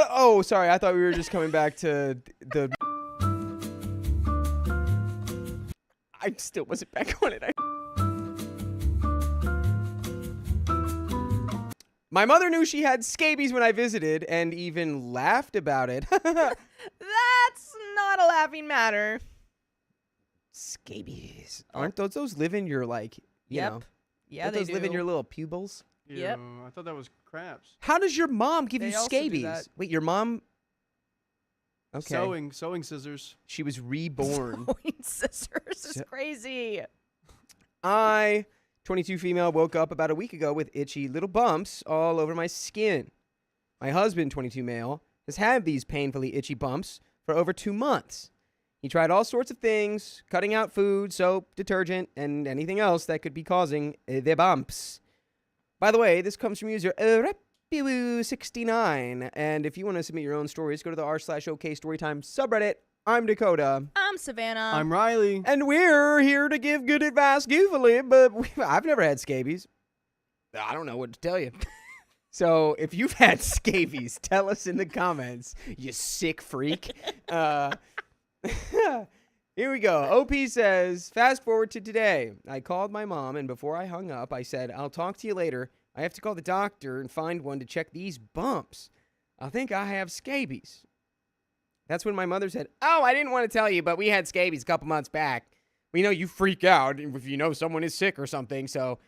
Oh, sorry. I thought we were just coming back to the... I still wasn't back on it. My mother knew she had scabies when I visited and even laughed about it. That's not a laughing matter. Scabies. Aren't those live in your, like, you know? Yeah, don't those live in your little pupils? Yep. I thought that was crabs. How does your mom give They you also do scabies? that. Wait, your mom... Okay. Sewing scissors. She was reborn. Sewing scissors is crazy. I, 22 female, woke up about a week ago with itchy little bumps all over my skin. My husband, 22 male, has had these painfully itchy bumps for over 2 months. He tried all sorts of things, cutting out food, soap, detergent, and anything else that could be causing the bumps. By the way, this comes from user Repu69, and if you want to submit your own stories, go to the r/OK Storytime subreddit. I'm Dakota. I'm Savannah. I'm Riley. And we're here to give good advice goofily, but I've never had scabies. I don't know what to tell you. So if you've had scabies, tell us in the comments, you sick freak. Here we go. OP says, fast forward to today. I called my mom, and before I hung up, I said, I'll talk to you later. I have to call the doctor and find one to check these bumps. I think I have scabies. That's when my mother said, oh, I didn't want to tell you, but we had scabies a couple months back. We know you freak out if you know someone is sick or something, so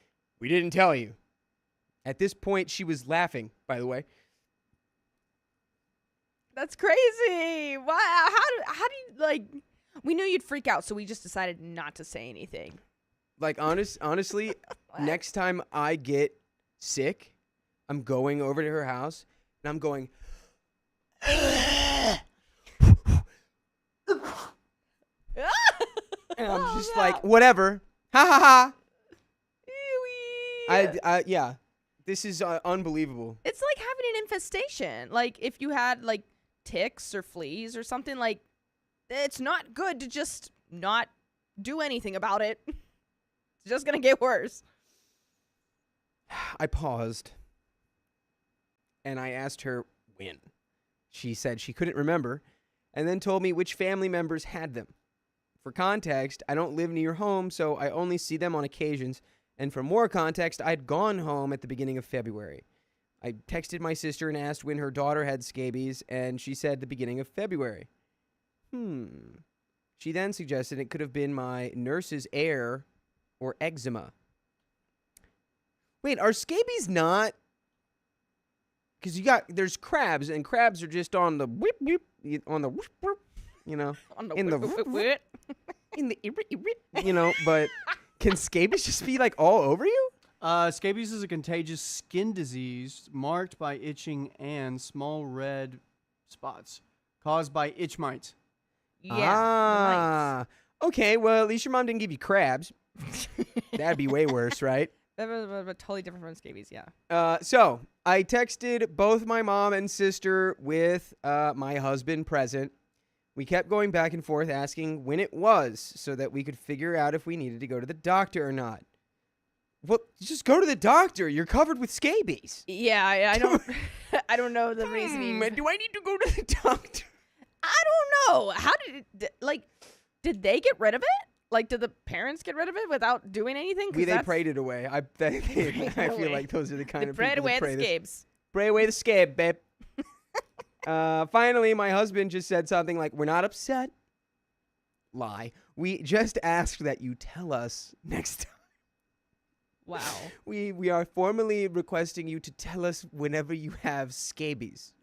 we didn't tell you. At this point, she was laughing, by the way. That's crazy. Wow. How do you, like, we knew you'd freak out, so we just decided not to say anything. Like, honestly, next time I get sick, I'm going over to her house, and I'm going... and I'm just like, whatever. Ha ha ha. Yeah. This is unbelievable. It's like having an infestation. Like, if you had, like, ticks or fleas or something, like, it's not good to just not do anything about it. It's just going to get worse. I paused, and I asked her when. She said she couldn't remember, and then told me which family members had them. For context, I don't live near home, so I only see them on occasions. And for more context, I'd gone home at the beginning of February. I texted my sister and asked when her daughter had scabies, and she said the beginning of February. She then suggested it could have been my nurse's air or eczema. Wait, are scabies not? Because there's crabs, and crabs are just on the whip, on the whip, you know, in the you know, but can scabies just be like all over you? Scabies is a contagious skin disease marked by itching and small red spots caused by itch mites. Yeah. Okay, well, at least your mom didn't give you crabs. That'd be way worse, right? That was totally different from scabies, yeah. So I texted both my mom and sister with my husband present. We kept going back and forth asking when it was so that we could figure out if we needed to go to the doctor or not. Well, just go to the doctor. You're covered with scabies. Yeah, I don't I don't know the reasoning. Do I need to go to the doctor? I don't know. How did they get rid of it? Like, did the parents get rid of it without doing anything? They prayed it away. I feel like those are the kind of people that prayed away the scabes. Pray away the scab, babe. Finally, my husband just said something like, we're not upset. Lie. We just asked that you tell us next time. Wow. We are formally requesting you to tell us whenever you have scabies.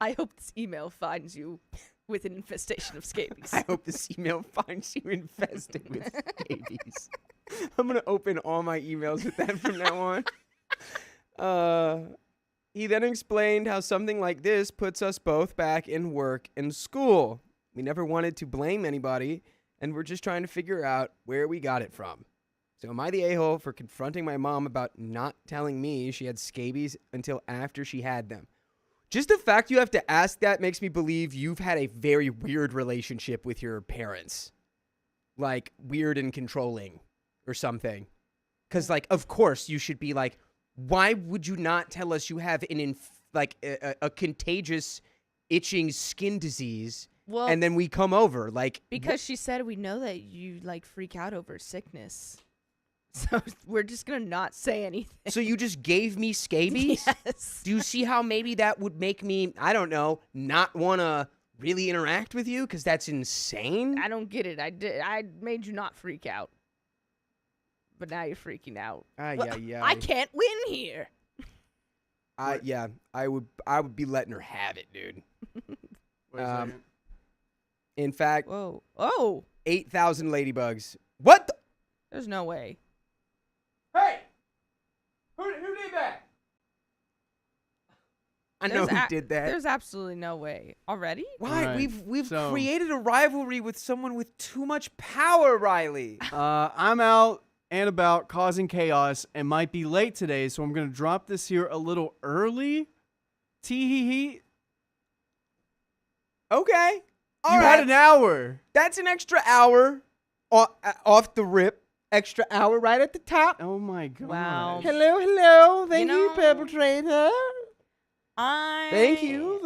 I hope this email finds you with an infestation of scabies. I hope this email finds you infested with scabies. I'm going to open all my emails with that from now on. He then explained how something like this puts us both back in work and school. We never wanted to blame anybody, and we're just trying to figure out where we got it from. So am I the a-hole for confronting my mom about not telling me she had scabies until after she had them? Just the fact you have to ask that makes me believe you've had a very weird relationship with your parents. Like, weird and controlling or something. Because, like, of course you should be like, why would you not tell us you have an like a contagious itching skin disease, Well, and then we come over like because she said we know that you like freak out over sickness. So we're just going to not say anything. so you just gave me scabies? Yes. Do you see how maybe that would make me, I don't know, not want to really interact with you? Because that's insane. I don't get it. I made you not freak out. But now you're freaking out. Yeah. I can't win here. I would be letting her have it, dude. Wait a second. In fact, Whoa. Oh, 8,000 ladybugs. What the? there's no way. Hey! Who did that? I know who did that. There's absolutely no way. Already? Why? Right. We've So- created a rivalry with someone with too much power, Riley. I'm out and about causing chaos and might be late today, so I'm going to drop this here a little early. Tee-hee-hee. Okay. All You right. had an hour. That's an extra hour off the rip. Extra hour right at the top. Oh, my God. Wow. Hello. Thank You you, know- perpetrator. Thank you.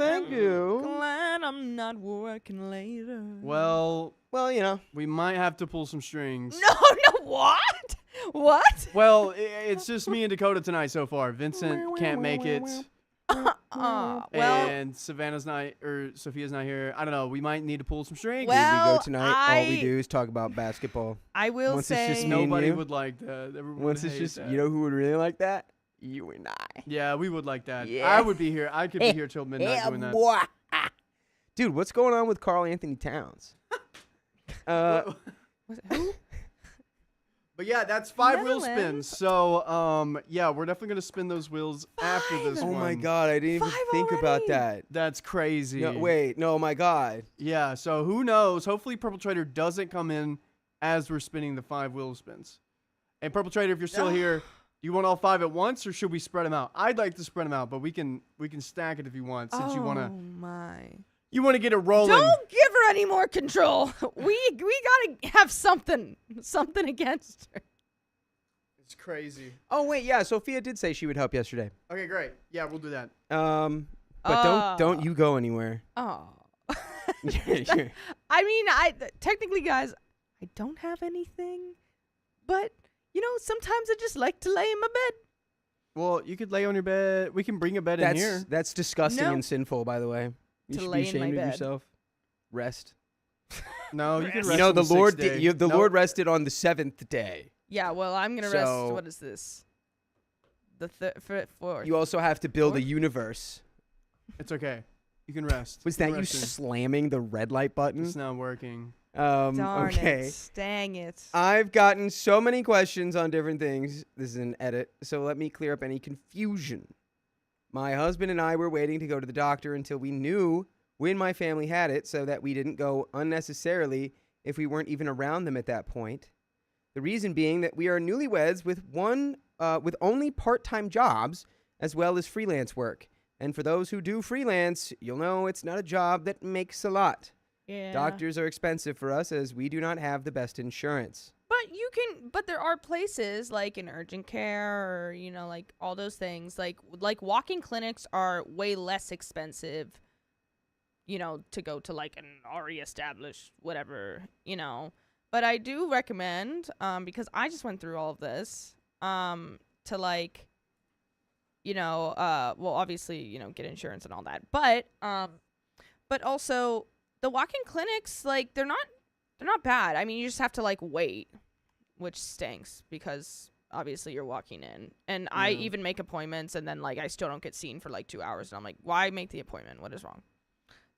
Glad I'm not working later. Well, Well, we might have to pull some strings. No, what? What? Well, it's just me and Dakota tonight so far. Vincent can't make it. Well, And Savannah's not, or Sophia's not here. I don't know. We might need to pull some strings. Well, we go tonight. All we I- do is talk about basketball. I will once it's say just me and Nobody you? would like that. Everyone Once would it's hate just, that. you know who would really like that? You and I. Yeah, we would like that. Yeah. I would be here. I could be here till midnight doing that. boy. Dude, what's going on with Karl Anthony Towns? who? But yeah, that's 5 wheel spins. Netherlands? So, yeah, we're definitely gonna spin those wheels after this Five. Oh one. my God, I didn't even 5 think about already? that. That's crazy. No, wait, no, my God. Yeah. So who knows? Hopefully, Purple Trader doesn't come in as we're spinning the 5 wheel spins. And Purple Trader, if you're still here, do you want all 5 at once, or should we spread them out? I'd like to spread them out, but we can stack it if you want, since you wanna my. get it rolling. Don't give her any more control. We gotta have something against her. It's crazy. Oh wait, yeah, Sophia did say she would help yesterday. Okay, great. Yeah, we'll do that. But don't you go anywhere. Oh. Yeah. I mean, technically, guys, I don't have anything, but sometimes I just like to lay in my bed. Well, you could lay on your bed. We can bring a bed in here. That's disgusting No. and sinful, by the way. You To should lay be in my ashamed of bed. yourself. Rest. No, you can Rest. rest. You know on the Lord sixth day. the Nope. Lord rested on the 7th day. Yeah, well, I'm gonna rest. So- What is this? The fourth. You also have to build a What? universe. It's okay. You can rest. Was can that you rest in. slamming the red light button? It's not working. Darn Okay. it! Dang it! I've gotten so many questions on different things. This is an edit, so let me clear up any confusion. My husband and I were waiting to go to the doctor until we knew when my family had it, so that we didn't go unnecessarily if we weren't even around them at that point. The reason being that we are newlyweds with only part-time jobs as well as freelance work. And for those who do freelance, you'll know it's not a job that makes a lot. Yeah. Doctors are expensive for us as we do not have the best insurance. But there are places like in urgent care or like all those things like walking clinics are way less expensive. To go to like an already established whatever. But I do recommend because I just went through all of this to like well obviously get insurance and all that, but also the walk-in clinics, like they're not bad. I mean, you just have to like wait, which stinks because obviously you're walking in, and I even make appointments and then like I still don't get seen for like 2 hours, and I'm like, why make the appointment? What is wrong?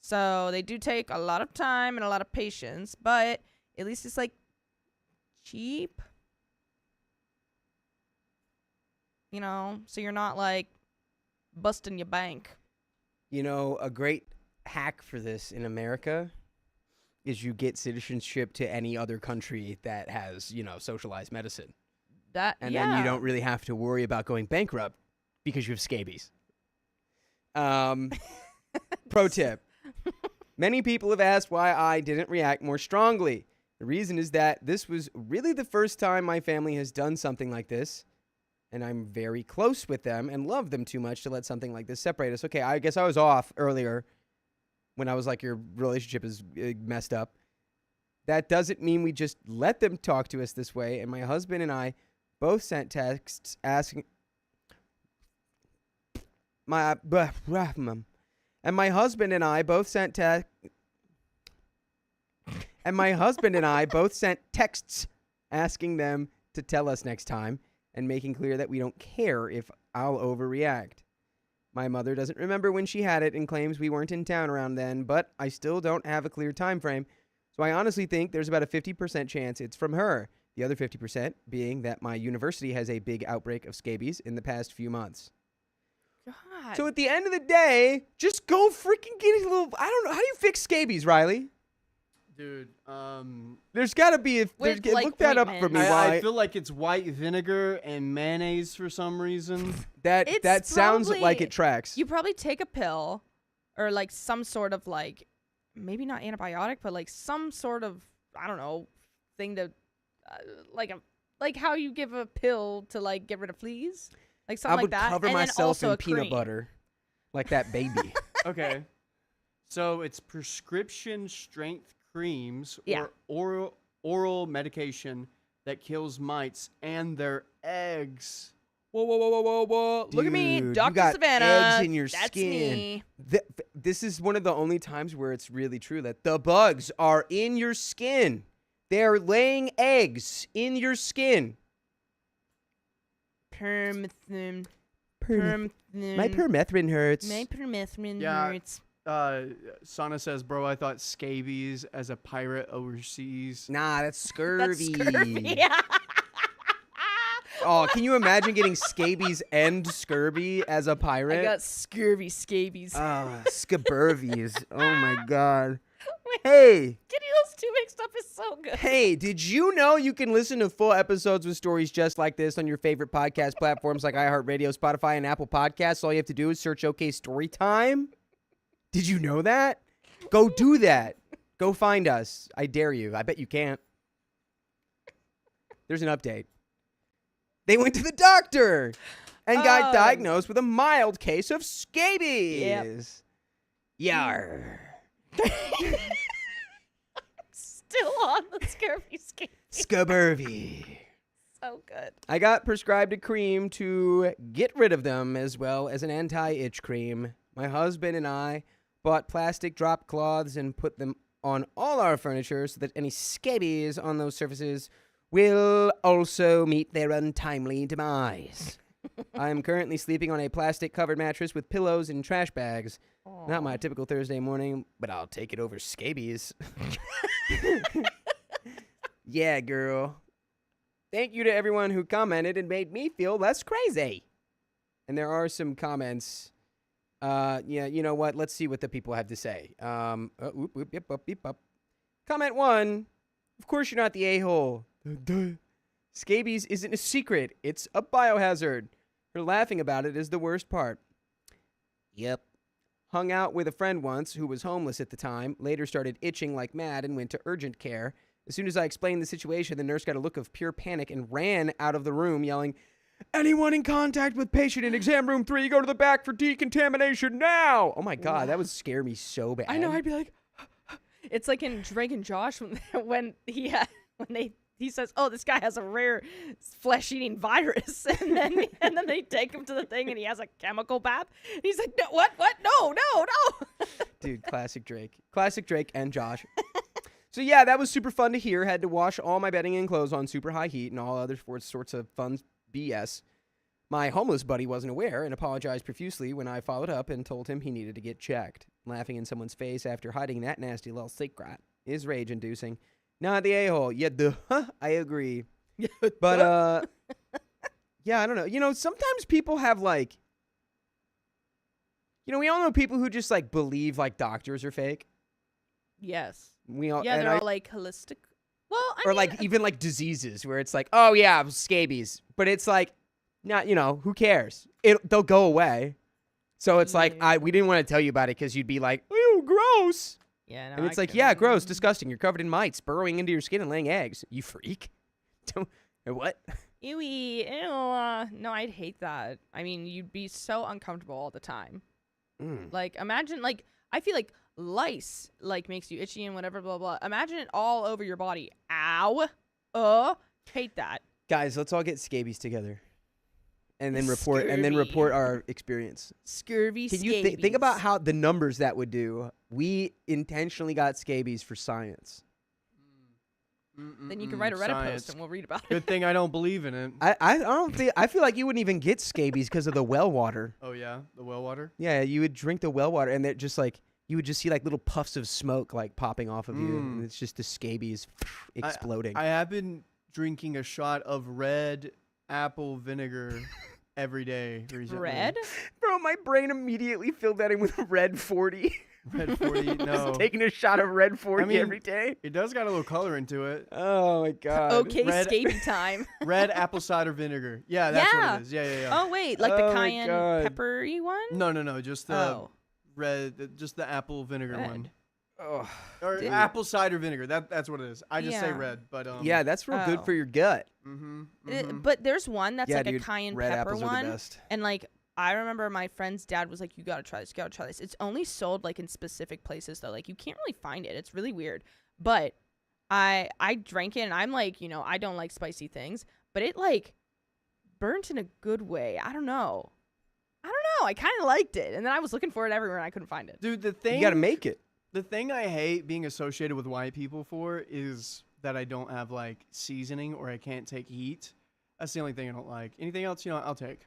So they do take a lot of time and a lot of patience, but at least it's like cheap. So you're not like busting your bank. A great hack for this in America is you get citizenship to any other country that has, socialized medicine. And then you don't really have to worry about going bankrupt because you have scabies. Pro tip. Many people have asked why I didn't react more strongly. The reason is that this was really the first time my family has done something like this. and I'm very close with them and love them too much to let something like this separate us. Okay, I guess I was off earlier when I was like, your relationship is messed up. That doesn't mean we just let them talk to us this way. And my husband and I both sent texts asking and my husband and I both sent texts asking them to tell us next time and making clear that we don't care if I'll overreact. My mother doesn't remember when she had it and claims we weren't in town around then, but I still don't have a clear time frame. So I honestly think there's about a 50% chance it's from her. The other 50% being that my university has a big outbreak of scabies in the past few months. God. So at the end of the day, just go freaking get a little... I don't know. How do you fix scabies, Riley? Dude, There's got to be... With, like, look that up for me. I feel like it's white vinegar and mayonnaise for some reason. That sounds probably- like it tracks. You probably take a pill or like some sort of like, maybe not antibiotic, but like some sort of, I don't know, thing to like how you give a pill to like get rid of fleas, like something like that. I would cover and then myself also in a peanut cream. butter, like that baby. Okay. So it's prescription strength creams Yeah. or oral medication that kills mites and their eggs. Whoa. Look at me, Dude, Dr. you got Savannah. eggs in your That's skin. me. This is one of the only times where it's really true that the bugs are in your skin. They're laying eggs in your skin. Permethrin. My permethrin hurts. My permethrin Yeah. hurts. Sana says, bro, I thought scabies as a pirate overseas. Nah, that's scurvy. That's scurvy. Yeah. Oh, can you imagine getting scabies and scurvy as a pirate? I got scurvy scabies. Scaburvies. Oh my god. Hey, Getting those two mixed up is so good. hey, did you know you can listen to full episodes with stories just like this on your favorite podcast platforms like iHeartRadio, Spotify, and Apple Podcasts? All you have to do is search OK Storytime. Did you know that? Go do that. Go find us. I dare you. I bet you can't. There's an update. They went to the doctor and got diagnosed with a mild case of scabies. Yar. Still on the scurvy scabies. Scurvy. So good. I got prescribed a cream to get rid of them as well as an anti-itch cream. My husband and I bought plastic drop cloths and put them on all our furniture so that any scabies on those surfaces will also meet their untimely demise. I am currently sleeping on a plastic-covered mattress with pillows and trash bags. Not my typical Thursday morning, but I'll take it over scabies. Yeah, girl. Thank you to everyone who commented and made me feel less crazy. And there are some comments. Yeah, you know what? Let's see what the people have to say. Comment 1. Of course you're not the a-hole. Scabies isn't a secret. It's a biohazard. Her laughing about it is the worst part. Yep. Hung out with a friend once who was homeless at the time, later started itching like mad and went to urgent care. As soon as I explained the situation, the nurse got a look of pure panic and ran out of the room yelling, "Anyone in contact with patient in exam room 3, go to the back for decontamination now!" Oh my God, that would scare me so bad. I know. I'd be like, it's like in Drake and Josh when he says, "Oh, this guy has a rare flesh-eating virus," and then they take him to the thing and he has a chemical bath. And he's like, "No, what? No." Dude, classic Drake and Josh. So yeah, that was super fun to hear. Had to wash all my bedding and clothes on super high heat and all other sorts of fun BS. My homeless buddy wasn't aware and apologized profusely when I followed up and told him he needed to get checked. Laughing in someone's face after hiding that nasty little secret is rage-inducing. Not the a-hole. Yeah, I agree. But, yeah, I don't know. You know, sometimes people have, like, you know, we all know people who just, like, believe, like, doctors are fake. Yes. We all, Yeah, they're all like holistic. Well, I mean, like, even, like, diseases where it's like, oh, yeah, scabies. But it's like, not, you know, who cares? They'll go away. So it's like, we didn't want to tell you about it because you'd be like, ew, gross. yeah, no, And it's like, yeah, gross, disgusting. You're covered in mites, burrowing into your skin and laying eggs. You freak. What? Ewy, ew. No, I'd hate that. I mean, you'd be so uncomfortable all the time. Like, imagine, like, I feel like lice, like, makes you itchy and whatever, blah, blah. Imagine it all over your body. Ow. Hate that. Guys, let's all get scabies together. And then report our experience. Scurvy Can scabies. you think about how the numbers that would do? We intentionally got scabies for science. Then you can write a Reddit post and we'll read about it. Good thing I don't believe in it. I don't think I feel like you wouldn't even get scabies because of the well water. Oh yeah, the well water. Yeah, you would drink the well water and it just like you would just see like little puffs of smoke like popping off of you, and it's just the scabies exploding. I have been drinking a shot of red apple vinegar every day recently. Red? Bro, my brain immediately filled that in with red 40. Red 40, no. Just taking a shot of red 40 every day. It does got a little color into it. Oh my god. Okay, Red- scabie time. Red apple cider vinegar. Yeah, that's what it is. Yeah. Oh, wait, like the Oh my cayenne God. peppery one? No, just the Oh. red, just the apple vinegar one. Red. Oh. Or Dude. apple cider vinegar. That's what it is. I just say Yeah. red, but Yeah, that's real good Oh. for your gut. But there's one that's Yeah, like dude, a cayenne red pepper apples are the one. best. And like I remember my friend's dad was like, you gotta try this, you gotta try this. It's only sold like in specific places though. Like you can't really find it. It's really weird. But I drank it and I'm like, you know, I don't like spicy things. But it like burnt in a good way. I don't know. I kind of liked it. And then I was looking for it everywhere and I couldn't find it. dude, the thing You got to make it. the thing I hate being associated with white people for is that I don't have like seasoning or I can't take heat. That's the only thing I don't like. Anything else, I'll take.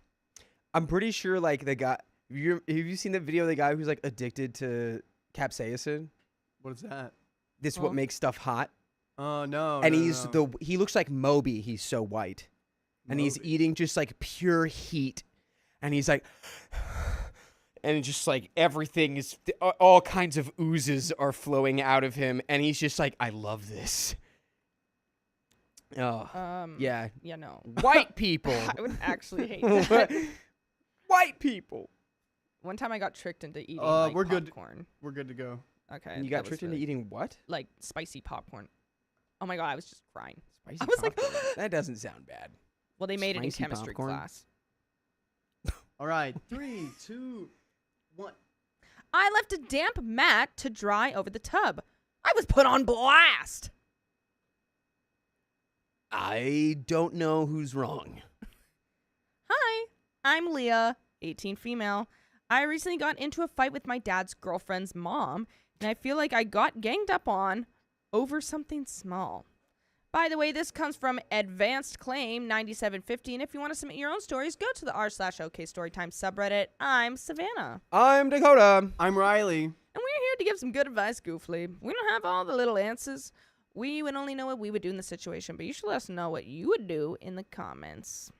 I'm pretty sure like the guy have you seen the video of the guy who's like addicted to capsaicin? What is that? This is what makes stuff hot. Oh no. And no. he looks like Moby, he's so white. And he's Moby. eating just like pure heat. And he's like and just like everything is all kinds of oozes are flowing out of him and he's just like I love this. Oh. Yeah. Yeah, no. White people. I would actually hate that. White people. One time I got tricked into eating we're good. popcorn. We're good to go. Okay. And you got that was tricked into really- eating what? like spicy popcorn. Oh my god, I was just crying. Spicy I was like, popcorn. That doesn't sound bad. well, they made it in Spicy chemistry popcorn? class. All right. 3, 2, 1. I left a damp mat to dry over the tub. I was put on blast. I don't know who's wrong. Hi, I'm Leah, 18 female. I recently got into a fight with my dad's girlfriend's mom, and I feel like I got ganged up on over something small. By the way, this comes from Advanced Claim 9750, and if you want to submit your own stories, go to the r/OK Storytime subreddit. I'm Savannah. I'm Dakota. I'm Riley. And we're here to give some good advice, Goofly. We don't have all the little answers. We would only know what we would do in the situation, but you should let us know what you would do in the comments.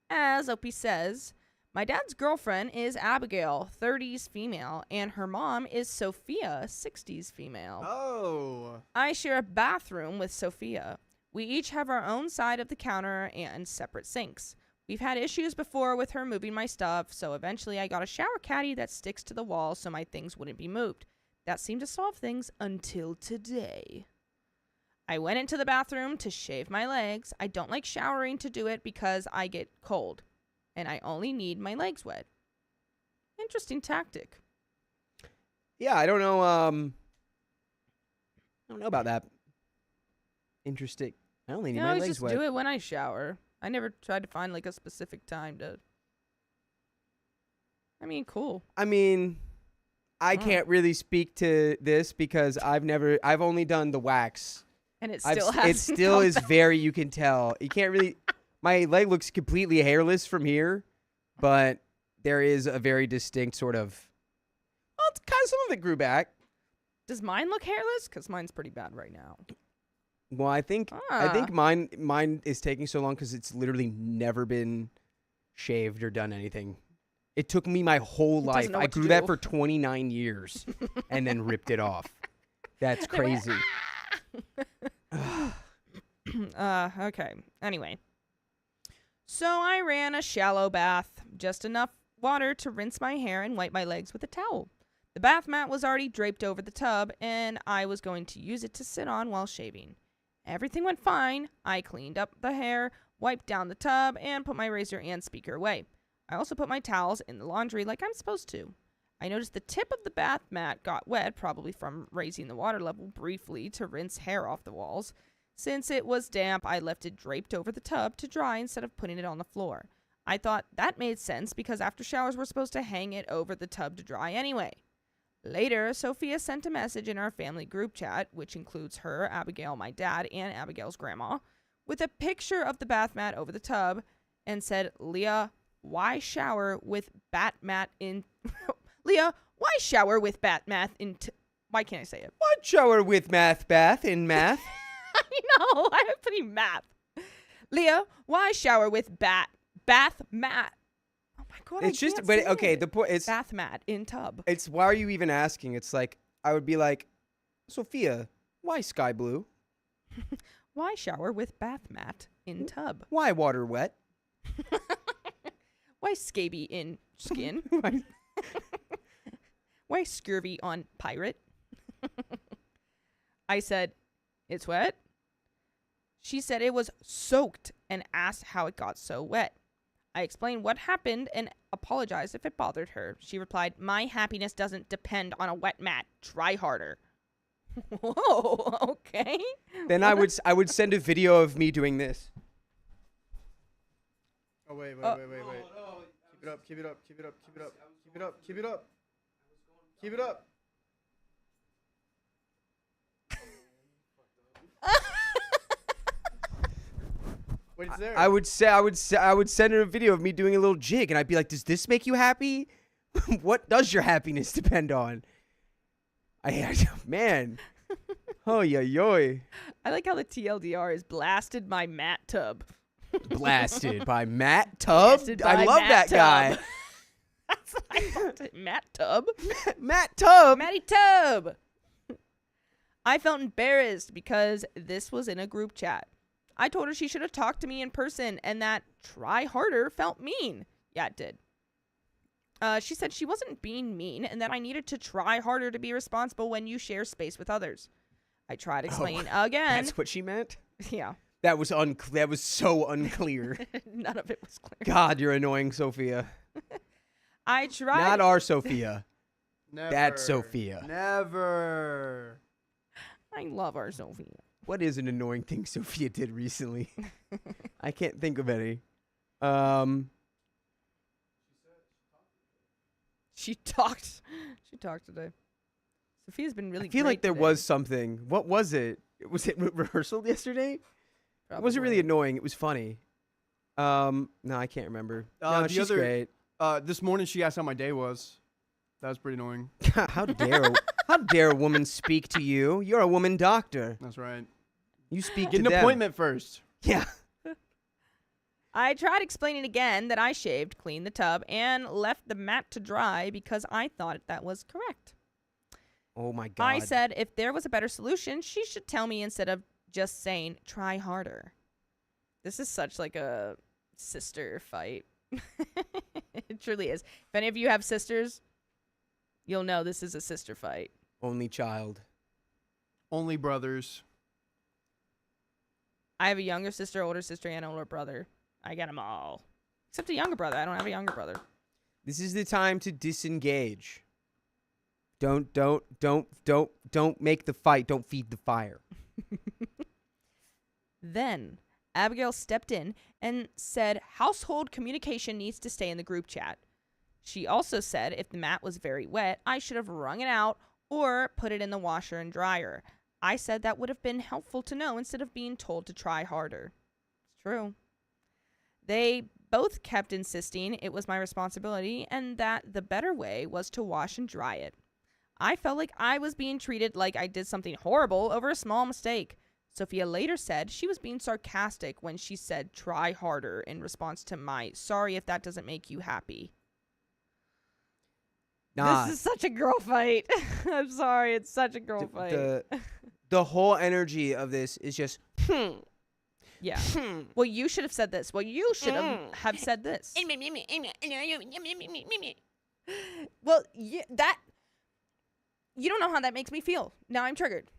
As Opie says, my dad's girlfriend is Abigail, 30s female, and her mom is Sophia, 60s female. Oh. I share a bathroom with Sophia. We each have our own side of the counter and separate sinks. We've had issues before with her moving my stuff, so eventually I got a shower caddy that sticks to the wall so my things wouldn't be moved. That seemed to solve things until today. I went into the bathroom to shave my legs. I don't like showering to do it because I get cold, and I only need my legs wet. Interesting tactic. Yeah, I don't know about that. Interesting. I only need I my always legs just wet. do it when I shower. I never tried to find like a specific time to. I mean, cool. I mean, I can't really speak to this because I've only done the wax. And it I've still s- has. It still is very, you can tell. You can't really, my leg looks completely hairless from here, but there is a very distinct sort of, well, it's kind of, some of it grew back. Does mine look hairless? Because mine's pretty bad right now. Well, I think mine is taking so long because it's literally never been shaved or done anything. It took me my whole It life. doesn't know I what to grew that do. for 29 years and then ripped it off. That's crazy. Okay. Anyway. So I ran a shallow bath, just enough water to rinse my hair and wipe my legs with a towel. The bath mat was already draped over the tub, and I was going to use it to sit on while shaving. Everything went fine. I cleaned up the hair, wiped down the tub, and put my razor and speaker away. I also put my towels in the laundry like I'm supposed to. I noticed the tip of the bath mat got wet, probably from raising the water level briefly to rinse hair off the walls. Since it was damp, I left it draped over the tub to dry instead of putting it on the floor. I thought that made sense because after showers we're supposed to hang it over the tub to dry anyway. Later, Sophia sent a message in our family group chat, which includes her, Abigail, my dad, and Abigail's grandma, with a picture of the bath mat over the tub and said, Leah, why shower with bat mat in... Leah, why shower with bat math in... Why can't I say it? What shower with math bath in math? I know, I'm putting math. Leah, why shower with bath mat? Oh my god, It's I just, can't but say okay, it. the point is, Bath mat in tub. it's why are you even asking? It's like, I would be like, Sophia, why sky blue? Why shower with bath mat in tub? Why water wet? Why scaby in skin? Why- Why scurvy on pirate? I said, it's wet? She said it was soaked and asked how it got so wet. I explained what happened and apologized if it bothered her. She replied, my happiness doesn't depend on a wet mat. Try harder. Whoa, okay. Then I would send a video of me doing this. Oh, wait. Oh. Keep it up, keep it up, keep it up, keep it up, keep it up, keep it up. Keep it up. Wait, it's there. I would send her a video of me doing a little jig, and I'd be like, "Does this make you happy? What does your happiness depend on?" Man, oh yeah, I like how the TLDR is blasted my mat tub. blasted by Matt Tubb. Blasted I by love Matt that guy, That's what I called it. Matt Tub. Matt Tubb. Matty Tub. I felt embarrassed because this was in a group chat. I told her she should have talked to me in person and that try harder felt mean. Yeah, it did. She said she wasn't being mean and that I needed to try harder to be responsible when you share space with others. I tried explaining again. That's what she meant. Yeah. That was That was so unclear. None of it was clear. God, you're annoying, Sophia. I tried. Not our Sophia. Never. That Sophia. Never. I love our Sophia. What is an annoying thing Sophia did recently? I can't think of any. She talked. She talked today. Sophia's been really. I feel great like there today. was something. What was it? Was it rehearsal yesterday? It wasn't really Probably. annoying. It was funny. No, I can't remember. No, The she's other- great. This morning she asked how my day was. That was pretty annoying. How dare a woman speak to you? You're a woman doctor. That's right. You speak Get to an them. appointment first. Yeah. I tried explaining again that I shaved, cleaned the tub, and left the mat to dry because I thought that was correct. Oh my God. I said if there was a better solution, she should tell me instead of just saying, try harder. This is such like a sister fight. It truly is. If any of you have sisters, you'll know this is a sister fight. Only child. Only brothers. I have a younger sister, older sister, and older brother. I get them all. Except a younger brother. I don't have a younger brother. This is the time to disengage. Don't make the fight. Don't feed the fire. Then Abigail stepped in and said household communication needs to stay in the group chat. She also said if the mat was very wet, I should have wrung it out or put it in the washer and dryer. I said that would have been helpful to know instead of being told to try harder. It's true. They both kept insisting it was my responsibility and that the better way was to wash and dry it. I felt like I was being treated like I did something horrible over a small mistake. Sophia later said she was being sarcastic when she said try harder in response to my sorry if that doesn't make you happy. Nah. This is such a girl fight. I'm sorry, it's such a girl fight. The whole energy of this is just Yeah. Well, you should have said this. Well, you should have said this. Well, that you don't know how that makes me feel. Now I'm triggered.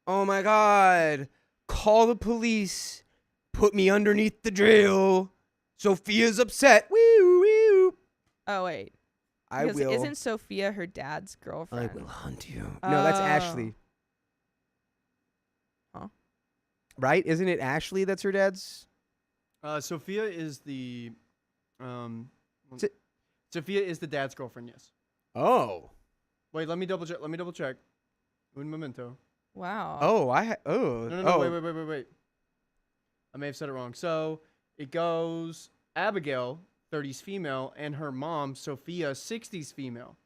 oh my God. Call the police. Put me underneath the drill. Sophia's upset. Woo, woo. Oh, wait. I Because will. Isn't Sophia her dad's girlfriend? I will hunt you. No, that's Ashley. Huh? Right? Isn't it Ashley that's her dad's? Sophia is the Is it- Sophia is the dad's girlfriend. Yes. Oh. Wait, let me double check. Un momento. Wow. Oh, No. Wait. I may have said it wrong. So it goes Abigail, 30s female, and her mom, Sophia, 60s female.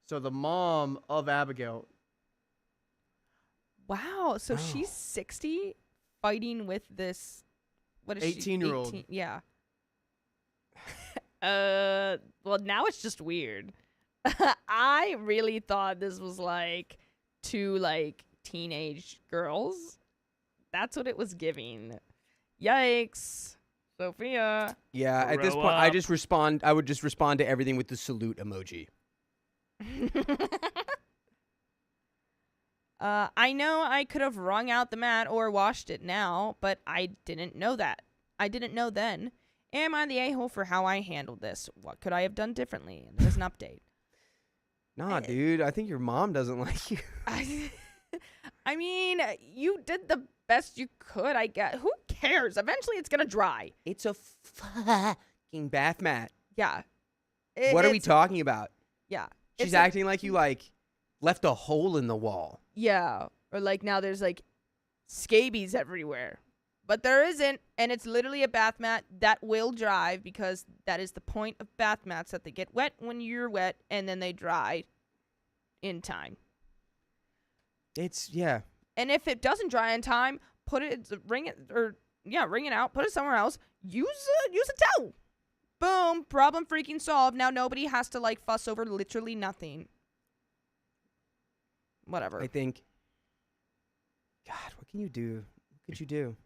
So the mom of Abigail. Wow. So Oh. she's 60 fighting with this. What is 18-year-old. 18? Yeah. Well, now it's just weird. I really thought this was like two like teenage girls. That's what it was giving. Yikes. Sophia. Yeah, at this Grow point, I up. would just respond to everything with the salute emoji. I know I could have wrung out the mat or washed it now, but I didn't know that. I didn't know then. Am I the a-hole for how I handled this? What could I have done differently? And there's an update. Nah, dude, I think your mom doesn't like you. I mean, you did the best you could, I guess. Who cares? Eventually it's going to dry. It's a fucking bath mat. Yeah. What are we It's- talking about? Yeah. She's It's a- acting like you left a hole in the wall. Yeah. Or like now there's like scabies everywhere. But there isn't, and it's literally a bath mat that will dry because that is the point of bath mats, that they get wet when you're wet and then they dry in time. Yeah. And if it doesn't dry in time, wring it out, put it somewhere else. Use a towel. Boom, problem freaking solved. Now nobody has to like fuss over literally nothing. Whatever. I think. God, what can you do? What could you do?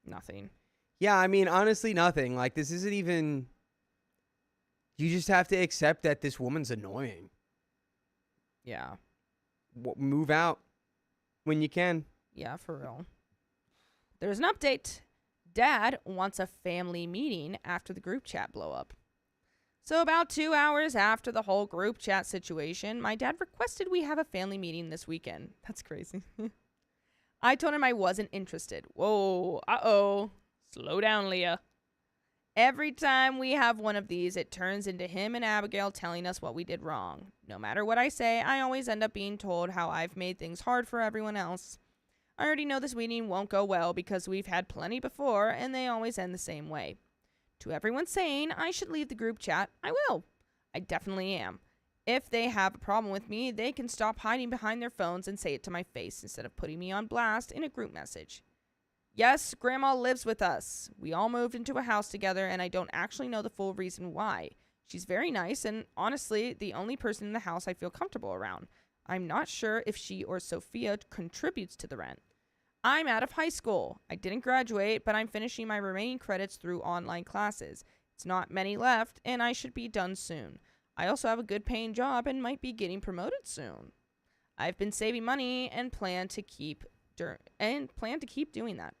Nothing. Yeah, I mean, honestly, nothing. Like, this isn't even. You just have to accept that this woman's annoying. Yeah. Move out when you can. Yeah, for real. There's an update. Dad wants a family meeting after the group chat blow up. So about 2 hours after the whole group chat situation, my dad requested we have a family meeting this weekend. That's crazy. I told him I wasn't interested. Whoa, uh-oh. Slow down, Leah. Every time we have one of these, it turns into him and Abigail telling us what we did wrong. No matter what I say, I always end up being told how I've made things hard for everyone else. I already know this meeting won't go well because we've had plenty before, and they always end the same way. To everyone saying I should leave the group chat, I will. I definitely am. If they have a problem with me, they can stop hiding behind their phones and say it to my face instead of putting me on blast in a group message. Yes, Grandma lives with us. We all moved into a house together, and I don't actually know the full reason why. She's very nice, and honestly, the only person in the house I feel comfortable around. I'm not sure if she or Sophia contributes to the rent. I'm out of high school. I didn't graduate, but I'm finishing my remaining credits through online classes. It's not many left, and I should be done soon. I also have a good paying job and might be getting promoted soon. I've been saving money and plan to keep doing that.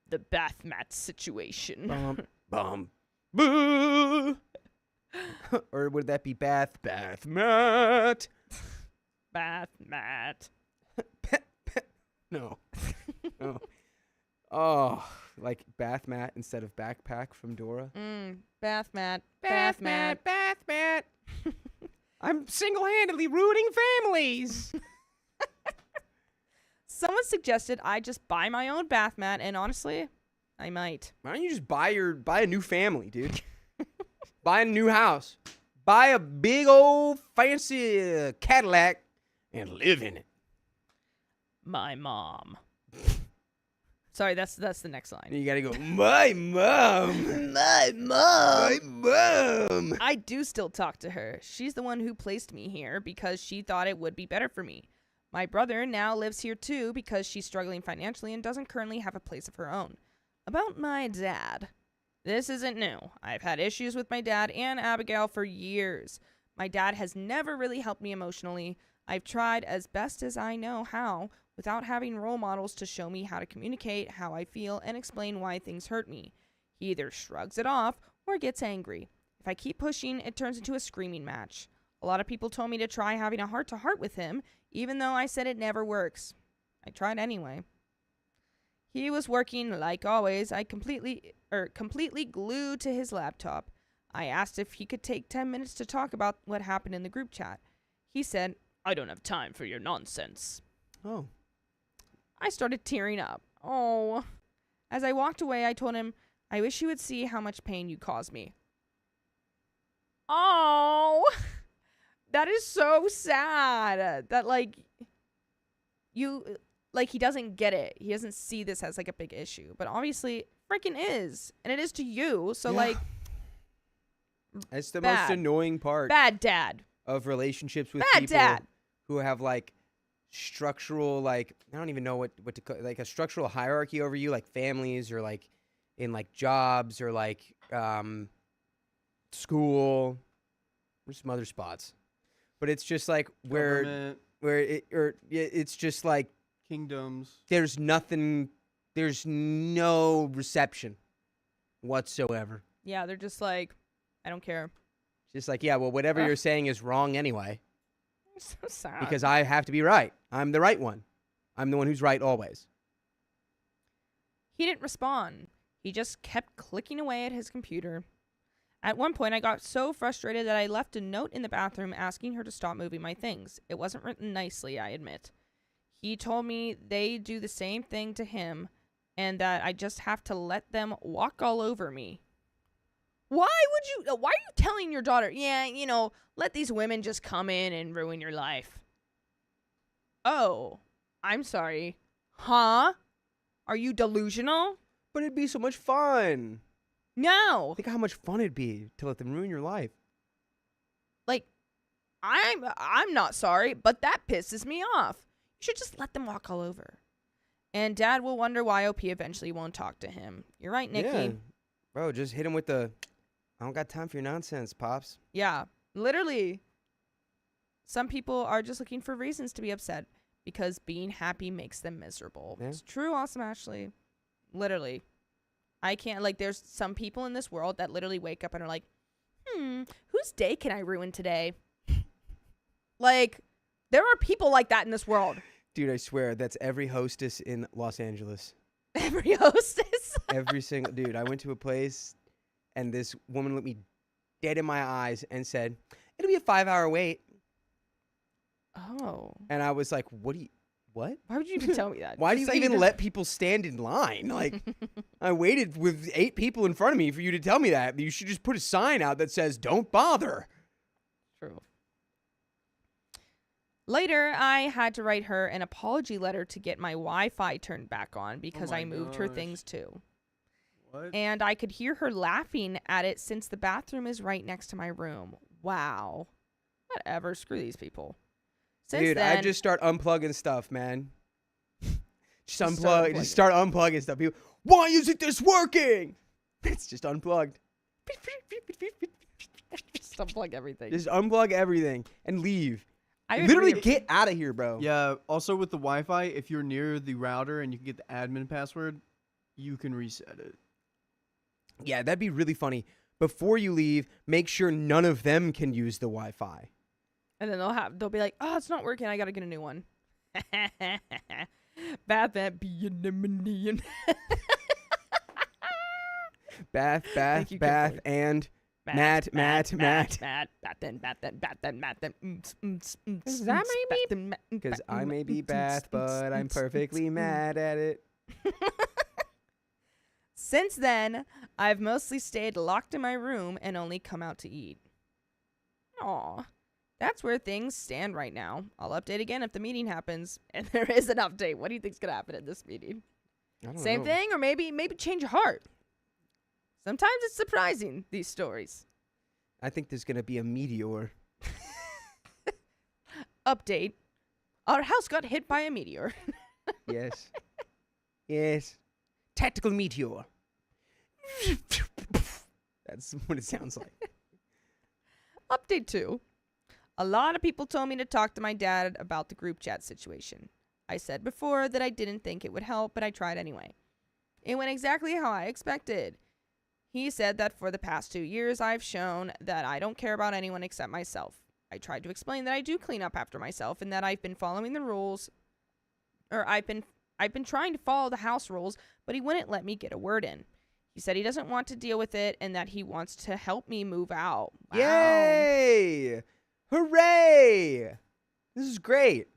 The bath mat situation. Boo. Or would that be bath mat? Bath mat. No. No. Oh, like bath mat instead of backpack from Dora. Bath mat. Bath mat. I'm single-handedly rooting families. Someone suggested I just buy my own bath mat, and honestly, I might. Why don't you just buy a new family, dude? Buy a new house. Buy a big old fancy Cadillac and live in it. My mom. Sorry, that's the next line. And you gotta go, my mom. My mom. My mom. I do still talk to her. She's the one who placed me here because she thought it would be better for me. My brother now lives here too because she's struggling financially and doesn't currently have a place of her own. About my dad. This isn't new. I've had issues with my dad and Abigail for years. My dad has never really helped me emotionally. I've tried as best as I know how without having role models to show me how to communicate how I feel and explain why things hurt me. He either shrugs it off or gets angry. If I keep pushing, it turns into a screaming match. A lot of people told me to try having a heart-to-heart with him, even though I said it never works. I tried anyway. He was working like always. I completely glued to his laptop. I asked if he could take 10 minutes to talk about what happened in the group chat. He said, "I don't have time for your nonsense." Oh. I started tearing up. Oh. As I walked away, I told him, "I wish you would see how much pain you caused me." Oh. That is so sad. That, like, you, like, he doesn't get it. He doesn't see this as, like, a big issue. But obviously, it freaking is. And it is to you. So, Yeah. like, It's the Bad. most annoying part bad dad. of relationships with Bad people dad. who have like structural, like, I don't even know what to call, like a structural hierarchy over you, like families or like in like jobs or like school or some other spots. But it's just like Government, it's just like kingdoms. there's no reception whatsoever. Yeah, they're just like, I don't care. Just like, yeah, well, whatever Ugh. you're saying is wrong anyway, So sad. because I have to be right. I'm the right one. I'm the one who's right always. He didn't respond. He just kept clicking away at his computer. At one point, I got so frustrated that I left a note in the bathroom asking her to stop moving my things. It wasn't written nicely, I admit. He told me they do the same thing to him and that I just have to let them walk all over me. Why are you telling your daughter, yeah, let these women just come in and ruin your life? Oh, I'm sorry. Huh? Are you delusional? But it'd be so much fun. No. Think how much fun it'd be to let them ruin your life. Like, I'm not sorry, but that pisses me off. You should just let them walk all over. And Dad will wonder why OP eventually won't talk to him. You're right, Nikki. Yeah. Bro, just hit him with the, I don't got time for your nonsense, Pops. Yeah, literally. Some people are just looking for reasons to be upset because being happy makes them miserable. Yeah. It's true, Awesome Ashley. Literally. I can't, like, there's some people in this world that literally wake up and are like, whose day can I ruin today? Like, there are people like that in this world. Dude, I swear, that's every hostess in Los Angeles. Every hostess. Every single, dude, I went to a place and this woman looked me dead in my eyes and said, it'll be a 5-hour wait. Oh. And I was like, what? Why would you even tell me that? Why do Just you say even don't- let people stand in line? Like, I waited with 8 people in front of me for you to tell me that. You should just put a sign out that says, don't bother. True. Later, I had to write her an apology letter to get my Wi-Fi turned back on because my I moved her gosh. things too. What? And I could hear her laughing at it since the bathroom is right next to my room. Wow. Whatever. Screw these people. Since Dude, then, I just start unplugging stuff, man. Just Just start unplugging stuff. People, why isn't this working? It's just unplugged. just unplug everything. Just unplug everything and leave. I would Literally read- get out of here, bro. Yeah. Also with the Wi-Fi, if you're near the router and you can get the admin password, you can reset it. Yeah, that'd be really funny. Before you leave, make sure none of them can use the Wi-Fi. And then they'll be like, oh, it's not working. I got to get a new one. Bath and being Bath, Thank you, bath, Kimberly. and Matt. Is that maybe? because I may be Bath, but I'm perfectly mad at it. Since then, I've mostly stayed locked in my room and only come out to eat. Aw. That's where things stand right now. I'll update again if the meeting happens. And there is an update. What do you think's going to happen at this meeting? I don't Same know. thing, or maybe change your heart. Sometimes it's surprising, these stories. I think there's gonna be a meteor. Update. Our house got hit by a meteor. Yes. Yes. Tactical meteor. That's what it sounds like. Update 2. A lot of people told me to talk to my dad about the group chat situation. I said before that I didn't think it would help, but I tried anyway. It went exactly how I expected. He said that for the past 2 years, I've shown that I don't care about anyone except myself. I tried to explain that I do clean up after myself and that I've been following the rules, or I've been trying to follow the house rules, but he wouldn't let me get a word in. He said he doesn't want to deal with it and that he wants to help me move out. Wow. Yay! Hooray! This is great.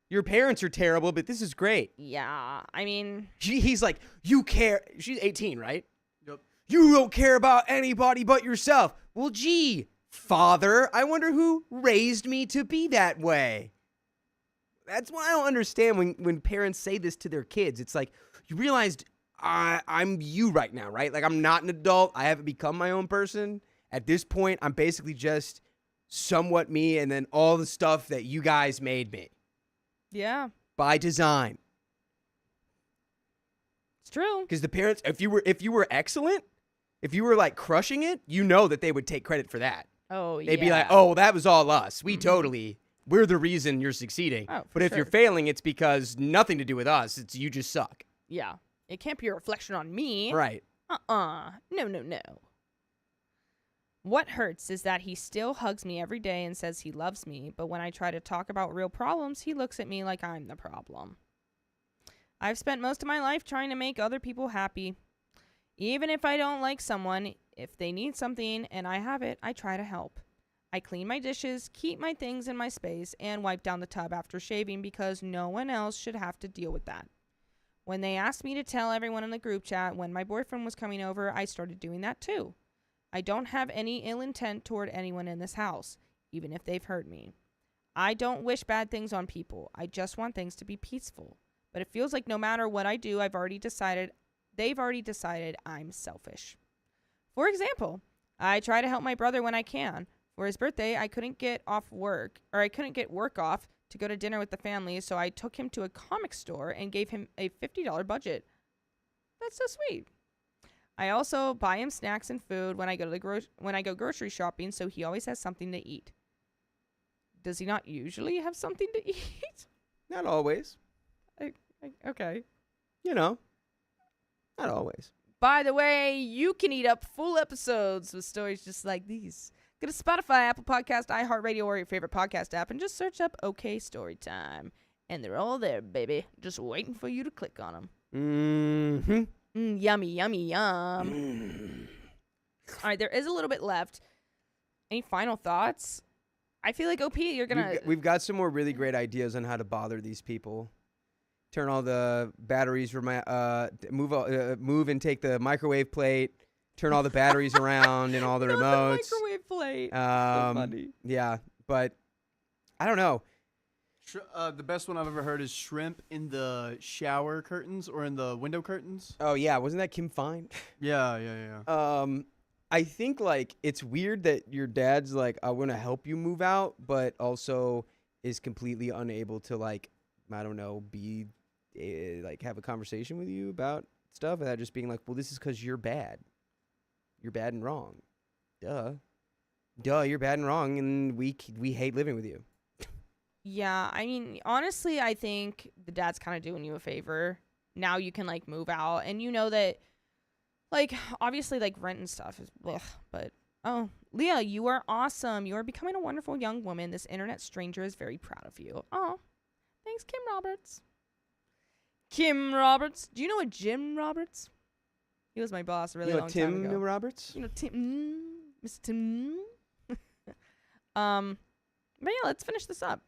Your parents are terrible, but this is great. Yeah, I mean... He's like, you care... She's 18, right? Yep. You don't care about anybody but yourself. Well, gee, father, I wonder who raised me to be that way. That's what I don't understand when parents say this to their kids. It's like, you realized I'm you right now, right? Like, I'm not an adult. I haven't become my own person. At this point, I'm basically just somewhat me and then all the stuff that you guys made me. Yeah. By design. It's true. Because the parents, if you were excellent, if you were like crushing it, you know that they would take credit for that. Oh, yeah. They'd be like, oh, that was all us. We're the reason you're succeeding. Oh, but if you're failing, it's because nothing to do with us. It's you just suck. Yeah. It can't be a reflection on me. Right. No, no, no. What hurts is that he still hugs me every day and says he loves me, but when I try to talk about real problems, he looks at me like I'm the problem. I've spent most of my life trying to make other people happy. Even if I don't like someone, if they need something and I have it, I try to help. I clean my dishes, keep my things in my space, and wipe down the tub after shaving because no one else should have to deal with that. When they asked me to tell everyone in the group chat when my boyfriend was coming over, I started doing that too. I don't have any ill intent toward anyone in this house, even if they've hurt me. I don't wish bad things on people. I just want things to be peaceful. But it feels like no matter what I do, they've already decided I'm selfish. For example, I try to help my brother when I can. For his birthday, I couldn't get work off to go to dinner with the family, so I took him to a comic store and gave him a $50 budget. That's so sweet. I also buy him snacks and food when I go grocery shopping, so he always has something to eat. Does he not usually have something to eat? Not always. Okay. You know, not always. By the way, you can eat up full episodes with stories just like these. Go to Spotify, Apple Podcast, iHeartRadio, or your favorite podcast app, and just search up OK Storytime. And they're all there, baby, just waiting for you to click on them. Mm-hmm. Yummy, yummy, yum. All right, there is a little bit left. Any final thoughts? I feel like OP, you're gonna. We've got some more really great ideas on how to bother these people. Turn all the batteries from my move and take the microwave plate. Turn all the batteries around and all the remotes. The microwave plate. So funny. Yeah, but I don't know. The best one I've ever heard is shrimp in the shower curtains or in the window curtains. Oh yeah, wasn't that Kim Fine? Yeah. I think like it's weird that your dad's like, I want to help you move out, but also is completely unable to like, I don't know, be like have a conversation with you about stuff without just being like, well, this is because you're bad. You're bad and wrong. Duh, you're bad and wrong, and we hate living with you. Yeah, I mean, honestly, I think the dad's kind of doing you a favor. Now you can, like, move out. And you know that, like, obviously, like, rent and stuff is ugh, but, oh, Leah, you are awesome. You are becoming a wonderful young woman. This internet stranger is very proud of you. Oh, thanks, Kim Roberts. Kim Roberts. Do you know a Jim Roberts? He was my boss a really long time ago. Tim Roberts? You know, Mr. Tim. But yeah, let's finish this up.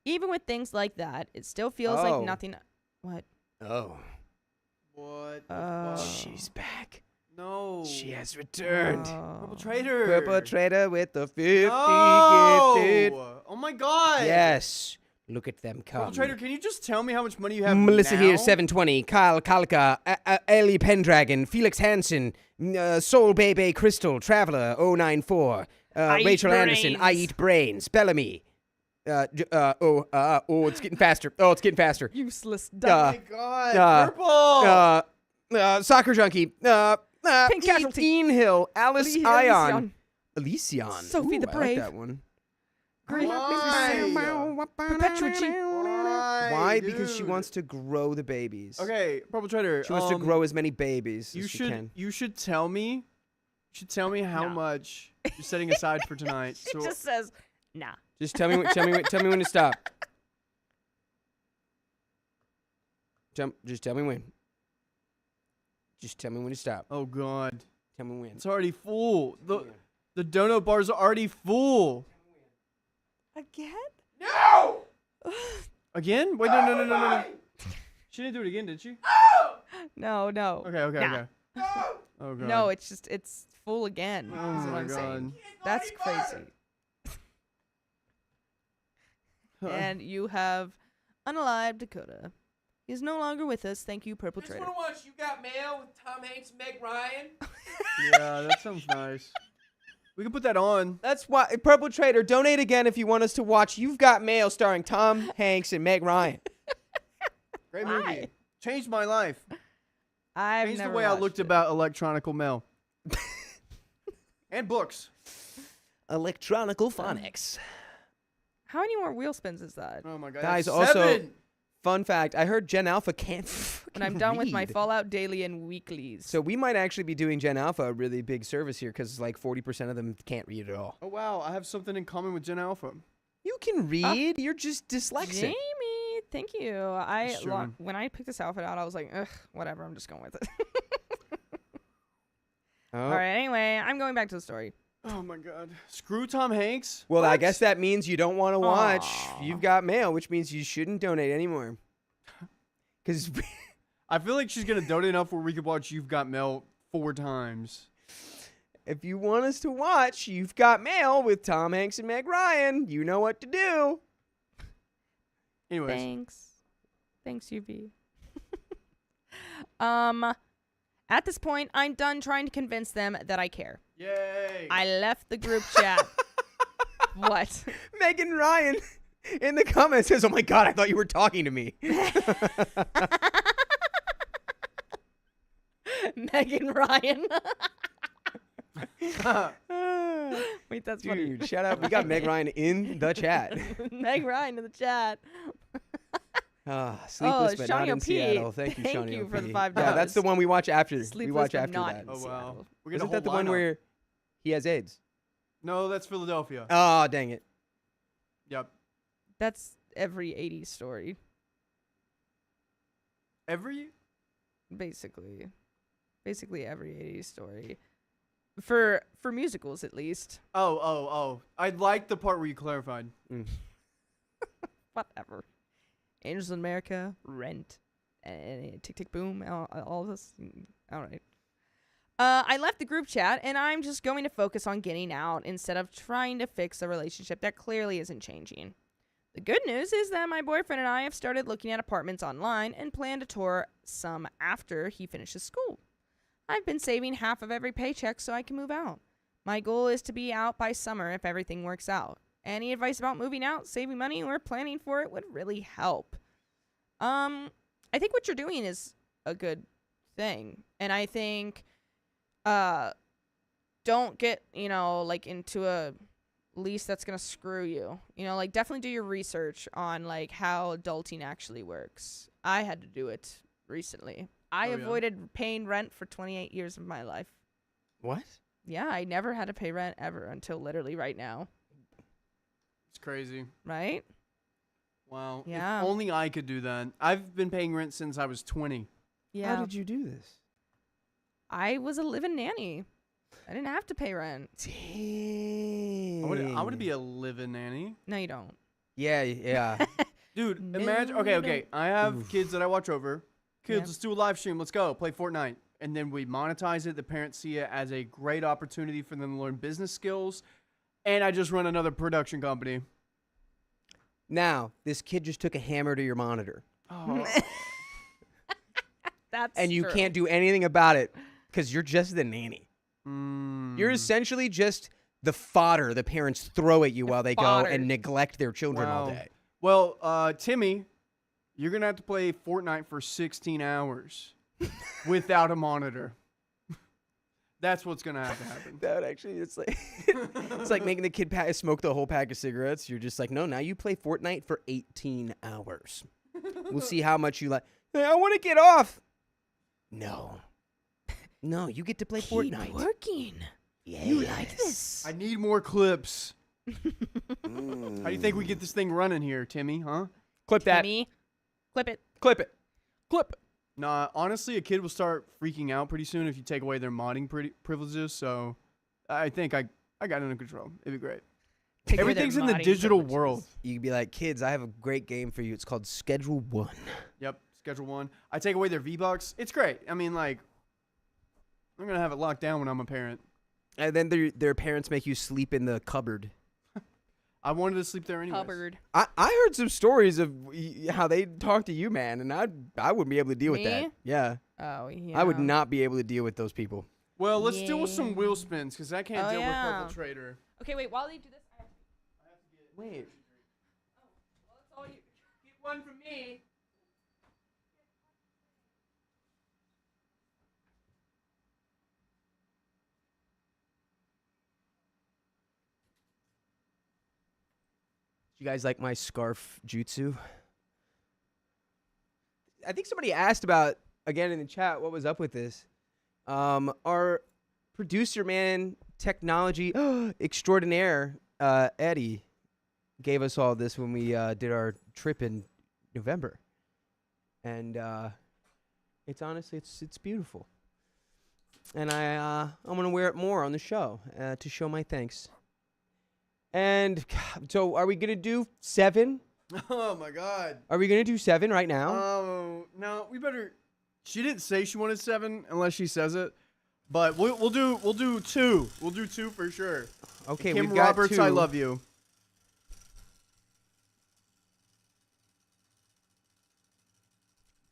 Even with things like that, it still feels like nothing. What? Oh. What? She's back. No. She has returned. Purple Trader. Purple Trader with the 50 gifted. Oh my God. Yes. Look at them come. Purple Trader, can you just tell me how much money you have Melissa now? here, 720. Kyle Kalka, Ellie Pendragon, Felix Hansen, Soul Bebe Crystal, Traveler, 094. Rachel Anderson, I Eat Brains, Bellamy. It's getting faster. Oh, it's getting faster. Useless. Oh my God. Purple. Soccer Junkie. Pink Casualty. Ian Hill, Alice Ion. Elysion. Sophie the Brave. I like that one. Why? Perpetua G. Why? Because she dude? wants to grow the babies. Okay, perpetrator. She wants to grow as many babies You as she should. can. You should tell me. You should tell me how No. much you're setting aside for tonight. It just says, nah. Just tell me. Tell me when to stop. Just tell me when. Just tell me when to stop. Oh God, Tell me when. it's already full. Tell me when. The donut bars are already full. Again? No! Again? Wait, no. She didn't do it again, did she? No. Okay. Nah. Oh God. No, it's full again. Oh is what my I'm saying. God. That's crazy. And you have unalived Dakota. He's no longer with us. Thank you, Purple Trader. watch You Got Mail with Tom Hanks and Meg Ryan. Yeah, that sounds nice. We can put that on. That's why Purple Trader, donate again if you want us to watch You've Got Mail starring Tom Hanks and Meg Ryan. Great Why? movie. Changed my life. I've Changed never the way I watched looked it. about electronical mail. And books. Electronical phonics. How many more wheel spins is that? Oh my God. Guys, that's also- 7. Fun fact, I heard Gen Alpha can't When I'm done with my read. Fallout daily and weeklies. So we might actually be doing Gen Alpha a really big service here because like 40% of them can't read at all. Oh wow, I have something in common with Gen Alpha. You can read. You're just dyslexic. Jamie, thank you. It's true. When I picked this outfit out, I was like, ugh, whatever. I'm just going with it. Oh. All right. Anyway, I'm going back to the story. Oh my God. Screw Tom Hanks? Well, I What? guess that means you don't want to watch Aw. You've Got Mail, which means you shouldn't donate anymore. Because I feel like she's going to donate enough where we could watch You've Got Mail 4 times. if you want us to watch You've Got Mail with Tom Hanks and Meg Ryan, you know what to do. Anyways. Thanks, UV. At this point, I'm done trying to convince them that I care. Yay. I left the group chat. What? Megan Ryan in the comments says, "Oh my God, I thought you were talking to me." Megan Ryan. Wait, that's funny. Dude, shout out. We got Meg Ryan in the chat. Meg Ryan in the chat. Sleepless but not Shawnee in P. Seattle. Thank you, Thank Shawnee you for the OP. $5. Yeah, that's the one we watch after. we Sleepless watch but after not that. in Oh wow. Seattle. We're getting Isn't a that the whole one lineup. where he has AIDS? No, that's Philadelphia. Oh, dang it. Yep. That's every 80s story, Every basically. Basically every 80s story. For musicals, at least. Oh. I like the part where you clarified. Whatever. Angels in America, Rent, and Tick Tick Boom, all of this. All right. I left the group chat, and I'm just going to focus on getting out instead of trying to fix a relationship that clearly isn't changing. The good news is that my boyfriend and I have started looking at apartments online and plan to tour some after he finishes school. I've been saving half of every paycheck so I can move out. My goal is to be out by summer if everything works out. Any advice about moving out, saving money, or planning for it would really help. I think what you're doing is a good thing. And I think don't get, like into a lease that's going to screw you. Like definitely do your research on like how adulting actually works. I had to do it recently. I Oh, yeah? avoided paying rent for 28 years of my life. What? Yeah, I never had to pay rent ever until literally right now. It's crazy. Right? Wow. Yeah. If only I could do that. I've been paying rent since I was 20. Yeah. How did you do this? I was a living nanny. I didn't have to pay rent. Dang. I would be a living nanny. No, you don't. Yeah. Dude, No, imagine. you Okay. I have Oof. kids that I watch over. Kids, Yeah. let's do a live stream. Let's go. Play Fortnite. And then we monetize it. The parents see it as a great opportunity for them to learn business skills. And I just run another production company. Now, this kid just took a hammer to your monitor, Oh. That's and you true. can't do anything about it because you're just the nanny. You're Mm. essentially just the fodder the parents throw at you while they fodder. go and neglect their children all Wow. day. Well, Timmy, you're going to have to play Fortnite for 16 hours without a monitor. That's what's going to have to happen. That would actually, it's like it's like making the kid smoke the whole pack of cigarettes. You're just like, no, now you play Fortnite for 18 hours. We'll see how much you like. Hey, I want to get off. No. No, you get to play Keep Fortnite. working. Yes. You like this? I need more clips. How do you think we get this thing running here, Timmy? Huh? Clip that. Timmy, clip it. Clip it. Clip it. Nah, honestly, a kid will start freaking out pretty soon if you take away their modding privileges. So, I think I got it under control. It'd be great. Take away Everything's their in the modding digital privileges. world. You can be like, kids, I have a great game for you. It's called Schedule 1. Yep, Schedule 1. I take away their V-Bucks. It's great. I mean, like, I'm going to have it locked down when I'm a parent. And then their parents make you sleep in the cupboard. I wanted to sleep there anyway. Hubbard. I heard some stories of how they talk to you, man, and I wouldn't be able to deal with that. Me? Yeah. Oh, yeah. I would not be able to deal with those people. Well, let's deal with some Yeah. wheel spins, because I can't Oh, deal yeah. with Purple Trader. Okay, wait. While they do this, I have to. Wait. Well, it's all you. Get one from me. You guys like my scarf jutsu? I think somebody asked about, again in the chat, what was up with this. Our producer man, technology extraordinaire, Eddie, gave us all this when we did our trip in November. And it's honestly, it's beautiful. And I'm going to wear it more on the show to show my thanks. And so are we going to do 7? Oh, my God. Are we going to do 7 right now? Oh, no, we better. She didn't say she wanted 7 unless she says it. But we'll do 2. We'll do 2 for sure. Okay, Kim we've got Roberts, 2. I love you.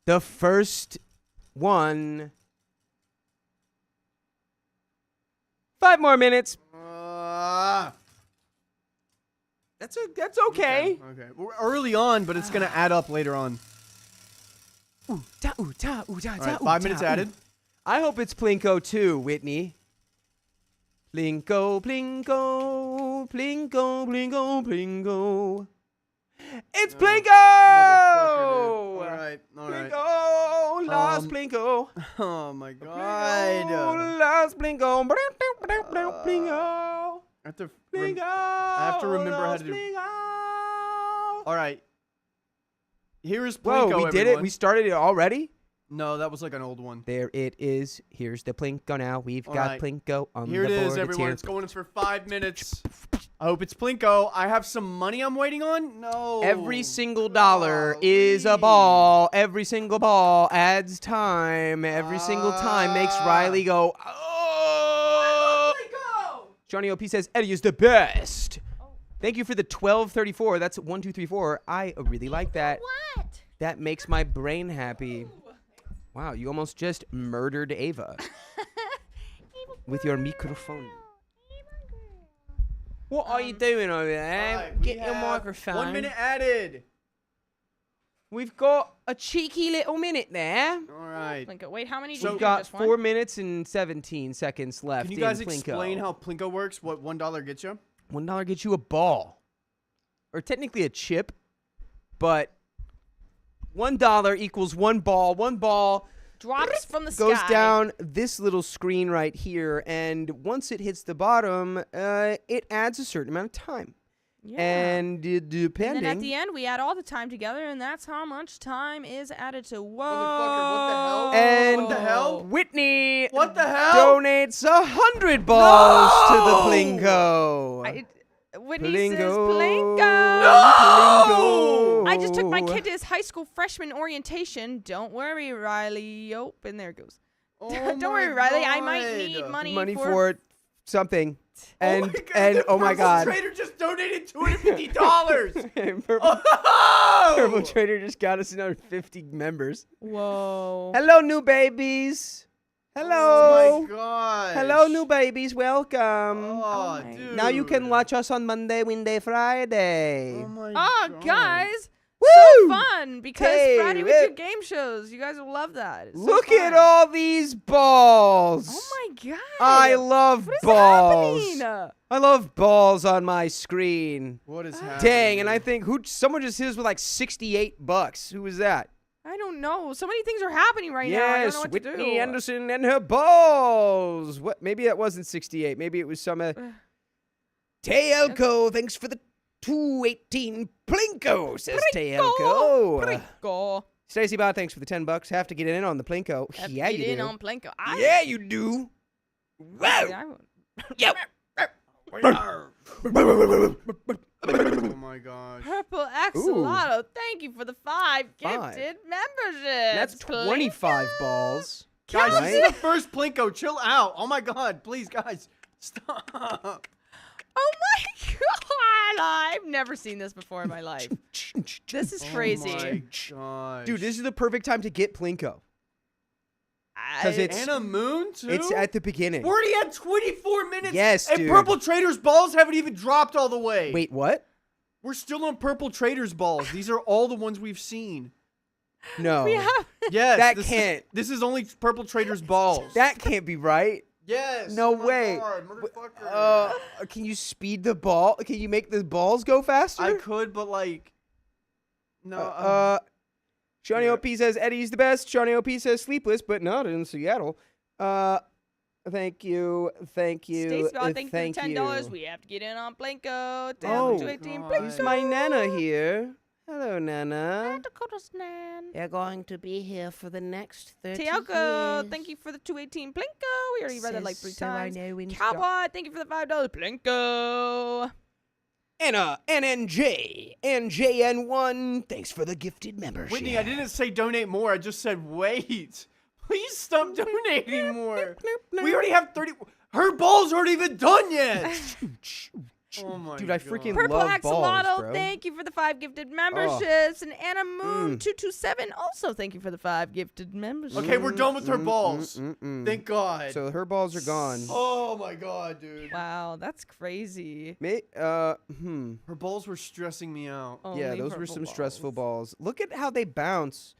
The first one. 5 more minutes. That's okay. Okay. We're early on, but it's gonna add up later on. Ooh, ta, ooh, ta, ooh, ta, All ta, right, ooh, 5 ta, minutes ooh. added. I hope it's Plinko too, Whitney. Plinko, Plinko, Plinko, Plinko, Plinko. It's Plinko! All right. Plinko, Lost Um, Plinko. Oh my God. Plinko, Lost Plinko. Plinko. I have to. Plinko. I have to remember how Lost to do. Plinko. All right. Here is Whoa, Plinko. we did it. everyone. We started it already. No, that was like an old one. There it is. Here's the Plinko now. We've All got right. Plinko on Here the it board. is, everyone. It's It's going for 5 minutes. I hope it's Plinko. I have some money I'm waiting on. No. Every single dollar is a Golly. ball. Every single ball adds time. Every single time makes Riley go, oh! Johnny OP says, Eddie is the best. Thank you for the 1234. That's 1, 2, 3, 4. I really like that. What? That makes my brain happy. Wow, you almost just murdered Ava with your microphone. What are you doing over there? All right, we Get your have microphone. 1 minute added. We've got a cheeky little minute there. All right. Plinko. Wait, how many? So did you We've do? got Just one? 4 minutes and 17 seconds left. Can you guys in Plinko. explain how Plinko works? What $1 gets you? $1 gets you a ball, or technically a chip, but $1 equals 1 ball. 1 ball Drops from the goes sky. down this little screen right here, and once it hits the bottom, it adds a certain amount of time. Yeah. And depending, And then at the end, we add all the time together, and that's how much time is added to. Whoa. Motherfucker, what the hell? And What the hell? Whitney What the hell? donates 100 balls to the No! Plinko. Whitney Plinko. says Plinko. Plinko. I just took my kid to his high school freshman orientation. Don't worry, Riley. Oh, and there it goes. Oh Don't my worry, Riley. I might God. need money, Money for something. And oh my God. Trader just donated $250. Purple, Oh! Purple Trader just got us another 50 members. Whoa. Hello, new babies. Oh Hello. my God. Hello, new babies. Welcome. Oh, my- dude. Now you can watch us on Monday, Wednesday, Friday. Oh my Oh, God. guys. Woo! have fun because Hey, Friday we do game shows. You guys will love that. It's so Look at fun. all these balls. Oh my god! I love What is balls. happening? I love balls on my screen. What is happening? Dang, and I think someone just hit us with like $68. Who was that? I don't know. So many things are happening right now. I don't Yes, know what Whitney to do. Anderson and her balls. What? Maybe that wasn't 68. Maybe it was some. Teelko, thanks for the 218 Plinko, says Teelko. Plinko. Stacy Bot, thanks for the $10. Have to get in on the Plinko. Have to Yeah, get you in do. on Plinko. Yeah, you do. I Wow. won't. Yep. Oh my gosh. Purple Axolotl, thank you for the 5 5. gifted memberships. That's 25 Plinko. balls. Guys, Right? this is the first Plinko. Chill out. Oh my god. Please, guys. Stop. Oh my god! I've never seen this before in my life. This is crazy. Oh my gosh. Dude, this is the perfect time to get Plinko. 'Cause it's- Anna Moon, too? It's at the beginning. We're already at 24 minutes. Yes, and dude. Purple Trader's balls haven't even dropped all the way. Wait, what? We're still on Purple Trader's balls. These are all the ones we've seen. No. We have. Yes. That this can't. This is only Purple Trader's balls. That can't be right. Yes. No oh my way. God, motherfucker. Can you speed the ball? Can you make the balls go faster? I could, but like, no. Johnny yeah. OP says Eddie's the best. Johnny OP says Sleepless, but not in Seattle. Thank you. Thank you. Stacy Ball, thank you for thank the you. $10. We have to get in on Plinko. Oh, 218 God. Plinko. Who's my Nana here? Hello, Nana. Dakota's Nan. They're going to be here for the next 30 Tiako, years. thank you for the 218 Plinko. We already read that like 3 So times. I know when to Cowboy, thank you for the $5 Plinko. Anna, NNJ, NJN1, thanks for the gifted membership. Whitney, I didn't say donate more. I just said wait. Please stop donating more. We already have 30. Her balls aren't even done yet. Oh my Dude, I God. freaking Purple love balls, Axolotl, bro. thank you for the 5 gifted memberships. And Anna Moon 227 also thank you for the 5 gifted memberships. Okay, we're done with her balls. Thank God. So her balls are gone. Oh my God, dude. Wow, that's crazy. Her balls were stressing me out. Yeah, Only those were purple some balls. stressful balls. Look at how they bounce.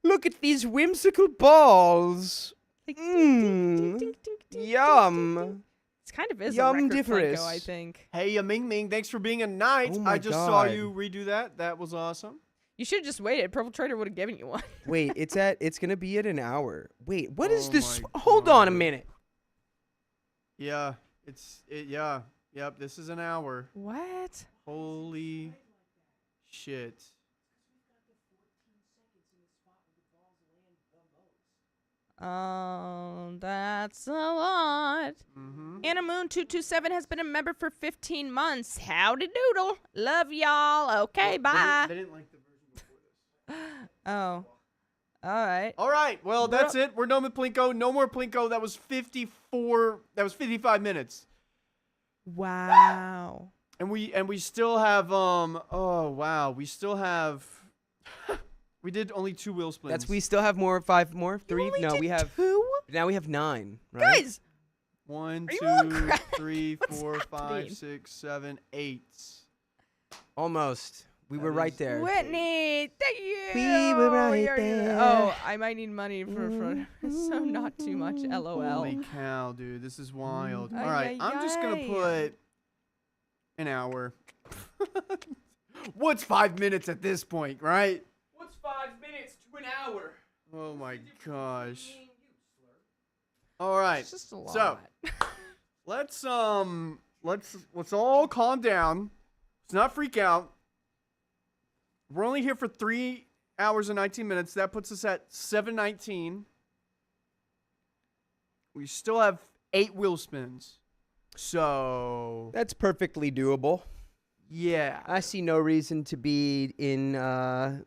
Look at these whimsical balls. Like, Mmm. ding, ding, ding, ding, ding, Yum. It kind of is Yum a record differus. Plinko, I think. Hey, Ming Ming, thanks for being a knight. Oh my I just saw God. you redo that. That was awesome. You should have just waited. Purple Trader would have given you one. Wait, it's gonna be at an hour. Wait, what is Oh this? my Hold on a God. minute. Yeah, yeah. Yep, this is an hour. What? Holy shit. That's a lot. Mm-hmm. Anna Moon 227 has been a member for 15 months. Howdy doodle. Love y'all. Okay, bye. They didn't like the version before this. Oh. All right. All right, well, that's it. We're done with Plinko. No more Plinko. That was 55 minutes. Wow. And we still have oh wow, we still have we did only 2 wheel spins. We still have more. 5 more. 3. only No, did we have. 2? Now we have 9. Right? Guys. 1, Are you on 2, crack? 3, What's 4, 5, happening? 6, 7, 8. Almost. We That were right is- there. Whitney, thank you. We were right You're- there. Oh, I might need money for so not too much. LOL. Holy cow, dude, this is wild. Ay, All right, ay, I'm just gonna ay. put an hour. What's 5 minutes at this point, right? What's 5 minutes to an hour? Oh my gosh. All right, It's just a lot. so let's all calm down. Let's not freak out. We're only here for 3 hours and 19 minutes. That puts us at 7:19. We still have 8 wheel spins. So, That's perfectly doable. yeah. I see no reason to be in, a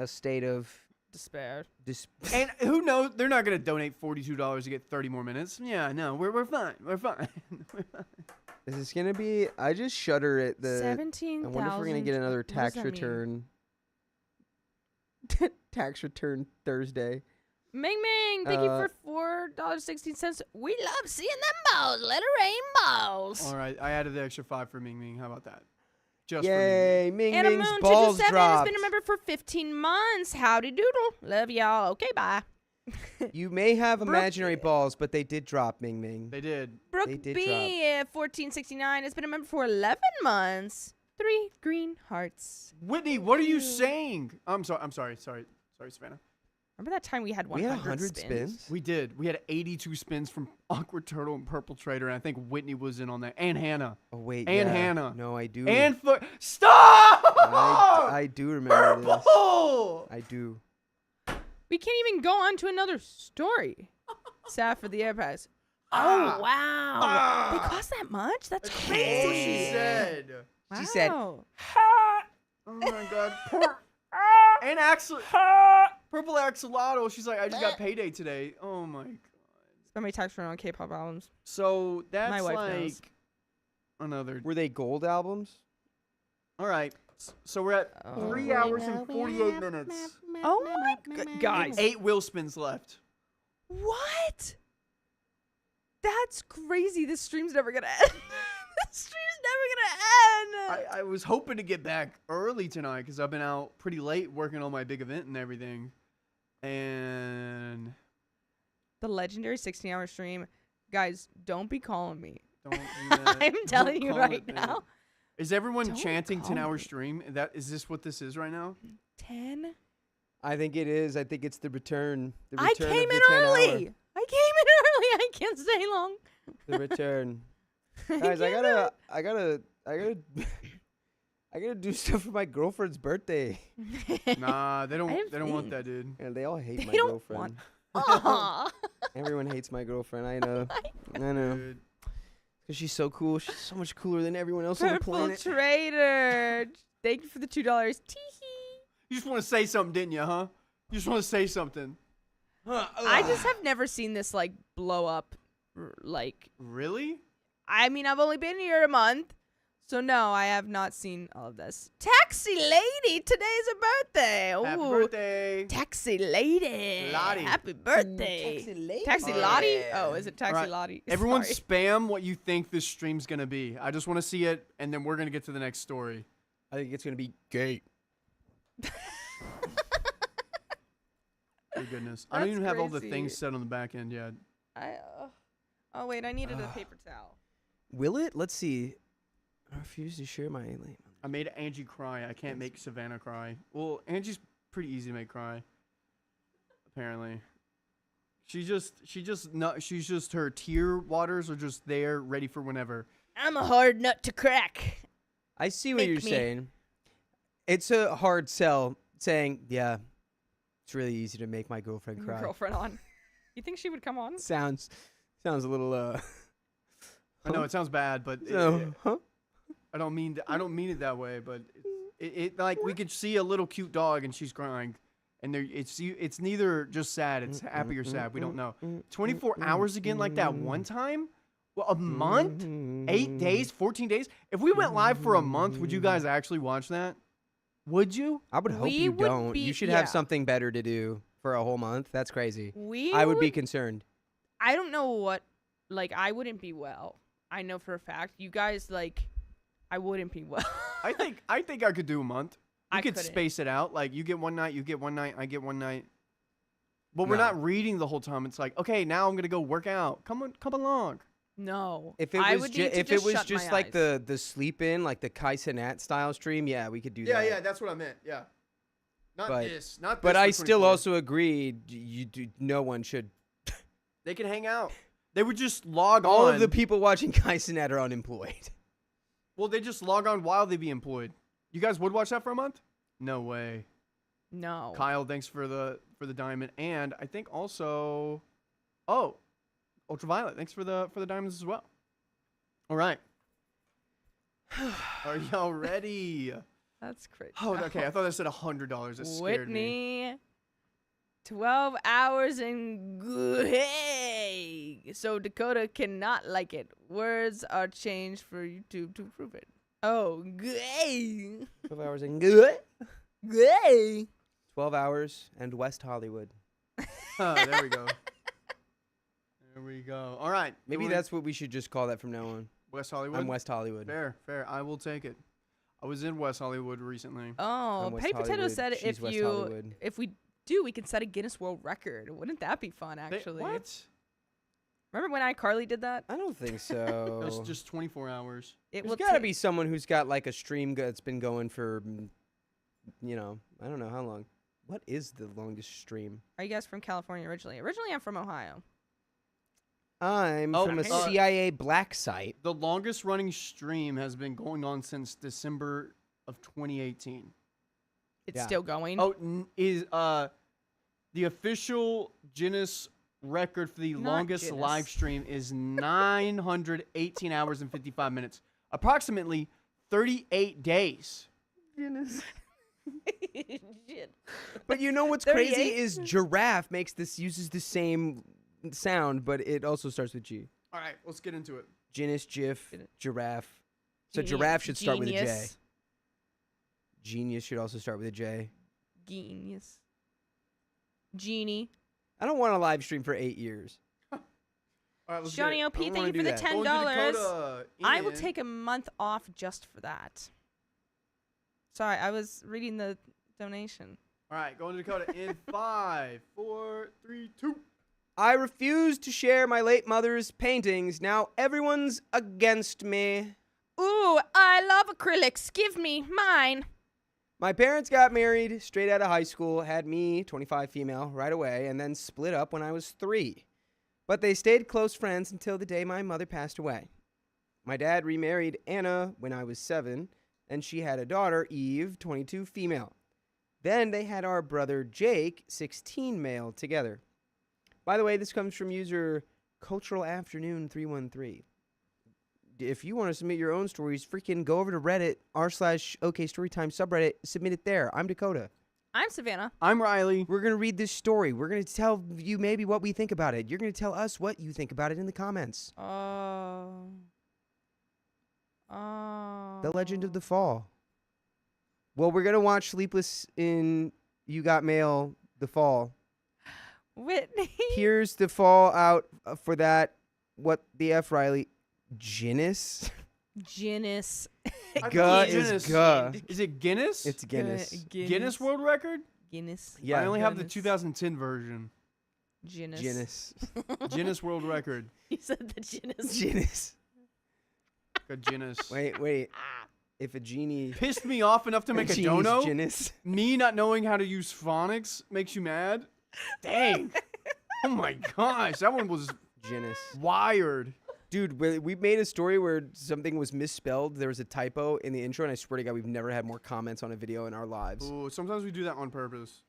state of despair. And who knows? They're not going to donate $42 to get 30 more minutes. Yeah, no, we're fine. We're fine. We're fine. Is this gonna be? I just shudder at the. 17,000. I wonder if we're gonna get another What does tax that mean? return. Tax return Thursday. Ming Ming, thank you for $4.16. We love seeing them balls. Let it rain balls. All right, I added the extra 5 for Ming Ming. How about that? Just for me. Yay, Ming Anna Ming's Moon balls 227 has dropped. been a member for 15 months. Howdy doodle. Love y'all. Okay, bye. You may have Brooke- imaginary balls, but they did drop, Ming Ming. They did. Brooke They did B, 1469, has been a member for 11 months. 3 green hearts. Whitney, what are you saying? I'm sorry, Savannah. Remember that time we had 100, We had 100 spins. We did. We had 82 spins from Awkward Turtle and Purple Trader, and I think Whitney was in on that. And Hannah. Oh wait, And yeah. Hannah. No, I do. And stop! I do remember this. Purple! I do. We can't even go on to another story. Sad for the AirPods. Ah. Oh, wow. Ah. They cost that much? That's That's crazy. what she said. Wow. She said, Oh my god. And Axel. Purple Axolotl. She's like, I just got payday today. Oh my god. Spend my tax return on K-pop albums. So that's My wife like knows. another. were they gold albums? All right. So we're at Oh. 3 hours and 48 minutes. Oh my god, guys. 8 wheel spins left. What? That's crazy. This stream's never gonna end. This stream's never gonna end. I was hoping to get back early tonight because I've been out pretty late working on my big event and everything. And The legendary 16-hour stream. Guys, don't be calling me. don't do that. I'm telling Don't you call right it that. now. Is everyone Don't chanting call 10-hour me. stream? Is this what this is right now? 10? I think it is. I think it's the return. The I return came of the in 10 early. hour. I came in early. I can't stay long. The return. I Guys, I came gotta do stuff for my girlfriend's birthday. in- Nah, they I don't have want faith. that, dude. And they all hate They my don't girlfriend. Aw. Everyone hates my girlfriend. I know. I know. Dude. Because she's so cool. She's so much cooler than everyone else on the Purple planet. Trader. Thank you for the $2. Teehee. You just want to say something, didn't you, huh? You just want to say something. I just have never seen this like blow up. Like, Really? I mean, I've only been here a month, so no, I have not seen all of this. Taxi lady, today's her birthday. Ooh. Happy birthday. Taxi lady. Lottie. Happy birthday. Taxi Oh, Lottie? yeah. Oh, is it Taxi Alright, Lottie? Everyone Sorry. spam what you think this stream's going to be. I just want to see it, and then we're going to get to the next story. I think it's going to be gay. Thank goodness. I don't That's even have all the crazy. things set on the back end yet. Oh, wait, I needed a paper towel. Will it? Let's see. I refuse to share my link. I made Angie cry. I can't make Savannah cry. Well, Angie's pretty easy to make cry. Apparently. She's just her tear waters are just there, ready for whenever. I'm a hard nut to crack. I see what Make you're me. saying. It's a hard sell saying, yeah, it's really easy to make my girlfriend Your cry. girlfriend on. You think she would come on? Sounds a little I know it sounds bad, but huh? I don't mean it that way. But it like we could see a little cute dog and she's crying, and it's neither just sad, it's happy or sad. We don't know. 24 hours again like that one time. Well, a month, 8 days, 14 days. If we went live for a month, would you guys actually watch that? Would you? I would hope We you would don't. be- You should yeah. have something better to do for a whole month. That's crazy. We I would be concerned. I don't know what, like, I wouldn't be well. I know for a fact. You guys, like, I wouldn't be well. I think I could do a month. You I could couldn't. space it out. Like you get one night, you get one night, I get one night. But we're No. not reading the whole time. It's like, okay, now I'm gonna go work out. Come along. No. If it I was would ju- need to if it was shut just my like eyes. the sleep in, like the Kai Cenat style stream, yeah, we could do that. that's what I meant. Yeah. Not But- this. Not this. But for I still 24. also agreed no one should. They can hang out. They would just log All on. of the people watching Kai Cenat are unemployed. Well, they just log on while they be employed. You guys would watch that for a month? No way. No. Kyle, thanks for the diamond, and I think also, Ultraviolet, thanks for the diamonds as well. All right. Are y'all ready? That's crazy. Oh, okay. I thought I said $100. It scared me. Whitney. 12 hours and hey. So Dakota cannot like it. Words are changed for YouTube to prove it. Oh, gay. 12 hours and good. Gay. 12 hours and West Hollywood. There we go. There we go. All right. Maybe You wanna- that's what we should just call that from now on. West Hollywood. I'm West Hollywood. Fair. I will take it. I was in West Hollywood recently. Oh, I'm West Petty Potato Hollywood, said she's West if Hollywood. we do, we can set a Guinness World Record. Wouldn't that be fun, actually? What? Remember when iCarly did that? I don't think It so. was just 24 hours. It There's will got to ta- be someone who's got like a stream that's been going for, I don't know how long. What is the longest stream? Are you guys from California originally? Originally, I'm from Ohio. I'm Oh, from a hang on. CIA black site. The longest running stream has been going on since December of 2018. It's Yeah. still going. Oh, is the official Guinness record for the Not longest Guinness. live stream is 918 hours and 55 minutes, approximately 38 days. Shit. But you know what's crazy 38? is giraffe uses the same sound, but it also starts with G. All right, let's get into it. Guinness, GIF, giraffe. So Geni- giraffe should start with a J. genius. Genius should also start with a J. Genius. Genie. I don't want a live stream for 8 years. All right, let's Johnny get it. OP, I don't thank wanna you for do the that. $10. Going to Dakota, I will Ian. take a month off just for that. Sorry, I was reading the donation. All right, going to Dakota in 5, 4, 3, 2. I refuse to share my late mother's paintings. Now everyone's against me. Ooh, I love acrylics. Give me mine. My parents got married straight out of high school, had me, 25 female, right away, and then split up when I was 3. But they stayed close friends until the day my mother passed away. My dad remarried Anna when I was 7, and she had a daughter, Eve, 22 female. Then they had our brother Jake, 16 male, together. By the way, this comes from user Cultural Afternoon 313. If you want to submit your own stories, freaking go over to Reddit, r/OKStorytime subreddit, submit it there. I'm Dakota. I'm Savannah. I'm Riley. We're going to read this story. We're going to tell you maybe what we think about it. You're going to tell us what you think about it in the comments. Oh. The Legend of the Fall. Well, we're going to watch Sleepless in You Got Mail, The Fall. Whitney. Here's the fallout for that. What the F, Riley? Guinness? Guinness. Guh Guinness. is guh. Is it Guinness? It's Guinness. Guinness World Record? Guinness. Yeah. I only have the Guinness. 2010 version. Guinness. Guinness. Guinness World Record. He said the Guinness. Guinness. Good Guinness. Wait. If a genie... Pissed me off enough to make a genie's dono. Guinness. Me not knowing how to use phonics makes you mad? Dang. Oh my gosh, that one was Guinness. wired. Dude, we made a story where something was misspelled. There was a typo in the intro, and I swear to God, we've never had more comments on a video in our lives. Ooh, sometimes we do that on purpose.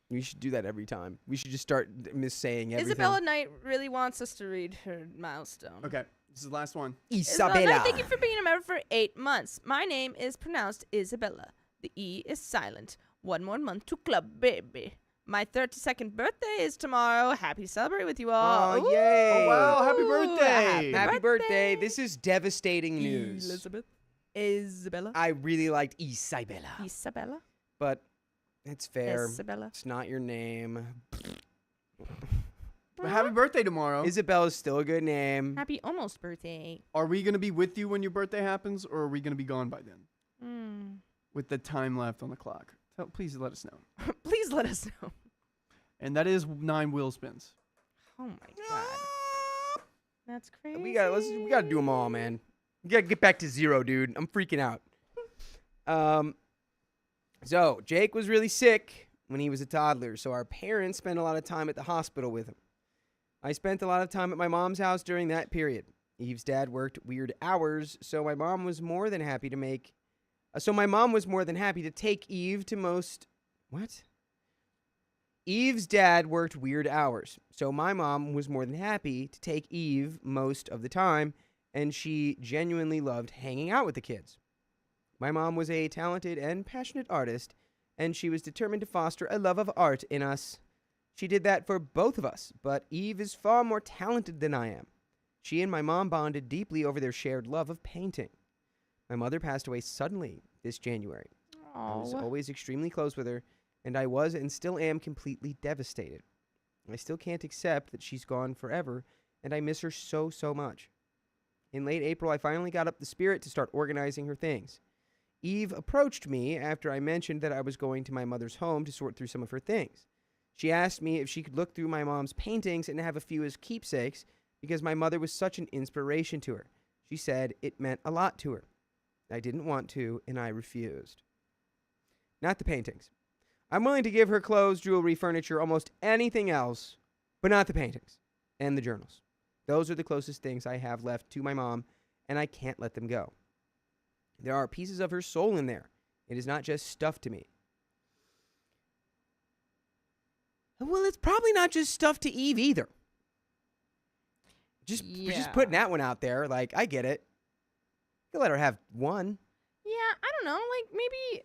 We should do that every time. We should just start missaying everything. Isabella Knight really wants us to read her milestone. Okay, this is the last one. Isabella Knight, thank you for being a member for 8 months. My name is pronounced Isabella. The E is silent. 1 more month to club, baby. My 32nd birthday is tomorrow. Happy to celebrate with you all. Oh, yay. Oh, wow, happy Ooh, birthday. Happy birthday. This is devastating news. Elizabeth. Isabella. I really liked Isabella, Isabella. but it's fair. Isabella. It's not your name. But happy birthday tomorrow. Isabella's still a good name. Happy almost birthday. Are we going to be with you when your birthday happens, or are we going to be gone by then? Mm. With the time left on the clock. Please let us know. Please let us know. And that is 9 wheel spins. Oh my god. That's crazy. We gotta do them all, man. We gotta get back to 0, dude. I'm freaking out. So Jake was really sick when he was a toddler, so our parents spent a lot of time at the hospital with him. I spent a lot of time at my mom's house during that period. Eve's dad worked weird hours, so my mom was more than happy to take Eve to most... What? Eve's dad worked weird hours, so my mom was more than happy to take Eve most of the time, and she genuinely loved hanging out with the kids. My mom was a talented and passionate artist, and she was determined to foster a love of art in us. She did that for both of us, but Eve is far more talented than I am. She and my mom bonded deeply over their shared love of painting. My mother passed away suddenly this January. I was always extremely close with her, and I was and still am completely devastated. I still can't accept that she's gone forever, and I miss her so much. In late April, I finally got up the spirit to start organizing her things. Eve approached me after I mentioned that I was going to my mother's home to sort through some of her things. She asked me if she could look through my mom's paintings and have a few as keepsakes because my mother was such an inspiration to her. She said it meant a lot to her. I didn't want to, and I refused. Not the paintings. I'm willing to give her clothes, jewelry, furniture, almost anything else, but not the paintings and the journals. Those are the closest things I have left to my mom, and I can't let them go. There are pieces of her soul in there. It is not just stuff to me. Well, it's probably not just stuff to Eve either. Just putting that one out there. Like, I get it. You let her have one. Yeah, I don't know. Like, maybe...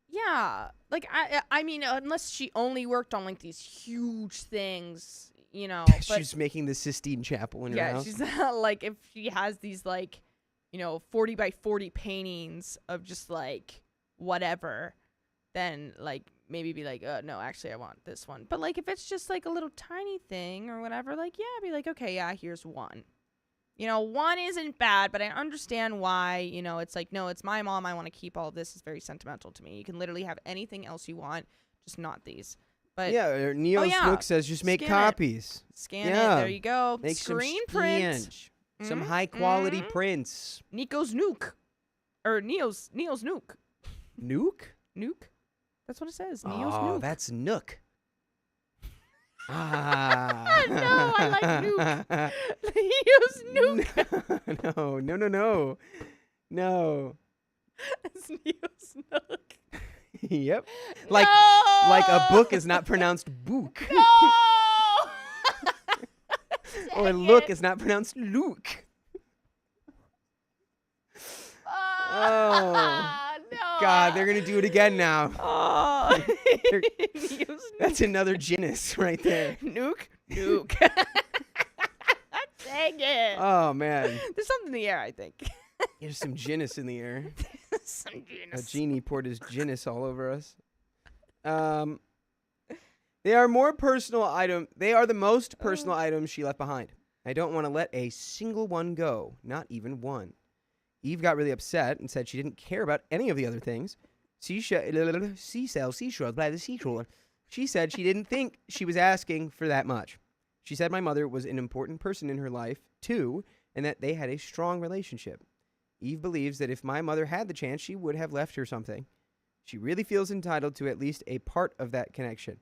yeah. Like, I mean, unless she only worked on, like, these huge things, you know. She's making the Sistine Chapel in her house. Yeah, she's not, like, if she has these, like, 40 by 40 paintings of just, like, whatever, then, like, maybe be like, no, actually, I want this one. But, like, if it's just, like, a little tiny thing or whatever, like, yeah, be like, okay, yeah, here's one. One isn't bad, but I understand why, it's like, no, it's my mom. I want to keep all of this. It's very sentimental to me. You can literally have anything else you want, just not these. But yeah, Neo Snook says just make copies. Scan it. There you go. Make Screen print. Some high quality prints. Nico's Nuke. Or Neo's Nuke. Nuke? Nuke? That's what it says. Neo's Nuke. Oh, that's Nook. No, I like Nuke. Neo's Nuke. No. It's Neo's Nook. Yep. Like a book is not pronounced book. No! Or look is not pronounced Luke. Oh. No. God, they're going to do it again now. Oh. That's another genus right there. Nuke. Dang it. Oh, man. There's something in the air, I think. There's some genus in the air. Some genus. A genie poured his genus all over us. They are more personal item. They are the most personal items she left behind. I don't want to let a single one go, not even one. Eve got really upset and said she didn't care about any of the other things. Seashells by the seashore. She said she didn't think she was asking for that much. She said my mother was an important person in her life, too, and that they had a strong relationship. Eve believes that if my mother had the chance, she would have left her something. She really feels entitled to at least a part of that connection.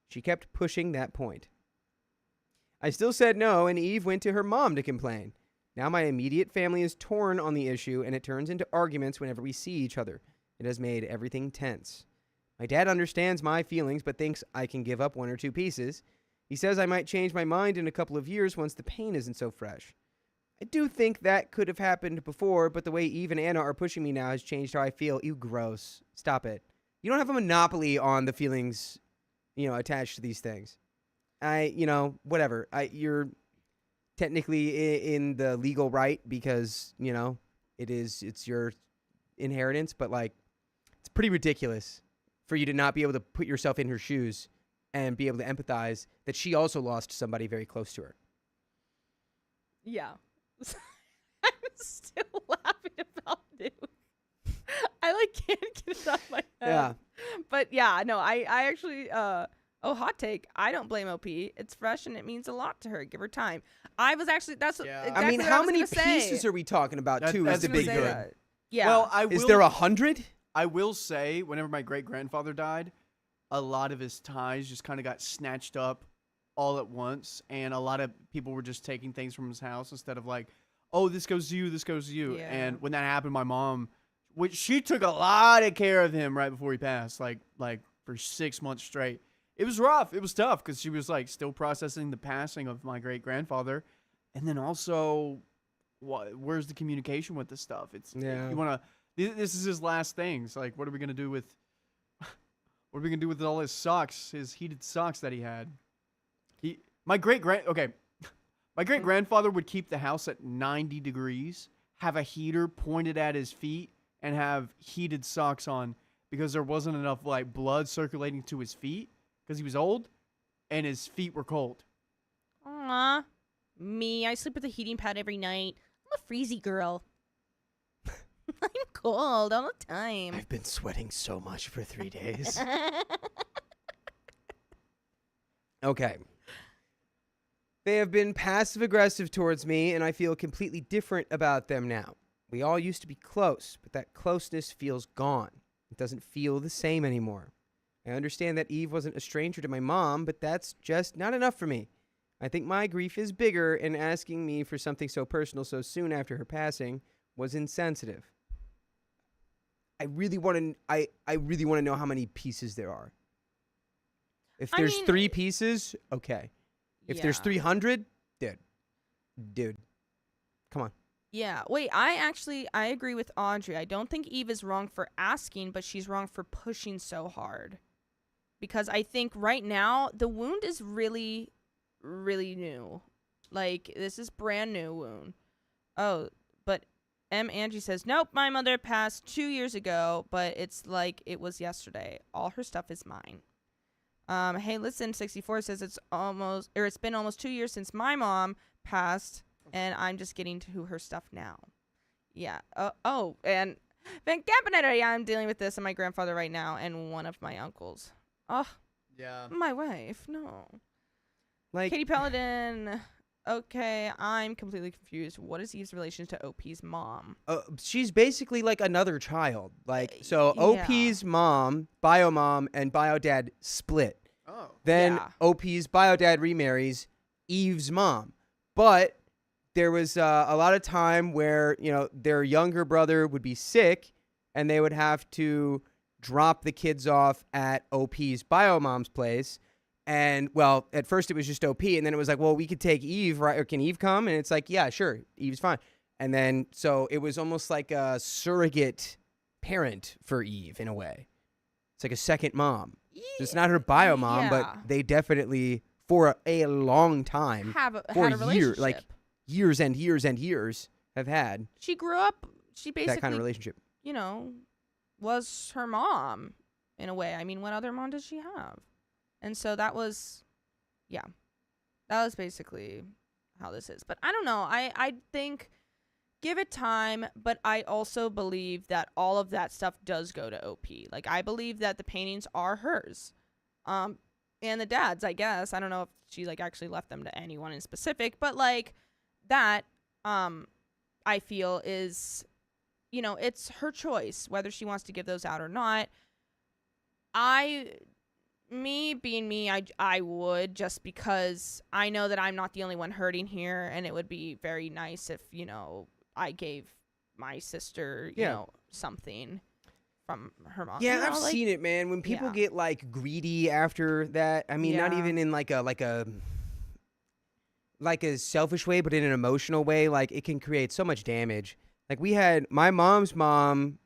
She kept pushing that point. I still said no, and Eve went to her mom to complain. Now my immediate family is torn on the issue, and it turns into arguments whenever we see each other. It has made everything tense. My dad understands my feelings, but thinks I can give up one or two pieces. He says I might change my mind in a couple of years once the pain isn't so fresh. I do think that could have happened before, but the way Eve and Anna are pushing me now has changed how I feel. Ew, gross. Stop it. You don't have a monopoly on the feelings, attached to these things. Whatever. You're technically in the legal right because, it's your inheritance, but it's pretty ridiculous for you to not be able to put yourself in her shoes and be able to empathize that she also lost somebody very close to her. Yeah. I'm still laughing about it. I can't get it out of my head. Yeah. But yeah, no, I actually hot take. I don't blame OP. It's fresh and it means a lot to her. Give her time. I was actually exactly what how I was many gonna say. pieces are we talking about too? Is the big say thing. that. Yeah. Well, Is there 100? I will say, whenever my great-grandfather died, a lot of his ties just kind of got snatched up all at once, and a lot of people were just taking things from his house instead of like, oh, this goes to you, this goes to you. Yeah. And when that happened, my mom, she took a lot of care of him right before he passed, like for 6 months straight. It was rough. It was tough because she was still processing the passing of my great-grandfather, and then also, where's the communication with this stuff? You want to. This is his last things. What are we gonna do with? What are we gonna do with all his socks? His heated socks that he had. My great-grandfather would keep the house at 90 degrees, have a heater pointed at his feet, and have heated socks on because there wasn't enough blood circulating to his feet because he was old, and his feet were cold. Aw, me. I sleep with a heating pad every night. I'm a freezy girl. I'm cold all the time. I've been sweating so much for 3 days. Okay. They have been passive-aggressive towards me, and I feel completely different about them now. We all used to be close, but that closeness feels gone. It doesn't feel the same anymore. I understand that Eve wasn't a stranger to my mom, but that's just not enough for me. I think my grief is bigger, and asking me for something so personal so soon after her passing was insensitive. I really want to. I really want to know how many pieces there are. If there's 3 pieces, okay. If there's 300, dude, come on. Yeah. Wait, I agree with Audrey. I don't think Eve is wrong for asking, but she's wrong for pushing so hard. Because I think right now the wound is really, really new. Like, this is brand new wound. Oh, but Angie says, nope, my mother passed 2 years ago, but it's like it was yesterday. All her stuff is mine. Hey, listen, 64 says it's been almost 2 years since my mom passed, and I'm just getting to her stuff now. Yeah. And Van Campanetta, yeah, I'm dealing with this and my grandfather right now, and one of my uncles. Oh, Yeah. my wife, no. Like, Katie Paladin. Okay, I'm completely confused. What is Eve's relation to OP's mom? she's basically like another child. Like, so Yeah. OP's mom, bio mom, and bio dad split. Oh. Then Yeah. OP's bio dad remarries Eve's mom. But there was a lot of time where, their younger brother would be sick and they would have to drop the kids off at OP's bio mom's place. And, well, at first it was just OP, and then it was like, well, we could take Eve, right? Or can Eve come? And it's like, yeah, sure, Eve's fine. And then, so it was almost like a surrogate parent for Eve, in a way. It's like a second mom. So it's not her bio mom, but they definitely, for a long time, had a for relationship. like years and years and years, have had She grew up, she basically, that kind of relationship. Was her mom, in a way. I mean, what other mom does she have? And so that was basically how this is. But I don't know. I think give it time, but I also believe that all of that stuff does go to OP. Like, I believe that the paintings are hers. And the dad's, I guess. I don't know if she, like, actually left them to anyone in specific. But, like, that, I feel is, it's her choice whether she wants to give those out or not. Me being me, I would, just because I know that I'm not the only one hurting here, and it would be very nice if, I gave my sister, something from her mom. Yeah, I've seen it, man. When people get like greedy after that, I mean, not even in like a selfish way, but in an emotional way, like it can create so much damage. Like, we had my mom's mom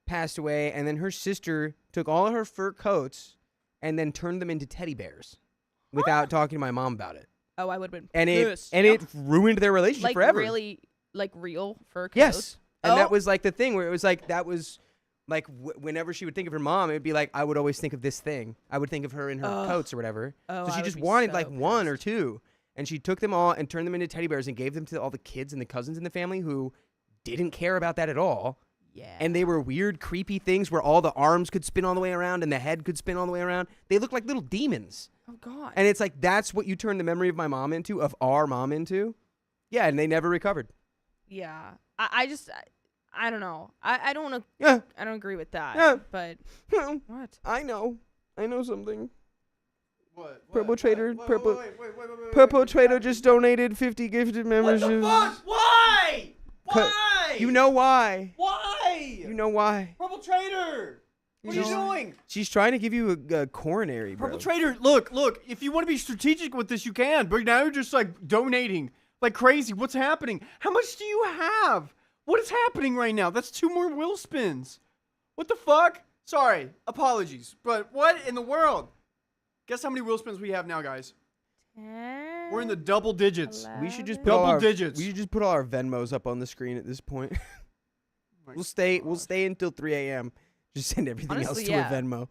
passed away, and then her sister took all of her fur coats and then turned them into teddy bears without talking to my mom about it. Oh, I would have been And pissed. it ruined their relationship like forever. Really, like real fur coats? Yes. And that Oh. was like the thing where it was like, that was like whenever she would think of her mom, it would be like, I would always think of this thing. I would think of her in her coats or whatever. Oh, So I she would just be wanted so like one or pissed. two. And she took them all and turned them into teddy bears and gave them to all the kids and the cousins in the family who didn't care about that at all. Yeah. And they were weird, creepy things where all the arms could spin all the way around and the head could spin all the way around. They looked like little demons. Oh, God. And it's like, that's what you turn the memory of my mom into, of our mom into. Yeah, and they never recovered. Yeah. I don't know. I don't want to. Yeah. I don't agree with that. Yeah. But Well, what? I know something. What? Perpetrator, Wait. Perpetrator just donated 50 gifted memberships. Why? Cut. You know why? Why? You know why? Purple Trader! What are you doing? She's trying to give you a coronary, bro. Purple Trader, look, if you want to be strategic with this, you can, but now you're just like donating like crazy. What's happening? How much do you have? What is happening right now? That's 2 more wheel spins. What the fuck? Sorry, apologies, but what in the world? Guess how many wheel spins we have now, guys? We're in the double digits. We should just put Double all our, digits. We should just put all our Venmos up on the screen at this point. We'll stay until 3 a.m. Just send everything Honestly, else to yeah. a Venmo.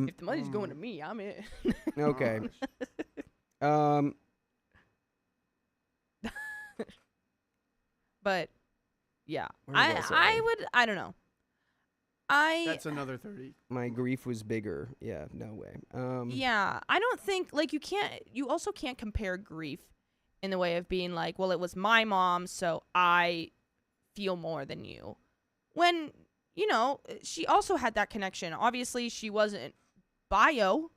If the money's going to me, I'm in. Okay. But Yeah. Where was I? I don't know. That's another 30. My grief was bigger. Yeah, no way. Yeah, I don't think, like, you also can't compare grief in the way of being like, well, it was my mom, so I feel more than you. When, she also had that connection. Obviously, she wasn't bio,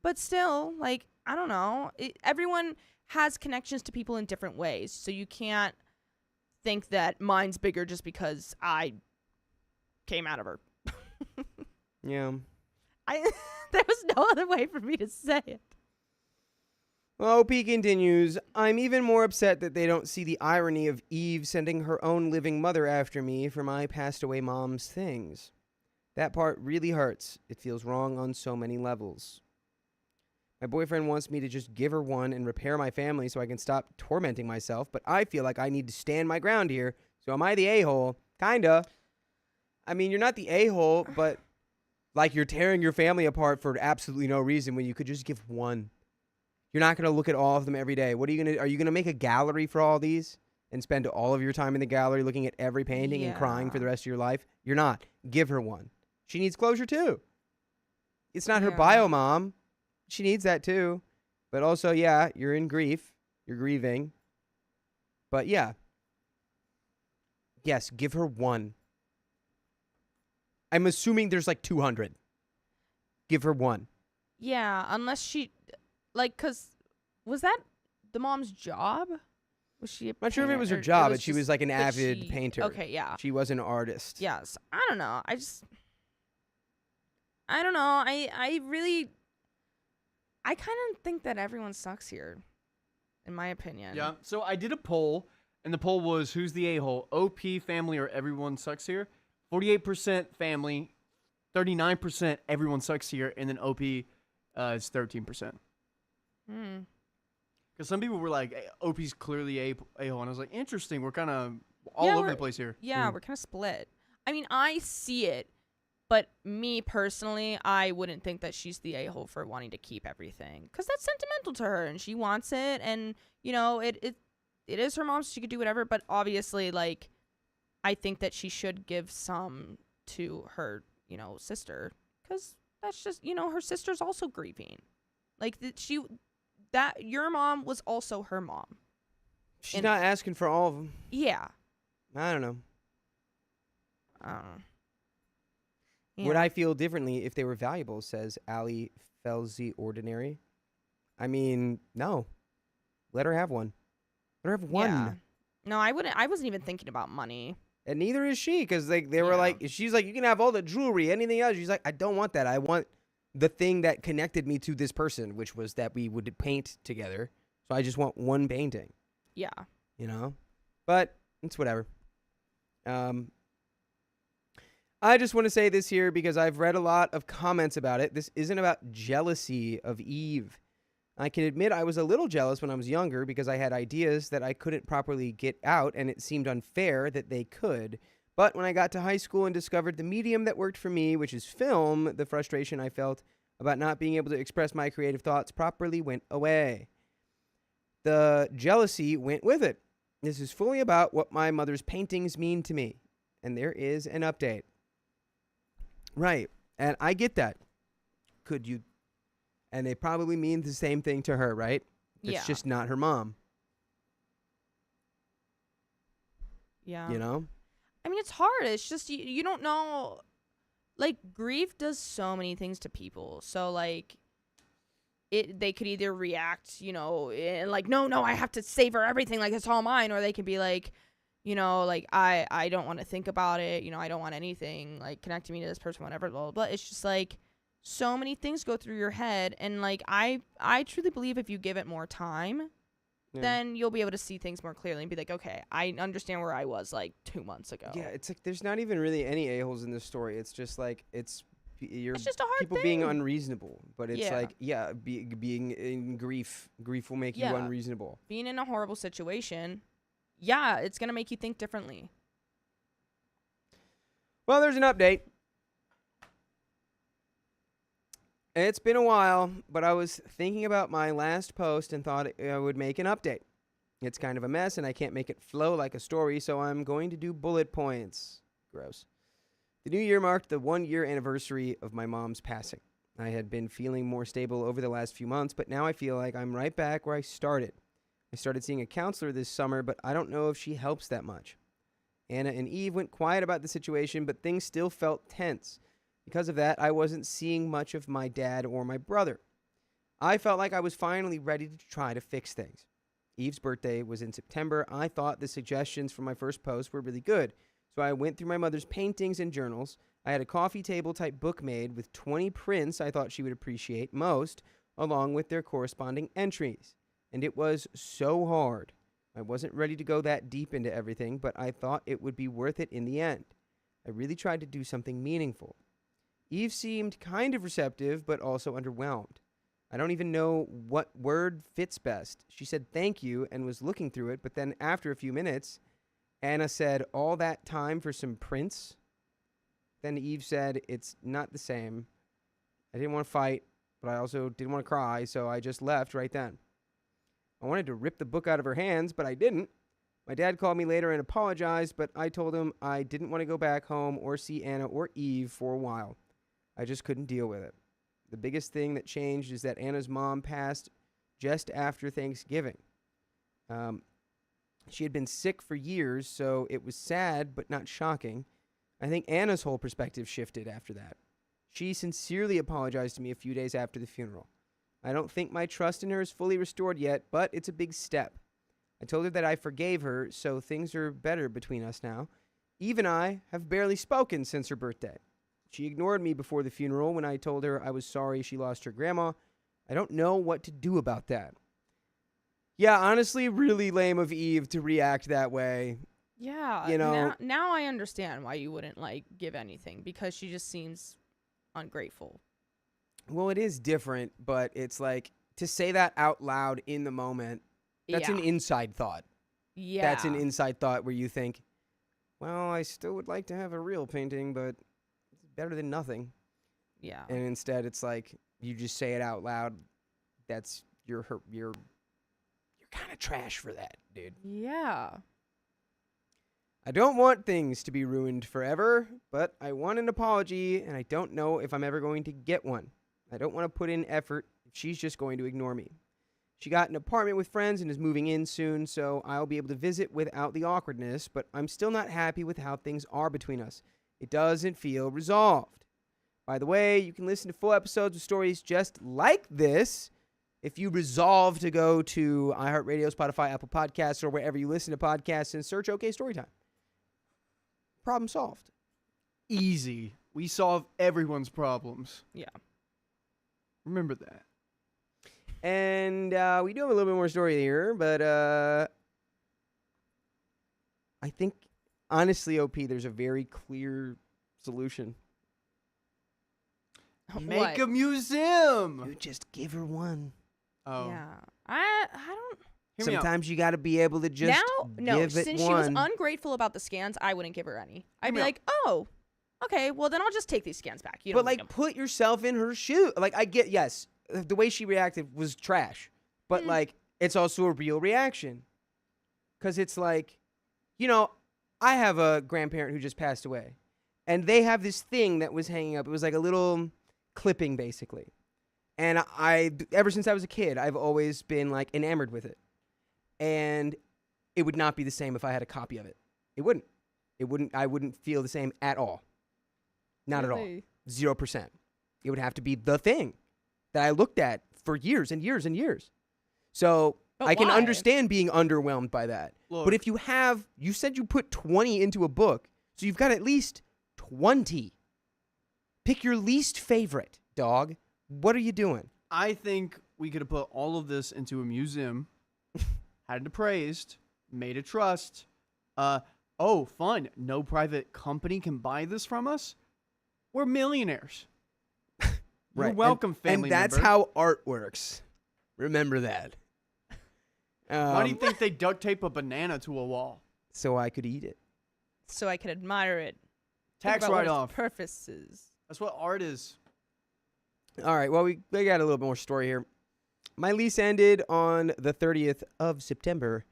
but still, like, I don't know. Everyone has connections to people in different ways, so you can't think that mine's bigger just because I came out of her. Yeah. There was no other way for me to say it. Well, OP continues, I'm even more upset that they don't see the irony of Eve sending her own living mother after me for my passed away mom's things. That part really hurts. It feels wrong on so many levels. My boyfriend wants me to just give her one and repair my family so I can stop tormenting myself, but I feel like I need to stand my ground here. So am I the a-hole? Kinda. I mean, you're not the a-hole, but like you're tearing your family apart for absolutely no reason when you could just give one. You're not going to look at all of them every day. What are you going to, are you going to make a gallery for all these and spend all of your time in the gallery looking at every painting and crying for the rest of your life? You're not. Give her one. She needs closure too. It's not her bio mom. She needs that too. But also, yeah, you're in grief. You're grieving. But yeah. Yes, give her one. I'm assuming there's like 200. Give her one. Yeah, unless she, like, because was that the mom's job? Was she a I'm not sure if it was her or job, was but she just- was like an but avid she- painter. Okay, yeah. She was an artist. Yes. I don't know. I don't know. I kind of think that everyone sucks here, in my opinion. Yeah. So I did a poll, and the poll was, who's the a-hole? OP, family, or everyone sucks here? 48% family, 39% everyone sucks here, and then OP is 13%. Hmm. Because some people were like, OP's clearly a-hole, and I was like, interesting. We're kind of all Yeah, over we're- the place here. Yeah, we're kind of split. I mean, I see it, but me personally, I wouldn't think that she's the a-hole for wanting to keep everything, because that's sentimental to her, and she wants it, and it is her mom, so she could do whatever. But obviously, like, I think that she should give some to her, sister, because that's just, her sister's also grieving. Like, that your mom was also her mom. She's not asking for all of them. Yeah. I don't know. Yeah. Would I feel differently if they were valuable, says Ali Felzi Ordinary. I mean, no. Let her have one. Let her have one. Yeah. No, I wouldn't. I wasn't even thinking about money. And neither is she, because they were Yeah. like, she's like, you can have all the jewelry, anything else. She's like, I don't want that. I want the thing that connected me to this person, which was that we would paint together. So I just want one painting, Yeah. But it's whatever. I just want to say this here because I've read a lot of comments about it. This isn't about jealousy of Eve. I can admit I was a little jealous when I was younger because I had ideas that I couldn't properly get out, and it seemed unfair that they could. But when I got to high school and discovered the medium that worked for me, which is film, the frustration I felt about not being able to express my creative thoughts properly went away. The jealousy went with it. This is fully about what my mother's paintings mean to me. And there is an update. Right. And I get that. Could you? And they probably mean the same thing to her, right? It's Yeah. just not her mom. Yeah. I mean, it's hard. It's just you don't know. Like, grief does so many things to people. So, like, they could either react, and like, no, I have to savor everything, like it's all mine, or they can be like, like I don't want to think about it, I don't want anything like connecting me to this person, whatever, blah, blah, blah. It's just like so many things go through your head, and like I truly believe if you give it more time, then you'll be able to see things more clearly and be like, okay, I understand where I was like 2 months ago. Yeah, it's like there's not even really any a-holes in this story. It's just like It's just a hard people thing. being unreasonable, but it's Yeah. like, yeah, being in grief will make you Yeah. unreasonable. Being in a horrible situation, yeah, it's gonna make you think differently. Well, there's an update. It's been a while, but I was thinking about my last post and thought I would make an update. It's kind of a mess, and I can't make it flow like a story, so I'm going to do bullet points. Gross. The new year marked the 1-year anniversary of my mom's passing. I had been feeling more stable over the last few months, but now I feel like I'm right back where I started. I started seeing a counselor this summer, but I don't know if she helps that much. Anna and Eve went quiet about the situation, but things still felt tense. Because of that, I wasn't seeing much of my dad or my brother. I felt like I was finally ready to try to fix things. Eve's birthday was in September. I thought the suggestions from my first post were really good, so I went through my mother's paintings and journals. I had a coffee table type book made with 20 prints I thought she would appreciate most, along with their corresponding entries. And it was so hard. I wasn't ready to go that deep into everything, but I thought it would be worth it in the end. I really tried to do something meaningful. Eve seemed kind of receptive, but also underwhelmed. I don't even know what word fits best. She said thank you and was looking through it, but then after a few minutes, Anna said, all that time for some prints? Then Eve said, it's not the same. I didn't want to fight, but I also didn't want to cry, so I just left right then. I wanted to rip the book out of her hands, but I didn't. My dad called me later and apologized, but I told him I didn't want to go back home or see Anna or Eve for a while. I just couldn't deal with it. The biggest thing that changed is that Anna's mom passed just after Thanksgiving. She had been sick for years, so it was sad but not shocking. I think Anna's whole perspective shifted after that. She sincerely apologized to me a few days after the funeral. I don't think my trust in her is fully restored yet, but it's a big step. I told her that I forgave her, so things are better between us now. Eve and I have barely spoken since her birthday. She ignored me before the funeral when I told her I was sorry she lost her grandma. I don't know what to do about that. Yeah, honestly, really lame of Eve to react that way. Yeah, You know, now I understand why you wouldn't like give anything, because she just seems ungrateful. well, it is different, but it's like to say that out loud in the moment, that's an inside thought. Yeah. That's an inside thought where you think, well, I still would like to have a real painting, but it's better than nothing. Yeah. And instead, it's like you just say it out loud. That's you're kind of trash for that, dude. Yeah. I don't want things to be ruined forever, but I want an apology, and I don't know if I'm ever going to get one. I don't want to put in effort if she's just going to ignore me. She got an apartment with friends and is moving in soon, so I'll be able to visit without the awkwardness, but I'm still not happy with how things are between us. It doesn't feel resolved. By the way, you can listen to full episodes of stories just like this if you resolve to go to iHeartRadio, Spotify, Apple Podcasts, or wherever you listen to podcasts and search OK Storytime. Problem solved. Easy. We solve everyone's problems. Yeah. Remember that. And we do have a little bit more story here, but I think, honestly, OP, there's a very clear solution. Make a museum. You just give her one. Oh. Yeah. I don't. Hear me out. Sometimes you got to be able to just give it since one. she was ungrateful about the scans, I wouldn't give her any. I'd be like, oh, okay, well then I'll just take these scans back. You don't But, need like, 'em. put yourself in her shoe. Like, I get, yes, the way she reacted was trash. But, like, it's also a real reaction. Because it's like, you know, I have a grandparent who just passed away. And they have this thing that was hanging up. It was like a little clipping, basically. And ever since I was a kid, I've always been, like, enamored with it. And it would not be the same if I had a copy of it. It wouldn't. I wouldn't feel the same at all. Not at all. 0%. It would have to be the thing that I looked at for years and years and years. So But I can why? understand being underwhelmed by that. Look. But if you said you put 20 into a book, so you've got at least 20. Pick your least favorite, dog. What are you doing? I think we could have put all of this into a museum, had it appraised, made a trust. Oh, fun. No private company can buy this from us? We're millionaires. You're welcome, family And that's member. how art works. Remember that. Why do you think they duct tape a banana to a wall? So I could eat it. So I could admire it. Tax Think about what its write-off. purpose is. That's what art is. All right, well, we got a little bit more story here. My lease ended on the 30th of September.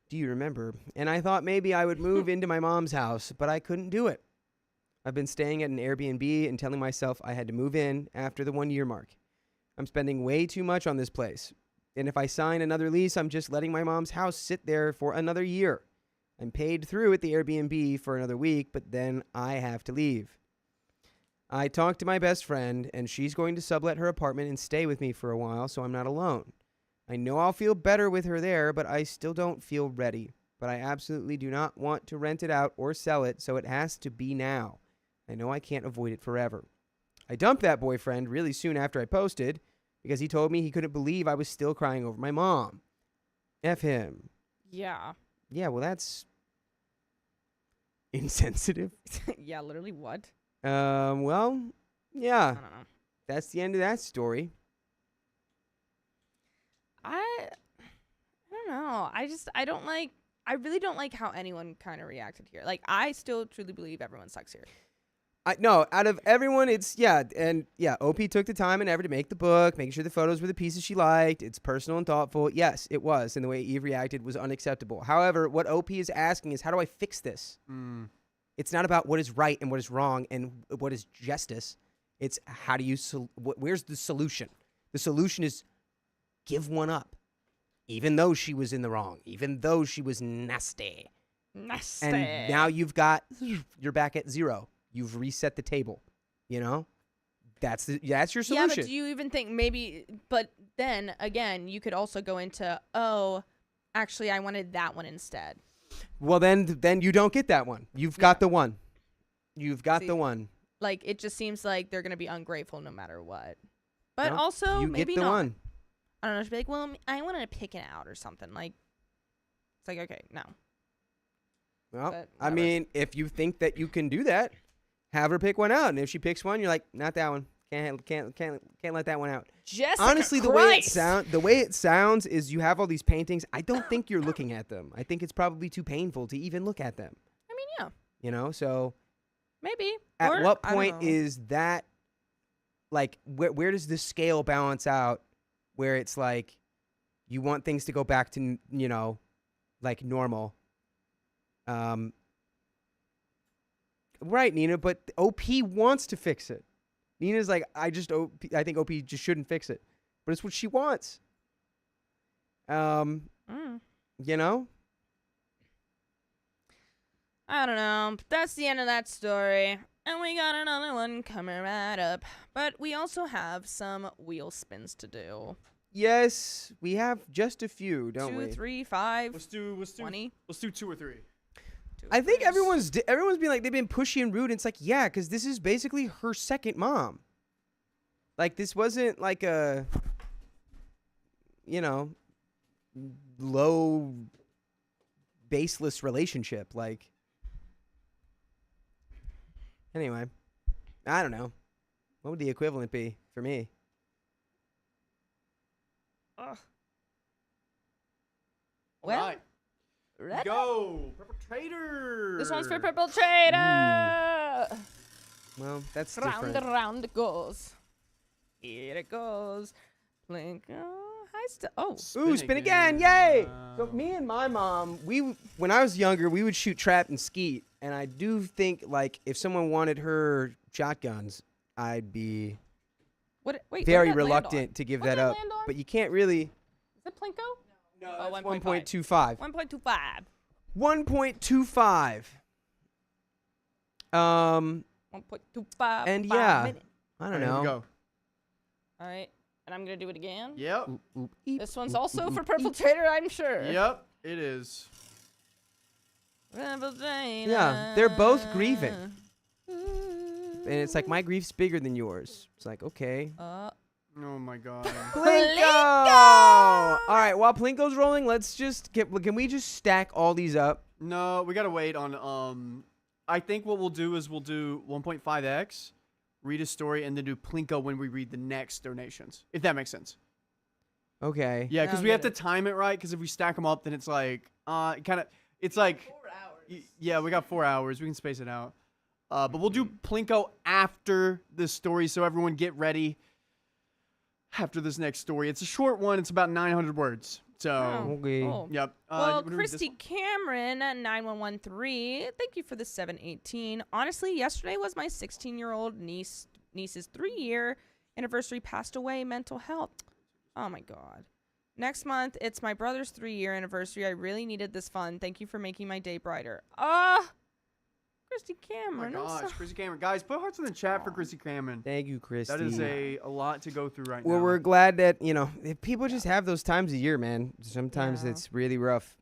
Do you remember? And I thought maybe I would move into my mom's house, but I couldn't do it. I've been staying at an Airbnb and telling myself I had to move in after the 1 year mark. I'm spending way too much on this place. And if I sign another lease, I'm just letting my mom's house sit there for another year. I'm paid through at the Airbnb for another week, but then I have to leave. I talked to my best friend, and she's going to sublet her apartment and stay with me for a while so I'm not alone. I know I'll feel better with her there, but I still don't feel ready. But I absolutely do not want to rent it out or sell it, so it has to be now. I know I can't avoid it forever. I dumped that boyfriend really soon after I posted because he told me he couldn't believe I was still crying over my mom. F him. Yeah. Yeah, well, that's insensitive. Yeah, literally what? Well, I yeah, don't know. that's the end of that story. I don't know. I really don't like how anyone kind of reacted here. Like, I still truly believe everyone sucks here. No, out of everyone, it's, OP took the time and effort to make the book, making sure the photos were the pieces she liked. It's personal and thoughtful. Yes, it was. And the way Eve reacted was unacceptable. However, what OP is asking is, how do I fix this? It's not about what is right and what is wrong and what is justice. It's how do you, where's the solution? The solution is give one up. Even though she was in the wrong, even though she was nasty. Nasty. And now you're back at zero. You've reset the table, you know? That's your solution. Yeah, but do you even think maybe, but then again, you could also go into, oh, actually, I wanted that one instead. Well, then you don't get that one. You've got the one. You've got the one. Like, it just seems like they're going to be ungrateful no matter what. But No, also, you maybe get the not. one. I don't know. She'd be like, well, I wanted to pick it out or something. Like, it's like, okay, no. Well, But I whatever. mean, if you think that you can do that, have her pick one out. And if she picks one, you're like, not that one. Can't let that one out. Jessica Honestly, Christ. the way it sounds is you have all these paintings. I don't think you're looking at them. I think it's probably too painful to even look at them. I mean, yeah, You know, so maybe. at Or, what I don't point know. is that, like, where does the scale balance out where it's like you want things to go back to, you know, like normal? Right, Nina, but OP wants to fix it. Nina's like, I think OP just shouldn't fix it. But it's what she wants. Mm. You know? I don't know. But that's the end of that story. And we got another one coming right up. But we also have some wheel spins to do. Yes, we have just a few, don't 2, we? 3, 5, Let's do 20. Let's do 2 or 3. I think everyone's been like, they've been pushy and rude. And it's like, yeah, because this is basically her second mom. Like, this wasn't like a, you know, low, baseless relationship. Like, anyway, I don't know. What would the equivalent be for me? Ugh. All Well, right. ready? Go. Perpetrator. This one's for perpetrator. Well, that's Round different. and round it goes. Here it goes. Blink. Oh, hi. Ooh, spin again! Yay! So me and my mom, when I was younger, we would shoot trap and skeet, and I do think like if someone wanted her shotguns, I'd be What? Wait. very what did that land reluctant to give What did that that up. land on? But you can't really. on? Is it Plinko? No, Oh, that's 1.5. 1.25. 1.25. 1.25. 1.25. And 5 yeah. minutes. I don't Here we know. go. All right. And I'm going to do it again. Yep. This one's also for perpetrator, I'm sure. Yep. It is. Perpetrator. Yeah, they're both grieving. And it's like my grief's bigger than yours. It's like, okay. Oh my god. Plinko! All right, while Plinko's rolling, let's just can we just stack all these up? No, we gotta wait on. I think what we'll do is we'll do 1.5x, read a story, and then do Plinko when we read the next donations. If that makes sense. Okay. Yeah, because I'll we have get to time it right. Because if we stack them up, then it's like it's like 4 hours. Yeah, we got 4 hours. We can space it out. But we'll do Plinko after this story, so everyone get ready after this next story. It's a short one. It's about 900 words. So, Okay. Cool. yep. Well, you wanna read this Christy one? Cameron 9113, thank you for the 718. Honestly, yesterday was my 16-year-old niece's 3-year anniversary. Passed away, mental health. Oh my god. Next month, it's my brother's 3-year anniversary. I really needed this fun. Thank you for making my day brighter. Christy Oh my Cameron. I'm gosh, so- Chrissy Cameron. Guys, put hearts in the chat for Chrissy Cameron. Thank you, Christy. That is a lot to go through right Well, now. we're glad that, if people just have those times a year, man. Sometimes Yeah. it's really rough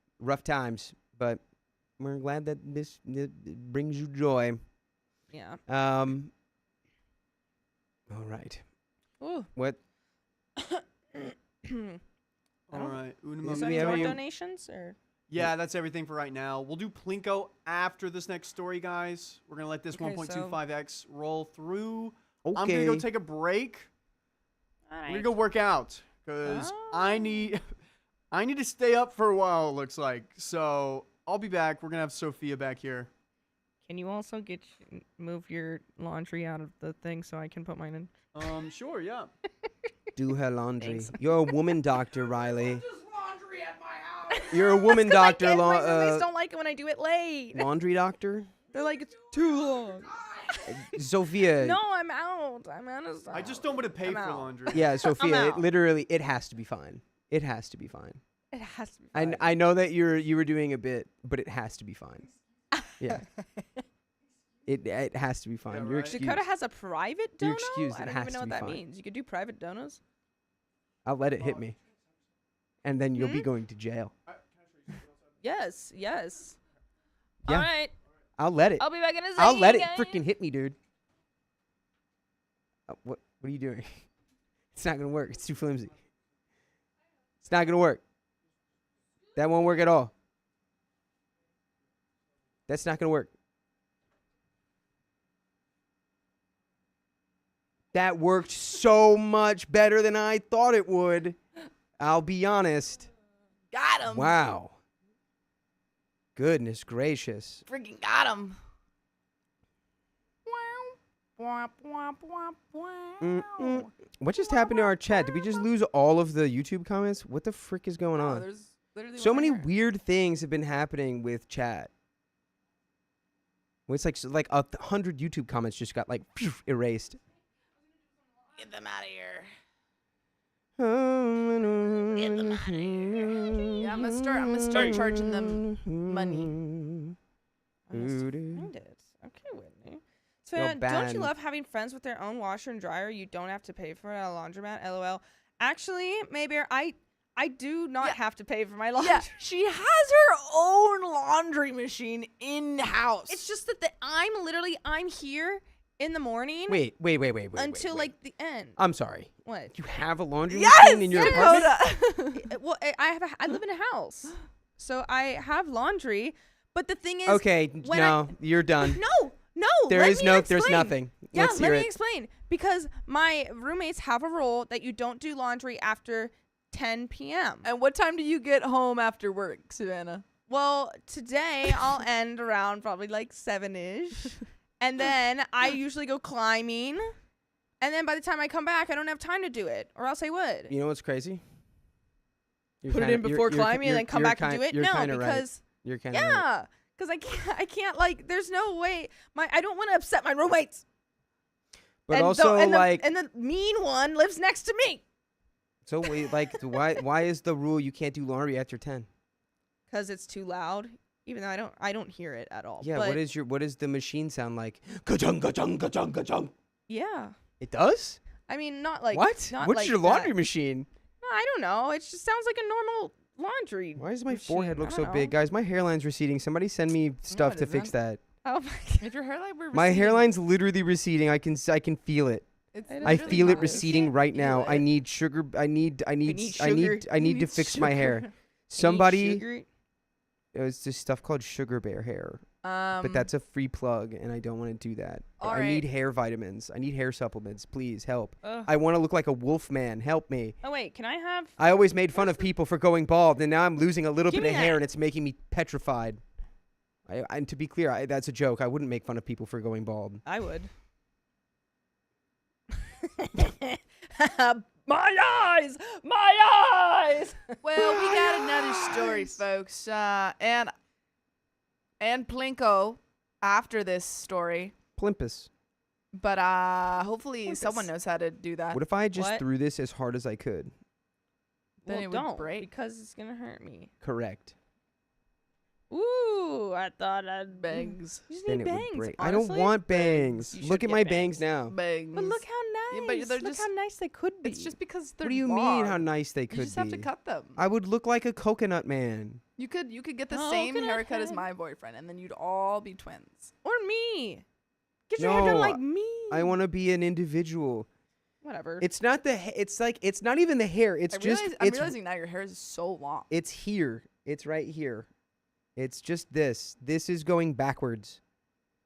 times, but we're glad that this brings you joy. Yeah. All right. Ooh. What? All right. Una Is Is we there momento. any have more any- donations or? Yeah, that's everything for right now. We'll do Plinko after this next story, guys. We're going to let this Okay, 1.25x roll through. Okay. I'm going to go take a break. All We're right. going to go work out because I Oh. need to stay up for a while, it looks like. So I'll be back. We're going to have Sophia back here. Can you also move your laundry out of the thing so I can put mine in? Sure, yeah. Do her laundry. Thanks. You're a woman doctor, Riley. You're a woman doctor, My roommates don't like it when I do it late. laundry doctor. They're like, it's too long. Sophia. No, I'm out. I'm out of stuff. I just don't want to pay I'm for out. laundry. Yeah, Sophia. out. It has to be fine. It has to be fine. It has to be. I fine. I know that you were doing a bit, but it has to be fine. Yeah. It has to be fine. Yeah, You're right. excused. Dakota has a private dono? You're excused. I It don't has even know to what be that fine. means. You could do private donos? I'll let it hit me, and then you'll be going to jail. Yes, yes. Yeah. All right. I'll let it. I'll be back in a second. I'll let it guys. freaking hit me, dude. What are you doing? It's not gonna work. It's too flimsy. It's not gonna work. That won't work at all. That's not gonna work. That worked so much better than I thought it would. I'll be honest. Got him. Wow. Goodness gracious. Freaking got him. Mm-mm. What just happened to our chat? Did we just lose all of the YouTube comments? What the frick is going on? There's literally So one many right here. weird things have been happening with chat. Well, it's like 100 YouTube comments just got like erased. Get them out of here. Get them outta here. Yeah, I'm gonna start charging them money. I must find it. Okay, Whitney. So, You're don't you banned. love having friends with their own washer and dryer? You don't have to pay for it at a laundromat. LOL. Actually, maybe I do not have to pay for my laundry. Yeah, she has her own laundry machine in house. It's just that I'm here in the morning Wait. until wait. like the end. I'm sorry. What? You have a laundry yes, machine in your apartment? Dakota. Well, I live in a house, so I have laundry. But the thing is, Okay, when no, you're done. no. There's let me there's explain. nothing. Yeah, Let's let hear me it. explain. Because my roommates have a rule that you don't do laundry after 10 p.m. And what time do you get home after work, Savannah? Well, today I'll end around probably like 7-ish. And then I usually go climbing. And then by the time I come back, I don't have time to do it. Or else I would. You know what's crazy? You're Put it kinda- in before climbing and then come back and do it? You're No, kinda right. because... You're kind of right. Yeah. Because I can't like, there's no way. I don't want to upset my roommates. But and also, and like, the mean one lives next to me. so wait, like, why is the rule you can't do laundry after 10? Because it's too loud. Even though I don't hear it at all. Yeah, but what does the machine sound like? Ka-chung, ka-chung, ka-chung, ka-chung. yeah. It does? I mean, not like What? Not What's like your laundry that. machine? No, I don't know. It just sounds like a normal laundry. Why does my machine. forehead look I so don't big? know. Guys, my hairline's receding. Somebody send me stuff it to fix isn't. that. Oh my If your hairline were My receding, hairline's literally receding. I can feel it. it's I I really feel it not. receding right now. I need sugar. I need to fix my hair. Somebody, it's this stuff called Sugar Bear hair, but that's a free plug, and I don't want to do that. All I need right. hair vitamins. I need hair supplements. Please help. Ugh. I want to look like a wolf man. Help me. Oh wait, can I have? I always made fun of people for going bald, and now I'm losing a little Give bit of me hair, that. and it's making me petrified. And to be clear, that's a joke. I wouldn't make fun of people for going bald. I would. My eyes! My eyes! Well, we got another story, folks. And Plinko after this story. Plimpus. But hopefully someone knows how to do that. What if I just What? threw this as hard as I could? Then Well, it would don't, break. because it's gonna hurt me. Correct. Ooh, I thought I'd Bangs. You just Then need it bangs. would break. Honestly. I don't want bangs. You Look should at my get bangs bangs. now. Bangs. But look how Yeah, nice. but they're Look just- how nice they could be. It's just because they're What do you mean long. how nice they You could just be? have to cut them. I would look like a coconut man. You could get the Oh, same coconut haircut as head. my boyfriend, and then you'd all be twins. or me. Get your hair done No, like me. I want to be an individual. Whatever. It's not the. It's like it's not even the hair. It's I'm just. realizing now your hair is so long. It's here. It's right here. It's just this. This is going backwards.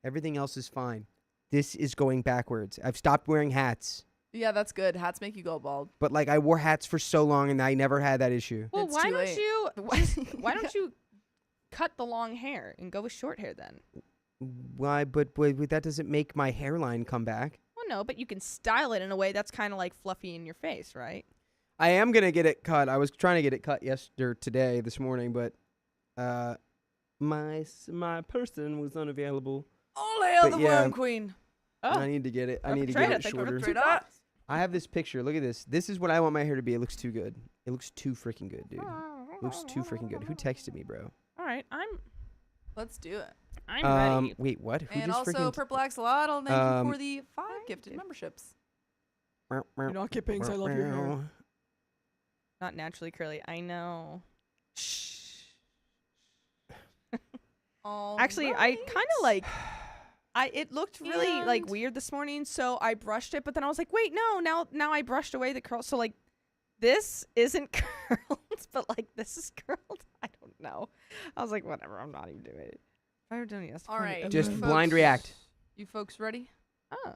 Everything else is fine. This is going backwards. I've stopped wearing hats. Yeah, that's good. Hats make you go bald. But like I wore hats for so long and I never had that issue. well, It's why too don't late. you? Why don't you cut the long hair and go with short hair then? Why? But that doesn't make my hairline come back. Well, no, but you can style it in a way that's kind of like fluffy in your face, right? I am gonna get it cut. I was trying to get it cut this morning, but my person was unavailable. All hail But the yeah. Worm Queen. I need to get it. I need to Perpetrator, get it think of shorter. perpetrator. I have this picture. Look at this. This is what I want my hair to be. It looks too good. It looks too freaking good, dude. It looks too freaking good. Who texted me, bro? All right, Let's do it. I'm ready. Wait, what? Who And just also, freaking? Purple Axolotl, thank you for the 5 gifted memberships. You're not get bangs, I love your hair. Not naturally curly. I know. Actually, I kind of like. It looked really like And- weird this morning, so I brushed it. But then I was like, wait, no. Now I brushed away the curl. So like, this isn't curled, but like this is curled. I don't know. I was like, whatever. I'm not even doing it. If I were doing it, All right. Just you blind folks- react. You folks ready? Oh,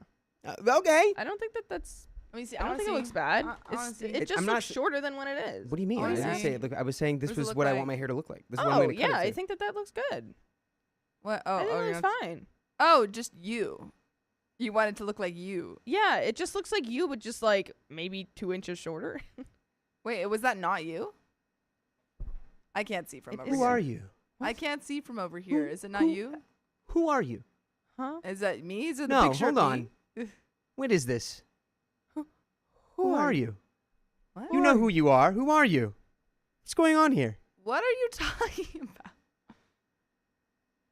Okay. I don't think that's. Let me see. I don't think it looks bad. I wanna see. It just I'm not looks shorter than what it is. What do you mean? I didn't Honestly. say it. Look, I was saying this What does it was look what I like? want my hair to look like. This is what I'm Oh gonna cut yeah, it I to. think that looks good. What? I think Oh, it you're looks not- fine. Oh, just you. You want it to look like you. Yeah, it just looks like you, but just like maybe 2 inches shorter. Wait, was that not you? I can't see from It over is- Who here. are you? I can't see from over here. Is it not who- you? Who are you? Huh? Is that me? Is it the No, picture hold of on. me? What is this? Who are you? What? You know who you are. Who are you? What's going on here? What are you talking about?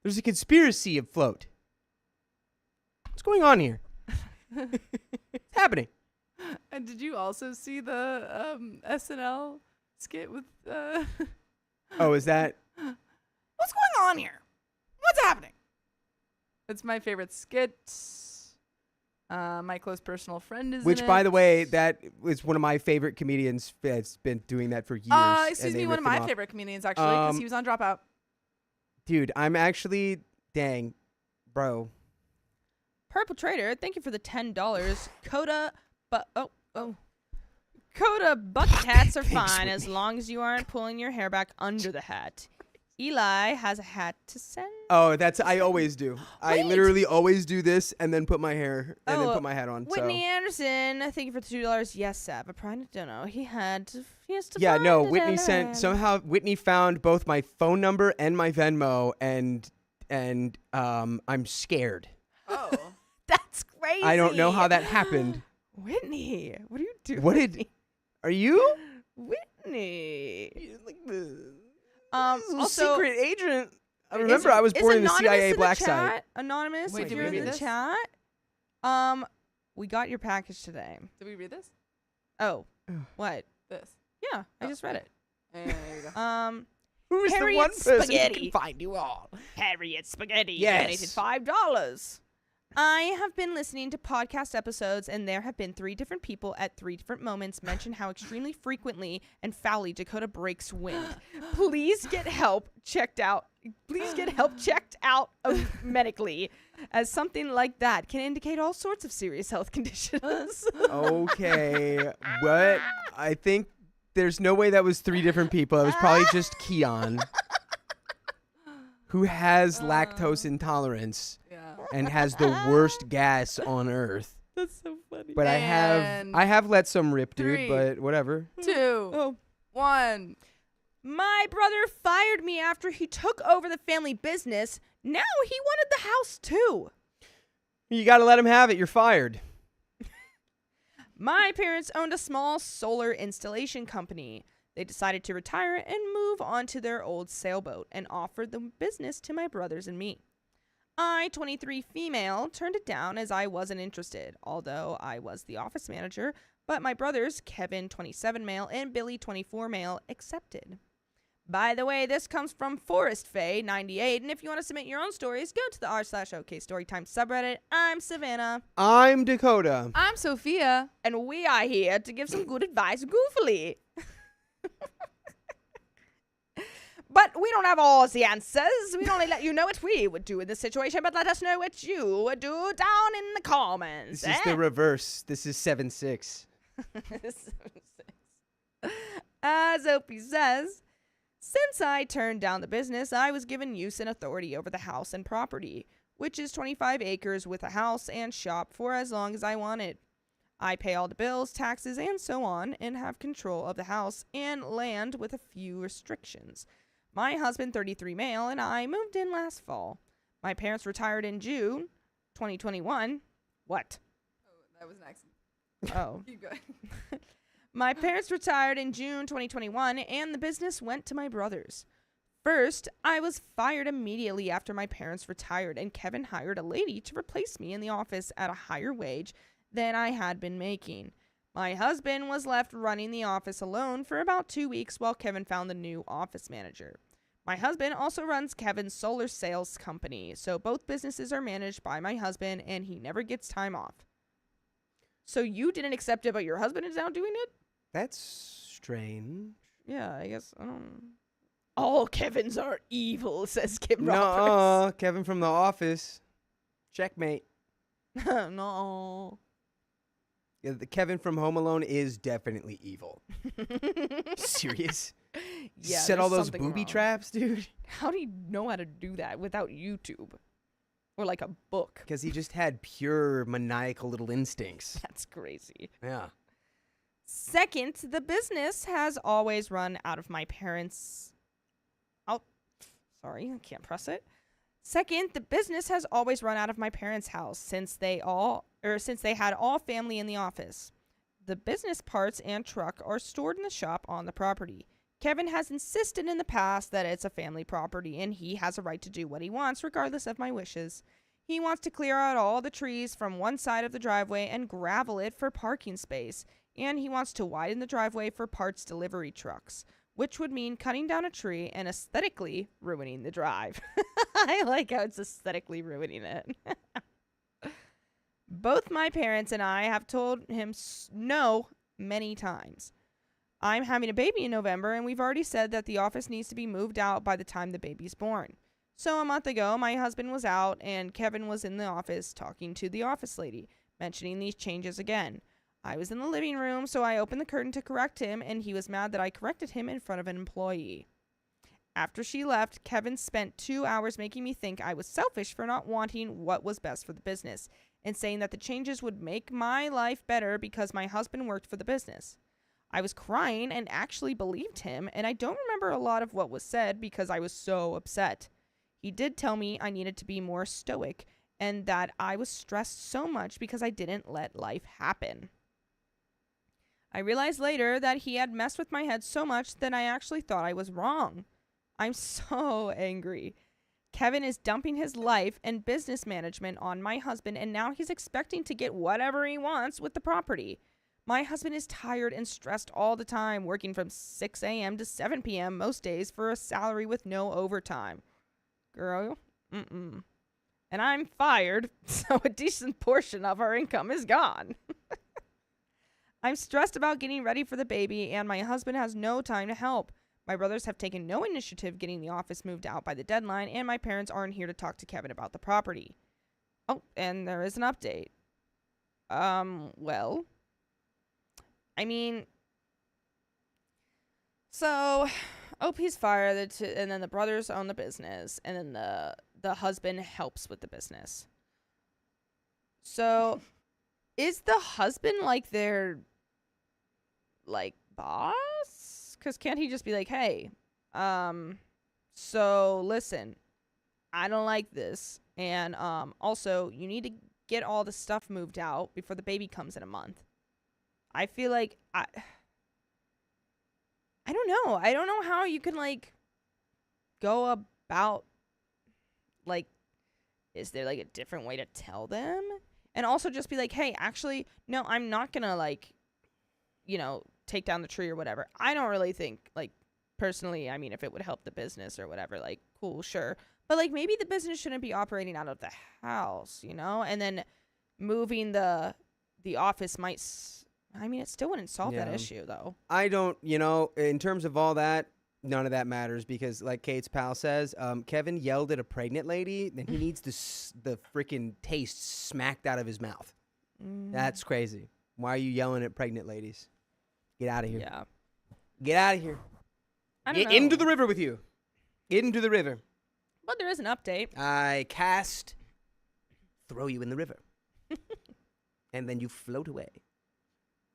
There's a conspiracy afloat. What's going on here? What's happening? And did you also see the SNL skit with Oh, is that? What's going on here? What's happening? It's my favorite skit. My close personal friend is Which, in by it. the way, that is one of my favorite comedians. That's been doing that for years. Excuse and they me, one ripped of him my off. favorite comedians actually, because Um, he was on Dropout. Dude, I'm actually, dang, bro. Purple Trader, thank you for the $10. Coda bucket hats are Thanks, fine as Whitney. long as you aren't pulling your hair back under the hat. Eli has a hat to send. Oh, that's I always do. I Wait. literally always do this and then put my hair and then Oh, put my hat on. Whitney So. Anderson, thank you for the $2. Yes, Sab. I probably don't know. He has to Yeah, no. find it Whitney out. sent somehow. Whitney found both my phone number and my Venmo, and I'm scared. Oh. That's crazy. I don't know how that happened. Whitney, what are you doing? What did? Are you? Whitney? Like the Also, secret agent. I is- remember I was is born in the Anonymous CIA in black the site. chat? Anonymous, Wait, if did you're we in read the this? chat. We got your package today. Did we read this? Oh, what? This. Yeah, I Oh, just read it. There you go. Who's the Harriet one person who Spaghetti. can find you all? Harriet Spaghetti Yes. donated $5. I have been listening to podcast episodes, and there have been 3 different people at 3 different moments mention how extremely frequently and foully Dakota breaks wind. Please get help checked out. Please get help checked out medically, as something like that can indicate all sorts of serious health conditions. Okay, what? I think there's no way that was 3 different people. It was probably just Keon, who has lactose intolerance Yeah. and has the worst gas on earth. That's so funny. But And I have let some rip, dude. 3, But whatever. 2, Oh. 1. My brother fired me after he took over the family business. Now he wanted the house too. You got to let him have it. You're fired. My parents owned a small solar installation company. They decided to retire and move on to their old sailboat and offered the business to my brothers and me. I, 23 female, turned it down as I wasn't interested, although I was the office manager, but my brothers, Kevin, 27 male, and Billy, 24 male, accepted. By the way, this comes from Forest Faye 98, and if you want to submit your own stories, go to the r/OK Storytime subreddit. I'm Savannah. I'm Dakota. I'm Sophia. And we are here to give some good advice goofily. But we don't have all the answers. We'd only let you know what we would do in this situation, but let us know what you would do down in the comments. This is the reverse. This is 7-6. As Opie says, since I turned down the business, I was given use and authority over the house and property, which is 25 acres with a house and shop for as long as I wanted. I pay all the bills, taxes, and so on, and have control of the house and land with a few restrictions. My husband, 33 male, and I moved in last fall. My parents retired in June 2021. What? Oh, that was an accident. Oh. Keep going. My parents retired in June 2021, and the business went to my brothers. First, I was fired immediately after my parents retired, and Kevin hired a lady to replace me in the office at a higher wage than I had been making. My husband was left running the office alone for about 2 weeks while Kevin found the new office manager. My husband also runs Kevin's solar sales company, so both businesses are managed by my husband, and he never gets time off. So you didn't accept it, but your husband is now doing it? That's strange. Yeah, I guess. I don't. All Kevins are evil, says Kim No, Roberts. Kevin from The Office. Checkmate. No. Yeah, the Kevin from Home Alone is definitely evil. Serious? Yeah, Set all there's those something booby wrong. traps, dude? How do you know how to do that without YouTube? Or like a book? Because he just had pure maniacal little instincts. That's crazy. Yeah. Second, the business has always run out of my parents'... Oh, sorry, I can't press it. Second, the business has always run out of my parents' house since they had all family in the office. The business parts and truck are stored in the shop on the property. Kevin has insisted in the past that it's a family property and he has a right to do what he wants regardless of my wishes. He wants to clear out all the trees from one side of the driveway and gravel it for parking space, and he wants to widen the driveway for parts delivery trucks, which would mean cutting down a tree and aesthetically ruining the drive. I like how it's aesthetically ruining it. Both my parents and I have told him no many times. I'm having a baby in November, and we've already said that the office needs to be moved out by the time the baby's born. So a month ago, my husband was out, and Kevin was in the office talking to the office lady, mentioning these changes again. I was in the living room, so I opened the curtain to correct him, and he was mad that I corrected him in front of an employee. After she left, Kevin spent 2 hours making me think I was selfish for not wanting what was best for the business, and saying that the changes would make my life better because my husband worked for the business. I was crying and actually believed him, and I don't remember a lot of what was said because I was so upset. He did tell me I needed to be more stoic, and that I was stressed so much because I didn't let life happen. I realized later that he had messed with my head so much that I actually thought I was wrong. I'm so angry. Kevin is dumping his life and business management on my husband, and now he's expecting to get whatever he wants with the property. My husband is tired and stressed all the time, working from 6 a.m. to 7 p.m. most days for a salary with no overtime. Girl, And I'm fired, so a decent portion of our income is gone. I'm stressed about getting ready for the baby, and my husband has no time to help. My brothers have taken no initiative getting the office moved out by the deadline, and my parents aren't here to talk to Kevin about the property. Oh, and there is an update. Well, I mean, so OP's fired, and then the brothers own the business, and then the husband helps with the business. So Is the husband like their like boss? Because can't he just be like, hey, so listen, I don't like this, and also you need to get all the stuff moved out before the baby comes in a month. I feel like I don't know. I don't know how you can like go about like, is there like a different way to tell them? And also just be like, hey, actually, no, I'm not gonna like, take down the tree or whatever. I don't really think like personally, I mean, if it would help the business or whatever, like cool, sure. But like maybe the business shouldn't be operating out of the house, and then moving the office might I mean, it still wouldn't solve that issue though. I don't, in terms of all that, none of that matters because, like Kate's pal says, Kevin yelled at a pregnant lady, then he needs the freaking taste smacked out of his mouth. That's crazy. Why are you yelling at pregnant ladies? Get out of here. Yeah. Get out of here. Get into the river with you. Get into the river. But there is an update. I throw you in the river. And then you float away.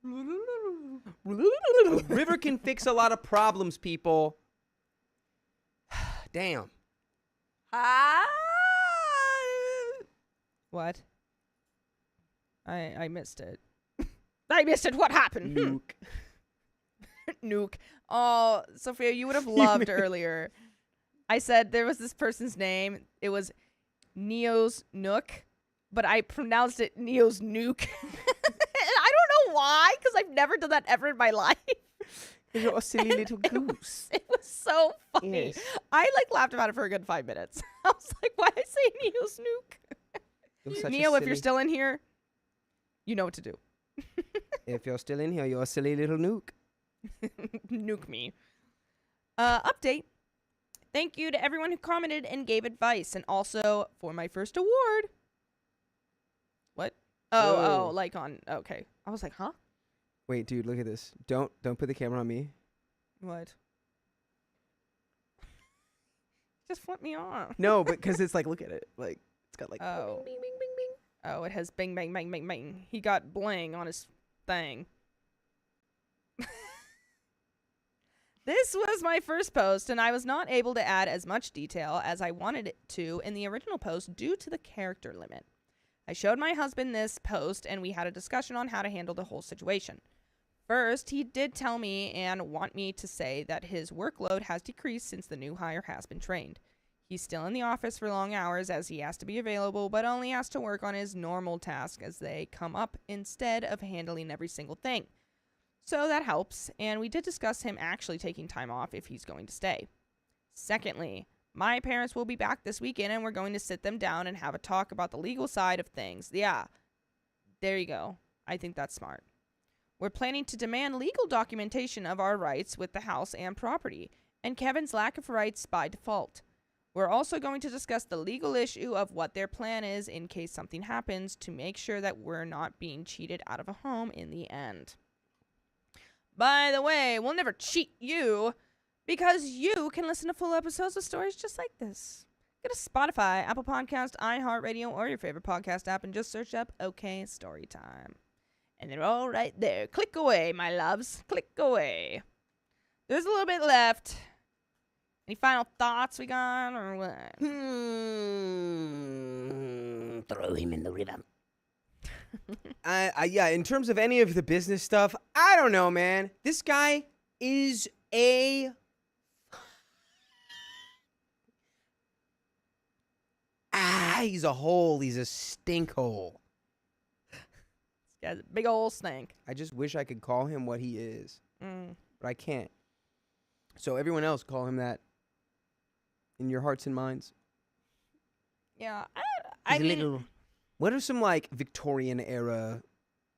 A river can fix a lot of problems, people. Damn. What? I missed it. I missed it. What happened? Nuke. Nuke. Oh, Sophia, you would have loved earlier. I said there was this person's name. It was Neo's Nook, but I pronounced it Neo's Nuke. I don't know why, because I've never done that ever in my life. You're a silly little goose. It was so funny. Yes. I laughed about it for a good 5 minutes. I was like, why did I say Neo's Nuke? Neo, if you're still in here, you know what to do. If you're still in here, you're a silly little nuke. Nuke me. Update. Thank you to everyone who commented and gave advice, and also for my first award. What? Oh, like on. Okay, I was like, huh? Wait, dude, look at this. Don't put the camera on me. What? Just flip me off. No, but because it's like, look at it. Like, it's got like. Oh. Bing, bing, bing, bing. Oh, it has bing, bang, bang, bang, bang. He got bling on his thing. This was my first post, and I was not able to add as much detail as I wanted it to in the original post due to the character limit. I showed my husband this post, and we had a discussion on how to handle the whole situation. First, he did tell me and want me to say that his workload has decreased since the new hire has been trained. He's still in the office for long hours as he has to be available, but only has to work on his normal tasks as they come up instead of handling every single thing. So that helps, and we did discuss him actually taking time off if he's going to stay. Secondly, my parents will be back this weekend, and we're going to sit them down and have a talk about the legal side of things. Yeah, there you go. I think that's smart. We're planning to demand legal documentation of our rights with the house and property, and Kevin's lack of rights by default. We're also going to discuss the legal issue of what their plan is in case something happens to make sure that we're not being cheated out of a home in the end. By the way, we'll never cheat you because you can listen to full episodes of stories just like this. Go to Spotify, Apple Podcast, iHeartRadio, or your favorite podcast app and just search up OK Storytime. And they're all right there. Click away, my loves. Click away. There's a little bit left. Any final thoughts we got or what? Throw him in the river. Yeah, in terms of any of the business stuff, I don't know, man. This guy is he's a hole. He's a stink hole. This guy's a big old snake. I just wish I could call him what he is, but I can't. So everyone else call him that in your hearts and minds. Yeah, I mean... What are some, like, Victorian era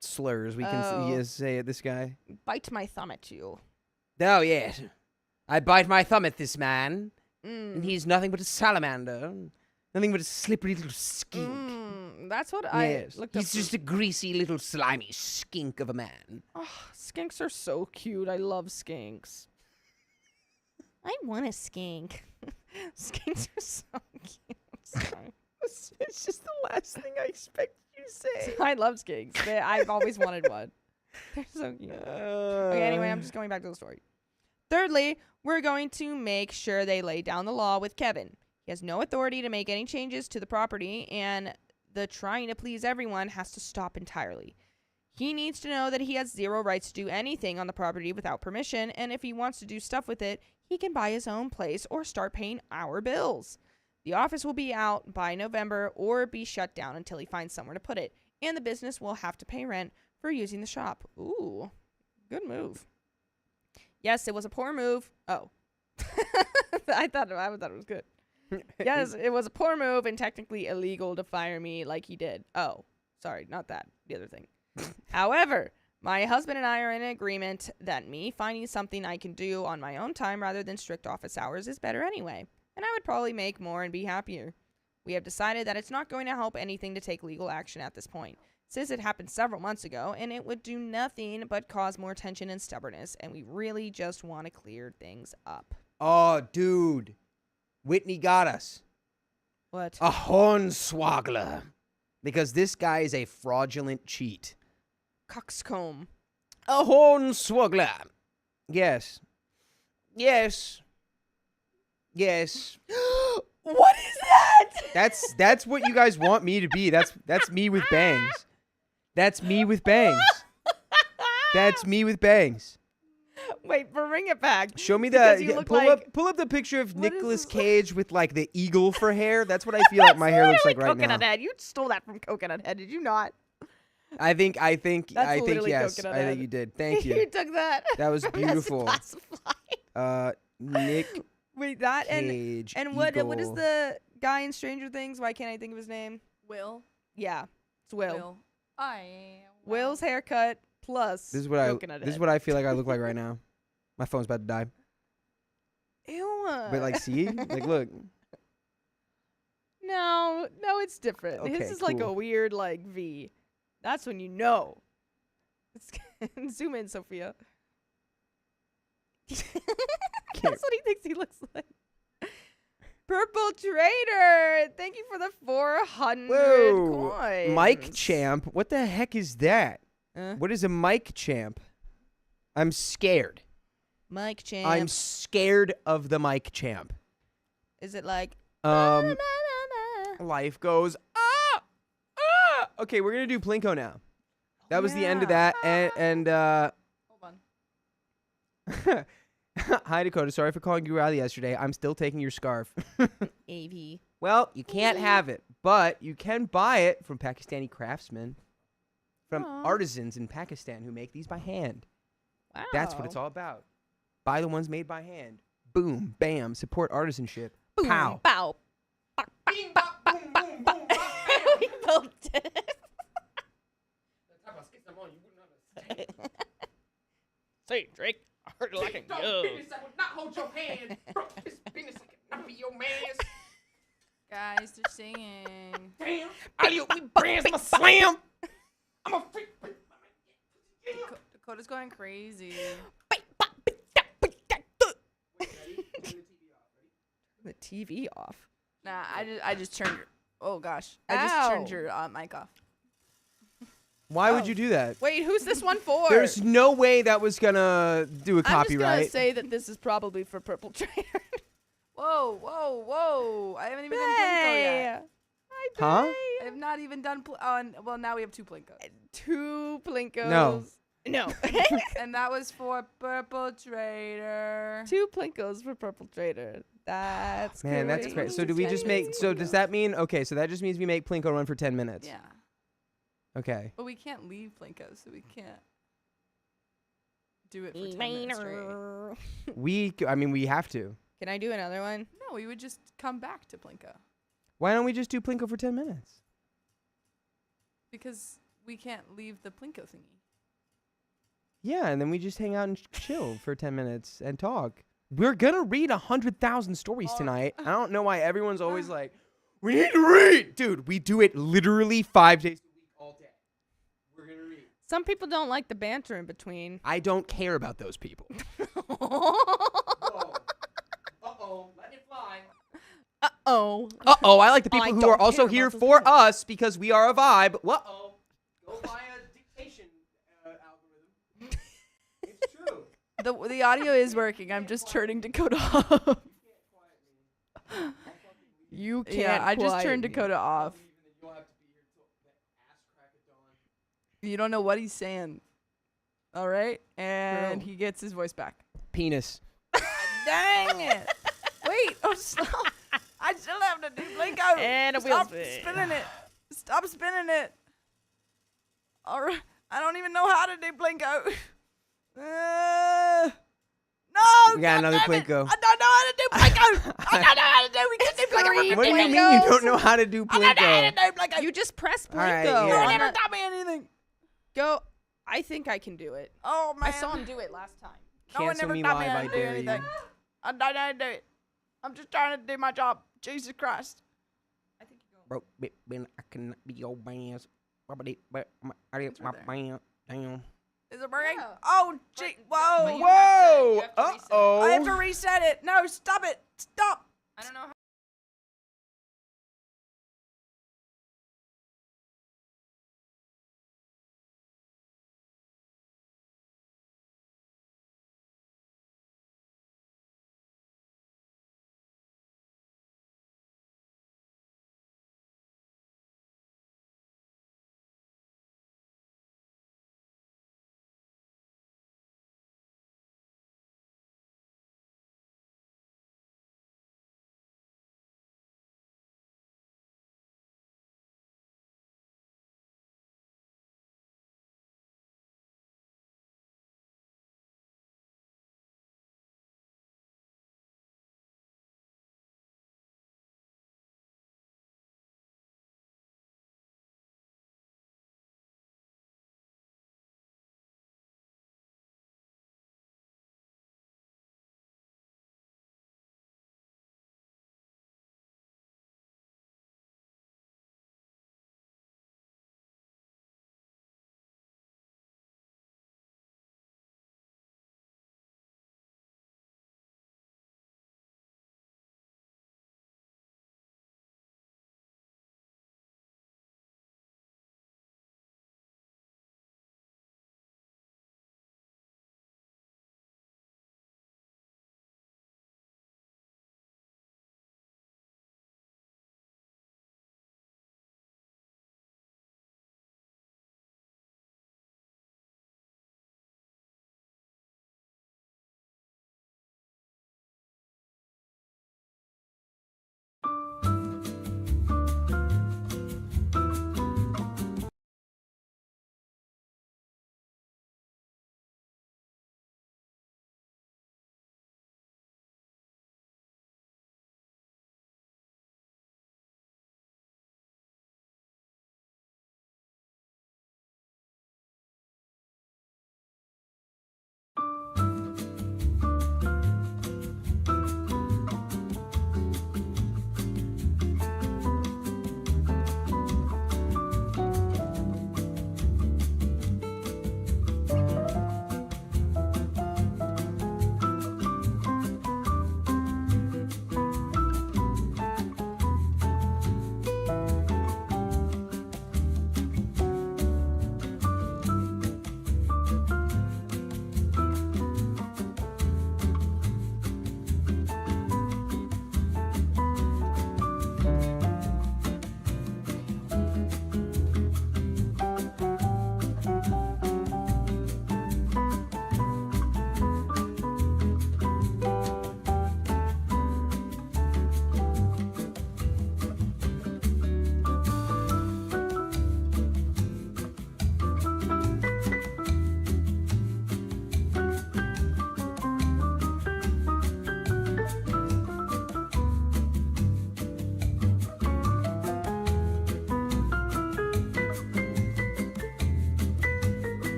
slurs we can say at this guy? Bite my thumb at you. Oh, yes. I bite my thumb at this man, and he's nothing but a salamander. Nothing but a slippery little skink. That's what yes. I looked up. He's just a greasy little slimy skink of a man. Oh, skinks are so cute. I love skinks. I want a skink. Skinks are so cute. Sorry. It's just the last thing I expected you say? I love skinks. I've always wanted one. They're so cute. Okay, anyway, I'm just going back to the story. Thirdly, we're going to make sure they lay down the law with Kevin. He has no authority to make any changes to the property, and the trying to please everyone has to stop entirely. He needs to know that he has zero rights to do anything on the property without permission, and if he wants to do stuff with it, he can buy his own place or start paying our bills. The office will be out by November or be shut down until he finds somewhere to put it, and the business will have to pay rent for using the shop. Ooh, good move. Yes, it was a poor move. Oh. I thought it was good. Yes, it was a poor move and technically illegal to fire me like he did. Oh, sorry, not that. The other thing. However, my husband and I are in agreement that me finding something I can do on my own time rather than strict office hours is better anyway, and I would probably make more and be happier. We have decided that it's not going to help anything to take legal action at this point, since it happened several months ago, and it would do nothing but cause more tension and stubbornness, and we really just want to clear things up. Oh, dude. Whitney got us. What? A hornswoggler. Because this guy is a fraudulent cheat. Coxcomb. A hornswoggler. Yes. Yes. Yes. What is that? That's what you guys want me to be. That's me with bangs. That's me with bangs. That's me with bangs. Wait, bring it back. Show me Because the you look pull up the picture of What is Nicolas this? Cage with like the eagle for hair. That's what I feel like my hair looks like right Coconut now. Head. You stole that from Coconut Head, did you not? I think That's literally yes. Coconut I think Head. you did. Thank You you. took that. That was as beautiful. classified. Nick Wait, that Cage. and what is eagle. the guy in Stranger Things? Why can't I think of his name? Will. Yeah, it's Will. I am. Will's haircut plus This is what Coconut this is Head. what I feel like I look like right now. My phone's about to die. Ew. But like, see, like, look. No, it's different. Okay, His is like a cool. weird like V. That's when you know. Zoom in, Sophia. That's what he thinks he looks like. Purple Trader, thank you for the 400 Whoa, coins. Mike Champ. What the heck is that? Huh? What is a Mike Champ? I'm scared. Mike Champ. I'm scared of the Mike Champ. Is it like? Life goes Okay, we're gonna do Plinko now. That was the end of Yeah. that, and Hold on. hi Dakota. Sorry for calling you early yesterday. I'm still taking your scarf. AV. Well, you can't have it, but you can buy it from Pakistani craftsmen, from Aw. artisans in Pakistan who make these by hand. Wow. That's what it's all about. Buy the ones made by hand. Boom, bam, support artisanship. Boom, Pow. Bow. Bing, bop, boom, boom, boom, bop, bam. We both did. Say, Drake, I heard you like a Don't yo. penis, I will not hold your hand. Bro, this penis, I cannot be your man's. Guys, they're singing. Damn, alley-oop me brands, my slam. I'm a freak. Dakota's going crazy. The TV off. Nah, I just turned your. Oh gosh, I just turned Ow. your mic off. Why would Oh. you do that? Wait, who's this one for? There's no way that was gonna do a I'm just gonna copyright. say that this is probably for Purple Trader. Whoa, whoa, whoa! I haven't even done Plinko yet. Huh? I have not even done. Well, now we have 2 Plinkos, 2 Plinkos. No. No. and that was for Purple Trader. 2 Plinkos for Purple Trader. That's Man, that's great. So do we just make? So does that mean? Okay, so that just means we make Plinko run for 10 minutes. Yeah, Okay. but we can't leave Plinko, so we can't do it for 10 minutes straight. I mean, we have to. Can I do another one? No, we would just come back to Plinko Why don't we just do Plinko for 10 minutes? because we can't leave the Plinko thingy. Yeah, and then we just hang out and chill for 10 minutes and talk. We're gonna read 100,000 stories Oh. tonight. I don't know why everyone's always like, we need to read. Dude, we do it literally 5 days a week, all day. We're gonna read. Some people don't like the banter in between. I don't care about those people. Oh. Uh-oh, let it fly. Uh-oh. Uh-oh, I like the people I who don't are also care here about those for people. us because we are a vibe. Uh-oh. Go buy a dictation algorithm. It's true. The audio is working. I'm just turning Dakota off. You can't Yeah, I just quiet turned me. Dakota off. You don't know what he's saying. All right? And True. he gets his voice back. Penis. Dang it. Wait. Oh, stop. I still have to do Blinko. And a wheel Stop spin. spinning it. Stop spinning it. All right. I don't even know how to do Blinko. No. We got another God damn it. Plinko. I don't know how to do Blinko. I don't know how to do. We can do Blinko. What do you mean you don't know how to do I don't know how to Plinko? do Blinko. You just press Blinko. right, You yeah. on never the- taught me anything. Go. I think I can do it. Oh, man. I saw him do it last time. No one Cancel ever me taught me live, how I to do dare you. anything. I don't know how to do it. I'm just trying to do my job. Jesus Christ. I think you're going. Bro, Ben, I cannot be your bands. But I did It's my right band. Damn. Is it working? Yeah. Oh, gee. Whoa. but you Whoa! have to reset it. Uh-oh. I have to reset it. No, stop it. Stop. I don't know how.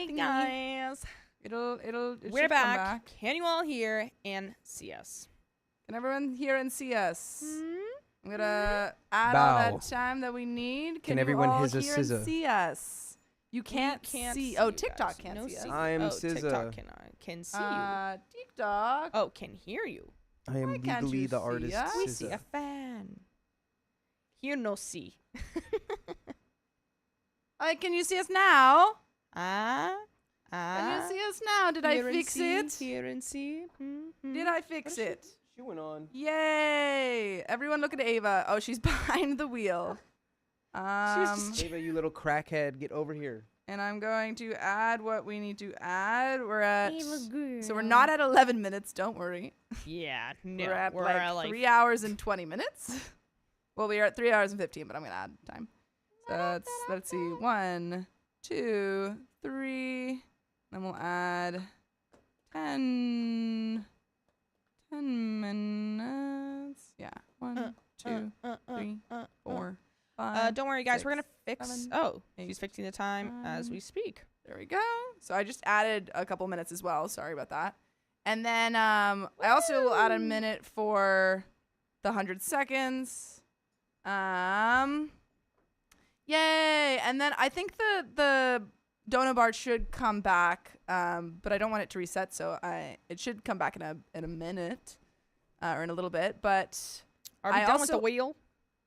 thingy. guys. It We're should come back. Can you all hear and see us? Can everyone hear and see us? Hmm? I'm gonna add Bow. all that time that we need. Can you everyone all hiss a hear and scissor? see us? You can't, see. Oh, you TikTok guys. can't No see us. see. I am oh, scissor. TikTok can see you. TikTok. Oh, can hear you. I am Why can't legally you the see artist. us? We Scissor. see a fan. Here no see. Can you see us now? Ah. Can you see us now? Did I Here and fix see, it? Here and see. Did I fix it? She went on. Yay! Everyone look at Ava. Oh, she's behind the wheel. Ava, you little crackhead, get over here. And I'm going to add what we need to add. We're at Ava so we're not at 11 minutes. Don't worry. Yeah, no. we're at at like 3 hours and 20 minutes. Well, we are at 3 hours and 15, but I'm gonna add time. So let's see. 1, 2, 3. Then we'll add 10 minutes. Yeah. 1, 2, 3, 4, 5. Don't worry, guys. We're gonna 6, fix. 7, Oh, 8, she's fixing the time as we speak. There we go. So I just added a couple minutes as well. Sorry about that. And then I also will add a minute for the 100 seconds. Yay! And then I think the dono bar should come back, but I don't want it to reset, so it should come back in a minute or in a little bit. But Are we I done with the also- wheel?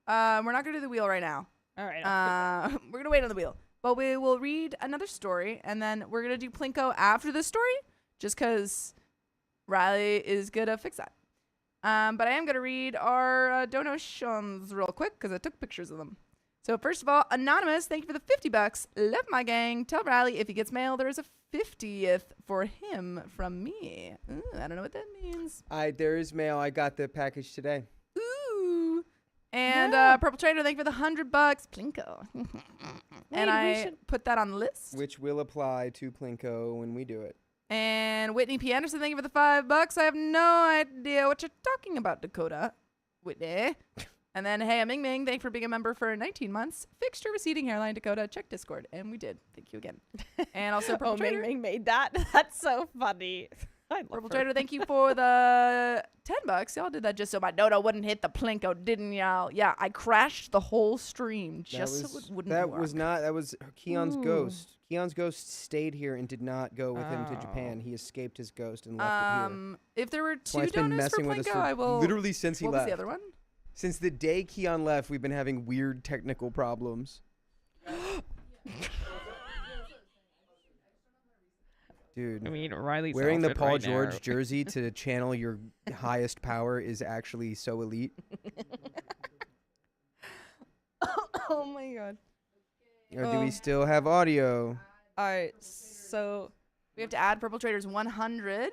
we're not gonna do the wheel right now. All right. We're gonna wait on the wheel, but we will read another story, and then we're gonna do Plinko after the story, just because Riley is gonna fix that. But I am gonna read our donations real quick because I took pictures of them. So first of all, Anonymous, thank you for the $50. Love my gang. Tell Riley if he gets mail, there is a 50th for him from me. Ooh, I don't know what that means. There is mail. I got the package today. Ooh. And Yeah. Purple Trader, thank you for the $100. Plinko. And I put that on the list. Which will apply to Plinko when we do it. And Whitney P. Anderson, thank you for the $5. I have no idea what you're talking about, Dakota. Whitney. And then, hey, Ming Ming, thank you for being a member for 19 months. Fixed your receding hairline, Dakota. Check Discord. And we did. Thank you again. And also Purple Oh, Ming Trader. Ming made that. That's so funny. I love Purple her. Trader, thank you for the $10. Y'all did that just so my dodo wouldn't hit the Plinko, didn't y'all? Yeah, I crashed the whole stream just so it wouldn't That work. was Keon's Ooh. ghost. Keon's ghost stayed here and did not go with him to Japan. He escaped his ghost and left it here. If there were That's why two it's been donors for messing with us Plinko, for I will. literally since he What left. was the other one? Since the day Keon left, we've been having weird technical problems. Dude, I mean, Riley's wearing the outfit Paul right George now. jersey to channel your highest power is actually so elite. Oh my god. Or do we still have audio? All right. So, We have to add Purple Trader's 100.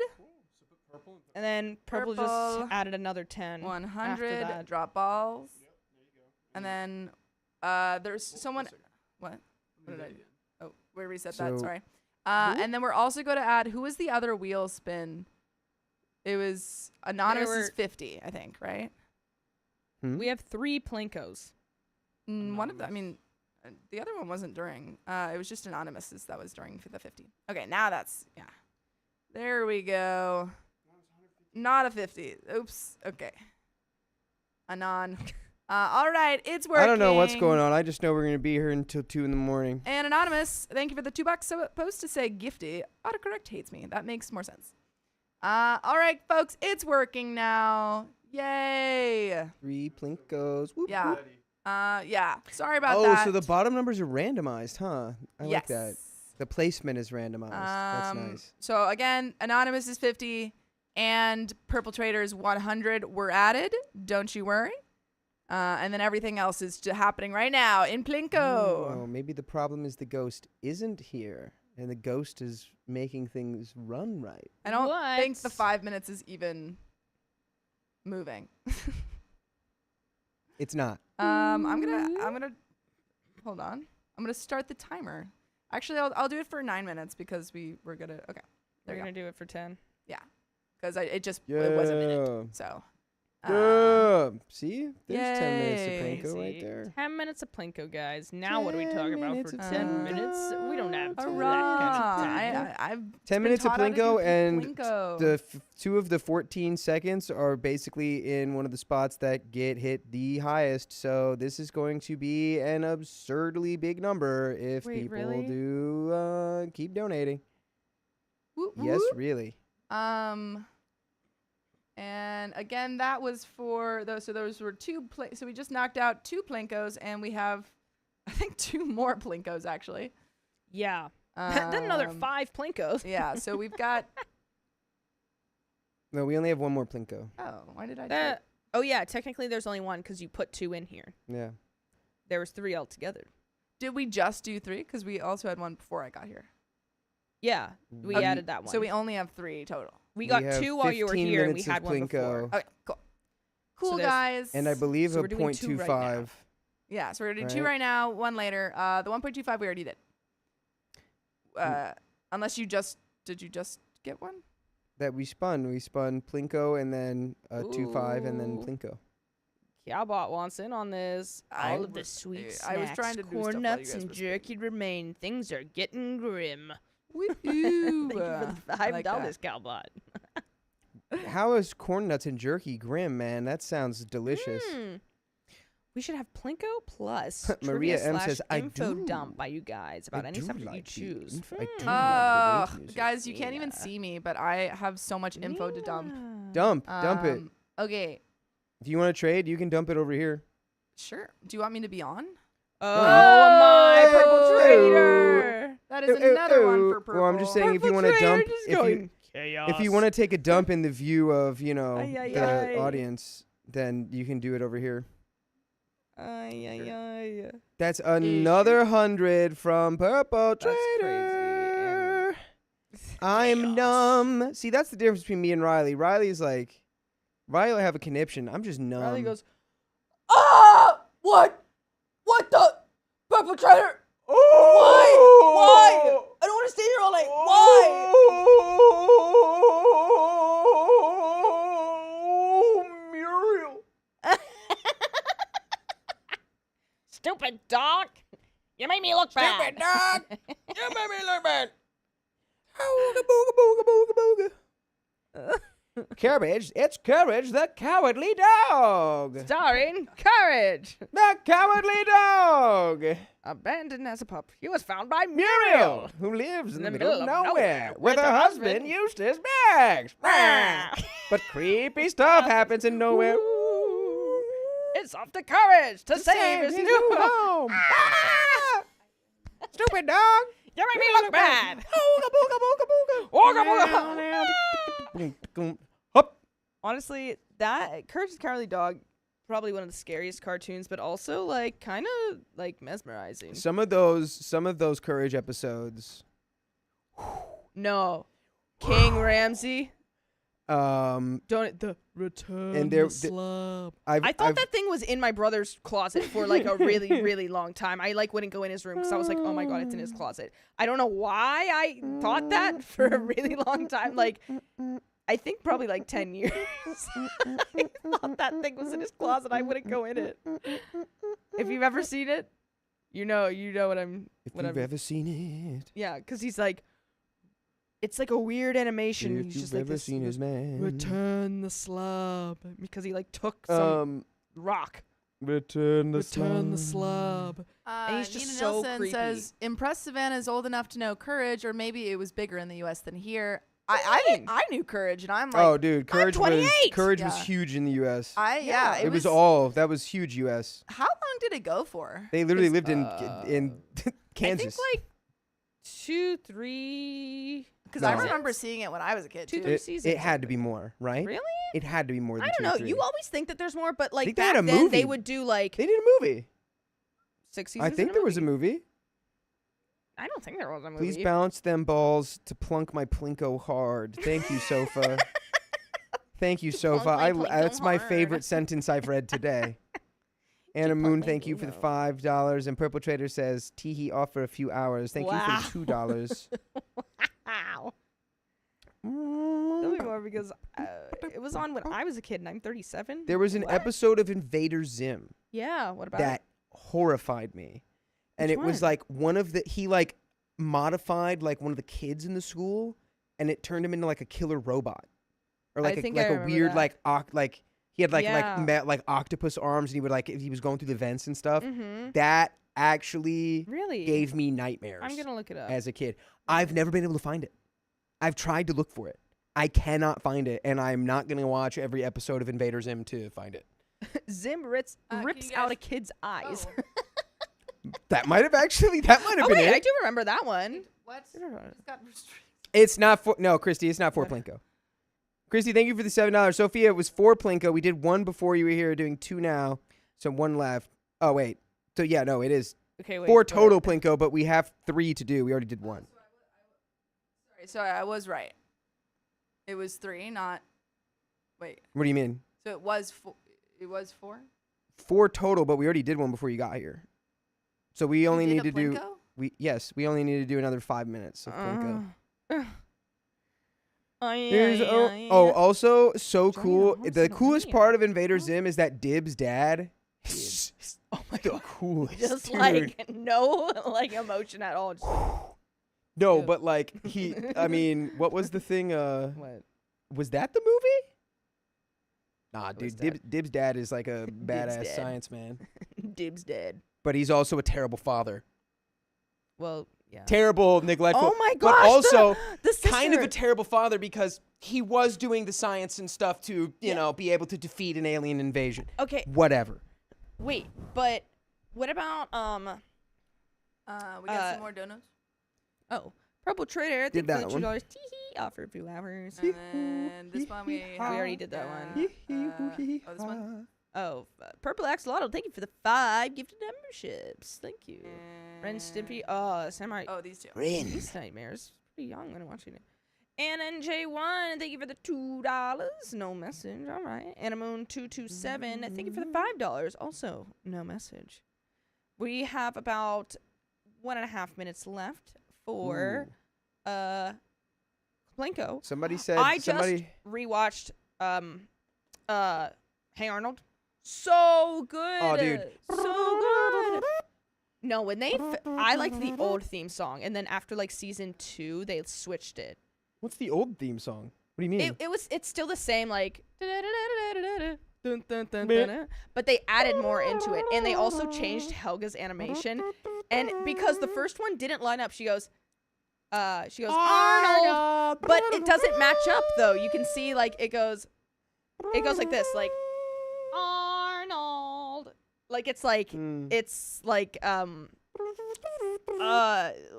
and then purple Purple. just added another 10. 100. that. Drop balls. And then there's someone. What? What did I do? Oh, we reset that. So- Sorry. And then we're also going to add. Who was the other wheel spin? It was Anonymous is were- 50, I think, right? We have 3 Plinkos. One of them. I mean, the other one wasn't during. It was just Anonymous's that was during the 50. Okay, now that's There we go. Not a 50. Oops. Okay. Anon. All right, it's working. I don't know what's going on. I just know we're going to be here until 2 in the morning. And Anonymous, thank you for the $2. So supposed to say gifty. Autocorrect hates me. That makes more sense. All right, folks, it's working now. Yay. 3 Plinkos. Whoop, Yeah. whoop. Yeah. Sorry about Oh, that. so the bottom numbers are randomized, huh? I yes. like that. The placement is randomized. That's nice. So again, Anonymous is 50 and Purple Trader's 100 were added. Don't you worry. And then everything else is happening right now in Plinko. Oh, maybe the problem is the ghost isn't here, and the ghost is making things run right. I don't What? think the 5 minutes is even moving. It's not. I'm gonna hold on. I'm gonna start the timer. Actually, I'll do it for 9 minutes because we're gonna. Okay, We're there you going to do it for 10. because it was a minute. Yeah. So See? There's 10 minutes of Yay. Plinko right See? there. 10 minutes of Plinko, guys. Now what are we 10 talking about minutes for of 10 minutes? We don't have that kind of time. I've 10 been minutes of taught how to do Plinko, and Plinko. the 2 of the 14 seconds are basically in one of the spots that get hit the highest. So this is going to be an absurdly big number if Wait, people really? do keep donating. Whoop, Yes, whoop. really. And again, that was for those. So those were so we just knocked out 2 Plinkos, and we have, I think, 2 more Plinkos actually. Yeah. Then another Um, 5 Plinkos. Yeah. So we've got. No, we only have one more Plinko. Oh, why did I do it? Oh, yeah. Technically, there's only 1 because you put 2 in here. Yeah. There was 3 altogether. Did we just do 3? Because we also had 1 before I got here. Yeah. We Okay, added that one. So we only have 3 total. We got have 2 while you were 15 here, and we minutes of had 1 before. Plinko. Okay, cool. Cool, there's- guys. And I believe So a we're doing 2 right 0.25. Yeah, so we're going to do 2 Right. right now, 1 later. The 1.25 we already did. Unless you just. Did you just get 1? That we spun. We spun Plinko and then a 2.5 and then Ooh. Plinko. Cowbot wants in on this. I All of the was- sweet snacks, I was trying to do stuff while corn you nuts, guys and were jerky remain. Things are getting grim. Woohoo! Thank you for the $5, like that. Cowbot. How is corn nuts and jerky grim, man? That sounds delicious. We should have Plinko plus Maria trivia M slash says, "I info do. dump by you guys about I any do subject you like the choose. info- I do Hmm. like the wave music. Guys, you can't even see me, but I have so much info to dump. Yeah. Dump it. Okay, If you want to trade, you can dump it over here. sure. Do you want me to be on? Oh, my purple Oh. trader. That is another one for purple. Well, I'm just saying, if you want to dump, chaos. if you want to take a dump in the view of, Ay, ay, the ay. audience, then you can do it over here. Ay, ay, ay. That's another 100 from Purple That's crazy. Trader. I'm numb. See, that's the difference between me and Riley. Riley's like, Riley will have a conniption. I'm just numb. Riley goes, ah! What? What the? Purple trader? Oh! Why? I don't want to stay here all night. Oh, Muriel. Stupid dog. You made me look bad. Stupid dog. You made me look bad. Ooga booga booga booga booga. Courage, it's Courage the Cowardly Dog. Starring Courage. The Cowardly Dog. Abandoned as a pup, he was found by Muriel, who lives in the middle of nowhere with her husband Eustace Max. But creepy stuff happens in nowhere. It's off to Courage to save his new home. home. Stupid dog. You made me look bad. Ooga booga booga Ooga booga. booga. Hop. Honestly, that Courage the Cowardly Dog, probably one of the scariest cartoons, but also like kind of like mesmerizing. Some of those Courage episodes. No, King Ramsey. I've The return And there- the slab. I've, I thought I've- that thing was in my brother's closet for like a really, really long time. I like wouldn't go in his room because I was like, oh my god, it's in his closet. I don't know why I thought that for a really long time. Like, I think probably like 10 years. I thought that thing was in his closet. I wouldn't go in it. If you've ever seen it, you know what I'm. If what you've I'm. ever seen it, Yeah, because he's like, it's like a weird animation. if He's you've just like ever this. seen his man, Return the slab because he like took some rock. return the Return the slab. And he's just Nina so Nilsson creepy. says, impressed Savannah is old enough to know Courage, or maybe it was bigger in the U.S. than here. What do I you think mean? I knew Courage, and I'm like, Oh, dude, Courage was 28. Courage Yeah. was huge in the U.S. yeah, It was that was huge U.S. How long did it go for? They literally 'Cause, lived in Kansas. I think like 2, 3. Because No. I remember seeing it when I was a kid Two, too. three it, seasons, it I had to be think. more, right? Really? It had to be more than I 2 don't or know. 3. You always think that there's more, but like think they back had a then movie. they would do like They did a movie. 6 seasons. I think in there was a movie. I don't think there was a movie. Please bounce them balls to plunk my Plinko hard. Thank you, Sofa. Thank you, Plunk Sofa. my Plinko That's my hard. favorite sentence I've read today. Anna plunk Moon, my thank you for the Plinko. $5. And Purple Trader says, Teehee off for a few hours. Thank you for the $2. Wow. Tell me more because it was on when I was a kid and I'm 37. There was an What? episode of Invader Zim Yeah, what about that horrified me. And Which it was one? like he like modified like one of the kids in the school and it turned him into like a killer robot. Or I like think a I like a remember weird that. like he had like Yeah. like octopus arms and he would like if he was going through the vents and stuff. Mm-hmm. That actually Really? gave me nightmares I'm gonna look it up. as a kid. I've never been able to find it. I've tried to look for it. I cannot find it, and I'm not going to watch every episode of Invader Zim to find it. Zim rips Can rips you out guys- a kid's eyes. Oh. That might have Oh been wait, it. I do remember that one. What? Just got restricted. It's not for no, Christy. It's not for Plinko. Christy, thank you for the $7. Sophia, it was 4 Plinko. We did 1 before you were here, doing 2 now, so 1 left. Oh wait, so yeah, no, it is Okay, wait. 4 total Plinko, but we have 3 to do. We already did 1. Sorry, I was right. It was 3, not. Wait. What do you mean? So it was 4. It was 4. 4 total, but we already did 1 before you got here. So we only need to do. We only need to do another 5 minutes of Plinko. Also so Join cool. the The house coolest of part the of Invader Zim is that Dib's dad. Oh my The god. coolest. Just dude. like no like emotion at all. Just, No, Dude. but like I mean, what was the thing? what? Was that the movie? Nah, What was dude. that? Dib's dad is like a badass dad. science man, Dib's dead. but he's also a terrible father. Well, yeah. Terrible, neglectful. Oh my But gosh. also the kind of a sister. terrible father because he was doing the science and stuff to, you know, be able to defeat an alien invasion. Okay, Whatever. wait, but what about We got some more donuts. oh, Purple Trader, Did thank you for that the $2 tee offer a few hours. And then this one we already did that one. Oh, this one. Oh, Purple Axolotl, thank you for the 5 gifted memberships. Thank you. Ren Stimpy, Samurai. Oh, these two. These nightmares. Pretty young when I'm watching it. And NJ1, thank you for the $2. No message. All right. Anamoon227, thank you for the $5. Also, no message. We have about 1.5 minutes left for Plinko. Somebody said. I somebody. just rewatched Hey Arnold. So good. Oh, dude. So good. No, when they I liked the old theme song, and then after like season 2, they switched it. What's the old theme song? What do you mean? It's still the same like dun, dun, dun, dun, but they added more into it, and they also changed Helga's animation. And because the first one didn't line up, she goes Arnold, but it doesn't match up though. You can see like it goes like this, like Arnold, like it's like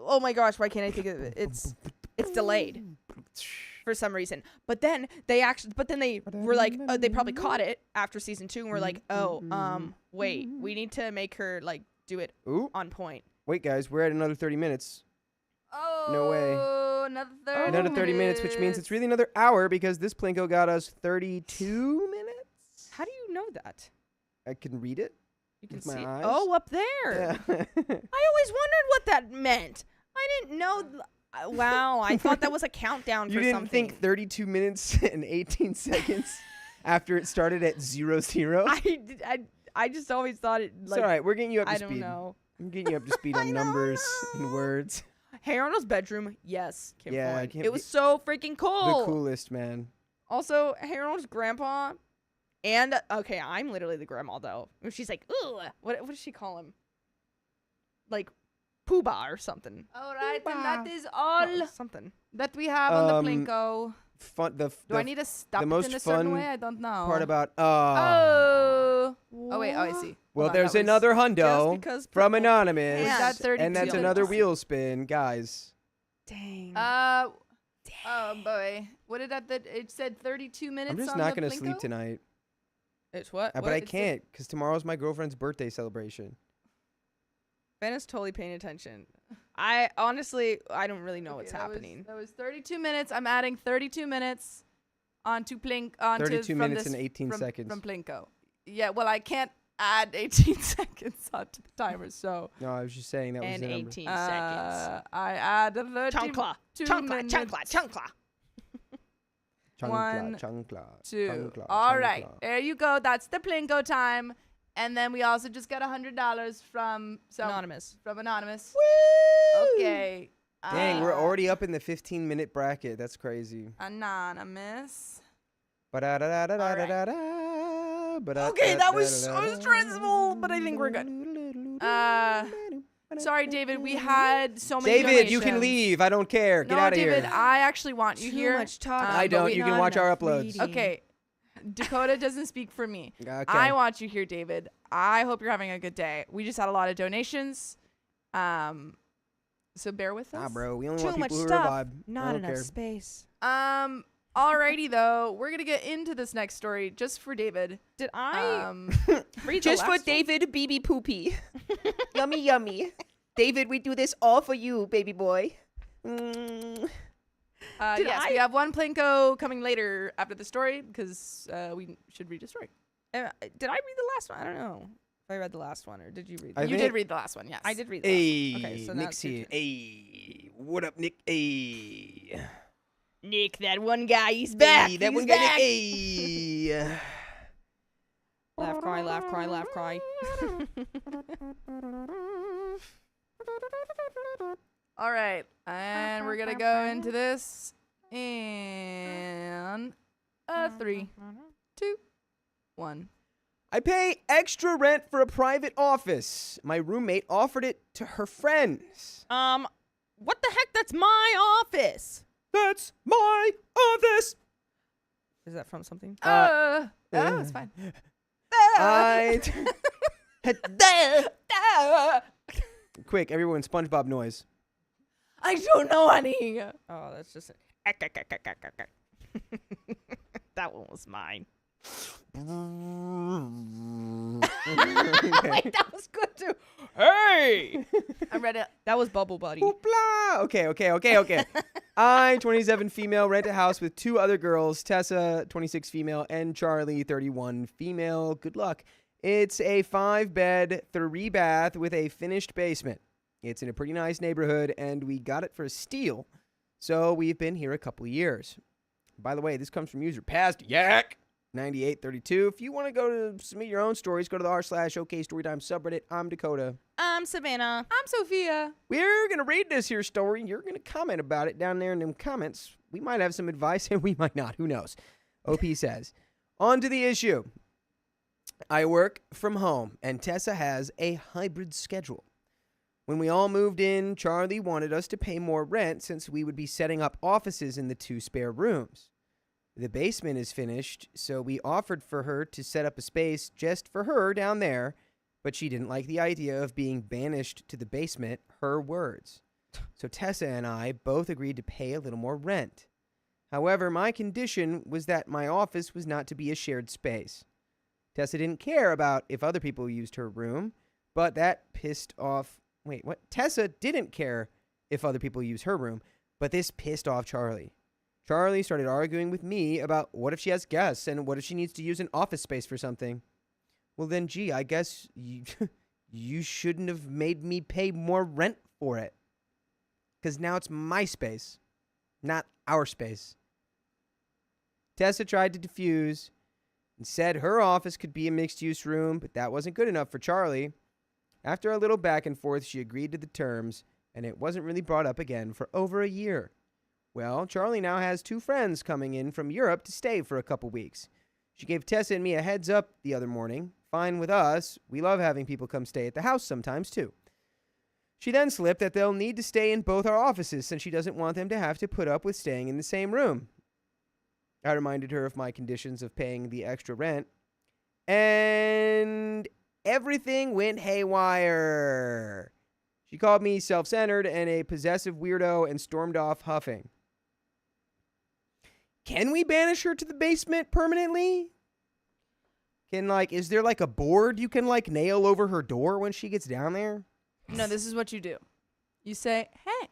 oh my gosh, why can't I think of it? It's delayed for some reason. But then they were like, they probably caught it after season 2 and were like, wait, we need to make her like do it Ooh. on point. Wait, guys, we're at another 30 minutes. Oh, No way. Another 30 Another 30 minutes, which means it's really another hour because this Plinko got us 32 minutes. How do you know that? I can read it. You can With my see it. eyes? Oh, up there. Yeah. I always wondered what that meant. I didn't know. Wow, I thought that was a countdown You for didn't something. think 32 minutes and 18 seconds after it started at 00? I just always thought it It's like all right. We're getting you up to I speed. don't know. I'm getting you up to speed on numbers and words. Hey Arnold's bedroom, yes, Kim Yeah, Floyd. Kim- It was so freaking cool. The coolest, man. Also, Hey Arnold's grandpa, and okay, I'm literally the grandma though. She's like, ooh, what does she call him? Like, Poobah or something. All right, and that is all Something. that we have on the Um, Plinko. Fun. Do I need to stop it most in a certain fun way? I don't know. part about Oh wait, oh I see. well, Hold on, there's that was- another Just hundo because from purple- Anonymous, Was that 32 and that's another minutes? wheel spin, guys. Dang. Oh boy, what did that? It said 32 minutes. I'm just on not the gonna sleep Plinko? tonight, It's what? but What? I It said- can't because tomorrow's my girlfriend's birthday celebration. Ben is totally paying attention. I honestly, I don't really know Okay, what's that was- happening. That was 32 minutes. I'm adding 32 minutes onto 32 from minutes this, and 18 from, seconds. from Plinko. Yeah, well I can't add 18 seconds onto the timer, so No, I was just saying that was And the number. 18 seconds. I add 30 Chancla, 2 chancla, minutes. chancla, chancla. One, Chancla. 2. Chancla, All right. chancla. There you go. That's the Plinko time. And then we also just got $100 from Anonymous. Anonymous. Woo! Okay. Dang, we're already up in the 15-minute bracket. That's crazy. Anonymous. Okay, Okay, that was so stressful, but I think we're good. Sorry, David. We had so many David, you can donations. leave. I don't care. Get No, out of David, here. I actually want you Too here. much talking. I but don't. we You can not watch our enough uploads. reading. Okay. Dakota doesn't speak for me. Okay. I want you here, David. I hope you're having a good day. We just had a lot of donations. So bear with us. Nah, bro. We only Too want much people who stuff. revive. I Not don't enough care. space. Alrighty though, we're gonna get into this next story just for David. Did I read Just the for last one? David BB Poopy. Yummy, yummy. David, we do this all for you, baby boy. Did Yes, we have one Plinko coming later after the story because we should read a story. Did I read the last one? I don't know if I read the last one or did you read? I You think- did read the last one, yes. I did read the Hey, last one. Okay, so now Nick's it's your here. turn. Hey, what up, Nick? Hey. Nick, that one guy, he's back. Hey, that he's one guy, back. Nick. Hey. Laugh, cry, laugh, cry, laugh, cry. All right, and we're gonna go into this in 3, 2, 1. I pay extra rent for a private office. My roommate offered it to her friends. What the heck? That's my office. That's my office. Is that from something? It's fine. Quick, everyone, SpongeBob noise. I don't know any. Oh, that's just that one was mine. Wait, that was good too. Hey, I read it. that was Bubble Buddy. Hoopla. Okay. I, 27 female, rent a house with 2 other girls, Tessa, 26 female, and Charlie, 31 female. Good luck. It's a 5-bed, 3-bath with a finished basement. It's in a pretty nice neighborhood, and we got it for a steal. So we've been here a couple of years. By the way, this comes from user past yak 9832. If you want to go to submit your own stories, go to the r/OK Storytime subreddit. I'm Dakota. I'm Savannah. I'm Sophia. We're going to read this here story. You're going to comment about it down there in them comments. We might have some advice and we might not. Who knows? OP says, on to the issue. I work from home and Tessa has a hybrid schedule. When we all moved in, Charlie wanted us to pay more rent since we would be setting up offices in the 2 spare rooms. The basement is finished, so we offered for her to set up a space just for her down there, but she didn't like the idea of being banished to the basement, her words. So Tessa and I both agreed to pay a little more rent. However, my condition was that my office was not to be a shared space. Tessa didn't care about if other people used her room, but that pissed off... Wait, what? Tessa didn't care if other people used her room, but this pissed off Charlie. Charlie started arguing with me about what if she has guests and what if she needs to use an office space for something. Well then, gee, I guess you shouldn't have made me pay more rent for it. Because now it's my space, not our space. Tessa tried to defuse and said her office could be a mixed-use room, but that wasn't good enough for Charlie. After a little back and forth, she agreed to the terms, and it wasn't really brought up again for over a year. Well, Charlie now has 2 friends coming in from Europe to stay for a couple weeks. She gave Tessa and me a heads up the other morning. Fine with us. We love having people come stay at the house sometimes, too. She then slipped that they'll need to stay in both our offices since she doesn't want them to have to put up with staying in the same room. I reminded her of my conditions of paying the extra rent. And everything went haywire. She called me self-centered and a possessive weirdo and stormed off huffing. Can we banish her to the basement permanently? Is there a board you can nail over her door when she gets down there? No, this is what you do. You say, hey,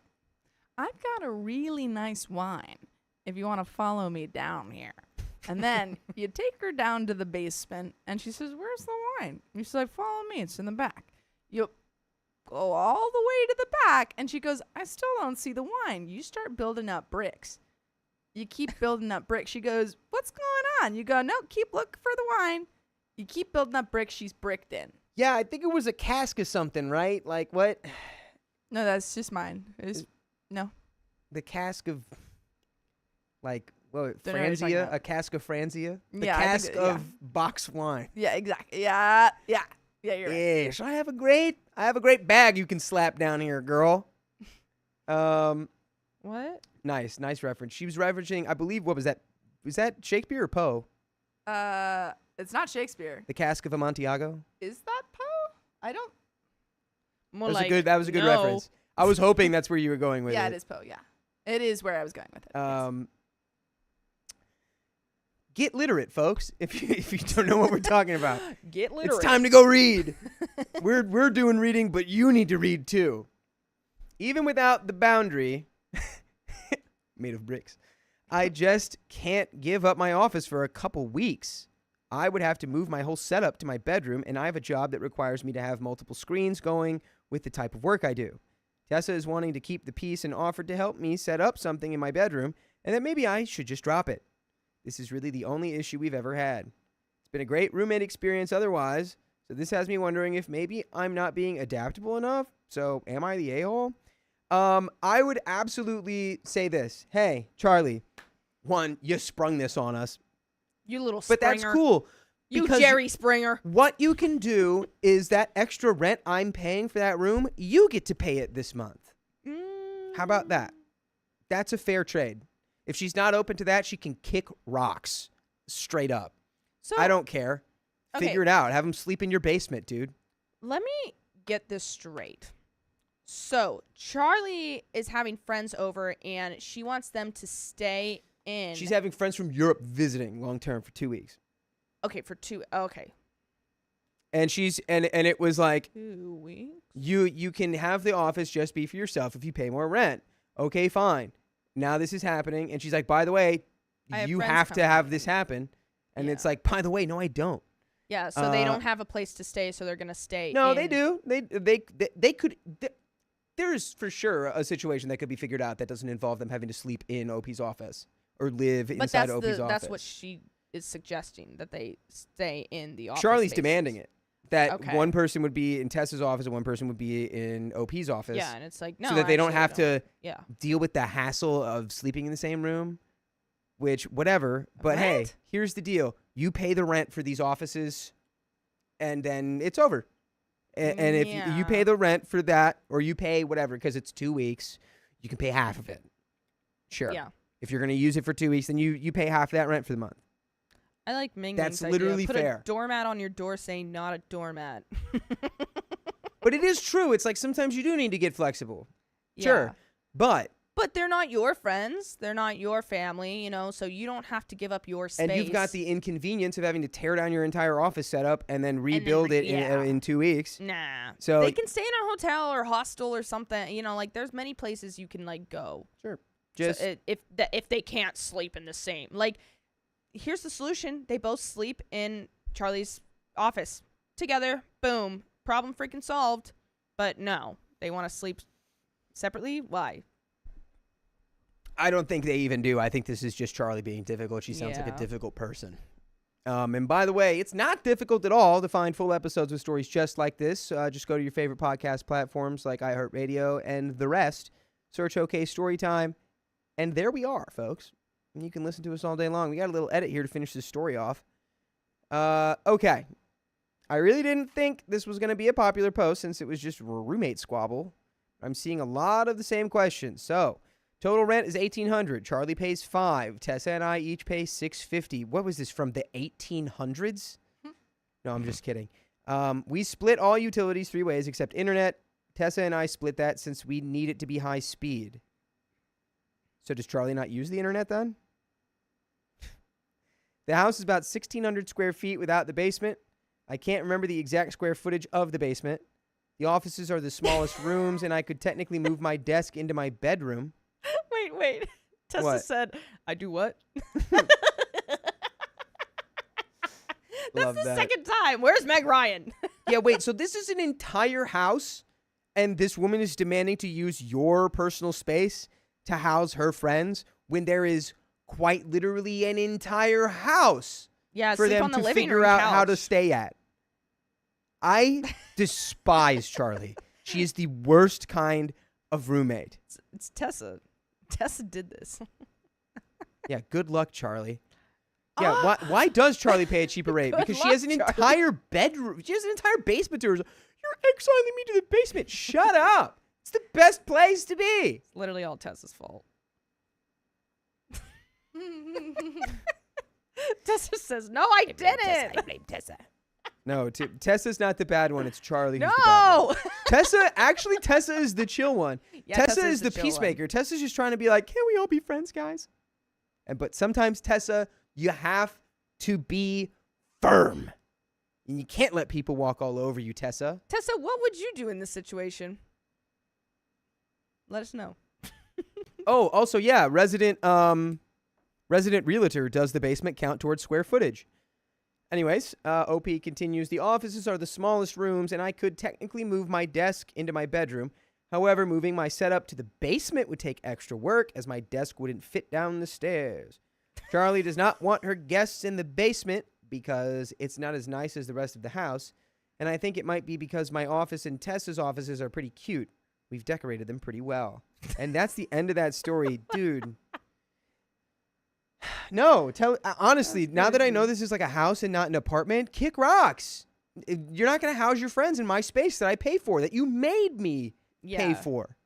I've got a really nice wine if you want to follow me down here. And then you take her down to the basement and she says, where's the wine? You say, follow me. It's in the back. You go all the way to the back and she goes, I still don't see the wine. You start building up bricks. You keep building up bricks. She goes, what's going on? You go, no, keep looking for the wine. You keep building up bricks. She's bricked in. Yeah, I think it was a cask of something, right? Like what? No, that's just mine. It was, no. The cask of, like, what? Don't know what you're talking Franzia? about. A cask of Franzia? The Yeah, I think cask that- yeah. of box wine. Yeah, exactly. Yeah, you're right. Yes, I have a great bag you can slap down here, girl. What? Nice reference. She was referencing, I believe, what was that? Was that Shakespeare or Poe? It's not Shakespeare. The Cask of Amontillado? Is that Poe? I don't. More That was a good no. reference. I was hoping that's where you were going with Yeah, it. it is Poe. Yeah, it is where I was going with it. Yes. Get literate, folks. If you don't know what we're talking about, Get literate. it's time to go read. we're doing reading, but you need to read too. Even without the boundary made of bricks, I just can't give up my office for a couple weeks. I would have to move my whole setup to my bedroom, and I have a job that requires me to have multiple screens going with the type of work I do. Tessa is wanting to keep the peace and offered to help me set up something in my bedroom, and that maybe I should just drop it. This is really the only issue we've ever had. It's been a great roommate experience otherwise, so this has me wondering if maybe I'm not being adaptable enough. So am I the a-hole? I would absolutely say this. Hey, Charlie, one, you sprung this on us, You little but Springer. that's cool. You because Jerry Springer. What you can do is that extra rent I'm paying for that room, you get to pay it this month. How about that? That's a fair trade. If she's not open to that, she can kick rocks straight up. So I don't care. Okay. Figure it out. Have them sleep in your basement, dude. Let me get this straight. So Charlie is having friends over, and she wants them to stay in. She's having friends from Europe visiting long term for 2 weeks. Okay, for 2. Okay. And she's and it was like 2 weeks. you can have the office just be for yourself if you pay more rent. Okay, fine. Now this is happening, and she's like, by the way, I have you friends have to coming have over. this happen. And Yeah. it's like, by the way, no, I don't. Yeah, so they Uh, don't have a place to stay, so they're gonna stay. No, in. they do. They could. There is for sure a situation that could be figured out that doesn't involve them having to sleep in OP's office or live But inside that's OP's office. that's what she is suggesting, that they stay in the office. Charlie's spaces. demanding it. That Okay. one person would be in Tessa's office and one person would be in OP's office. Yeah, and it's like no, so that they don't actually, have to Yeah. deal with the hassle of sleeping in the same room, which whatever. But hey, Rent? here's the deal. You pay the rent for these offices and then it's over. And if you pay Yeah. the rent for that or you pay whatever, because it's 2 weeks, you can pay half of it. Sure. Yeah. If you're going to use it for 2 weeks, then you pay half that rent for the month. I like Ming. That's Ming's literally idea. Put fair. a doormat on your door saying not a doormat. But it is true. It's like sometimes you do need to get flexible. Sure. Yeah. But But they're not your friends. They're not your family, so you don't have to give up your space. and you've got the inconvenience of having to tear down your entire office setup and then rebuild it yeah. in 2 weeks. Nah. So they can stay in a hotel or hostel or something. Like there's many places you can like go. Sure. So Just if they can't sleep in the same. Like here's the solution. They both sleep in Charlie's office together. Boom. Problem freaking solved. But no, they want to sleep separately. Why? I don't think they even do. I think this is just Charlie being difficult. She sounds like Yeah. a difficult person. And by the way, it's not difficult at all to find full episodes with stories just like this. Just go to your favorite podcast platforms like iHeartRadio and the rest. Search OK Storytime. And there we are, folks. And you can listen to us all day long. We got a little edit here to finish this story off. Okay. I really didn't think this was going to be a popular post since it was just roommate squabble. I'm seeing a lot of the same questions. So, total rent is $1,800. Charlie pays $5. Tessa and I each pay $650. What was this, from the 1800s? No, I'm just kidding. We split all utilities 3 ways except internet. Tessa and I split that since we need it to be high speed. So does Charlie not use the internet then? The house is about 1,600 square feet without the basement. I can't remember the exact square footage of the basement. The offices are the smallest rooms, and I could technically move my desk into my bedroom. Wait. Tessa What? said, I do what? That's Love the that. second time. Where's Meg Ryan? Yeah, wait, so this is an entire house, and this woman is demanding to use your personal space to house her friends when there is quite literally an entire house Yeah, for sleep them on the to living figure room out how to couch. stay at. I despise Charlie. She is the worst kind of roommate. It's Tessa. Tessa did this. Yeah, good luck, Charlie. Yeah, why does Charlie pay a cheaper rate? Good Because she has an luck, Charlie. entire bedroom. She has an entire basement to her. You're exiling me to the basement. Shut up. It's the best place to be. It's literally all Tessa's fault. Tessa says, "No, I didn't." I blame Tessa. No, Tessa's not the bad one. It's Charlie who's the bad one. No. Tessa is the chill one. Yeah, Tessa is the chill one. peacemaker. Tessa's just trying to be like, can we all be friends, guys? But sometimes, Tessa, you have to be firm. And you can't let people walk all over you, Tessa. Tessa, what would you do in this situation? Let us know. Oh, also, yeah, resident realtor does the basement count towards square footage. Anyways, OP continues, the offices are the smallest rooms, and I could technically move my desk into my bedroom. However, moving my setup to the basement would take extra work, as my desk wouldn't fit down the stairs. Charlie does not want her guests in the basement because it's not as nice as the rest of the house, and I think it might be because my office and Tessa's offices are pretty cute. We've decorated them pretty well. And that's the end of that story. Dude. No, honestly, now that I know this is like a house and not an apartment, kick rocks. You're not going to house your friends in my space that I pay for, that you made me pay for.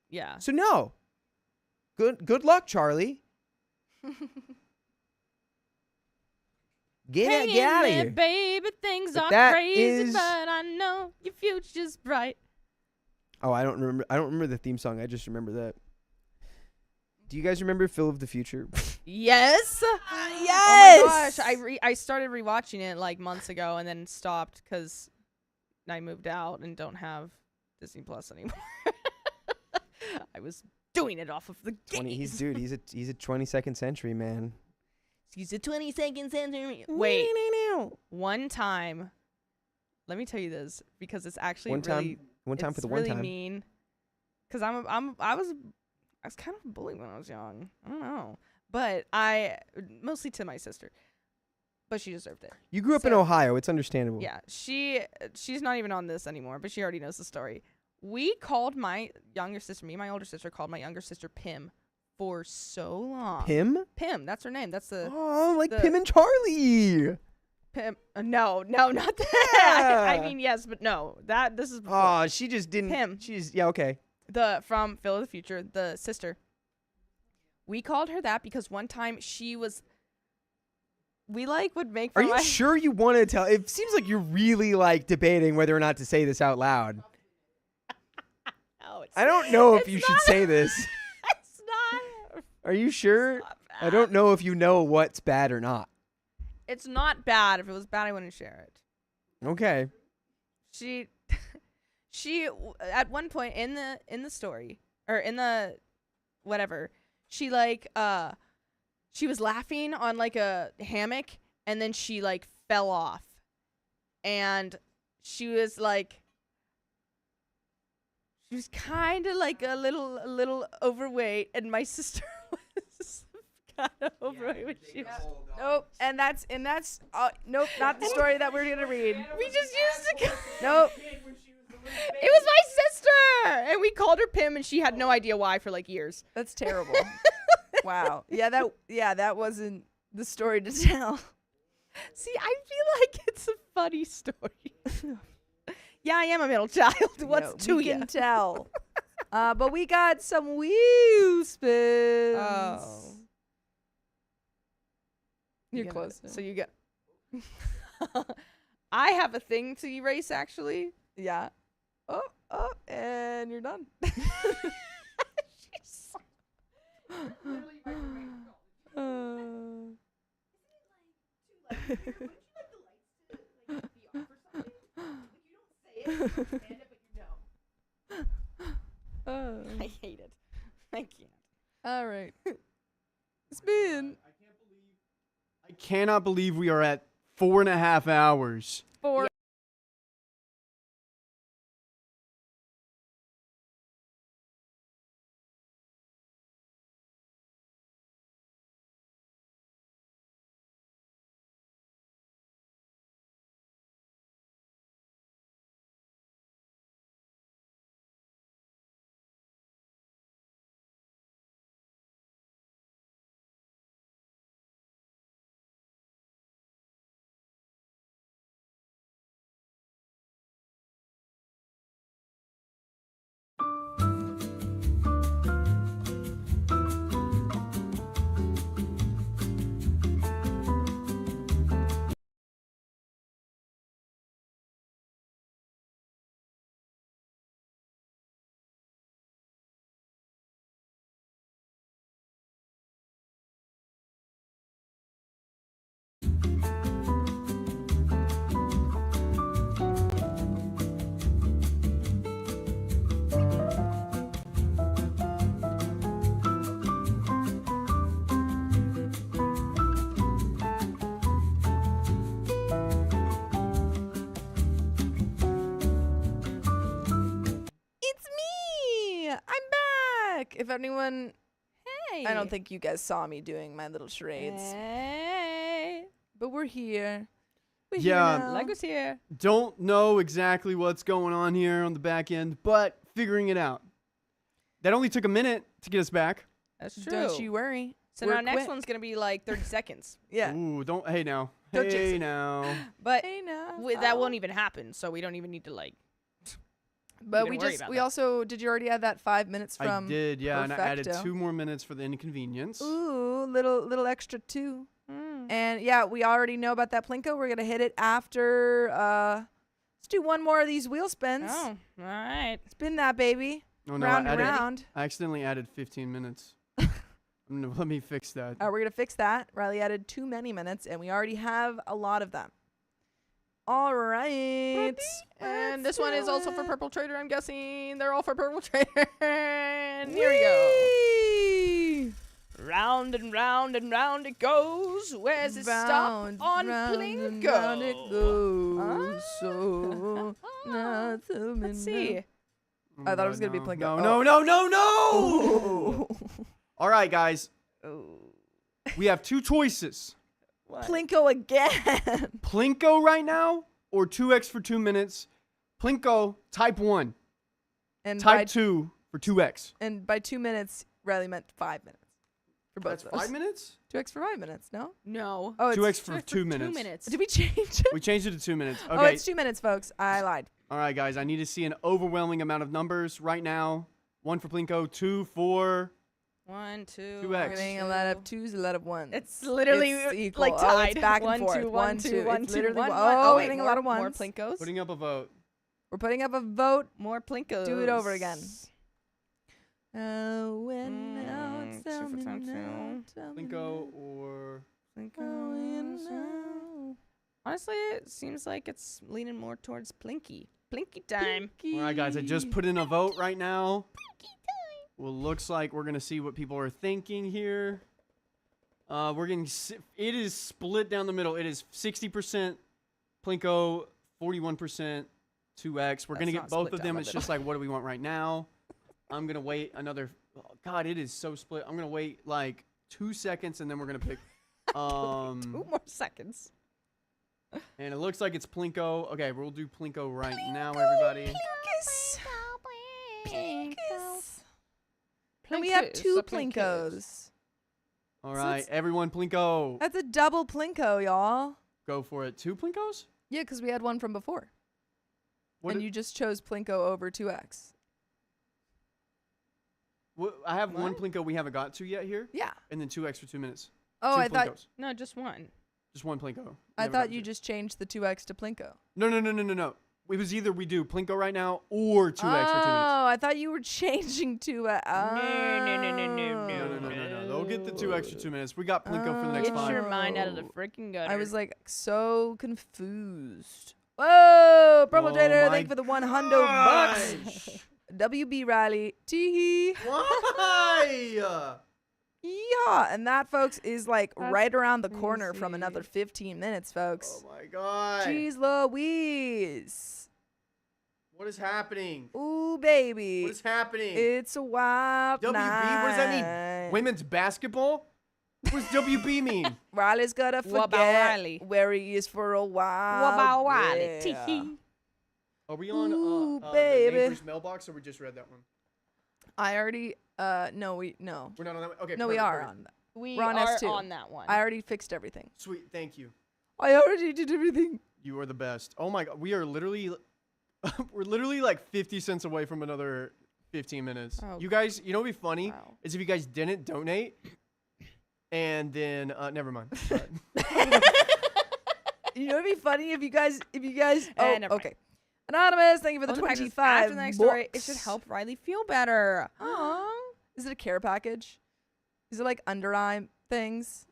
Yeah. So no. Good luck, Charlie. Get Hang out of in there, here. baby. Things But are that crazy, is- but I know your future's bright. Oh, I don't remember the theme song. I just remember that. Do you guys remember Phil of the Future? Yes. Yes. Oh my gosh, I started rewatching it like months ago and then stopped because I moved out and don't have Disney Plus anymore. I was doing it off of the He's a 22nd century man. He's a 22nd century. Wait, one time. Let me tell you this because it's actually One really time for it's the one really time. mean. Because I was kind of a bully when I was young. I don't know, but I mostly to my sister, but she deserved it. You grew up in So- Ohio. It's understandable. Yeah, she's not even on this anymore, but she already knows the story. We called my younger sister, me and my older sister called my younger sister Pim for so long. Pim? Pim, that's her name. That's the Oh, like the- Pim and Charlie. Pim. No, not that. I Yeah. mean, yes, but no. This is before. Oh, she just didn't. Pim. Yeah, okay. From Phil of the Future, the sister. We called her that because one time we would make Are fun you of sure you want to tell? It seems like you're really debating whether or not to say this out loud. No, it's, I don't know if it's you should not- say this. It's not. Are you sure? Not I don't know if you know what's bad or not. It's not bad. If it was bad, I wouldn't share it. Okay. She at one point in the story or in the whatever, she she was laughing on like a hammock and then she fell off and she was kind of a little overweight and my sister was kind of overweight when she was. Nope. And that's nope, not the story that we're gonna read. We just used to. Nope. It was my sister, and we called her Pim, and she had no idea why for years. That's terrible. Wow. Yeah, that wasn't the story to tell. See, I feel like it's a funny story. Yeah, I am a middle child. What's to we you? can tell. But we got some wheel spins. Oh, You're You close. So you get. I have a thing to erase, actually. Yeah. Oh, and you're done. I hate it. I can't. All right. Spin. I cannot believe we are at 4.5 hours. 4 if anyone, Hey. I don't think you guys saw me doing my little charades, Hey. but we're here. We're Yeah. here now. Lego's here. Don't know exactly what's going on here on the back end, but figuring it out. That only took a minute to get us back. That's true. Don't you worry. So We're now next quick. one's gonna be like 30 seconds. Yeah. Ooh, don't. Hey now. Don't jinx Hey it. now. But Hey now. that won't even happen, so we don't even need to like. But even we worry just about we that. also did you already add that 5 minutes from I did, yeah, and I added Perfecto. 2 more minutes for the inconvenience. Ooh, little extra too. Mm. And yeah, we already know about that Plinko. We're gonna hit it after let's do one more of these wheel spins. Oh, all right. Spin that baby. Oh no, Round I and added. round. I accidentally added 15 minutes. No, let me fix that. We're gonna fix that. Riley added too many minutes, and we already have a lot of them. All right. And Let's this one do is also for it. Purple Trader, I'm guessing. They're all for Purple Trader. And here we go. Whee! Round and round and round it goes. Where's it stop? Round, On round and Plinko. round it goes. Ah. So not so Let's see. Oh I my thought it was God, gonna be no. Plinko. No, Oh. no, no, no, no! Oh. All right, guys. Oh. We have 2 choices. What? Plinko again. Plinko right now or 2x for 2 minutes. Plinko type 1. And Type 2 for 2x. and by 2 minutes, Riley meant 5 minutes. For both That's of those. 5 minutes? 2x for 5 minutes, no? No. Oh, it's 2x for Two 2 minutes. 2 minutes. Did we change it? We changed it to 2 minutes. Okay. Oh, it's 2 minutes, folks. I lied. All right, guys. I need to see an overwhelming amount of numbers right now. 1 for Plinko, 2 for 1, 2. 2x. We're getting a lot of 2s, a lot of 1s. It's literally It's equal. like Oh, tied. it's back and 1, forth. 2, 1, 1, 2. 2, 1, It's 2, literally 1, one. 1. Oh, wait, getting a more, lot of More ones. Plinkos. putting up a vote. We're putting up a vote. More Plinkos. Do it over again. When now, Mm, tell two for me time now, two. tell me Plinko now. or Plinkos. Honestly, it seems like it's leaning more towards Plinky. Plinky time. All right, guys. I just put in a vote right now. Well, looks like we're gonna see what people are thinking here. We're getting. It is split down the middle. It is 60% Plinko, 41% 2x. We're gonna That's get not both split of down them. the It's middle. just like, what do we want right now? I'm gonna wait another. Oh, God, it is so split. I'm gonna wait like 2 seconds and then we're gonna pick. 2 more seconds. And it looks like it's Plinko. Okay, we'll do Plinko right now, everybody. Plinkus. Plinkus. And we have Plinkus, 2 a Plinkos. Plinkos. All So right, it's- everyone, Plinko. That's a double Plinko, y'all. Go for it. 2 Plinkos? Yeah, because we had one from before. What and did- you just chose Plinko over 2x. I have one What? Plinko we haven't got to yet here, Yeah. and then 2x for 2 minutes. Oh, 2 I thought Plinkos. No, just one. Just 1 Plinko. I Never thought got you to. just changed the 2x to Plinko. No. It was either we do Plinko right now or 2x for 2 minutes. Oh, I thought you were changing to a. No. They'll get the 2x for 2 minutes. We got Plinko for the next Get 5. your mind out of the Oh. freaking gutter. I was like so confused. Whoa, Purple Oh Trader, my thank you for the $100 bucks. WB Riley, teehee. Why? Yeah, and that, folks, is like That's right around the corner from crazy. another 15 minutes, folks. Oh my god. Jeez Louise. What is happening? Ooh, baby. What is happening? It's a wild WB? night. What does that mean? Women's basketball? What does WB mean? Riley's gotta What about forget Riley? where he is for a while. What about Wiley? Yeah. Teehee. Are we on Ooh, the baby. neighbor's mailbox or we just read that one? I already, no. We're not on that one? Okay. No, we perfect, are perfect. on that. We We're on are S2. on that one. I already fixed everything. Sweet, thank you. I already did everything. You are the best. Oh my god, we are literally we're literally like 50 cents away from another 15 minutes. Oh. You guys, you know what'd be funny Wow. is if you guys didn't donate and then never mind. You know, it'd be funny if you guys, oh, never mind. okay. Anonymous, thank you for the Also, I just- 25 After the next story, it should bucks. help Riley feel better. Aw. Is it a care package? Is it like under eye things?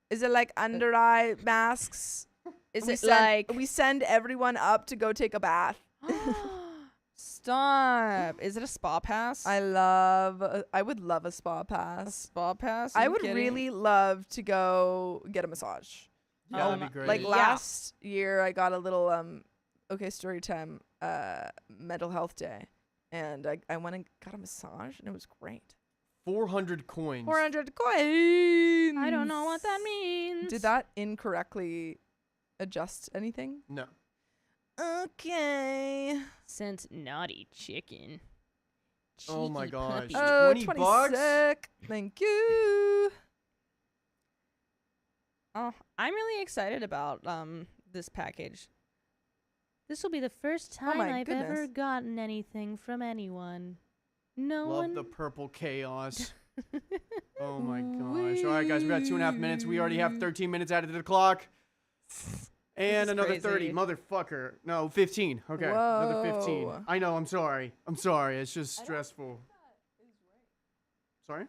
Is it like under eye masks? Is We it send- like we send everyone up to go take a bath? Stop. Is it a spa pass? I would love a spa a pass. spa pass? Are I you would kidding? really love to go get a massage. Yeah, Oh that'd my- be great. Like Yeah. last year, I got a little okay story time mental health day, and I went and got a massage, and it was great. 400 coins. 400 coins. I don't know what that means. Did that incorrectly adjust anything? No. Okay. Since naughty chicken. Oh my Cheeky gosh. puppy. Oh, 20 20 bucks? sec. Thank you. Oh, I'm really excited about this package. This will be the first time my I've ever goodness. gotten anything from anyone. No Love one. the purple chaos. Oh my gosh. All right, guys, we got 2.5 minutes. We already have 13 minutes added to the clock. And is another 30. crazy. Motherfucker. No, 15. Okay. Another 15. Whoa. I know. I'm sorry. I'm sorry. It's just stressful. Sorry?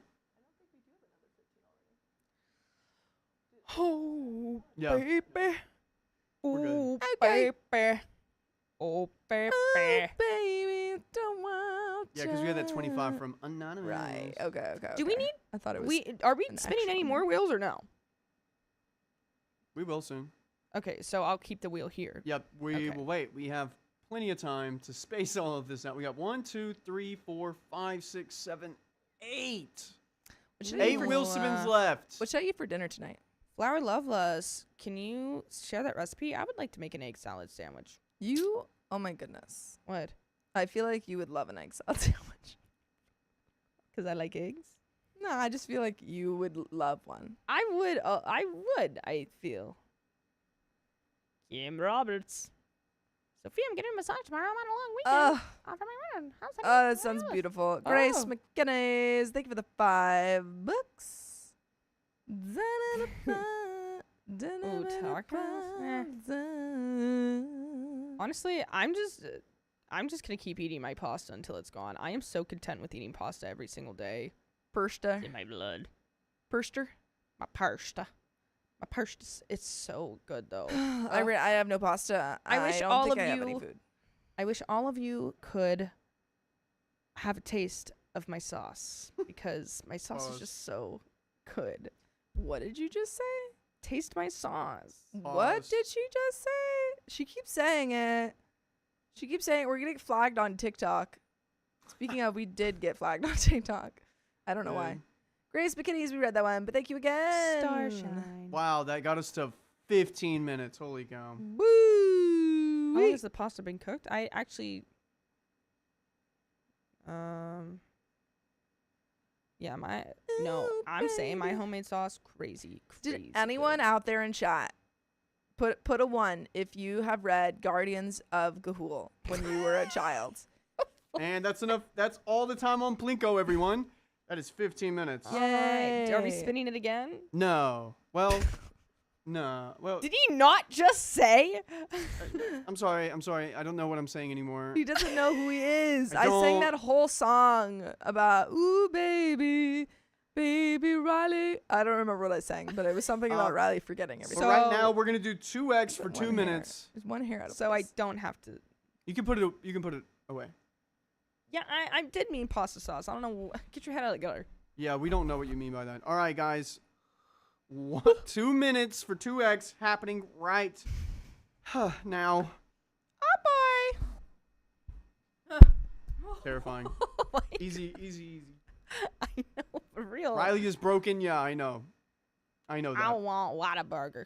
Oh, Yeah. baby. We're good. Oh, Okay. baby. Oh, baby. Oh, baby, don't want Yeah, because we had that 25 from Anonymous. Right. Okay. Do we okay. need? I thought it was. Are we an spinning any actual- more wheels or no? We will soon. Okay, so I'll keep the wheel here. Yep. We Okay. will wait. We have plenty of time to space all of this out. We got 1, 2, 3, 4, 5, 6, 7, 8. What should I 8 eat for, wheel spins left. What should I eat for dinner tonight? Flower Loveless, can you share that recipe? I would like to make an egg salad sandwich. You? Oh my goodness. What? I feel like you would love an egg salad sandwich. Because I like eggs? No, I just feel like you would love one. I would, I feel. Kim Roberts. Sophia, I'm getting a massage tomorrow. I'm on a long weekend. After my run. How's that? Oh, that sounds beautiful. Grace Oh. McGinnis, thank you for the $5. Ooh, tacos? Honestly, I'm just gonna keep eating my pasta until it's gone. I am so content with eating pasta every single day. Persta. In my blood. Perster. My pasta. My pasta. It's so good though. I have no pasta. I wish don't all think of I have any you- food. I wish all of you could have a taste of my sauce because my sauce Pause. is just so good. What did you just say? Taste my sauce. What Pause. did she just say? She keeps saying it. She keeps saying we're getting flagged on TikTok. Speaking of, we did get flagged on TikTok. I don't know why. Good. Grace McKinney's, we read that one, but thank you again. Starshine. Wow, that got us to 15 minutes. Holy cow. Woo! How long has the pasta been cooked? I actually, yeah, I'm saying my baby. homemade sauce, crazy. Did anyone out there in chat put a 1 if you have read Guardians of Gahul when you were a child? And that's enough. That's all the time on Plinko, everyone. That is 15 minutes. All right, are we Yay. spinning it again? No. Well, no. Well, Did he not just say? I'm sorry. I'm sorry. I don't know what I'm saying anymore. He doesn't know who he is. I I sang don't- that whole song about ooh baby, baby Riley. I don't remember what I sang, but it was something about Riley forgetting But everything. right So- now we're gonna do 2x for One 2 hair. minutes. There's one hair out of So I place. don't have to. You can put it. You can put it away. Yeah, I did mean pasta sauce. I don't know. Get your head out of the gutter. Yeah, we don't know what you mean by that. All right, guys. 2 minutes for 2x happening right now. Oh boy. Terrifying. Oh my Easy, easy, easy. I know, for real. Riley is broken. Yeah, I know. I know I that. want Whataburger.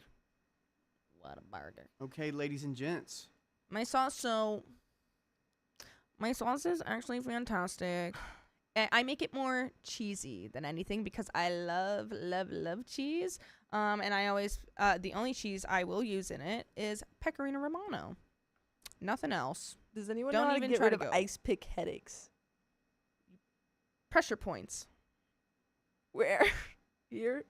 Whataburger. Okay, ladies and gents. My sauce is actually fantastic. I make it more cheesy than anything because I love cheese. And I always, the only cheese I will use in it is Pecorino Romano. Nothing else. Does anyone Don't know how to even get try rid to of go. ice pick headaches? Pressure points. Where? Here?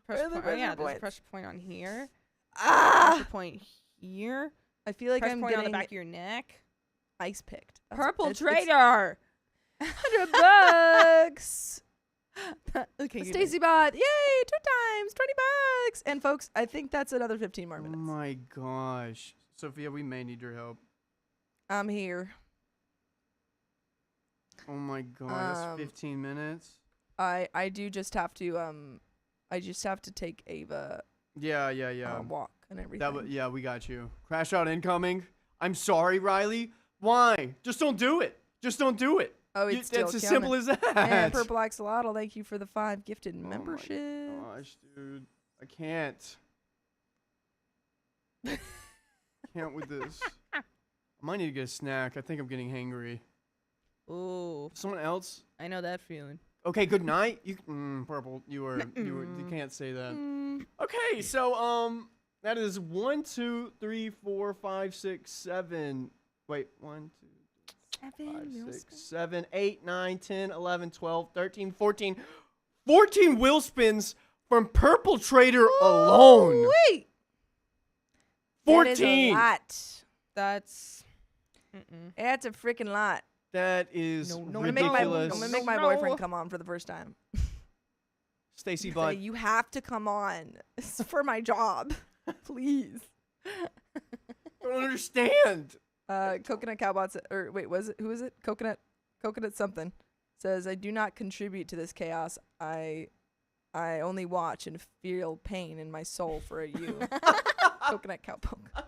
Pressure are the point. pressure Yeah, there's a points? pressure point on here. Ah! Pressure point here. I feel like Pressure I'm point on the getting back of your neck. ice picked. Purple it's Trader. $100. Okay, Stacy bot, yay! 2 times, $20. And folks, I think that's another 15 more Oh minutes. my gosh. Sophia, we may need your help. I'm here. Oh my god, that's Um, 15 minutes. I do just have to I just have to take Ava Yeah, yeah, yeah. walk and everything. Yeah, we got you. Crash out incoming. I'm sorry, Riley. Why? Just don't do it. Just don't do it. Oh, it's still It's as coming. simple as that. And Purple Axolotl, thank you for the 5 gifted Oh my membership. gosh, dude. I can't. Can't with this. I might need to get a snack. I think I'm getting hangry. Ooh, Someone else? I know that feeling. Okay, good night. You Purple, you can't say that. Okay, so that is 1, 2, 3, 4, 5, 6, 7. Wait, 1, 2, 5, 6, 7, 8, 9, 10, 11, 12, 13, 14. 14 wheel spins from Purple Trader alone. Wait. 14. That is a lot. That's. That's a freaking lot. That is No, no, I'm gonna ridiculous. make my No. boyfriend come on for the first time. Stacy Say, Butt. you have to come on. It's for my job. Please. Don't understand. Coconut Cowbot or wait, who is it? Coconut something says, I do not contribute to this chaos. I only watch and feel pain in my soul for you. Coconut Cowpoke.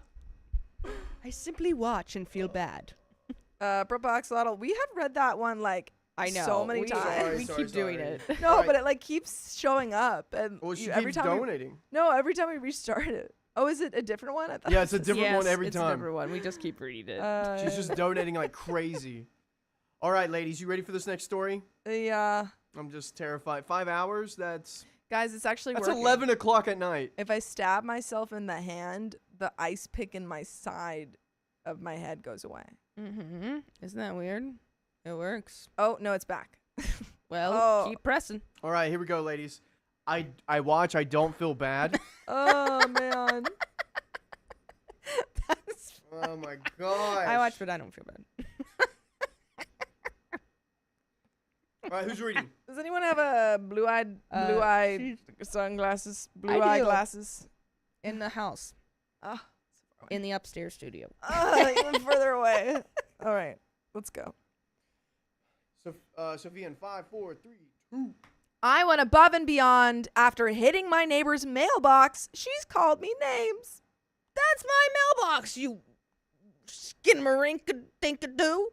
I simply watch and feel bad. Purple Axolotl, we have read that one like I know. so many we, times. We Sorry, keep doing sorry. it. No, Right. but it like keeps showing up, and Well, she every keeps time donating. every time we restart it. Oh, is it a different one? I thought Yeah, it's a it was- different one every it's time. a different one. We just keep reading it. She's just donating like crazy. All right, ladies, you ready for this next story? Yeah, I'm just terrified. 5 hours? That's guys, it's actually that's working. 11 o'clock at night. If I stab myself in the hand, the ice pick in my side of my head goes away. Mm-hmm. Isn't that weird? It works. Oh no, it's back. Well, Oh. keep pressing. All right, here we go, ladies. I watch. I don't feel bad. Oh man. That's Oh my god. I watch, but I don't feel bad. All right, who's reading? Does anyone have a blue eye sunglasses? Blue eye do. glasses. In the house. Ah, In the upstairs studio. even further away. All right, let's go. So, Sophia, in 5, 4, 3, 2. I went above and beyond after hitting my neighbor's mailbox. She's called me names. That's my mailbox, you skin-marink-dink-a-doo.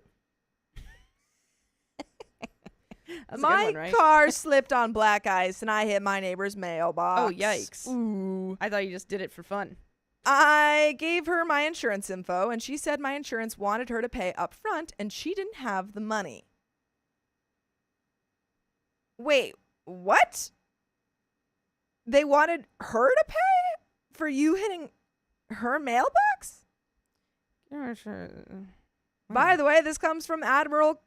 That's a My good one, right? car slipped on black ice and I hit my neighbor's mailbox. Oh, yikes. Ooh. I thought you just did it for fun. I gave her my insurance info and she said my insurance wanted her to pay up front and she didn't have the money. Wait, what? They wanted her to pay for you hitting her mailbox? By the way, this comes from Admiral.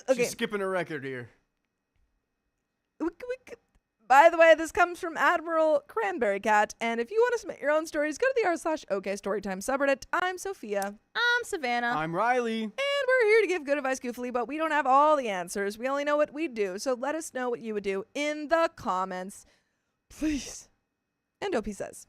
Okay. She's skipping a record here. By the way, this comes from Admiral Cranberry Cat, and if you want to submit your own stories, go to the r/OK subreddit. I'm Sophia, I'm Savannah. I'm Riley. and we're here to give good advice goofily, but we don't have all the answers. We only know what we do, so let us know what you would do in the comments, please. And OP says,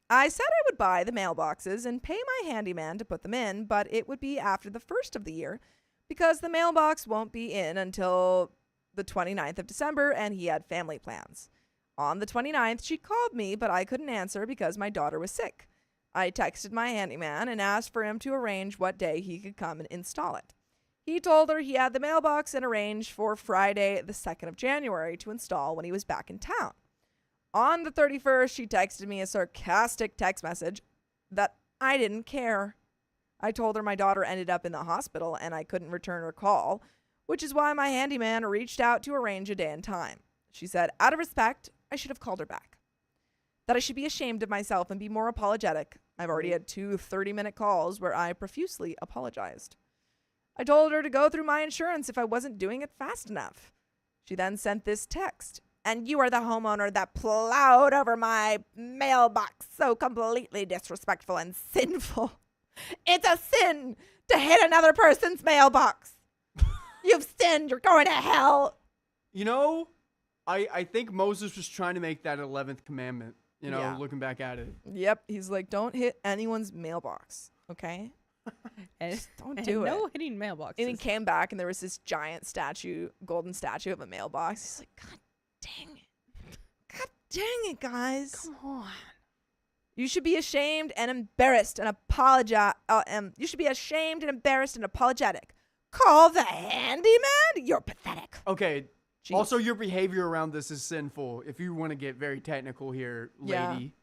I said I would buy the mailboxes and pay my handyman to put them in, but it would be after the 1st of the year because the mailbox won't be in until the 29th of December, and he had family plans. On the 29th, she called me, but I couldn't answer because my daughter was sick. I texted my handyman and asked for him to arrange what day he could come and install it. He told her he had the mailbox and arranged for Friday, the 2nd of January to install when he was back in town. On the 31st, she texted me a sarcastic text message that I didn't care. I told her my daughter ended up in the hospital and I couldn't return her call, which is why my handyman reached out to arrange a day and time. She said, out of respect, I should have called her back. That I should be ashamed of myself and be more apologetic. I've already had 2 30-minute calls where I profusely apologized. I told her to go through my insurance if I wasn't doing it fast enough. She then sent this text. And you are the homeowner that plowed over my mailbox. So completely disrespectful and sinful. It's a sin to hit another person's mailbox. You've sinned. You're going to hell. You know, I think Moses was trying to make that 11th commandment, Yeah. looking back at it. Yep. He's like, don't hit anyone's mailbox. Okay? And, Don't and do no it. hitting mailboxes. And he came back and there was this giant golden statue of a mailbox. He's like, God dang it. God dang it, guys. Come on. You should be ashamed and embarrassed and apologize. You should be ashamed and embarrassed and apologetic. Call the handyman? You're pathetic. Okay. Jeez. Also, your behavior around this is sinful. If you want to get very technical here, lady.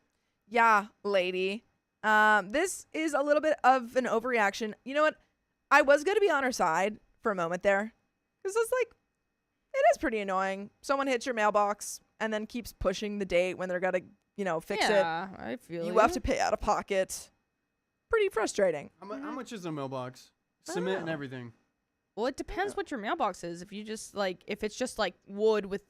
Yeah, lady. This is a little bit of an overreaction. You know what? I was going to be on her side for a moment there. Because it's like, it is pretty annoying. Someone hits your mailbox and then keeps pushing the date when they're going to, fix it. Yeah, I feel You have to pay out of pocket. Pretty frustrating. How much is a mailbox? I don't Cement and know. everything. Well, it depends what your mailbox is. If you just if it's just like wood with,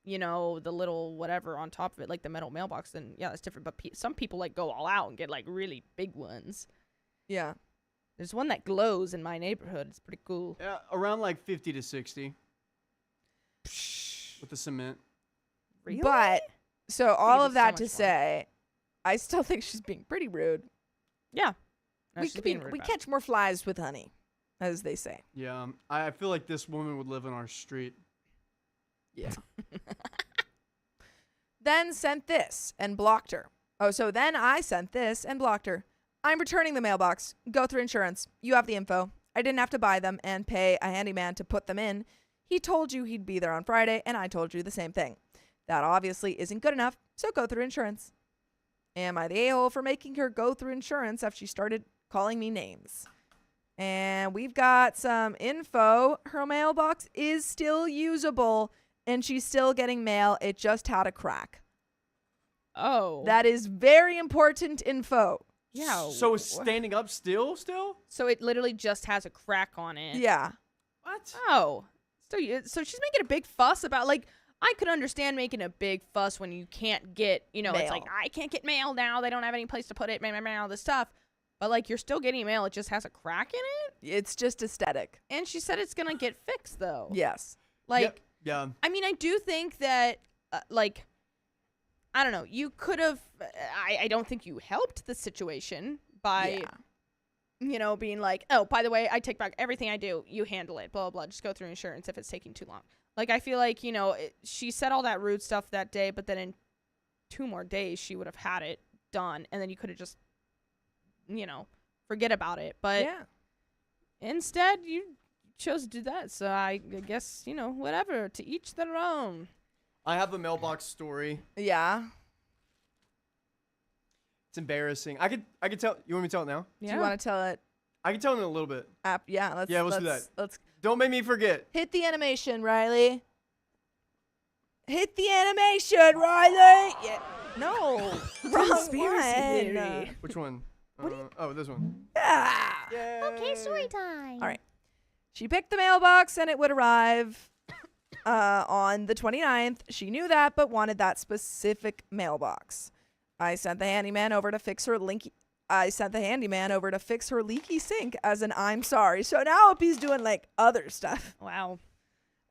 the little whatever on top of it, like the metal mailbox, then yeah, that's different. But some people go all out and get really big ones. Yeah. There's one that glows in my neighborhood. It's pretty cool. Yeah, around 50 to 60 with the cement. Really? But, so all it's of so that much to fun. say, I still think she's being pretty rude. Yeah. No, We, she's could being be- rude we about it. catch more flies with honey, as they say. Yeah, I feel like this woman would live in our street. Yeah. Then sent this and blocked her. Oh, so then I sent this and blocked her. I'm returning the mailbox. Go through insurance. You have the info. I didn't have to buy them and pay a handyman to put them in. He told you he'd be there on Friday, and I told you the same thing. That obviously isn't good enough, so go through insurance. Am I the a-hole for making her go through insurance after she started calling me names? And we've got some info. Her mailbox is still usable, and she's still getting mail. It just had a crack. Oh. That is very important info. Yeah. So it's standing up still? So it literally just has a crack on it. Yeah. What? Oh. So she's making a big fuss about I could understand making a big fuss when you can't get, it's like, Mail. I can't get mail now. They don't have any place to put it, all this stuff. But you're still getting mail. It just has a crack in it. It's just aesthetic. And she said it's going to get fixed though. Yes. Yeah. I mean, I do think that, I don't know. You could have, I don't think you helped the situation by, being like, oh, by the way, I take back everything I do. You handle it, blah, blah, blah. Just go through insurance if it's taking too long. I feel like, she said all that rude stuff that day, but then in 2 more days, she would have had it done. And then you could have just, forget about it. But yeah. instead, you chose to do that. So I guess, whatever. To each their own. I have a mailbox story. Yeah. It's embarrassing. I could tell. You want me to tell it now? Do you want to tell it? I can tell it in a little bit. Yeah. Let's do that. Let's Don't make me forget. hit the animation, Riley. Hit the animation, Riley. Yeah. No. Wrong Conspiracy one. theory. Which one? What do you- Oh, this one. Ah. Okay, story time. All right. She picked the mailbox and it would arrive on the 29th. She knew that, but wanted that specific mailbox. I sent the handyman over to fix her leaky sink as an I'm sorry. So now Opie's doing other stuff. Wow.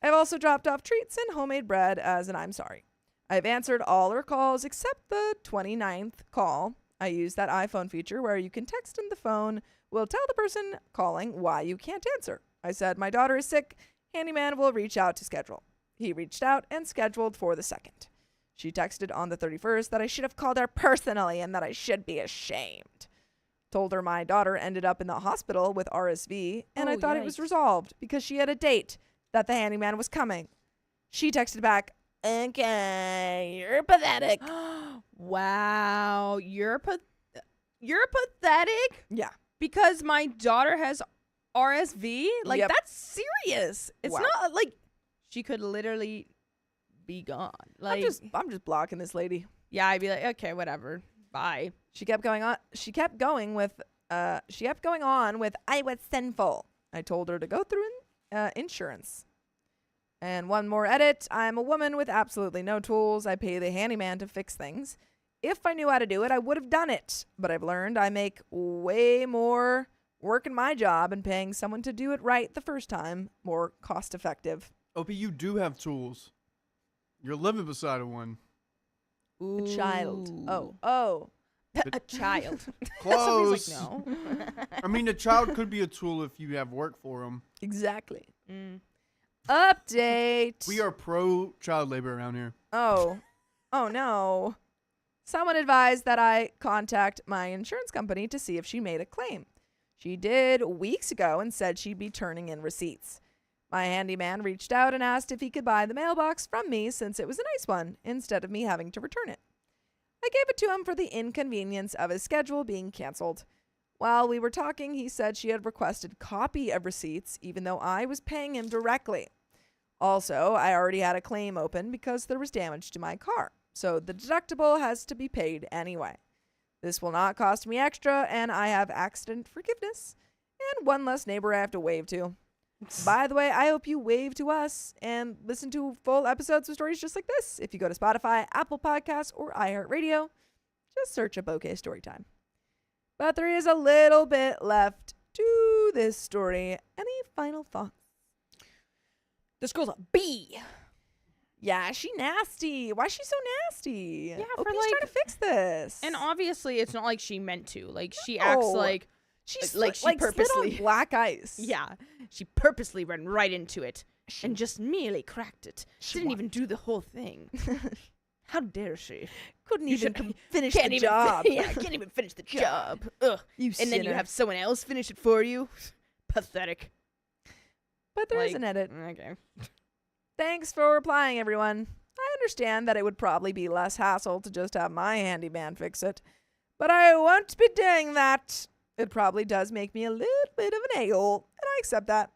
I've also dropped off treats and homemade bread as an I'm sorry. I've answered all her calls except the 29th call. I use that iPhone feature where you can text and the phone will tell the person calling why you can't answer. I said, my daughter is sick. Handyman will reach out to schedule. He reached out and scheduled for the 2nd. She texted on the 31st that I should have called her personally and that I should be ashamed. Told her my daughter ended up in the hospital with RSV and I Oh, thought it was yikes. resolved because she had a date that the handyman was coming. She texted back, okay, you're pathetic. Wow. You're pathetic Yeah. because my daughter has RSV? Yep. That's serious. It's Wow. not she could literally be gone. I'm just blocking this lady. Yeah, I'd be like, okay, whatever. Bye. She kept going on with I was sinful. I told her to go through insurance. And one more edit. I'm a woman with absolutely no tools. I pay the handyman to fix things. If I knew how to do it, I would have done it. But I've learned I make way more working my job and paying someone to do it right the first time more cost effective. Opie, you do have tools. You're living beside one. A child. Ooh. Oh. A child. Close. Sophie's like, no. I mean, a child could be a tool if you have work for them. Exactly. Mm. Update. We are pro child labor around here. Oh. Oh no. Someone advised that I contact my insurance company to see if she made a claim. She did weeks ago and said she'd be turning in receipts. My handyman reached out and asked if he could buy the mailbox from me since it was a nice one, instead of me having to return it. I gave it to him for the inconvenience of his schedule being canceled. While we were talking, he said she had requested copy of receipts, even though I was paying him directly. Also, I already had a claim open because there was damage to my car, so the deductible has to be paid anyway. This will not cost me extra, and I have accident forgiveness and one less neighbor I have to wave to. By the way, I hope you wave to us and listen to full episodes of stories just like this. If you go to Spotify, Apple Podcasts, or iHeartRadio, just search up OK Storytime. But there is a little bit left to this story. Any final thoughts? This girl's a bee. Yeah, she nasty. Why is she so nasty? Yeah, OP's for, trying to fix this. And obviously, it's not like she meant to. Like, she No. acts like... she's like she purposely... slid on black ice. Yeah, she purposely ran right into it and just merely cracked it. She Didn't even do the whole thing. How dare she? Couldn't You even should- finish Can't the even job. yeah, can't even finish the job. Ugh. You And then you sinner. have someone else finish it for you. Pathetic. But there is like- an edit. Okay. Thanks for replying, everyone. I understand that it would probably be less hassle to just have my handyman fix it, but I won't be doing that. It probably does make me a little bit of an a-hole, and I accept that.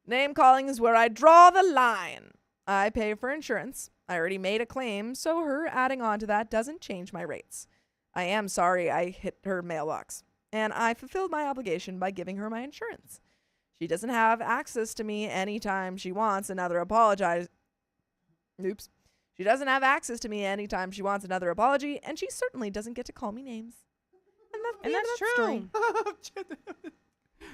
Name calling is where I draw the line. I pay for insurance. I already made a claim, so her adding on to that doesn't change my rates. I am sorry I hit her mailbox, and I fulfilled my obligation by giving her my insurance. She doesn't have access to me anytime she wants another apology, She doesn't have access to me anytime she wants another apology, and she certainly doesn't get to call me names. And that's true. Story.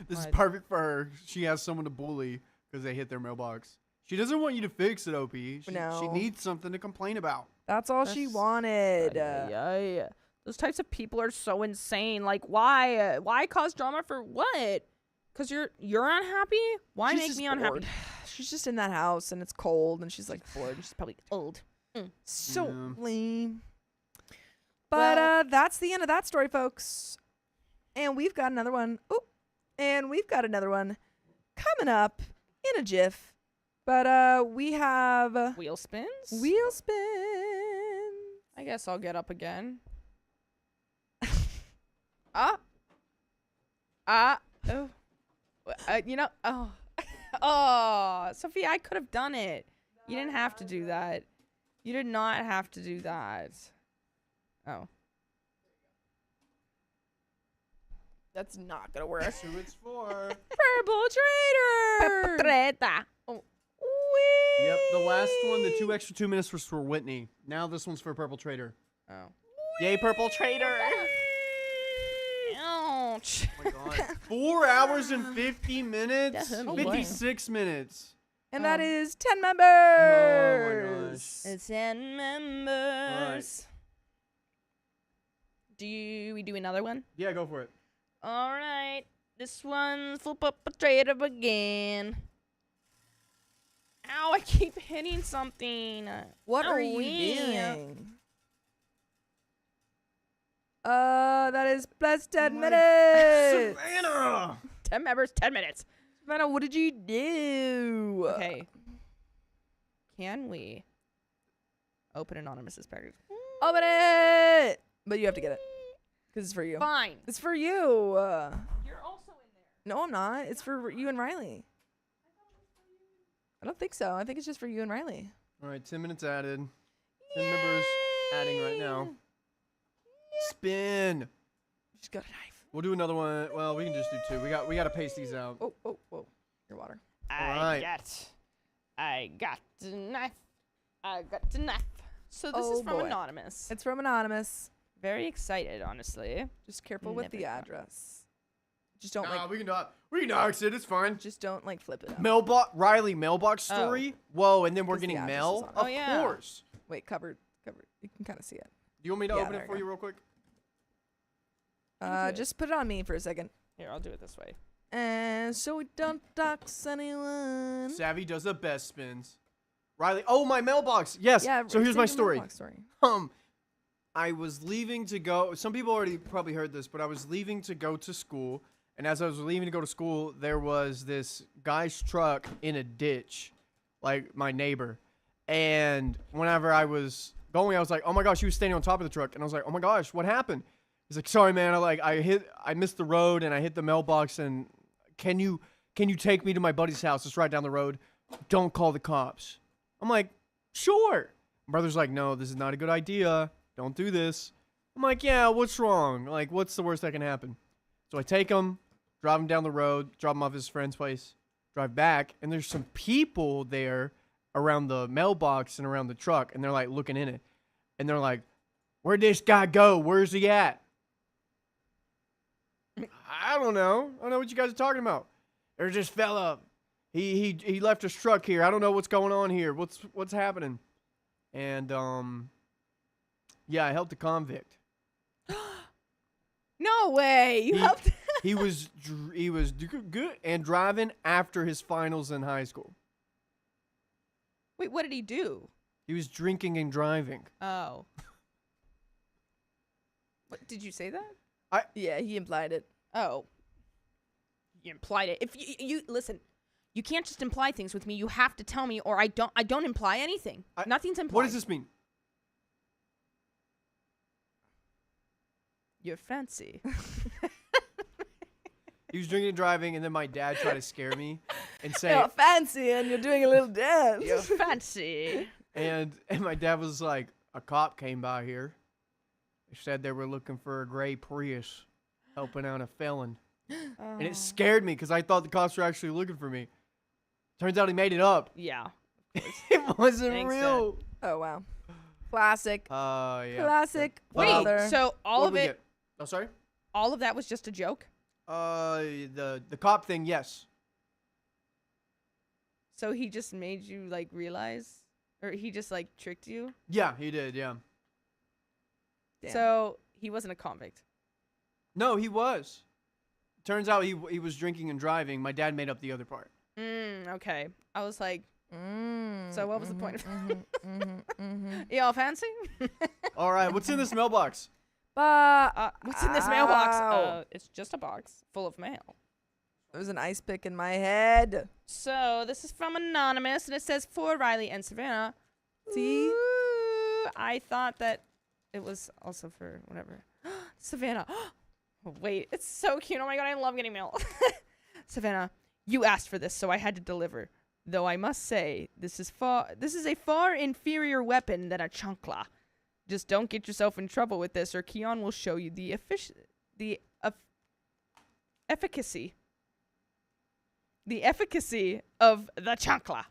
This is What? perfect for her. She has someone to bully because they hit their mailbox. She doesn't want you to fix it, OP. She No. needs something to complain about. That's all she wanted. Yeah. Those types of people are so insane. Like, why? Why cause drama for what? Because you're unhappy? Why She's make just me unhappy? bored. She's just in that house, and it's cold, and she's like bored. She's probably old. So Yeah. lame. But Well- that's the end of that story, folks. And we've got another one. Oh, and we've got another one coming up in a jiff. But we have Wheel spins? wheel spin. I guess I'll get up again. Oh. Oh. Oh, Sophia, I could have done it. You didn't have to do that. You did not have to do that. Oh. That's not gonna work. That's who it's for. Perpetrata. Oh. Yep, the last one, the 2 extra 2 minutes was for Whitney. Now this one's for Purple Trader. Oh. Yay, Purple Trader! Ouch. Oh my god. 4 hours and 50 minutes? Oh boy. 56 minutes. And that Um, is 10 Oh members. my gosh. It's 10 members. Do we do another one? Yeah, go for it. All right. This one's for perpetrator again. Ow, I keep hitting something. What are you Owie. doing? That is plus 10 Oh my- minutes. Savannah! 10 members, 10 minutes. Savannah, what did you do? Okay. Can we open Anonymous's package? Open it. But you have to get it. Because it's for you. Fine. It's for you. You're also in there. No, I'm not. It's for you and Riley. I don't think so. I think it's just for you and Riley. All right, 10 minutes added. 10 members adding right now. Spin. She's got a knife. We'll do another one. Well, we can just do 2. We got to pace these out. Oh, your water. Alright. I got the knife. I got the knife. So this Oh, is from boy. Anonymous. It's from Anonymous. Very excited, honestly. Just careful with the Never thought. address. Just don't Nah, like. we can not. We can dox it. It's fine. Just don't like flip it up. Mailbox. Riley, mailbox story. Whoa, and then we're 'Cause the getting address mail. is on it. Of Oh, yeah. course. Wait, covered. You can kind of see it. Do you want me to Yeah, open there it you for go. you real quick? You do it. Just put it on me for a second. Here, I'll do it this way. And so we don't dox anyone. Savvy does the best spins. Riley. Oh, my mailbox. Yes. Yeah. So here's say my your story. mailbox story. I was leaving to go. Some people already probably heard this, but I was leaving to go to school. And as I was leaving to go to school, there was this guy's truck in a ditch, like my neighbor. And whenever I was going, I was like, "Oh my gosh!" He was standing on top of the truck, and I was like, "Oh my gosh, what happened?" He's like, "Sorry, man. I missed the road, and I hit the mailbox. And can you take me to my buddy's house? It's right down the road. Don't call the cops." I'm like, "Sure." My brother's like, "No, this is not a good idea. Don't do this." I'm like, "Yeah, what's wrong? Like, what's the worst that can happen?" So I take him, drive him down the road, drop him off at his friend's place, drive back, and there's some people there around the mailbox and around the truck, and they're like looking in it. And they're like, "Where'd this guy go? Where's he at?" I don't know. I don't know what you guys are talking about. There's this fella. He left his truck here. I don't know what's going on here. What's happening? And yeah, I helped the convict. No way. You helped. He was good and driving after his finals in high school. Wait, what did he do? He was drinking and driving. Oh. What, did you say that? Yeah, he implied it. Oh. You implied it. If you listen, you can't just imply things with me. You have to tell me, or I don't imply anything. Nothing's implied. What does this mean? You're fancy. He was drinking and driving, and then my dad tried to scare me and say, You're fancy and you're doing a little dance. You're fancy. and my dad was like, "A cop came by here. They said they were looking for a gray Prius helping out a felon." And it scared me because I thought the cops were actually looking for me. Turns out he made it up. Yeah. It wasn't Thanks, real. Oh, wow. Classic. Yeah. Classic. Wait, father. so all What'd of we it, get? Oh, sorry? all of that was just a joke? The cop thing, yes. So he just made you like realize, or he just like tricked you? Yeah, he did, yeah. Damn. So he wasn't a convict. No, he was. Turns out he was drinking and driving. My dad made up the other part. Okay. I was like, so what was the point of Yeah. y'all fancy? All right, what's in this mailbox? What's in this mailbox? Ow. It's just a box full of mail. There's an ice pick in my head. So this is from Anonymous, and it says, "For Riley and Savannah." See? Ooh, I thought that it was also for whatever. Savannah. Wait, it's so cute. Oh my god, I love getting mail. Savannah, you asked for this, so I had to deliver. Though I must say, this is a far inferior weapon than a chancla. Just don't get yourself in trouble with this, or Keon will show you the efficacy. The efficacy of the chancla.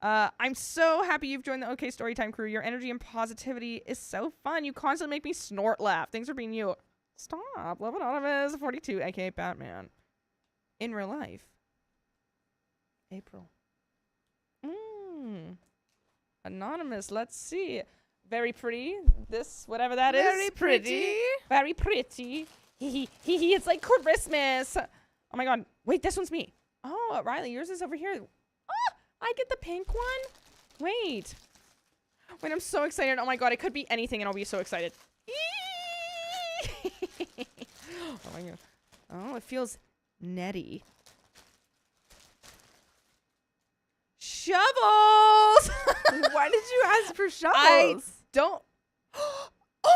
I'm so happy you've joined the OK Storytime crew. Your energy and positivity is so fun. You constantly make me snort laugh. Thanks for being you. Stop. Love Anonymous 42, aka Batman. In real life. April. Anonymous, let's see. Very pretty. This, whatever that is. Very pretty. Very pretty. It's like Christmas. Oh my god. Wait, this one's me. Oh, Riley, yours is over here. Oh, I get the pink one. Wait, I'm so excited. Oh my god, it could be anything and I'll be so excited. Oh my god. Oh, it feels netty. Shovels! Why did you ask for shovels? I don't. Oh no!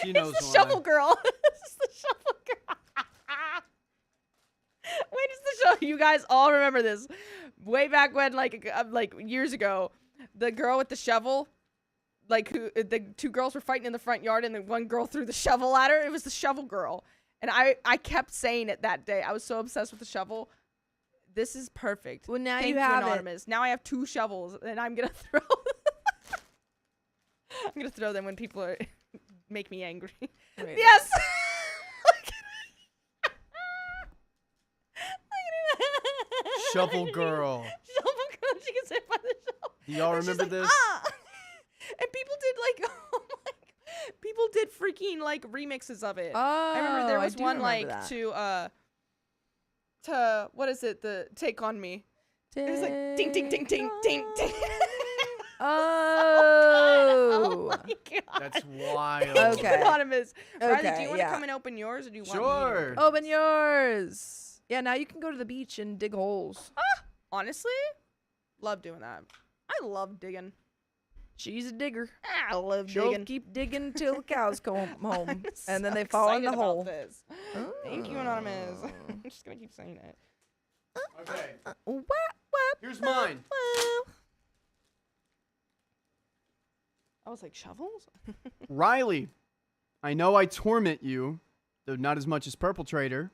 She knows It's the why. shovel girl. It's the shovel girl. Wait, it's the shovel. You guys all remember this? Way back when, like years ago, the girl with the shovel, the two girls were fighting in the front yard, and the one girl threw the shovel at her. It was the shovel girl, and I kept saying it that day. I was so obsessed with the shovel. This is perfect. Well, now Thank you have Anonymous. Now I have 2 shovels, and I'm gonna throw. I'm gonna throw them when people are make me angry. Wait. Yes. Shovel girl. Shovel girl. She gets hit by the shovel. Do y'all And she's remember like, this? "Ah!" And people did people did freaking like remixes of it. Oh, I remember there was do one remember like that. to what is it? The Take on Me. It was like ding ding ding ding ding ding. Oh. Oh my god. That's wild. Okay. Anonymous. Riley, do Okay, you want to yeah. come and open yours, or do you want me Sure. to? Open yours. Yeah, now you can go to the beach and dig holes. Honestly, love doing that. I love digging. She's a digger. I love She'll digging. keep digging till the cows come home, I'm and then so they fall in excited the about hole. This. Thank you, Anonymous. I'm just gonna keep saying it. Okay. Wap, wap, Here's mine. wap. I was like, shovels? Riley, I know I torment you, though not as much as Purple Trader.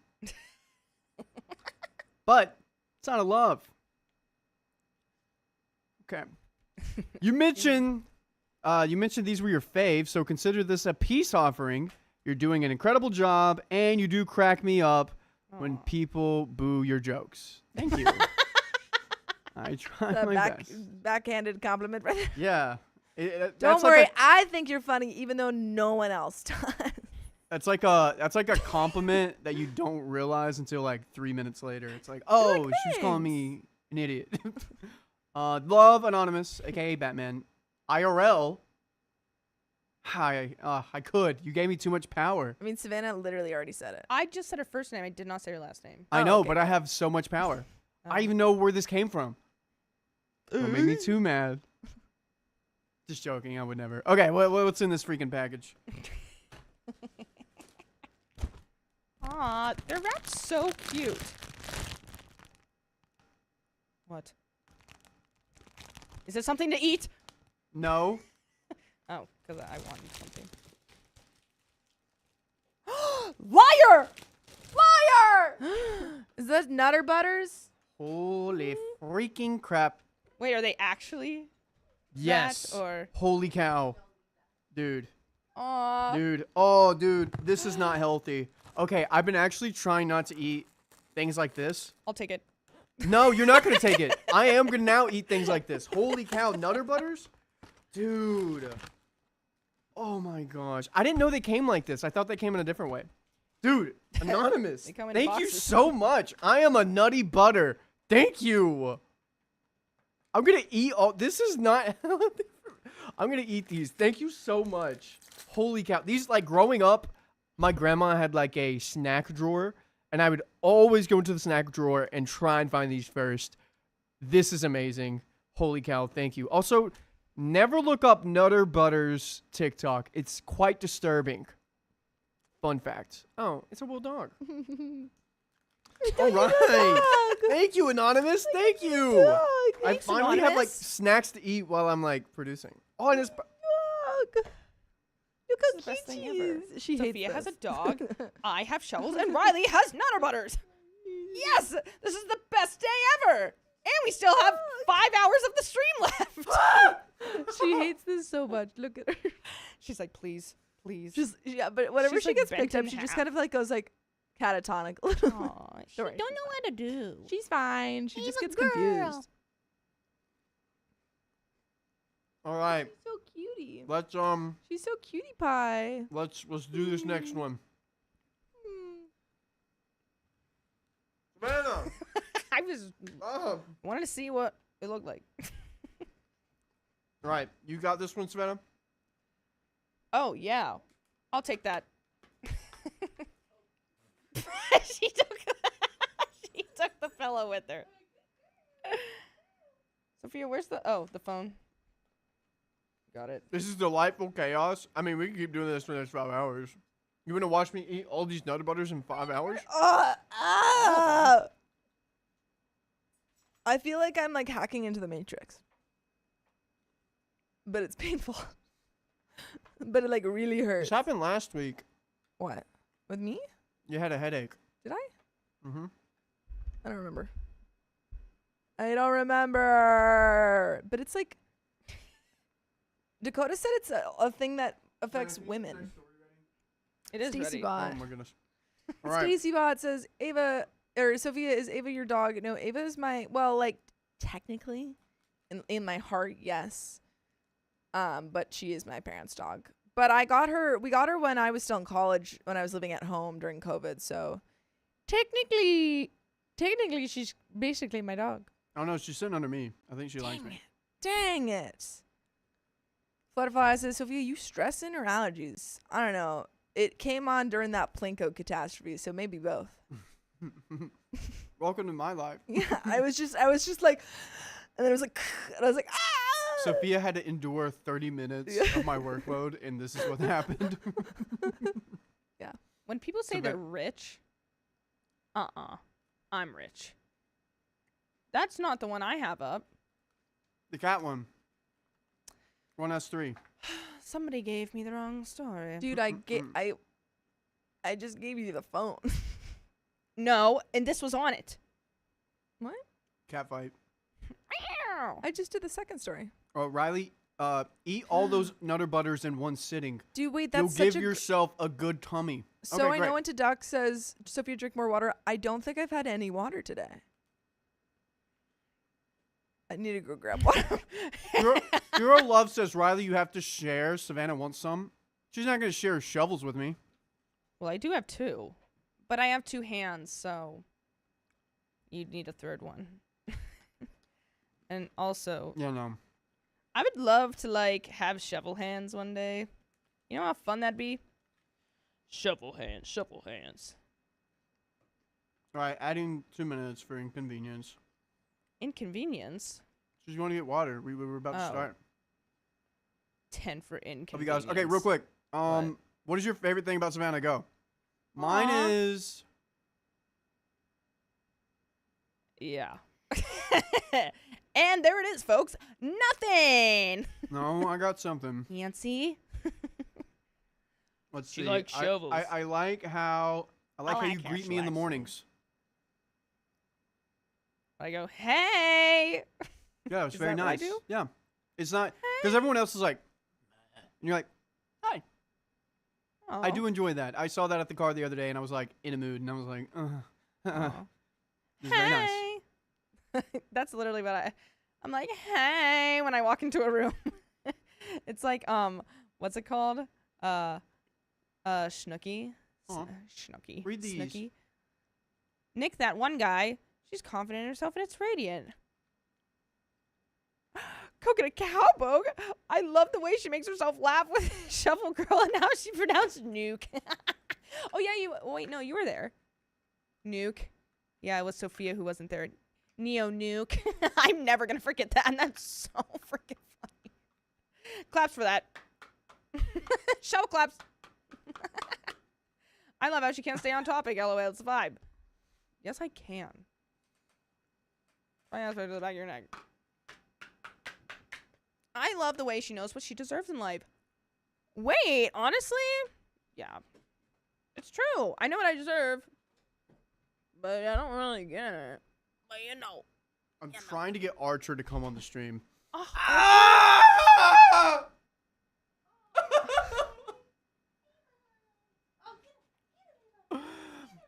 But it's out of love. Okay. You mentioned these were your faves, so consider this a peace offering. You're doing an incredible job, and you do crack me up when Aw. people boo your jokes. Thank you. I try The my best. backhanded compliment right there. Yeah. Don't That's worry, like I think you're funny, even though no one else does. that's like a compliment that you don't realize until like 3 minutes later. It's like, oh, she was calling me an idiot. Love Anonymous, aka Batman. IRL. Hi, I could. You gave me too much power. I mean, Savannah literally already said it. I just said her first name. I did not say her last name. I Oh, know, okay, but I have so much power. I Oh. even know where this came from. Don't make me too mad. Just joking. I would never. Okay, what's in this freaking package? Aw, they're wrapped so cute. What? Is there something to eat? No. Oh, because I wanted something. Liar! Liar! Is that Nutter Butters? Holy freaking crap. Wait, are they actually Yes. that, or Holy cow. Dude. aw? Dude. Oh, dude. This is not healthy. Okay, I've been actually trying not to eat things like this. I'll take it. No, you're not going to take it. I am going to now eat things like this. Holy cow. Nutter Butters? Dude. Oh, my gosh. I didn't know they came like this. I thought they came in a different way. Dude, Anonymous. They come in Thank you boxes. so much. I am a nutty butter. Thank you. I'm going to eat all. This is not. I'm going to eat these. Thank you so much. Holy cow. These, like, growing up, my grandma had, like, a snack drawer. And I would always go into the snack drawer and try and find these first. This is amazing. Holy cow. Thank you. Also, never look up Nutter Butters TikTok. It's quite disturbing. Fun fact. Oh, it's a little dog. All right. Thank you, Anonymous. Thank you. I Thanks, finally have like Anonymous. snacks to eat while I'm like producing. Oh, and it's Dog. Look This how is the best thing cute she ever. is. She Sophia hates has a this. dog. I have shovels, and Riley has Nutter Butters. Yes, this is the best day ever. And we still have 5 hours of the stream left. She hates this so much. Look at her. She's like, please, please. Just yeah, but whenever She's, she like, gets bent picked up, in she just half. kind of like goes like catatonic. Aw, she Don't don't worry, know what to do. She's fine. She She's just a gets girl. confused. all right. She's so cutie. Let's She's so cutie pie. let's do this next one. Savannah. I was Oh. wanted to see what it looked like. All right, you got this one, Savannah. Oh yeah, I'll take that. she took she took the pillow with her. Sophia, where's the the phone? Got it. This is delightful chaos. I mean, we can keep doing this for the next 5 hours. You want to watch me eat all these Nutter Butters in 5 hours? I feel like I'm like hacking into the Matrix, but it's painful. But it like really hurts. This happened last week. What? With me? You had a headache. Did I? Mm-hmm. I don't remember. I don't remember. But it's like Dakota said it's a thing that affects women. It is Stacy ready. Bot. Oh my goodness. All right. Stacy Bot says Ava or Sophia, is Ava your dog? No, Ava is my like technically in my heart, yes. But she is my parents' dog. But we got her when I was still in college, when I was living at home during COVID, so technically she's basically my dog. Oh no, she's sitting under me. I think she likes me. Dang it. Flutterfly says, Sophia, you stressing or allergies? I don't know. It came on during that Plinko catastrophe, so maybe both. Welcome to my life. Yeah, I was just like, and then it was like, and I was like, ah! Sophia had to endure 30 minutes of my workload, and this is what happened. When people say So they're that- rich, I'm rich. That's not the one I have up. The cat one. One has 3. Somebody gave me the wrong story. Dude, I just gave you the phone. No, and this was on it. Cat fight. I just did the second story. Oh, Riley, eat all those Nutter Butters in one sitting. Dude, wait, You'll that's such give a yourself a good tummy. So Okay, I great. know Into Duck says, Sophia, drink more water. I don't think I've had any water today. I need to go grab water. Hero Love says, Riley, you have to share. Savannah wants some. She's not going to share her shovels with me. Well, I do have 2, but I have 2 hands, so you'd need a third one. And also, Yeah, no. I would love to like have shovel hands one day. You know how fun that'd be? Shovel hands, shovel hands. All right, adding 2 minutes for inconvenience. Inconvenience. She's going to get water. We were about to Oh. start. 10 for Love you inconvenience. guys. Okay, real quick. What is your favorite thing about Savannah? Go. Mine Aw. is... Yeah. And there it is, folks. Nothing. No, I got something. Nancy. Let's She see. likes shovels. I like how... I like how you like how greet she me in the likes mornings. I go, hey. Yeah, it's Is very that what I nice. do? Yeah. It's not... Because everyone else is like... And you're like, hi. I Aw. do enjoy that. I saw that at the car the other day, and I was like in a mood, and I was like, Aw. It's very nice. Hey. That's literally what I'm like, hey, when I walk into a room. It's like, what's it called? Schnooky. Aw. Schnooky. Read these. Snooky. Nick, that one guy, she's confident in herself and it's radiant. Coconut Cowboy. I love the way she makes herself laugh with Shovel Girl and how she pronounced nuke. Oh, yeah, wait, no, you were there. Nuke. Yeah, it was Sophia who wasn't there. Neo Nuke. I'm never going to forget that, and that's so freaking funny. Claps for that. Shovel claps. I love how she can't stay on topic. LOL, it's a vibe. Yes, I can. Right to the back of your neck. I love the way she knows what she deserves in life. Wait, honestly? Yeah. It's true. I know what I deserve. But I don't really get it. But you know. I'm trying to get Archer to come on the stream. Oh.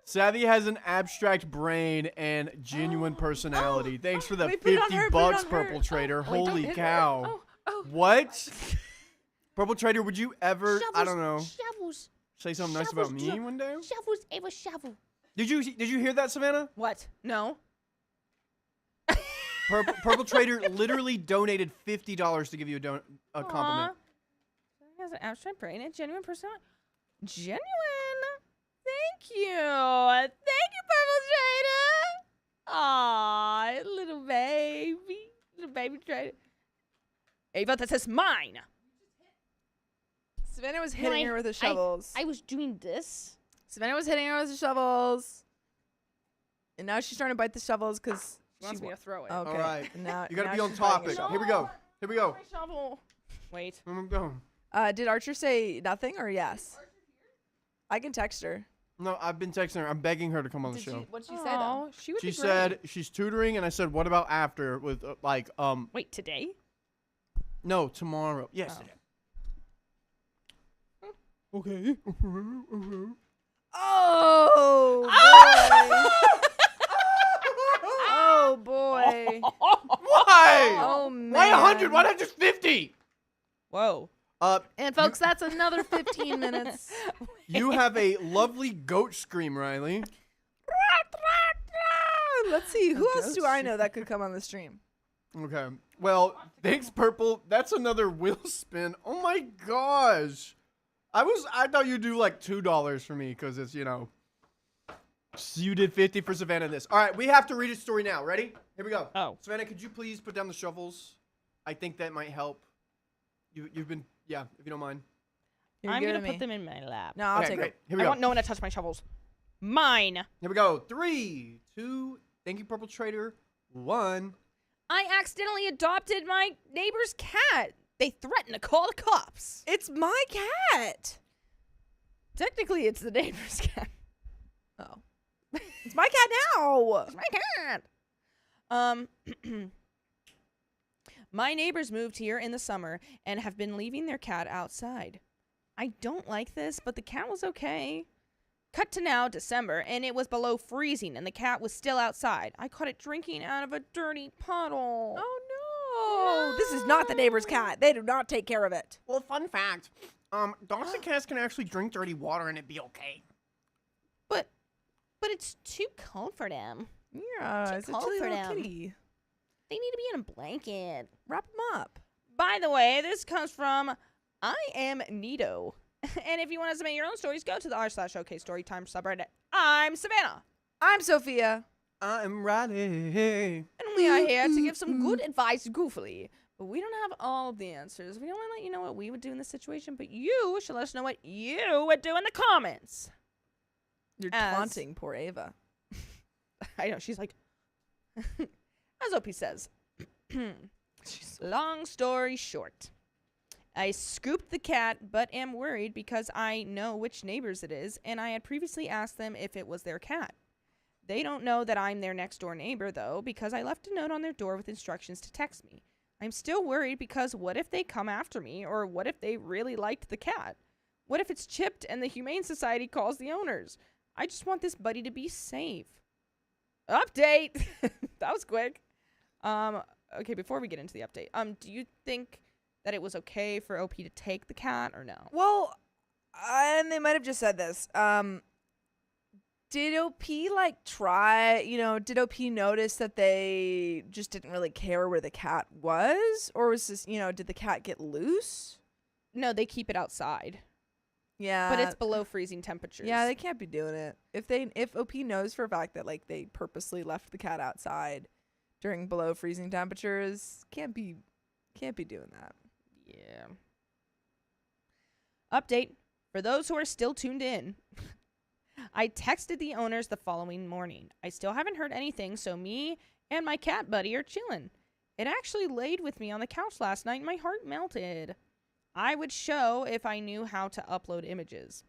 Savvy has an abstract brain and genuine personality. Thanks for the Wait, put it on 50 her, put it bucks, on her. Purple Trader. Wait, don't Holy hit her. cow. Oh. What? Purple Trader, would you ever, I don't know, Shovels. say something nice about me one day? Shovels. It was shovel. Did you hear that, Savannah? What? No. Purple Trader literally donated $50 to give you a compliment. He has an abstract brain and genuine personality. Genuine. Thank you. Thank you, Purple Trader. Aw, little baby. Little baby Trader. Ava, this is mine. Savannah was No, hitting her with the shovels. I was doing this. Savannah was hitting her with the shovels. And now she's trying to bite the shovels because She wants me to throw it. Okay. All right. Now, You gotta now be on she's biting a topic. shovel. Here we go. Here we go. My shovel. Wait. Here we go. Did Archer say nothing or yes? I can text her. No, I've been texting her. I'm begging her to come on the show. What did she say though? Aw, she would She be great. said she's tutoring, and I said, "What about after?" With Wait, today? no, tomorrow. Yes. Oh. Okay. Oh. Oh, boy. Why? Oh man. Why 100? Why not just 50? Whoa. And folks, that's another 15 minutes. You have a lovely goat scream, Riley. Let's see. Who else do I know that could come on the stream? Okay. Well, thanks, Purple. That's another wheel spin. Oh my gosh. I thought you'd do like $2 for me because it's, you did 50 for Savannah in this. All right, we have to read a story now. Ready? Here we go. Oh. Savannah, could you please put down the shovels? I think that might help. You've been, yeah, if you don't mind. You're I'm good going to at put me. them in my lap. No, I'll Okay, take great. it. Here we I go. want no one to touch my shovels. Mine. Here we go. 3, 2, thank you, Purple Trader. 1. I accidentally adopted my neighbor's cat. They threatened to call the cops. It's my cat. Technically, it's the neighbor's cat. Oh. It's my cat now. It's my cat. My neighbors moved here in the summer and have been leaving their cat outside. I don't like this, but the cat was okay. Cut to now, December, and it was below freezing, and the cat was still outside. I caught it drinking out of a dirty puddle. Oh no. This is not the neighbor's cat. They do not take care of it. Well, fun fact. Dogs and cats can actually drink dirty water and it'd be okay. But it's too cold for them. Yeah, it's a cold chilly for little them. kitty. They need to be in a blanket. Wrap them up. By the way, this comes from I Am Nito. And if you want to submit your own stories, go to the r/OK Storytime subreddit. I'm Savannah. I'm Sophia. I'm Riley. And we are here to give some good advice goofily. But we don't have all of the answers. We don't want to let you know what we would do in this situation, but you should let us know what you would do in the comments. You're As- taunting poor Ava. I know, she's like, as OP says, long story short, I scooped the cat, but am worried because I know which neighbors it is, and I had previously asked them if it was their cat. They don't know that I'm their next door neighbor, though, because I left a note on their door with instructions to text me. I'm still worried because what if they come after me, or what if they really liked the cat? What if it's chipped and the Humane Society calls the owners? I just want this buddy to be safe. Update! That was quick. Okay, before we get into the update, do you think that it was okay for OP to take the cat or no? Well, and they might have just said this. Did OP try, did OP notice that they just didn't really care where the cat was? Or was this, did the cat get loose? No, they keep it outside. Yeah. But it's below freezing temperatures. Yeah, they can't be doing it. If OP knows for a fact that they purposely left the cat outside during below freezing temperatures, can't be doing that. Yeah. Update. For those who are still tuned in, I texted the owners the following morning. I still haven't heard anything, so me and my cat buddy are chilling. It actually laid with me on the couch last night and my heart melted. I would show if I knew how to upload images.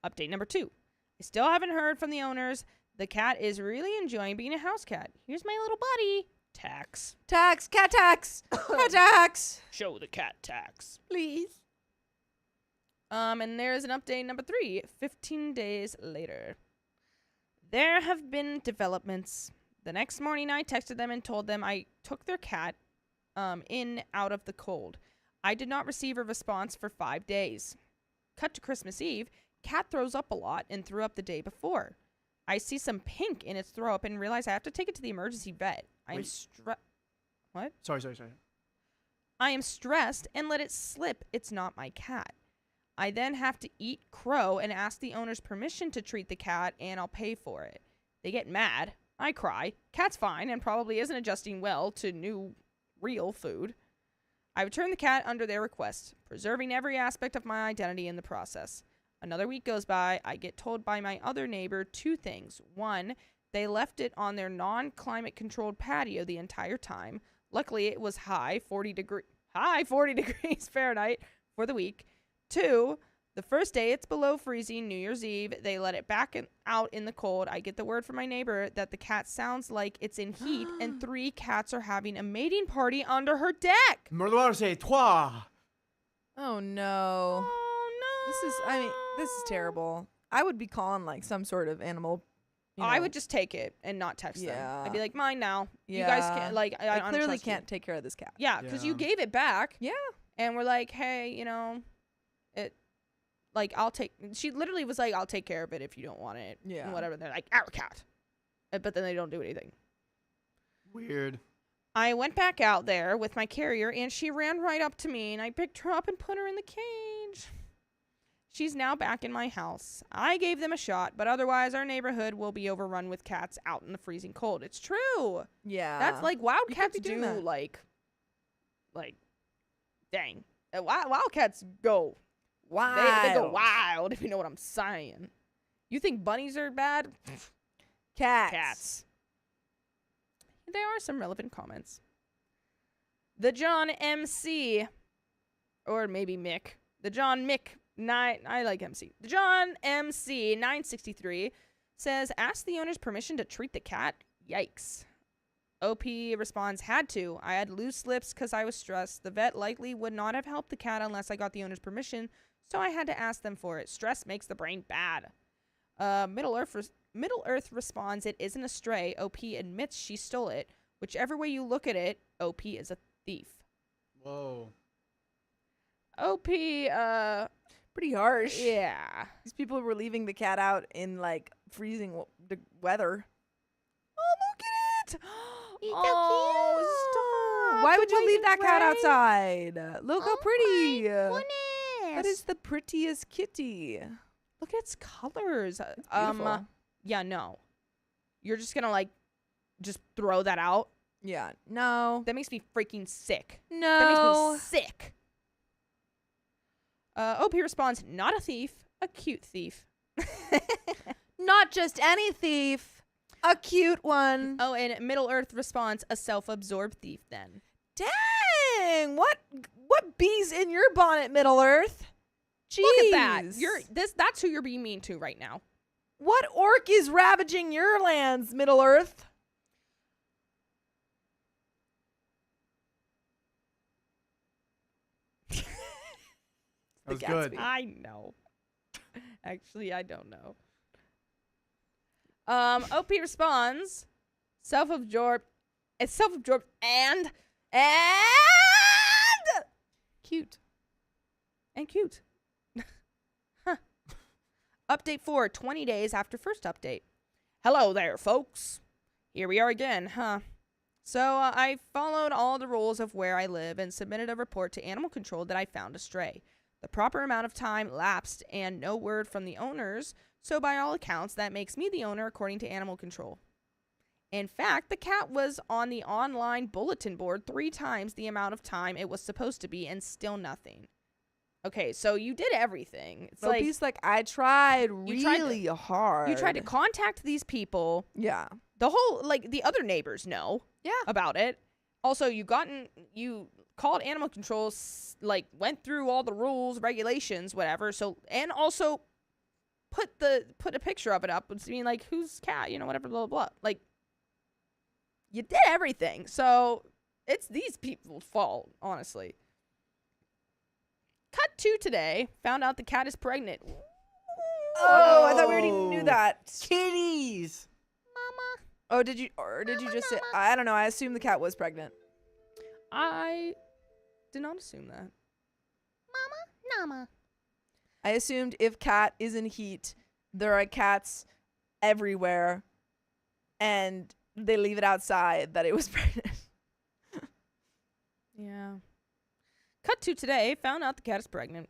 Update number 2. I still haven't heard from the owners. The cat is really enjoying being a house cat. Here's my little buddy. Tax. Tax, cat tax, cat tax, Show the cat tax. please. And there's an update number 3, 15 days later. There have been developments. The next morning, I texted them and told them I took their cat in out of the cold. I did not receive a response for 5 days. Cut to Christmas Eve, cat throws up a lot and threw up the day before. I see some pink in its throw up and realize I have to take it to the emergency vet. What? Sorry. I am stressed and let it slip. It's not my cat. I then have to eat crow and ask the owner's permission to treat the cat, and I'll pay for it. They get mad. I cry. Cat's fine and probably isn't adjusting well to new, real food. I return the cat under their request, preserving every aspect of my identity in the process. Another week goes by. I get told by my other neighbor 2 things. 1, they left it on their non-climate controlled patio the entire time. Luckily, it was high 40 degrees Fahrenheit for the week. 2, the first day it's below freezing, New Year's Eve, they let it back out in the cold. I get the word from my neighbor that the cat sounds like it's in heat, and 3 cats are having a mating party under her deck. Murderer c'est toi. Oh no. Oh no. This is terrible. I would be calling some sort of animal. I would just take it and not text them. Yeah. I'd be like, mine now. Yeah. You guys can't, I I clearly untrust you. can't take care of this cat. Yeah, because you Yeah. gave it back. Yeah. And we're like, hey, she literally was like, I'll take care of it if you don't want it. Yeah. And whatever. They're like, our cat. But then they don't do anything. Weird. I went back out there with my carrier, and she ran right up to me, and I picked her up and put her in the cage. She's now back in my house. I gave them a shot, but otherwise our neighborhood will be overrun with cats out in the freezing cold. It's true. Yeah. That's like wildcats be doing do that. like dang. Wildcats go. wild. They go wild, if you know what I'm saying. You think bunnies are bad? Cats. There are some relevant comments. The John MC, or maybe Mick. The John Mick 9. I like MC. The John MC 963 says, "Ask the owner's permission to treat the cat." Yikes. OP responds, "Had to. I had loose lips because I was stressed. The vet likely would not have helped the cat unless I got the owner's permission, so I had to ask them for it. Stress makes the brain bad." Middle Earth responds, "It isn't a stray. OP admits she stole it. Whichever way you look at it, OP is a thief." Whoa. OP, Pretty harsh. yeah. These people were leaving the cat out in like freezing weather. Oh, look at it! He's so Oh, cute. stop! Why would you White leave and that cat gray. outside? Look how Oh pretty! my That is the prettiest kitty. Look at its colors. Beautiful. Yeah, no. You're just gonna just throw that out? Yeah. No. That makes me freaking sick. That No. makes me sick. OP responds, "Not a thief, a cute thief." Not just any thief. A cute one. Oh, and Middle Earth responds, "A self-absorbed thief then." Dang! What bees in your bonnet, Middle Earth? Jeez. Look at that. That's who you're being mean to right now. What orc is ravaging your lands, Middle Earth? That was The good. Gatsby. I know. Actually, I don't know. OP responds, self-absorbed. It's self-absorbed and Cute. cute. Huh. Update 4, 20 days after first update. Hello there, folks. Here we are again, huh? So I followed all the rules of where I live and submitted a report to animal control that I found a stray. The proper amount of time lapsed and no word from the owners, so by all accounts, that makes me the owner according to animal control. In fact, the cat was on the online bulletin board 3 times the amount of time it was supposed to be and still nothing. Okay, so you did everything. It's like Sophie's like, I tried You tried to- really hard. you tried to contact these people. Yeah. The whole, the other neighbors know Yeah. about it. Also, you called animal control, went through all the rules, regulations, whatever. So, and also put a picture of it up, being like, whose cat, whatever, blah, blah, blah. Like, you did everything. So, it's these people's fault, honestly. Cut to today, found out the cat is pregnant. Oh, I thought we already knew that. Kitties. Mama. Oh, did you just say? I don't know. I assumed the cat was pregnant. I did not assume that. Nama. I assumed if cat is in heat, there are cats everywhere, and they leave it outside that it was pregnant. Yeah. Cut to today, found out the cat is pregnant.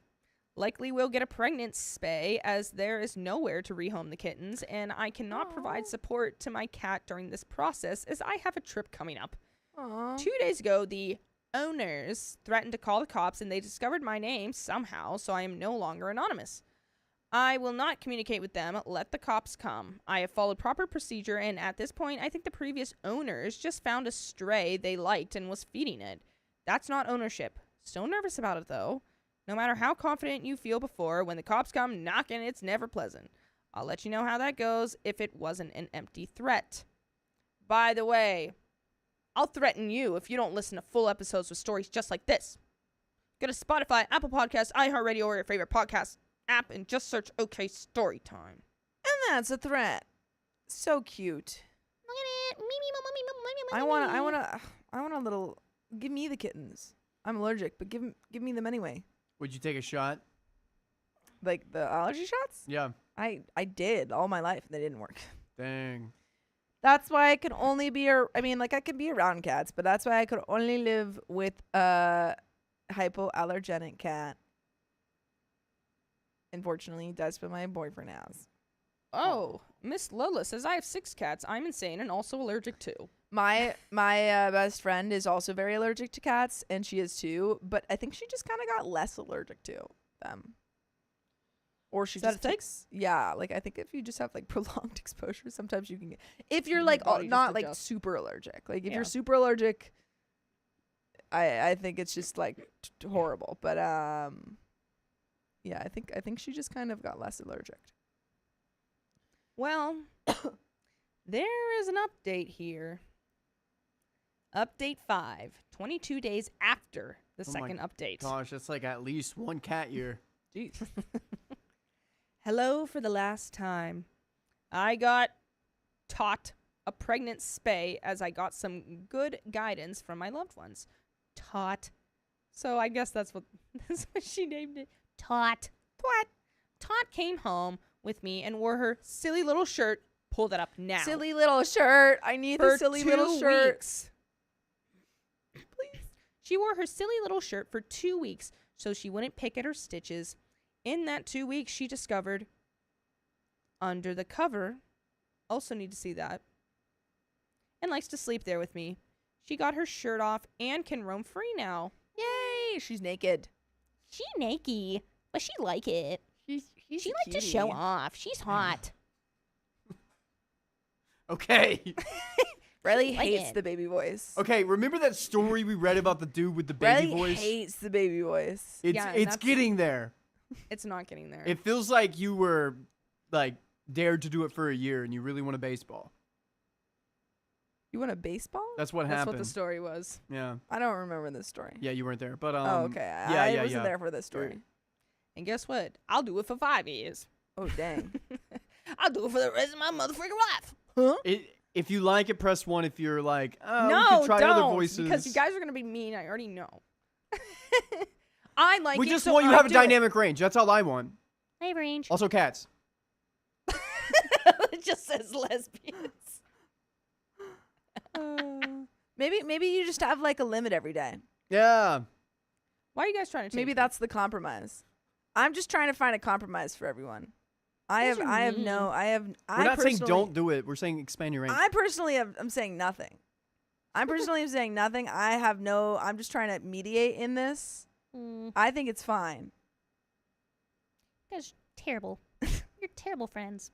Likely will get a pregnant spay as there is nowhere to rehome the kittens, and I cannot provide support to my cat during this process as I have a trip coming up. Aww. 2 days ago, the owners threatened to call the cops and they discovered my name somehow, so I am no longer anonymous. I will not communicate with them. Let the cops come. I have followed proper procedure, and at this point, I think the previous owners just found a stray they liked and was feeding it. That's not ownership. Still nervous about it, though. No matter how confident you feel before, when the cops come knocking, it's never pleasant. I'll let you know how that goes if it wasn't an empty threat. By the way, I'll threaten you if you don't listen to full episodes with stories just like this. Go to Spotify, Apple Podcasts, iHeartRadio, or your favorite podcast app and just search OK Storytime. And that's a threat. So cute. Look at it. Me. I want a little. Give me the kittens. I'm allergic, but give me them anyway. Would you take a shot? Like the allergy shots? Yeah. I did all my life and they didn't work. Dang. That's why I can only be I mean, like I could be around cats, but that's why I could only live with a hypoallergenic cat. Unfortunately, that's what my boyfriend has. Oh, Miss Lola says I have 6 cats. I'm insane and also allergic too. My best friend is also very allergic to cats, and she is too. But I think she just kind of got less allergic to them. Or she Is that just a thing? takes, yeah. Like I think if you just have like prolonged exposure, sometimes you can get. If you're Your like body just not like adjusts. super allergic, like if Yeah. you're super allergic, I think it's just like horrible. But yeah, I think she just kind of got less allergic. Well, there is an update here. Update 5, 22 days after the Oh my second update. Gosh, that's like at least one cat year. Jeez. Hello for the last time. I got taught a pregnant spay as I got some good guidance from my loved ones. Taught. So I guess that's what she named it. Tot. Tot came home with me and wore her silly little shirt. Pull that up now. Silly little shirt. I need for the silly 2 little shirt. weeks. Please. She wore her silly little shirt for 2 weeks so she wouldn't pick at her stitches. In that 2 weeks, she discovered under the cover, also need to see that, and likes to sleep there with me. She got her shirt off and can roam free now. Yay! She's naked. She naked, but she like it. She's She like to show off. She's hot. Okay. Riley Like hates it. the baby voice. Okay, remember that story we read about the dude with the baby Riley voice? hates the baby voice. It's Yeah, and it's that's- getting there. It's not getting there. It feels like you were like dared to do it for a year and you really want a baseball. You want a baseball? That's what That's happened. what the story was. Yeah. I don't remember this story. Yeah, you weren't there. But Oh, okay. yeah, I wasn't yeah. there for this story. And guess what? I'll do it for 5 years. Oh, dang. I'll do it for the rest of my motherfucking life. Huh? If you like it, press 1. If you're like, oh, we No, can try don't. other voices. Because you guys are going to be mean. I already know. I like we it, just so want you to I have a do it. dynamic range. That's all I want. I have range. Also, cats. It just says lesbians. Maybe you just have like a limit every day. Yeah. Why are you guys trying to change Maybe it? that's the compromise. I'm just trying to find a compromise for everyone. Guys are I mean. We're not saying don't do it. We're saying expand your range. I personally I'm saying nothing. I'm saying nothing. I'm just trying to mediate in this. Mm, I think it's fine. you guys are terrible. You're terrible friends.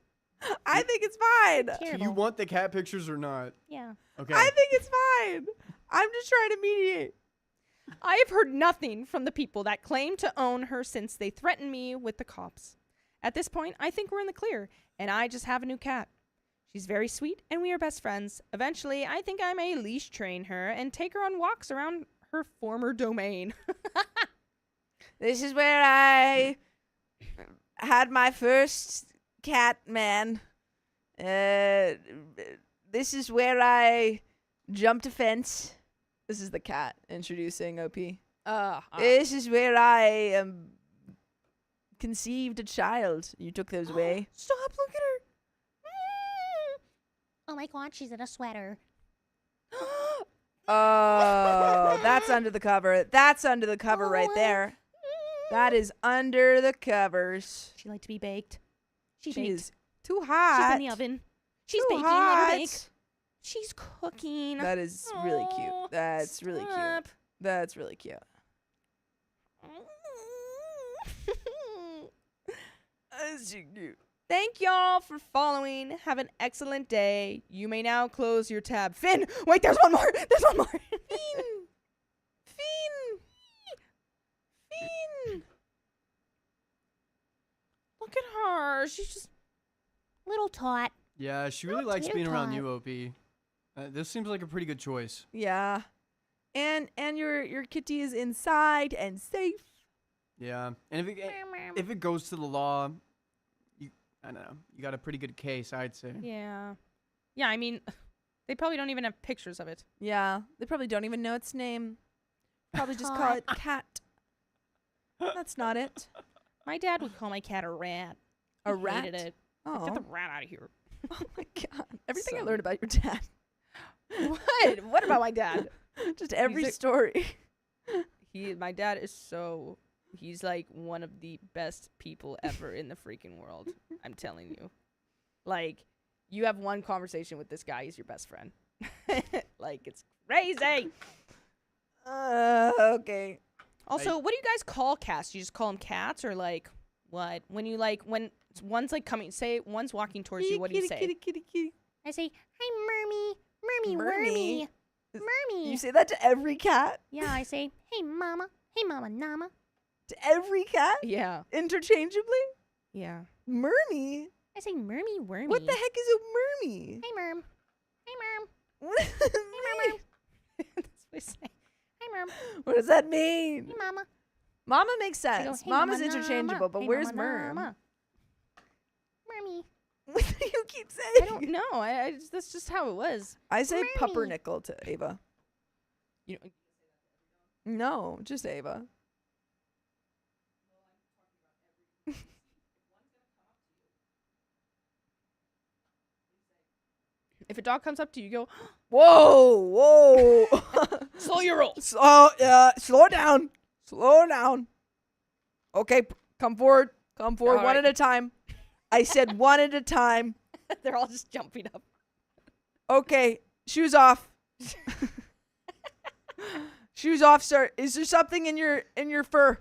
I think it's fine. Do Terrible. you want the cat pictures or not? Yeah. Okay. I think it's fine. I'm just trying to mediate. I have heard nothing from the people that claim to own her since they threatened me with the cops. At this point, I think we're in the clear, and I just have a new cat. She's very sweet, and we are best friends. Eventually, I think I may leash train her and take her on walks around her former domain. This is where I had my first cat man. This is where I jumped a fence. This is the cat introducing OP. This is where I conceived a child. You took those away. Stop, look at her. Oh my god, she's in a sweater. Oh, that's under the cover. That's under the cover right there. That is under the covers. She like to be baked. She She baked. is too hot. She's in the oven. She's Too baking. Let her hot. bake. She's cooking. That is really cute. Oh, That's really cute. stop. That's really cute. That's so cute. Thank y'all for following. Have an excellent day. You may now close your tab. Finn, wait, there's one more. There's one more. Finn. Look at her. She's just Little tot. Yeah, she really Not likes too being around hot. you, OP. This seems like a pretty good choice. Yeah. And your kitty is inside and safe. Yeah, and if it goes to the law, I don't know, you got a pretty good case, I'd say. yeah. Yeah, I mean, they probably don't even have pictures of it. Yeah. They probably don't even know its name. Probably just call Tot. it cat. That's not it. My dad would call my cat a rat. A He rat. hated it. Oh. Get the rat out of here. Oh my god. Everything I Son. learned about your dad. What? What about my dad? Just every He's a- story. My dad is so, he's like one of the best people ever in the freaking world. I'm telling you. Like, you have one conversation with this guy, he's your best friend. Like, it's crazy. Okay. Also, what do you guys call cats? You just call them cats, or like what? When you like when one's like coming, say one's walking towards you. What do you say? Kitty. I say, hi, Mermy. Mermy, Mermy? wormy. Mermy. You say that to every cat? Yeah, I say, hey, mama. Hey, mama, nama. To every cat? Yeah, Interchangeably? yeah. Mermy? I say, Mermy, wormy. What the heck is a mermy? Hey, Merm. Hey, Merm. What does that Hey, mean? That's what I say. Hey, Merm. What does that mean? Hey, mama. Mama makes I go, sense. hey, Mama's mama, interchangeable, nama. but Hey, where's mama, merm? nama. Mermy. What do you keep saying? I don't know. I just, that's just how it was. I say Mermy. puppernickel to Ava. You know, No, just Ava. if a dog comes up to you, you go, Whoa, whoa. slow your roll. Slow down. Slow down. Okay, come forward. Come forward All one right. at a time. I said one at a time. They're all just jumping up. Okay, shoes off. Shoes off, sir. Is there something in your fur?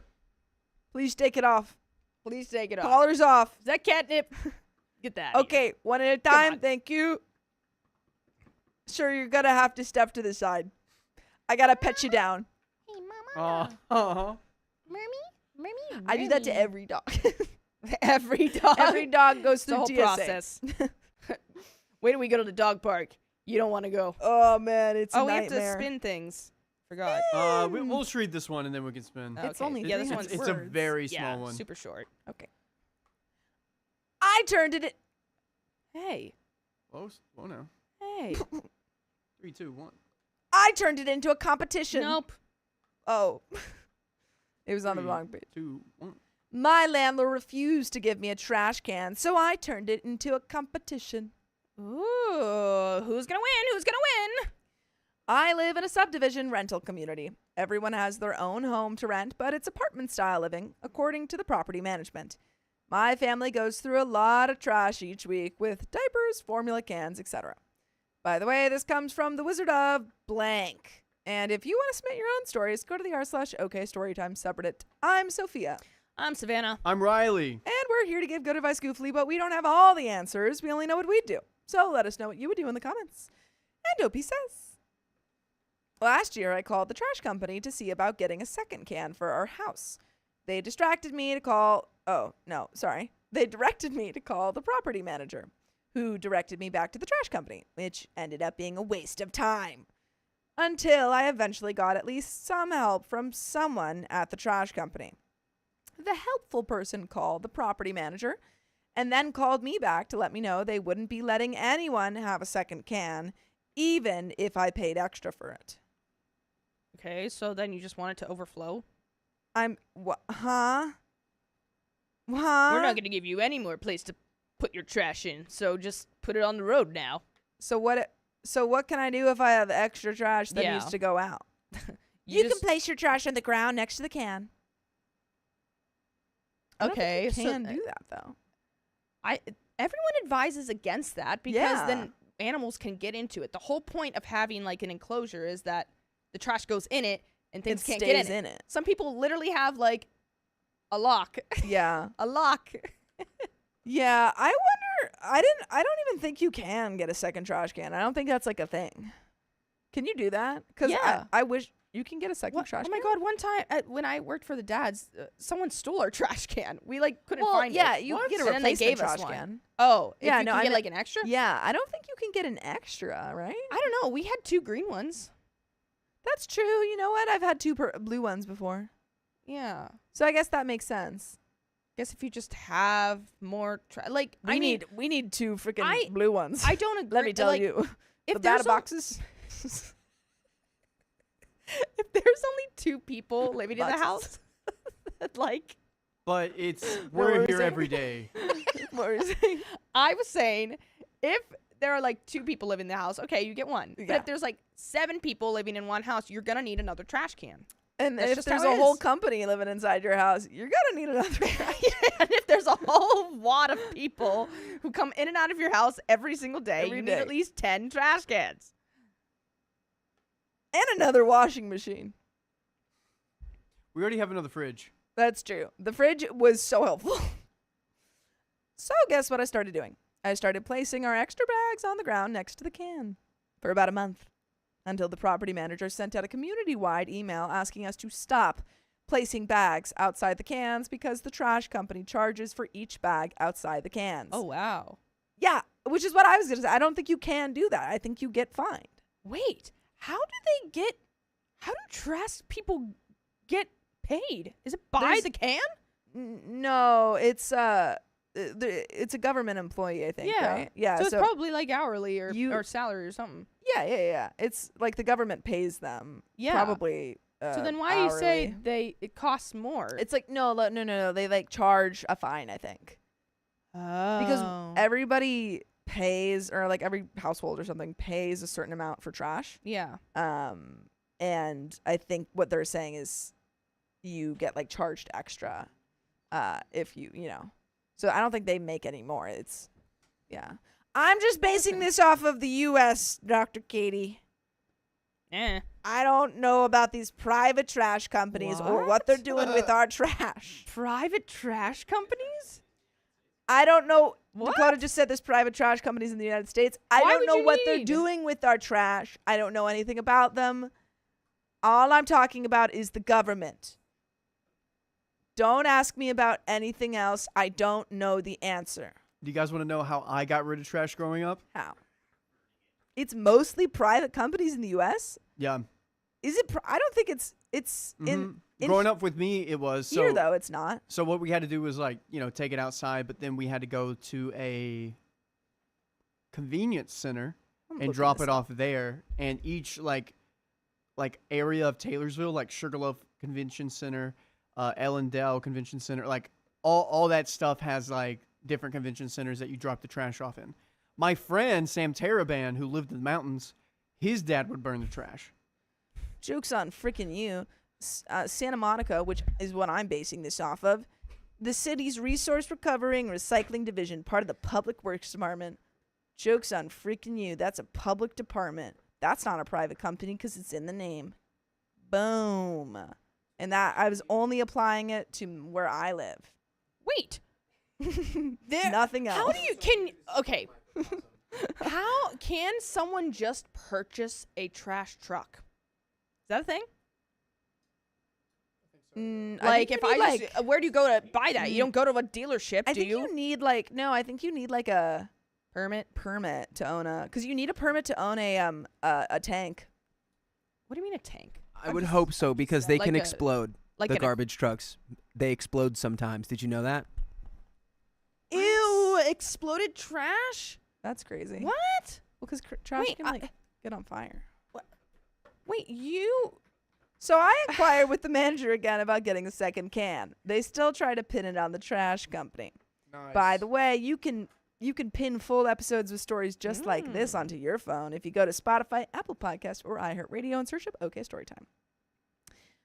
Please take it off. Please take it off. Collar's off. Is that catnip? Get that. out of here. Okay, one at a Come time. on. Thank you. Sir, you're gonna have to step to the side. I gotta pet you down. Hey, mama. Uh-huh. Mermy. Mermy. I do that to Mermy. every dog. Every dog. Every dog goes the through whole TSA. process. Wait till we go to the dog park. You don't want to go. Oh man, it's a We have nightmare. to spin things. Forgot. We'll just read this one and then we can spin. It's Okay. only yeah, this 300 one's It's a words. very yeah, small one. super short. I turned it. Hey, Whoa now. hey. 3, 2, 1. I turned it into a competition. Nope. Oh, it was on the 3, wrong page. 2, 1. My landlord refused to give me a trash can, so I turned it into a competition. Ooh, who's gonna win? Who's gonna win? I live in a subdivision rental community. Everyone has their own home to rent, but it's apartment style living, according to the property management. My family goes through a lot of trash each week with diapers, formula cans, etc. By the way, this comes from the Wizard of Blank. And if you want to submit your own stories, go to the r/OKStorytime subreddit. I'm Sophia, I'm Savannah. I'm Riley. and we're here to give good advice goofily, but we don't have all the answers. We only know what we'd do. So let us know what you would do in the comments. And OP says, last year I called the trash company to see about getting a second can for our house. They directed me to call the property manager, who directed me back to the trash company, which ended up being a waste of time. Until I eventually got at least some help from someone at the trash company. The helpful person called the property manager and then called me back to let me know they wouldn't be letting anyone have a second can, even if I paid extra for it. Okay, so then you just want it to overflow? Huh? We're not gonna give you any more place to put your trash in, so just put it on the road now. So what can I do if I have extra trash that Yeah. needs to go out? You just- can place your trash on the ground next to the can. I don't think Okay, you so can do that though. everyone advises against that because Yeah. then animals can get into it. The whole point of having like an enclosure is that the trash goes in it and things It can't stays get in it. in it. Some people literally have like a lock. Yeah. A lock. Yeah, I wonder. I don't even think you can get a second trash can. I don't think that's like a thing. Can you do that? Because Yeah. I wish you can get a second What? trash Oh can. my god! One time when I worked for the dads, someone stole our trash can. We like couldn't Well, find yeah, it. you What? get a And then they replacement gave us trash one. can. Oh, if Yeah, you no, can I get mean- like an extra. Yeah, I don't think you can get an extra, right? I don't know. We had 2 green ones. That's true. You know what? I've had 2 blue ones before, Yeah. so I guess that makes sense. Guess if you just have more, We need 2 freaking I- blue ones. I don't agree. Let me tell like, you, if the there's bad boxes. if there's only 2 people living in the Boxes. house, like But What we're were we here saying? every day. What were you saying? I was saying, if there are like 2 people living in the house, okay, you get one. But Yeah. if there's like 7 people living in one house, you're gonna need another trash can. And That's if just there's how a it whole is. company living inside your house, you're gonna need another trash. And if there's a whole lot of people who come in and out of your house every single day, Every you day. need at least 10 trash cans. And another washing machine. We already have another fridge. That's true. The fridge was so helpful. So guess what I started doing? I started placing our extra bags on the ground next to the can for about a month until the property manager sent out a community-wide email asking us to stop placing bags outside the cans because the trash company charges for each bag outside the cans. Oh, wow. Yeah, which is what I was going to say. I don't think you can do that. I think you get fined. Wait, how do trash people get paid? Is it by There's- the can? No, it's a government employee, I think, Yeah. right? Yeah, So it's probably like hourly or salary or something. yeah. It's like the government pays them. Yeah. Probably. So then why do you say hourly. it costs more? It's like no. They like charge a fine, I think, because everybody pays, or like every household or something pays a certain amount for trash. yeah. And I think what they're saying is you get like charged extra, if you know. So I don't think they make any more. It's, yeah. I'm just basing this off of the U.S., Dr. Katie. I don't know about these private trash companies or what they're doing with our trash. Private trash companies? I don't know. What? Dakota just said there's private trash companies in the United States. I Why don't would know you what they're need? doing with our trash. I don't know anything about them. All I'm talking about is the government. Don't ask me about anything else. I don't know the answer. Do you guys want to know how I got rid of trash growing up? How? It's mostly private companies in the U.S.? Yeah. Is it? I don't think it's in Growing up with me, it was. here, So, though. It's not. so what we had to do was like, take it outside, but then we had to go to a convenience center I'm and looking drop this it up. off there. And each like area of Taylorsville, like Sugarloaf Convention Center, Ellendale Convention Center, like all that stuff has like different convention centers that you drop the trash off in. My friend Sam Taraban, who lived in the mountains, his dad would burn the trash. Joke's on freaking you. Santa Monica, which is what I'm basing this off of, the city's resource recovery and recycling division, part of the public works department. Joke's on freaking you. That's a public department. That's not a private company because it's in the name. Boom. And that I was only applying it to where I live. Wait. There, Nothing else. How do you okay. How can someone just purchase a trash truck? Is that a thing? I think If you I need, just where do you go to buy that? You don't go to a dealership, I do think you need like I think you need like a permit? permit to own because you need a permit to own a tank. What do you mean a tank? I would hope so because they Like can a- explode. Like The an- garbage trucks, they explode sometimes. Did you know that? Ew, exploded trash? That's crazy. What? Well, because trash Wait, can like get on fire. Wait, you So I inquired with the manager again about getting a second can. They still try to pin it on the trash company. Nice. By the way, you can pin full episodes with stories just like this Mm. onto your phone if you go to Spotify, Apple Podcast, or iHeartRadio and search up OK Storytime.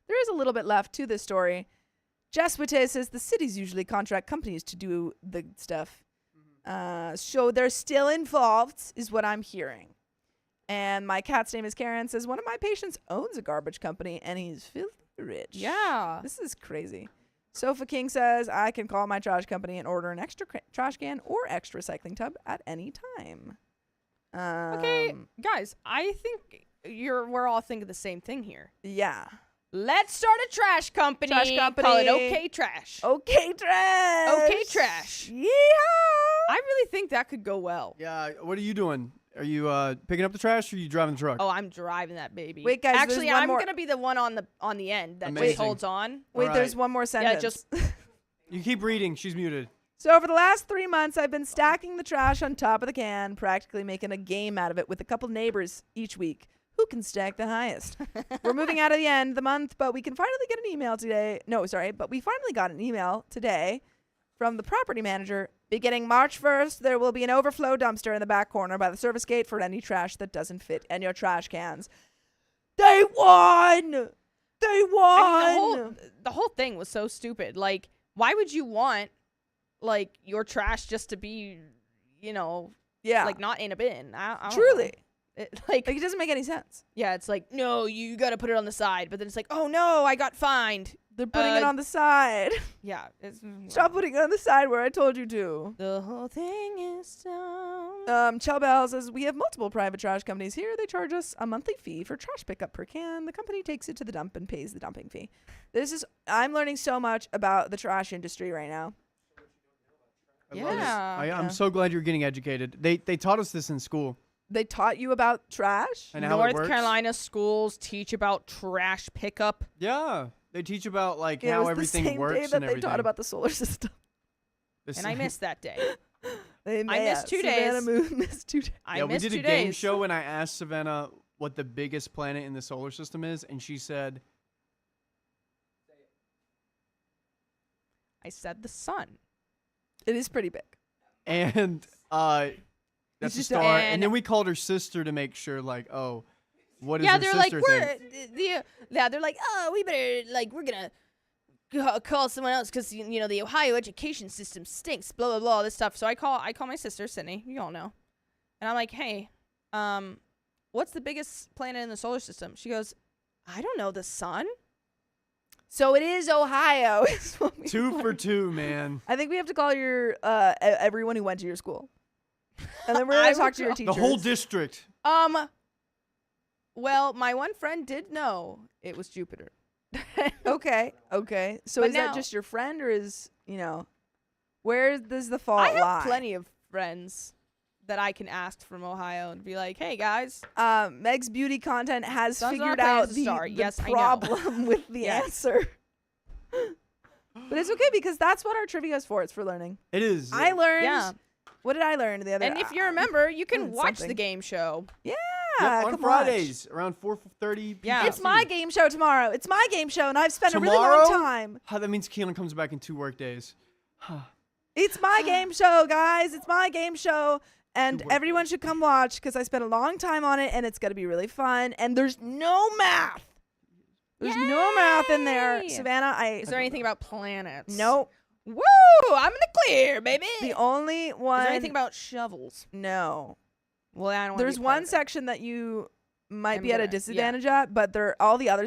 There is a little bit left to this story. Jaswite says the cities usually contract companies to do the stuff. So they're still involved, is what I'm hearing. And my cat's name is Karen, says one of my patients owns a garbage company and he's filthy rich. Yeah. This is crazy. Sofa King says I can call my trash company and order an extra trash can or extra recycling tub at any time. Okay, guys, I think we're all thinking the same thing here. Yeah. Let's start a trash company. Trash company. Call it OK Trash. Okay, trash. Okay, trash. Yeehaw. I really think that could go well. Yeah. What are you doing? Are you picking up the trash or are you driving the truck? Oh, I'm driving that baby. Wait, guys, actually, there's one I'm more- gonna be the one on the end that just Amazing. holds on. Wait, All there's right. one more sentence. Yeah, just You keep reading. She's muted. So over the last 3 months, I've been stacking the trash on top of the can, practically making a game out of it with a couple neighbors each week. Who can stack the highest? We're moving out of the end of the month, but we can finally get an email today. No, sorry, but we finally got an email today from the property manager. Beginning March 1st, there will be an overflow dumpster in the back corner by the service gate for any trash that doesn't fit in your trash cans. They won! They won! I mean, the whole thing was so stupid. Like, why would you want, like, your trash just to be, you know, yeah. like, not in a bin? I don't Truly. know. Like, it doesn't make any sense. yeah, it's like, no, you got to put it on the side. But then it's like, oh, no, I got fined. They're putting it on the side. Yeah. Stop putting it on the side where I told you to. The whole thing is dumb. Chelbell says, we have multiple private trash companies here. They charge us a monthly fee for trash pickup per can. The company takes it to the dump and pays the dumping fee. I'm learning so much about the trash industry right now. I'm so glad you're getting educated. They taught us this in school. They taught you about trash? And how it North works. Carolina schools teach about trash pickup. Yeah. They teach about like Yeah, how it was everything the same works day that and they everything. taught about the solar system. And I missed that day. I missed 2 days. Missed 2 days. I yeah, we missed did a 2 game days. show and I asked Savannah what the biggest planet in the solar system is, and she said, I said the sun. It is pretty big. and that's a just star. and- And then we called her sister to make sure, like, oh, what does Yeah, her they're like, sister we're think? yeah, they're like, oh, we better we're gonna call someone else because you know the Ohio education system stinks. Blah blah blah, all this stuff. So I call my sister Sydney. You all know, and I'm like, hey, what's the biggest planet in the solar system? She goes, I don't know, the sun. So it is Ohio. is what we 2 for learned. 2, man. I think we have to call your everyone who went to your school. And then we're I going to will talk to your call- teachers. The whole district. Well, my one friend did know it was Jupiter. Okay. So But is that now- just your friend or is, where does the fault I lie? have plenty of friends that I can ask from Ohio and be like, hey guys, Meg's beauty content has Sun's not figured a out planet's a the, star. the Yes, I know. problem with the Yes. answer. But it's okay because that's what our trivia is for. It's for learning. It is. I learned. Yeah. What did I learn the other? and if you remember, you can learned watch the something. game show. Yep, Yeah, on come Fridays around 4:30 Yeah. It's my game show tomorrow. It's my game show, and I've spent a really Tomorrow? long time. That means Keelan comes back in 2 work days. It's my game show, guys. It's my game show. And Good work. everyone should come watch because I spent a long time on it and it's going to be really fun. And there's no math. There's no math in there. Yay! Savannah, Is there anything about planets? No. Woo! I'm in the clear, baby. The only one. Is there anything about shovels? No. Well, I don't. wanna There's be a part one of it. section that you might I'm be at a gonna- yeah. disadvantage at, but all the other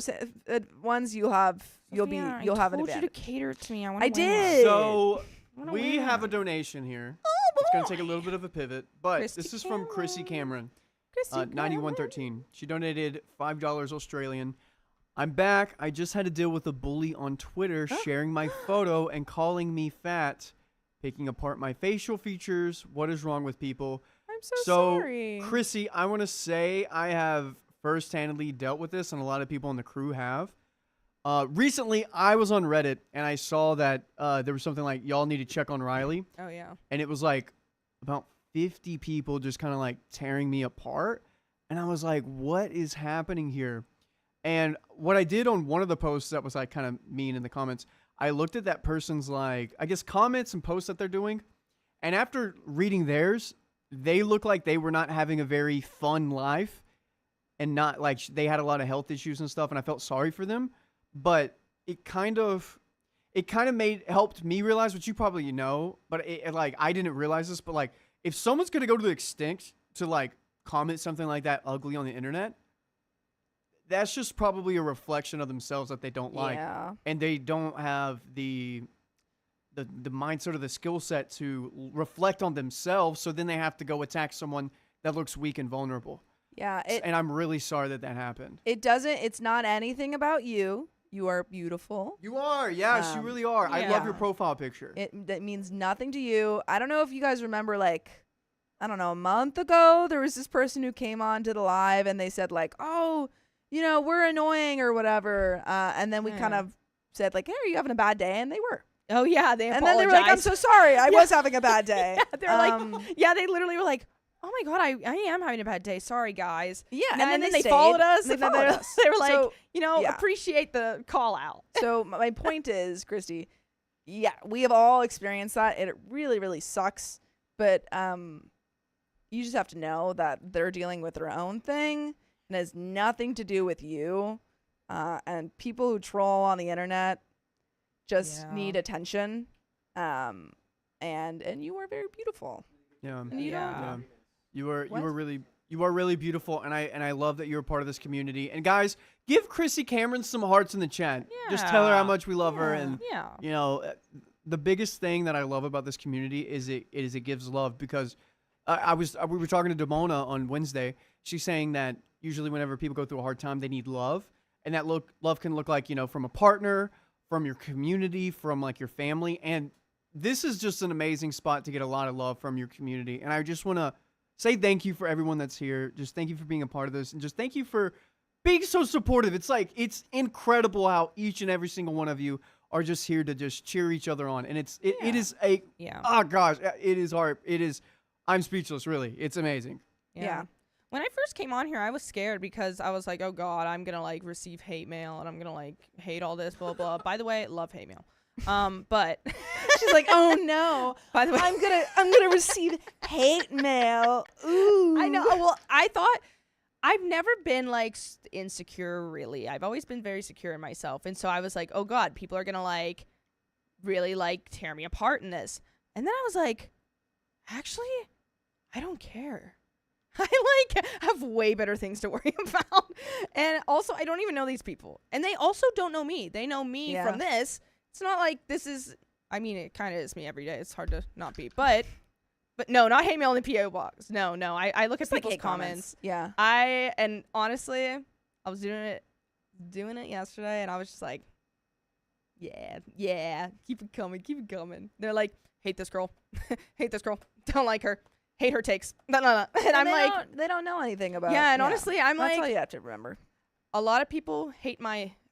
ones you'll have you'll have an I told you to advantage. cater it to me. I did. So I wanna we win. have a donation here. Oh, It's going to boy. take a little bit of a pivot, but Christy this is from Chrissy Cameron. Christy, 9113. She donated $5 Australian. I'm back. I just had to deal with a bully on Twitter sharing my photo and calling me fat, picking apart my facial features. What is wrong with people? I'm so sorry. Chrissy, I want to say I have first-handedly dealt with this, and a lot of people on the crew have. Recently, I was on Reddit, and I saw that there was something like, y'all need to check on Riley. Oh yeah. And it was like about 50 people just kind of like tearing me apart. And I was like, what is happening here? And what I did on one of the posts that was like kind of mean in the comments, I looked at that person's like, I guess comments and posts that they're doing. And after reading theirs, they look like they were not having a very fun life and not like they had a lot of health issues and stuff. And I felt sorry for them, but it kind of helped me realize what you probably know, but like, I didn't realize this, but like, if someone's going to go to the extent to like comment something like that ugly on the internet, that's just probably a reflection of themselves that they don't like. Yeah. And they don't have the mindset or the skill set to reflect on themselves. So then they have to go attack someone that looks weak and vulnerable. Yeah. And I'm really sorry that happened. It's not anything about you. You are beautiful. You are. Yes, you really are. I love your profile picture. That means nothing to you. I don't know if you guys remember, like, I don't know, a month ago, there was this person who came on to the live and they said like, oh, we're annoying or whatever. And then we kind of said like, hey, are you having a bad day? And they were. Oh yeah. They And then they were like, I'm so sorry. I was having a bad day. They're like, yeah. They literally were like, oh my god, I am having a bad day. Sorry, guys. Yeah. And then they stayed. followed us. And then they followed us. They were like, So, appreciate the call out. So my point is, Christy, yeah, we have all experienced that. And it really, really sucks. But you just have to know that they're dealing with their own thing and has nothing to do with you. And people who troll on the internet just need attention. And you are very beautiful. Yeah. And you don't. You are What? you are really beautiful, and I love that you're a part of this community. And guys, give Chrissy Cameron some hearts in the chat. Just tell her how much we love her, and Yeah. you know, the biggest thing that I love about this community is it gives love, because we were talking to Damona on Wednesday. She's saying that usually whenever people go through a hard time, they need love, and that love can look like, you know, from a partner, from your community, from like your family, and this is just an amazing spot to get a lot of love from your community. And I just want to say thank you for everyone that's here. Just thank you for being a part of this, and just thank you for being so supportive. It's like, it's incredible how each and every single one of you are just here to just cheer each other on. And it is a, oh gosh, it is hard. It is, I'm speechless, really. It's amazing. Yeah. When I first came on here, I was scared because I was like, oh God, I'm going to like receive hate mail and I'm going to like hate all this, blah, blah. By the way, love hate mail. But She's like, oh no. by the way, I'm gonna receive hate mail. Ooh. I know. Well, I thought I've never been like insecure really. I've always been very secure in myself. And so I was like, oh God, people are going to like really like tear me apart in this. And then I was like, actually, I don't care. I like have way better things to worry about. And also, I don't even know these people. And they also don't know me. They know me from this. It's not like this is, I mean, it kind of is me every day. It's hard to not be. But no, not hate mail in the PO box. No. I look at people's comments. Yeah. And honestly, I was doing it yesterday, and I was just like, yeah, keep it coming. They're like, hate this girl, don't like her, hate her takes. No. And I'm like, they don't know anything about. yeah, and honestly, I'm that's like, all you have to remember. a lot of people hate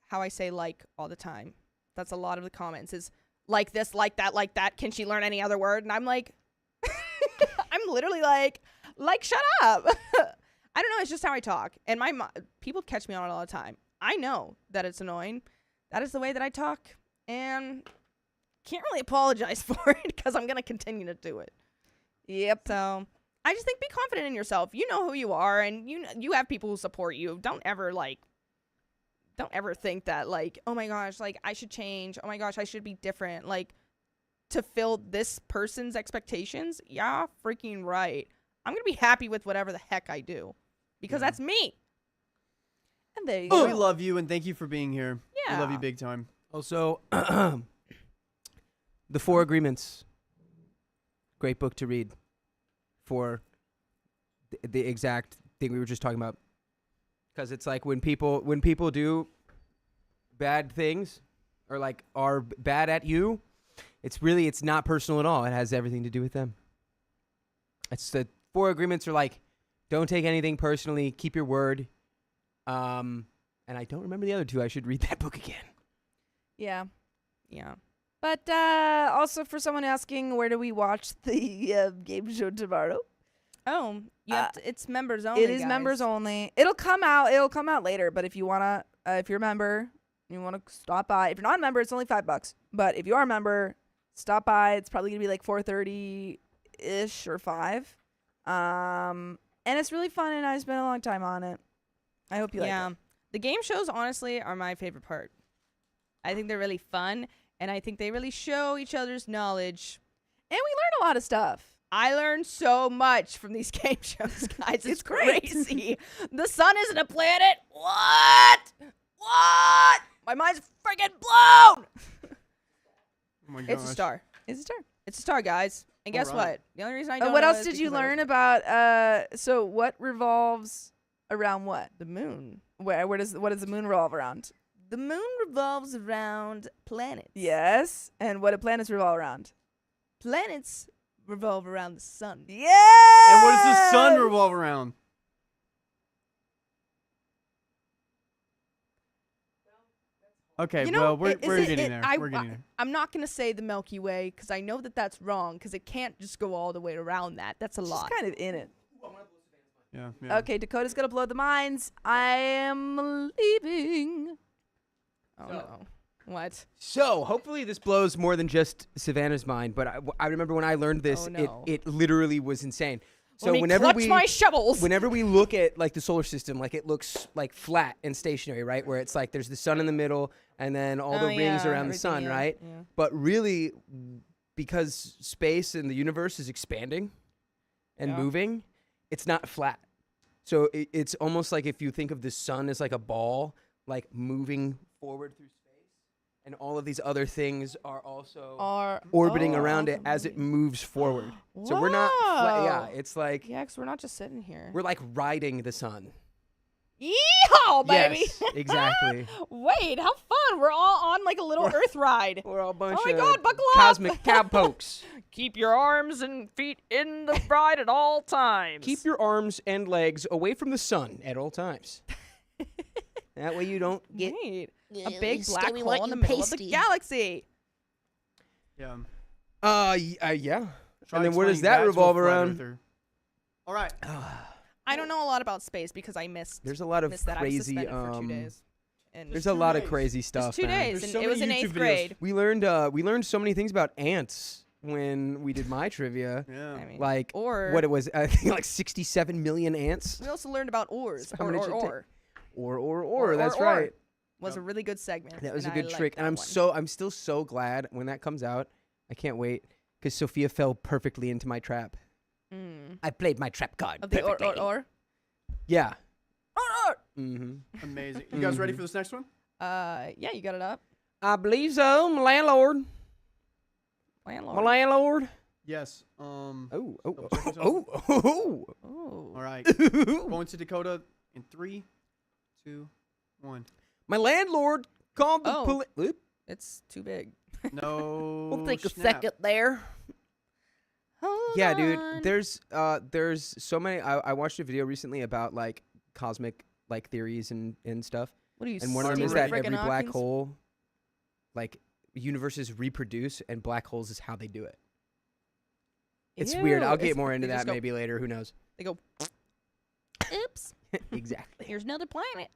how I say like all the time. That's a lot of the comments is like this, like that. Can she learn any other word? And I'm like, I'm literally like, shut up. I don't know. It's just how I talk. And people catch me on it all the time. I know that it's annoying. That is the way that I talk. And can't really apologize for it because I'm going to continue to do it. Yep. So I just think be confident in yourself. You know who you are, and you have people who support you. Don't ever think that like, oh my gosh, like I should change. Oh my gosh, I should be different. Like to fill this person's expectations. Yeah, freaking right. I'm going to be happy with whatever the heck I do because that's me. And there you Oh, go. we love you, and thank you for being here. Yeah. We love you big time. Also, The Four Agreements. Great book to read for the exact thing we were just talking about. Because it's like when people do bad things or like are bad at you, it's not personal at all. It has everything to do with them. It's the Four Agreements are like, don't take anything personally, keep your word. And I don't remember the other two. I should read that book again. Yeah. Yeah. But also for someone asking, where do we watch the game show tomorrow? Oh, you have to, it's members only. It is guys. members only. It'll come out later. But if you wanna, if you're a member, you wanna stop by. If you're not a member, it's only $5. But if you are a member, stop by. It's probably gonna be like 4:30-ish or 5. And it's really fun, and I spent a long time on it. I hope you like it. The game shows honestly are my favorite part. I think they're really fun, and I think they really show each other's knowledge. And we learn a lot of stuff. I learned so much from these game shows, guys. It's great. crazy. The sun isn't a planet. What? My mind's freaking blown. Oh my gosh. It's a star. It's a star. It's a star, guys. And guess Alright. what? The only reason I don't What know else is did you because I learn was- about? So what revolves around what? The moon. What does the moon revolve around? The moon revolves around planets. Yes. And what do planets revolve around? Planets revolve around the sun. Yeah. And what does the sun revolve around? Okay, You know, well, we're is getting there. I- We're getting there. I'm not going to say the Milky Way because I know that that's wrong because it can't just go all the way around that. That's a She's lot. kind of in it. Yeah. Okay, Dakota's gonna blow the minds. I am leaving. Oh, no. What? So hopefully this blows more than just Savannah's mind, but I remember when I learned this, Oh, no. it literally was insane. So Let me whenever clutch we my shovels. whenever we look at like the solar system, like it looks like flat and stationary, right? Where it's like there's the sun in the middle and then all the rings around the sun, right? Yeah. But really, because space and the universe is expanding and moving, it's not flat. So it's almost like if you think of the sun as like a ball, like moving forward through space, and all of these other things are also orbiting around it as it moves forward. So we're not flat. Yeah, it's like Yeah, because we're not just sitting here. we're like riding the sun. Yeehaw, baby! Yes, exactly. Wait, how fun! We're all on like a little Earth ride. We're all a bunch Oh my of God, buckle up! cosmic cowpokes. Keep your arms and feet in the ride at all times. Keep your arms and legs away from the sun at all times. That way you don't get... Wait, Yeah, a big it's black gonna be hole white in the and middle of the pasty. galaxy. Yeah. Yeah. Try And then what does explaining that to a revolve flat around? earther. All right. I don't know a lot about space because I missed. There's a lot of missed that. I was crazy... suspended for 2 days. And There's a lot of 2 days. crazy It stuff, was 2 man. days, There's and so it was in many 8th YouTube videos. grade. We learned so many things about ants when we did my trivia. Yeah. I mean, Like or what it was, I think like 67 million ants. we also learned about ors. So how many should it take? Or. Or. That's or. right. Was a really good segment. That was a and good I liked trick, and that one. I'm still so glad when that comes out. I can't wait because Sophia fell perfectly into my trap. Mm. I played my trap card Of the perfectly. or. Yeah. Or. Mm-hmm. Amazing. You guys ready for this next one? Yeah, you got it up. I believe so. My landlord. Landlord. My landlord. Yes. Oh. Double check yourself. Oh. Oh. All right. Oh. Going to Dakota in 3, 2, 1. My landlord called the Oh. police. It's too big. No. We'll take a snap. second there. Hold Yeah, on. dude. There's so many. I watched a video recently about like cosmic like theories and stuff. What are you? And one of them is Stephen that every friggin' black Hawkins? hole, like universes reproduce, and black holes is how they do it. It's weird. Ew, I'll it's- get more into they just that go- maybe later. Who knows? They go. Oops. Exactly. Here's another planet.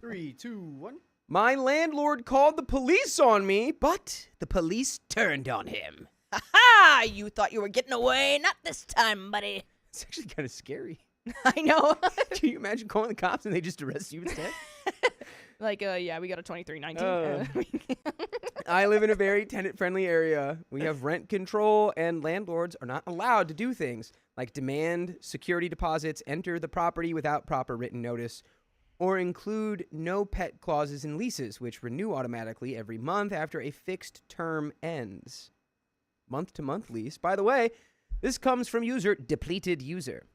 3, 2, 1. My landlord called the police on me, but the police turned on him. Ha! You thought you were getting away? Not this time, buddy. It's actually kind of scary. I know. Can you imagine calling the cops and they just arrest you instead? Like, yeah, we got a 2319. Oh. I live in a very tenant-friendly area. We have rent control, and landlords are not allowed to do things like demand security deposits, enter the property without proper written notice, or include no pet clauses in leases, which renew automatically every month after a fixed term ends. Month-to-month lease. By the way, this comes from user Depleted User.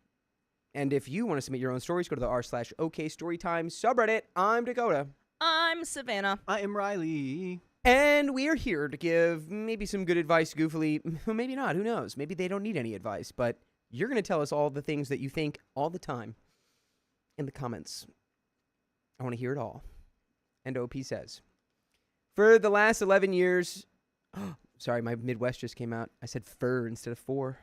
And if you want to submit your own stories, go to the r/OK Storytime subreddit. I'm Dakota. I'm Savannah. I am Riley. And we are here to give maybe some good advice, goofily. Maybe not. Who knows? Maybe they don't need any advice. But you're going to tell us all the things that you think all the time in the comments. I want to hear it all. And OP says, for the last 11 years... Sorry, my Midwest just came out. I said fur instead of for.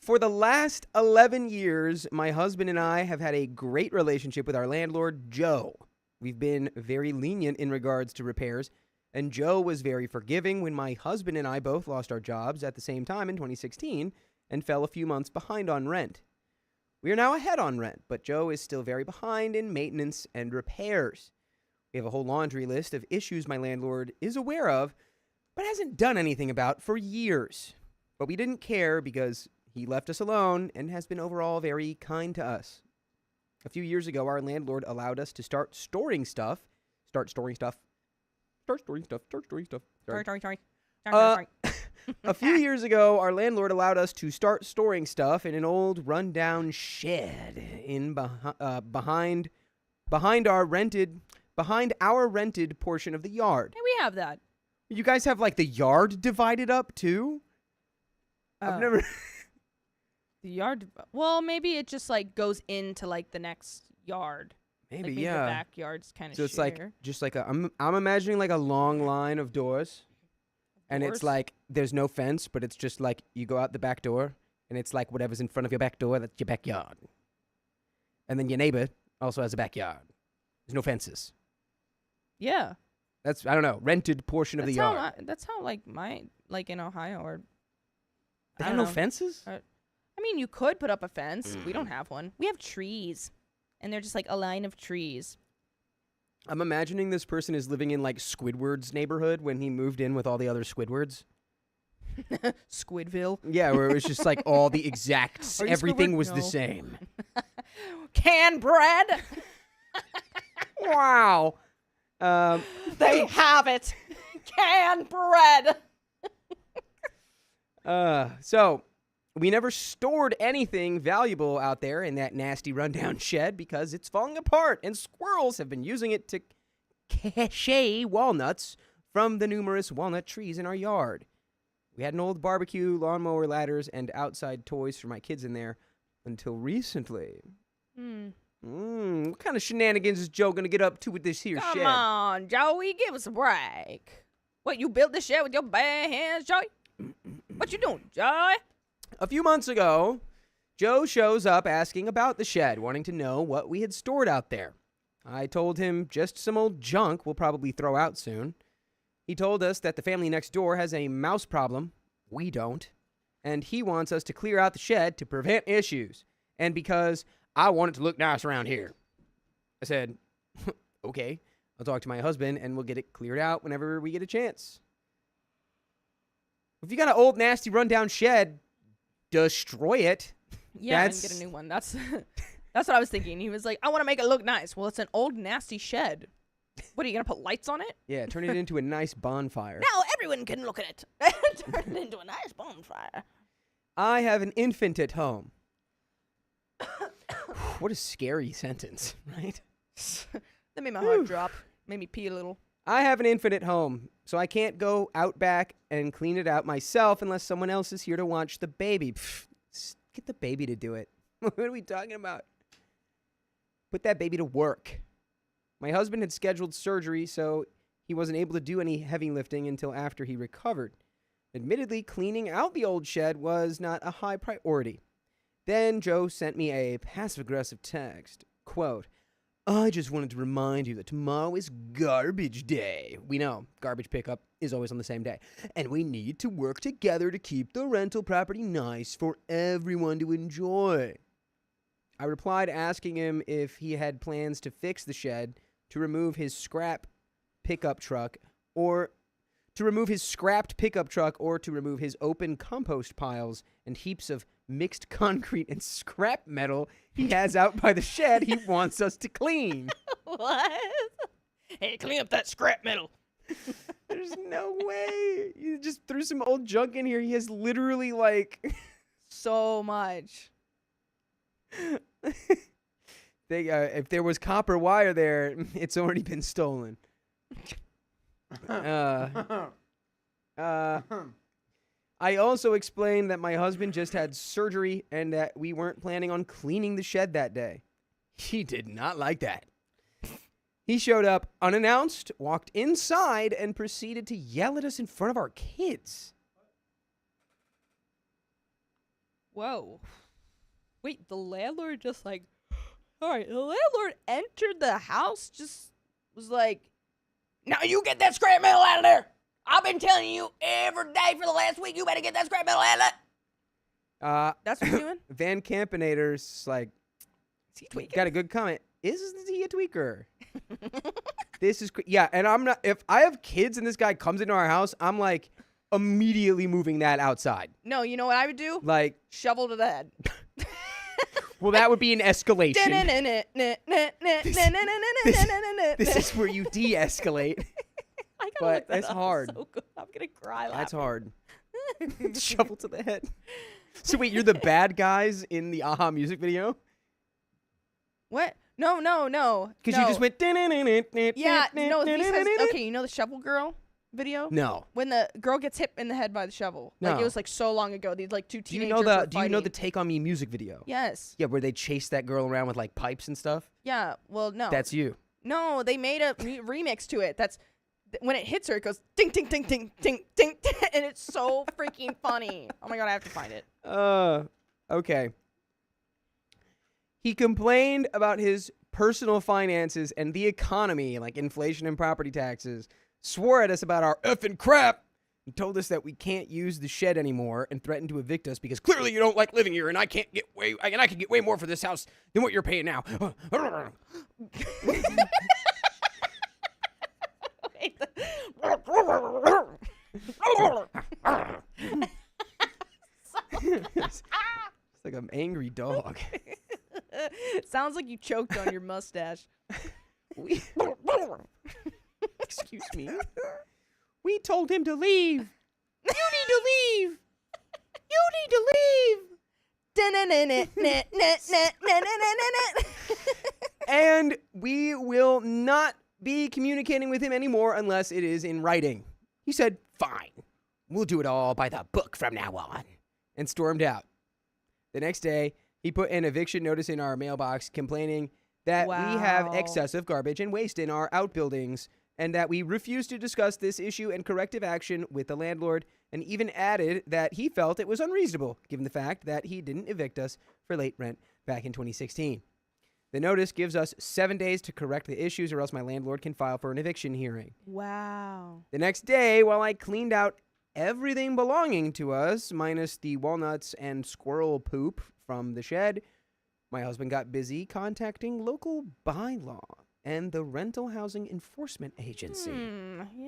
For the last 11 years, my husband and I have had a great relationship with our landlord, Joe. We've been very lenient in regards to repairs, and Joe was very forgiving when my husband and I both lost our jobs at the same time in 2016 and fell a few months behind on rent. We are now ahead on rent, but Joe is still very behind in maintenance and repairs. We have a whole laundry list of issues my landlord is aware of, but hasn't done anything about for years. But we didn't care because he left us alone and has been overall very kind to us. A few years ago, our landlord allowed us to start storing stuff. Sorry. Sorry. A few years ago, our landlord allowed us to start storing stuff in an old rundown shed in behind our rented portion of the yard. Hey, we have that. You guys have like the yard divided up too? I've never. The yard. Well, maybe it just like goes into like the next yard. Maybe, Like, maybe yeah. the backyard's kind of. So it's like just like I'm imagining like a long line of doors, and it's Doors? like there's no fence, but it's just like you go out the back door, and it's like whatever's in front of your back door, that's your backyard. And then your neighbor also has a backyard. There's no fences. Yeah. That's, I don't know, rented portion of the yard. That's how like in Ohio or. They I have don't no know. fences? I mean, you could put up a fence. We don't have one. We have trees, and they're just like a line of trees. I'm imagining this person is living in like Squidward's neighborhood when he moved in with all the other Squidwards. Squidville. Yeah, where it was just like all the exact, Are you everything Squidward? was the No. same. Canned bread. Wow. They have it. Canned bread. So we never stored anything valuable out there in that nasty rundown shed because it's falling apart and squirrels have been using it to cache walnuts from the numerous walnut trees in our yard. We had an old barbecue, lawnmower ladders, and outside toys for my kids in there until recently. What kind of shenanigans is Joe gonna get up to with this here Come shed? on, Joey, give us a break. What, you built this shed with your bare hands, Joey? What you doing, Joey? A few months ago, Joe shows up asking about the shed, wanting to know what we had stored out there. I told him just some old junk we'll probably throw out soon. He told us that the family next door has a mouse problem. We don't. And he wants us to clear out the shed to prevent issues. And because I want it to look nice around here. I said, okay, I'll talk to my husband and we'll get it cleared out whenever we get a chance. If you got an old, nasty, rundown shed, destroy it. Yeah, and get a new one. That's what I was thinking. He was like, I want to make it look nice. Well, it's an old, nasty shed. What, are you going to put lights on it? Yeah, turn it into a nice bonfire. Now everyone can look at it. Turn it into a nice bonfire. I have an infant at home. What a scary sentence, right? That made my heart drop. Made me pee a little. I have an infant at home, so I can't go out back and clean it out myself unless someone else is here to watch the baby. Pfft, get the baby to do it. What are we talking about? Put that baby to work. My husband had scheduled surgery, so he wasn't able to do any heavy lifting until after he recovered. Admittedly, cleaning out the old shed was not a high priority. Then Joe sent me a passive-aggressive text. Quote, I just wanted to remind you that tomorrow is garbage day. We know, garbage pickup is always on the same day. And we need to work together to keep the rental property nice for everyone to enjoy. I replied asking him if he had plans to fix the shed, to remove his scrapped pickup truck, or to remove his open compost piles and heaps of mixed concrete and scrap metal he has out by the shed he wants us to clean. What? Hey, clean up that scrap metal. There's no way. You just threw some old junk in here. He has literally like So much. if there was copper wire there, it's already been stolen. I also explained that my husband just had surgery and that we weren't planning on cleaning the shed that day. He did not like that. He showed up unannounced, walked inside, and proceeded to yell at us in front of our kids. Whoa. Wait, the landlord just like, all right, the landlord entered the house, just was like, now you get that scrap metal out of there. I've been telling you every day for the last week, you better get that scrap metal out of there. That's what you're doing? Van Campinator's like, Is he tweaking? got a good comment. Is he a tweaker? This is, yeah, and I'm not, if I have kids and this guy comes into our house, I'm like immediately moving that outside. No, you know what I would do? Like, Shovel to the head. well, that would be an escalation. This is where you de-escalate. I gotta but look that that's up. hard. It's so good. I'm gonna cry laughing. That's hard. Shovel to the head. So wait, you're the bad guys in the Aha music video? What? No. Because you just went. Yeah, no. He says, okay, you know the shovel girl video? No. When the girl gets hit in the head by the shovel. Like No. it was like so long ago. These like two Do you teenagers know were the? Do you know the fighting. Take on Me music video? Yes. Yeah, where they chase that girl around with like pipes and stuff. Yeah. Well, no. That's you. No, they made a remix to it. That's when it hits her, it goes ding, ding, ding, ding, ding, ding, and it's so freaking funny. Oh my god, I have to find it. Okay. He complained about his personal finances and the economy, like inflation and property taxes, swore at us about our effing crap, and told us that we can't use the shed anymore, and threatened to evict us because clearly you don't like living here, and I can get way more for this house than what you're paying now. It's like an angry dog. Sounds like you choked on your mustache. Excuse me. We told him to leave. You need to leave. You need to leave. And we will not be communicating with him anymore unless it is in writing. He said, fine. We'll do it all by the book from now on. And stormed out. The next day, he put an eviction notice in our mailbox complaining that we have excessive garbage and waste in our outbuildings and that we refuse to discuss this issue and corrective action with the landlord, and even added that he felt it was unreasonable given the fact that he didn't evict us for late rent back in 2016. The notice gives us 7 days to correct the issues or else my landlord can file for an eviction hearing. Wow. The next day, while I cleaned out everything belonging to us, minus the walnuts and squirrel poop from the shed, my husband got busy contacting local bylaw and the Rental Housing Enforcement Agency,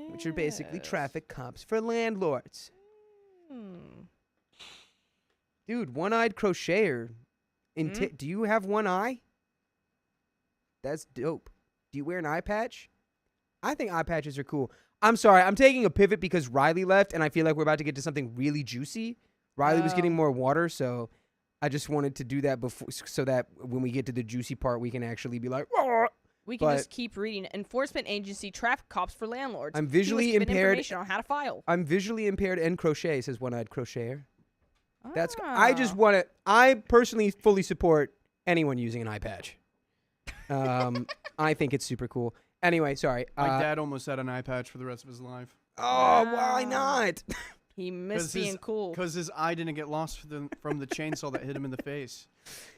which are basically traffic cops for landlords. Dude, one-eyed crocheter. Do you have one eye? That's dope. Do you wear an eye patch? I think eye patches are cool. I'm sorry, I'm taking a pivot because Riley left, and I feel like we're about to get to something really juicy. Riley was getting more water, so I just wanted to do that before, so that when we get to the juicy part, we can actually be like, "Wah!" We can just keep reading. Enforcement agency, traffic cops for landlords. I'm visually He was given impaired. information on how to file. I'm visually impaired and crochet, says one-eyed crocheter. That's. I just want to. I personally fully support anyone using an eye patch. I think it's super cool. Anyway, sorry. My dad almost had an eye patch for the rest of his life. Oh, why not? He missed being cool. Because his eye didn't get lost from the chainsaw that hit him in the face.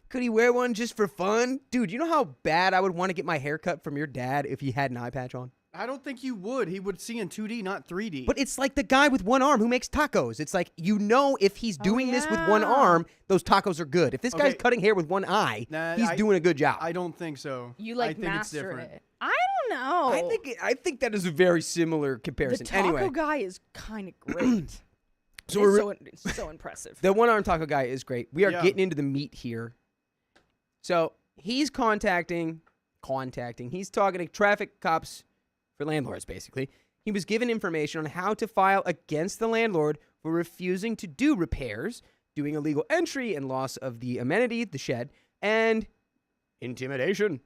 Could he wear one just for fun? Dude, you know how bad I would want to get my hair cut from your dad if he had an eye patch on? I don't think you would. He would see in 2D, not 3D. But it's like the guy with one arm who makes tacos. It's like, you know, if he's doing this with one arm, those tacos are good. If this guy's cutting hair with one eye, he's doing a good job. I don't think so. You like I think it's master different. it. I don't know. I think that is a very similar the comparison. taco Anyway, guy is kind of great. so it's so impressive. the one-arm taco guy is great. We are Yeah. getting into the meat here. So he's contacting. He's talking to traffic cops for landlords, basically. He was given information on how to file against the landlord for refusing to do repairs, doing illegal entry and loss of the amenity, the shed, and intimidation.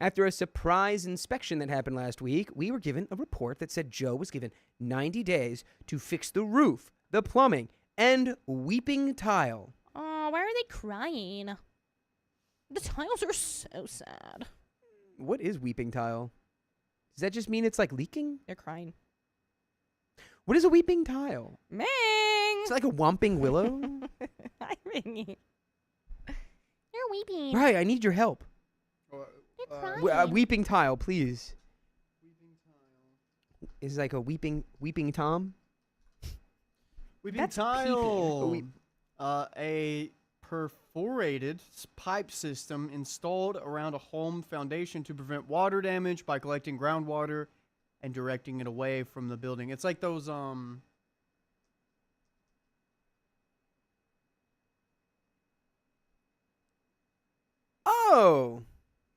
After a surprise inspection that happened last week, we were given a report that said Joe was given 90 days to fix the roof, the plumbing, and weeping tile. Oh, why are they crying? The tiles are so sad. What is weeping tile? Does that just mean it's like leaking? They're crying. What is a weeping tile? Ming! It's like a whomping willow? Hi, Mingy. They're weeping. Right, I need your help. They're crying. Weeping tile, please. Is like a weeping Tom? Weeping That's tile. peeping. A perforated pipe system installed around a home foundation to prevent water damage by collecting groundwater and directing it away from the building. It's like those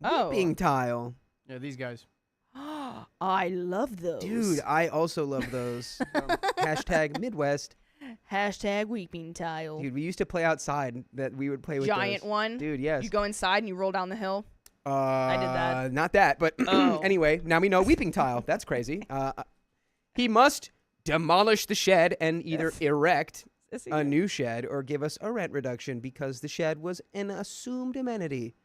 Weeping tile. Yeah, these guys. I love those. Dude, I also love those. Hashtag Midwest. Hashtag weeping tile. Dude, we used to play outside. That we would play with Giant those. one. Dude, yes. You go inside and you roll down the hill. I did that. Not that, but Oh. anyway, now we know weeping tile. That's crazy. He must demolish the shed and either erect a new shed or give us a rent reduction because the shed was an assumed amenity.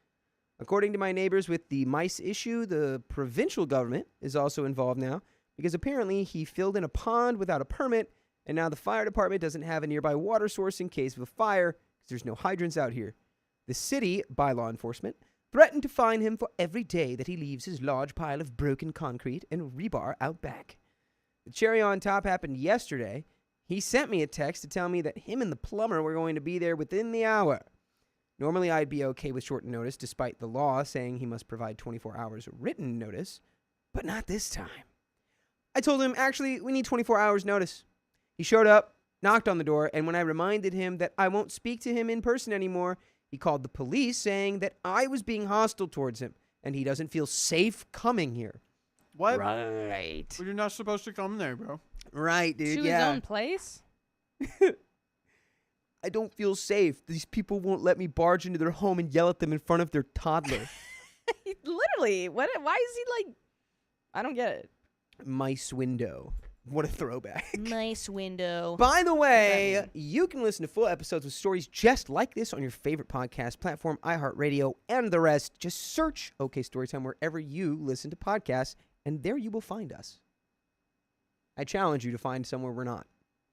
According to my neighbors with the mice issue, the provincial government is also involved now because apparently he filled in a pond without a permit, and now the fire department doesn't have a nearby water source in case of a fire because there's no hydrants out here. The city, by law enforcement, threatened to fine him for every day that he leaves his large pile of broken concrete and rebar out back. The cherry on top happened yesterday. He sent me a text to tell me that him and the plumber were going to be there within the hour. Normally, I'd be okay with short notice, despite the law saying he must provide 24 hours written notice, but not this time. I told him, actually, we need 24 hours notice. He showed up, knocked on the door, and when I reminded him that I won't speak to him in person anymore, he called the police saying that I was being hostile towards him, and he doesn't feel safe coming here. What? Right. Well, you're not supposed to come there, bro. Right, dude, To yeah. his own place? I don't feel safe. These people won't let me barge into their home and yell at them in front of their toddler. Literally. What? Why is he like... I don't get it. Mice window. What a throwback. Nice window. By the way, What does that you can listen to full episodes with stories just like this on your favorite podcast platform, iHeartRadio, and the rest. Just search OK Storytime wherever you listen to podcasts, and there you will find us. I challenge you to find somewhere we're not,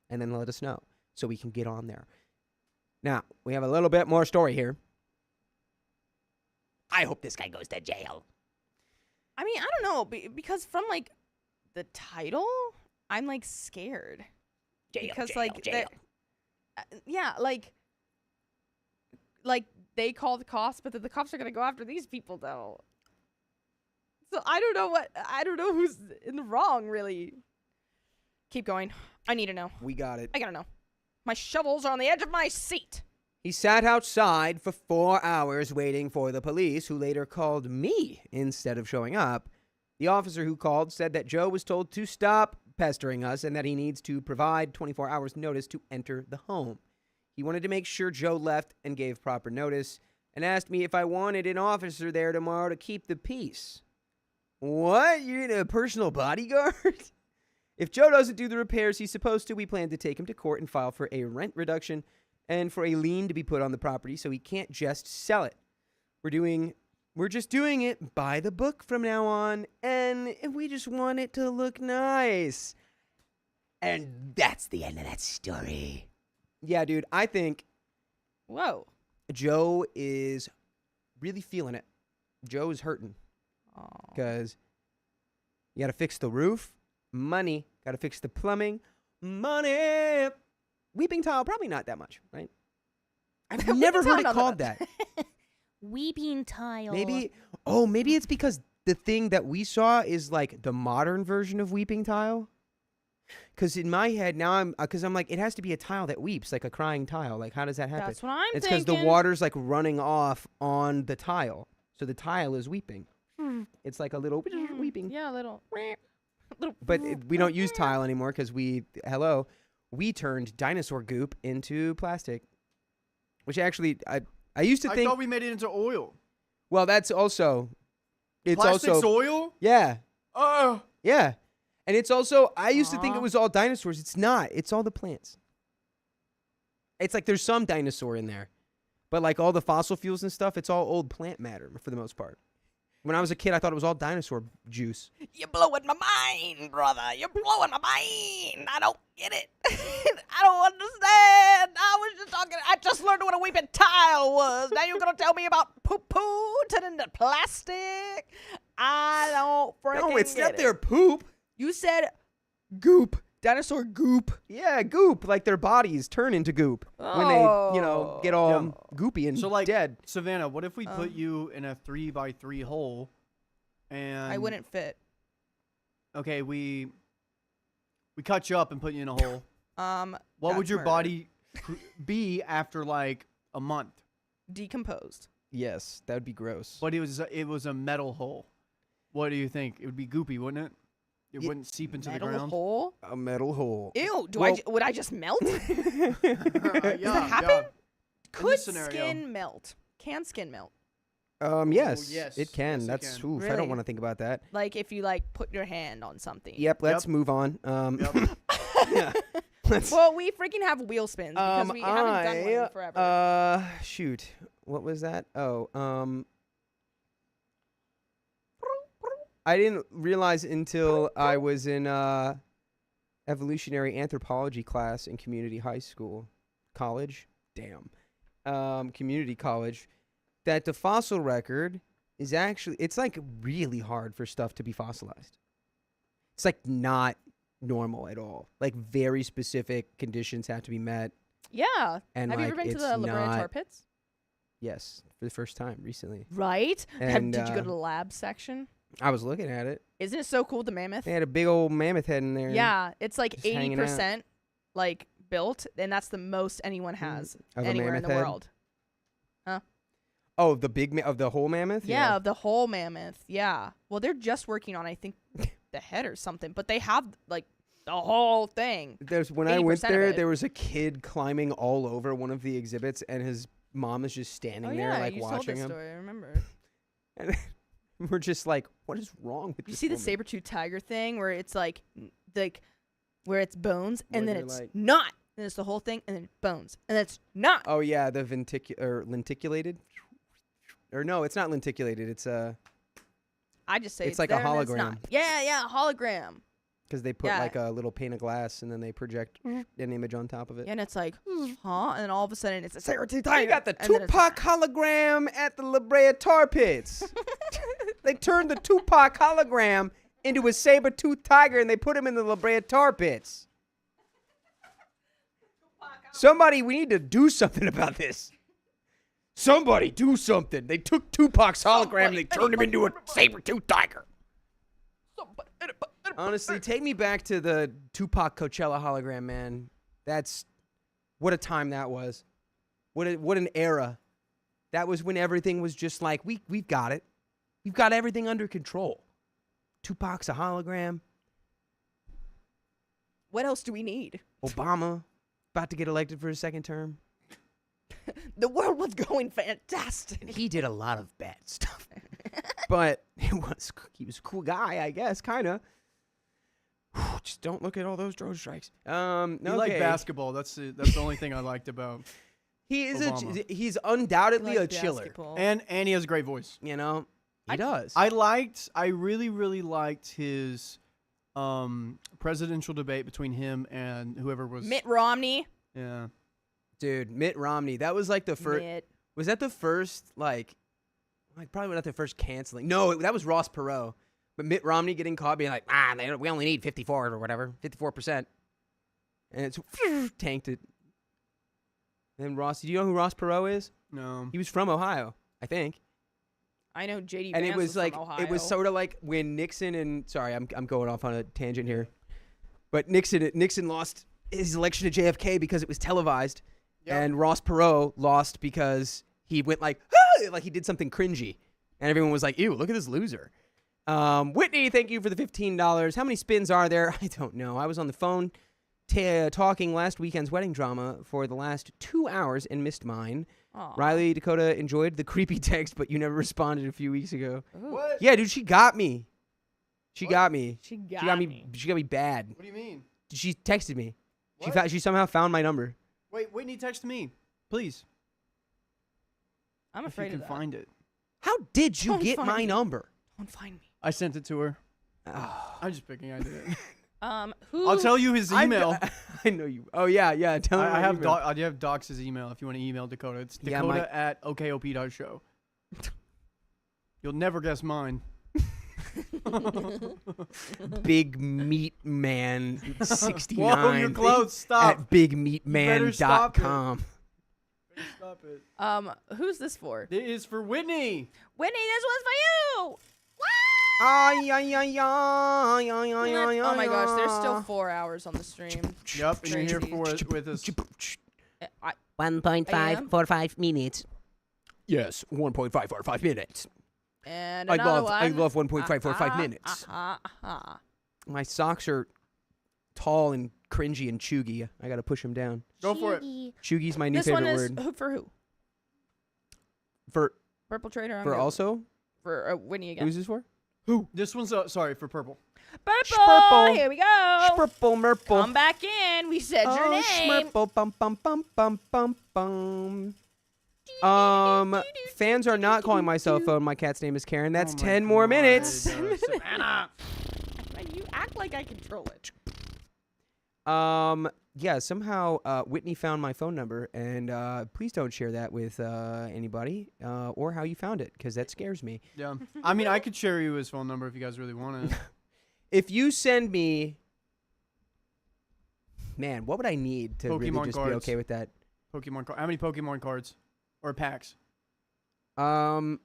and then let us know so we can get on there. Now, we have a little bit more story here. I hope this guy goes to jail. I mean, I don't know. Because from, like, the title, I'm, like, scared. Because, jail. Yeah, like, they call the cops, but then the cops are going to go after these people, though. So I don't know who's in the wrong, really. Keep going. I need to know. We got it. I gotta know. My shovels are on the edge of my seat. He sat outside for 4 hours waiting for the police, who later called me instead of showing up. The officer who called said that Joe was told to stop pestering us and that he needs to provide 24 hours notice to enter the home. He wanted to make sure Joe left and gave proper notice and asked me if I wanted an officer there tomorrow to keep the peace. What? You're a personal bodyguard? If Joe doesn't do the repairs he's supposed to, we plan to take him to court and file for a rent reduction and for a lien to be put on the property so he can't just sell it. We're just doing it by the book from now on, and we just want it to look nice. And that's the end of that story. Yeah, dude, I think Whoa. Joe is really feeling it. Joe is hurting Oh. because you got to fix the roof. Money. Got to fix the plumbing. Money. Weeping tile, probably not that much, right? I've never heard it called that. Weeping tile. Maybe it's because the thing that we saw is like the modern version of weeping tile. Because in my head now I'm like, it has to be a tile that weeps, like a crying tile. Like, how does that happen? That's what I'm It's thinking. because the water's like running off on the tile. So the tile is weeping. It's like a little weeping. Yeah, a little. But we don't use tile anymore because we turned dinosaur goop into plastic. Which actually, I used to I think, thought we made it into oil. well, that's also, it's Plastic's also, oil? yeah, Oh. yeah. And it's also, I used to think Aw. it was all dinosaurs. It's not. It's all the plants. It's like there's some dinosaur in there. But like all the fossil fuels and stuff, it's all old plant matter for the most part. When I was a kid, I thought it was all dinosaur juice. You're blowing my mind, brother. You're blowing my mind. I don't get it. I don't understand. I just learned what a weeping tile was. Now you're going to tell me about poo-poo turning into plastic? I don't freaking No, it's get not it. their poop. You said Goop. dinosaur goop. Yeah, goop. Like their bodies turn into goop when they, get all Yeah. goopy and So, like, dead. Savannah, what if we put you in a 3x3 hole and I wouldn't fit. Okay, we cut you up and put you in a hole. What would that's your murder. body be after like a month? Decomposed. Yes, that would be gross. But it was a metal hole. What do you think? It would be goopy, wouldn't it? It Ye- wouldn't seep into Metal the ground. hole? A metal hole. Ew. Well- Would I just melt? Yeah, that happen? yeah. Could scenario. skin melt? Can skin melt? Yes, yes, it can. yes, it That's can. oof, I Really? don't want to think about that. Like if you like put your hand on something. Yep, let's Yep. move on. Yep. Yeah. Let's, Well, we freaking have wheel spins because we haven't done one in forever. Shoot. What was that? Oh, I didn't realize until I was in evolutionary anthropology class in community high school, college. Damn. Community college, that the fossil record is actually, it's like really hard for stuff to be fossilized. It's like not normal at all. Like very specific conditions have to be met. Yeah. And Have you ever like, been to it's the La Brea not- Tar Pits? Yes, for the first time recently. Right. And, Did you go to the lab section? I was looking at it. Isn't it so cool, the mammoth? They had a big old mammoth head in there. Yeah, it's like just hanging out. 80% like built, and that's the most anyone has Of a anywhere in mammoth the head? world. Oh, the big of the whole mammoth. Yeah, of the whole mammoth. Yeah. Well, they're just working on, I think, the head or something, but they have like the whole thing. There's when I went 80% of there, it. there was a kid climbing all over one of the exhibits, and his mom is just standing Oh there yeah, like you told watching this him. story. I remember. And we're just like, what is wrong with You this see the woman? saber-tooth tiger thing where it's like where it's bones and Where then they're it's like- not. Then it's the whole thing and then bones and then it's not. Oh yeah, the lenticulated. Or no, it's not lenticulated. It's I just say it's like a there and it's not. hologram. Yeah, hologram. because they put Yeah. like a little pane of glass and then they project an image on top of it. Yeah, and it's like, huh? And then all of a sudden it's a saber-tooth tiger. They got the and then it's- Tupac hologram at the La Brea Tar Pits. They turned the Tupac hologram into a saber-toothed tiger and they put him in the La Brea Tar Pits. Somebody, we need to do something about this. Somebody do something. They took Tupac's hologram and they turned him into a saber-toothed tiger. Honestly, take me back to the Tupac Coachella hologram, man. That's what a time that was. What an era. That was when everything was just like, we've got it. We've got everything under control. Tupac's a hologram. What else do we need? Obama about to get elected for his second term. The world was going fantastic. He did a lot of bad stuff. But he was a cool guy, I guess, kind of. Just don't look at all those drone strikes. You like Okay. basketball. That's the only thing I liked about. He is Obama. he's undoubtedly a Like chiller. basketball. And he has a great voice. You know, he does. I really liked his presidential debate between him and whoever was. Mitt Romney. Yeah. Dude, Mitt Romney. That was like the first. Mitt. Was that the first like probably not the first canceling? No, that was Ross Perot. But Mitt Romney getting caught being like, we only need 54 or whatever, 54%, and it's tanked it. And Ross, do you know who Ross Perot is? No. He was from Ohio, I think. I know JD And Vance it was like from Ohio. it was sort of like when Nixon and sorry, I'm going off on a tangent here, but Nixon lost his election to JFK because it was televised, and Ross Perot lost because he went like he did something cringy, and everyone was like, "Ew, look at this loser." Whitney, thank you for the $15. How many spins are there? I don't know. I was on the phone talking last weekend's wedding drama for the last 2 hours and missed mine. Aw. Riley Dakota enjoyed the creepy text, but you never responded a few weeks ago. Ooh. What? Yeah, dude, she got me. She What? got me. She She got me. She got me bad. What do you mean? She texted me. What? She somehow found my number. Wait, Whitney, text me, please. I'm If afraid you of can that. find it. How did you Don't get find my me. number? Don't find me. I sent it to her. Oh, I'm just picking. I did it. Who? I'll tell you his email. I know you. Oh yeah. Tell me. I my have email. I have Doc's email if you want to email Dakota. It's Yeah, Dakota@okop.show. You'll never guess mine. Big Meat Man 69. Whoa, you're close. Stop. At bigmeatman.com. Stop it. Who's this for? It is for Whitney. Whitney, this one's for you. Oh Oh my gosh, there's still 4 hours on the stream. Yep, and you're here Crazy. for it with us. I 1.545 minutes. Yes, 1.545 minutes. and I another love one. 1.545 minutes. My socks are tall and cringy and chuggy. I gotta push them down. Go for it. Chuggy. Chuggy's my new This one favorite is word. for who? For Purple Trader. I'm for good. also? For Whitney again. Who's this for? This one's sorry for purple. Purple. Spurple. Here we go. Purple Murple. Come back in. We said your name. Schmurple, bum bum bum bum bum bum. Fans are not calling my cell phone. My cat's name is Karen. That's Oh my 10 more God. minutes. Savannah. You act like I control it. Yeah, somehow Whitney found my phone number, and please don't share that with anybody or how you found it, because that scares me. Yeah. I mean, I could share you his phone number if you guys really want it. If you send me Man, what would I need to really Pokemon just cards. be okay with that? Pokemon card. How many Pokemon cards or packs? Nah,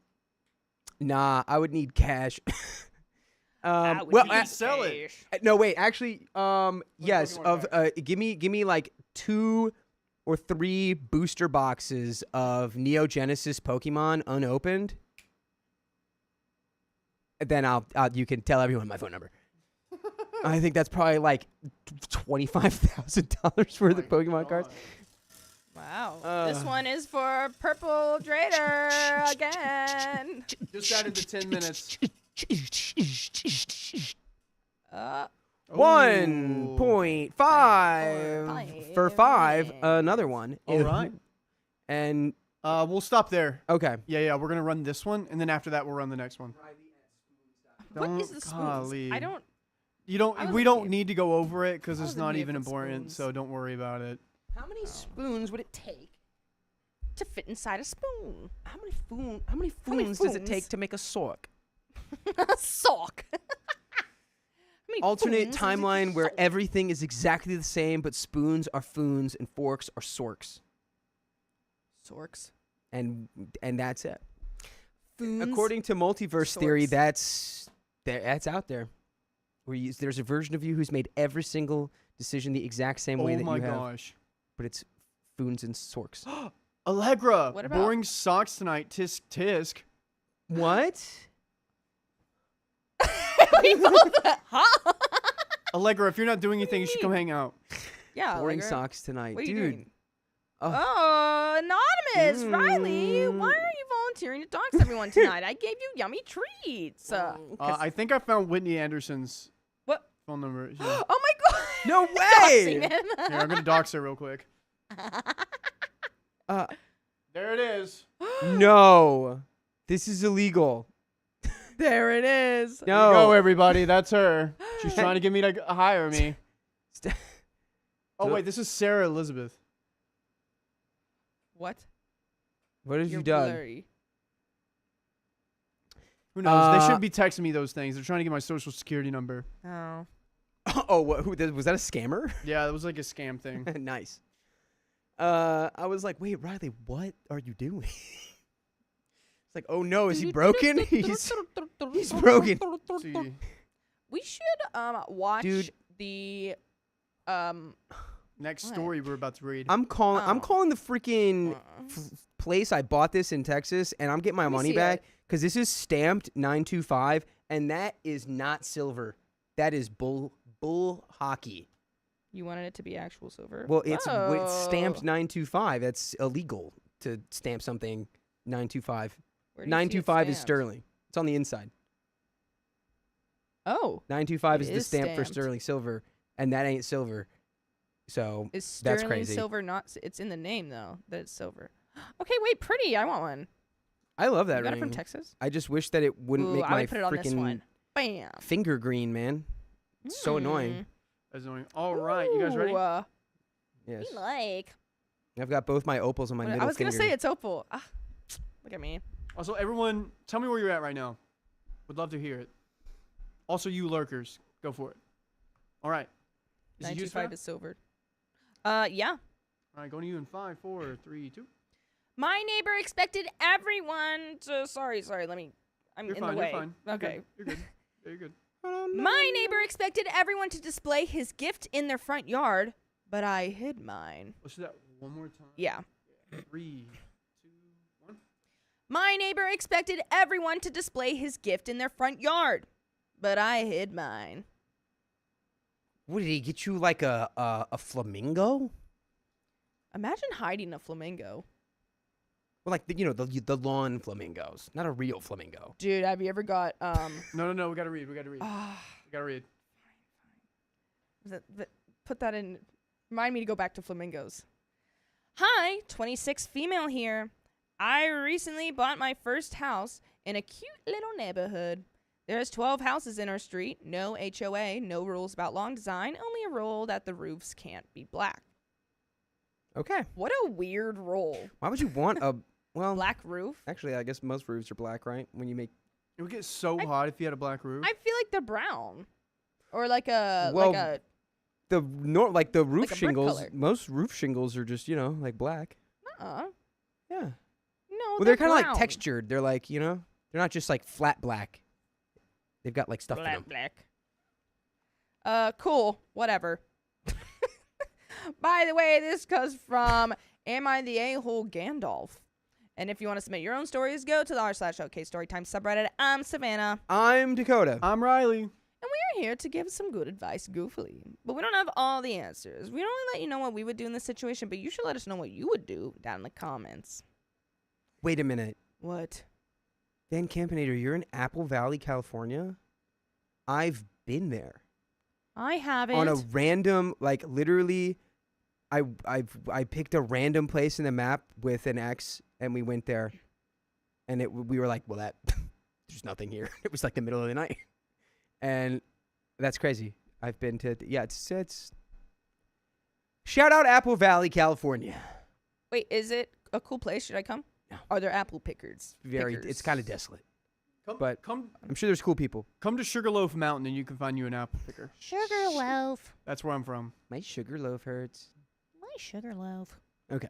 I would need cash. I would well, need sell it. cash. no, wait. Actually, yes. Pokemon Give me like 2 or 3 booster boxes of Neo Genesis Pokemon unopened. Then you can tell everyone my phone number. I think that's probably like $25,000 worth of Pokemon cards. Wow. This one is for Purple Trader again. Just added the 10 minutes. Uh, 1.5 for 5. Another one. All right. And We'll stop there. okay. Yeah. We're gonna run this one, and then after that, we'll run the next one. what is the spoons? Golly. I don't. You I don't. was We a don't kid. need to go over it because I it's was a not kid even with important. spoons. So don't worry about it. How many spoons would it take? To fit inside a spoon. How many many spoons does it spoons? take to make a sock? A sock. How many Alternate spoons is it timeline where sock? everything is exactly the same, but spoons are foons and forks are sorks, Sorks. and that's it. Foons. According to multiverse theory, Sorks. that's out there. There's a version of you who's made every single decision the exact same way Oh that my you have, gosh. but it's foons and sorks. Allegra, What about- boring socks tonight. Tisk tisk. What? We both. Huh? Allegra, if you're not doing anything, you should come hang out. Yeah. Boring Allegra. socks tonight, What are you dude. doing? Oh. Oh, anonymous, Riley. Why Mm. are you volunteering to dox everyone tonight? I gave you yummy treats. I think I found Whitney Anderson's What? phone number. Here, Oh my god. No Doxing way! him. I'm gonna dox her real quick. Uh, There it is. no, this is illegal. There it is. There you go, No. everybody. That's her. She's trying to get me to hire me. St- Oh So- wait, this is Sarah Elizabeth. What? What have You're you done? blurry. Who knows? They Uh, shouldn't be texting me those things. They're trying to get my social security number. Oh. Oh, was that a scammer? Yeah, that was like a scam thing. Nice. I was like, wait, Riley, what are you doing? It's like, oh no, is he broken? He's broken. See, We should watch Dude. the next What? story we're about to read. I'm calling Oh. the freaking uh, place I bought this in Texas, and I'm getting my Let me money see back it. because this is stamped 925, and that is not silver. That is bull hockey. you wanted it to be actual silver. Well, it's stamped Whoa. 925. That's illegal to stamp something 925. Where do you see it 925 is stamped? sterling. It's on the inside. Oh, 925 It is the is stamp for stamped. sterling silver, and that ain't silver. So is That's sterling crazy. silver not? It's in the name though that it's silver. Okay, wait, pretty. I want one. I love You that got ring. it from Texas? I just wish that it wouldn't Ooh, make I my would put it on this freaking one. Bam. finger green, man. It's so annoying. That's annoying. All right, you guys ready? Ooh, Yes. we like. I've got both my opals on my middle I was finger. gonna say it's opal. Ah, look at me. Also, everyone, tell me where you're at right now. Would love to hear it. Also, you lurkers, go for it. All right. Is it you, 925 Sarah? is silver. Yeah. All right, going to you in 5, 4, 3, 2. My neighbor expected everyone to. Sorry. Let me. I'm You're in fine. the way. You're fine. You're Okay. Good. You're good. Yeah, you're good. My neighbor expected everyone to display his gift in their front yard, but I hid mine. Let's do that one more time. Yeah. 3, 2, 1. My neighbor expected everyone to display his gift in their front yard, but I hid mine. What did he get you? Like a flamingo? Imagine hiding a flamingo. Well, like the lawn flamingos, not a real flamingo. Dude, have you ever got No. We gotta read. We gotta read. ah, We gotta read. put that in. Remind me to go back to flamingos. Hi, 26 female here. I recently bought my first house in a cute little neighborhood. There's 12 houses in our street. No HOA, no rules about lawn design, only a rule that the roofs can't be black. Okay. What a weird rule. Why would you want a Black roof? Actually, I guess most roofs are black, right? When you make It would get so hot if you had a black roof. I feel like they're brown. Or like a Well, the roof Like a brick shingles. color. Most roof shingles are just like black. Uh-uh. Yeah. No, Well, they're kind of like brown. textured. They're like they're not just like flat black. They've got like stuff in them. Black. Cool. Whatever. By the way, this comes from Am I the A-hole Gandalf? And if you want to submit your own stories, go to the r/OK Storytime subreddit. I'm Savannah. I'm Dakota. I'm Riley. And we are here to give some good advice goofily. But we don't have all the answers. We only let you know what we would do in this situation, but you should let us know what you would do down in the comments. Wait a minute. What? Van Campinator, you're in Apple Valley, California? I've been there. I haven't. On a random, like literally, I picked a random place in the map with an ex, and we went there, and we were like, well, there's nothing here. It was like the middle of the night, and that's crazy. I've been to it's shout out Apple Valley, California. Wait, is it a cool place? Should I come? No. Are there apple pickers? It's kind of desolate. But Come I'm sure there's cool people. to Sugarloaf Mountain and you can find you an apple picker. Sugarloaf. That's where I'm from. My sugar loaf hurts. My sugarloaf. Okay,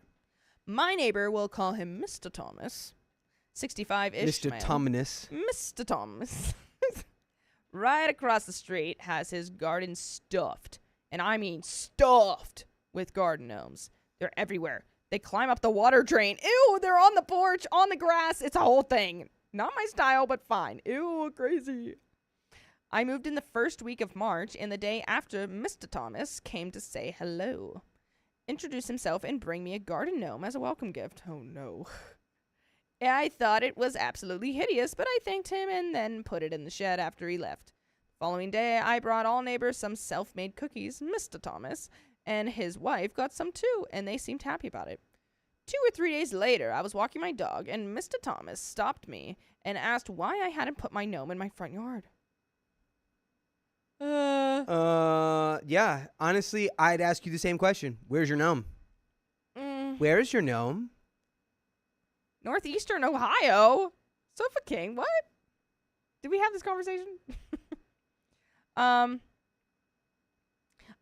My neighbor, will call him Mr. Thomas, 65-ish Mr. male. Tominus. Mr. Thomas, right across the street, has his garden stuffed, and I mean stuffed, with garden gnomes. They're everywhere. They climb up the water drain. Ew, they're on the porch, on the grass. It's a whole thing. Not my style, but fine. Ew, crazy. I moved in the first week of March, and the day after Mr. Thomas came to say hello, introduce himself, and bring me a garden gnome as a welcome gift. Oh, no. I thought it was absolutely hideous, but I thanked him and then put it in the shed after he left. Following day, I brought all neighbors some self-made cookies. Mr. Thomas and his wife got some too, and they seemed happy about it. 2 or 3 days later, I was walking my dog, and Mr. Thomas stopped me and asked why I hadn't put my gnome in my front yard. Yeah. Honestly, I'd ask you the same question. Where's your gnome? Where is your gnome? Northeastern Ohio? Sofa King, what? Did we have this conversation?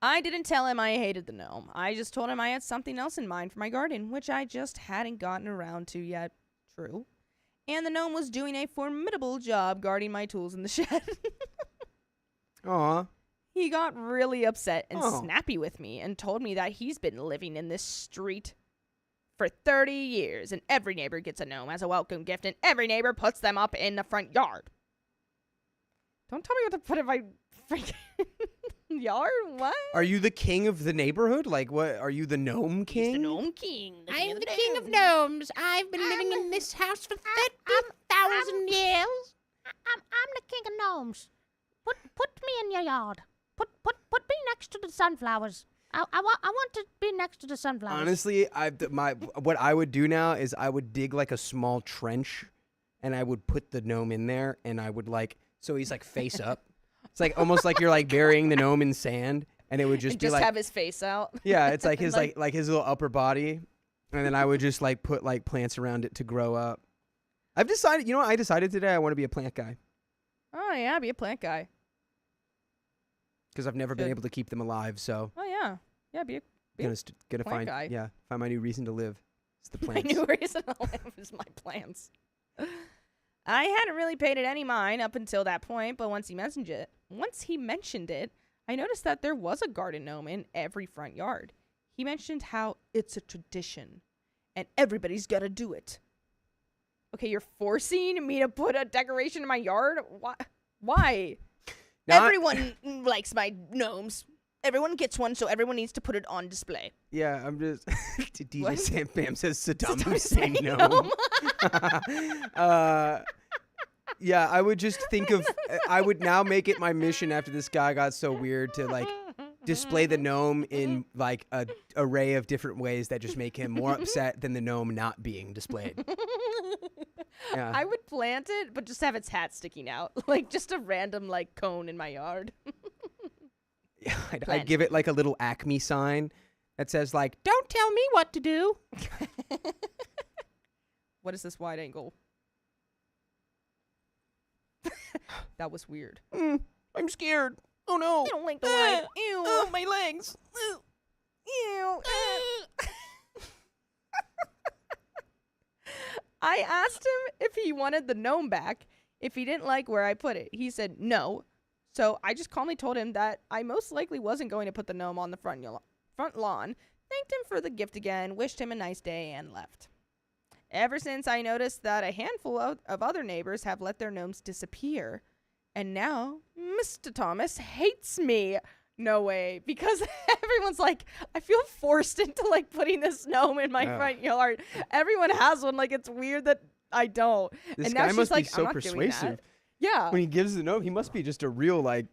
I didn't tell him I hated the gnome. I just told him I had something else in mind for my garden, which I just hadn't gotten around to yet. True. And the gnome was doing a formidable job guarding my tools in the shed. Aw. He got really upset and Oh. snappy with me and told me that he's been living in this street for 30 years, and every neighbor gets a gnome as a welcome gift, and every neighbor puts them up in the front yard. Don't tell me what to put in my freaking yard. What? Are you the king of the neighborhood? Like, what? Are you the gnome king? He's the gnome king. I am the king of gnomes. I've been living in this house for 30,000 years. I'm the king of gnomes. Put me in your yard. Put me next to the sunflowers. I want to be next to the sunflowers. Honestly, what I would do now is I would dig like a small trench, and I would put the gnome in there, and I would so he's like face up. It's like almost like you're like burying the gnome in sand, and it would just be like have his face out. yeah, it's like his like his little upper body, and then I would just like put like plants around it to grow up. I've decided, I decided today I want to be a plant guy Oh yeah, be a plant guy. because I've never been Should. able to keep them alive. So Oh yeah, yeah, be a gonna plant find guy. find my new reason to live. It's the My plants. new reason to live is my plants. I hadn't really paid it any mind up until that point, but once he mentioned it, I noticed that there was a garden gnome in every front yard. He mentioned how it's a tradition and everybody's got to do it. Okay, you're forcing me to put a decoration in my yard? Why? Now, Everyone likes my gnomes. Everyone gets one, so everyone needs to put it on display. Yeah, I'm just. DJ What? Sam Bam says Saddam Saddam Hussein Hussein gnome. Yeah, I would just think of. I would now make it my mission after this guy got so weird to like display the gnome in like a array of different ways that just make him more upset than the gnome not being displayed. Yeah. I would plant it, but just have its hat sticking out. Like just a random like cone in my yard. Yeah, I'd Plant. give it like a little Acme sign that says like, "Don't tell me what to do." What is this wide angle? That was weird. I'm scared. Oh no. I don't like the light. Ew. Oh, my legs. Ew. I asked him if he wanted the gnome back, if he didn't like where I put it. He said no. So I just calmly told him that I most likely wasn't going to put the gnome on the front lawn, thanked him for the gift again, wished him a nice day, and left. Ever since I noticed that a handful of other neighbors have let their gnomes disappear. And now Mr. Thomas hates me. No way. Because everyone's like, I feel forced into like putting this gnome in my front yard. Everyone has one. Like, it's weird that I don't. This and now guy she's must like, be so I'm not doing persuasive. that. Yeah. When he gives the gnome, he must be just a real like.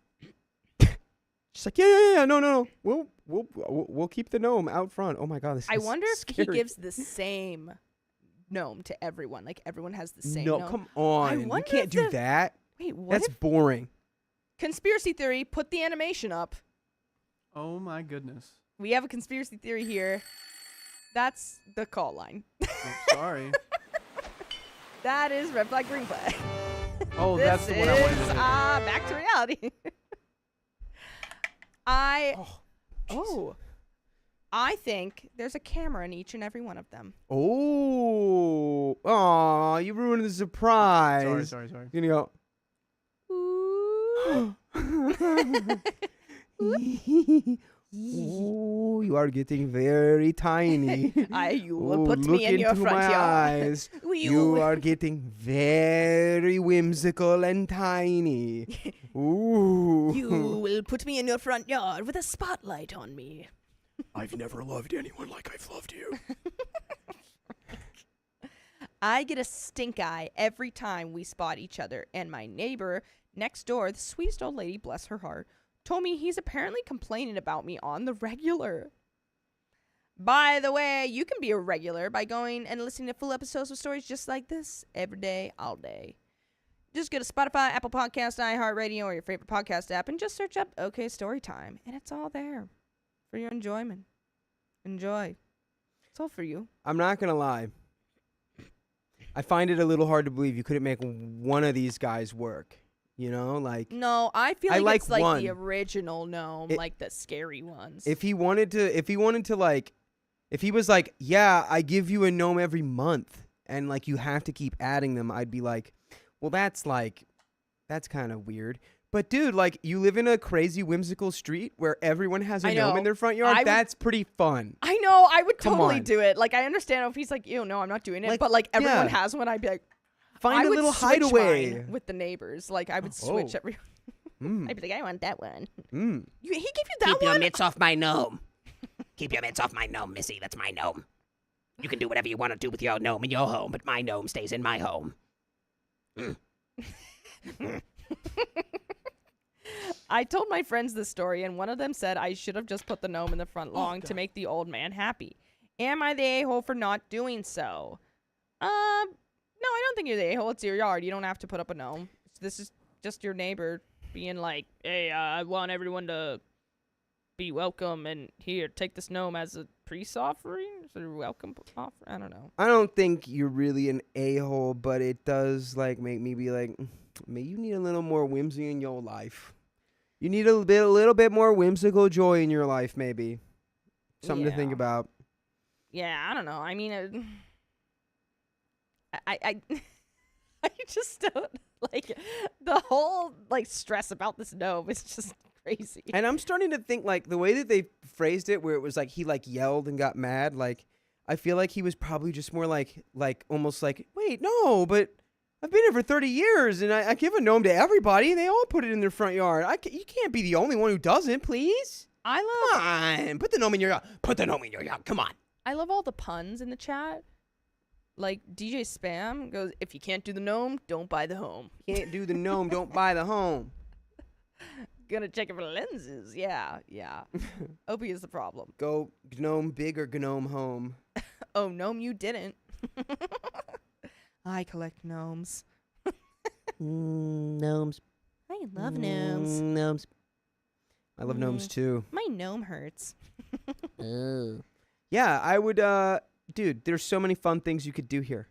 She's like, yeah, no. We'll keep the gnome out front. Oh my god, this I is wonder if scary. he gives the same gnome to everyone. Like, everyone has the same No, gnome. come on. You wonder can't if do that. Wait, what That's if boring. conspiracy theory, put the animation up. Oh my goodness. We have a conspiracy theory here. That's the call line. Oh, sorry. That is red flag, green flag. Oh, This that's the one I wanted to is, do. back to reality. I think there's a camera in each and every one of them. Oh, you ruined the surprise. Sorry. You're gonna go. Oh, you are getting very tiny. You will Oh, put look me in your into front my yard. eyes. You are getting very whimsical and tiny. Ooh. You will put me in your front yard with a spotlight on me. I've never loved anyone like I've loved you. I get a stink eye every time we spot each other, and my neighbor next door, the sweetest old lady, bless her heart, told me he's apparently complaining about me on the regular. By the way, you can be a regular by going and listening to full episodes of stories just like this every day, all day. Just go to Spotify, Apple Podcasts, iHeartRadio, or your favorite podcast app, and just search up OK Storytime, and it's all there for your enjoyment. Enjoy. It's all for you. I'm not going to lie. I find it a little hard to believe you couldn't make one of these guys work. You know, like No, I feel I like like it's like one. the original gnome, like the scary ones. if he wanted to like, if he was like, yeah, I give you a gnome every month and like you have to keep adding them, I'd be like, well, that's kind of weird. But dude, like you live in a crazy whimsical street where everyone has a I gnome know. in their front yard. I would- That's pretty fun. I know, I would Come totally on. do it. Like, I understand if he's like, ew, no, I'm not doing it. Like, but like everyone yeah. has one, I'd be like, Find I a would little switch hideaway. mine with the neighbors. Like, I would Oh. switch every. Mm. I'd be like, I want that one. Mm. He gave you that Keep your one? mitts off my gnome. Keep your mitts off my gnome, Missy. That's my gnome. You can do whatever you want to do with your gnome in your home, but my gnome stays in my home. I told my friends this story, and one of them said I should have just put the gnome in the front lawn to make the old man happy. Am I the a-hole for not doing so? No, I don't think you're the a-hole. It's your yard. You don't have to put up a gnome. This is just your neighbor being like, hey, I want everyone to be welcome, and here, take this gnome as a peace offering. Is it a welcome offer? I don't know. I don't think you're really an a-hole, but it does like make me be like, man, you need a little more whimsy in your life. You need a little bit more whimsical joy in your life, maybe. Something to think Yeah. about. Yeah, I don't know. I mean, I just don't like the whole like stress about this gnome is just crazy. And I'm starting to think like the way that they phrased it, where it was like he like yelled and got mad. Like I feel like he was probably just more like almost like, wait, no, but I've been here for 30 years and I give a gnome to everybody. They all put it in their front yard. You can't be the only one who doesn't, please. I love Come on, put the gnome in your yard. Put the gnome in your yard. Come on. all the puns in the chat. Like DJ Spam goes, if you can't do the gnome, don't buy the home. Can't do the gnome. Don't buy the home. Gonna check it for lenses. Yeah. Opie is the problem. Go gnome big or gnome home. Oh, gnome, you didn't. I collect gnomes. Gnomes. I love gnomes. Gnomes. I love gnomes too. My gnome hurts. Oh. Yeah, I would, dude, there's so many fun things you could do here.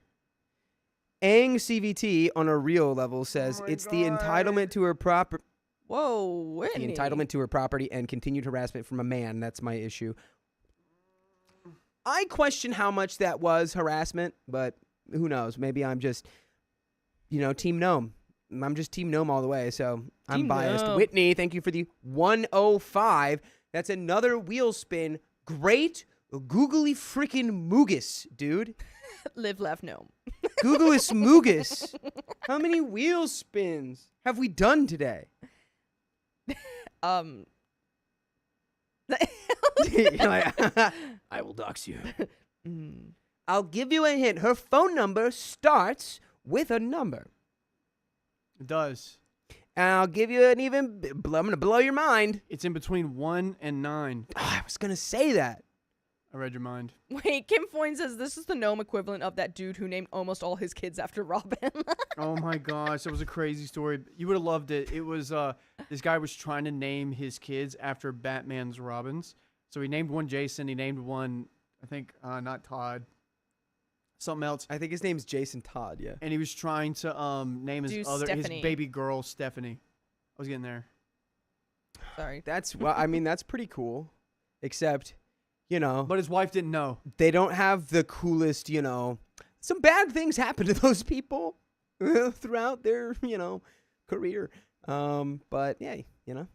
Aang CVT on a real level says Oh my it's the God. entitlement to her proper. Whoa, The Whitney. entitlement to her property and continued harassment from a man. That's my issue. I question how much that was harassment, but who knows? Maybe I'm just, Team Gnome. I'm just Team Gnome all the way, so I'm Team biased. Gnome. Whitney, thank you for the 105. That's another wheel spin. Great googly freaking moogus, dude. Live, laugh, gnome. Googleus moogus. How many wheel spins have we done today? You're like, I will dox you. I'll give you a hint. Her phone number starts with a number. It does. And I'll give you an even... I'm going to blow your mind. It's in between 1 and 9. Oh, I was going to say that. I read your mind. Wait, Kim Foyne says this is the gnome equivalent of that dude who named almost all his kids after Robin. Oh my gosh, that was a crazy story. You would have loved it. It was this guy was trying to name his kids after Batman's Robins. So he named one Jason. He named one, I think, not Todd, something else. I think his name's Jason Todd, yeah. And he was trying to name his Stephanie. baby girl Stephanie. I was getting there. Sorry. That's pretty cool. Except, But his wife didn't know. they don't have the coolest, some bad things happen to those people throughout their, career. But yeah, to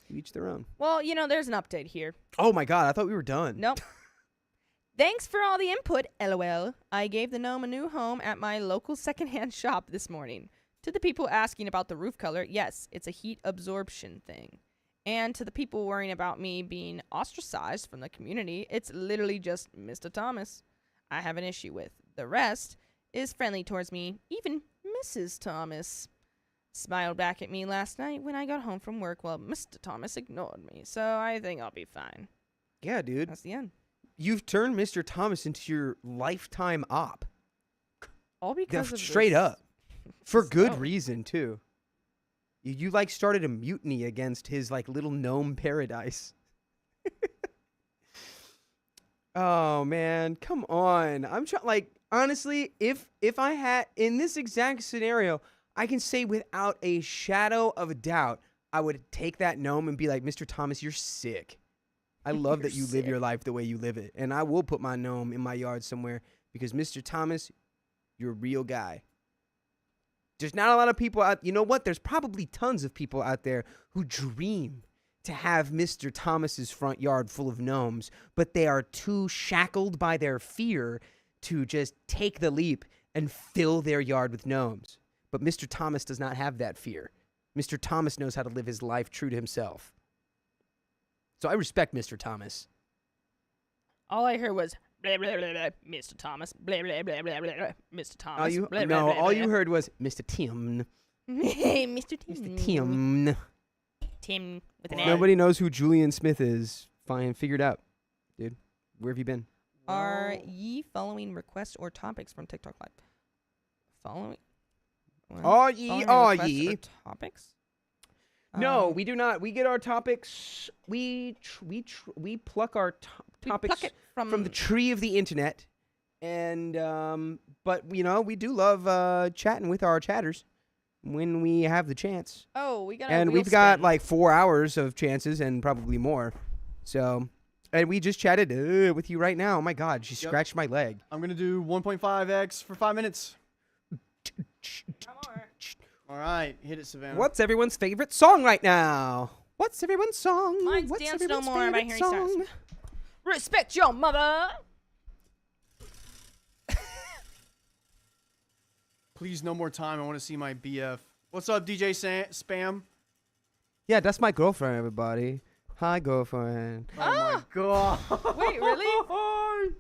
each their own. Well, there's an update here. Oh my God, I thought we were done. Nope. Thanks for all the input, LOL. I gave the gnome a new home at my local secondhand shop this morning. To the people asking about the roof color, yes, it's a heat absorption thing. And to the people worrying about me being ostracized from the community, it's literally just Mr. Thomas I have an issue with. The rest is friendly towards me, even Mrs. Thomas smiled back at me last night when I got home from work while Mr. Thomas ignored me, so I think I'll be fine. Yeah, dude. That's the end. You've turned Mr. Thomas into your lifetime op. All because of Straight this. up. For good So- reason, too. You started a mutiny against his, little gnome paradise. Oh, man. Come on. I'm trying, honestly, if I had, in this exact scenario, I can say without a shadow of a doubt, I would take that gnome and be like, Mr. Thomas, you're sick. I love that you live your life the way you live it. And I will put my gnome in my yard somewhere because, Mr. Thomas, you're a real guy. There's not a lot of people out. You know what? There's probably tons of people out there who dream to have Mr. Thomas's front yard full of gnomes, but they are too shackled by their fear to just take the leap and fill their yard with gnomes. But Mr. Thomas does not have that fear. Mr. Thomas knows how to live his life true to himself. So I respect Mr. Thomas. All I heard was blah, blah, blah, blah, Mr. Thomas, blah, blah, blah, blah, blah, blah, Mr. Thomas. All you, blah, blah, no, blah, all blah. you heard was Mr. Tim. Hey, Mr. Tim. Mr. Tim. Tim with an A. Nobody knows who Julian Smith is. Fine, figured out. Dude, where have you been? Are ye following requests or topics from TikTok Live? Following? What? Are ye, Following are requests ye? or topics? No, we do not. We get our topics. We pluck our we topics pluck it from the tree of the internet, and but we do love chatting with our chatters when we have the chance. Oh, we got. And we've got 4 hours of chances and probably more. So, and we just chatted with you right now. Oh my God, she scratched my leg. I'm going to do 1.5x for 5 minutes. All right, hit it, Savannah. What's everyone's favorite song right now? What's everyone's song? Mine's What's Dance No everyone's More by favorite Harry song? Styles. Respect your mother. Please, no more time. I want to see my BF. What's up, DJ Spam? Yeah, that's my girlfriend, everybody. Hi, girlfriend. Oh my god. Wait, really?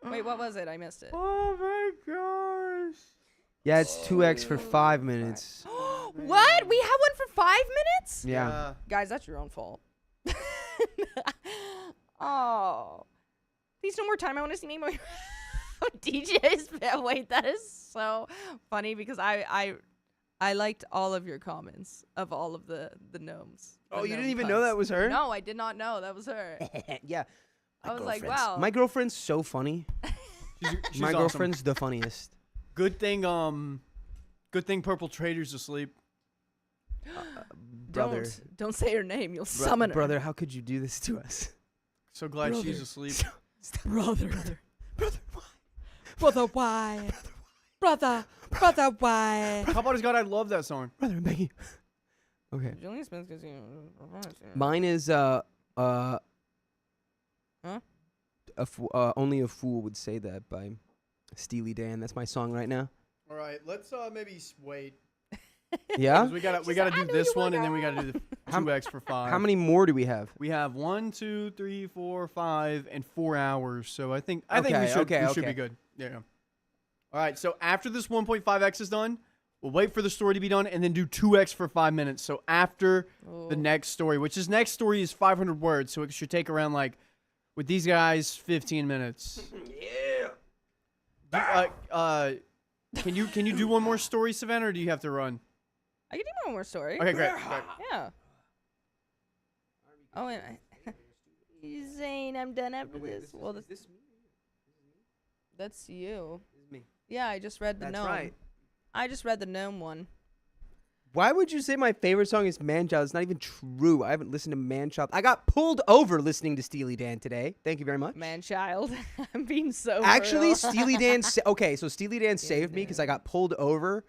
Wait, what was it? I missed it. Oh my gosh. Yeah, it's 2x for 5 minutes. What? We have one for 5 minutes? Yeah. Guys, that's your own fault. Oh. Please, no more time. I want to see more DJs. Wait, that is so funny because I liked all of your comments of all of the gnomes. Oh, the you didn't gnome even know puns. that was her? No, I did not know that was her. Yeah. I was like, girlfriend's- wow. My girlfriend's so funny. She's My awesome. girlfriend's the funniest. Good thing Purple Trader's asleep. Brother. Don't say her name. You'll summon her. Brother, how could you do this to us? So glad she's Brother. asleep. Brother. Brother, why? Brother, why? How about his God? I love that song. Brother, I'm begging. Okay. Julian Smith gives you. Mine is Huh? Only a Fool Would Say That by Steely Dan. That's my song right now. All right, let's maybe wait. Yeah? 'Cause we gotta do this one, and then we gotta do the 2x for 5. How many more do we have? We have 1, 2, 3, 4, 5, and 4 hours. So I think we Okay, should okay. be good. Yeah. All right. So after this 1.5x is done, we'll wait for the story to be done, and then do 2x for 5 minutes. So after the next story, which is next story is 500 words, so it should take around with these guys 15 minutes. Yeah. Can you do one more story, Savannah, or do you have to run? I can do one more story. Okay, great. Yeah. Oh, wait. Zane, I'm done after this. Well, that's you. This is me. Yeah, I just read the That's gnome. right. I just read the gnome one. Why would you say my favorite song is Manchild? It's not even true. I haven't listened to Manchild. I got pulled over listening to Steely Dan today. Thank you very much. Man-child. I'm being so Actually, real. Steely Dan. Okay, so Steely Dan saved me because I got pulled over,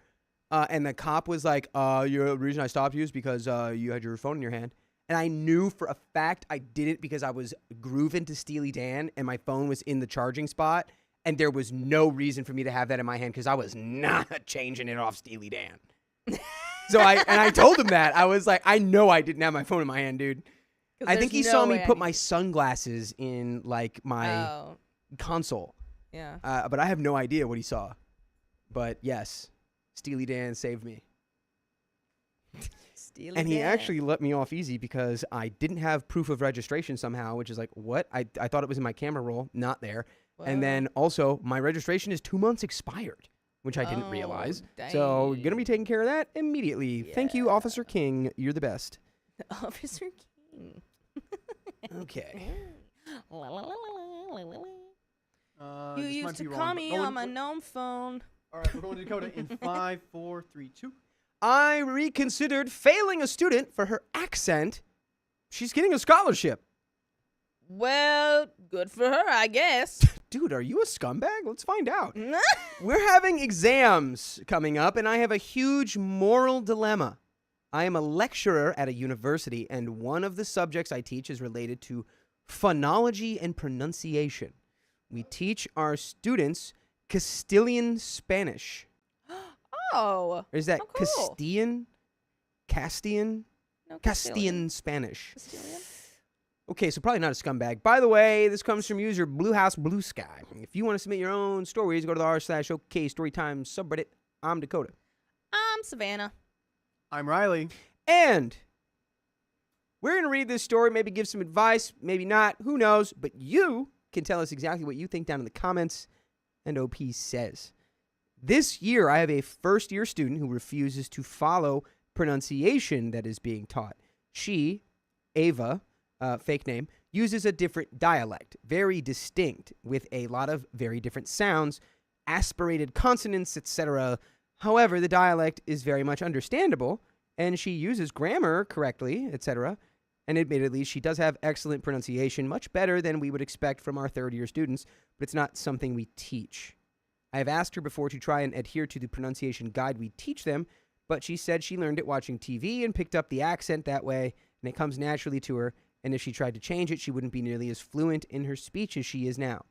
and the cop was like, "The reason I stopped you is because you had your phone in your hand." And I knew for a fact I did it because I was grooving to Steely Dan, and my phone was in the charging spot, and there was no reason for me to have that in my hand because I was not changing it off Steely Dan. So I told him that. I was like, I know I didn't have my phone in my hand, dude. I think he saw me put my sunglasses in my console. Yeah. But I have no idea what he saw. But yes, Steely Dan saved me. Steely And he Dan. actually let me off easy because I didn't have proof of registration somehow, which is like, what? I thought it was in my camera roll, not there. Whoa. And then also my registration is 2 months expired, which I didn't realize. So we're going to be taking care of that immediately. Thank you, Officer King. You're the best. Officer King. Okay. You used to call me on my gnome phone. All right, we're going to Dakota in 5, 4, 3, 2. I reconsidered failing a student for her accent. She's getting a scholarship. Well, good for her, I guess. Dude, are you a scumbag? Let's find out. We're having exams coming up, and I have a huge moral dilemma. I am a lecturer at a university, and one of the subjects I teach is related to phonology and pronunciation. We teach our students Castilian Spanish. Oh. Or is that Oh, cool. Castilian? Castian? No, Castilian Spanish. Castilian? Okay, so probably not a scumbag. By the way, this comes from user Blue House Blue Sky. If you want to submit your own stories, go to the r/OK Storytime subreddit. I'm Dakota. I'm Savannah. I'm Riley. And we're going to read this story, maybe give some advice, maybe not, who knows, but you can tell us exactly what you think down in the comments. And OP says, this year I have a first-year student who refuses to follow pronunciation that is being taught. She, Ava, fake name, uses a different dialect, very distinct, with a lot of very different sounds, aspirated consonants, etc. However, the dialect is very much understandable, and she uses grammar correctly, etc. And admittedly, she does have excellent pronunciation, much better than we would expect from our third-year students, but it's not something we teach. I have asked her before to try and adhere to the pronunciation guide we teach them, but she said she learned it watching TV and picked up the accent that way, and it comes naturally to her, and if she tried to change it, she wouldn't be nearly as fluent in her speech as she is now.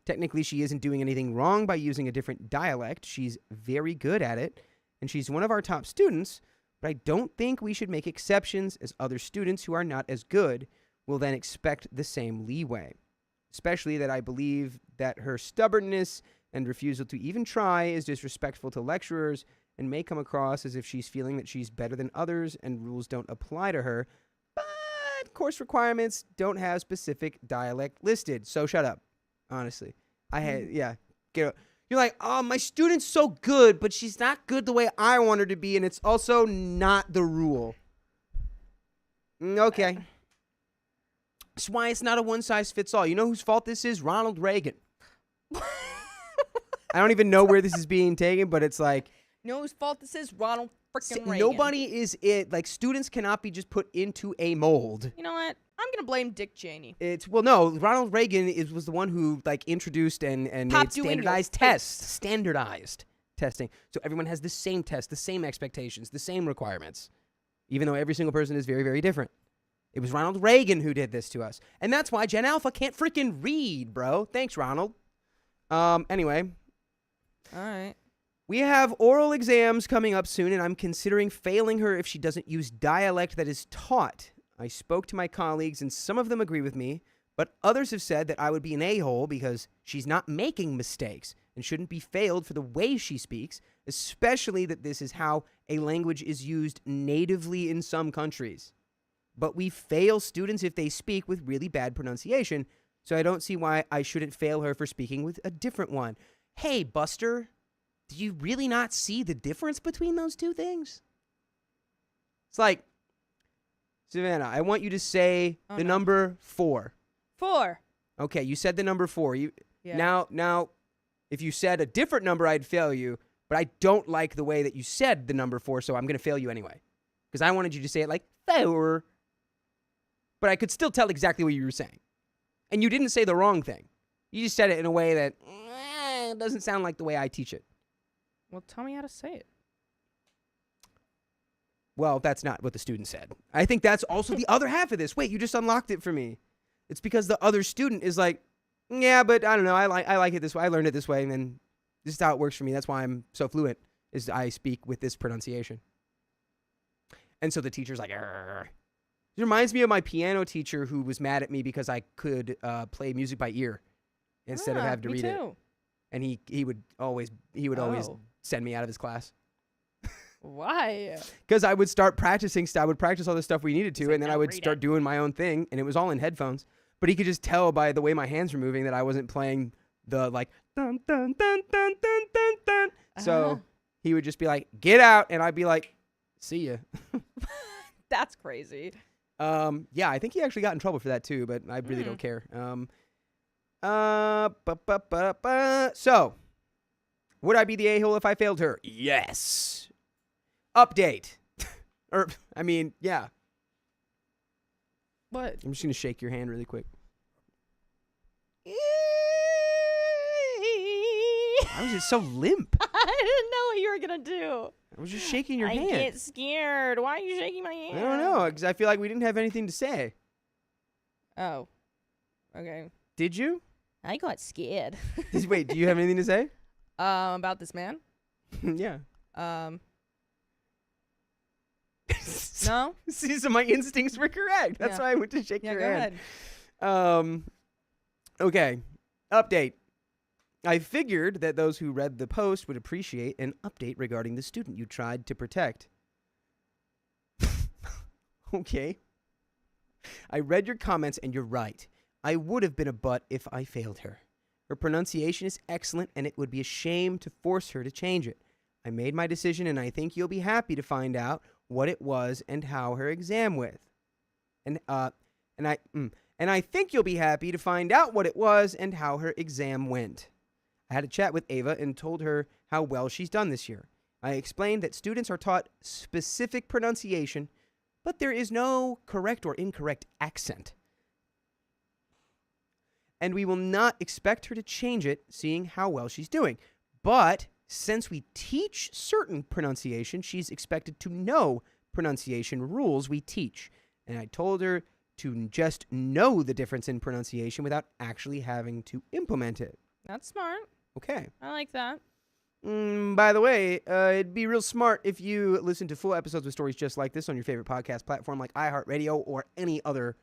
Technically, she isn't doing anything wrong by using a different dialect. She's very good at it, and she's one of our top students, but I don't think we should make exceptions, as other students who are not as good will then expect the same leeway. Especially that I believe that her stubbornness and refusal to even try is disrespectful to lecturers and may come across as if she's feeling that she's better than others and rules don't apply to her, but course requirements don't have specific dialect listed. So shut up, honestly. You're like, oh, my student's so good, but she's not good the way I want her to be, and it's also not the rule. Okay. That's why it's not a one-size-fits-all. You know whose fault this is? Ronald Reagan. I don't even know where this is being taken, but it's like... You know whose fault this is? Ronald frickin' Reagan. Nobody is it. Like, students cannot be just put into a mold. You know what? I'm gonna blame Dick Cheney. No, Ronald Reagan was the one who like introduced and Pop made you in your standardized face. tests, standardized testing. So everyone has the same test, the same expectations, the same requirements, even though every single person is very, very different. It was Ronald Reagan who did this to us. And that's why Gen Alpha can't freaking read, bro. Thanks, Ronald. Anyway. All right. We have oral exams coming up soon, and I'm considering failing her if she doesn't use dialect that is taught. I spoke to my colleagues, and some of them agree with me, but others have said that I would be an a-hole because she's not making mistakes and shouldn't be failed for the way she speaks, especially that this is how a language is used natively in some countries. But we fail students if they speak with really bad pronunciation, so I don't see why I shouldn't fail her for speaking with a different one. Hey, Buster, do you really not see the difference between those two things? It's like, Savannah, I want you to say the number 4. 4. Okay, you said the number 4. Yeah. Now, if you said a different number, I'd fail you. But I don't like the way that you said the number 4, so I'm going to fail you anyway. Because I wanted you to say it like 4. But I could still tell exactly what you were saying. And you didn't say the wrong thing. You just said it in a way that doesn't sound like the way I teach it. Well, tell me how to say it. Well, that's not what the student said. I think that's also the other half of this. Wait, you just unlocked it for me. It's because the other student is like, yeah, but I don't know. I like it this way. I learned it this way, and then this is how it works for me. That's why I'm so fluent, is I speak with this pronunciation. And so the teacher's like, Arr. It reminds me of my piano teacher who was mad at me because I could play music by ear instead of having to read it. And he would always send me out of his class. Why? Because I would start practicing. I would practice all the stuff we needed to, like, and then "Now I would read start it." doing my own thing, and it was all in headphones. But he could just tell by the way my hands were moving that I wasn't playing the like dun dun dun dun dun dun dun. So he would just be like, "Get out," and I'd be like, "See ya." That's crazy. Yeah, I think he actually got in trouble for that too, but I really don't care. So, would I be the a-hole if I failed her? Yes. Update. Yeah. What? I'm just going to shake your hand really quick. I was just so limp. I didn't know what you were going to do. I was just shaking your I hand. get scared. Why are you shaking my hand? I don't know, because I feel like we didn't have anything to say. Oh. Okay. Did you? I got scared. Wait, do you have anything to say? About this man? Yeah. No? See, so my instincts were correct. That's Yeah. why I went to shake Yeah, your go hand. ahead. Okay. Update. I figured that those who read the post would appreciate an update regarding the student you tried to protect. Okay. I read your comments and you're right. I would have been a butt if I failed her. Her pronunciation is excellent and it would be a shame to force her to change it. I made my decision and I think you'll be happy to find out what it was and how her exam went. And I think you'll be happy to find out what it was and how her exam went. I had a chat with Ava and told her how well she's done this year. I explained that students are taught specific pronunciation, but there is no correct or incorrect accent. And we will not expect her to change it, seeing how well she's doing. But since we teach certain pronunciation, she's expected to know pronunciation rules we teach. And I told her to just know the difference in pronunciation without actually having to implement it. That's smart. Okay. I like that. By the way, it'd be real smart if you listen to full episodes with stories just like this on your favorite podcast platform like iHeartRadio or any other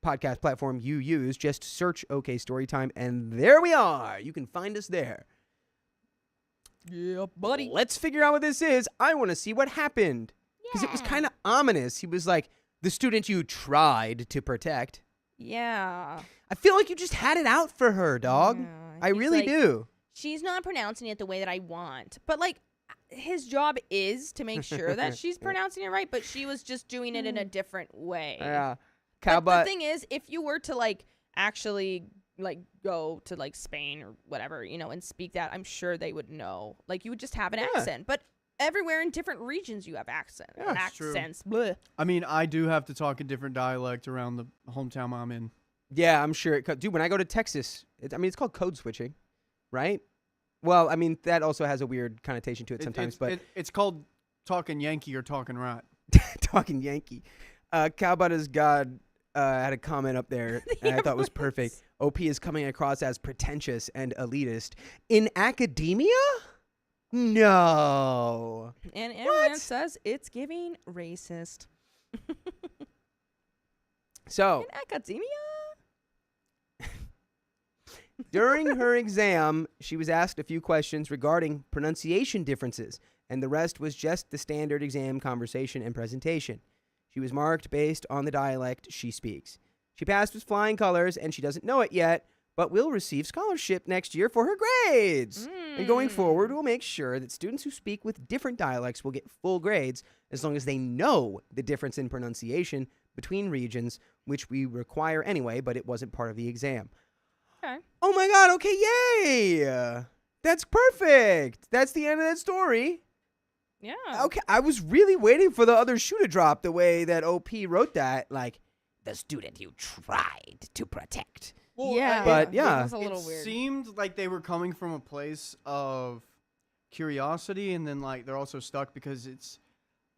podcast platform you use. Just search OK Storytime, and there we are. You can find us there. Yeah, buddy. Let's figure out what this is. I want to see what happened. Because it was kind of ominous. He was like, the student you tried to protect. Yeah. I feel like you just had it out for her, dog. Yeah. I He's really like, do. She's not pronouncing it the way that I want. But, like, his job is to make sure that she's pronouncing it right, but she was just doing it in a different way. Yeah. But the thing is, if you were to, like, actually, like, go to, like, Spain or whatever, you know, and speak that, I'm sure they would know. Like, you would just have an accent. But everywhere in different regions you have accent. Yeah, it's true. accents. Bleh. I mean, I do have to talk a different dialect around the hometown I'm in. Yeah, I'm sure. Dude, when I go to Texas, it's called code switching, right? Well, I mean, that also has a weird connotation to it sometimes, but it's called talking Yankee or talking right. talking Yankee. Cowbutter's God had a comment up there, and I thought was perfect. OP is coming across as pretentious and elitist. In academia? No. And everyone says it's giving racist. So, In academia? during her exam, she was asked a few questions regarding pronunciation differences, and the rest was just the standard exam conversation and presentation. She was marked based on the dialect she speaks. She passed with flying colors, and she doesn't know it yet, but will receive scholarship next year for her grades. And going forward, we'll make sure that students who speak with different dialects will get full grades as long as they know the difference in pronunciation between regions, which we require anyway, but it wasn't part of the exam. Okay. Oh my God, okay, yay! That's perfect. That's the end of that story. Yeah. Okay, I was really waiting for the other shoe to drop the way that OP wrote that, like, the student you tried to protect. Yeah. But, yeah. It was a little it weird. seemed like they were coming from a place of curiosity, and then like they're also stuck because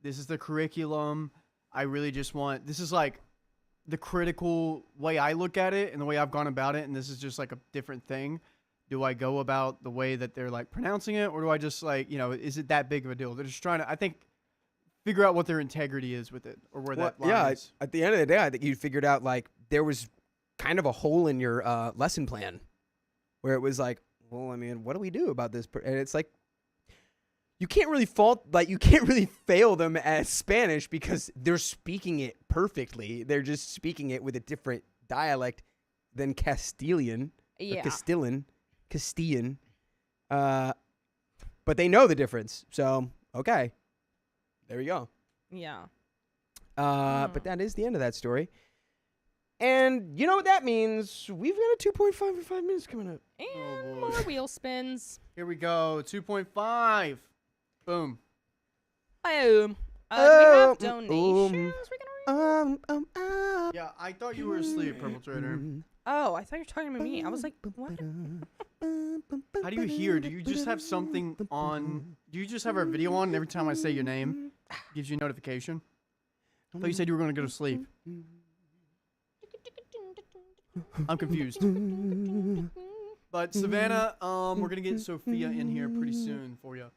this is the curriculum. I really just want, this is like the critical way I look at it and the way I've gone about it, and this is just like a different thing. Do I go about the way that they're like pronouncing it, or do I just like, is it that big of a deal? They're just trying to, I think, figure out what their integrity is with it, or where that line is. At the end of the day, I think you figured out like there was kind of a hole in your lesson plan where it was like, well, I mean, what do we do about this? And it's like, you can't really fail them at Spanish because they're speaking it perfectly. They're just speaking it with a different dialect than Castilian. Yeah. Castilian. But they know the difference. So, okay. There we go. Yeah. But that is the end of that story. And you know what that means? We've got a 2.5 for 5 minutes coming up. And boy. more wheel spins. Here we go, 2.5. Boom. Boom. Do we have donations we're gonna read? Yeah, I thought you were asleep, Purple Trader. Oh, I thought you were talking to me. I was like, what? How do you hear? Do you just have something on? Do you just have our video on, and every time I say your name, it gives you a notification? I thought you said you were going to go to sleep. I'm confused. But Savannah, we're going to get Sophia in here pretty soon for you.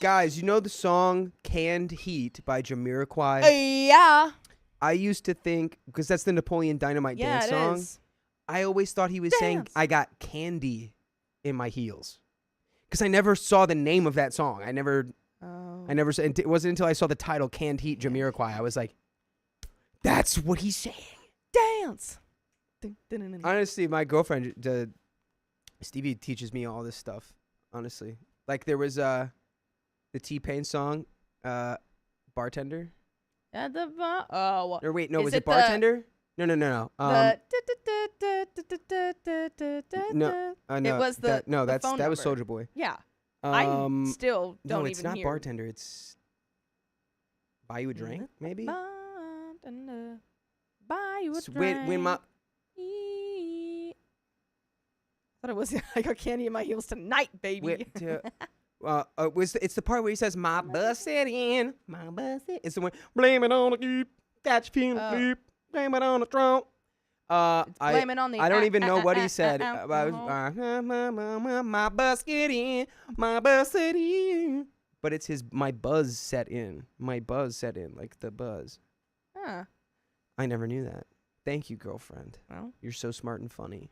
Guys, you know the song Canned Heat by Jamiroquai? Yeah. I used to think, because that's the Napoleon Dynamite dance it song, is. I always thought he was saying, I got candy in my heels. Because I never saw the name of that song. I never said, it wasn't until I saw the title Canned Heat Jamiroquai, I was like, that's what he's saying. Dance. Honestly, my girlfriend, Stevie, teaches me all this stuff, honestly. Like there was the T-Pain song, Bartender. At the bar. Oh. Or wait, no, Is was it it Bartender? No. No. No, It was the that was number. Soulja Boy. Yeah. I still don't no, even it's not hear. Bartender. It's Buy You a Drink, maybe. Bartender, buy you a It's drink. when my thought it was I got candy in my heels tonight, baby. it's the part where he says my bus set in, my bus set. It's the one blame it on the deep, got you feeling deep, blame it on the trunk. Blame it on the I don't even know what he said. alcohol. My bus get in, my bus set in. But it's my buzz set in, like the buzz. Huh. I never knew that. Thank you, girlfriend. Well. You're so smart and funny.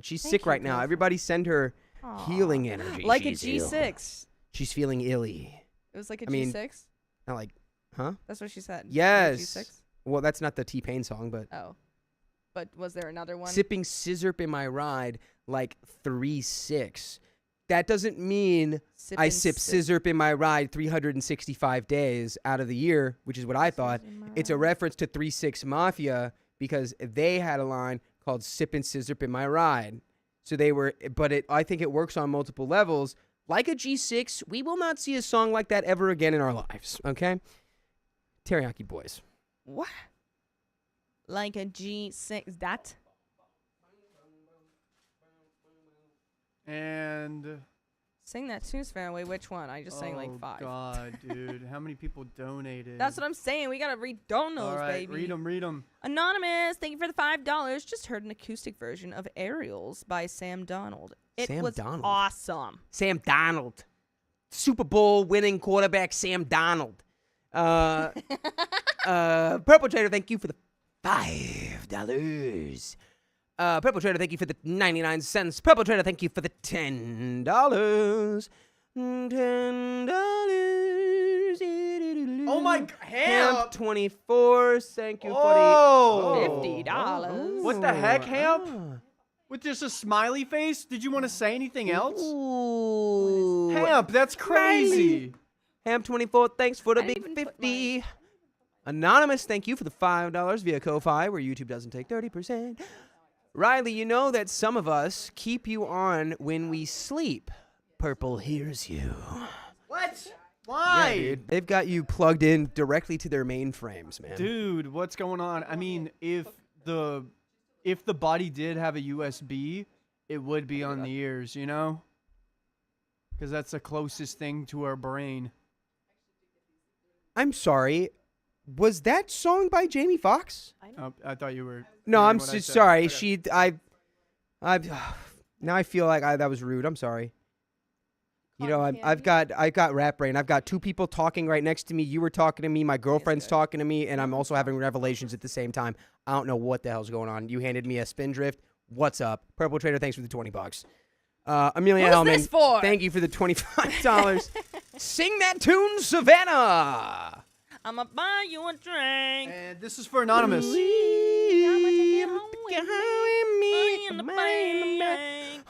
She's Thank sick you, right now. girlfriend. Everybody send her Aw. healing energy. Like She's a ill. G6. She's feeling illy. It was like a I mean, G6. Not like, huh? That's what she said. Yes. Like a G6? Well, that's not the T-Pain song, but Oh. But was there another one? sipping scissorp in my ride like 3-6. That doesn't mean I sip scissorp in my ride 365 days out of the year, which is what I thought. It's a reference to 3-6 Mafia because they had a line called sipping scissorp in my ride. So they were, but I think it works on multiple levels. Like a G6, we will not see a song like that ever again in our lives, okay? Teriyaki Boys. What? Like a G6. That? And Sing that too, Spanaway. Which one? I just sang like 5. Oh God, dude, how many people donated? That's what I'm saying. We gotta read those, All right, baby. read them. Anonymous, thank you for the $5. Just heard an acoustic version of Aerials by Sam Donald. It Sam was Donald? awesome. Sam Donald. Super Bowl winning quarterback Sam Donald. Purple Trader, thank you for the $5. Purple Trader, thank you for the 99 cents. Purple Trader, thank you for the $10. $10. Oh my Hamp 24. Thank you for the $50. What the heck, Hamp? Ah. With just a smiley face? Did you want to say anything else? Ooh. Hamp, that's crazy. Hamp 24, thanks for the I big didn't even put 50. Anonymous, thank you for the $5 via Ko-Fi, where YouTube doesn't take 30%. Riley, you know that some of us keep you on when we sleep. Purple hears you. What? Why? Yeah, dude. They've got you plugged in directly to their mainframes, man. Dude, what's going on? I mean, if the body did have a USB, it would be on the ears, you know? Because that's the closest thing to our brain. I'm sorry. Was that song by Jamie Foxx? I thought you were. No, hearing I'm what I so said. sorry. Okay. Now I feel like that was rude. I'm sorry. You know, I've got rap brain. I've got two people talking right next to me. You were talking to me. My girlfriend's talking to me, and I'm also having revelations at the same time. I don't know what the hell's going on. You handed me a Spindrift. What's up, Purple Trader? Thanks for the $20. Amelia Who's Hellman, this for? thank you for the $25. Sing that tune, Savannah. I'ma buy you a drink. And this is for Anonymous. I'ma take it home with me. In the bank.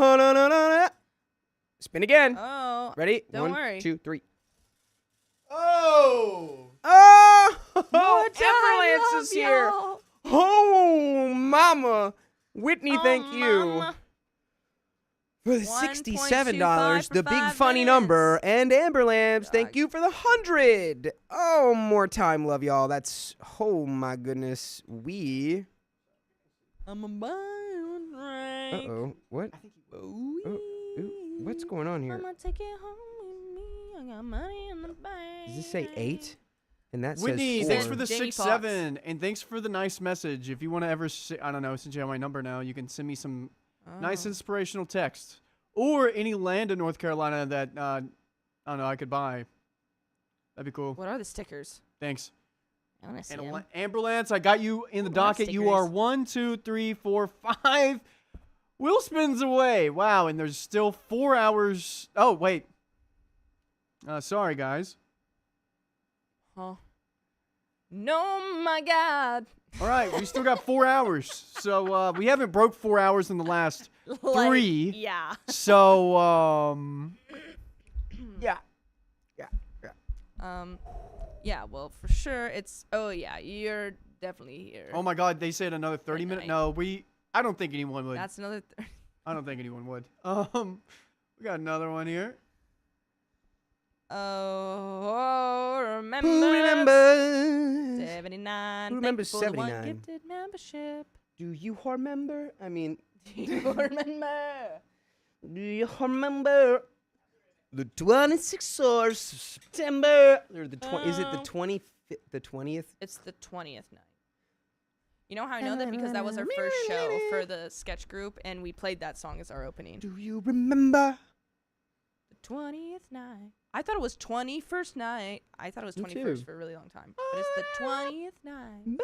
Spin again. Oh. Ready? Don't 1, worry. 2, 3. Oh! Oh! More time, Everlance is here. y'all. Oh, mama. Whitney, thank Oh, you. mama. For the $1.25 $67, for the big 5 funny minutes. number, and Amber Lambs, thank you for the 100. Oh, more time, love y'all. That's, oh my goodness. I'ma buy you a drink. Uh-oh. What? Ooh, what's going on here? I'ma take it home with me. I got money in the bank. Does this say 8? And that Whitney, says 4. thanks for the Jamie 6-7, and thanks for the nice message. If you want to ever, I don't know, since you have my number now, you can send me some nice inspirational text, or any land in North Carolina that I don't know I could buy. That'd be cool. What are the stickers? Thanks. I wanna see And 'em. Amberlance, I got you in the Ooh, docket. You are stickers. 1, 2, 3, 4, 5 wheel spins away. Wow, and there's still 4 hours. Oh wait. Sorry guys. Huh. No, my God. All right, we still got 4 hours. So we haven't broke 4 hours in the last 3. Yeah. So yeah. Yeah, well, for sure, it's... Oh, yeah, you're definitely here. Oh my God, they said another 30 minutes. No, I don't think anyone would. That's another... I don't think anyone would. We got another one here. Oh, remember... Who remembers? 79. Who remembers Thank you for the 79? gifted membership. Do you remember? I mean, Do you remember? do you remember the 26th of September? Or the is it the 25th? The 20th? It's the 20th night. You know how I know that? Because that was our first show for the sketch group, and we played that song as our opening. Do you remember? The 20th night. I thought it was 21st night. I thought it was Me 21st too. for a really long time. But it's the 20th night.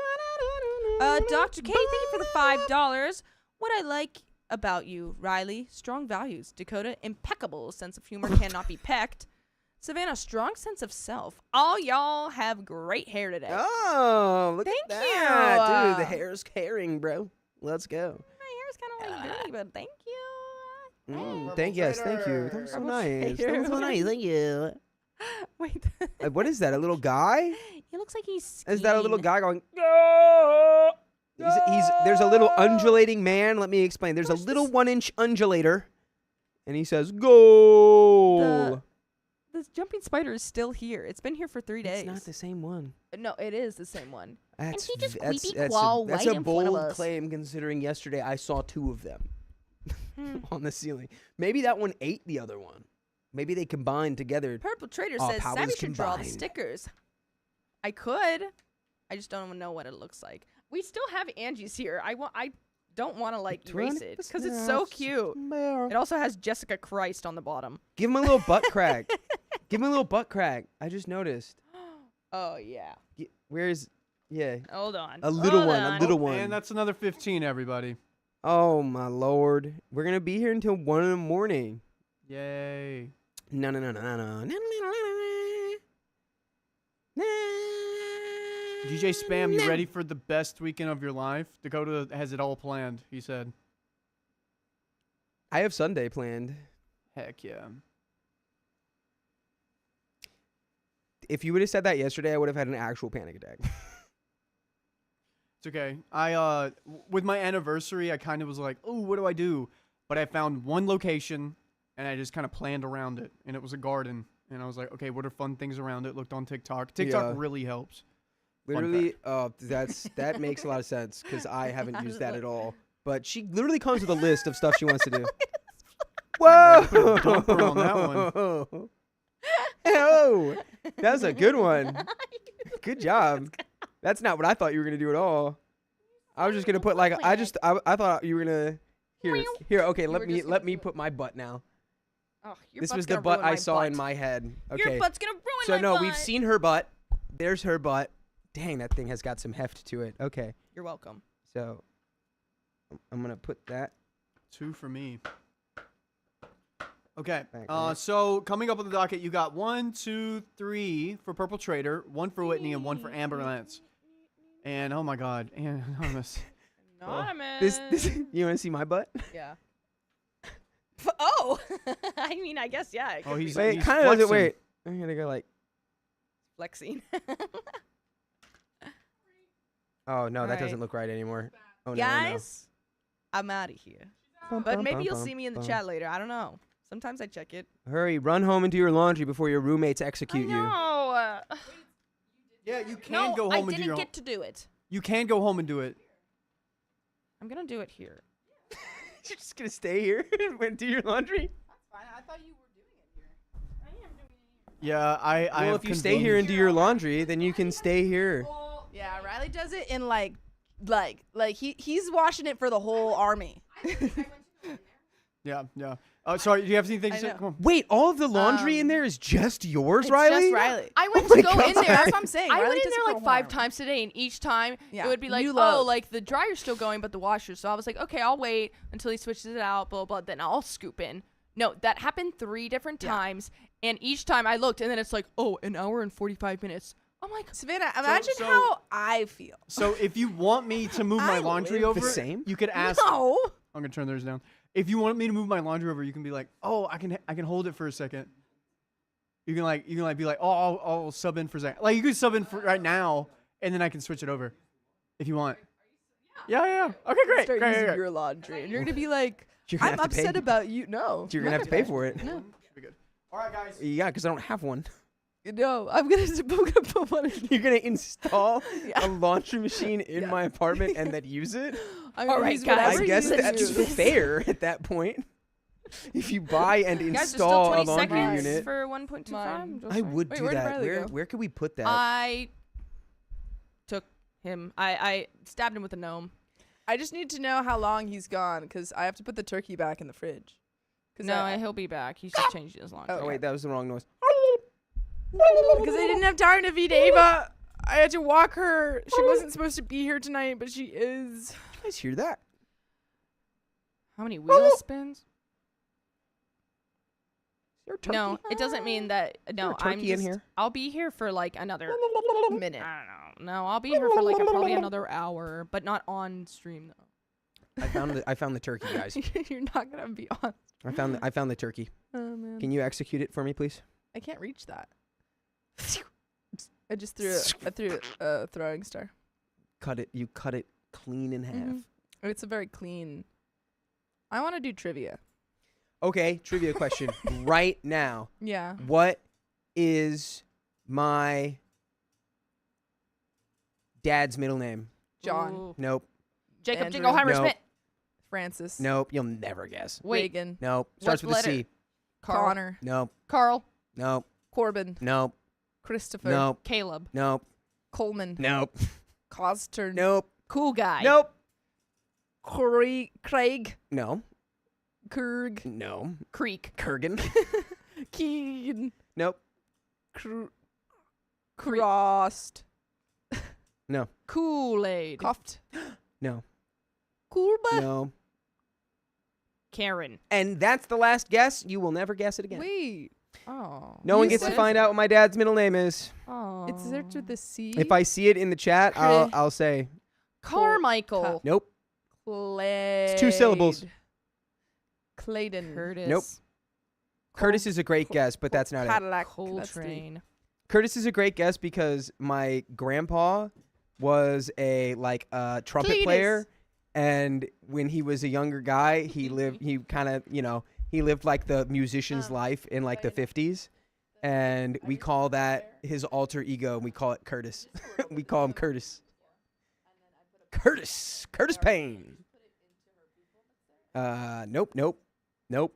Dr. K, thank you for the $5. What I like about you, Riley, strong values. Dakota, impeccable sense of humor, cannot be pecked. Savannah, strong sense of self. All y'all have great hair today. Oh, look Thank at that. you. Dude, the hair's caring, bro. Let's go. My hair's kind of like dirty, but thank you. Thank you. That was so Purple nice. That Trader. was so nice. Thank you. Wait. What is that? A little guy? He looks like he's Is that a little skiing. guy going? "Go, There's a little undulating man. Let me explain. There's a little 1-inch undulator, and he says, "Goal." The jumping spider is still here. It's been here for 3 days. It's not the same one. No, it is the same one. That's he just that's, creepy that's crawl a, that's right a in front of bold us. claim considering yesterday I saw 2 of them on the ceiling. Maybe that one ate the other one. Maybe they combined together. Purple Trader Our says powers Savvy should draw the combined. stickers. I could. I just don't know what it looks like. We still have Angie's here. I don't want to like erase it because it's so cute. It also has Jessica Christ on the bottom. Give him a little butt crack. Give him a little butt crack. I just noticed. Oh yeah. Where's Hold on. a little Hold one, on. a little one. And that's another 15, everybody. Oh my lord. We're gonna be here until 1 in the morning. Yay. No. DJ Spam, you ready for the best weekend of your life? Dakota has it all planned, he said. I have Sunday planned. Heck yeah. If you would have said that yesterday, I would have had an actual panic attack. It's okay. With my anniversary, I kind of was like, oh, what do I do? But I found one location, and I just kind of planned around it, and it was a garden. And I was like, okay, what are fun things around it? Looked on TikTok. TikTok Yeah. really helps. Literally, that makes a lot of sense because I haven't used that at all. But she literally comes with a list of stuff she wants to do. Whoa! Put a dumper on that one. Oh, that was a good one. Good job. That's not what I thought you were gonna do at all. I was just gonna put like I thought you were gonna here. Okay, let me put my butt now. Oh, your This butt's was the gonna butt ruin I my saw butt. in my head. Your Okay, butt's gonna ruin so my no, butt. we've seen her butt. There's her butt. Dang, that thing has got some heft to it. Okay, You're welcome. so I'm gonna put that. 2 for me. Okay. Back there. So coming up on the docket, you got 1, 2, 3 for Purple Trader, 1 for Whitney, and 1 for Amber Lance. And oh my God, Anonymous. Anonymous. This you want to see my butt? Yeah. Oh, I mean, I guess yeah. It Oh, could be he's Wait, it kind of doesn't. flexing. Wait, I'm gonna go like. flexing. Oh no, that Alright. doesn't look right anymore. Oh no, Guys, I'm out of here. no. But maybe you'll see me in the chat later. I don't know. Sometimes I check it. Hurry, run home and do your laundry before your roommates execute you. No. Yeah, you can No, go home I and do didn't your. get to do it. You can go home and do it. I'm gonna do it here. You're just gonna stay here and do your laundry? I thought you were doing it here. Yeah, I. Well, have if you stay here and do your laundry, then you can stay here. Yeah, Riley does it in like he's washing it for the whole army. Yeah. Sorry, do you have anything to I say? know. Come on. Wait, all of the laundry in there is just yours, It's Riley? just Riley. I went Oh to my go in God. there. That's what I'm saying. I Riley went in does there it for like the 5 whole times today, and each time Yeah, it would be like, you oh, love- like the dryer's still going, but the washer. So I was like, okay, I'll wait until he switches it out, blah, blah, then I'll scoop in. No, that happened 3 different times, and each time I looked, and then it's like, oh, an hour and 45 minutes. I'm like, Savannah, imagine so- how I feel. So if you want me to move my I laundry live the over, same? you could ask. No. I'm gonna turn theirs down. If you want me to move my laundry over, you can be like, oh, I can hold it for a second. You can be like, oh, I'll sub in for a second. Like you can sub in for right now, and then I can switch it over, if you want. Yeah. Okay, great. Start great, using great. your laundry, and you're gonna be like, You're gonna I'm have to pay. upset about you. No, You're gonna have to pay for it. No, Should be good. All right, guys. Yeah, because I don't have one. no, I'm gonna put one in. You're gonna install Yeah. a laundry machine in Yeah. my apartment and then use it? I'm All gonna right, use guys. whatever I you guess use. that's fair at that point. If you buy and guys, there's install still a 20 laundry seconds unit, for 1.25. Mine. Just I saying. would Wait, do where did that. Riley Where go? where could we put that? I took him. I stabbed him with a gnome. I just need to know how long he's gone because I have to put the turkey back in the fridge. No, he'll be back. He's just changing his laundry. Oh wait, that was the wrong noise. Because I didn't have time to feed Ava. I had to walk her. She wasn't supposed to be here tonight, but she is. Did you guys hear that? How many wheel spins? Is there a turkey? No, it doesn't mean that. No, there a I'm turkey in just. here? I'll be here for like another Minute. I don't know. No, I'll be here for like probably another hour, but not on stream though. I found the turkey, guys. You're not gonna be on. I found the turkey. Oh man. Can you execute it for me, please? I can't reach that. I just threw a throwing star. Cut it. You cut it. clean in half. Mhm. It's a very clean. I want to do trivia. Okay, trivia question right now. Yeah. What is my dad's middle name? John. Ooh. Nope. Jacob Andrew. Jingleheimer No. Smith. Francis. Nope. You'll never guess. Wait. Reagan. Nope. Starts with What's a the C. Carl. Connor. Nope. Carl. Nope. Corbin. Nope. Christopher. Nope. Caleb. Nope. Coleman. Nope. Costurn. Nope. Cool guy. Nope. Craig. No. Kurg. No. Creek. Kurgan. Keen. Nope. Crossed. No. Kool-Aid. Cuffed. No. Coolba. No. Karen. And that's the last guess. You will never guess it again. Wait. Oh. No one You gets to said- find out what my dad's middle name is. Oh. It starts with the C. If I see it in the chat, I'll say Carmichael. nope. Clay. It's 2 syllables. Clayton. Curtis. Nope. Curtis is a great guess, but that's not it. Cadillac. Coltrane. Curtis is a great guess because my grandpa was a trumpet Cletus. player, and when he was a younger guy, he lived like the musician's life in like the 50s, and we call that his alter ego, and we call it Curtis. We call him Curtis. Curtis Payne. Nope.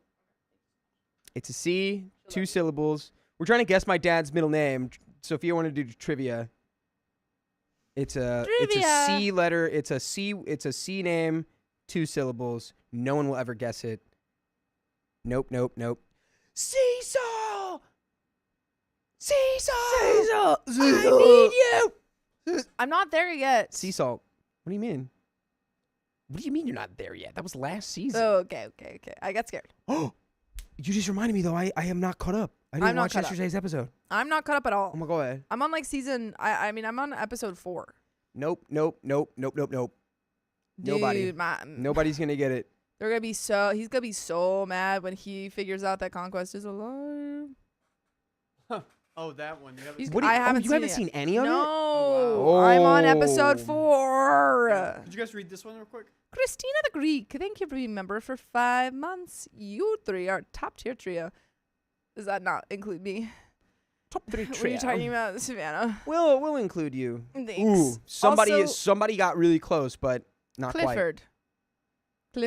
It's a C, 2 syllables. We're trying to guess my dad's middle name. Sophia wanted to do trivia. It's a C letter. It's a C name, 2 syllables. No one will ever guess it. Nope. Seesaw. I need you. I'm not there yet. Sea salt. What do you mean? What do you mean you're not there yet? That was last season. Oh, okay. I got scared. Oh, you just reminded me though. I am not caught up. I didn't I'm not watch caught up. yesterday's episode. I'm not caught up at all. Oh my god. I'm on like season. I'm on episode 4. Nope. Nobody. Dude, Nobody's gonna get it. They're gonna be he's gonna be so mad when he figures out that Conquest is alive. Oh, that one. You haven't He's- seen What do you, I haven't you seen haven't it seen any of it? No, Oh, wow. I'm on episode Oh. 4. Did you guys read this one real quick? Christina the Greek, thank you for being a member for 5 months. You 3 are top tier trio. Does that not include me? Top 3 What are you talking about, Savannah? We'll include you. Thanks. Ooh, Also, somebody got really close, but not quite. Clifford.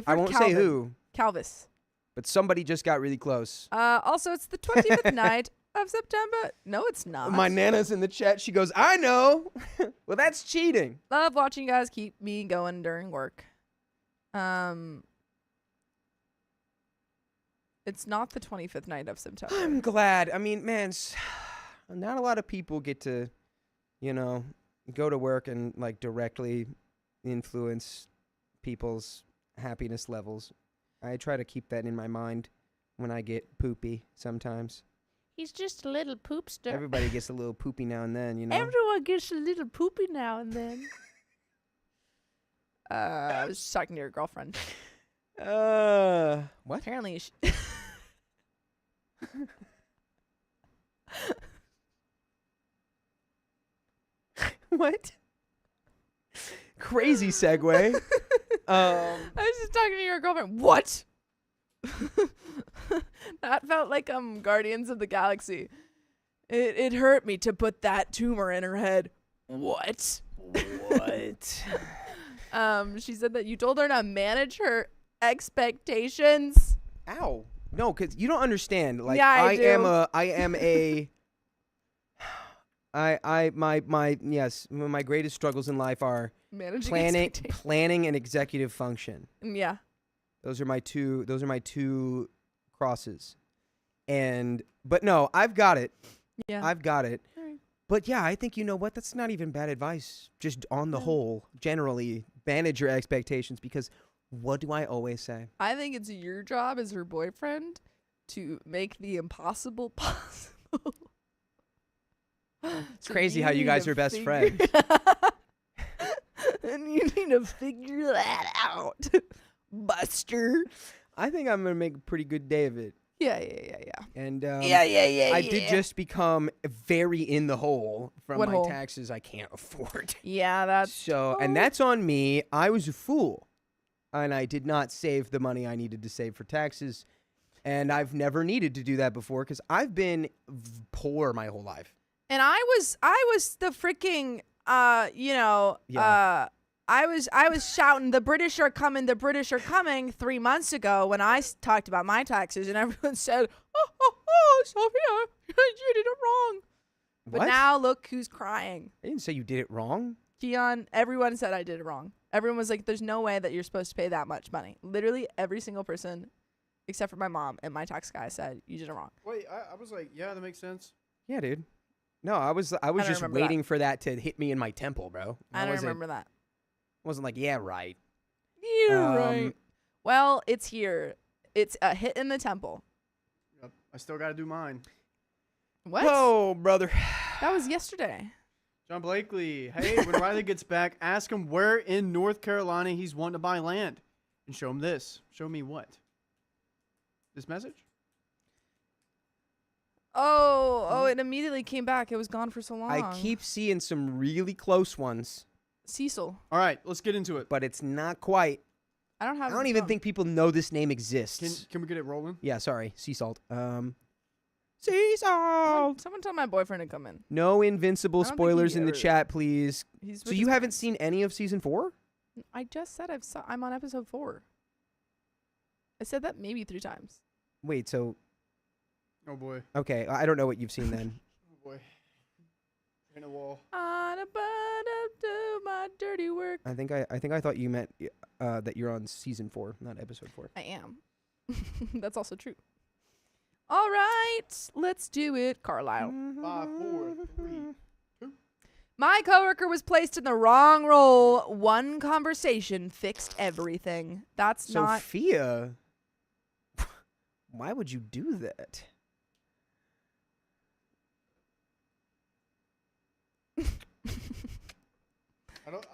I won't say who, Calvis. but somebody just got really close. Also, it's the 20th night of September. No, it's not. My Nana's in the chat. She goes, I know. Well, that's cheating. Love watching you guys keep me going during work. It's not the 25th night of September. I'm glad. I mean, man, not a lot of people get to, go to work and like directly influence people's happiness levels. I try to keep that in my mind when I get poopy sometimes. He's just a little poopster. Everybody gets a little poopy now and then, Everyone gets a little poopy now and then. I was just talking to your girlfriend. What? Apparently, What? Crazy segue. I was just talking to your girlfriend. What? That felt like Guardians of the Galaxy. It hurt me to put that tumor in her head. What? What? She said that you told her to manage her expectations. Ow. No, because you don't understand. Like, Yeah, I do. my greatest struggles in life are Managing planning and executive function. Yeah. Those are my two crosses. But no, I've got it. Yeah. I've got it. Alright. But yeah, I think, you know what? That's not even bad advice. Just on the whole, generally, manage your expectations, because what do I always say? I think it's your job as her boyfriend to make the impossible possible. It's crazy how you guys are best friends. And you need to figure that out, Buster. I think I'm going to make a pretty good day of it. Yeah. And Yeah. I did just become very in the hole from What my hole? taxes I can't afford. Yeah, that's So, and that's on me. I was a fool. And I did not save the money I needed to save for taxes. And I've never needed to do that before because I've been poor my whole life. And I was the freaking I was shouting the British are coming 3 months ago when I talked about my taxes, and everyone said, oh Sophia, you did it wrong. But What? now look who's crying. I didn't say you did it wrong. Keon, everyone said I did it wrong. Everyone was like, there's no way that you're supposed to pay that much money. Literally every single person except for my mom and my tax guy said you did it wrong. Wait, I was like, yeah, that makes sense. Yeah, dude. No, I was don't just remember that. waiting for that to hit me in my temple, bro. I don't remember that. Wasn't like, yeah, right. Yeah, right. Well, it's here. It's a hit in the temple. Yep. I still got to do mine. What? Oh, brother. That was yesterday. John Blakely, hey, when Riley gets back, ask him where in North Carolina he's wanting to buy land. And show him this. Show me what? This message? Oh, it immediately came back. It was gone for so long. I keep seeing some really close ones, Cecil. All right, let's get into it. but it's not quite. I don't have. I don't even think people know this name exists. Can we get it rolling? Yeah, sorry. Sea salt. Sea salt. Someone tell my boyfriend to come in. No invincible I don't think spoilers he in the ever- chat, please. He's So with you his haven't parents. seen any of season 4? I just said I'm on episode 4. I said that maybe 3 times. Wait, so Oh, boy. okay, I don't know what you've seen then. Oh, boy. In a wall. On a button do my dirty work. I think I thought you meant that you're on season 4, not episode 4. I am. That's also true. All right, let's do it, Carlisle. 5, 4, 3. My coworker was placed in the wrong role. One conversation fixed everything. That's not. Sophia, why would you do that?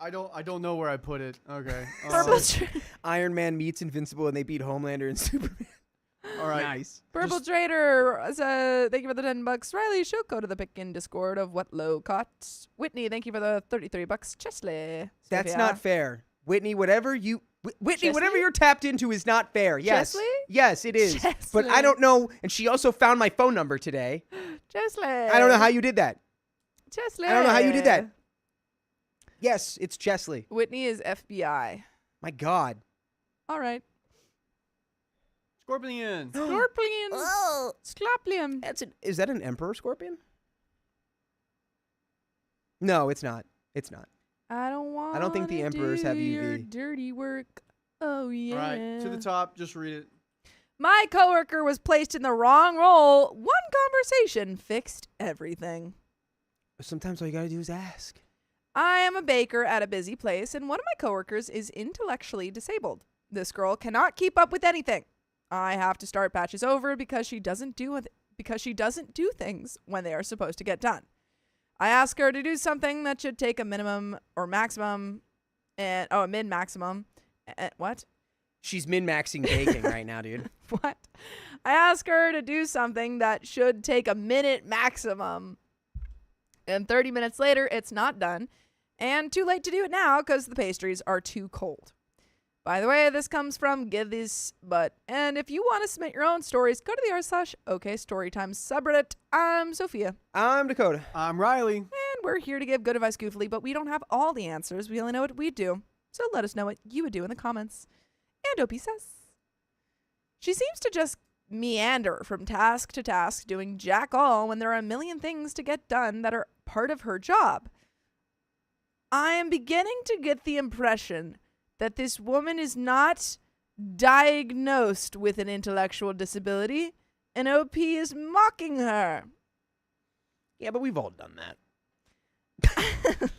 I don't know where I put it. Okay. Purple, Iron Man meets Invincible and they beat Homelander and Superman. all right. Nice. Purple Just- Trader said, thank you for the $10. Riley, she'll go to the pick-in Discord of what low caught. Whitney, thank you for the $33. Chesley. That's Sophia. not fair. Whitney, whatever Whitney, whatever Chesley? you're tapped into is not fair. Yes. Chesley? Yes, it is. But I Chesley. don't know. And she also found my phone number today. Chesley. I don't know how you did that. Chesley. I don't know how you did that. Yes, it's Chesley. Whitney is FBI. My God. All right. Scorpion. Scorpion. Oh, Scorpion. Is that an emperor scorpion? No, it's not. It's not. I don't think the emperors have your UV. dirty work. Oh yeah. All right, to the top. Just read it. My coworker was placed in the wrong role. One conversation fixed everything. Sometimes all you gotta do is ask. I am a baker at a busy place, and one of my coworkers is intellectually disabled. This girl cannot keep up with anything. I have to start batches over because she doesn't do things when they are supposed to get done. I ask her to do something that should take a minimum or maximum, and a mid maximum. What? She's min-maxing baking right now, dude. What? I ask her to do something that should take a minute maximum. And 30 minutes later, it's not done. And too late to do it now because the pastries are too cold. By the way, this comes from Give This But. And if you want to submit your own stories, go to the r/OKStorytime subreddit. I'm Sophia. I'm Dakota. I'm Riley. And we're here to give good advice goofily, but we don't have all the answers. We only know what we do. So let us know what you would do in the comments. And Opie says, she seems to just meander from task to task, doing jack all when there are a million things to get done that are part of her job. I am beginning to get the impression that this woman is not diagnosed with an intellectual disability, and OP is mocking her. Yeah, but we've all done that.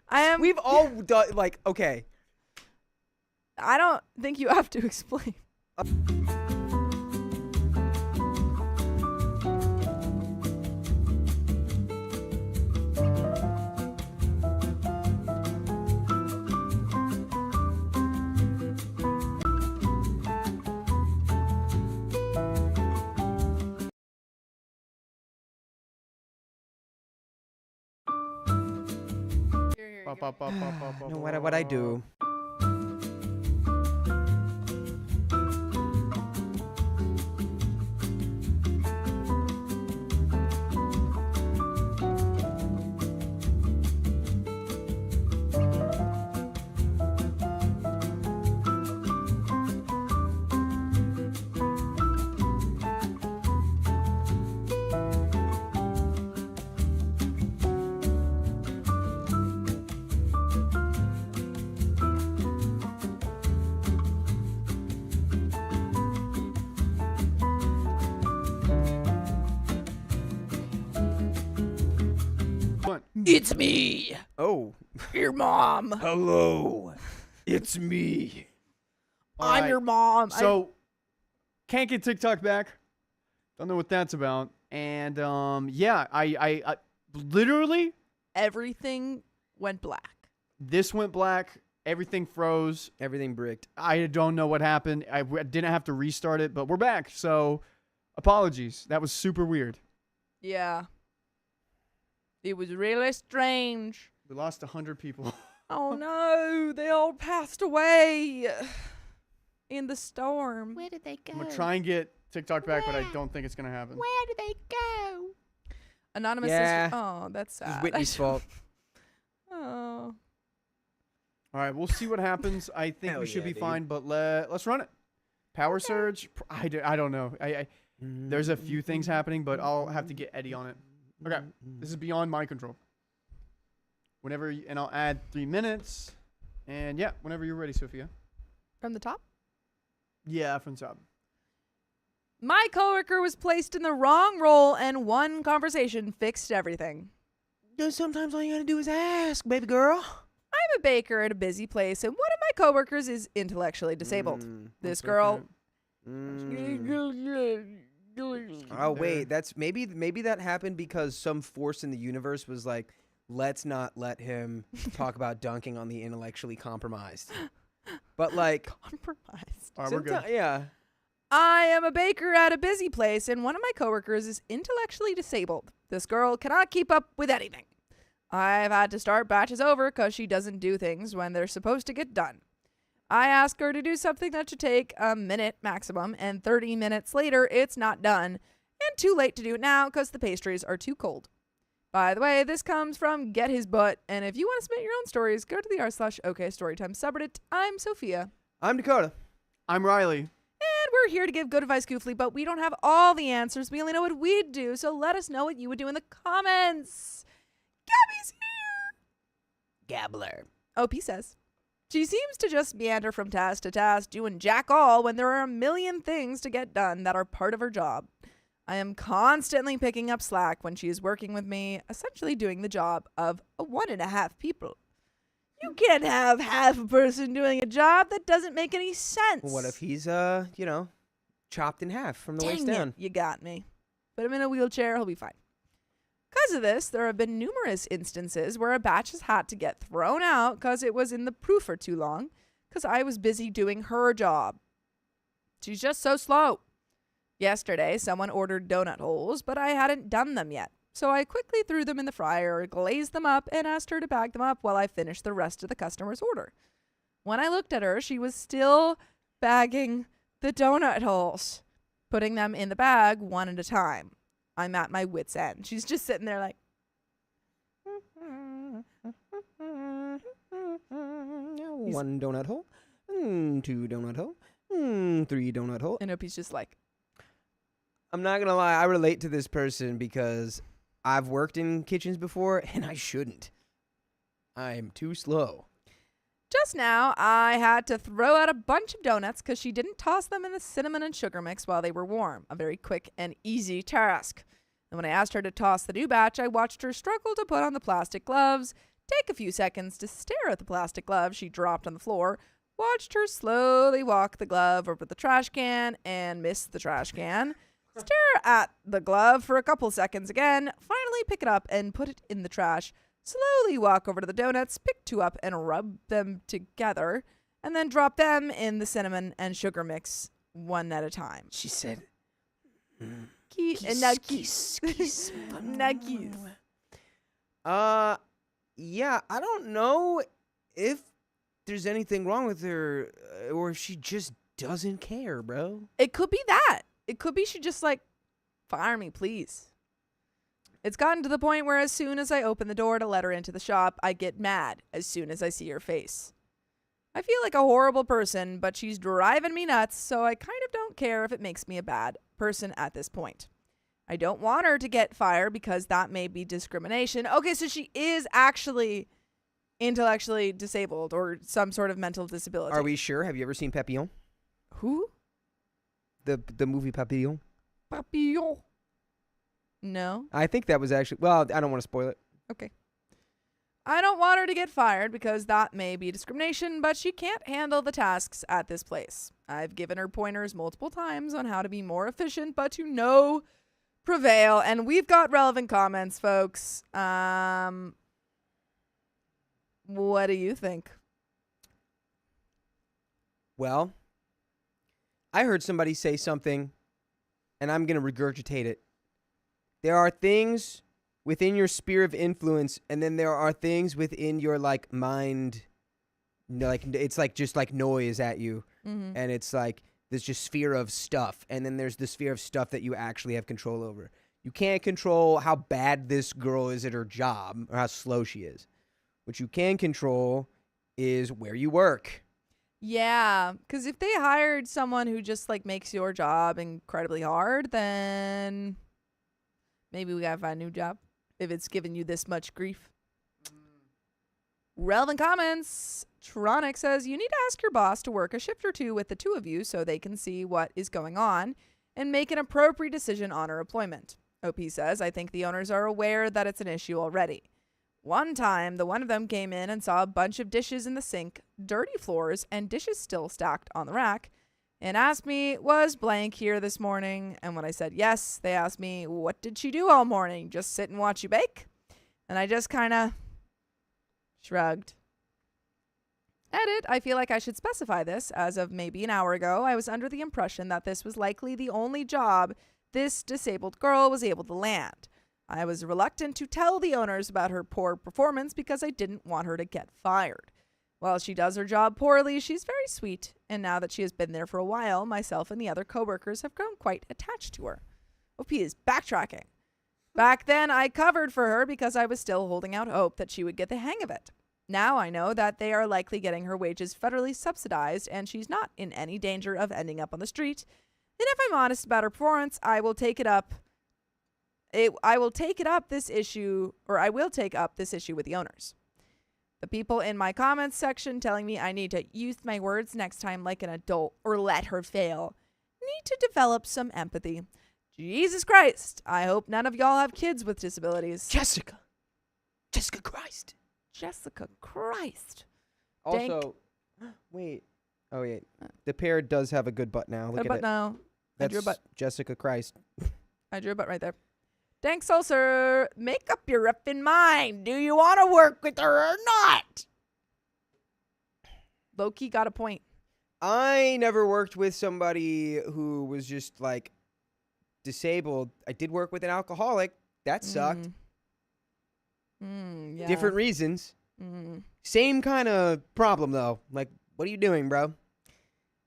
I am. We've all done, like, okay. I don't think you have to explain. No matter what I do. It's me, Oh. your mom. Hello. It's me. I'm your mom. So, can't get TikTok back. Don't know what that's about. And yeah, I literally Everything went black. this went black. Everything froze. Everything bricked. I don't know what happened. I didn't have to restart it, but we're back. So, apologies. That was super weird. Yeah. It was really strange. We lost 100 people. Oh no, they all passed away in the storm. Where did they go? I'm gonna try and get TikTok back, but I don't think it's gonna happen. Where did they go? Anonymous Yeah. sister. Oh, that's It was sad. Whitney's fault. Oh. All right, we'll see what happens. I think Hell we should yeah, be dude. fine, but let's run it. Power surge. I don't know. There's a few things happening, but I'll have to get Eddie on it. Okay, this is beyond my control. Whenever, and I'll add 3 minutes. And yeah, whenever you're ready, Sophia. From the top? Yeah, from top. My coworker was placed in the wrong role and one conversation fixed everything. Sometimes all you gotta do is ask, baby girl. I'm a baker at a busy place and one of my coworkers is intellectually disabled. This girl Oh wait, that's maybe that happened because some force in the universe was like, let's not let him talk about dunking on the intellectually compromised. But like, compromised. All right, we're good. yeah. I am a baker at a busy place and one of my coworkers is intellectually disabled. This girl cannot keep up with anything. I've had to start batches over because she doesn't do things when they're supposed to get done. I ask her to do something that should take a minute maximum, and 30 minutes later, it's not done, and too late to do it now because the pastries are too cold. By the way, this comes from Get His Butt, and if you want to submit your own stories, go to the r/OKStorytime subreddit. I'm Sophia. I'm Dakota. I'm Riley. And we're here to give good advice goofly, but we don't have all the answers. We only know what we'd do, so let us know what you would do in the comments. Gabby's here. Gabbler. OP says, she seems to just meander from task to task, doing jack all when there are a million things to get done that are part of her job. I am constantly picking up slack when she is working with me, essentially doing the job of 1.5 people. You can't have half a person doing a job that doesn't make any sense. Well, what if he's chopped in half from the Dang waist it, down? you got me. Put him in a wheelchair, he'll be fine. Because of this, there have been numerous instances where a batch has had to get thrown out because it was in the proofer too long because I was busy doing her job. She's just so slow. Yesterday, someone ordered donut holes, but I hadn't done them yet. So I quickly threw them in the fryer, glazed them up, and asked her to bag them up while I finished the rest of the customer's order. When I looked at her, she was still bagging the donut holes, putting them in the bag one at a time. I'm at my wit's end. She's just sitting there like, One donut hole. 2 donut hole. 3 donut hole. and Opie's just like, I'm not gonna lie, I relate to this person because I've worked in kitchens before and I shouldn't. I'm too slow. just now, I had to throw out a bunch of donuts because she didn't toss them in the cinnamon and sugar mix while they were warm. A very quick and easy task. And when I asked her to toss the new batch, I watched her struggle to put on the plastic gloves, take a few seconds to stare at the plastic glove she dropped on the floor, watched her slowly walk the glove over the trash can and miss the trash can, stare at the glove for a couple seconds again, finally pick it up and put it in the trash, slowly walk over to the donuts, pick 2 up and rub them together, and then drop them in the cinnamon and sugar mix one at a time. She said, Nuggies. Nuggies. Yeah, I don't know if there's anything wrong with her or if she just doesn't care, bro. It could be that. It could be she just like, fire me, please. It's gotten to the point where as soon as I open the door to let her into the shop, I get mad as soon as I see her face. I feel like a horrible person, but she's driving me nuts, so I kind of don't care if it makes me a bad person at this point. I don't want her to get fired because that may be discrimination. Okay, so she is actually intellectually disabled or some sort of mental disability. Are we sure? Have you ever seen Papillon? Who? The movie Papillon? Papillon. No. I think that was actually, well, I don't want to spoil it. Okay. I don't want her to get fired because that may be discrimination, but she can't handle the tasks at this place. I've given her pointers multiple times on how to be more efficient, but to no prevail. And we've got relevant comments, folks. What do you think? Well, I heard somebody say something, and I'm going to regurgitate it. There are things within your sphere of influence, and then there are things within your, like, mind. Like, it's like just like noise at you. Mm-hmm. And it's like there's just sphere of stuff, and then there's the sphere of stuff that you actually have control over. You can't control how bad this girl is at her job or how slow she is. What you can control is where you work. Yeah, because if they hired someone who just like makes your job incredibly hard, then maybe we gotta find a new job if it's giving you this much grief. Relevant comments. Tronic says, you need to ask your boss to work a shift or two with the two of you so they can see what is going on and make an appropriate decision on her employment. OP says, I think the owners are aware that it's an issue already. One time, the one of them came in and saw a bunch of dishes in the sink, dirty floors, and dishes still stacked on the rack, and asked me, was blank here this morning? And when I said yes, they asked me, what did she do all morning? Just sit and watch you bake? And I just kind of shrugged. Edit, I feel like I should specify this. As of maybe an hour ago, I was under the impression that this was likely the only job this disabled girl was able to land. I was reluctant to tell the owners about her poor performance because I didn't want her to get fired. While she does her job poorly, she's very sweet, and now that she has been there for a while, myself and the other coworkers have grown quite attached to her. OP is backtracking. Back then, I covered for her because I was still holding out hope that she would get the hang of it. Now I know that they are likely getting her wages federally subsidized, and she's not in any danger of ending up on the street. And if I'm honest about her performance, I will take up this issue with the owners. The people in my comments section telling me I need to use my words next time like an adult or let her fail need to develop some empathy. Jesus Christ. I hope none of y'all have kids with disabilities. Jessica Christ. Jessica Christ. Also, wait. Oh, wait. The pair does have a good butt now. Look at it. Now. I drew a butt. Jessica Christ. I drew a butt right there. Thanks, sir. Make up your effing mind. Do you want to work with her or not? Loki got a point. I never worked with somebody who was just like disabled. I did work with an alcoholic. That sucked. Yeah. Different reasons. Same kind of problem though. Like, what are you doing, bro?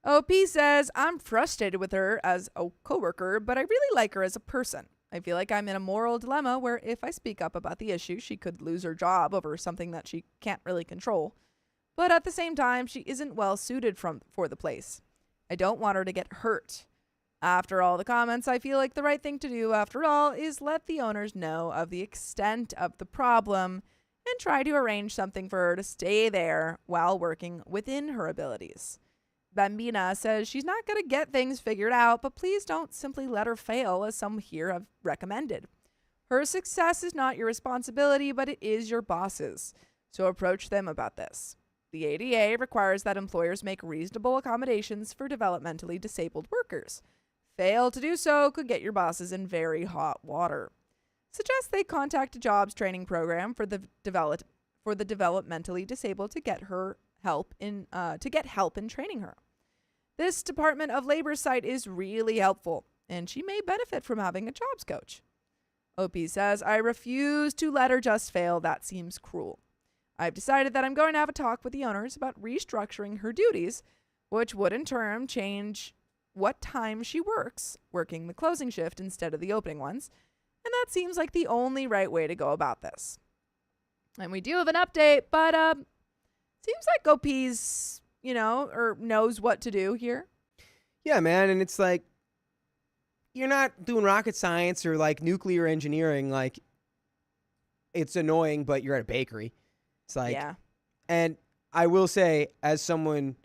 OP says, I'm frustrated with her as a coworker, but I really like her as a person. I feel like I'm in a moral dilemma where if I speak up about the issue, she could lose her job over something that she can't really control. But at the same time, she isn't well suited for the place. I don't want her to get hurt. After all the comments, I feel like the right thing to do, after all, is let the owners know of the extent of the problem and try to arrange something for her to stay there while working within her abilities. Bambina says she's not going to get things figured out, but please don't simply let her fail, as some here have recommended. Her success is not your responsibility, but it is your boss's. So approach them about this. The ADA requires that employers make reasonable accommodations for developmentally disabled workers. Fail to do so could get your bosses in very hot water. Suggest they contact a jobs training program for the developmentally disabled to get help in training her. This Department of Labor site is really helpful, and she may benefit from having a jobs coach. OP says, I refuse to let her just fail. That seems cruel. I've decided that I'm going to have a talk with the owners about restructuring her duties, which would in turn change what time she works, working the closing shift instead of the opening ones. And that seems like the only right way to go about this. And we do have an update, but seems like OP's, or knows what to do here. Yeah, man, and it's like you're not doing rocket science or like nuclear engineering. Like, it's annoying, but you're at a bakery. It's like, Yeah. And I will say, as someone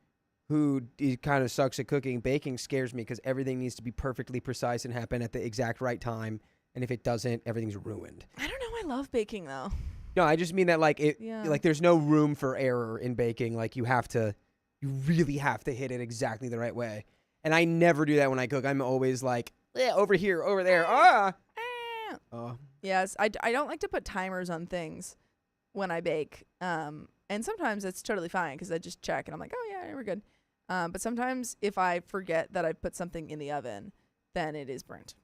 who kind of sucks at cooking, baking scares me because everything needs to be perfectly precise and happen at the exact right time. And if it doesn't, everything's ruined. I don't know. I love baking though. No, I just mean that like Yeah. like there's no room for error in baking. Like you really have to hit it exactly the right way. And I never do that when I cook. I'm always like, over here, over there. Yes, I don't like to put timers on things when I bake. And sometimes it's totally fine because I just check and I'm like, oh yeah, we're good. But sometimes if I forget that I put something in the oven, then it is burnt.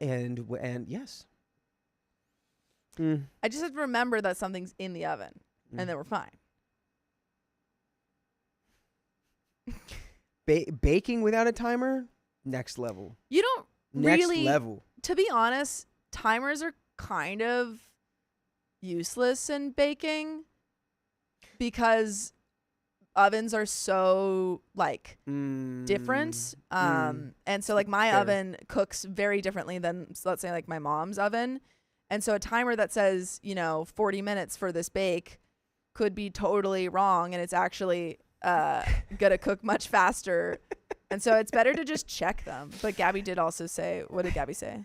And yes. I just have to remember that something's in the oven and then we're fine. Baking without a timer, next level. You don't Next really, level. to be honest, timers are kind of useless in baking because ovens are so like different. And so like my Fair. oven cooks very differently than, so let's say like my mom's oven. And so a timer that says, 40 minutes for this bake could be totally wrong. And it's actually gonna cook much faster. And so it's better to just check them. But Gabby did also say, what did Gabby say?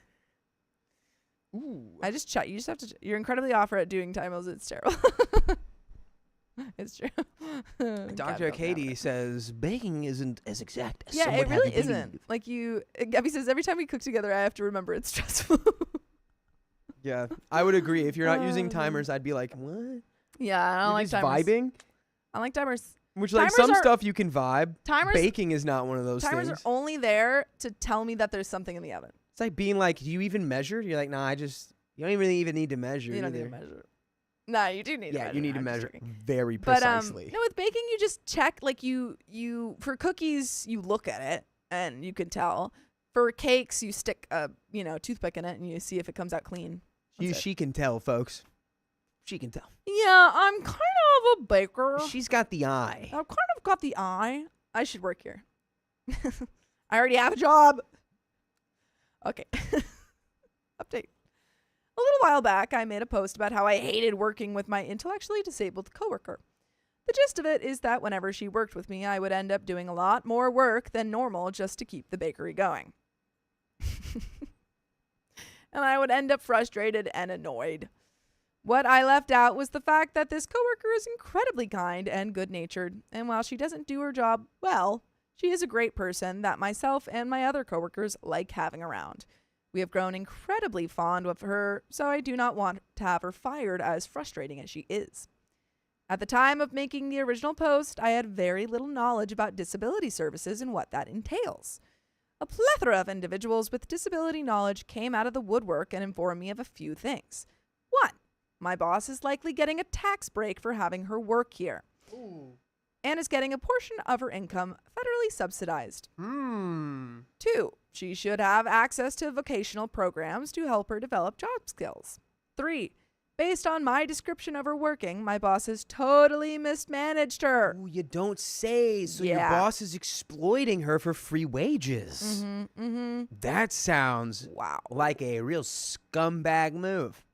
Ooh. I just check. You just have to. You're incredibly awful at doing timers. It's terrible. It's true. Dr. Katie says baking isn't as exact as Yeah, some it would have really you isn't. believe. Like Gabby says, every time we cook together, I have to remember it's stressful. Yeah, I would agree. If you're not using Oh, timers, I'd be like, what? Yeah, I don't You're like just timers. vibing? I like timers. Which, like, Timers some are- stuff you can vibe. Timers. Baking is not one of those Timers things. are only there to tell me that there's something in the oven. It's like being like, do you even measure? You're like, nah, you don't even need to measure. You don't need to either. measure. Nah, you do need to Yeah, measure. you need to I'm just measure joking. very But precisely. no, with baking you just check. Like you for cookies you look at it and you can tell. For cakes you stick a toothpick in it and you see if it comes out clean. That's it. She can tell, folks. She can tell. Yeah, I'm kind of a baker. She's got the eye. I've kind of got the eye. I should work here. I already have a job. Okay. Update. A little while back, I made a post about how I hated working with my intellectually disabled coworker. The gist of it is that whenever she worked with me, I would end up doing a lot more work than normal just to keep the bakery going. And I would end up frustrated and annoyed. What I left out was the fact that this coworker is incredibly kind and good-natured, and while she doesn't do her job well, she is a great person that myself and my other coworkers like having around. We have grown incredibly fond of her, so I do not want to have her fired, as frustrating as she is. At the time of making the original post, I had very little knowledge about disability services and what that entails. A plethora of individuals with disability knowledge came out of the woodwork and informed me of a few things. 1. My boss is likely getting a tax break for having her work here. Ooh. And is getting a portion of her income federally subsidized. 2. She should have access to vocational programs to help her develop job skills. 3. Based on my description of her working, my boss has totally mismanaged her. Ooh, you don't say. So your Yeah. boss is exploiting her for free wages. That sounds Wow. like a real scumbag move.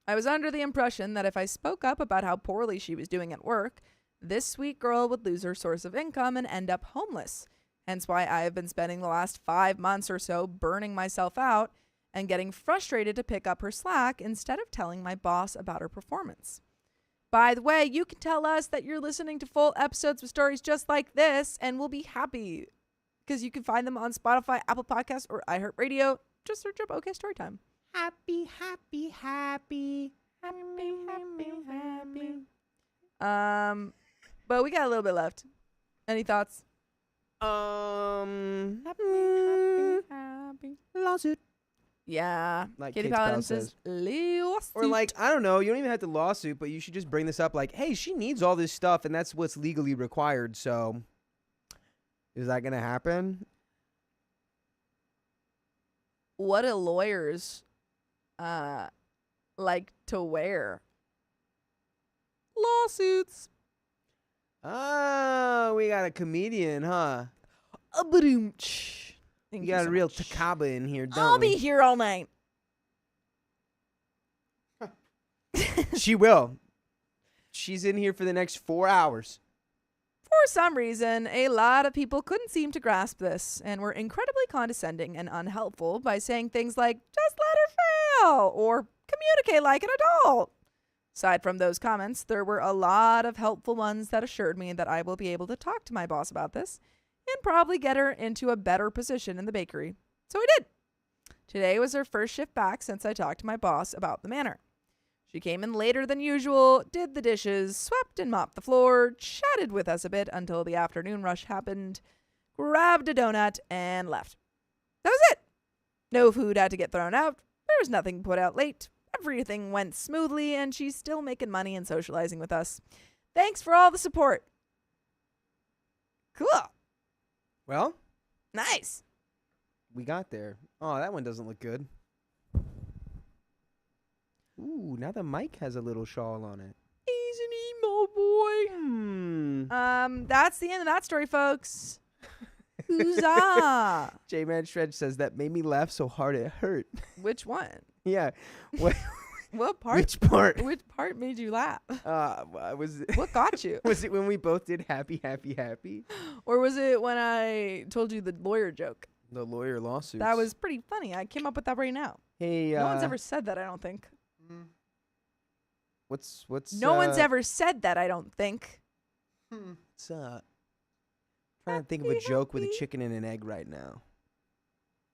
I was under the impression that if I spoke up about how poorly she was doing at work, this sweet girl would lose her source of income and end up homeless. Hence why I have been spending the last 5 months or so burning myself out and getting frustrated to pick up her slack instead of telling my boss about her performance. By the way, you can tell us that you're listening to full episodes of stories just like this, and we'll be happy because you can find them on Spotify, Apple Podcasts, or iHeartRadio. Just search up OK Storytime. Happy, happy, happy. Happy, happy, happy. But we got a little bit left. Any thoughts? Happy, happy. Lawsuit. Yeah. Like Katie Kate Spell Paladin says, says. lawsuit. Or like, I don't know, you don't even have to lawsuit, but you should just bring this up like, hey, she needs all this stuff and that's what's legally required, so is that gonna happen? What do lawyers like to wear? Lawsuits. Oh, we got a comedian, huh? Thank You you got so a real much. Takaba in here, don't I'll we? be here all night. She will. She's in here for the next 4 hours. For some reason, a lot of people couldn't seem to grasp this and were incredibly condescending and unhelpful by saying things like, just let her fail, or communicate like an adult. Aside from those comments, there were a lot of helpful ones that assured me that I will be able to talk to my boss about this and probably get her into a better position in the bakery. So I did. Today was her first shift back since I talked to my boss about the manor. She came in later than usual, did the dishes, swept and mopped the floor, chatted with us a bit until the afternoon rush happened, grabbed a donut, and left. That was it. No food had to get thrown out. There was nothing put out late. Everything went smoothly, and she's still making money and socializing with us. Thanks for all the support. Cool. Well, Nice. we got there. Oh, that one doesn't look good. Ooh, now the mic has a little shawl on it. He's an emo boy. Hmm. That's the end of that story, folks. Huzzah. J-Man Shred says that made me laugh so hard it hurt. Which one? Yeah. What What part? Which part? Which part made you laugh? Was What got you? was it when we both did happy, happy, happy? Or was it when I told you the lawyer joke? The lawyer lawsuits. That was pretty funny. I came up with that right now. Hey, No one's ever said that, I don't think. What's No one's ever said that, I don't think. What's trying to think of a joke with a chicken and an egg right now.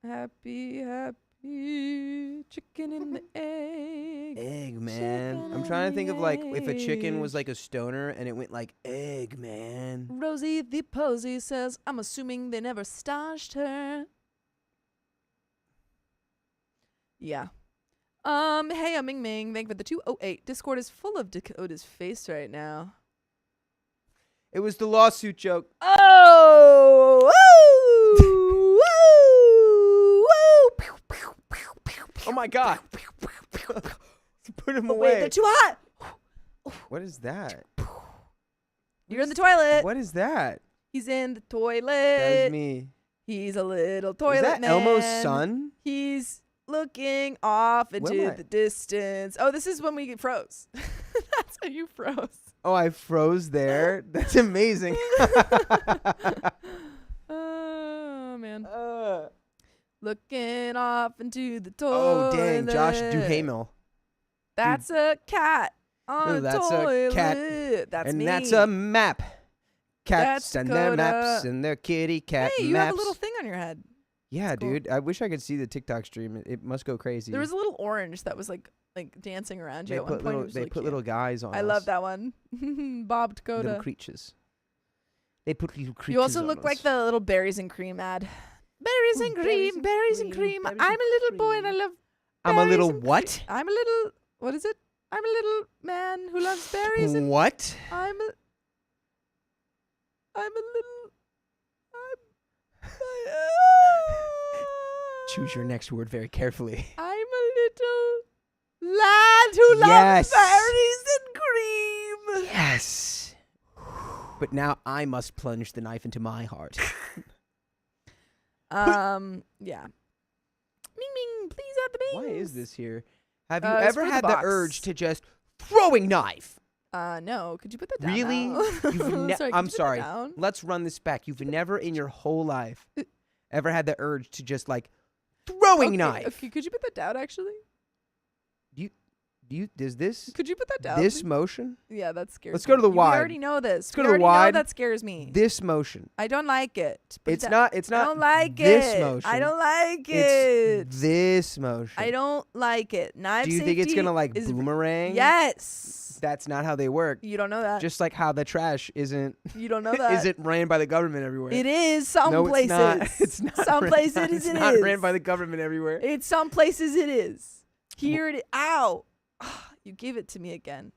Happy, happy chicken in the egg. Egg, man. Chicken I'm trying to think of like if a chicken egg. was like a stoner and it went like egg, man. Rosie the Posy says, I'm assuming they never starched her. Yeah. Hey, Ming Ming. Thank you for the 208. Discord is full of Dakota's face right now. It was the lawsuit joke. Oh! Woo! Woo! Woo! Pew, pew, pew, pew, pew, Oh my god. pew, pew, pew. Put him Oh, away. wait, they're too hot. What is that? You're in the toilet. What is that? He's in the toilet. That was me. He's a little toilet Is that man. Elmo's son? He's looking off Where into am I? the distance. Oh, this is when we froze. That's how you froze. Oh, I froze there. That's amazing. Oh, man. Looking off into the toilet. Oh, dang. Josh Duhamel. That's a cat on Ooh, a that's a toilet. cat. That's and me. that's a map. Cats That's and their maps Dakota. and their kitty cat Hey, you maps. have a little thing on your head. Yeah, cool. dude. I wish I could see the TikTok stream. It must go crazy. There was a little orange that was like dancing around you they at one put point. It little, was they really put cute. little guys on I us. love that one. Bob Dakota. Little creatures. They put little creatures You also on look like us. the little berries and cream ad. Berries and cream, berries and cream. berries I'm and a little boy and I love I'm a berries little and cream. what? I'm a little, what is it? I'm a little man who loves berries and What? I'm a little, Choose your next word very carefully. I'm a little lad who Yes. loves berries and cream. Yes. But now I must plunge the knife into my heart. Yeah. Ming Ming, please add the beans. Why is this here? Have you It's ever for the had the box. urge to just throwing knife? No. Could you put that down? Really? now? You've Sorry, could I'm you put that sorry. down? Let's run this back. You've never in your whole life ever had the urge to just like throwing Okay, knife. Okay, could you put that down actually? Do Does this Could you put that down? this motion? Yeah, that scares Let's me. go to the We wide. already know this. Let's go We to the already know wide. that scares me. This motion. I don't like it. Put It's it not. down. It's I not. don't like this it. motion. I don't like it. It's this motion. I don't like it. Knife Do you think it's safety gonna like is boomerang? Yes. That's not how they work. You don't know that. Just like how the trash isn't You don't know that. isn't ran by the government everywhere. It is some no, places. It's not. Some ran- places it's it not is. ran by the government everywhere. It's some places it is. Here it is. Ow. You gave it to me again.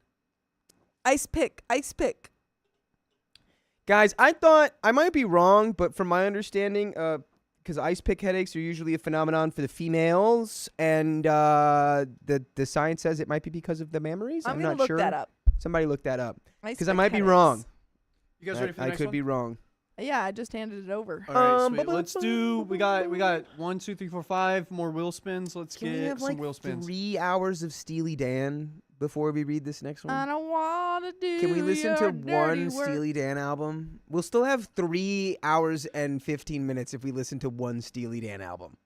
Ice pick. Ice pick. Guys, I thought I might be wrong, but from my understanding, because ice pick headaches are usually a phenomenon for the females, and the science says it might be because of the mammaries. I'm I'm gonna not look sure. that up. Somebody look that up, Ice because I pick might be headaches. wrong. You guys ready for the I next could one? be wrong. Yeah, I just handed it over. All right, sweet. ba- Let's do. We got 1, 2, 3, 4, 5 more wheel spins. Let's Can get we have some like wheel spins. 3 hours of Steely Dan before we read this next one? I don't wanna do. Can we listen to your dirty one work. Steely Dan album? We'll still have 3 hours and 15 minutes if we listen to one Steely Dan album.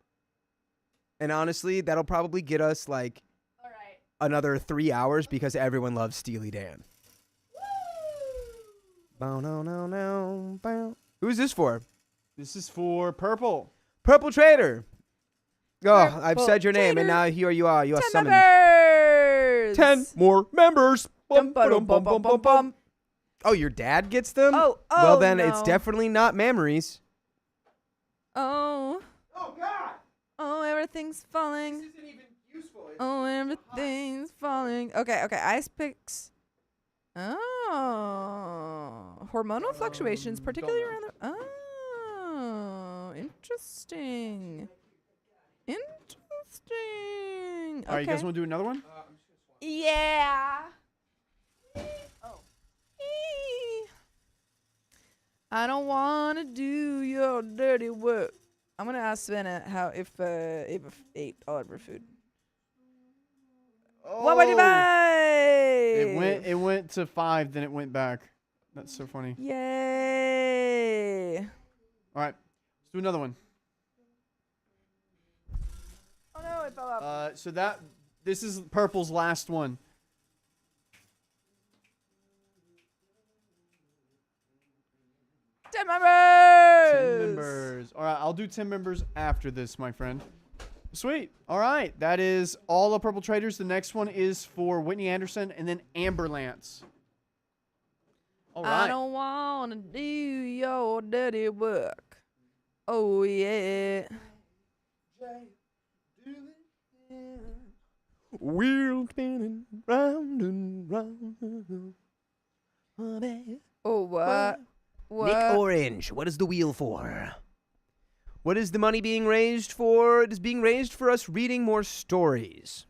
And honestly, that'll probably get us like All right. another 3 hours because everyone loves Steely Dan. Bow, no, no, no, bow. Who's this for? This is for purple. Purple Trader. Oh, I've Purple said your name, and Trader. now here you are. You are 10 summoned. members. 10 more members. Bum, ba-dum, bum, bum, bum, bum. Oh, your dad gets them? Oh, Well, then it's no. definitely not memories. Oh, Oh, God. oh, everything's falling. isn't even useful. Oh, everything's falling. Okay, ice picks. Oh, hormonal fluctuations, particularly around the. Oh, interesting. Interesting. All right, you guys want to do another one? Yeah. Oh. I don't want to do your dirty work. I'm gonna ask Savannah how if ate all of her food. What would you buy? It went to 5, then it went back. That's so funny. Yay! All right, let's do another one. Oh no, it fell off. So this is purple's last one. 10 members. 10 members. All right, I'll do 10 members after this, my friend. Sweet. All right, that is all of Purple Traders. The next one is for Whitney Anderson and then Amber Lance. All right. I don't wanna do your dirty work. Oh yeah. Wheel spinning round and round. Oh what? What? Nick Orange, what is the wheel for? What is the money being raised for? It is being raised for us reading more stories.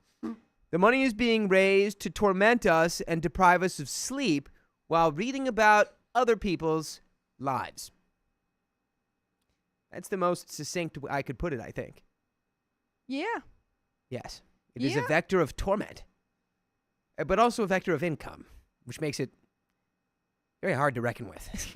The money is being raised to torment us and deprive us of sleep while reading about other people's lives. That's the most succinct I could put it, I think. Yeah. Yes. It is a Yeah. vector of torment, but also a vector of income, which makes it very hard to reckon with.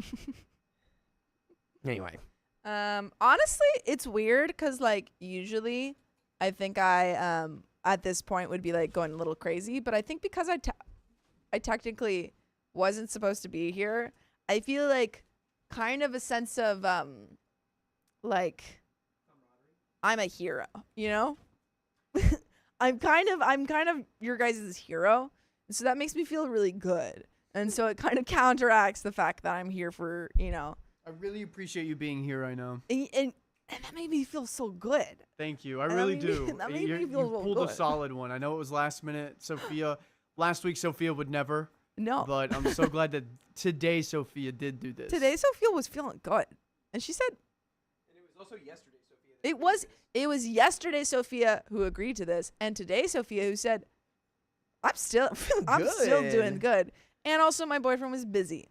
Anyway. Honestly, it's weird because like usually I think I at this point would be like going a little crazy, but I think because I technically wasn't supposed to be here, I feel like kind of a sense of like I'm a hero, you know? I'm kind of your guys' hero. And so that makes me feel really good. And so it kind of counteracts the fact that I'm here for, you know. I really appreciate you being here right now. And that made me feel so good. Thank you. I That really made me- do. that made me You feel so pulled a good. solid one. I know it was last minute. Last week Sophia would never, No. but I'm so glad that today Sophia did do this. Today Sophia was feeling good. And she said And it was also yesterday, Sophia. it was yesterday Sophia who agreed to this, and today Sophia who said, I'm still doing good. And also my boyfriend was busy.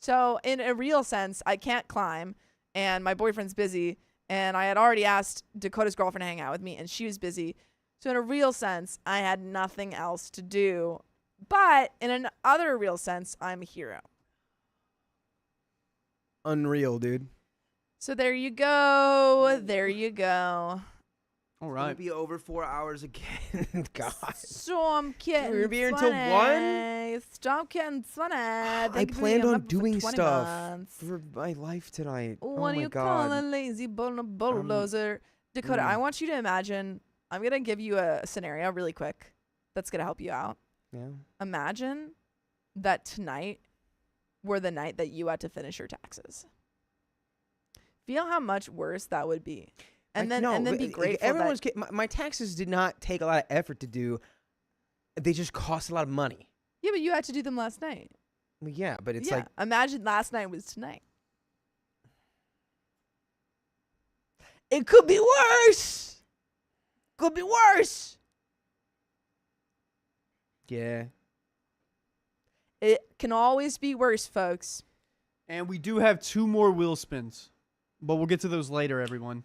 So in a real sense, I can't climb and my boyfriend's busy, and I had already asked Dakota's girlfriend to hang out with me and she was busy. So in a real sense, I had nothing else to do. But in another real sense, I'm a hero. Unreal, dude. So there you go. There you go. All It'll right. be over 4 hours again. God. Storm Kitten. We're gonna be here until 20. Storm Kitten 20. I Thank you for planned being a on member for doing 20 stuff months. for my life tonight. What oh do my you God. call a lazy bulldozer? Dakota, I want you to imagine. I'm gonna give you a scenario really quick. That's gonna help you out. Yeah. Imagine that tonight were the night that you had to finish your taxes. Feel how much worse that would be. And then be grateful Everyone's that my taxes did not take a lot of effort to do. They just cost a lot of money. yeah, but you had to do them last night. Well, yeah, but it's yeah. like Imagine last night was tonight. It could be worse. Could be worse. yeah. It can always be worse, folks. And we do have 2 more wheel spins, but we'll get to those later, everyone.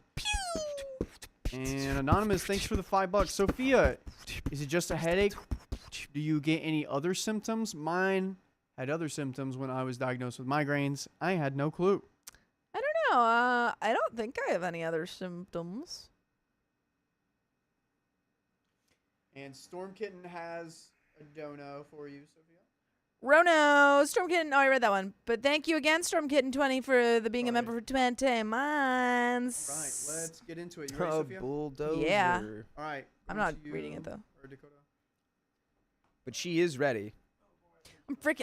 And Anonymous, thanks for the $5. Sophia, is it just a headache? Do you get any other symptoms? Mine had other symptoms when I was diagnosed with migraines. I had no clue. I don't know. I don't think I have any other symptoms. And Storm Kitten has a dono for you, Sophia. Rono, Storm Kitten. Oh, I read that one. But thank you again, Storm Kitten 20, for being a member for 20 months. Right, let's get into it. You ready, Sophia? Bulldozer. Yeah. All right. I'm over not to reading you, it, though. Or Dakota. But she is ready.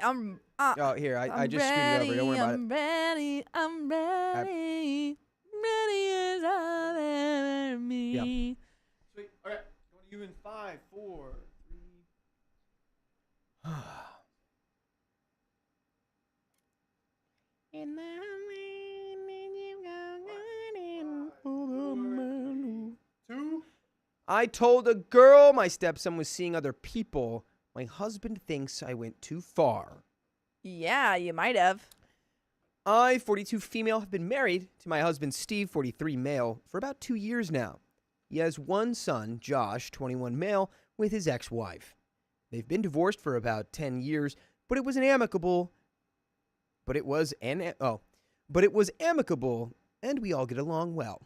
I'm Oh, here, I just scooted over. Don't worry about it. I'm ready. I'm ready. Ready as I'll ever be. Sweet. All right. Going to you in 5, 4, 3. Two. I told a girl my stepson was seeing other people. My husband thinks I went too far. Yeah, you might have. I, 42 female, have been married to my husband Steve, 43 male, for about 2 years now. He has one son, Josh, 21 male, with his ex-wife. They've been divorced for about 10 years, but it was amicable, and we all get along well.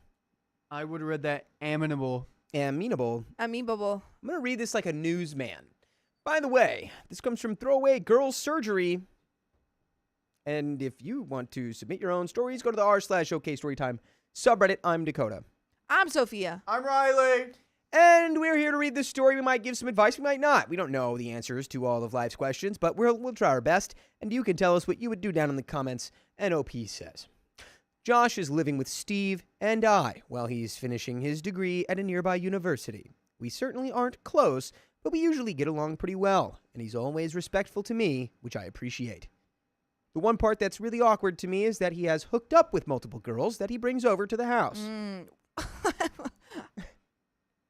I would have read that amenable. Amenable. Amenable. I'm going to read this like a newsman. By the way, this comes from Throwaway Girls Surgery. And if you want to submit your own stories, go to the r/OKStorytime subreddit. I'm Dakota. I'm Sophia. I'm Riley. And we're here to read this story. We might give some advice, we might not. We don't know the answers to all of life's questions, but we'll try our best. And you can tell us what you would do down in the comments. And OP says, Josh is living with Steve and I while he's finishing his degree at a nearby university. We certainly aren't close, but we usually get along pretty well, and he's always respectful to me, which I appreciate. The one part that's really awkward to me is that he has hooked up with multiple girls that he brings over to the house.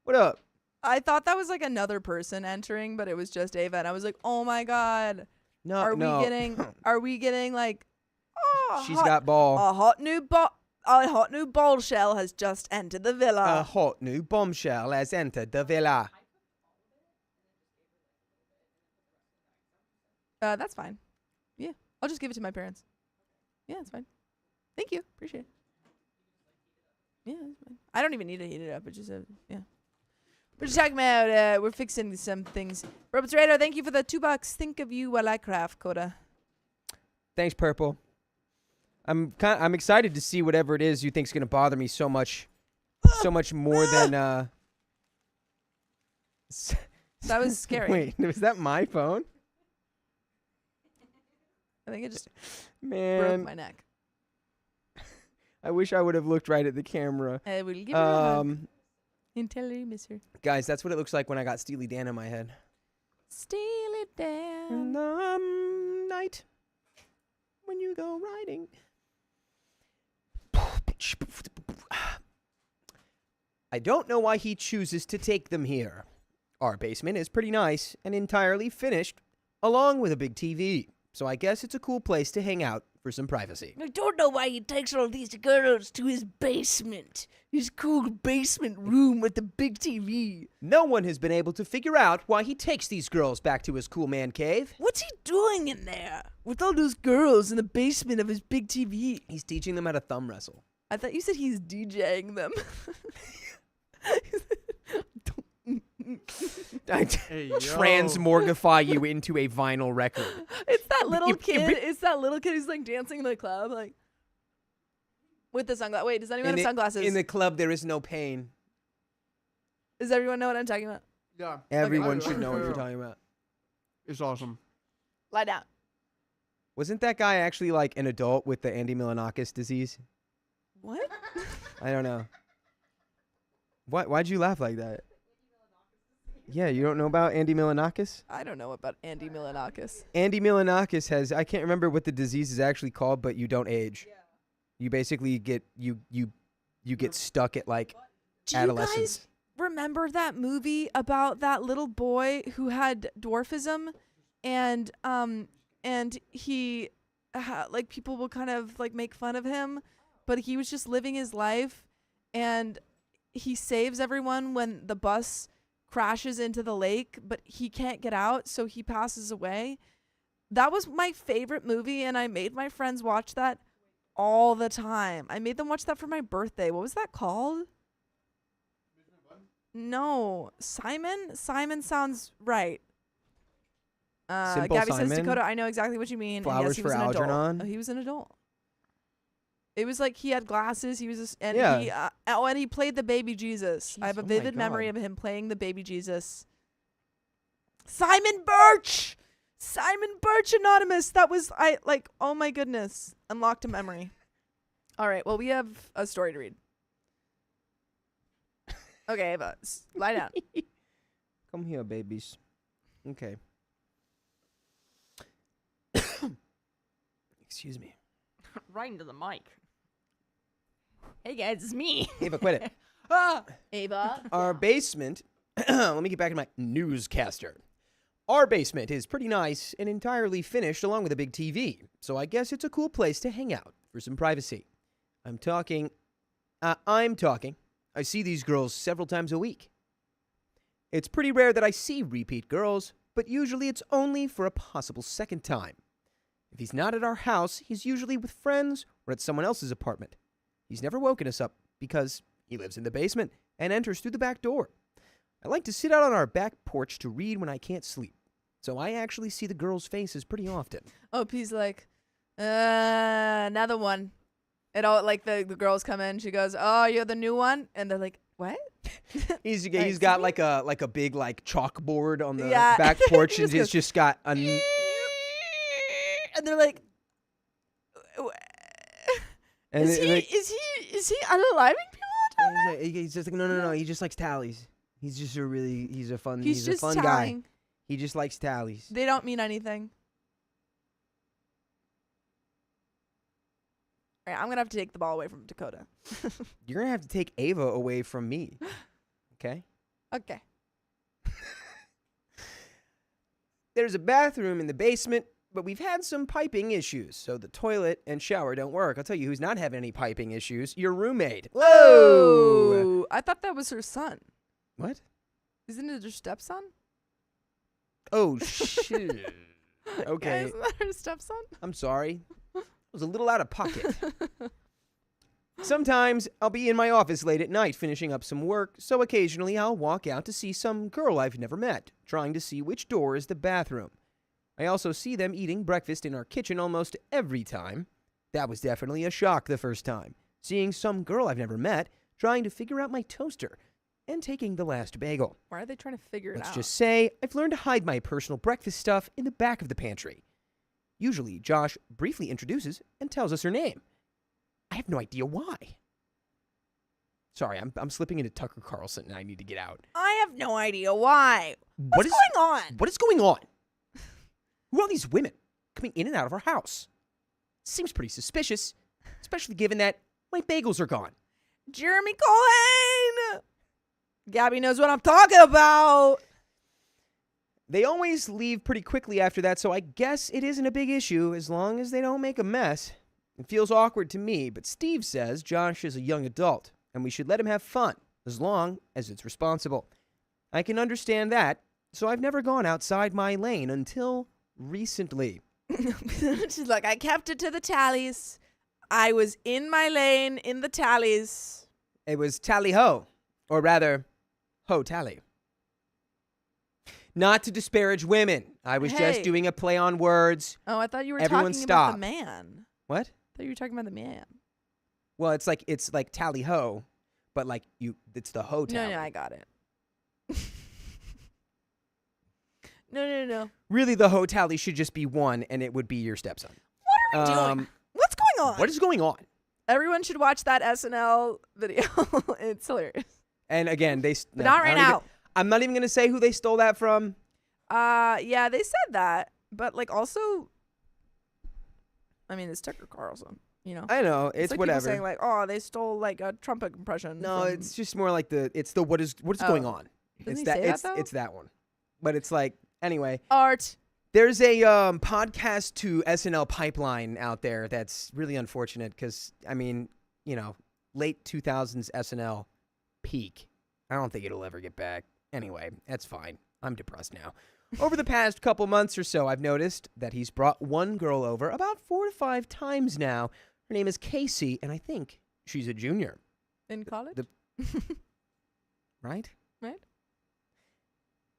What up? I thought that was like another person entering, but it was just Ava, and I was like, "Oh my god, No, are no. we getting like, She's got ball. a hot new ball shell has just entered the A villa." hot new bombshell has entered the villa. That's fine. Yeah, I'll just give it to my parents. Yeah, it's fine. Thank you, appreciate it. Yeah, it's fine. I don't even need to heat it up. It's just yeah. We're just talking about we're fixing some things. Robots Radar, thank you for the $2. Think of you while I craft, Coda. Thanks, Purple. I'm excited to see whatever it is you think's gonna bother me so much more than That was scary. Wait, was that my phone? I think it just broke Man, my neck. I wish I would have looked right at the camera. I will give you a hug until you miss her. Guys, that's what it looks like when I got Steely Dan in my head. Steal it In down. the night when you go riding. I don't know why he chooses to take them here. Our basement is pretty nice and entirely finished, along with a big TV. So I guess it's a cool place to hang out for some privacy. I don't know why he takes all these girls to his basement. His cool basement room with the big TV. No one has been able to figure out why he takes these girls back to his cool man cave. What's he doing in there? With all those girls in the basement of his big TV. He's teaching them how to thumb wrestle. I thought you said he's DJing them. Hey, yo. transmorgify you into a vinyl record. It's that little You- kid. It's that little kid who's like dancing in the club, like with the sunglasses. Wait, does anyone have sunglasses? In the club, there is no pain. Does everyone know what I'm talking about? Yeah. Everyone Okay. should know what you're talking about. It's awesome. Lie down. Wasn't that guy actually like an adult with the Andy Milonakis disease? What? I don't know. Why'd you laugh like that? Yeah, you don't know about Andy Milonakis? I don't know about Andy Milonakis. Andy Milonakis has, I can't remember what the disease is actually called, but you don't age. You basically get you get stuck at like Do you adolescence. guys remember that movie about that little boy who had dwarfism, and he like people will kind of like make fun of him, but he was just living his life, and he saves everyone when the bus crashes into the lake, but he can't get out, so he passes away. That was my favorite movie, and I made my friends watch that all the time. I made them watch that for my birthday. What was that called? No, Simon. Simon sounds right. Simple Gabby says, Simon? Dakota, I know exactly what you mean. And Flowers yes, he for was an adult. Algernon? Oh, he was an adult. It was like he had glasses. He was, and Yeah. he, and he played the baby Jesus. I have a Jeez, oh my vivid memory God. of him playing the baby Jesus. Simon Birch. Simon Birch Anonymous. That was oh my goodness. Unlocked a memory. All right. Well, we have a story to read. Okay, Ava, lie down. Come here, babies. Okay. Excuse me. Right into the mic. Hey guys, it's me. Ava, quit it. Ava. Our basement, let me get back to my newscaster. Our basement is pretty nice and entirely finished along with a big TV, so I guess it's a cool place to hang out for some privacy. I'm talking. I see these girls several times a week. It's pretty rare that I see repeat girls, but usually it's only for a possible second time. If he's not at our house, he's usually with friends or at someone else's apartment. He's never woken us up because he lives in the basement and enters through the back door. I like to sit out on our back porch to read when I can't sleep, so I actually see the girls' faces pretty often. OP's like, another one. It all like the girls come in. She goes, "Oh, you're the new one," and they're like, "What?" He's Excuse got me? like a big like chalkboard on the Yeah. back porch, He and just it's just got a. And they're like, And "Is he unaliving people?" he's just like no. He just likes tallies. He's just he's a fun He's just a fun tallying. guy. He just likes tallies. They don't mean anything. All right, I'm gonna have to take the ball away from Dakota. You're gonna have to take Ava away from me. Okay. Okay. There's a bathroom in the basement, but we've had some piping issues, so the toilet and shower don't work. I'll tell you who's not having any piping issues. Your roommate. Whoa! Oh, I thought that was her son. What? Isn't it her stepson? Oh shit. Okay. Yeah, isn't that her stepson? I'm sorry. It was a little out of pocket. Sometimes I'll be in my office late at night finishing up some work, so occasionally I'll walk out to see some girl I've never met, trying to see which door is the bathroom. I also see them eating breakfast in our kitchen almost every time. That was definitely a shock the first time, seeing some girl I've never met trying to figure out my toaster and taking the last bagel. Why are they trying to figure it Let's out? just say I've learned to hide my personal breakfast stuff in the back of the pantry. Usually, Josh briefly introduces and tells us her name. I have no idea why. Sorry, I'm slipping into Tucker Carlson and I need to get out. I have no idea why. What What's is going on? What is going on? Who are these women coming in and out of our house? Seems pretty suspicious, especially given that my bagels are gone. Jeremy Cohen! Gabby knows what I'm talking about. They always leave pretty quickly after that, so I guess it isn't a big issue as long as they don't make a mess. It feels awkward to me, but Steve says Josh is a young adult, and we should let him have fun, as long as it's responsible. I can understand that, so I've never gone outside my lane until recently. She's like, I kept it to the tallies. I was in my lane in the tallies. It was tally-ho, or rather, ho-tally. Not to disparage women. I was just Hey. doing a play on words. Oh, I thought you were Everyone talking stop. about the man. What? I thought you were talking about the man. Well, it's like tally ho, but like it's the ho tally. No, I got it. No. Really, the ho tally should just be one, and it would be your stepson. What are we doing? What's going on? What is going on? Everyone should watch that SNL video. It's hilarious. And again, But not right now. I'm not even gonna say who they stole that from. Yeah, they said that, but like also, I mean, it's Tucker Carlson. You know, I know it's like whatever. people saying like, oh, they stole like a trumpet impression. No, from- it's just more like what is going on. Doesn't It's he that say that, though? it's that one. But it's like anyway. art. There's a podcast to SNL pipeline out there that's really unfortunate because I mean, late 2000s SNL peak. I don't think it'll ever get back. Anyway, that's fine. I'm depressed now. Over the past couple months or so, I've noticed that he's brought one girl over about 4 to 5 times now. Her name is Casey, and I think she's a junior. In college? Right? Right.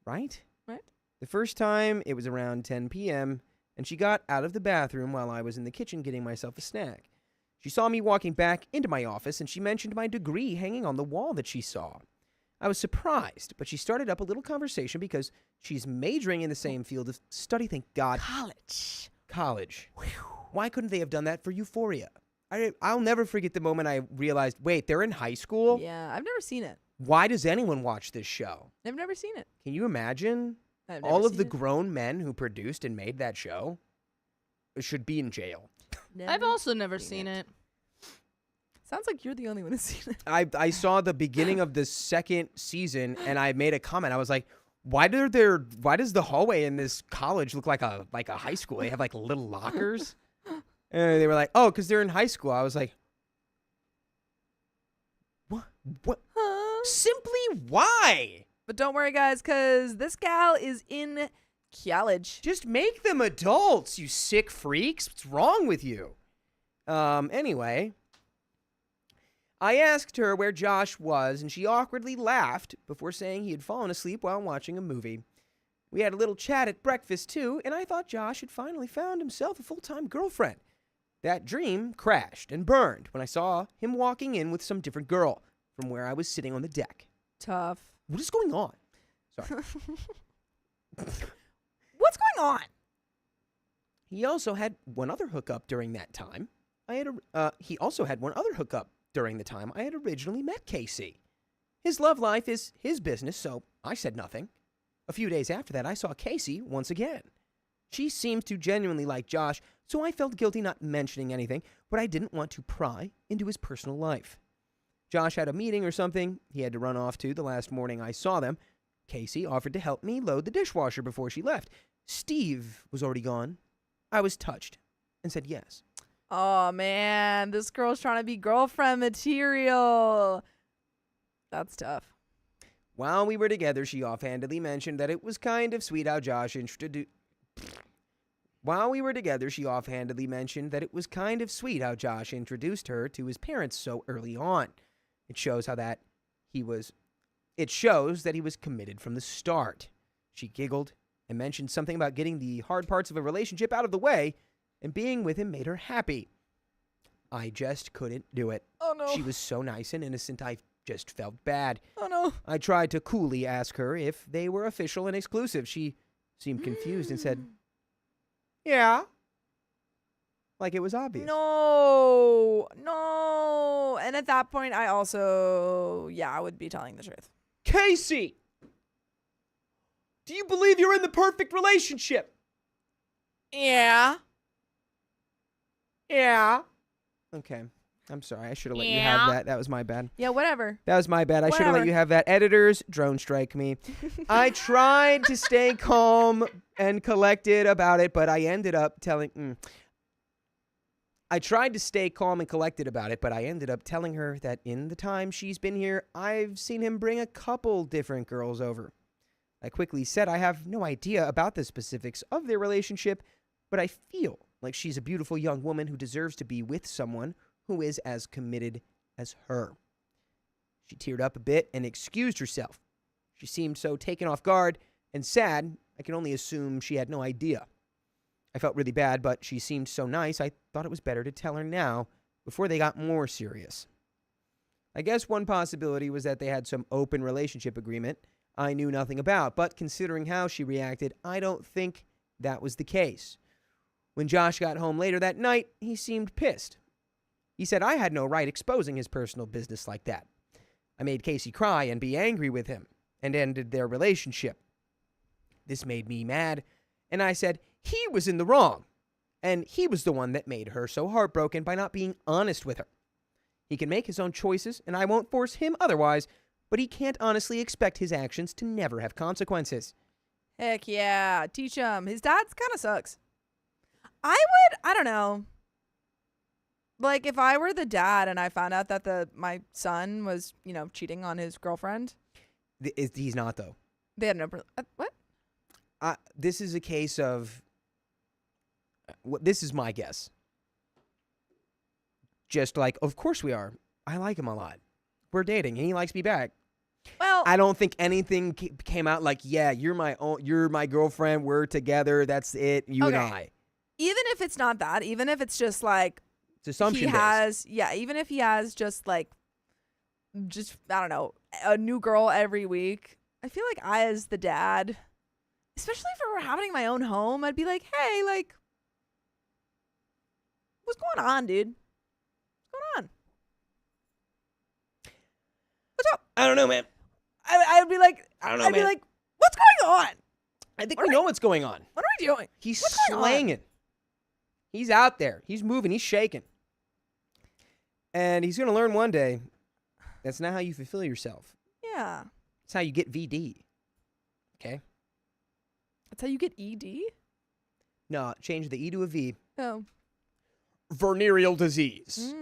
Right? Right. The first time, it was around 10 p.m., and she got out of the bathroom while I was in the kitchen getting myself a snack. She saw me walking back into my office, and she mentioned my degree hanging on the wall that she saw. I was surprised, but she started up a little conversation because she's majoring in the same field of study, thank God. College. Why couldn't they have done that for Euphoria? I'll never forget the moment I realized, wait, they're in high school? Yeah, I've never seen it. Why does anyone watch this show? I've never seen it. Can you imagine? I've never All of seen the it. grown men who produced and made that show should be in jail. I've also never seen it. Sounds like you're the only one who's seen it. I saw the beginning of the second season and I made a comment. I was like, why does the hallway in this college look like a high school? They have like little lockers. And they were like, oh, because they're in high school. I was like, what? Simply why? But don't worry, guys, because this gal is in college. Just make them adults, you sick freaks. What's wrong with you? Anyway, I asked her where Josh was, and she awkwardly laughed before saying he had fallen asleep while watching a movie. We had a little chat at breakfast, too, and I thought Josh had finally found himself a full-time girlfriend. That dream crashed and burned when I saw him walking in with some different girl from where I was sitting on the deck. Tough. What is going on? Sorry. What's going on? He also had one other hookup during that time. He also had one other hookup during the time I had originally met Casey. His love life is his business, so I said nothing. A few days after that, I saw Casey once again. She seems to genuinely like Josh, so I felt guilty not mentioning anything, but I didn't want to pry into his personal life. Josh had a meeting or something he had to run off to the last morning I saw them. Casey offered to help me load the dishwasher before she left. Steve was already gone. I was touched and said yes. Oh, man. This girl's trying to be girlfriend material. That's tough. While we were together, she offhandedly mentioned that it was kind of sweet how Josh introduced her to his parents so early on. It shows that he was committed from the start. She giggled and mentioned something about getting the hard parts of a relationship out of the way, and being with him made her happy. I just couldn't do it. Oh, no. She was so nice and innocent, I just felt bad. Oh, no. I tried to coolly ask her if they were official and exclusive. She seemed confused and said, yeah. Like it was obvious. No. And at that point, I would be telling the truth. Casey! Do you believe you're in the perfect relationship? Yeah. Yeah. Okay. I'm sorry. I should have let you have that. That was my bad. Yeah, whatever. That was my bad. I should have let Whatever. you have that. Editors, drone strike me. I tried to stay calm and collected about it, but I ended up telling her that in the time she's been here, I've seen him bring a couple different girls over. I quickly said I have no idea about the specifics of their relationship, but I feel like she's a beautiful young woman who deserves to be with someone who is as committed as her. She teared up a bit and excused herself. She seemed so taken off guard And sad, I can only assume she had no idea. I felt really bad, but she seemed so nice, I thought it was better to tell her now before they got more serious. I guess one possibility was that they had some open relationship agreement I knew nothing about, but considering how she reacted, I don't think that was the case. When Josh got home later that night, he seemed pissed. He said I had no right exposing his personal business like that. I made Casey cry and be angry with him, and ended their relationship. This made me mad, and I said he was in the wrong, and he was the one that made her so heartbroken by not being honest with her. He can make his own choices, and I won't force him otherwise, but he can't honestly expect his actions to never have consequences. Heck yeah. Teach him. His dad kind of sucks. I don't know. Like, if I were the dad and I found out that my son was, cheating on his girlfriend. He's not, though. They had no... what? This is a case of... this is my guess. Just like, of course we are. I like him a lot. We're dating, and he likes me back. Well... I don't think anything came out like, yeah, you're my girlfriend, we're together, that's it, you and I. Even if it's not that, even if it's just like... It's assumption based. Even if he has just I don't know, a new girl every week, I feel like I, as the dad, especially if it were happening in my own home, I'd be like, hey, like, what's going on, dude? What's going on? What's up? I don't know, man. I'd be like, I don't know, I'd man. be like, what's going on? I think we know what's going on. What are we doing? He's What's going on? slanging. He's out there. He's moving. He's shaking. And he's going to learn one day that's not how you fulfill yourself. Yeah. It's how you get VD. Okay? That's how you get ED? No, change the E to a V. Oh. Venereal disease.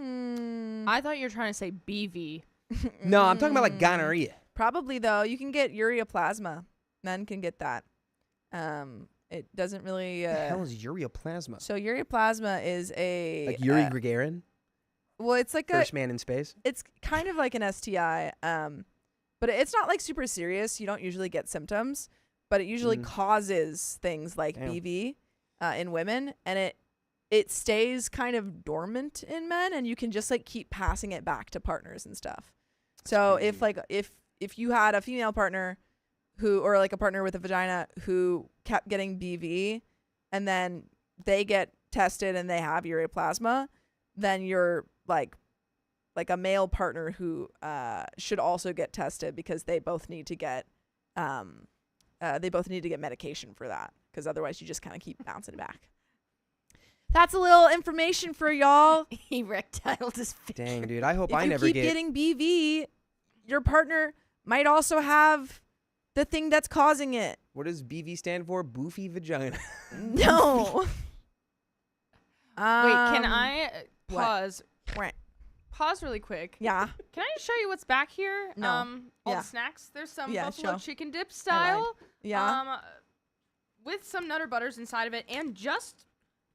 I thought you were trying to say BV. No, I'm talking about like gonorrhea. Probably, though. You can get ureaplasma. Men can get that. It doesn't really... What the hell is ureaplasma? So ureaplasma is a... Like Yuri Gagarin? Well, it's like First man in space? It's kind of like an STI, but it's not like super serious. You don't usually get symptoms, but it usually causes things like BV in women, and it stays kind of dormant in men, and you can just like keep passing it back to partners and stuff. So if you had a female partner or like a partner with a vagina who kept getting BV, and then they get tested and they have ureaplasma, then you're like a male partner who should also get tested, because they both need to get medication for that, because otherwise you just kind of keep bouncing it back. That's a little information for y'all. Erectile dysfunction. Dang, dude. I hope If I you never keep get... getting BV, your partner might also have the thing that's causing it. What does BV stand for? Boofy vagina. No. Wait, can I what? pause? Right. Pause really quick. Yeah. Can I just show you what's back here? No. All Yeah. the snacks. There's some Yeah, buffalo show. chicken dip style. Yeah. With some Nutter Butters inside of it, and just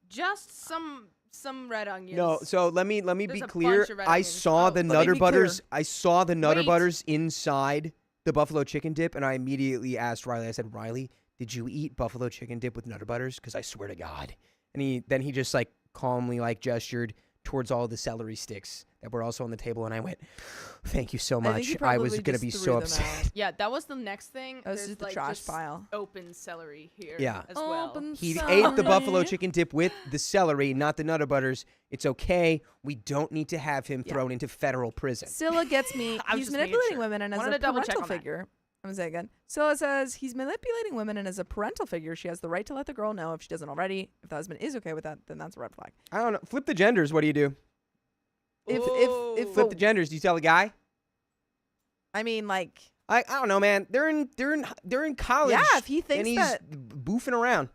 some red onions. No, so let me There's be a clear. bunch of red I onions. saw Oh, the let me Nutter be Butters. I saw the Nutter Wait. Butters inside the buffalo chicken dip, and I immediately asked Riley. I said, "Riley, did you eat buffalo chicken dip with Nutter Butters? Because I swear to God." And he just like calmly like gestured towards all the celery sticks that were also on the table, and I went, "Thank you so I think much. he I was probably gonna just be threw so them upset." out. Yeah, that was the next thing. That was There's, just the like, trash just pile. open celery here Yeah. as well. Open He celery. ate the buffalo chicken dip with the celery, not the Nutter Butters. It's okay. We don't need to have him Yeah. thrown into federal prison. Scylla gets me. I was He's just making manipulating sure. women and as Wanted a to double check parental on that. figure. I'm gonna say it again. Scylla says he's manipulating women, and as a parental figure, she has the right to let the girl know if she doesn't already. If the husband is okay with that, then that's a red flag. I don't know. Flip the genders. What do you do? If Flip the genders. Do you tell the guy? I mean, like, I don't know, man. They're in college. yeah, if he and thinks he's that, boofing around.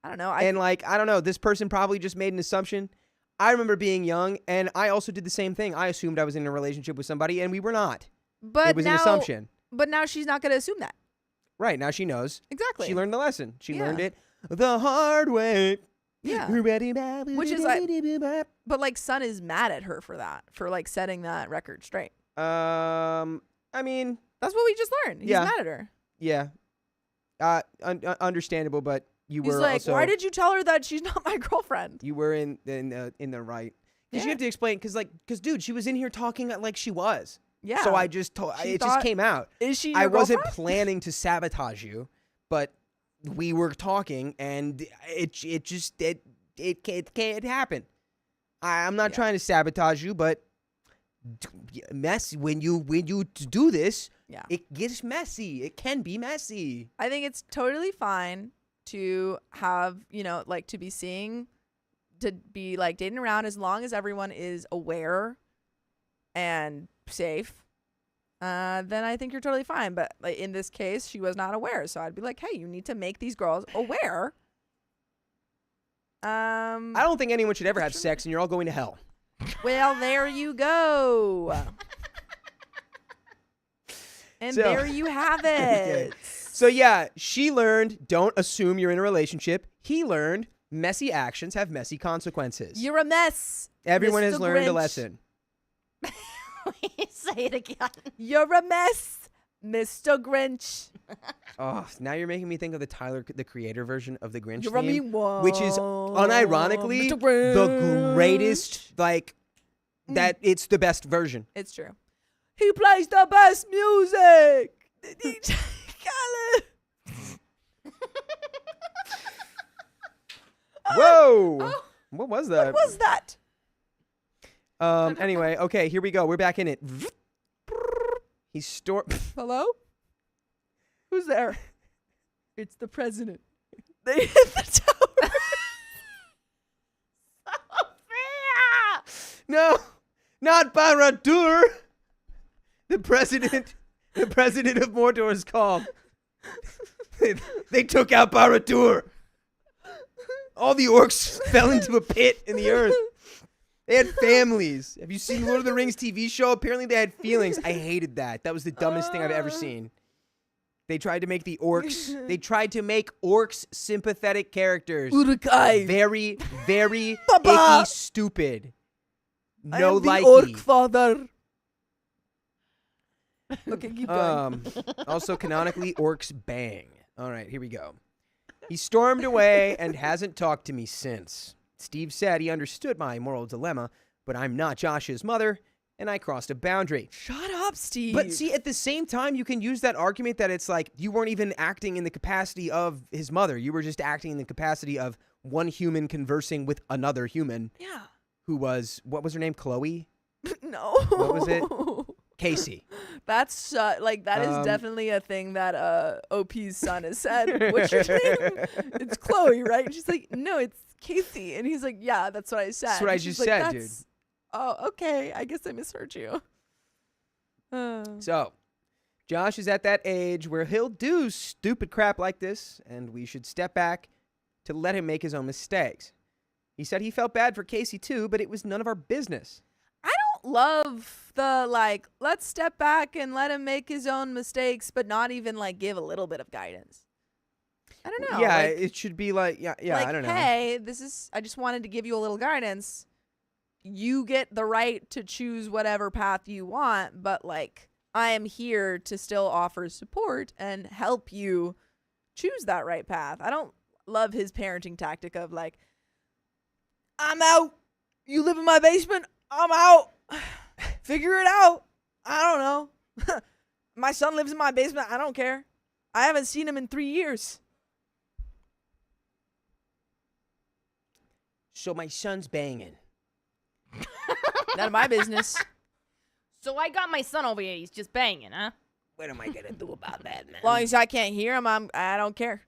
I don't know. And like, I don't know, this person probably just made an assumption. I remember being young, and I also did the same thing. I assumed I was in a relationship with somebody, and we were not. but It was now, an assumption. But now she's not gonna assume that. Right, now she knows. Exactly. She learned the lesson. She Yeah. learned it the hard way. Yeah. Which is like- But like, Son is mad at her for that, for like setting that record straight. I mean, That's what we just learned. He's Yeah. mad at her. yeah. Understandable, but you He's were like, also why did you tell her that she's not my girlfriend? you were in the right. Because you Yeah. have to explain, because dude, she was in here talking like she was. Yeah. So I just told, She it just thought- came out. Is she your I wasn't girlfriend? planning to sabotage you, but we were talking, and it can't happen. I'm not Yeah. trying to sabotage you, but mess when you do this, Yeah. it gets messy. It can be messy. I think it's totally fine to have, like to be like dating around as long as everyone is aware and safe. Then I think you're totally fine. But like, in this case, she was not aware. So I'd be like, hey, you need to make these girls aware. I don't think anyone should ever have sex, and you're all going to hell. Well, there you go. And So- there you have Okay. it. So yeah, she learned, don't assume you're in a relationship. He learned, messy actions have messy consequences. You're a mess. Everyone Mr. has learned a Grinch. lesson. Say it again. You're a mess, Mr. Grinch. Oh, now you're making me think of the Tyler, the Creator version of the Grinch You're a theme, mean one. which is unironically Mr. Grinch. the greatest, that it's the best version. It's true. He plays the best music. The DJ Khaled. Whoa! What was that? What was that? Anyway, okay, here we go. We're back in it. He's Hello? Who's there? It's the president. They hit the tower. No, not Barad-dûr. The president of Mordor is called. They took out Barad-dûr. All the orcs fell into a pit in the earth. They had families. Have you seen Lord of the Rings TV show? Apparently they had feelings. I hated that. That was the dumbest thing I've ever seen. They tried to make the orcs. They tried to make orcs sympathetic characters. Urukai. Very, very Baba. icky, stupid. I No am the likey. orc father. Okay, keep going. Also, canonically, orcs bang. All right, here we go. He stormed away and hasn't talked to me since. Steve said he understood my moral dilemma, but I'm not Josh's mother, and I crossed a boundary. Shut up, Steve. But see, at the same time, you can use that argument that it's like you weren't even acting in the capacity of his mother. You were just acting in the capacity of one human conversing with another human yeah. who was, what was her name, Chloe? No. What was it? Casey. That's like that is definitely a thing that OP's son has said. What's your name? It's Chloe, right? And she's like, no, it's Casey. And he's like, yeah, that's what I said. That's what I And she's just like, said, dude. Oh, okay. I guess I misheard you. So, Josh is at that age where he'll do stupid crap like this, and we should step back to let him make his own mistakes. He said he felt bad for Casey too, but it was none of our business. I don't love the like, let's step back and let him make his own mistakes, but not even like give a little bit of guidance. I don't know. Yeah, like, it should be like, yeah, like, I don't know. hey, I just wanted to give you a little guidance. You get the right to choose whatever path you want, but like, I am here to still offer support and help you choose that right path. I don't love his parenting tactic of like, I'm out. You live in my basement. I'm out. Figure it out. I don't know. My son lives in my basement. I don't care. I haven't seen him in 3 years. So my son's banging. None of my business. So I got my son over here. He's just banging, huh? What am I going to do about that, man? As long as I can't hear him, I don't care.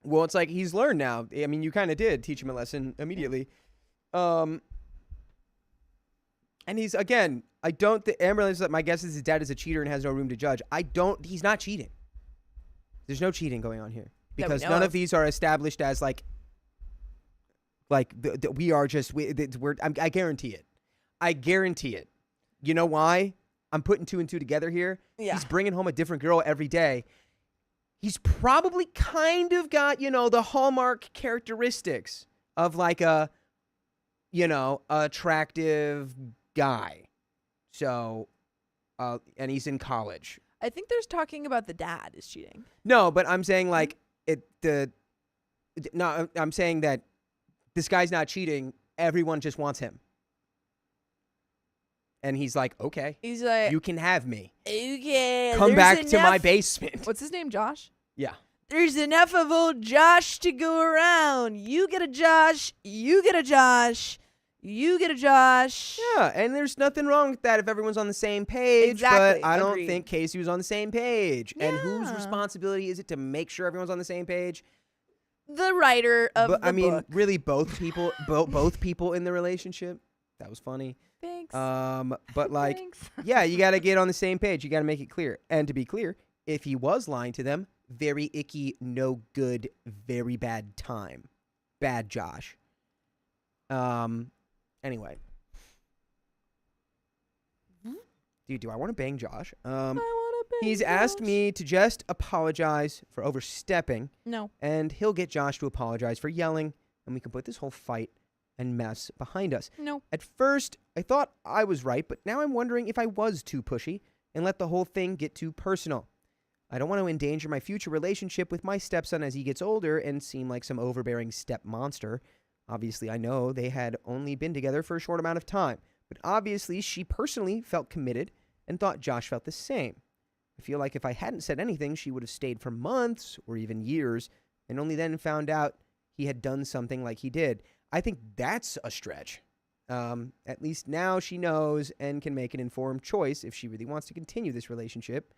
Well, it's like he's learned now. I mean, you kind of did teach him a lesson immediately. And he's, again, I don't think, Amber says that my guess is his dad is a cheater and has no room to judge. He's not cheating. There's no cheating going on here. That we Because know none of. of these are established as we are just, I guarantee it. I guarantee it. You know why? I'm putting 2 and 2 together here. Yeah. He's bringing home a different girl every day. He's probably kind of got, the hallmark characteristics of like a, attractive guy. So, and he's in college. I think there's talking about the dad is cheating. No, but I'm saying like No, I'm saying that this guy's not cheating. Everyone just wants him. And he's like, okay, He's like, you can have me. okay, Come there's back to my enough- basement. What's his name, Josh? Yeah. There's enough of old Josh to go around. You get a Josh. You get a Josh. You get a Josh. Yeah, and there's nothing wrong with that if everyone's on the same page. Exactly, But I don't agreed. think Casey was on the same page. And whose Yeah. responsibility is it to make sure everyone's on the same page? The writer of But the I mean, book. really, both people, both people in the relationship. That was funny. Thanks. But like, Thanks. yeah, you got to get on the same page. You got to make it clear. And to be clear, if he was lying to them, very icky, no good, very bad time. Bad Josh. Anyway. Dude, do I want to bang Josh? I wanna bang He's asked Josh. me to just apologize for overstepping, No. and he'll get Josh to apologize for yelling, and we can put this whole fight and mess behind us. No. At first, I thought I was right, but now I'm wondering if I was too pushy and let the whole thing get too personal. I don't want to endanger my future relationship with my stepson as he gets older and seem like some overbearing step monster. Obviously, I know they had only been together for a short amount of time, but obviously she personally felt committed and thought Josh felt the same. I feel like if I hadn't said anything, she would have stayed for months or even years and only then found out he had done something like he did. I think that's a stretch. At least now she knows and can make an informed choice if she really wants to continue this relationship,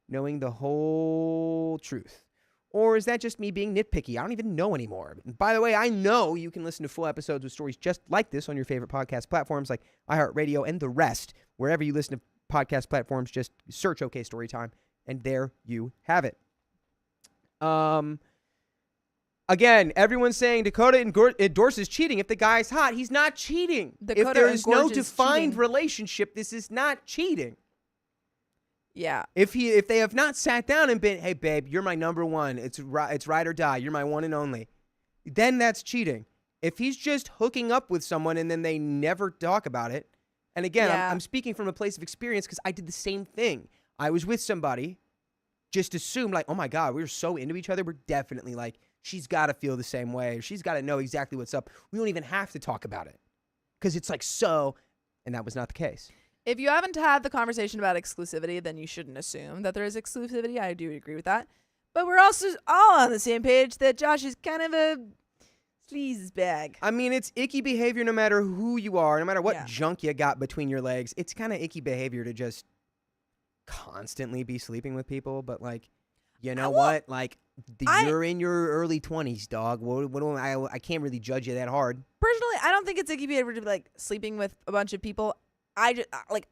knowing the whole truth. Or is that just me being nitpicky? I don't even know anymore. By the way, I know you can listen to full episodes with stories just like this on your favorite podcast platforms like iHeartRadio and the rest. Wherever you listen to podcast platforms, just search OK Storytime, and there you have it. Again, everyone's saying Dakota endorses cheating. If the guy's hot, he's not cheating. If Dakota there is no encourages defined cheating. relationship, this is not cheating. Yeah. If they have not sat down and been, hey babe, you're my number one. It's ride or die. You're my one and only. Then that's cheating. If he's just hooking up with someone and then they never talk about it. And again, Yeah. I'm speaking from a place of experience because I did the same thing. I was with somebody, just assumed like, oh my God, we were so into each other. We're definitely like, she's got to feel the same way. She's got to know exactly what's up. We don't even have to talk about it because it's like so, and that was not the case. If you haven't had the conversation about exclusivity, then you shouldn't assume that there is exclusivity. I do agree with that. But we're also all on the same page that Josh is kind of a sleaze bag. I mean, it's icky behavior no matter who you are, no matter what Yeah. junk you got between your legs. It's kind of icky behavior to just constantly be sleeping with people. But, like, you know what? Like, you're in your early 20s, dog. I can't really judge you that hard. Personally, I don't think it's icky behavior to be like sleeping with a bunch of people. I just like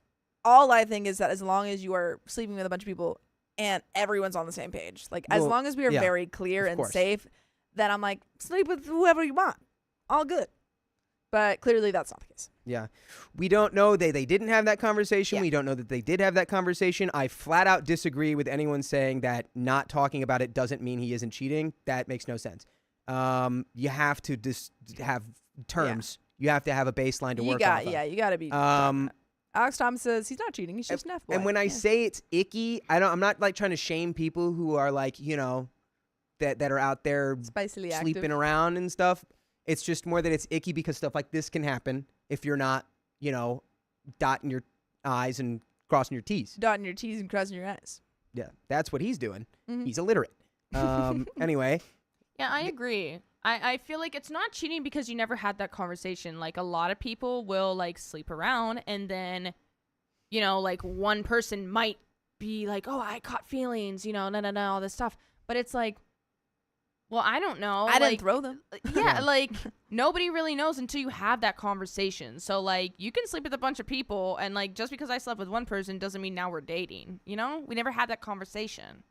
all I think is that as long as you are sleeping with a bunch of people and everyone's on the same page, like as Well, long as we are yeah, very clear of and course. safe, then I'm like sleep with whoever you want, all good. But clearly that's not the case. Yeah. We don't know they didn't have that conversation. Yeah. We don't know that they did have that conversation. I flat out disagree with anyone saying that not talking about it doesn't mean he isn't cheating. That makes no sense. You have to just have terms. You have to have a baseline to work off of. You got to be. Alex Thomas says he's not cheating. He's just an F boy. And when I say it's icky, I'm not like trying to shame people who are like, you know, that are out there spicily sleeping active. around and stuff. It's just more that it's icky because stuff like this can happen if you're not, you know, dotting your I's and crossing your T's. Dotting your T's and crossing your I's. Yeah, that's what he's doing. Mhm. He's illiterate. Anyway, Yeah, I agree. I feel like it's not cheating because you never had that conversation. Like, a lot of people will, like, sleep around and then, you know, like, one person might be like, oh, I caught feelings, you know, all this stuff. But it's like, well, I don't know. I didn't like, throw them. yeah, like, nobody really knows until you have that conversation. So, like, you can sleep with a bunch of people, and, like, just because I slept with one person doesn't mean now we're dating, you know? We never had that conversation.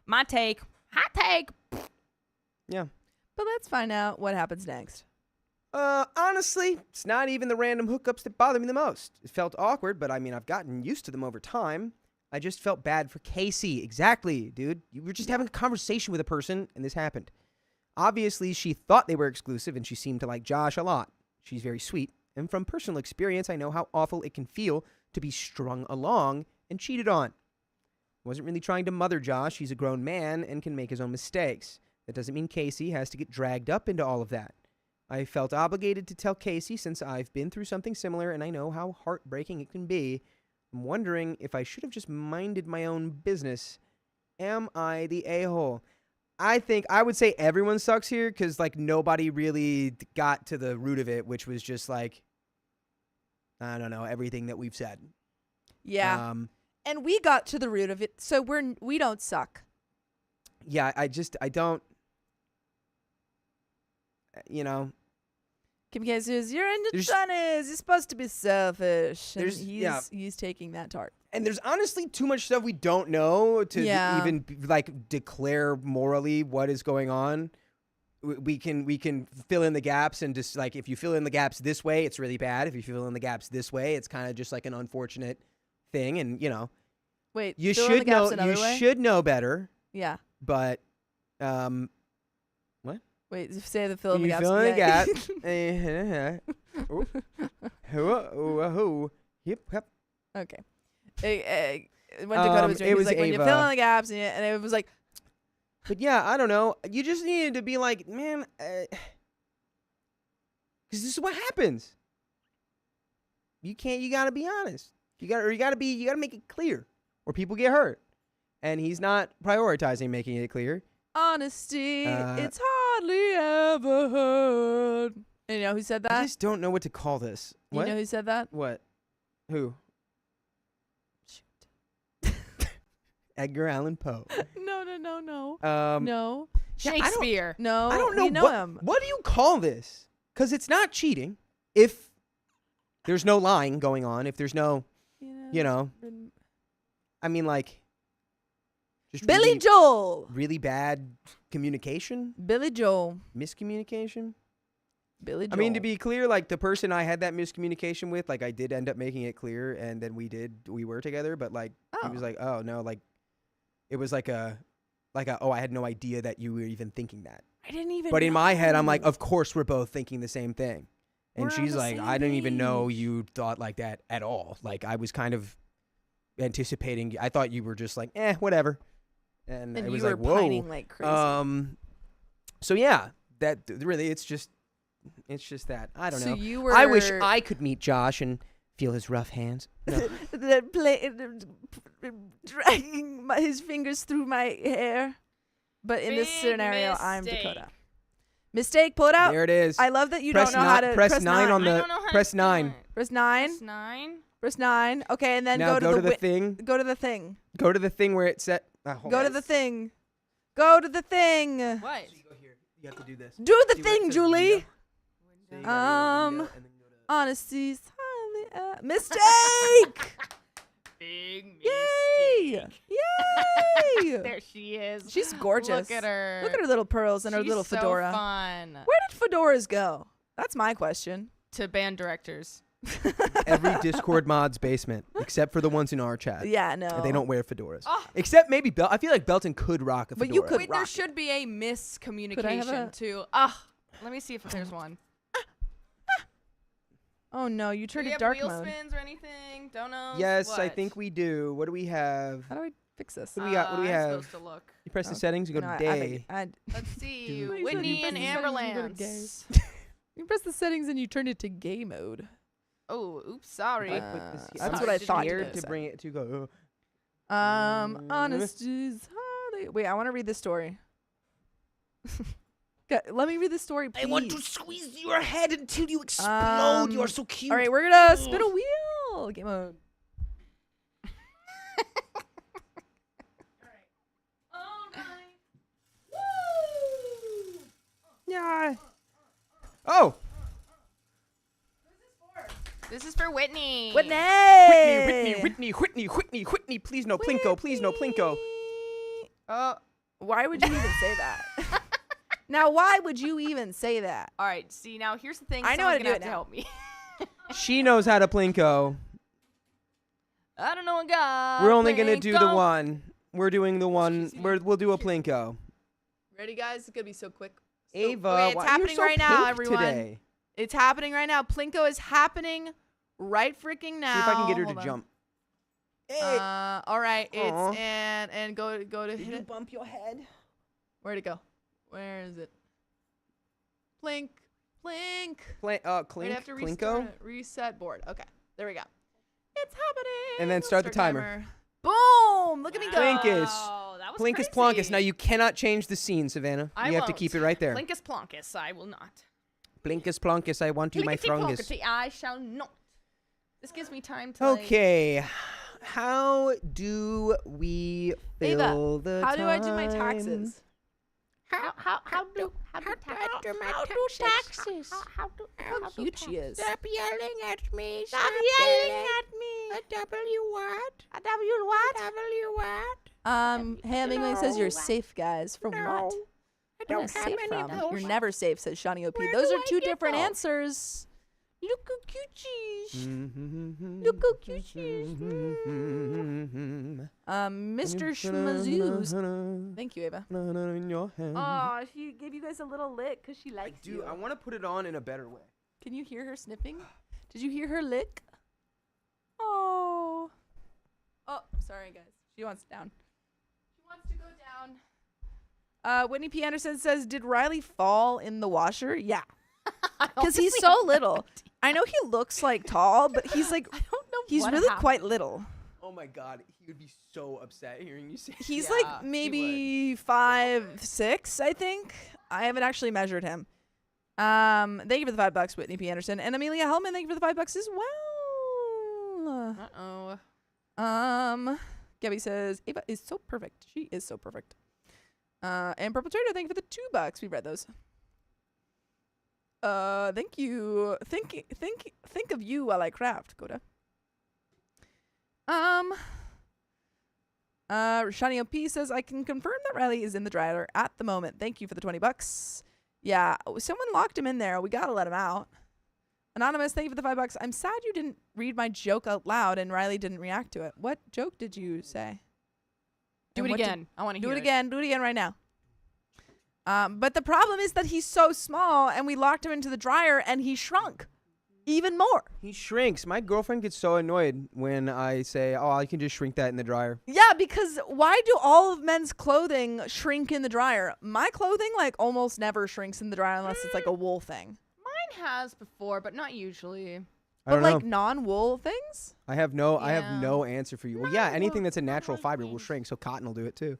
My take. Hot take. yeah. But let's find out what happens next. Honestly, it's not even the random hookups that bother me the most. It felt awkward, but I mean, I've gotten used to them over time. I just felt bad for Casey. Exactly, dude. You were just having a conversation with a person, and this happened. Obviously, she thought they were exclusive, and she seemed to like Josh a lot. She's very sweet, and from personal experience, I know how awful it can feel to be strung along and cheated on. Wasn't really trying to mother Josh. He's a grown man and can make his own mistakes. That doesn't mean Casey has to get dragged up into all of that. I felt obligated to tell Casey since I've been through something similar and I know how heartbreaking it can be. I'm wondering if I should have just minded my own business. Am I the a-hole? I think I would say everyone sucks here because, like, nobody really got to the root of it, which was just, like, I don't know, everything that we've said. Yeah. And we got to the root of it, so we don't suck. Yeah, I don't, you know. Kim K says, you're into Chinese. You're supposed to be selfish. And he's taking that to heart. And there's honestly too much stuff we don't know to even, like, declare morally what is going on. We can fill in the gaps and just, like, if you fill in the gaps this way, it's really bad. If you fill in the gaps this way, it's kind of just like an unfortunate thing. And, you know. Wait, you fill in the should gaps know. another You way? should know better. Yeah. But, what? Wait, say the fill in the gaps. Fill in the Yeah. gap. Yep. Okay. When Dakota was doing it was like, when you Ava. fill in the gaps, and it was like, But yeah, I don't know. You just needed to be like, man, because this is what happens. You gotta be honest. You gotta make it clear, or people get hurt. And he's not prioritizing making it clear. honesty, it's hardly ever heard. And you know who said I that? just don't know what to call this. You What? know who said that? What? Who? Edgar Allan Poe. No. No. No. Shakespeare. No. I don't know. We know him. What do you call this? Because it's not cheating. If there's no lying going on, if there's no, you know, I mean, like, just Billy really, Joel. really bad communication, Billy Joel. miscommunication. Billy Joel. I mean, to be clear, like, the person I had that miscommunication with, like, I did end up making it clear, and then we were together, but, like, he was like, oh, no, like, it was like a, oh, I had no idea that you were even thinking that. I didn't even But in my head, I'm like, know. of course we're both thinking the same thing. And We're on she's the like, same I didn't even know page. you thought like that at all. Like, I was kind of anticipating. I thought you were just like, whatever. And it you was were like, whoa. pining like crazy. So yeah, that really, it's just that. I don't So know. you were. I wish I could meet Josh and feel his rough hands. No. Dragging his fingers through my hair. But in this Big scenario, I'm mistake. Dakota. Mistake, pull it out. There it is. I love that you press don't know how to press 9 on I the don't know how to press do 9. it. Press 9. Press 9. Press 9. Okay, and then Now go to the thing. Go to the thing. Go to the thing where it said. Go to the thing. Go to the thing. What? So you go here. You have to do this. Do the See where it thing, says Julie. window? So you gotta go to window and then go to- Honesty's highly mistake. Big Yay! Yay! There she is. She's gorgeous. Look at her. Look at her little pearls and her She's little so fedora. fun. Where did fedoras go? That's my question. To band directors. Every Discord mod's basement, except for the ones in our chat. Yeah, no. They don't wear fedoras. Oh. Except maybe I feel like Belton could rock a But fedora. you could Wait, rock there it. should be a miscommunication a- too. Let me see if there's one. Oh no, you Do turned we it have dark wheel mode. spins or anything? Don't know. Yes, I What? think we do. What do we have? How do I fix this? What do we got? What do we I'm have? supposed to look. You press the Oh, settings, you go No, to I day. think Let's see. Do- Wait, you said Whitney you and press the settings and you go to gay. Amberlance. You press the settings and you turn it to gay mode. Oh, oops, sorry. I put this here. That's I'm what I just thought you scared were to gonna bring it to go. Honesty's highly. Wait, I want to read this story. Let me read the story, please. squeeze your head until you explode. You're so cute. All right, we're gonna spin a wheel. Game mode. Yeah. Oh. This is for Whitney. Whitney. Whitney. Please no plinko. Please no plinko. Why would you even say that? Now, why would you even say that? All right. See, now here's the thing. I know how to Someone's do gonna it have now. help me. She knows how to plinko. I don't know a guy. We're only gonna do the Plinko. one. We're doing the one. We'll do a plinko. Ready, guys? It's gonna be so quick. Ava, wait, it's why happening you're so right now, pink everyone. Today? It's happening right now. Plinko is happening right freaking now. See if I can get her Hold to on. jump. Hey. All right. Aw. It's and go to Did hit you it. bump your head? Where'd it go? Where is it? Plink. Plink. Wait, We'd clink, have to clinko? reset board. Okay. There we go. It's happening. And then Let's start the timer. Boom! Look at me go. Plinkus. Oh, that was Plinkus crazy. plonkus. Now you cannot change the scene, Savannah. I You have to won't. keep it right there. Plinkus plonkus. I will not. Blinkus plonkus, I want you, my Plinkety thrungus. plonkety, I shall not. This gives me time to. like- Okay. How do we fill the How do I do my time? taxes? How do taxes? How cute she is. Stop yelling at me. Stop yelling at me. A W what? A W what? W what? Hey, Emily says you're No. safe, guys. From No. what? I Where am I don't have safe any from? of those. You're never safe, says Shani OP. Where Those do are I two get different those? answers. Look how cute she is. Mm-hmm. Look how cute she is. Mr. Schmazooz. Thank you, Ava. In your hand. Oh, she gave you guys a little lick because she likes Dude, I want to put it on in a better way. Can you hear her sniffing? Did you hear her lick? Oh. Oh, sorry, guys. She wants down. She wants to go down. Whitney P. Anderson says, did Riley fall in the washer? Yeah. Because he's so little. I know he looks like tall, but he's like, I don't know. he's what really happened. quite little. Oh my god, he would be so upset hearing you say He's Yeah, like he maybe 5'6", I think. I haven't actually measured him. Thank you for the $5, Whitney P. Anderson. And Amelia Hellman, thank you for the $5 as well. Uh-oh. Gabby says, Ava is so perfect. She is so perfect. And Purple Trader, thank you for the $2. We read those. Thank you. Think of you while I craft, Coda. Shani OP says, I can confirm that Riley is in the dryer at the moment. Thank you for the $20. Yeah, someone locked him in there. We gotta let him out. Anonymous, thank you for the $5. I'm sad you didn't read my joke out loud and Riley didn't react to it. What joke did you say? Do And it what did- again. I want to Do hear it again. Do it again right now. But the problem is that he's so small and we locked him into the dryer and he shrunk even more. He shrinks. My girlfriend gets so annoyed when I say, oh, I can just shrink that in the dryer. Yeah, because why do all of men's clothing shrink in the dryer? My clothing like almost never shrinks in the dryer unless it's like a wool thing. Mine has before, but not usually. I But don't like know. non-wool things? I have no Yeah. answer for you. Well, yeah, anything that's a natural fiber will shrink, so cotton will do it too.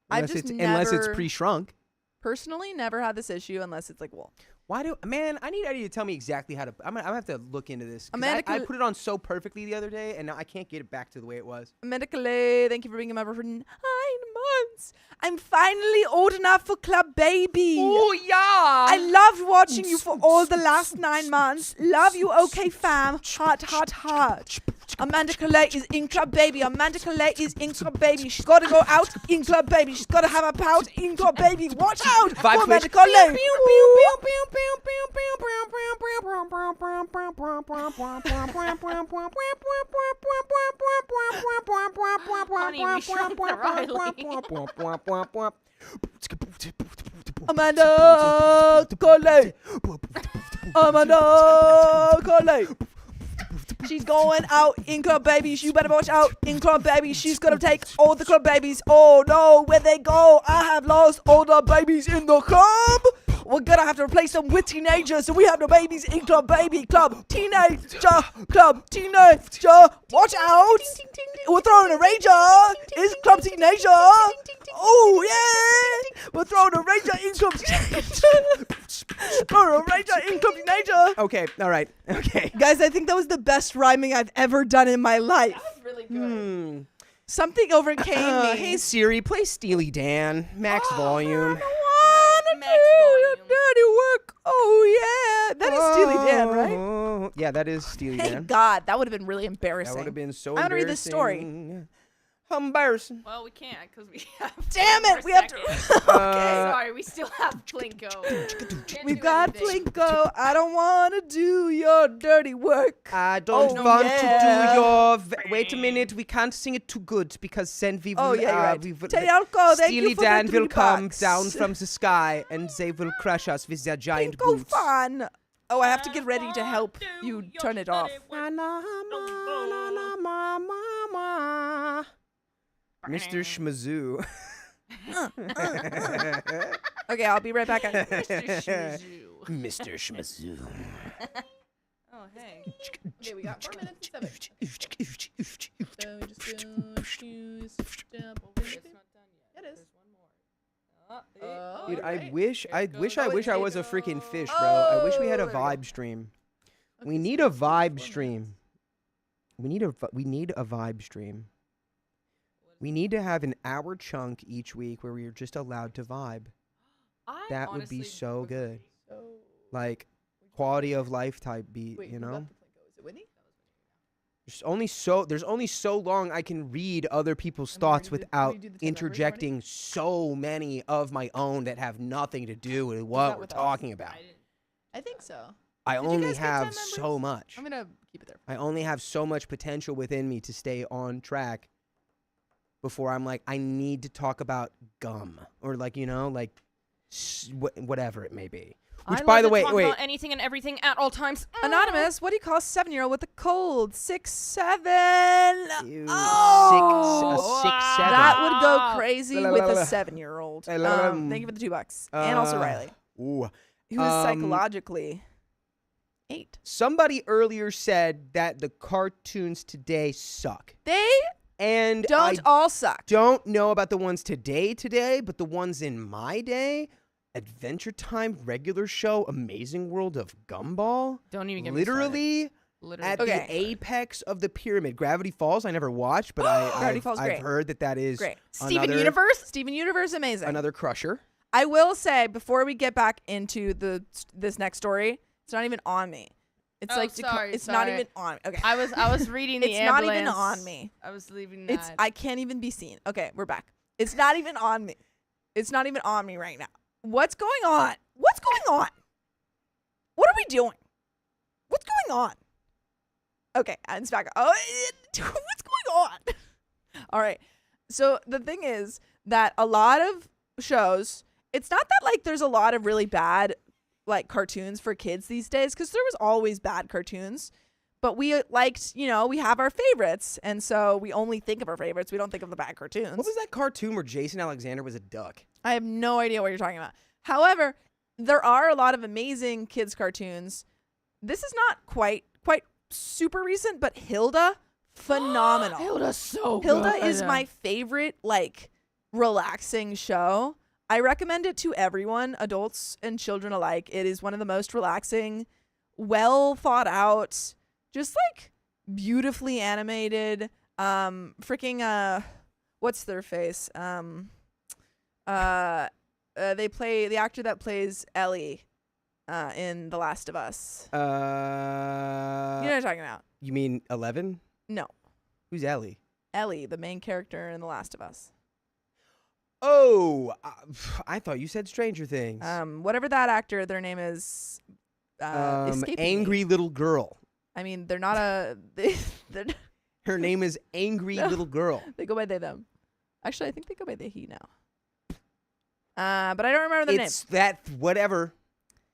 I've Unless just unless it's never- pre-shrunk. Personally, never had this issue unless it's like wool. Why do man? I need Eddie to tell me exactly how to. I'm gonna have to look into this. 'Cause Amanda I could- put it on so perfectly the other day, and now I can't get it back to the way it was. Medically, thank you for being a member for 9 months. I'm finally old enough for Club Baby. yeah! I loved watching you for all the last 9 months. Love you, okay, fam. Heart, heart, heart. Amanda Calais is in Club Baby. Amanda Calais is in Club Baby. She's got to go out in Club Baby. She's got to have a pout in Club Baby. Watch out for Vibe Amanda switch. Calais. Honey, we shrunk the Riley. Amanda Calais. Amanda Calais. She's going out in Club Babies. You better watch out in Club Babies. She's gonna take all the Club Babies. Oh no, where they go? I have lost all the babies in the club. We're gonna have to replace them with teenagers, so we have no babies in Club Baby. Club Teenager. Club Teenager. Watch out. We're throwing a rager. It's Club Teenager. Oh yeah. We're throwing a rager in Club Teenager. Throwing a rager in Club Teenager. Okay, all right, okay. Guys, I think that was the best rhyming I've ever done in my life. That was really good. Something overcame me. Hey Siri, play Steely Dan, max volume. Max volume. Dirty work. Oh, yeah. That is Steely Dan, right? Oh, yeah, that is Steely Thank Dan. God. That would have been really That embarrassing. would have been so I wanna read this story. embarrassing. Embarrassing. Well, we can't because we have. Damn two it. more We have to. seconds. Okay. Sorry, we still have Plinko. Can't We've do got anything. Plinko. I don't want to do your dirty work. I don't Oh, want yeah. to do your. Wait a minute, we can't sing it too good because then we will. Oh, yeah, you're right. we will- Tealco, thank Steely you for Dan the will come $3. down from the sky and they will crush us with their giant Plinko boots. fun. Oh, I have to get ready to help you turn it off. Mwah. Mr. Schmazoo. Okay, I'll be right back. Mr. Schmazoo. Oh, hey. Okay, we got 4 minutes and 7. So we just jump over It's not done yet. It is. There's one more. Oh, Dude, alright. I wish I it's was a Jacob. freaking fish, bro. I wish we had a Oh, there we go. vibe stream. Okay, We so need a that's 4 vibe minutes. stream. We need a vibe stream. We need to have an hour chunk each week where we are just allowed to vibe. That would be so good. So, Like quality of life type beat, wait, you who got know? the Plinko? Is it Whitney? There's only so long I can read other people's And thoughts we're gonna without do the 10 numbers already? interjecting so many of my own that have nothing to do with what that we're with us? talking about. I think so. I Did you only guys get 10 have so numbers? much. I'm gonna keep it there. I only have so much potential within me to stay on track before I'm like, I need to talk about gum or like, you know, like whatever it may be. Which, by the way, talk wait, about anything and everything at all times. Anonymous, what do you call a 7-year-old with a cold? 6'7". Ew, Oh, a 6'7". that would go Wow. crazy La, la, with la, a la. 7-year-old. Thank you for the $2, and also Riley, Ooh. who is psychologically 8. Somebody earlier said that the cartoons today suck. They And don't I all suck. don't know about the ones today, but the ones in my day, Adventure Time, regular show, Amazing World of Gumball, Don't even get me started. literally at Okay. the apex of the pyramid. Gravity Falls, I never watched, but Gravity Falls, I've great. heard that is Great. Steven another- Universe? Steven Universe, amazing. another crusher. I will say, before we get back into this next story, it's not even on me. It's Oh, like sorry, it's not sorry. even on me. Okay. I was reading the It's not even ambulance. on me. I was leaving It's that. I can't even be seen. Okay, we're back. It's not even on me. It's not even on me right now. What's going on? What's going on? What are we doing? What's going on? Okay, and it's back. Oh, what's going on? All right. So the thing is that a lot of shows, it's not that like there's a lot of really bad like cartoons for kids these days, because there was always bad cartoons. But we liked, you know, we have our favorites, and so we only think of our favorites. We don't think of the bad cartoons. What was that cartoon where Jason Alexander was a duck? I have no idea what you're talking about. However, there are a lot of amazing kids cartoons. This is not quite super recent, but Hilda, phenomenal. Hilda's so Hilda good. is my favorite, like, relaxing show. I recommend it to everyone, adults and children alike. It is one of the most relaxing, well thought out, just like beautifully animated. What's their face? They play the actor that plays Ellie in The Last of Us. You know what I'm talking about? You mean 11? No, Who's Ellie? Ellie, the main character in The Last of Us. Oh, I thought you said Stranger Things. Whatever that actor, their name is. Escaping me. Angry Little Girl. I mean, they're not a. They're, Her name is Angry No. Little Girl. they go by they them. Actually, I think they go by they he now. But I don't remember the name. It's that whatever.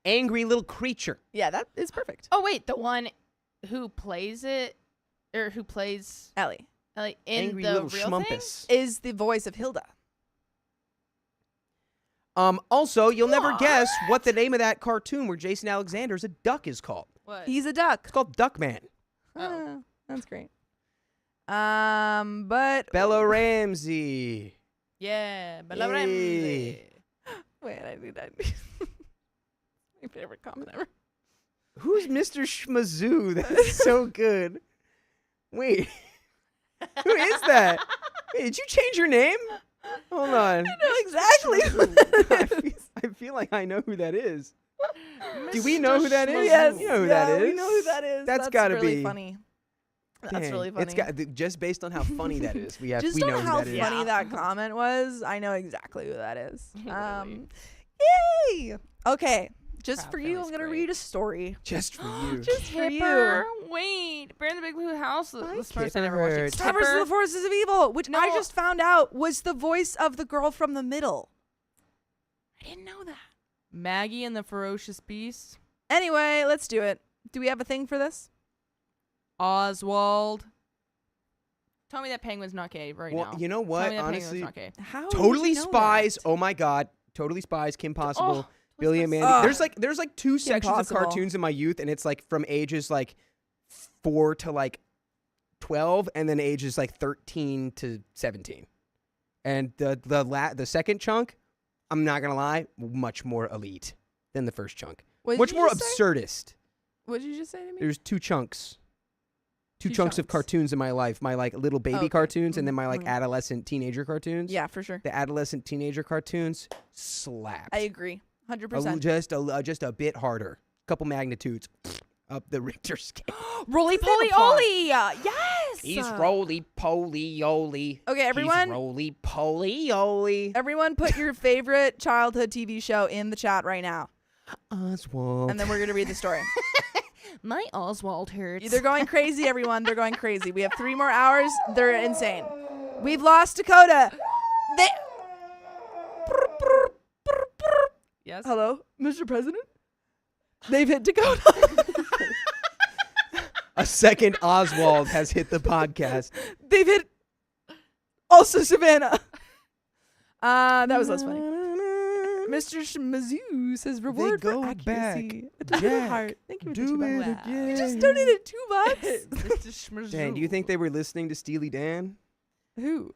Angry Little Creature. Yeah, that is perfect. Oh wait, the one who plays it, or who plays Ellie like in Angry the Little real thing? Schmumpus. is the voice of Hilda. Also, you'll never guess what the name of that cartoon where Jason Alexander's a duck is called. What? He's a duck. It's called Duckman. Oh. That's great. But Bella Ramsey. Yeah, Bella Yay. Ramsey. wait, I need that. My favorite comment ever. Who's Mr. Schmazoo? That's so good. Wait. Who is that? Wait, did you change your name? Hold on. I know exactly who that is. I feel like I know who that is. Do we know who that is? Yes, You know who yeah, that is. we know who that is. That's gotta really be funny. That's Dang, really funny. It's got just based on how funny that is. We Just know on who how that is. funny Yeah. that comment was, I know exactly who that is. Literally. Yay! Okay, just Proud for you, I'm family's gonna great. read a story. Just for you. Just for Tipper. you. Wait, Bear in the Big Blue House. Hi, This person I never watched Tipper. it. Star vs. the Forces of Evil, which I No. just found out was the voice of the girl from the middle. I didn't know that. Maggie and the Ferocious Beast. Anyway, let's do it. Do we have a thing for this? Oswald. Tell me that penguin's not gay right Well, now. you know Tell what? me that Honestly, penguin's not gay. How? Totally would you know Spies. that? Oh my God. Totally Spies. Kim Possible. Oh, Billy and Mandy. Ugh. There's like two sections Possible. of cartoons in my youth, and it's like from ages like 4 to like 12, and then ages like 13 to 17. And the second chunk, I'm not gonna lie, much more elite than the first chunk. What did Much you more just say? absurdist. What did you just say to me? There's two chunks. Two Two chunks of chunks. cartoons in my life. My like little baby Okay. cartoons, and then my like Mhm. adolescent teenager cartoons. Yeah, for sure. The adolescent teenager cartoons slapped. I agree. A 100%. just a bit harder. Couple magnitudes up the Richter scale. Roly Does that poly apply? oly. Yes. He's roly poly oly. Okay, everyone. He's roly poly oly. Everyone, put your favorite childhood TV show in the chat right now, Oswald. and then we're gonna read the story. My Oswald hurts. They're going crazy, everyone. They're going crazy. We have 3 more hours. They're insane. We've lost Dakota. They. Yes. Hello, Mr. President. They've hit Dakota. A second Oswald has hit the podcast. They've hit. Also Savannah. That was less funny. Mr. Schmazoo says reward go for accuracy. back. With a little Jack, heart. Thank you for do $2. it You again. just donated $2. Dan, do you think they were listening to Steely Dan? Who?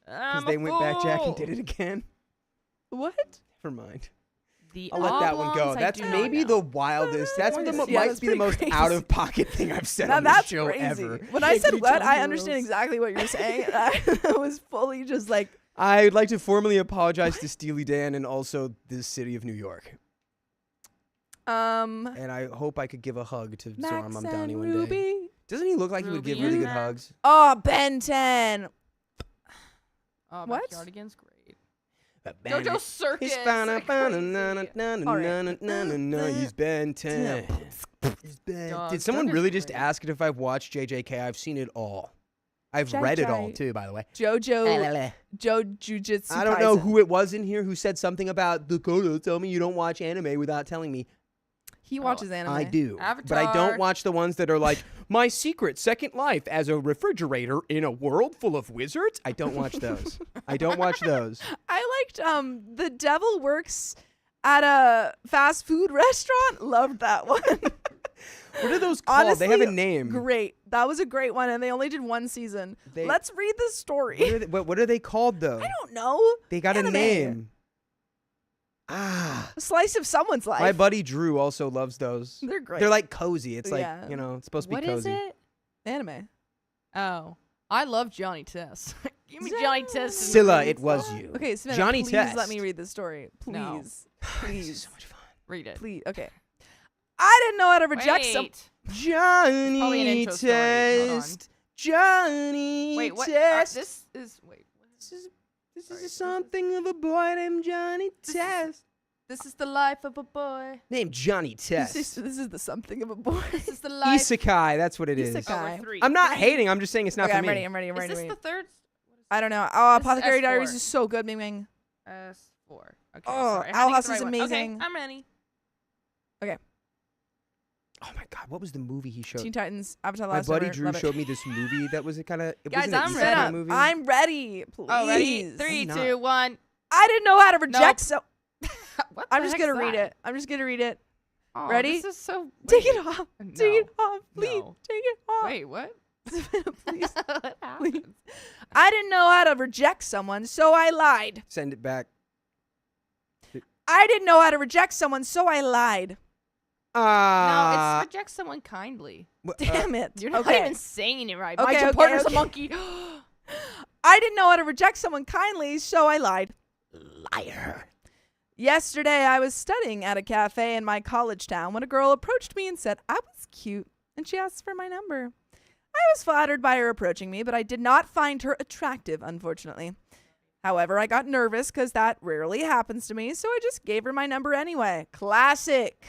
Because they went back, Jack, and did it again? What? Never mind. The I'll let that one go. oblongs, I That's do not maybe know. the wildest. That's the Yeah, might that's be the pretty most crazy. out of pocket thing I've said Now on this that's show crazy. ever. When I said Can you what, tell I me understand rules? exactly what you're saying. I was fully just like, I'd like to formally apologize to Steely Dan and also the city of New York. And I hope I could give a hug to Max Zormum and Downey one day. Ruby. Doesn't he look like he would give Ruby really and good Max. hugs? Oh, Ben 10. Oh, What? Backyardigans, great. JoJo JoJo Circus. He's Ben 10. He's Ben. Dog, Did someone Doug is really just great. ask if I've watched JJK? I've seen it all. I've read it all JJ. too, by the way. Jojo Jujutsu I don't know Kaisen. who it was in here who said something about Dakota. Tell me you don't watch anime without telling me. He watches anime. I do, but I Avatar. don't watch the ones that are like my secret second life as a refrigerator in a world full of wizards. I don't watch those. I don't watch those. I liked The Devil Works at a fast food restaurant. Loved that one. What are those called? They have a Honestly, name. Great. That was a great one, and they only did 1 season. They- Let's read the What story. are they, what are they called though? I don't know. They got Anime. a name. Ah, A slice of someone's life. my buddy Drew also loves those. They're great. They're like cozy. It's like, Yeah. it's supposed to What be cozy. is it? anime. Oh, I love Johnny Test. Give me Johnny Test. in the Scylla, movie. it was you. Okay, Savannah, Johnny please Test. let me read the story. Please. No. This is Please. so much fun. Read it. Please. Okay. I didn't know how to reject some. Wait. Probably an Johnny intro story. Hold on. Test. Johnny Wait, what? Test. This is wait. This Sorry, is something of a boy named Johnny Test. This is the life of a boy. Named Johnny Test. This is the something of a boy. This is the life. Isekai, that's what it is. Isekai. Oh, we're 3. I'm not 3. hating, I'm just saying it's not Okay, for I'm me. ready. I'm ready. I'm Is ready. this ready. the third? I don't know. Oh, This is Apothecary S4. Diaries is so good, Ming Ming. S4. Okay. Oh, sorry. I had Owl to get House the is right one. Okay, amazing. I'm ready. Oh my god, what was the movie he showed? Teen Titans, Avatar: My Last buddy Airbender. Drew Love it. showed me this movie that was kind of. Guys, wasn't I'm an ready. isekai Shut up. movie. I'm ready. Please. Oh, ready? I'm 3, not. 2, 1. I didn't know how to reject so. What I'm the just heck's gonna read that? it. I'm just gonna read it. Oh, Ready? This is so. Take wait. it off. No. Take it off. Please. No. Take it off. Wait, what? Please. What happened? I didn't know how to reject someone, so I lied. Send it back. I didn't know how to reject someone, so I lied. No, it's reject someone kindly. Damn it. You're not okay. even saying it right. Okay, My okay, partner's okay. a monkey. I didn't know how to reject someone kindly, so I lied. Liar. Yesterday, I was studying at a cafe in my college town when a girl approached me and said I was cute, and she asked for my number. I was flattered by her approaching me, but I did not find her attractive, unfortunately. However, I got nervous because that rarely happens to me, so I just gave her my number anyway. Classic.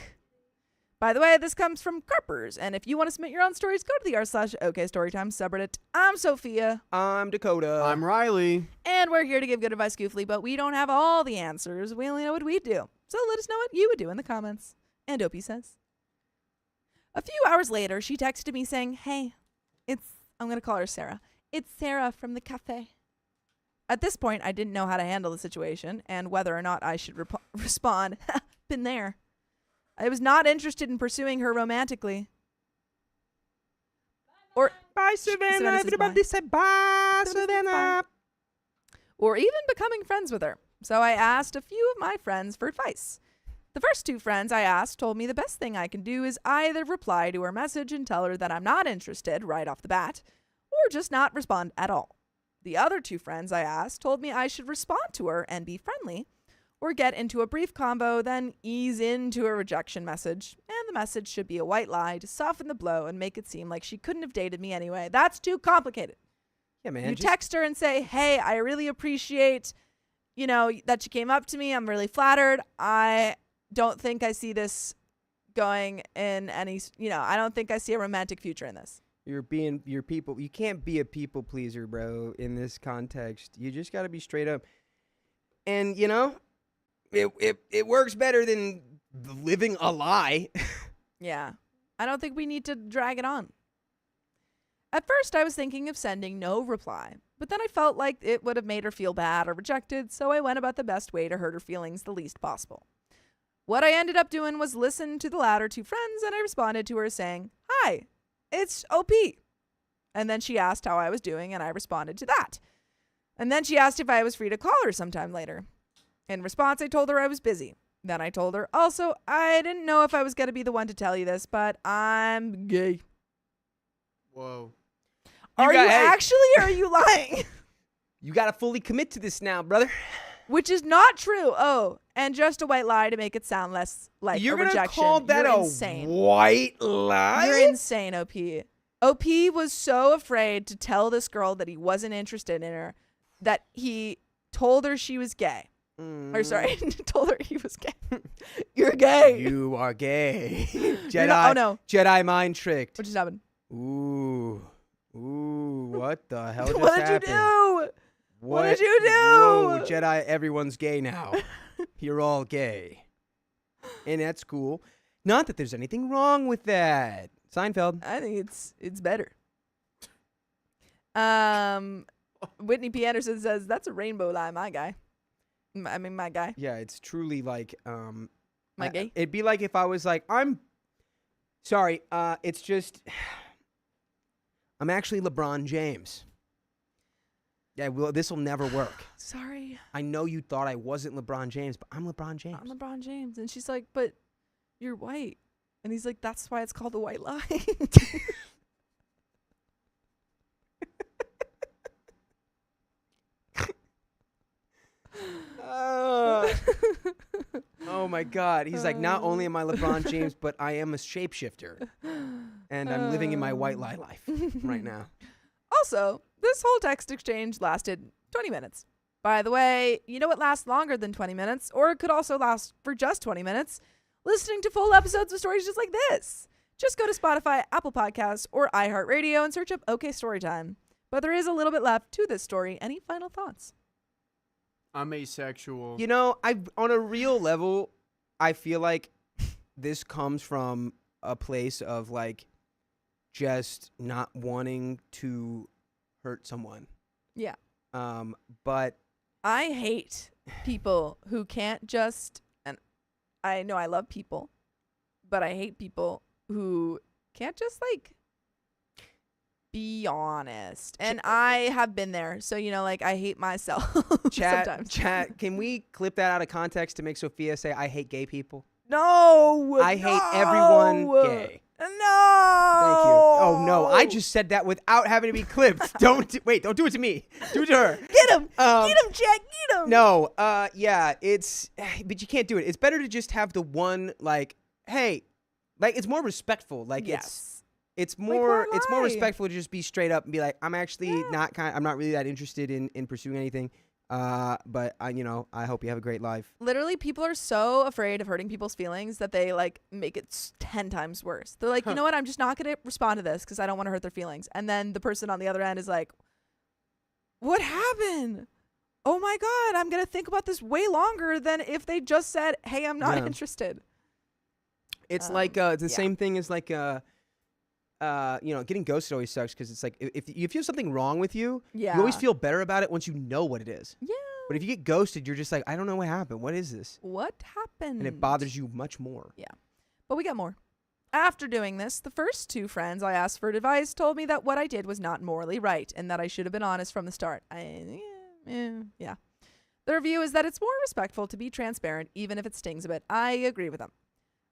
By the way, this comes from Carpers, and if you want to submit your own stories, go to the r/OKStorytime subreddit. I'm Sophia, I'm Dakota. I'm Riley. and we're here to give good advice goofily, but we don't have all the answers. We only know what we do. So let us know what you would do in the comments. And Opie says, a few hours later, she texted me saying, hey, I'm going to call her Sarah. It's Sarah from the cafe. At this point, I didn't know how to handle the situation and whether or not I should respond. Been there. I was not interested in pursuing her romantically. Or Bye, Savannah Savannah. says Everybody say bye, Savannah. or even becoming friends with her. So I asked a few of my friends for advice. The first two friends I asked told me the best thing I can do is either reply to her message and tell her that I'm not interested right off the bat, or just not respond at all. The other two friends I asked told me I should respond to her and be friendly, or get into a brief combo, then ease into a rejection message, and the message should be a white lie to soften the blow and make it seem like she couldn't have dated me anyway. That's too complicated. Yeah, man. You text her and say, hey, I really appreciate, that you came up to me. I'm really flattered. I don't think I see this going in any, I don't think I see a romantic future in this. You're people. You can't be a people pleaser, bro, in this context. You just got to be straight up. And, it works better than living a lie. Yeah. I don't think we need to drag it on. At first, I was thinking of sending no reply, but then I felt like it would have made her feel bad or rejected, so I went about the best way to hurt her feelings the least possible. What I ended up doing was listen to the latter two friends, and I responded to her saying, hi, it's OP. And then she asked how I was doing, and I responded to that. And then she asked if I was free to call her sometime later. In response, I told her I was busy. Then I told her, also, I didn't know if I was going to be the one to tell you this, but I'm gay. Whoa. Are you actually, or are you lying? You got to fully commit to this now, brother. Which is not true. Oh, and just a white lie to make it sound less like You're a gonna rejection. call that You're a insane. white lie? You're insane, OP. OP was so afraid to tell this girl that he wasn't interested in her that he told her she was gay. Or sorry, told her he was gay. You're gay. You are gay. Oh no. Jedi mind tricked. What just happened? Ooh, what the hell just What did happened? you do? What did you do? Whoa, Jedi, everyone's gay now. You're all gay. And that's cool. Not that there's anything wrong with that. Seinfeld. I think it's better. Whitney P. Anderson says, that's a rainbow lie, my guy. My guy. Yeah, it's truly like My gay? It'd be like if I was like, I'm sorry, it's just I'm actually LeBron James. Yeah, well, this will never work. Sorry. I know you thought I wasn't LeBron James, but I'm LeBron James. I'm LeBron James. And she's like, but you're white. And he's like, that's why it's called a white lie. Oh my God. He's like, not only am I LeBron James, but I am a shapeshifter. And I'm living in my white lie life right now. Also, this whole text exchange lasted 20 minutes. By the way, you know what lasts longer than 20 minutes, or it could also last for just 20 minutes? Listening to full episodes of stories just like this. Just go to Spotify, Apple Podcasts, or iHeartRadio and search up OK Storytime. But there is a little bit left to this story. Any final thoughts? I'm asexual. You know, on a real level, I feel like this comes from a place of like just not wanting to hurt someone. Yeah. But I hate people who can't just, and I know I love people, but I hate people who can't just like be honest. And I have been there. So, like I hate myself sometimes. Chat, can we clip that out of context to make Sophia say, I hate gay people? No. I hate everyone gay. No. Thank you. Oh, no. I just said that without having to be clipped. Don't do it to me. Do it to her. Get him. Get him, Jack. Get him. No. Yeah, but you can't do it. It's better to just have the one, like, hey, like, it's more respectful. Like, yes. It's more lie? respectful to just be straight up and be like, I'm actually I'm not really that interested in pursuing anything. But I hope you have a great life. Literally, people are so afraid of hurting people's feelings that they like make it 10 times worse. They're like, you know what? I'm just not going to respond to this because I don't want to hurt their feelings. And then the person on the other end is like, what happened? Oh my God, I'm going to think about this way longer than if they just said, hey, I'm not interested. It's like the same thing as like getting ghosted always sucks because it's like if you have something wrong with you, Yeah. you always feel better about it once you know what it is. Yeah. But if you get ghosted, you're just like, I don't know what happened. What is this? What happened? And it bothers you much more. But we got more. After doing this, the first 2 friends I asked for advice told me that what I did was not morally right and that I should have been honest from the start. Yeah. Their view is that it's more respectful to be transparent, even if it stings a bit. I agree with them.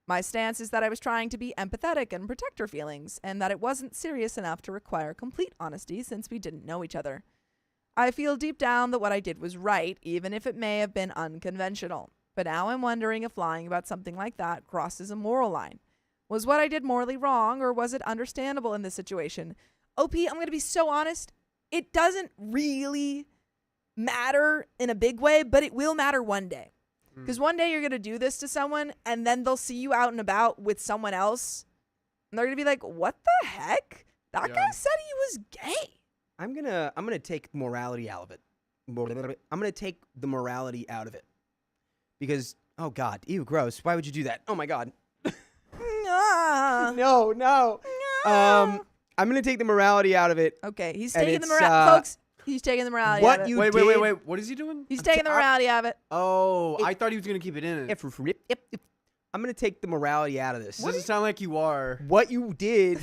My stance is that I was trying to be empathetic and protect her feelings, and that it wasn't serious enough to require complete honesty since we didn't know each other. I feel deep down that what I did was right, even if it may have been unconventional. But now I'm wondering if lying about something like that crosses a moral line. Was what I did morally wrong, or was it understandable in this situation? OP, I'm going to be so honest. It doesn't really matter in a big way, but it will matter one day. Because one day you're going to do this to someone, and then they'll see you out and about with someone else, and they're going to be like, what the heck? That guy said he was gay. I'm gonna take morality out of it. I'm gonna take the morality out of it. Because, oh God, ew, gross. Why would you do that? Oh my God. No. I'm gonna take the morality out of it. Okay, he's And taking the it's, morality, folks. He's taking the morality out of it. Wait. What is he doing? He's taking the morality out of it. Oh, I thought he was gonna keep it in. I'm gonna take the morality out of this. Doesn't sound like you are. What you did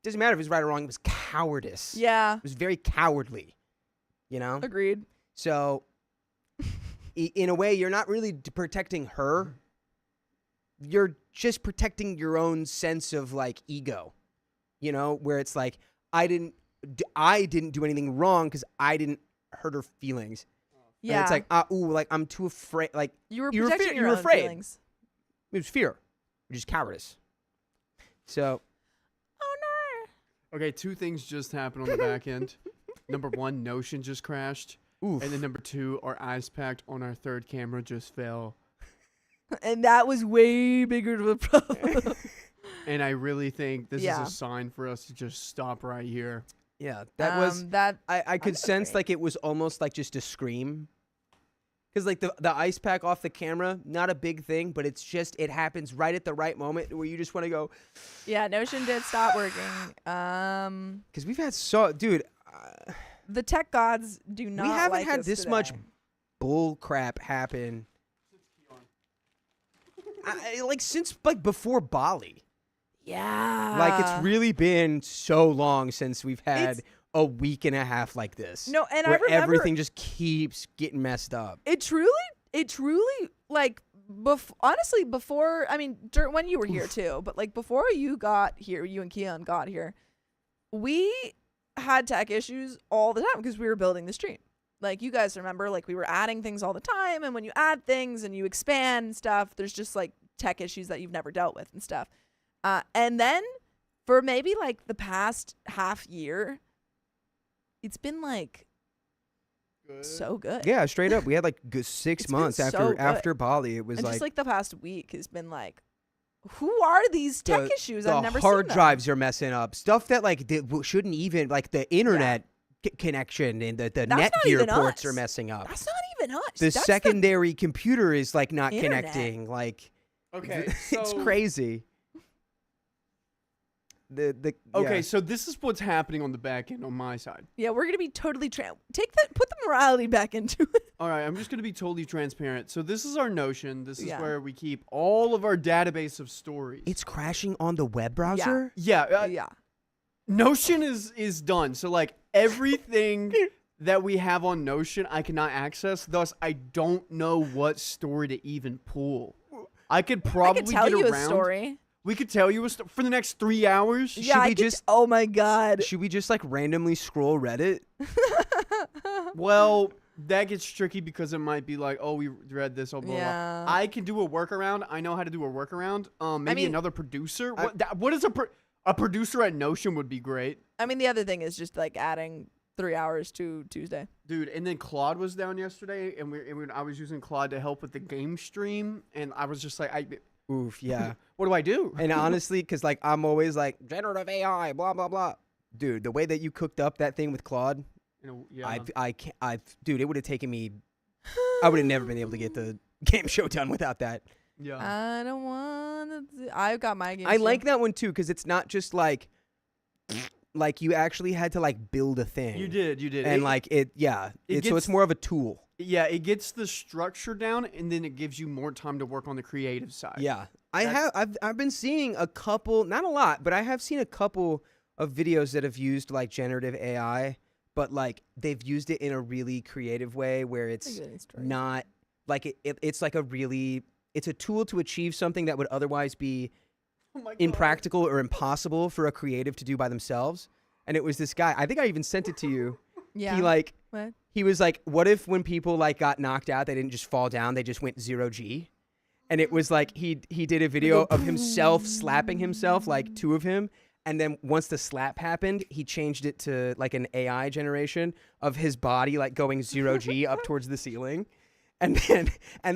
doesn't matter if it's right or wrong. It was cowardice. Yeah, It was very cowardly. You know. agreed. So, in a way, you're not really protecting her. You're just protecting your own sense of like ego. You know, where it's like I didn't do anything wrong because I didn't hurt her feelings. Yeah, And it's like like I'm too afraid. Like you were you were protecting fe- your you were own afraid. feelings. it was fear, which is cowardice. So Okay, 2 things just happened on the back end. Number 1, Notion just crashed. oof. And then number 2, our ice pack on our 3rd camera just fell. And that was way bigger of a problem. And I really think this is Yeah. a sign for us to just stop right here. Yeah, that was. that. I could sense agree. like it was almost like just a scream. Because like the ice pack off the camera, not a big thing, but it happens right at the right moment where you just want to go. Yeah, Notion did stop working. Because we've had dude, The tech gods do not. we haven't like had us this today. much bull crap happen. Like since like before Bali. Yeah. Like it's really been so long since we've had It's- a week and a half like this. No, and where I remember everything just keeps getting messed up. It truly, like, honestly, before, I mean, when you were here too, but like before you got here, you and Keon got here, we had tech issues all the time because we were building the stream. Like, you guys remember, like, we were adding things all the time, and when you add things and you expand and stuff, there's just like tech issues that you've never dealt with and stuff. And then for maybe like the past half year, it's been like so good. Yeah, straight up. We had like 6 It's been months so good. after Bali. It was And like, just like the past week has been like, who are these tech issues? I've never seen hard them. drives are messing up. Stuff that like shouldn't even like the internet connection and the That's Netgear not even ports us. are messing up. That's not even us. The That's secondary computer is like not internet. connecting. Like Okay, it's so- crazy. Okay, yeah. so this is what's happening on the back end on my side. Yeah, we're gonna be totally put the morality back into it. All right, I'm just going to be totally transparent. So this is our Notion. This is Yeah. where we keep all of our database of stories. It's crashing on the web browser. Yeah, Yeah. Notion is done. So like everything that we have on Notion, I cannot access. Thus, I don't know what story to even pull. I could probably I could tell get you around. a story. We could tell you a story for the next 3 hours. Yeah, I we could just- oh my god. Should we just like randomly scroll Reddit? Well, that gets tricky because it might be like, oh, we read this. Oh, blah, blah, blah. Yeah. I can do a workaround. I know how to do a workaround. Maybe mean- another producer. What is a producer at Notion would be great, I mean, the other thing is just like adding 3 hours to Tuesday. dude. And then Claude was down yesterday, and I was using Claude to help with the game stream, and I was just like, Oof, yeah. what do I do? And honestly, because like I'm always like generative AI, blah blah blah. Dude, the way that you cooked up that thing with Claude, Yeah. dude, it would have taken me. I would have never been able to get the game show done without that. Yeah. I don't want to. I've got my game. I like that one too because it's not just like like you actually had to like build a thing. You did. And like it, yeah. So gets- it's more of a tool. Yeah, it gets the structure down, and then it gives you more time to work on the creative side. Yeah, I've been seeing a couple, not a lot, but I have seen a couple of videos that have used like generative AI, but like they've used it in a really creative way where it's not like it's like it's a tool to achieve something that would otherwise be impractical or impossible for a creative to do by themselves. And it was this guy, I think I even sent it to you. Yeah. He was like, what if when people like got knocked out, they didn't just fall down, they just went 0G? And it was like he did a video of himself slapping himself, like two of him. And then once the slap happened, he changed it to like an AI generation of his body like going 0G up towards the ceiling. And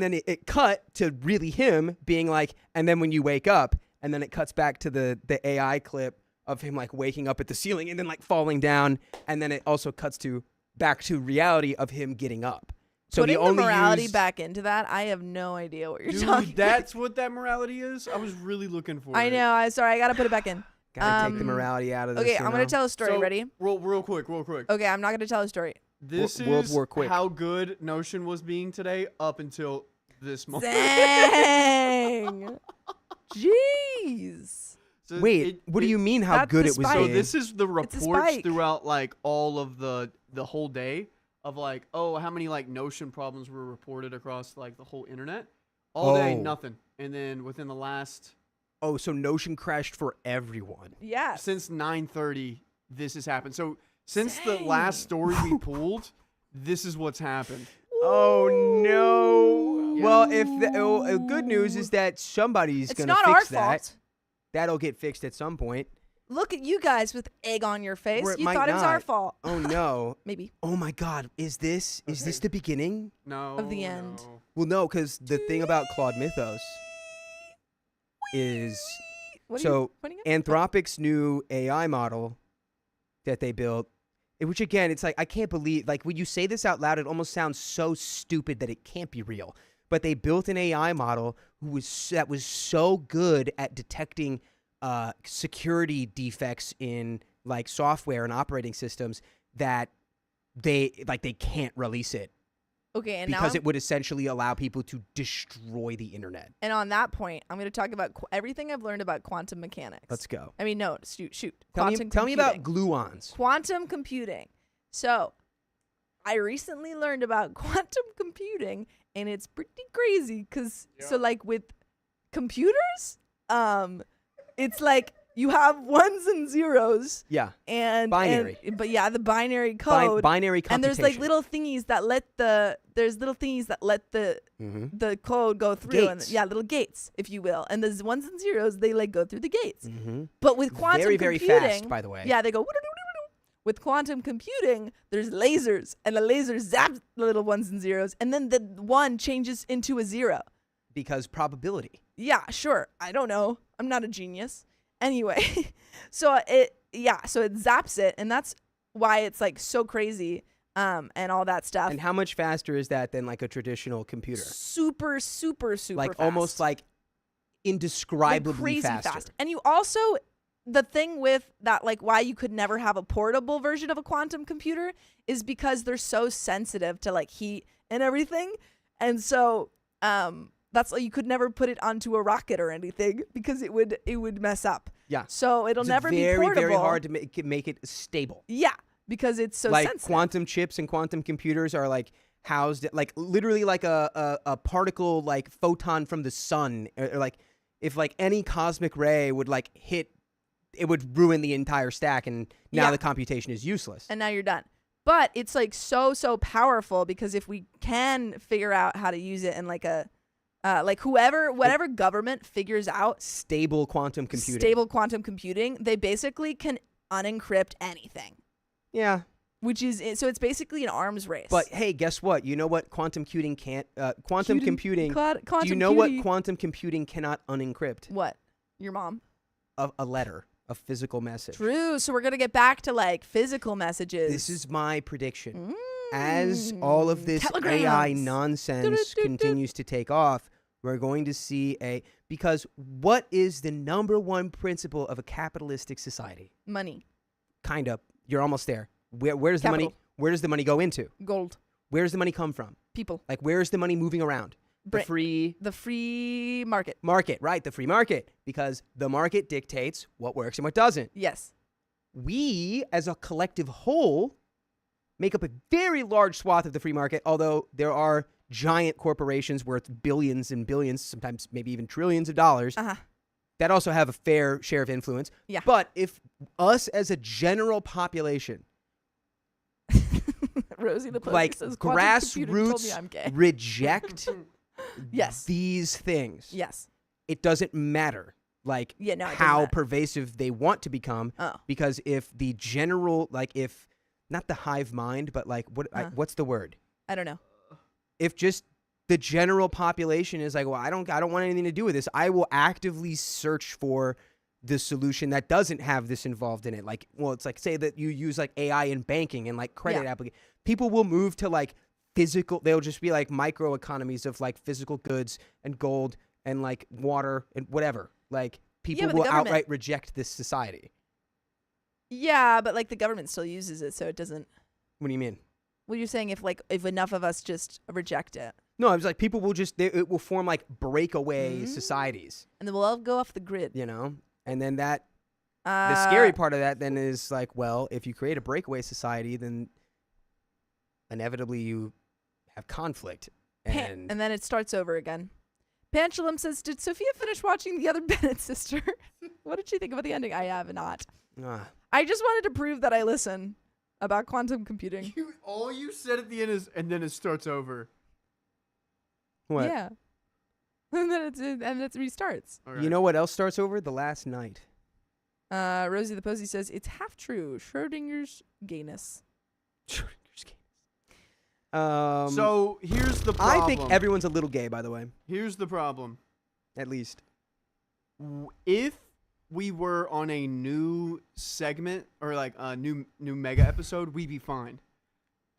then it cut to really him being like, and then when you wake up, and then it cuts back to the AI clip of him like waking up at the ceiling and then like falling down. And then it also cuts to back to reality of him getting up. So Putting he only the morality used, back into that, I have no idea what you're Dude, talking that's what that morality is? I was really looking for I it. know. I got to put it back in. gotta take the morality out of this. Okay, you I'm going know? to tell a story. So, Ready? Real quick. Okay, I'm not going to tell a story. This World is War quick. how good Notion was being today up until this moment. Dang. Jeez. So Wait, what do you mean how that's good the it was? spike. So being? this is the It's a reports spike. throughout like all of the whole day of like, oh, how many like Notion problems were reported across like the whole internet. All day, Oh. nothing. And then within the last, Oh, so Notion crashed for everyone. Yes. since 9:30, this has happened. So since the last story we pulled, this is what's happened. Oh no! Yeah. Well, if good news is that somebody's It's gonna not our fix that. fault. That'll get fixed at some point. Look at you guys with egg on your face. Or it You might thought it was our not. fault. Oh no! Maybe. Oh my God! Is this the beginning? No. Of the end. no. Well, no, because the thing about Claude Mythos is What are so you pointing at? Anthropic's new AI model that they built, which again, it's like I can't believe, like when you say this out loud, it almost sounds so stupid that it can't be real. But they built an AI model that was so good at detecting security defects in like software and operating systems that they can't release it Okay, and because now it would essentially allow people to destroy the internet. and on that point, I'm going to talk about everything I've learned about quantum mechanics. Let's go. I mean, no, shoot. Tell Quantum me about computing. gluons. Quantum computing. So, I recently learned about quantum computing, and it's pretty crazy because so like with computers, it's like you have ones and zeros Yeah. and Binary. but yeah, the binary code. Binary and computation. there's like little thingies that let the Mhm. the code go through and Gates. yeah, little gates, if you will. And the ones and zeros, they like go through the gates. Mm-hmm. But with quantum Very, very computing, fast, by the way. yeah, they go. With quantum computing, there's lasers, and the laser zaps the little ones and zeros, and then the one changes into a zero. Because probability. Yeah, sure. I don't know. I'm not a genius. Anyway, so it zaps it, and that's why it's like so crazy, and all that stuff. And how much faster is that than like a traditional computer? Super Like fast. almost like indescribably Like crazy faster. fast. And you also, the thing with that, like why you could never have a portable version of a quantum computer is because they're so sensitive to like heat and everything. And so that's why you could never put it onto a rocket or anything because it would mess up. Yeah. So it'll It's never very, be portable. very hard to make it stable. Yeah, because it's so like sensitive. quantum chips and quantum computers are like housed like literally like a particle like photon from the sun or like if like any cosmic ray would like hit, it would ruin the entire stack and now Yeah. the computation is useless. And now you're done. But it's like so powerful because if we can figure out how to use it in like a like whatever government figures out Stable quantum computing. stable quantum computing, they basically can unencrypt anything. Yeah. Which is so it's basically an arms race. But hey, guess what? You know what quantum computing can't quantum computing Quantum do you know what cutie. quantum computing cannot unencrypt? What? Your mom. A letter, a physical message. True. So we're gonna get back to like physical messages. This is my prediction. As all of this AI Telegrams. nonsense continues to take off, we're going to see because what is the number one principle of a capitalistic society? money. kind of. You're almost there. Where does the money? Capital. Where does the money go into? Gold. Where does the money come from? People. Like, where is the money moving around? The The free market. market, right? The free market, because the market dictates what works and what doesn't. Yes. We, as a collective whole, make up a very large swath of the free market, although there are giant corporations worth billions and billions, sometimes maybe even trillions of dollars, that also have a fair share of influence. Yeah. But if us as a general population, Rosie the Posey like says, "Quantum computer told me I'm grassroots, gay." reject Yes. these things, Yes. it doesn't matter like Yeah, no, it doesn't how matter. pervasive they want to become, Oh. because if the general, like, if not the hive mind, but like what's the word? I don't know. If just the general population is like, well, I don't want anything to do with this, I will actively search for the solution that doesn't have this involved in it. Like, well, it's like, say that you use like AI in banking and like credit application. People will move to like physical, they'll just be like micro economies of like physical goods and gold and like water and whatever. Like, people but the will government- outright reject this society. Yeah, but like the government still uses it, so it doesn't. What do you mean? Well, you're saying if enough of us just reject it, No, I was like, people will just, it will form like breakaway societies, and then we'll all go off the grid. you know? And then that, the scary part of that then is like, well, if you create a breakaway society, then inevitably you have conflict. And And then it starts over again. Pantulum says, "Did Sophia finish watching The Other Bennett Sister? What did she think about the ending?" I have not. I just wanted to prove that I listen about quantum computing. All you said at the end is, and then it starts over. what? Yeah. And then it restarts. Okay. You know what else starts over? The last night. Rosie the Posey says, "It's half true. Schrodinger's gayness." So here's the problem. I think everyone's a little gay, by the way. Here's the problem. At least. If we were on a new segment or like a new mega episode, we'd be fine.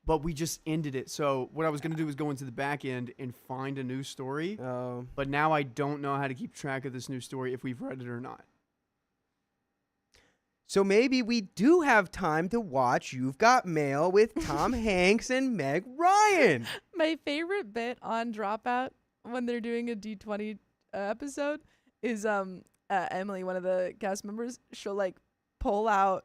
But we just ended it. So what I was going to do was go into the back end and find a new story. But now I don't know how to keep track of this new story if we've read it or not. So maybe we do have time to watch You've Got Mail with Tom Hanks and Meg Ryan. My favorite bit on Dropout when they're doing a D20 episode is Emily, one of the cast members. She'll like pull out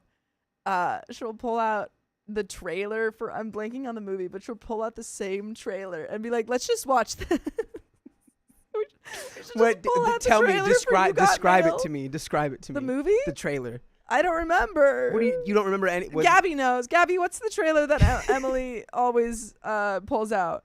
the trailer for, I'm blanking on the movie, but she'll pull out the same trailer and be like, "Let's just watch this." What? Tell me. Describe it to me. Describe it to me. The movie? The trailer. I don't remember. What do you don't remember any? What, Gabby knows. Gabby, what's the trailer that Emily always pulls out?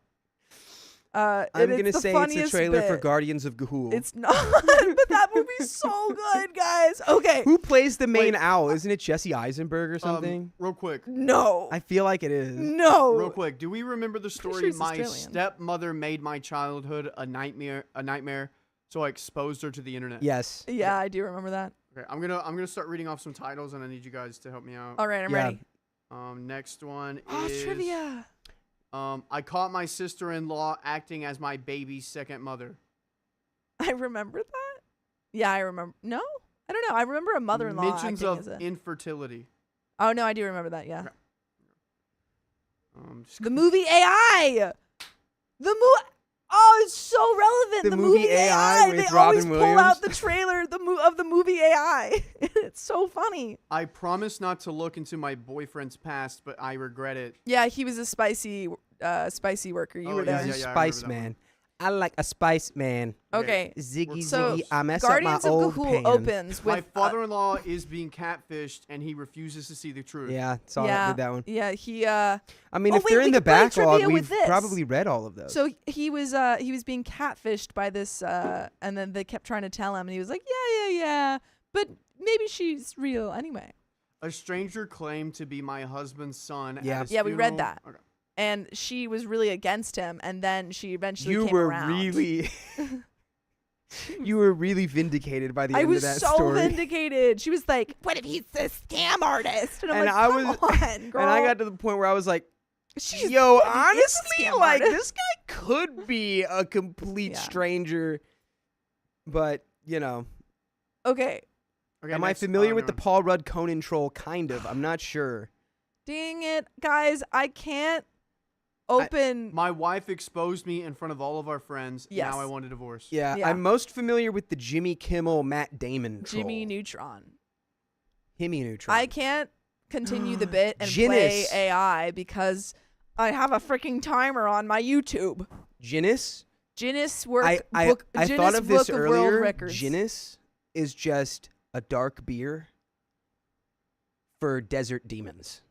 I'm gonna say it's a trailer for Guardians of Gahul. It's not, but that movie's so good, guys. Okay. Who plays the main owl? Isn't it Jesse Eisenberg or something? Real quick. No. I feel like it is. No. Real quick. Do we remember the story? sure it's My Australian. stepmother made my childhood a nightmare. So I exposed her to the internet. Yes. Yeah, I do remember that. Okay, I'm gonna start reading off some titles, and I need you guys to help me out. All right, I'm Yeah. ready. Next one Oh, is trivia. I caught my sister-in-law acting as my baby's second mother. I remember that. Yeah, I remember. No, I don't know. I remember a mother-in-law Mentions acting of as a. infertility. Oh no, I do remember that. Yeah. Okay. The movie AI. The movie. Oh, it's so relevant. The movie AI with They Robin always pull Williams. out the trailer of the movie AI. It's so funny. I promise not to look into my boyfriend's past, but I regret it. Yeah, he was a spicy worker. You Oh, were yeah, there. He's a yeah, I spice remember that man. I like a spice man. Okay. Ziggy, So, ziggy, I mess Guardians up my of old Gahul pan. opens My with father-in-law is being catfished, and he refuses to see the truth. Yeah, saw that with that one. Yeah, he I mean, Oh, if wait, they're we in the could play backlog, trivia with we've this. probably read all of those. so he was being catfished by this and then they kept trying to tell him and he was like, yeah, but maybe she's real anyway. A stranger claimed to be my husband's son. Yeah. At his Yeah, we read funeral. that. Okay. And she was really against him and then she eventually you came were around. really, you were really vindicated by the I end was of that so story. vindicated. She was like, "What if he's a scam artist?" And I'm And like, I "Come was- on, girl." And I got to the point where I was like, She's yo, what if he is a honestly, scam like, artist? this guy could be a complete Yeah. stranger. But, you know, Okay. Okay, Am I next- familiar with the never Paul Rudd Conan troll? Kind of. I'm not sure. Dang it, guys! I can't open. mind. My wife exposed me in front of all of our friends. Yes. Now I want a divorce. Yeah, Yeah. I'm most familiar with the Jimmy Kimmel, Matt Damon troll. Jimmy Neutron. Jimmy Neutron. I can't continue the bit and play Ginnis. AI because I have a freaking timer on my YouTube. Ginnis? Guinness World I Book. thought Guinness of this Book of World earlier. Records. Guinness is just a dark beer for desert demons.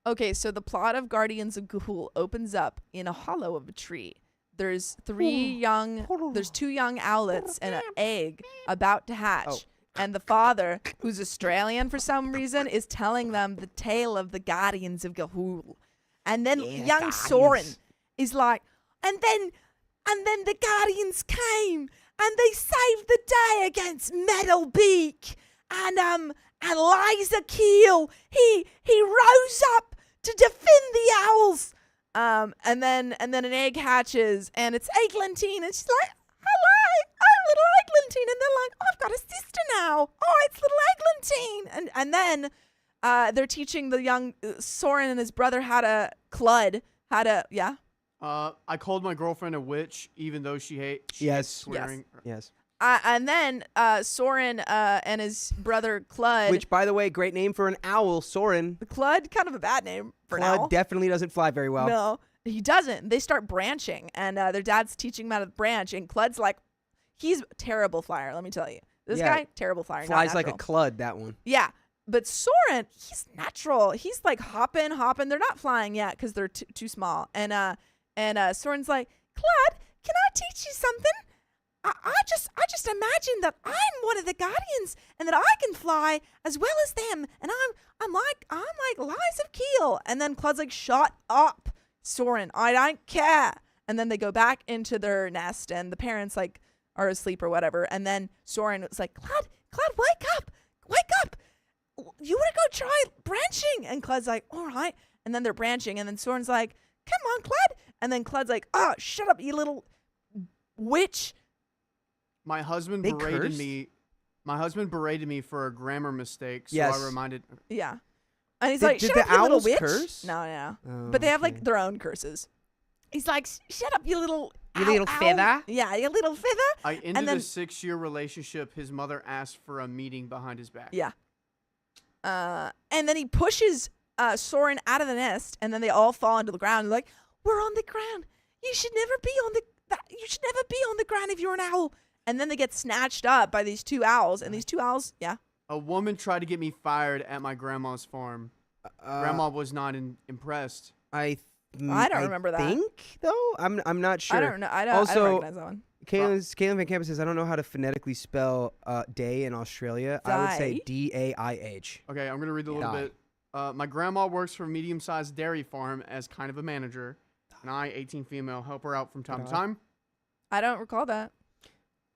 Okay, so the plot of Guardians of Ga'Hoole opens up in a hollow of a tree. There's there's 2 young owlets and an egg about to hatch. Oh. And the father, who's Australian for some reason, is telling them the tale of the Guardians of Ga'Hoole. And then Yeah, young Guardians. Soren is like, and then the Guardians came and they saved the day against Metal Beak and Liza Keel. He rose up to defend the owls. And then an egg hatches and it's Eglantine and she's like, hello, I'm little Eglantine. And they're like, I've got a sister now. Oh, it's little Eglantine. And then they're teaching the young Soren and his brother how to yeah. I called my girlfriend a witch, even though she hates Yes. swearing. Yes. And then Soren and his brother Clud. Which, by the way, great name for an owl, Soren. Clud, kind of a bad name for an Claude owl. definitely doesn't fly very well. No, he doesn't. They start branching, and their dad's teaching them how to branch. And Clud's like, he's a terrible flyer. Let me tell you, this Yeah. guy, terrible flyer. not Flies like a natural. clud, that one. Yeah, but Soren, he's natural. He's like hopping. They're not flying yet because they're too small. And Soren's like, Clud, can I teach you something? I just imagine that I'm one of the Guardians and that I can fly as well as them, and I'm like Liza Keel. And then Clud's like, shut up, Soren, I don't care. And then they go back into their nest, and the parents like are asleep or whatever. And then Soren was like, Clud, wake up. You want to go try branching? And Clud's like, all right. And then they're branching, and then Soren's like, come on, Clud. And then Clud's like, oh, shut up, you little witch. My husband They berated cursed? me. My husband berated me for a grammar mistake, so Yes. I reminded. Yeah. And he's Did- like, did shut the up, you little owls witch. curse? No. Oh, But they have okay. like their own curses. He's like, shut up, you little You ow, little ow." feather? Yeah, you little feather. I ended then- a 6-year relationship. His mother asked for a meeting behind his back. Yeah. And then he pushes Soren out of the nest, and then they all fall into the ground. They're like, we're on the ground. You should never be on the ground if you're an owl. And then they get snatched up by these 2 owls, and these 2 owls, yeah. A woman tried to get me fired at my grandma's farm. Grandma was not impressed. I remember that. think though I'm not sure. I don't know. I don't Also, recognize that one. Caitlin Van Campus says I don't know how to phonetically spell day in Australia. I would say Day? DAIH. Okay, I'm gonna read a little Die. bit. My grandma works for a medium-sized dairy farm as kind of a manager, and I, 18 female, help her out from time to Die. time. I don't recall that.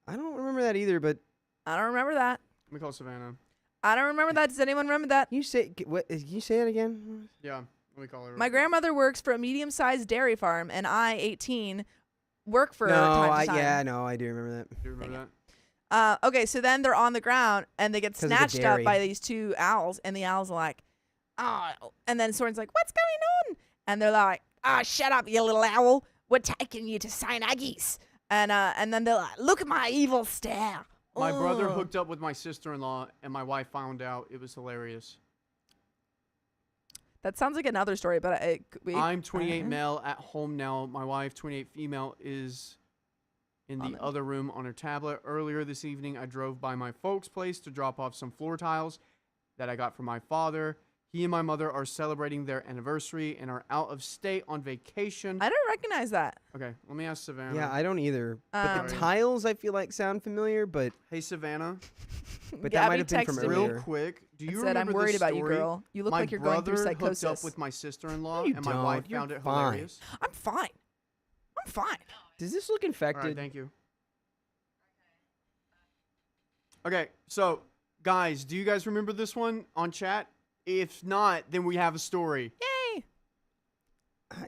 I don't remember that either, but I don't remember that. Let me call Savannah. I don't remember that. Does anyone remember that? you say what? Can you say it again? Yeah, let me call her. My grandmother works for a medium-sized dairy farm, and I, 18, work for No, time to time. yeah, no, I do remember that. Do you remember Dang that? Okay, so then they're on the ground, and they get 'Cause of the snatched up dairy. by these 2 owls, and the owls are like, oh. And then Soren's like, what's going on? And they're like, oh, shut up, you little owl. We're taking you to St. Aggie's. And then they're like, look at my evil stare. My brother Ugh. hooked up with my sister-in-law, and my wife found out. It was hilarious. That sounds like another story, but I'm 28 male at home now. My wife, 28 female, is in the other room on her tablet. Earlier this evening, I drove by my folks' place to drop off some floor tiles that I got from my father. He and my mother are celebrating their anniversary and are out of state on vacation. I don't recognize that. Okay, let me ask Savannah. Yeah, I don't either. But the Sorry. tiles I feel like sound familiar, but Hey, Savannah, that Gabby might have been from texted me earlier. real quick. Do you and said, remember I'm worried this about you, story? girl. You look My like you're going through brother hooked psychosis. up with my sister-in-law, No, you and my don't. wife You're found it fine. hilarious. I'm fine. I'm fine. Does this look All infected? right, thank you. Okay, so guys, do you guys remember this one on chat? If not, then we have a story. Yay.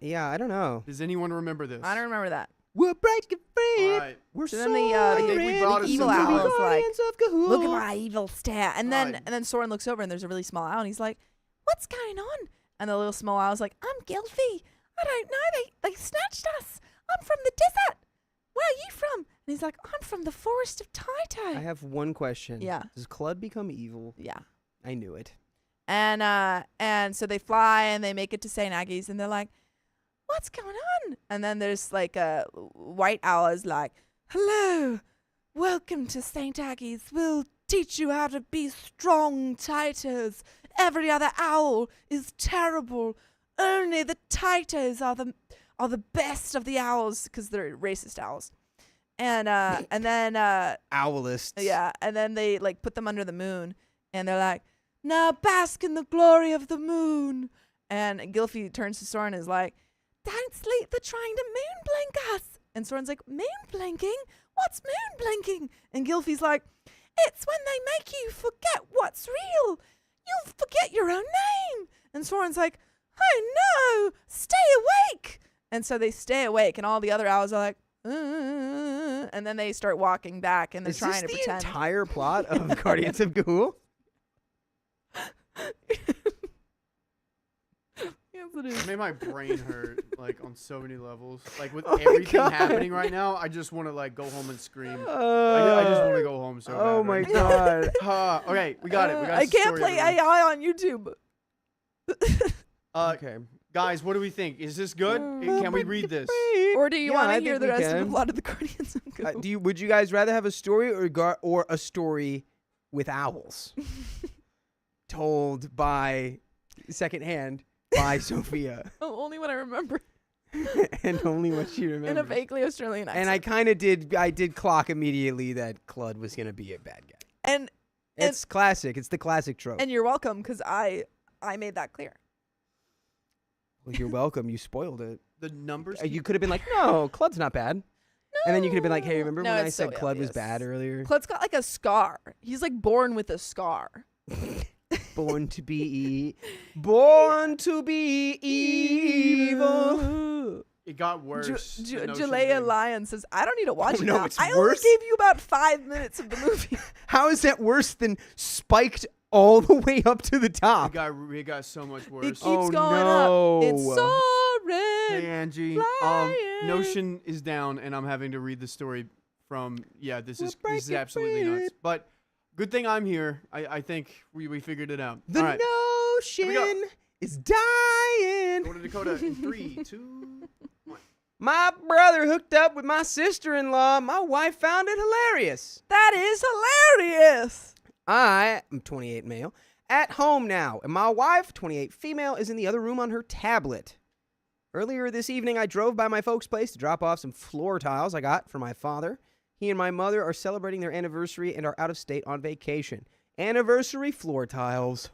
Yeah, I don't know. Does anyone remember this? I don't remember that. We're breaking free. All right. We're So so then the, I think we brought us evil some owl food. is like, look at my. my evil stare. And then Right. and then Soren looks over and there's a really small owl and he's like, what's going on? And the little small owl's like, I'm Gilfy. I don't know. They snatched us. I'm from the desert. Where are you from? And he's like, I'm from the forest of Taito. I have one question. Yeah. Does Clud become evil? Yeah. I knew it. And so they fly and they make it to St. Aggie's and they're like, what's going on? And then there's like a white owl is like, hello, welcome to St. Aggie's. We'll teach you how to be strong Titers. Every other owl is terrible. Only the Titers are the best of the owls because they're racist owls. And then Owlists. yeah, and then they like put them under the moon and they're like, now bask in the glory of the moon. And Gilfy turns to Soren and is like, don't sleep, they're trying to moon blink us. And Soren's like, moon blinking? What's moon blinking? And Gilfy's like, it's when they make you forget what's real. You'll forget your own name. And Soren's like, oh no, stay awake. And so they stay awake and all the other owls are like, and then they start walking back and they're Is trying this to the pretend. entire plot of Guardians of Ghoul? Yes, it is. It made my brain hurt like on so many levels. Like with Oh my everything God. happening right now, I just want to like go home and scream. I just want to go home so bad. Oh my right now. god. Okay, we got it. We got I the can't story, play everyone. AI on YouTube. Okay. Guys, what do we think? Is this good? Can we read this? Or do you Yeah, want I to hear think the we rest of can. the plot of the Guardians of Ghoul? Would you guys rather have a story or a story with owls told by secondhand by Sophia Oh, only what I remember and only what she in a remembers? vaguely Australian accent. And I kind of did clock immediately that Clud was gonna be a bad guy. and It's classic. It's the classic trope. you're welcome because I made that clear. Well, you're welcome. You spoiled it. The numbers. You could have been like, no, Clud's not bad. And then you could have been like, hey, remember No, when I it's said so Clud was obvious. bad earlier? Clud's got like a scar. He's like born with a scar. Born to be evil. It got worse. the notion Jalea thing. Lyon says, I don't need to watch Oh, it no, now. it's I worse? only gave you about 5 minutes of the movie. How is that worse than spiked all the way up to the top? It got so much It worse. keeps Oh, going no. up. It's soaring. Hey Angie, Flying. Notion is down, and I'm having to read the story from. Yeah, this is absolutely nuts. But good thing I'm here. I think we figured it out. The All right, we go. notion is dying. go to Dakota in 3, 2. My brother hooked up with my sister-in-law. My wife found it hilarious. That is hilarious. I am 28 male, at home now, and my wife, 28 female, is in the other room on her tablet. Earlier this evening, I drove by my folks' place to drop off some floor tiles I got for my father. He and my mother are celebrating their anniversary and are out of state on vacation. Anniversary floor tiles.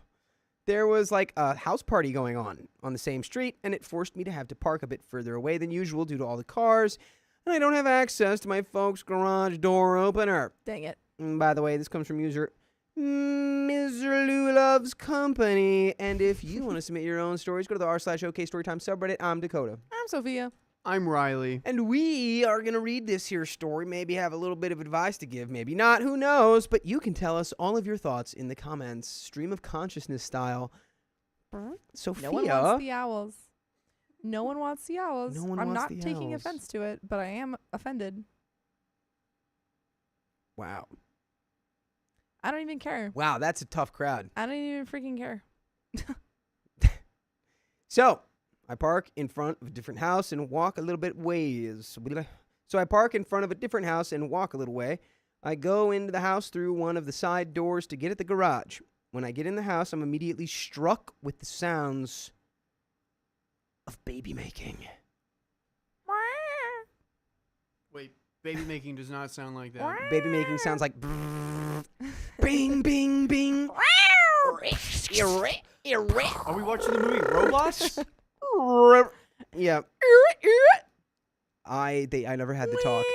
There was like a house party going on the same street, and it forced me to have to park a bit further away than usual due to all the cars, and I don't have access to my folks' garage door opener. Dang it. And by the way, this comes from user Mr. Lou Loves Company. And if you want to submit your own stories, go to the r/OK Storytime subreddit. I'm Dakota. I'm Sophia. I'm Riley. And we are going to read this here story, maybe have a little bit of advice to give, maybe not, who knows. But you can tell us all of your thoughts in the comments, stream of consciousness style. Sophia. No one wants the owls. No one wants the owls. No one I'm wants not the taking owls. offense to it, but I am offended. Wow. I don't even care. Wow, that's a tough crowd. I don't even freaking care. So, I park in front of a different house and walk a little bit ways. So I park in front of a different house and walk a little way. I go into the house through one of the side doors to get at the garage. When I get in the house, I'm immediately struck with the sounds of baby making. Wait, baby making does not sound like that. Baby making sounds like bing, bing, bing. Are we watching the movie Robots? Yeah. I never had the talk.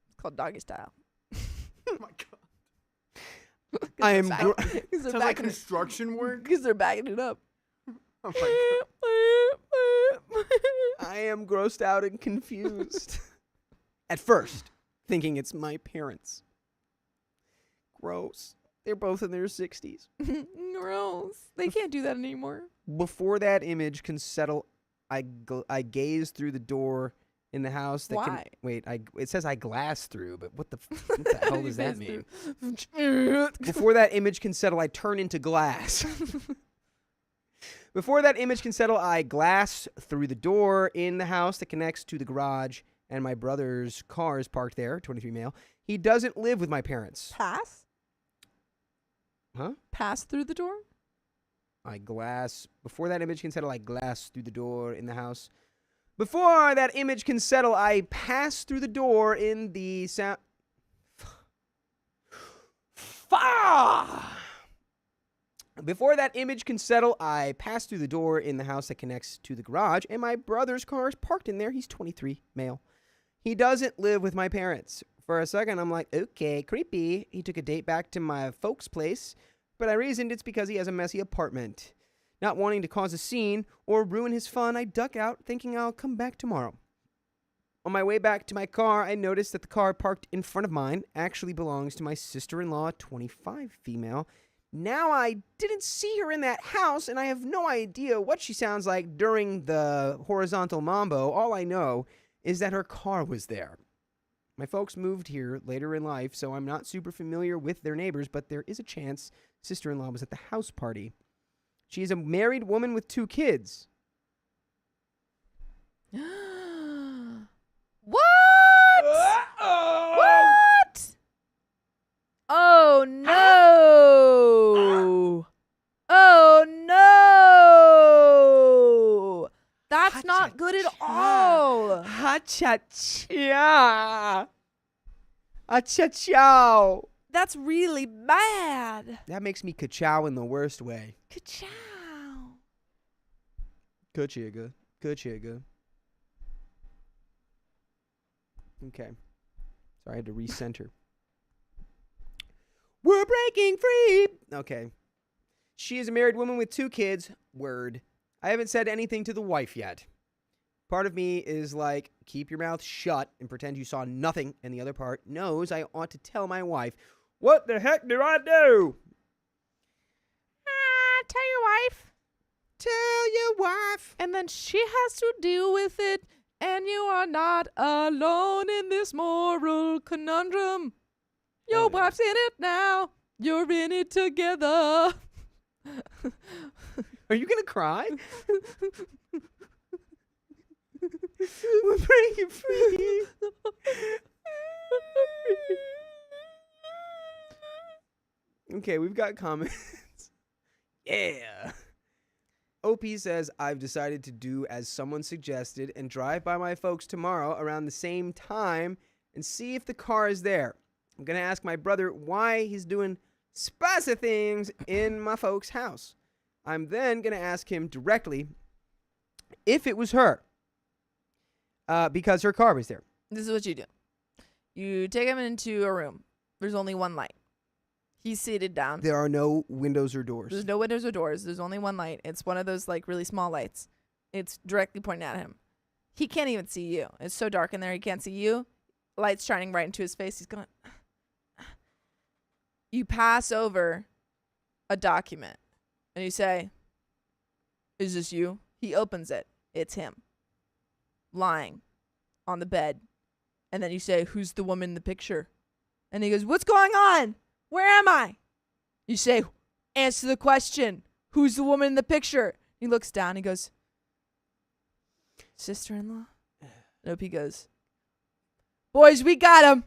It's called doggy style. Oh my god. I am. Because they're, Sounds like backing it- construction work. 'cause they're backing it up. Oh my god. I am grossed out and confused. At first, thinking it's my parents. Gross. They're both in their 60s. Gross. They can't do that anymore. Before that image can settle, I gaze through the door in the house. Why? It says I glass through, but what the hell does that mean? mean? Before that image can settle, I turn into glass. Before that image can settle, I glass through the door in the house that connects to the garage, and my brother's car is parked there, 23 male. He doesn't live with my parents. Pass? Huh? Pass through the door? Before that image can settle, I glass through the door in the house. Before that image can settle, I pass through the door in the sound. Before that image can settle, I pass through the door in the house that connects to the garage, and my brother's car is parked in there. He's 23, male. He doesn't live with my parents. For a second, I'm like, okay, creepy. He took a date back to my folks' place, but I reasoned it's because he has a messy apartment. Not wanting to cause a scene or ruin his fun, I duck out, thinking I'll come back tomorrow. On my way back to my car, I noticed that the car parked in front of mine actually belongs to my sister-in-law, 25 female. Now I didn't see her in that house, and I have no idea what she sounds like during the horizontal mambo. All I know is that her car was there. My folks moved here later in life, so I'm not super familiar with their neighbors, but there is a chance sister-in-law was at the house party. She is a married woman with 2 kids. What? What? Oh no! Oh no! That's not good at all. Ha-cha-cha. Ah-cha-chow. That's really bad. That makes me ka-chow in the worst way. Ka-chow. Ka-chigga. Ka-chigga. Okay. Sorry, I had to recenter. We're breaking free. Okay. She is a married woman with 2 kids. Word. I haven't said anything to the wife yet. Part of me is like, keep your mouth shut and pretend you saw nothing. And the other part knows I ought to tell my wife, what the heck do I do? Tell your wife. Tell your wife. And then she has to deal with it. And you are not alone in this moral conundrum. Your wife's in it now. You're in it together. Are you going to cry? We're breaking free. Okay, we've got comments. Yeah. OP says, I've decided to do as someone suggested and drive by my folks tomorrow around the same time and see if the car is there. I'm going to ask my brother why he's doing spicy things in my folks' house. I'm then going to ask him directly if it was her, because her car was there. This is what you do. You take him into a room. There's only one light. He's seated down. There are no windows or doors. There's no windows or doors. There's only one light. It's one of those like really small lights. It's directly pointing at him. He can't even see you. It's so dark in there. He can't see you. Light's shining right into his face. He's going. You pass over a document and you say, is this you? He opens it. It's him. Lying on the bed. And then you say, who's the woman in the picture? And he goes, what's going on? Where am I? You say, answer the question. Who's the woman in the picture? He looks down. He goes, sister-in-law? Nope, he goes, boys, we got him.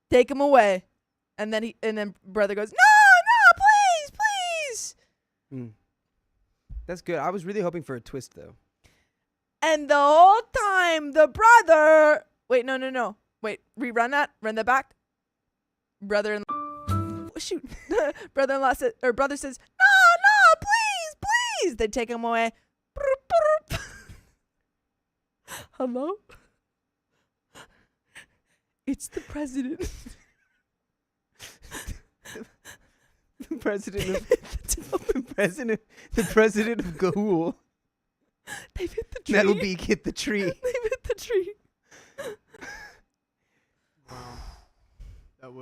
Take him away. And then brother goes, no, please. That's good. I was really hoping for a twist, though. And the whole time, the brother... Wait, no. Wait, rerun that. Run that back. Brother-in-law... Oh, shoot. Brother-in-law says... Or brother says, no, please. They take him away. Hello? It's the president. The president of Gahul. They've hit the tree. Metal Beak hit the tree. They've hit the tree. Wow. That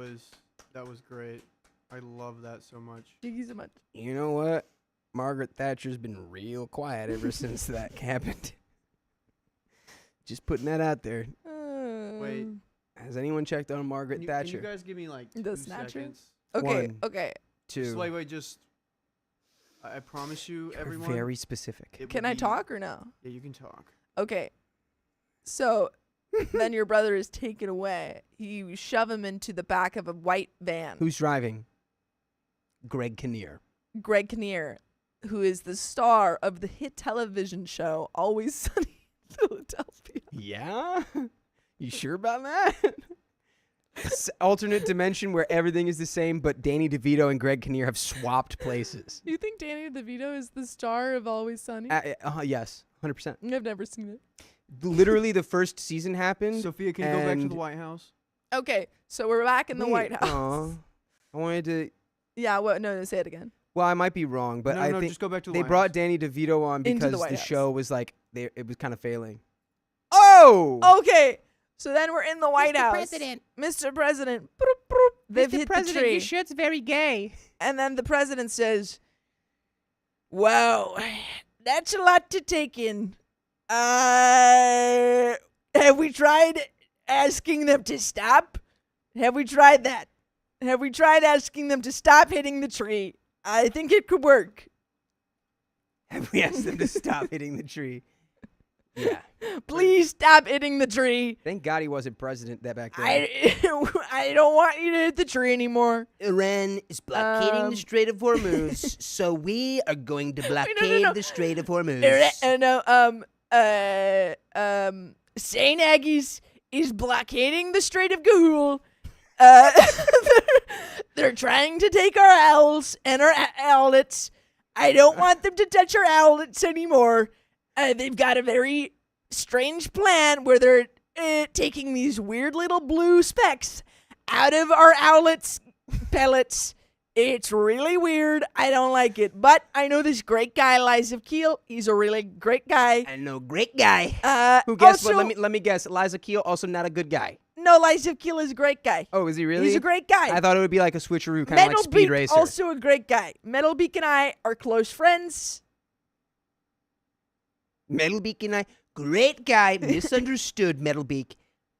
was great. I love that so much. Thank you so much. You know what? Margaret Thatcher's been real quiet ever since that happened. Just putting that out there. Wait. Has anyone checked on Margaret Can Thatcher? you guys give me like The 2 Snatcher? seconds? Okay, One. okay. Two. Just wait, just. I promise you, You're everyone. very specific. it Can will I be- talk or no? Yeah, you can talk. Okay. So then your brother is taken away. You shove him into the back of a white van. Who's driving? Greg Kinnear. Greg Kinnear, who is the star of the hit television show Always Sunny in Philadelphia. Yeah? You sure about that? Alternate dimension where everything is the same, but Danny DeVito and Greg Kinnear have swapped places. You think Danny DeVito is the star of Always Sunny? Yes, 100%. I've never seen it. Literally, the first season happened. Sophia, can you go back to and- the White House? Okay, so we're back in the Wait, White House. aw. I wanted to. Yeah, what? No, say it again. Well, I might be wrong, but no, I no, think just go back to the they White brought House. Danny DeVito on Into the because White the House. show was like it was kind of failing. Oh! Okay, so then we're in the White Mr. House. President. Mr. President. Broop, broop. They've hit the tree. your shirt's very gay. And then the president says, "Wow, that's a lot to take in. Have we tried asking them to stop? Have we tried that? Have we tried asking them to stop hitting the tree? I think it could work. Have we asked them to stop hitting the tree? Yeah. Please stop hitting the tree. Thank God he wasn't president that back then. I don't want you to hit the tree anymore." Iran is blockading Um, the Strait of Hormuz, so we are going to blockade no. the Strait of Hormuz. St. Aggies is blockading the Strait of Gahul. They're trying to take our owls and our owlets. I don't want them to touch our owlets anymore. They've got a very strange plan where they're taking these weird little blue specks out of our owlets' pellets. It's really weird. I don't like it. But I know this great guy, Liza Keel. He's a really great guy. I know, great guy. Who guess also, what? Let me guess. Liza Keel, also not a good guy. No, Liza Keel is a great guy. Oh, is he really? He's a great guy. I thought it would be like a switcheroo, kind of like Metal Speed Beak, Racer. also a great guy. Metal Beak and I are close friends. Metalbeak and I, great guy, misunderstood Metalbeak.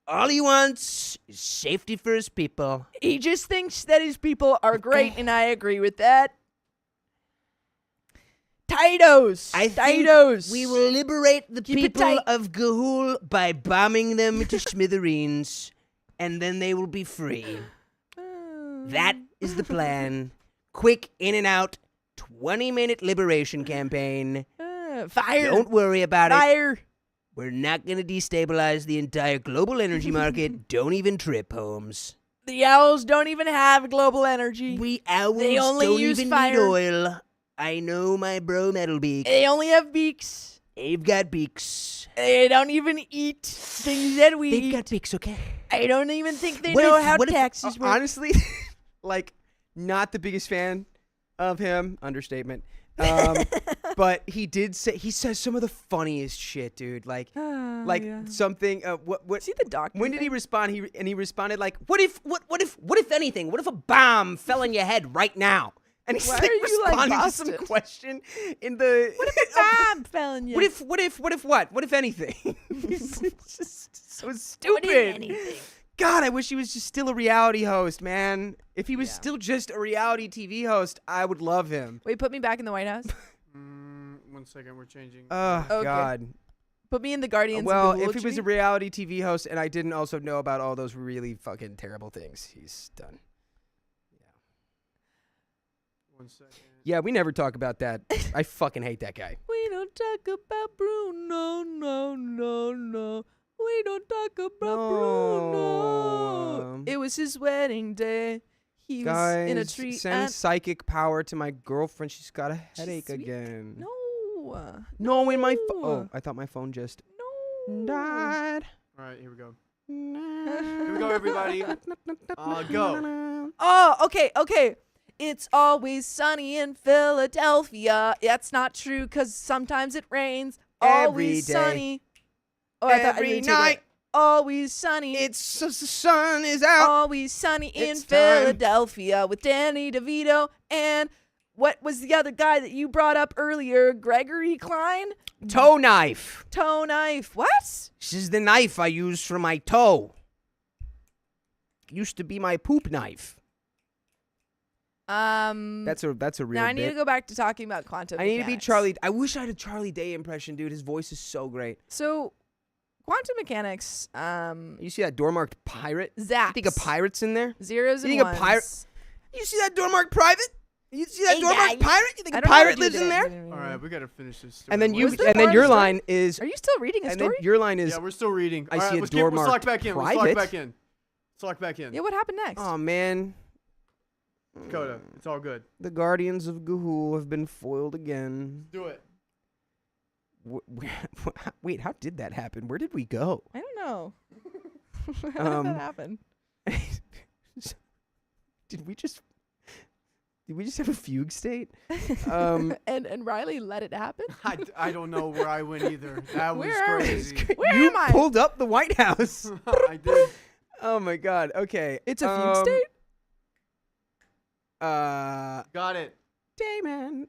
All he wants is safety for his people. He just thinks that his people are great, and I agree with that. Titos. I think Titos. we will liberate the Keep it people tight. of Gahul by bombing them to smithereens, and then they will be free. That is the plan. Quick in and out, 20-minute liberation campaign. Fire. Don't worry about it. Fire. We're not going to destabilize the entire global energy market. Don't even trip, Holmes. The owls don't even have global energy. We owls They only don't use even fire. need oil. I know my bro Metalbeak. They only have beaks. They've got beaks. They don't even eat things that we They've eat. got beaks, okay? I don't even think they What know if- how what if- taxes work. Honestly, like, not the biggest fan of him. Understatement. But he says some of the funniest shit, dude. Like something. What? See the doctor. When did he respond? He responded like, What if anything? What if a bomb fell on your head right now? and he's Why like are you, like, responding to some Boston? question in the. What if a bomb fell on you? What if what? What if anything? It's just so stupid. anything? God, I wish he was just still a reality host, man. If he was still just a reality TV host, I would love him. Wait, put me back in the White House. 1 second, we're changing. Oh, Okay. God. Put me in the Guardians. Well, of the if he was a Wooltree. reality TV host and I didn't also know about all those really fucking terrible things he's done. 1 second. Yeah, we never talk about that. I fucking hate that guy. We don't talk about Bruno, no. We don't talk about Bruno. It was his wedding day. He was in a Guys, tree. send and psychic power to my girlfriend. She's got a headache sweet. again. no, in my no. Oh, I thought my phone just no. died. All right, here we go. Here we go, everybody. Go. Oh, okay. It's always sunny in Philadelphia. That's not true because sometimes it rains, Every day. Sunny. Oh, I thought Every you were taking it. night. Always sunny. It's the sun is out. Always sunny in It's time. Philadelphia with Danny DeVito and what was the other guy that you brought up earlier? Gregory Klein? Toe knife. Toe knife. What? This is the knife I use for my toe. Used to be my poop knife. That's a real now I need bit. to go back to talking about quantum I need to be mechanics. Charlie. I wish I had a Charlie Day impression, dude. His voice is so great. So, quantum mechanics, You see that door marked pirate? zaps. You think a pirate's in there? Zeros and You think a ones. pirate- You see that door marked private? You see that Hey, door marked guys. pirate? You think I a don't know how to pirate do lives in that. there? All right, we gotta finish this. Story. And then you, Was there and then more your story? line is, Are you still reading a and then story? your line is, Yeah, we're still reading. I All see right, a let's door we'll select marked back in. We'll private. select back in. Select back in. Yeah, what happened next? oh man, Coda, it's all good. the Guardians of Gahul have been foiled again. Do it. Wait, how did that happen? Where did we go? I don't know. How did that happen? Did we just have a fugue state? And Riley let it happen? I don't know where I went either. That was Where are we? crazy. Where you am I? pulled up the White House. I did. Oh my God. Okay. It's a fugue state? Got it. Damon.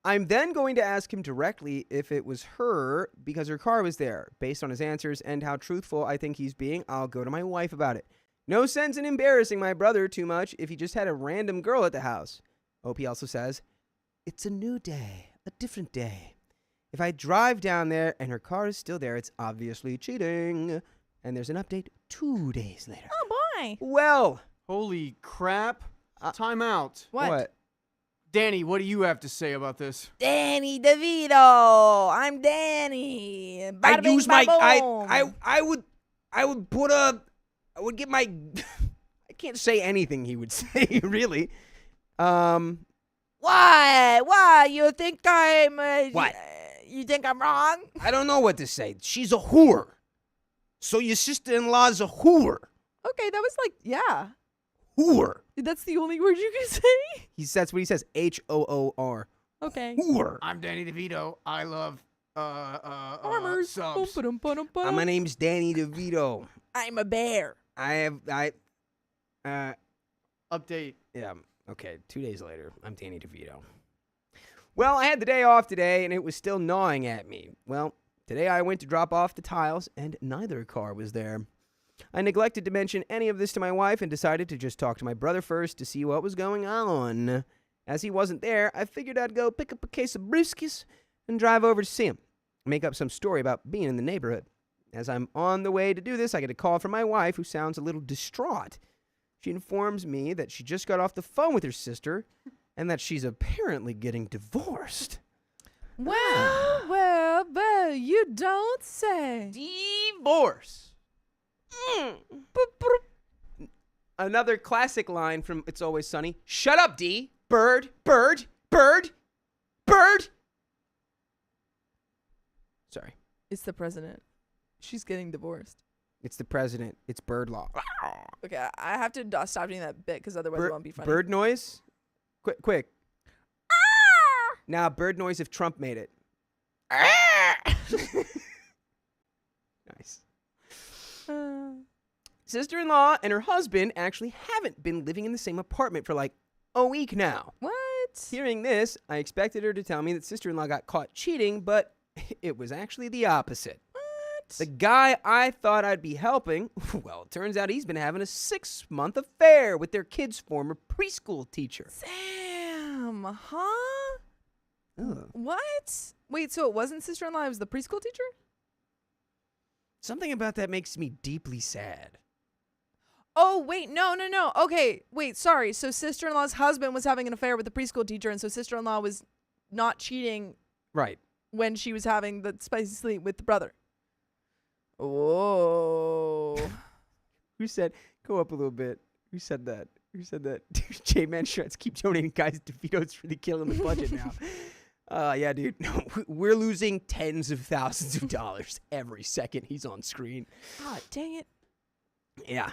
I'm then going to ask him directly if it was her because her car was there. Based on his answers and how truthful I think he's being, I'll go to my wife about it. No sense in embarrassing my brother too much if he just had a random girl at the house. OP also says, it's a new day, a different day. If I drive down there and her car is still there, it's obviously cheating. And there's an update 2 days later. Oh, boy. Well, Holy crap. Time out. What? Danny, what do you have to say about this? Danny DeVito. I'm Danny. I Bada bing, use my bada boom. I would put a I would get my I can't say anything he would say, really. Why? You think I'm... What? You think I'm wrong? I don't know what to say. She's a whore. So your sister-in-law's a whore. Okay, that was like, yeah. Whore. That's the only word you can say? That's what he says, H-O-O-R. Okay. Whore. I'm Danny DeVito. I love Armors. subs. My name's Danny DeVito. I'm a bear. Update. Yeah, okay, 2 days later, I'm Danny DeVito. Well, I had the day off today, and it was still gnawing at me. Well, today I went to drop off the tiles, and neither car was there. I neglected to mention any of this to my wife and decided to just talk to my brother first to see what was going on. As he wasn't there, I figured I'd go pick up a case of brewskis and drive over to see him, make up some story about being in the neighborhood. As I'm on the way to do this, I get a call from my wife, who sounds a little distraught. She informs me that she just got off the phone with her sister and that she's apparently getting divorced. Well, you don't say. Divorce. Another classic line from It's Always Sunny. Shut up, D. Bird, bird, bird, bird. Sorry. It's the president. She's getting divorced. It's the president. It's bird law. Okay, I have to stop doing that bit because otherwise it won't be funny. Bird noise? Quick. Now, bird noise if Trump made it. Nice. Sister-in-law and her husband actually haven't been living in the same apartment for like a week now. What? Hearing this, I expected her to tell me that sister-in-law got caught cheating, but it was actually the opposite. What? The guy I thought I'd be helping, well, it turns out he's been having a 6-month affair with their kid's former preschool teacher. Sam, huh? Ugh. What? Wait, so it wasn't sister-in-law, it was the preschool teacher? Something about that makes me deeply sad. Oh, wait, no. Okay, wait, sorry. So sister-in-law's husband was having an affair with the preschool teacher, and so sister-in-law was not cheating Right. when she was having the spicy sleep with the brother. Whoa. Who said, go up a little bit? Who said that? J-Man Shreds keep donating guys. DeVito's really killing the budget now. Yeah, dude. No, we're losing tens of thousands of dollars every second he's on screen. Ah, dang it. Yeah.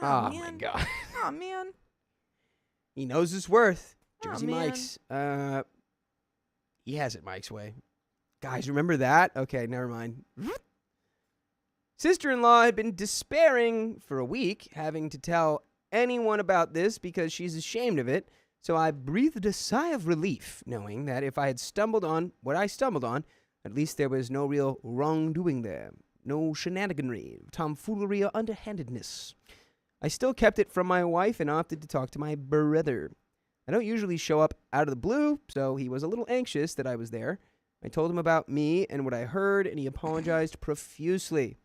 Oh, Oh, my man. God. Oh, man. He knows his worth. Aw, Jersey man. Mike's. He has it Mike's way. Guys, remember that? Okay, never mind. Sister-in-law had been despairing for a week, having to tell anyone about this because she's ashamed of it. So I breathed a sigh of relief, knowing that if I had stumbled on what I stumbled on, at least there was no real wrongdoing there. No shenaniganry, tomfoolery, or underhandedness. I still kept it from my wife and opted to talk to my brother. I don't usually show up out of the blue, so he was a little anxious that I was there. I told him about me and what I heard, and he apologized profusely.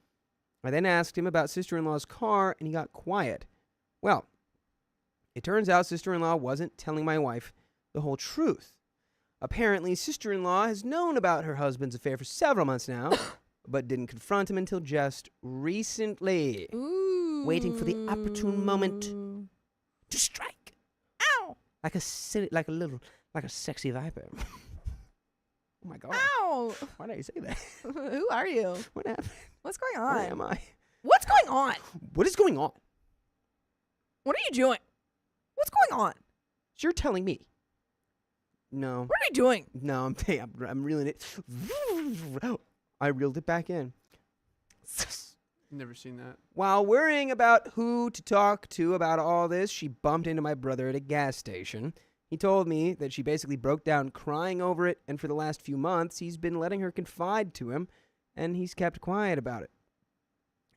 I then asked him about sister-in-law's car, and he got quiet. Well, it turns out sister-in-law wasn't telling my wife the whole truth. Apparently, sister-in-law has known about her husband's affair for several months now, but didn't confront him until just recently. Ooh. Waiting for the opportune moment to strike. Ow! Like a sexy viper. Oh my God. Ow! Why did I say that? Who are you? What happened? What's going Where on? am I? What's going on? What is going on? What are you doing? What's going on? You're telling me. No. What are you doing? No, I'm reeling it. I reeled it back in. Never seen that. While worrying about who to talk to about all this, she bumped into my brother at a gas station. He told me that she basically broke down crying over it, and for the last few months, he's been letting her confide to him, and he's kept quiet about it.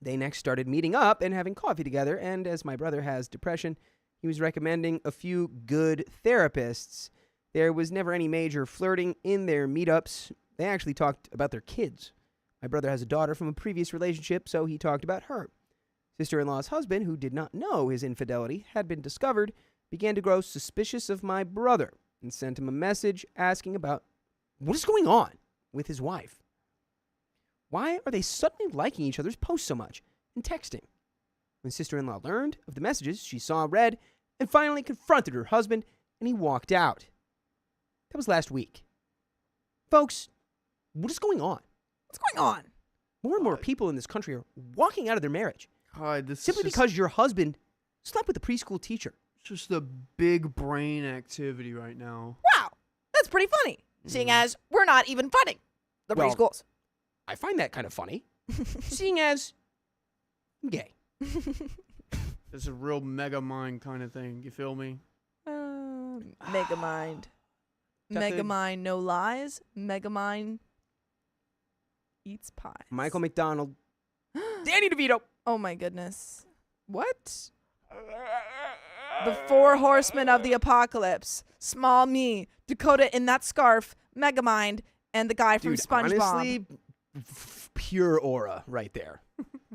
They next started meeting up and having coffee together, and as my brother has depression, he was recommending a few good therapists. There was never any major flirting in their meetups. They actually talked about their kids. My brother has a daughter from a previous relationship, so he talked about her. Sister-in-law's husband, who did not know his infidelity had been discovered, began to grow suspicious of my brother and sent him a message asking about what is going on with his wife. Why are they suddenly liking each other's posts so much and texting? When sister-in-law learned of the messages, she saw red and finally confronted her husband, and he walked out. That was last week. Folks, what is going on? What's going on? More and more people in this country are walking out of their marriage God, this simply is just, because your husband slept with a preschool teacher. it's just a big brain activity right now. Wow, that's pretty funny. Seeing as we're not even funding the Well, preschools. I find that kind of funny, seeing as I'm gay. It's a real mega mind kind of thing. You feel me? Megamind. Got the- Megamind, no lies. Megamind eats pie. Michael McDonald, Danny DeVito. Oh my goodness. What? The 4 horsemen of the apocalypse. Small me, Dakota in that scarf, Megamind, and the guy from Dude, SpongeBob. honestly, pure aura right there.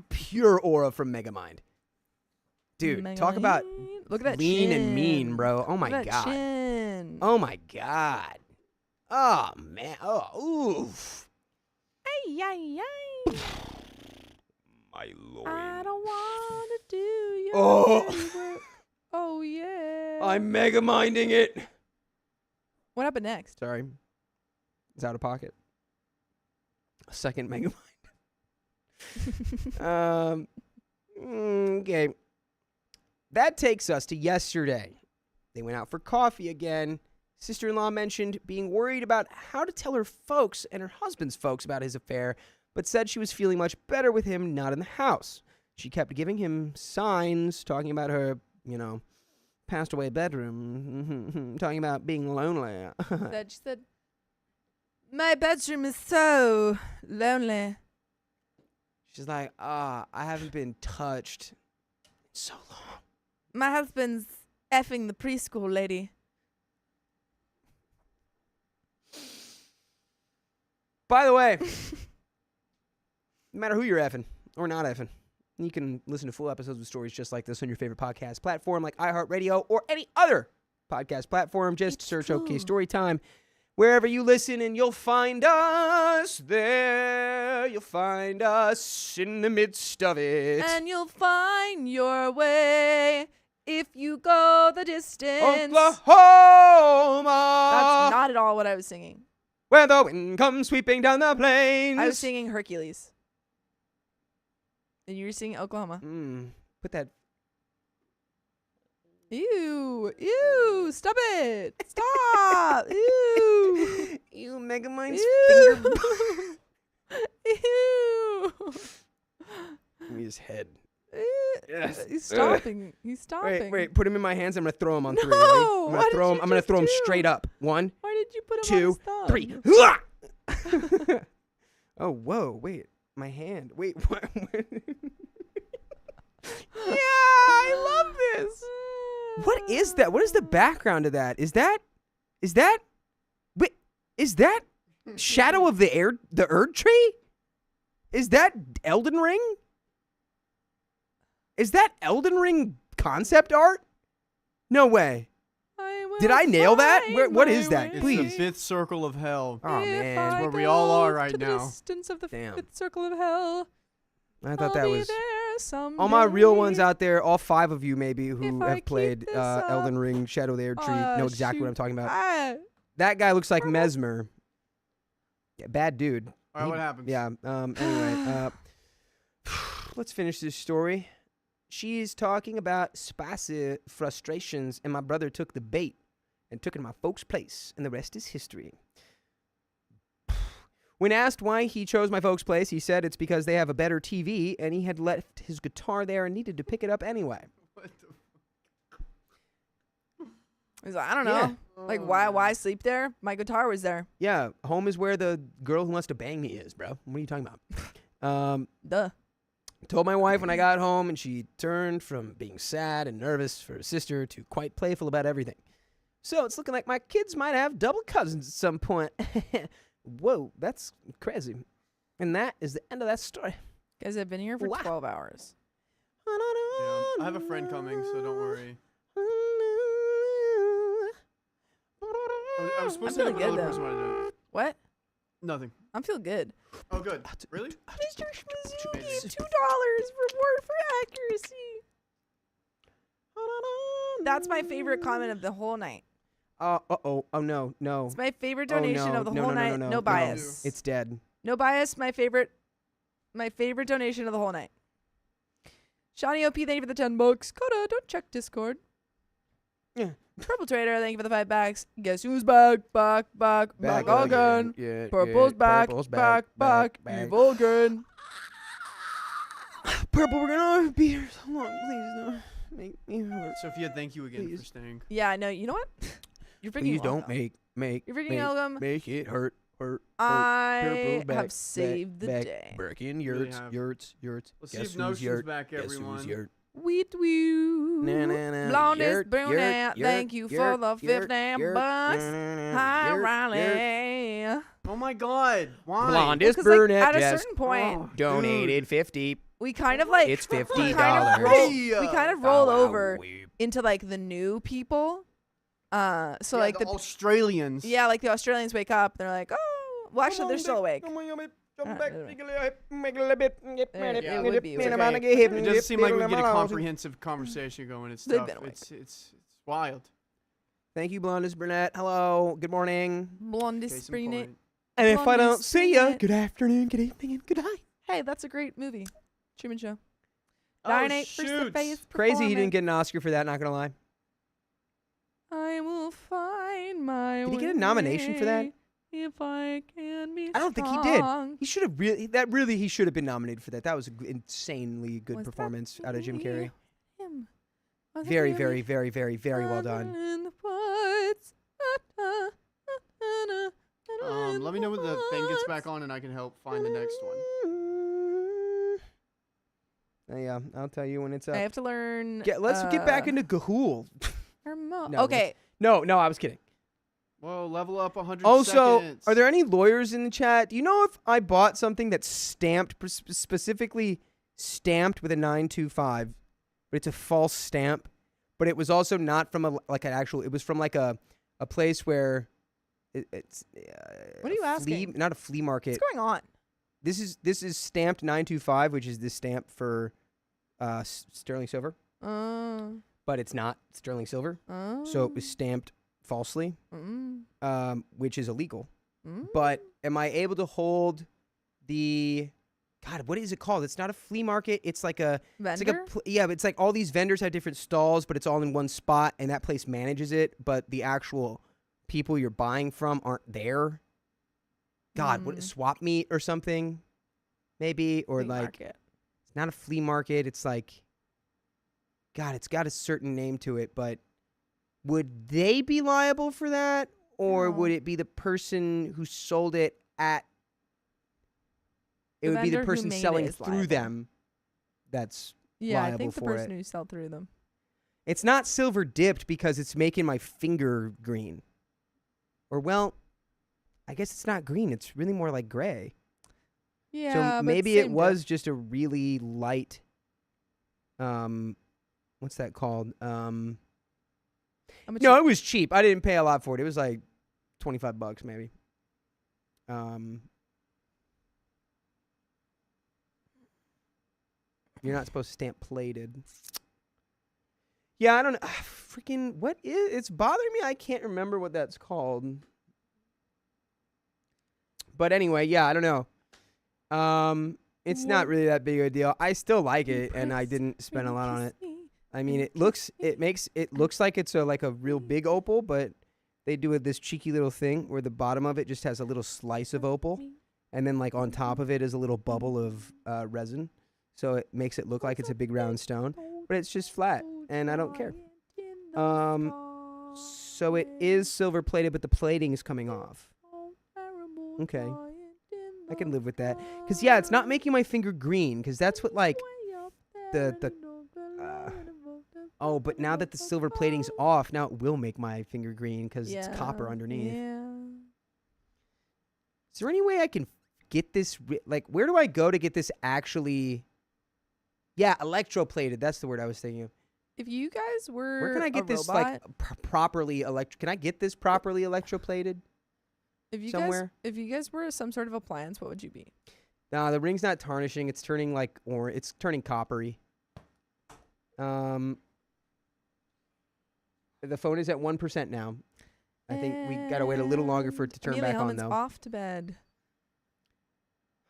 Pure aura from Megamind. Dude, talk about Megamind. Look at that lean chin. and mean, bro. Oh my Look at that God. chin. Oh my God. Oh man. Oh, oof. Ay, ay, ay. My lord. I don't want to do your Oh. dirty work. Oh, yeah. I'm megaminding it. What happened next? Sorry. It's out of pocket. A second megamind. Okay. That takes us to yesterday. They went out for coffee again. Sister-in-law mentioned being worried about how to tell her folks and her husband's folks about his affair, but said she was feeling much better with him not in the house. She kept giving him signs, talking about her, passed away bedroom, talking about being lonely. She said, my bedroom is so lonely. She's like, I haven't been touched in so long. My husband's effing the preschool lady. By the way, no matter who you're effing or not effing, you can listen to full episodes of stories just like this on your favorite podcast platform like iHeartRadio or any other podcast platform. Just search OK Storytime wherever you listen and you'll find us there. You'll find us in the midst of it. And you'll find your way if you go the distance. Oklahoma. That's not at all what I was singing. Where the wind comes sweeping down the plains. I was singing Hercules. And you were singing Oklahoma. Put that. Ew. Ew. Stop it. Stop. Ew. Ew, Megamind's Ew. finger. Ew. Give me his head. Yes. He's stomping. He's stomping. Wait, put him in my hands. I'm gonna throw him on 3. No, Ready? what did you I'm gonna just throw him do? straight up. 1, Why did you put him 2, on his thumb? 3. Oh, whoa! Wait, my hand. Wait, what? Yeah, I love this. What is that? What is the background of that? Is that? Wait, is that Shadow of the Erd Tree? Is that Elden Ring? Is that Elden Ring concept art? No way. Did I nail that? What is that? It's Please. the 5th circle of hell. Oh man, That's where we all are right to the now. distance of the Damn. 5th circle of hell. I thought I'll that be was there someday. all my real ones out there. All 5 of you maybe who If I have keep played this Elden up, Ring, Shadow of the Erd Tree know exactly what I'm talking about. That guy looks like Mesmer. Yeah, bad dude. All right, what happens? Yeah. Anyway, let's finish this story. She's talking about spicy frustrations, and my brother took the bait and took it to my folks' place, and the rest is history. When asked why he chose my folks' place, he said it's because they have a better TV, and he had left his guitar there and needed to pick it up anyway. What the He's like, I don't know. Yeah. Like, why sleep there? My guitar was there. Yeah, home is where the girl who wants to bang me is, bro. What are you talking about? Duh. Told my wife when I got home, and she turned from being sad and nervous for her sister to quite playful about everything. So it's looking like my kids might have double cousins at some point. Whoa, that's crazy. And that is the end of that story. Guys, I've been here for Wow. 12 hours. Yeah, I have a friend coming, so don't worry. I was supposed to feeling have another good, person want to do it. What? Nothing. I'm feeling good. Oh, good. Really? Mr. Schmizuki, $2 for accuracy. That's my favorite comment of the whole night. Oh no. It's my favorite Oh, donation no, of the no, whole no, no, night. no, No, no. bias. It's dead. No bias. My favorite donation of the whole night. Shawnee OP, thank you for the $10. Coda, don't check Discord. Yeah. Purple Trader, thank you for the $5. Guess who's back again. Yeah, Purple's back, Purple's back. Evil again. Purple, we're gonna be here so long. Please don't make me hurt. Sophia, thank you again Please. for staying. Yeah, I know. You know what? You're freaking Please don't welcome. make You're freaking welcome. make it hurt. I Purple's back, have saved the day. Breaking Really yurts, have. yurts. Let's see Guess if who's Notion's yurt? back, Guess everyone. who's yurt? Wheat woo. Blondest Yurt, brunette, yurt, thank you for yurt, the yurt, $50. yurt, Hi, yurt, Riley. yurt. Oh my God! Why? Blondest Because, like, brunette at a just certain point, Oh, donated 50. we kind of like It's we $50. kind of Hey, roll Oh, over into like the new people. So Yeah, like the Australians. yeah, like the Australians wake up, they're like, oh, well, actually they're still awake. It would be, It's okay. okay. It doesn't seem like we can get a comprehensive conversation going. It's They've tough. been awake. It's wild. Thank you, Blondest Brunette. Hello. Good morning. Blondest Case in brunette. point. And if I don't Blondest see ya, brunette. good afternoon, good evening, and good night. Hey, that's a great movie. Truman Show. Oh, 9-8 for the shoot. face Crazy he didn't performance. get an Oscar for that, not gonna lie. I will find my Did he get a nomination for that? way if I can be I don't think he did. strong. He should have he should have been nominated for that. That was an insanely good Was that performance out of Jim Carrey. him? Was it Very, really very, very, very, very well done. in the woods? Let me know when the thing gets back on, and I can help find the next one. Yeah, I'll tell you when it's I up. have to learn. Let's get back into Gahool. No, No, okay. No, I was kidding. Whoa, level up 100 Also, seconds. are there any lawyers in the chat? Do you know if I bought something that's stamped, specifically stamped with a 925, but it's a false stamp, but it was also not from an actual, it was from like a place where it's What are you asking? not a flea market. What's going on? This is stamped 925, which is the stamp for sterling silver, but it's not sterling silver. So it was stamped falsely, which is illegal. But am I able to hold the God, what is it called? It's not a flea market. It's like a vendor. It's like but it's like all these vendors have different stalls, but it's all in one spot, and that place manages it. But the actual people you're buying from aren't there. God, what swap meet or something, maybe, or Flea like market. it's not a flea market. It's like, God, it's got a certain name to it, but would they be liable for that, or No. would it be the person who sold it at? It The would be the vendor who person made it selling is through liable. them. That's Yeah, I liable think the for person it. who sell through them. It's not silver dipped because it's making my finger green. Or well, I guess it's not green. It's really more like gray. Yeah, So but maybe it same was dip. just a really light. What's that called? How much No, you- it was cheap. I didn't pay a lot for it. It was like $25 maybe. You're not supposed to stamp plated. Yeah, I don't know. Freaking what is? It's bothering me. I can't remember what that's called. But anyway, yeah, I don't know. It's not really that big of a deal. I still like it, and I didn't spend a lot on it. I mean, it looks like it's like a real big opal, but they do this cheeky little thing where the bottom of it just has a little slice of opal, and then like on top of it is a little bubble of resin, so it makes it look like it's a big round stone, but it's just flat, and I don't care. So it is silver plated, but the plating is coming off. Okay, I can live with that. Cause yeah, it's not making my finger green, cause that's what like oh, but now that the silver plating's off, now it will make my finger green because it's copper underneath. Yeah. Is there any way I can get this? Like, where do I go to get this actually? Yeah, electroplated. That's the word I was thinking of. If you guys were Where can I get this like properly Can I get this properly electroplated? if you somewhere? if you guys were some sort of appliance, what would you be? Nah, the ring's not tarnishing. It's turning like it's turning coppery. The phone is at 1% now. I think we gotta wait a little longer for it to turn Amelia back on Hellman's though. off to bed.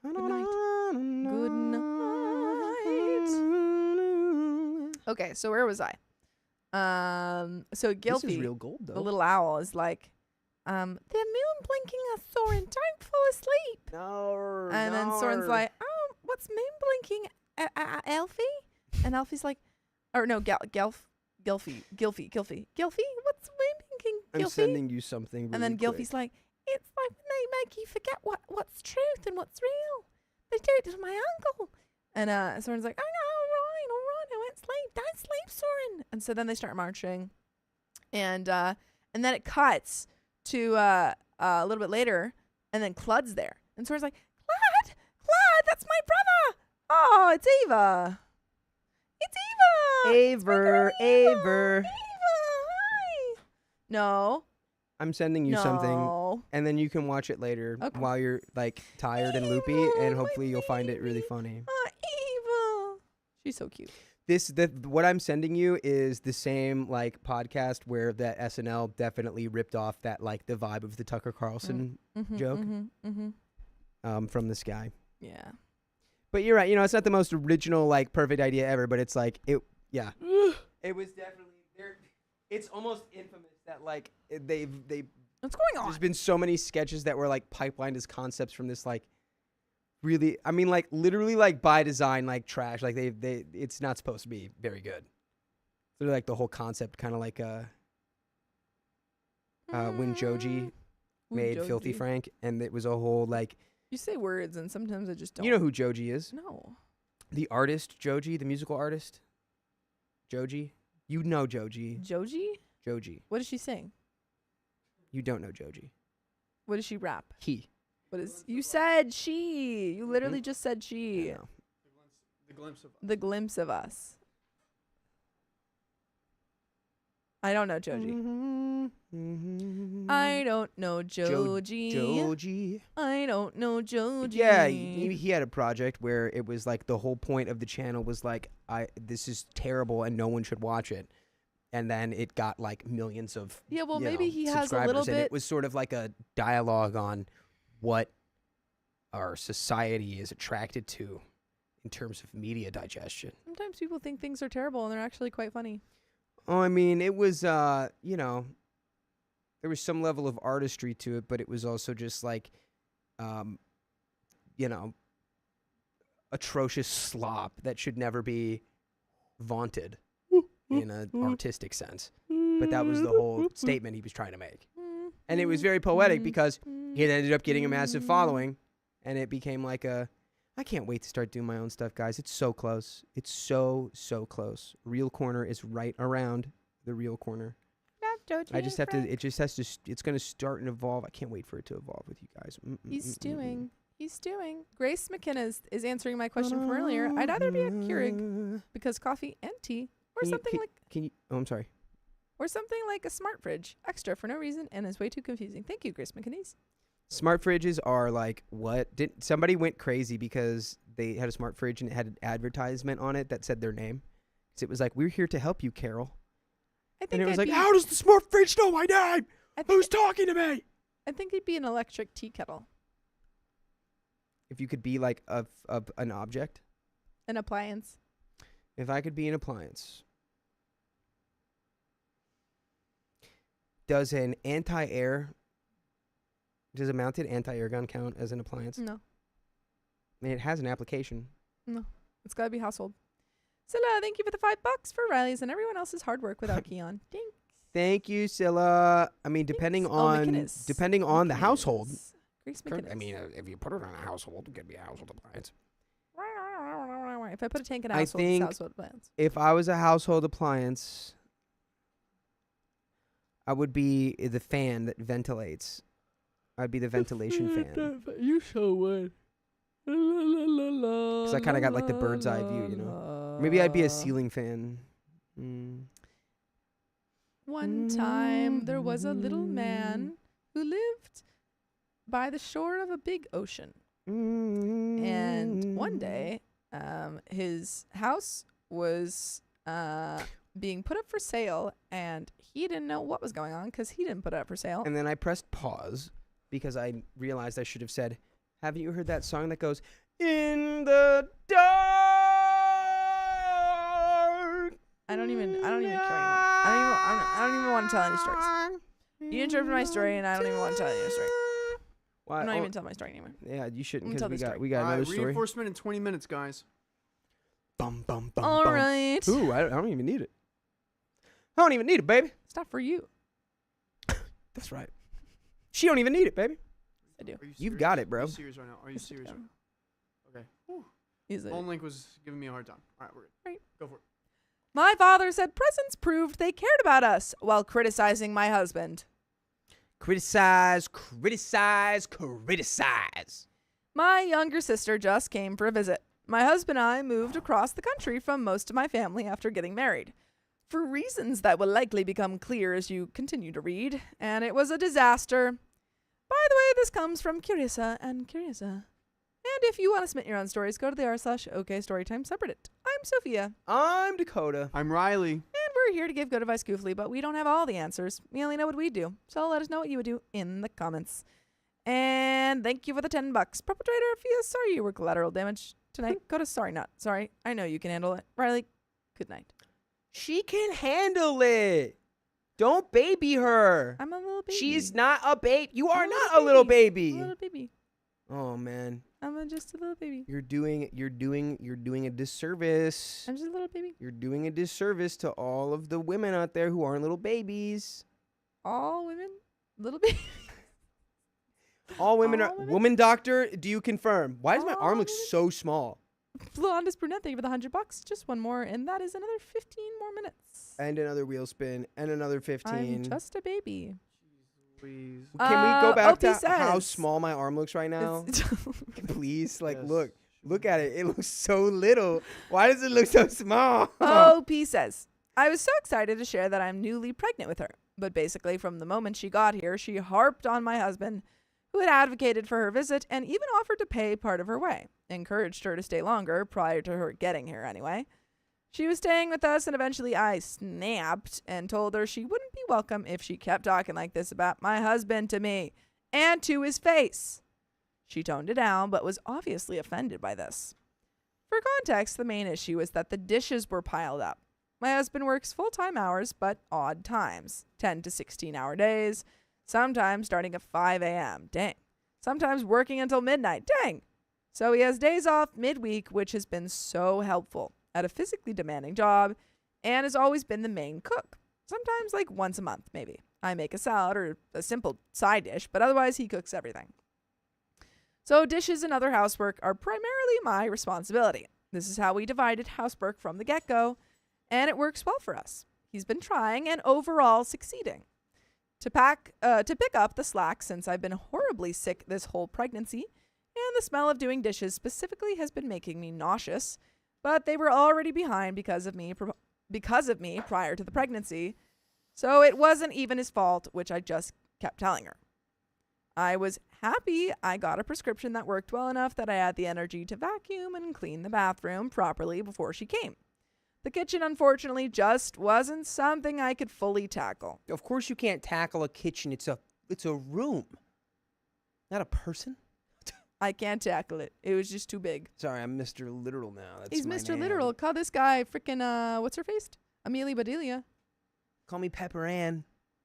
Good Good night. Okay, so where was I? So This is Gilfy, real gold though. the little owl, is like, the moon blinking at Soren, don't fall asleep. No. And then Soren's like, oh, what's moon blinking at Elfie? And Elfie's like, or no, Gilfy, what's moon blinking, I'm Gilfy? sending you something. Really And then quick. Gilfy's like, it's like when they make you forget what's truth and what's real. They do it to my uncle. And Soren's like, oh, no, all right, I won't sleep. Don't sleep, Soren. And so then they start marching. And then it cuts to a little bit later, and then Clud's there. And Soren's like, Clud, that's my brother. Oh, it's Ava. It's Ava. It's my girl Aver. Ava, hi. No. I'm sending you something, No. and then you can watch it later Okay. while you're like tired and loopy, Eva, and my hopefully you'll find it really baby. funny. Eva. She's so cute. What I'm sending you is the same like podcast where that SNL definitely ripped off that like the vibe of the Tucker Carlson joke from the sky. Yeah. But you're right. You know, it's not the most original, like, perfect idea ever, but it's like, yeah. It was definitely there. It's almost infamous that, like, they've, What's going on? there's been so many sketches that were, like, pipelined as concepts from this, like, really, I mean, like, literally, like, by design, like, trash. Like, it's not supposed to be very good. They're, like, the whole concept kind of like, when Joji made Filthy Frank, and it was a whole, like, You say words, and sometimes I just don't. you know who Joji is? No. The artist, Joji, the musical artist. Joji? You know Joji. Joji? Joji. What does she sing? You don't know Joji. What does she rap? He. What is? You said she. You literally just said I she. know. The glimpse of The glimpse of us. I don't know Joji. I don't know Joji. Joji. I don't know Joji. Yeah, he had a project where it was like the whole point of the channel was like, this is terrible and no one should watch it. And then it got like millions of Yeah, well, you maybe know, he has a little subscribers, and bit. it was sort of like a dialogue on what our society is attracted to in terms of media digestion. Sometimes people think things are terrible, and they're actually quite funny. Oh, I mean, it was, you know, there was some level of artistry to it, but it was also just like, you know, atrocious slop that should never be vaunted in an artistic sense. But that was the whole statement he was trying to make. And it was very poetic because he ended up getting a massive following, and it became like I can't wait to start doing my own stuff, guys. It's so close. It's so close. Real Corner is right around the Real Corner. I just have to, it just has to, it's going to start and evolve. I can't wait for it to evolve with you guys. He's stewing. He's stewing. Grace McKenna is answering my question from earlier. I'd either be a Keurig because coffee and tea, or something like. Oh, I'm sorry. Or something like a smart fridge, extra for no reason, and is way too confusing. Thank you, Grace McKenna. Smart fridges are like what? Somebody went crazy because they had a smart fridge and it had an advertisement on it that said their name. So it was like, "We're here to help you, Carol." And it was like, "How does the smart fridge know my name? Who's talking to me?" I think it'd be an electric tea kettle. If you could be like an object. An appliance. If I could be an appliance. Does a mounted anti-air gun count as an appliance? No. I mean, it has an application. No. It's got to be household. Scylla, thank you for the $5 for Riley's and everyone else's hard work without Keon. Thanks. Thank you, Scylla. I mean, depending on the household. Grace McKinnis. I mean, if you put it on a household, it could be a household appliance. If I put a tank in a I household, it's think a household appliance. If I was a household appliance, I would be the fan that ventilates. I'd be the ventilation fan. You so would. Because I kind of got like the bird's eye view, you know. Maybe I'd be a ceiling fan. One time, there was a little man who lived by the shore of a big ocean. And one day, his house was being put up for sale, and he didn't know what was going on because he didn't put it up for sale. And then I pressed pause because I realized I should have said, "Haven't you heard that song that goes, in the dark?" I don't even care anymore. I don't even want to tell any stories. You interrupted my story, and I don't even want to tell any story. Why? I'm not even telling my story anymore. Yeah, you shouldn't I'm gonna because tell this we got another story. Reinforcement in 20 minutes, guys. Bum, bum, bum, All bum. right. Ooh, I don't even need it. I don't even need it, baby. It's not for you. That's right. She don't even need it, baby. I do. You've got it, Are bro. you serious right now? Are you serious right now? Okay. Whew. Easily. Phone link was giving me a hard time. All right, we're good. Right. Go for it. My father said presents proved they cared about us while criticizing my husband. Criticize, criticize, criticize. My younger sister just came for a visit. My husband and I moved across the country from most of my family after getting married, for reasons that will likely become clear as you continue to read, and it was a disaster. By the way, this comes from Curiosa and Curiosa. And if you want to submit your own stories, go to the r/OK Storytime subreddit. I'm Sophia. I'm Dakota. I'm Riley. And we're here to give good advice goofily, but we don't have all the answers. We only know what we do. So let us know what you would do in the comments. And thank you for the $10. Perpetrator, if you're sorry you were collateral damage tonight, go to Sorry Not Sorry. I know you can handle it. Riley, good night. She can handle it. Don't baby her. I'm a little baby. She's not a babe. You are I'm not a little I'm baby. a little baby. Oh man, I'm just a little baby. you're doing a disservice. I'm just a little baby. You're doing a disservice to all of the women out there who aren't little babies. All women, little baby. All women All are. women? Woman doctor, do you confirm? Why does my All arm look women? so small? Blondest brunette, thank you for the $100. Just one more, and that is another 15 more minutes. And another wheel spin, and another 15. I'm just a baby. Please. Can we go back OP to how says- small my arm looks right now? It's- Please, like, Yes. look at it. It looks so little. Why does it look so small? OP says, I was so excited to share that I'm newly pregnant with her. But basically, from the moment she got here, she harped on my husband, who had advocated for her visit and even offered to pay part of her way. Encouraged her to stay longer, prior to her getting here anyway. She was staying with us, and eventually I snapped and told her she wouldn't be welcome if she kept talking like this about my husband to me and to his face. She toned it down, but was obviously offended by this. For context, the main issue is that the dishes were piled up. My husband works full-time hours, but odd times, 10 to 16-hour days, sometimes starting at 5 a.m. Dang. sometimes working until midnight. Dang. So he has days off midweek, which has been so helpful at a physically demanding job, and has always been the main cook. Sometimes like once a month, maybe. I make a salad or a simple side dish, but otherwise he cooks everything. So dishes and other housework are primarily my responsibility. This is how we divided housework from the get-go, and it works well for us. He's been trying and overall succeeding. To pick up the slack since I've been horribly sick this whole pregnancy, and the smell of doing dishes specifically has been making me nauseous, but they were already behind because of me prior to the pregnancy, so it wasn't even his fault, which I just kept telling her. I was happy I got a prescription that worked well enough that I had the energy to vacuum and clean the bathroom properly before she came. The kitchen, unfortunately, just wasn't something I could fully tackle. Of course you can't tackle a kitchen. It's a room, not a person. I can't tackle it. It was just too big. Sorry, I'm Mr. Literal now. That's He's my Mr. name. Literal. Call this guy freaking, what's her face? Amelia Bedelia. Call me Pepper Ann.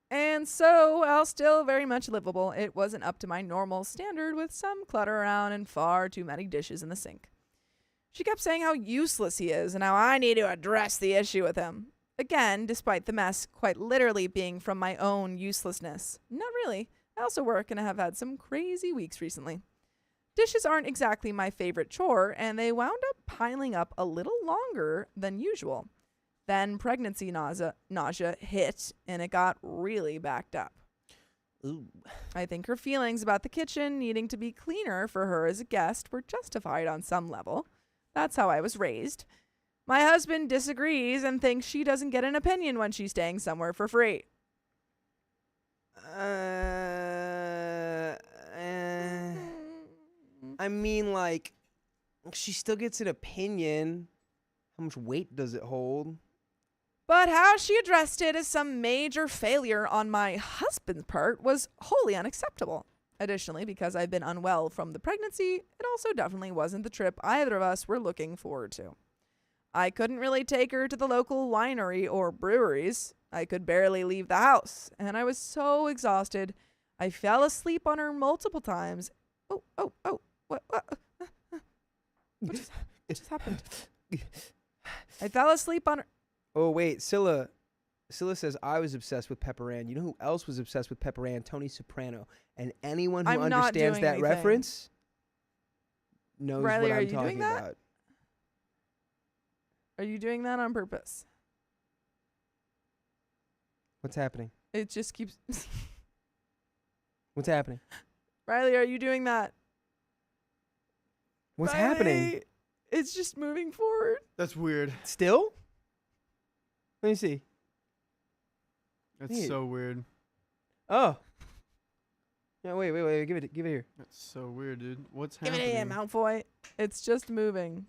And so, while still very much livable, it wasn't up to my normal standard with some clutter around and far too many dishes in the sink. She kept saying how useless he is and how I need to address the issue with him. Again, despite the mess quite literally being from my own uselessness. Not really. I also work and I have had some crazy weeks recently. Dishes aren't exactly my favorite chore, and they wound up piling up a little longer than usual. Then pregnancy nausea hit, and it got really backed up. Ooh. I think her feelings about the kitchen needing to be cleaner for her as a guest were justified on some level. That's how I was raised. My husband disagrees and thinks she doesn't get an opinion when she's staying somewhere for free. I mean, like, she still gets an opinion. How much weight does it hold? But how she addressed it as some major failure on my husband's part was wholly unacceptable. Additionally, because I've been unwell from the pregnancy, it also definitely wasn't the trip either of us were looking forward to. I couldn't really take her to the local winery or breweries. I could barely leave the house, and I was so exhausted. I fell asleep on her multiple times. What just happened? I fell asleep on her. Oh, wait, Scylla says, I was obsessed with Pepper Ann. You know who else was obsessed with Pepper Ann? Tony Soprano. And anyone who I'm not understands doing that anything. reference knows Riley, what are I'm you doing talking that? about. Are you doing that on purpose? What's happening? It just keeps... What's happening? Riley, are you doing that? What's Riley, happening? It's just moving forward. That's weird. Still? Let me see. That's Weird. so weird. Oh. No, wait. Give it here. That's so weird, dude. What's Give happening? it in, Malfoy. It's just moving.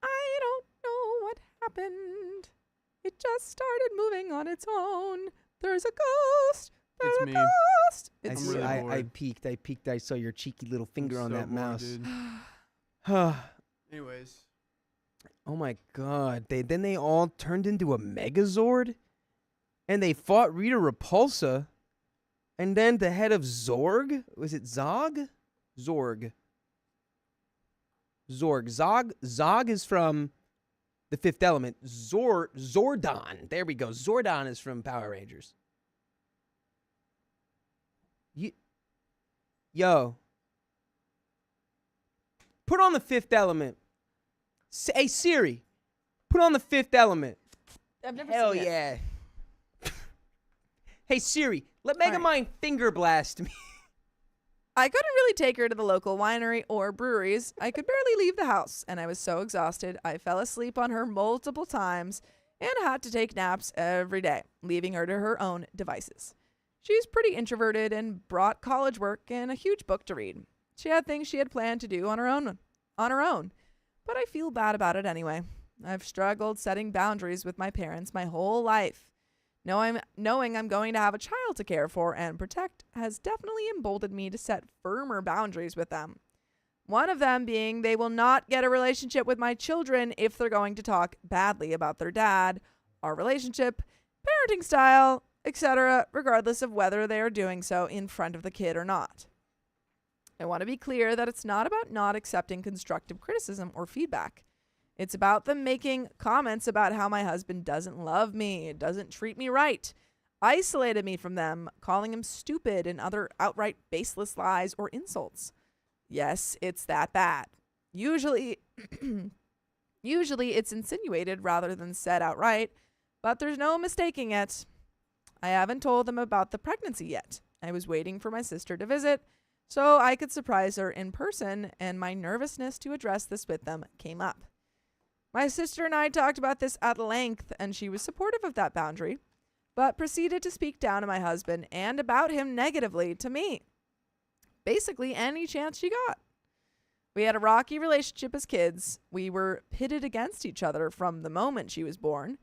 I don't know what happened. It just started moving on its own. There's a ghost. There's It's a me. ghost. I It's see. really I bored. peeked. I saw your cheeky little finger I'm on so that bored, mouse. dude. Anyways. Oh my god. Then they all turned into a Megazord? And they fought Rita Repulsa. And then the head of Zorg? Was it Zog? Zorg. Zog is from The Fifth Element. Zordon. There we go. Zordon is from Power Rangers. Yo. Put on The Fifth Element. Hey, Siri. Put on The Fifth Element. I've never Hell seen it. yeah. Hey, Siri. Let All right. Megamind finger blast me. I couldn't really take her to the local winery or breweries. I could barely leave the house, and I was so exhausted I fell asleep on her multiple times and had to take naps every day, leaving her to her own devices. She's pretty introverted and brought college work and a huge book to read. She had things she had planned to do on her own, but I feel bad about it anyway. I've struggled setting boundaries with my parents my whole life. Knowing I'm going to have a child to care for and protect has definitely emboldened me to set firmer boundaries with them. One of them being they will not get a relationship with my children if they're going to talk badly about their dad, our relationship, parenting style, etc., regardless of whether they are doing so in front of the kid or not. I want to be clear that it's not about not accepting constructive criticism or feedback. It's about them making comments about how my husband doesn't love me, doesn't treat me right, isolated me from them, calling him stupid and other outright baseless lies or insults. Yes, it's that bad. Usually it's insinuated rather than said outright, but there's no mistaking it. I haven't told them about the pregnancy yet. I was waiting for my sister to visit so I could surprise her in person, and my nervousness to address this with them came up. My sister and I talked about this at length, and she was supportive of that boundary, but proceeded to speak down to my husband and about him negatively to me. Basically, any chance she got. We had a rocky relationship as kids. We were pitted against each other from the moment she was born,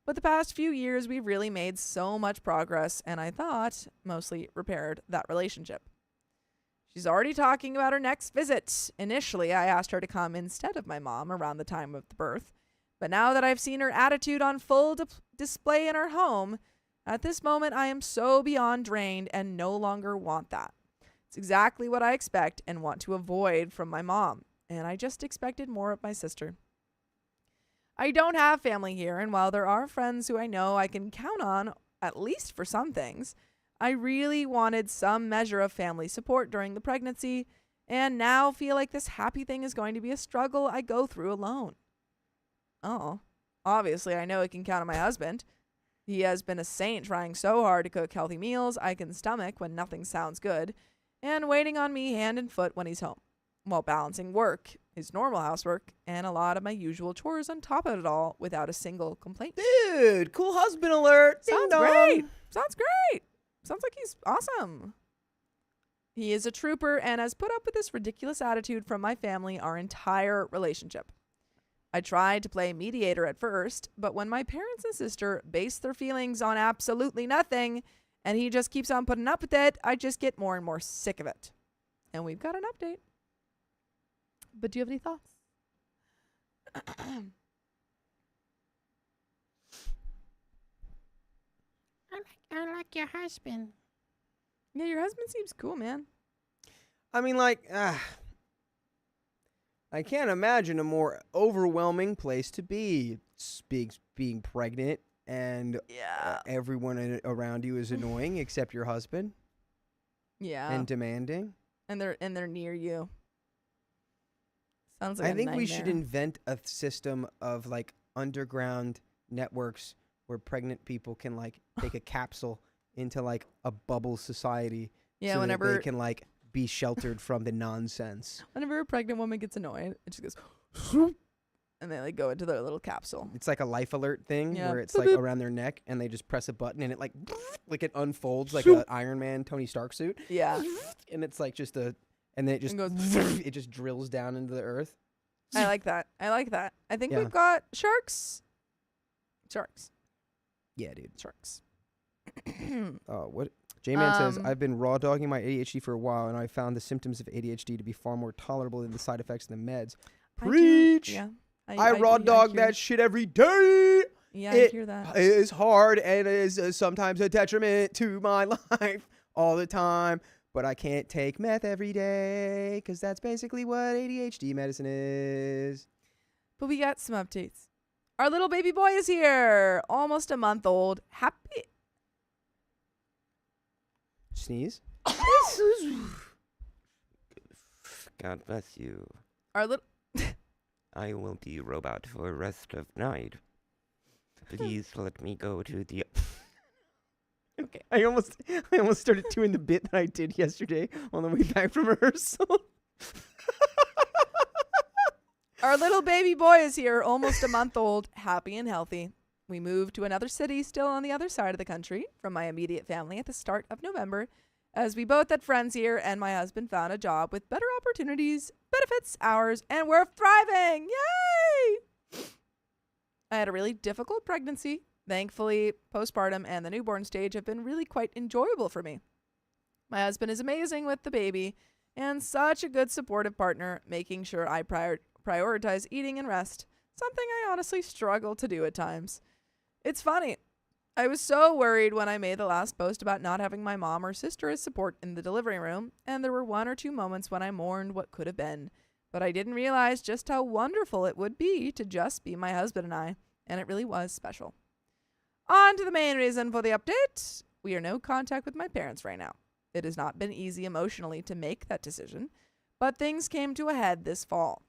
but the past few years we've really made so much progress, and I thought mostly repaired that relationship. She's already talking about her next visit. Initially, I asked her to come instead of my mom around the time of the birth, but now that I've seen her attitude on full display in her home, at this moment I am so beyond drained and no longer want that. It's exactly what I expect and want to avoid from my mom, and I just expected more of my sister. I don't have family here, and while there are friends who I know I can count on, at least for some things, I really wanted some measure of family support during the pregnancy, and now feel like this happy thing is going to be a struggle I go through alone. Oh, obviously I know I can count on my husband. He has been a saint, trying so hard to cook healthy meals I can stomach when nothing sounds good, and waiting on me hand and foot when he's home, while balancing work, his normal housework, and a lot of my usual chores on top of it all without a single complaint. Dude, cool husband alert. Ding Sounds dong. great. Sounds great. Sounds like he's awesome. He is a trooper and has put up with this ridiculous attitude from my family our entire relationship. I tried to play mediator at first, but when my parents and sister base their feelings on absolutely nothing, and he just keeps on putting up with it, I just get more and more sick of it. And we've got an update. But do you have any thoughts? I like your husband. Yeah, your husband seems cool, man. I mean, like, I can't imagine a more overwhelming place to be. Being pregnant and everyone around you is annoying except your husband. Yeah. And demanding. And they're near you. Sounds like I a think we should nightmare. invent a system of like underground networks where pregnant people can like take a capsule into like a bubble society. Yeah, so whenever that they can like be sheltered from the nonsense. whenever a pregnant woman gets annoyed, it just goes and they like go into their little capsule. It's like a life alert thing Yeah. where it's like around their neck and they just press a button and it like it unfolds like a Iron Man Tony Stark suit. Yeah. And it's like just a and then it just goes it just drills down into the earth. I like that. I think Yeah. we've got sharks. Yeah, dude. Sharks. What J-Man says, Um, I've been raw dogging my ADHD for a while, and I found the symptoms of ADHD to be far more tolerable than the side effects of the meds. I do- Preach! Yeah. I raw dog hear- that shit every day. Yeah, I it hear that. is hard and is sometimes a detriment to my life all the time. But I can't take meth every day because that's basically what ADHD medicine is. But we got some updates. Our little baby boy is here. Almost a month old. Happy. Sneeze? God bless you. Our little. I will be robot for the rest of night. Please let me go to the... Okay. I almost started doing the bit that I did yesterday on the way back from rehearsal. Our little baby boy is here, almost a month old, happy and healthy. We moved to another city still on the other side of the country from my immediate family at the start of November, as we both had friends here and my husband found a job with better opportunities, benefits, hours, and we're thriving. Yay! I had a really difficult pregnancy. Thankfully, postpartum and the newborn stage have been really quite enjoyable for me. My husband is amazing with the baby and such a good supportive partner, making sure I prioritize eating and rest, something I honestly struggle to do at times. It's funny. I was so worried when I made the last post about not having my mom or sister as support in the delivery room, and there were 1 or 2 moments when I mourned what could have been, but I didn't realize just how wonderful it would be to just be my husband and I, and it really was special. On to the main reason for the update. We are no contact with my parents right now. It has not been easy emotionally to make that decision, but things came to a head this fall.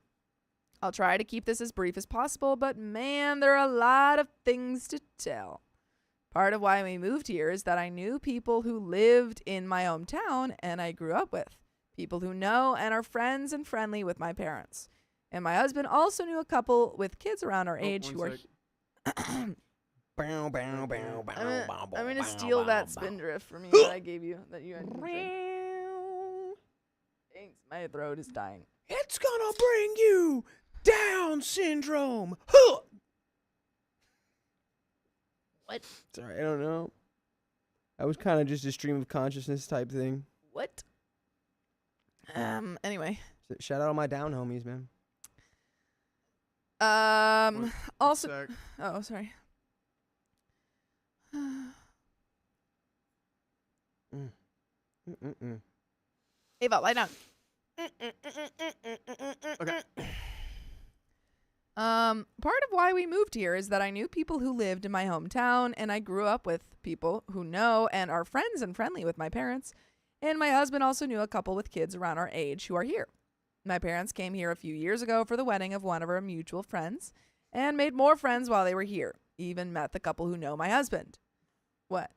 I'll try to keep this as brief as possible, but man, there are a lot of things to tell. Part of why we moved here is that I knew people who lived in my hometown and I grew up with. People who know and are friends and friendly with my parents. And my husband also knew a couple with kids around our age who are... I'm going to steal that spindrift from you that I gave you, that you had. Thanks, my throat is dying. It's gonna bring you Down syndrome. Huh! What? Sorry, I don't know. I was kind of just a stream of consciousness type thing. What? Anyway. Shout out all my down homies, man. Also... Sec. Oh, sorry. Ava, lie down. Okay. Part of why we moved here is that I knew people who lived in my hometown, and I grew up with people who know and are friends and friendly with my parents. And my husband also knew a couple with kids around our age who are here. My parents came here a few years ago for the wedding of one of our mutual friends and made more friends while they were here. Even met the couple who know my husband. What?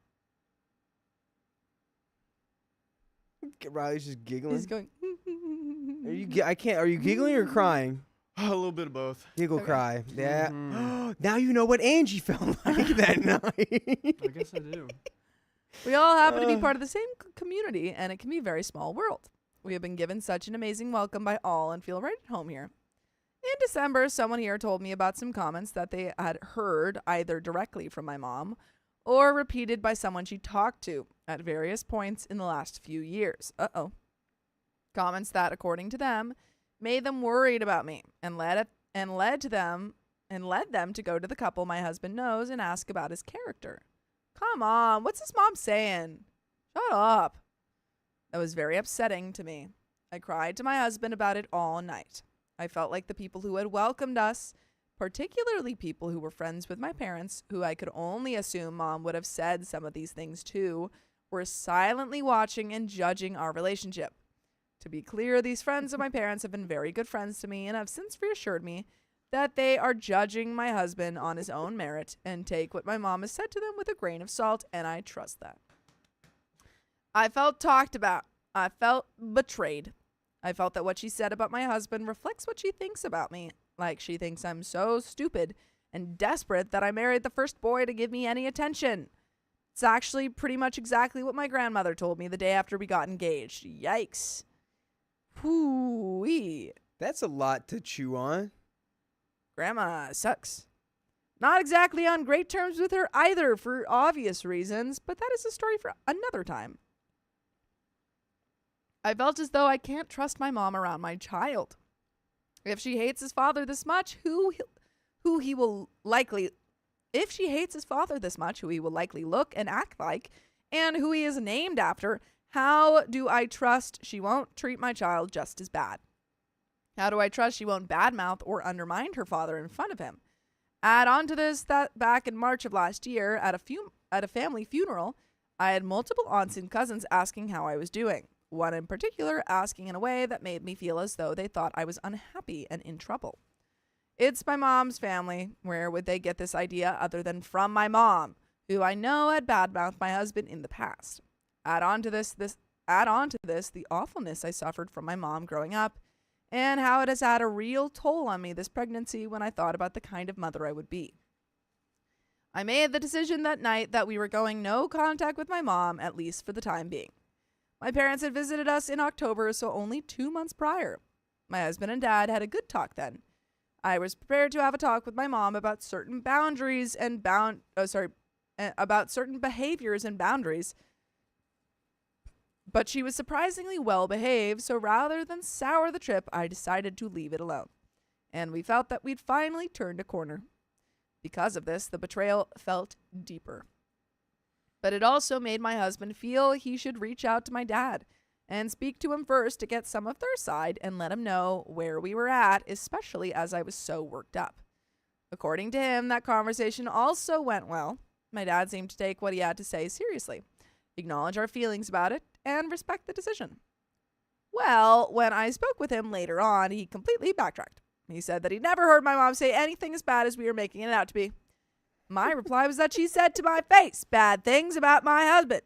Riley's just giggling. He's going. Are you? I can't. Are you giggling or crying? A little bit of both. Giggle, Okay. cry. Yeah. Mhm. Now you know what Angie felt like that night. I guess I do. We all happen to be part of the same community, and it can be a very small world. We have been given such an amazing welcome by all and feel right at home here. In December, someone here told me about some comments that they had heard either directly from my mom or repeated by someone she talked to at various points in the last few years. Comments that, according to them, made them worried about me and led them to go to the couple my husband knows and ask about his character. Come on, what's his mom saying? Shut up. That was very upsetting to me. I cried to my husband about it all night. I felt like the people who had welcomed us, particularly people who were friends with my parents, who I could only assume mom would have said some of these things to, were silently watching and judging our relationship. To be clear, these friends of my parents have been very good friends to me and have since reassured me that they are judging my husband on his own merit and take what my mom has said to them with a grain of salt, and I trust that. I felt talked about. I felt betrayed. I felt that what she said about my husband reflects what she thinks about me. Like she thinks I'm so stupid and desperate that I married the first boy to give me any attention. It's actually pretty much exactly what my grandmother told me the day after we got engaged. Yikes. Hoo-wee. That's a lot to chew on. Grandma sucks. Not exactly on great terms with her either for obvious reasons, but that is a story for another time. I felt as though I can't trust my mom around my child. If she hates his father this much, who he will likely look and act like, and who he is named after, how do I trust she won't treat my child just as bad? How do I trust she won't badmouth or undermine her father in front of him? Add on to this that back in March of last year at a family funeral, I had multiple aunts and cousins asking how I was doing. One in particular asking in a way that made me feel as though they thought I was unhappy and in trouble. It's my mom's family. Where would they get this idea other than from my mom, who I know had badmouthed my husband in the past? Add on to this the awfulness I suffered from my mom growing up, and how it has had a real toll on me this pregnancy when I thought about the kind of mother I would be. I made the decision that night that we were going no contact with my mom, at least for the time being. My parents had visited us in October, so only 2 months prior. My husband and dad had a good talk then. I was prepared to have a talk with my mom about certain boundaries and about certain behaviors and boundaries, but she was surprisingly well behaved, so rather than sour the trip, I decided to leave it alone. And we felt that we'd finally turned a corner. Because of this, the betrayal felt deeper. But it also made my husband feel he should reach out to my dad and speak to him first to get some of their side and let him know where we were at, especially as I was so worked up. According to him, that conversation also went well. My dad seemed to take what he had to say seriously, acknowledge our feelings about it, and respect the decision. Well, when I spoke with him later on, he completely backtracked. He said that he'd never heard my mom say anything as bad as we were making it out to be. My reply was that she said to my face bad things about my husband.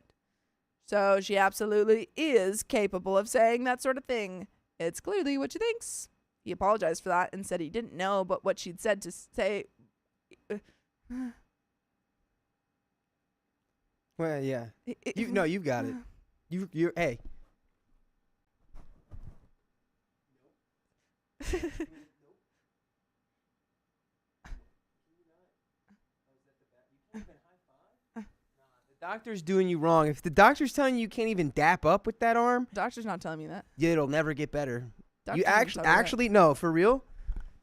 So she absolutely is capable of saying that sort of thing. It's clearly what she thinks. He apologized for that and said he didn't know, but what she'd said to say... Well, yeah. You've got it. You hey. The doctor's doing you wrong. If the doctor's telling you can't even dap up with that arm, Doctor's not telling me that. it'll never get better. Doctor's You not telling me that. actually no, for real.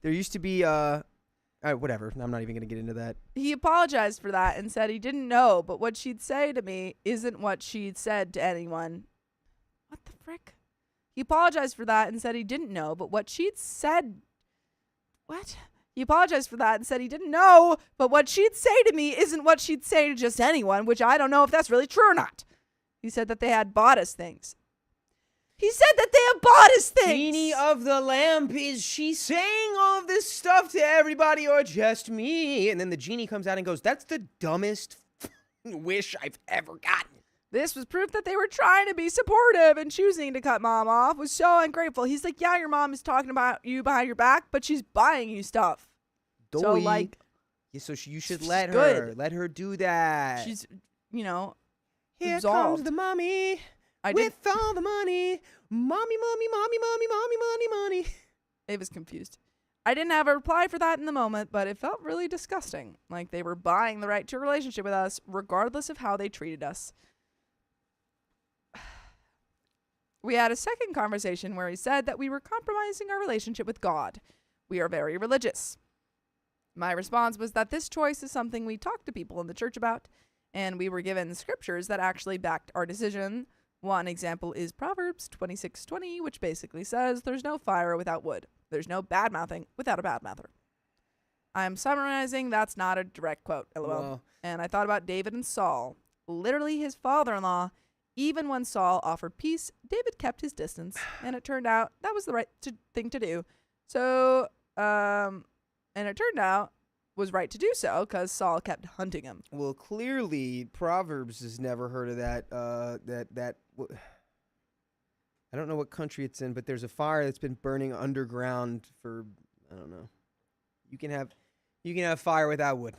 There used to be whatever. I'm not even gonna get into that. He apologized for that and said he didn't know, but what she'd say to me isn't what she'd said to anyone. What the frick? He apologized for that and said he didn't know, but what she'd said... What? He apologized for that and said he didn't know, but what she'd say to me isn't what she'd say to just anyone, which I don't know if that's really true or not. He said that they had bought us things. He said that they have bought us things! Genie of the lamp, is she saying all of this stuff to everybody or just me? And then the genie comes out and goes, that's the dumbest wish I've ever gotten. This was proof that they were trying to be supportive, and choosing to cut mom off was so ungrateful. He's like, yeah, your mom is talking about you behind your back, but she's buying you stuff. So, Doy. like, Yeah, so you should she's let good. her. Let her do that. She's, Here absolved. comes the mommy I did. with all the money. Mommy, mommy, mommy, mommy, mommy, money, money. It was confused. I didn't have a reply for that in the moment, but it felt really disgusting. Like they were buying the right to a relationship with us, regardless of how they treated us. We had a second conversation where he said that we were compromising our relationship with God. We are very religious. My response was that this choice is something we talked to people in the church about, and we were given scriptures that actually backed our decision. One example is Proverbs 26:20, which basically says, there's no fire without wood. There's no bad-mouthing without a bad-mouther. I'm summarizing, that's not a direct quote, lol. Well, And I thought about David and Saul. Literally his father-in-law. Even when Saul offered peace, David kept his distance, and it turned out that was the right thing to do. So, and it turned out was right to do so because Saul kept hunting him. well, clearly Proverbs has never heard of that. I don't know what country it's in, but there's a fire that's been burning underground for, I don't know. You can have fire without wood.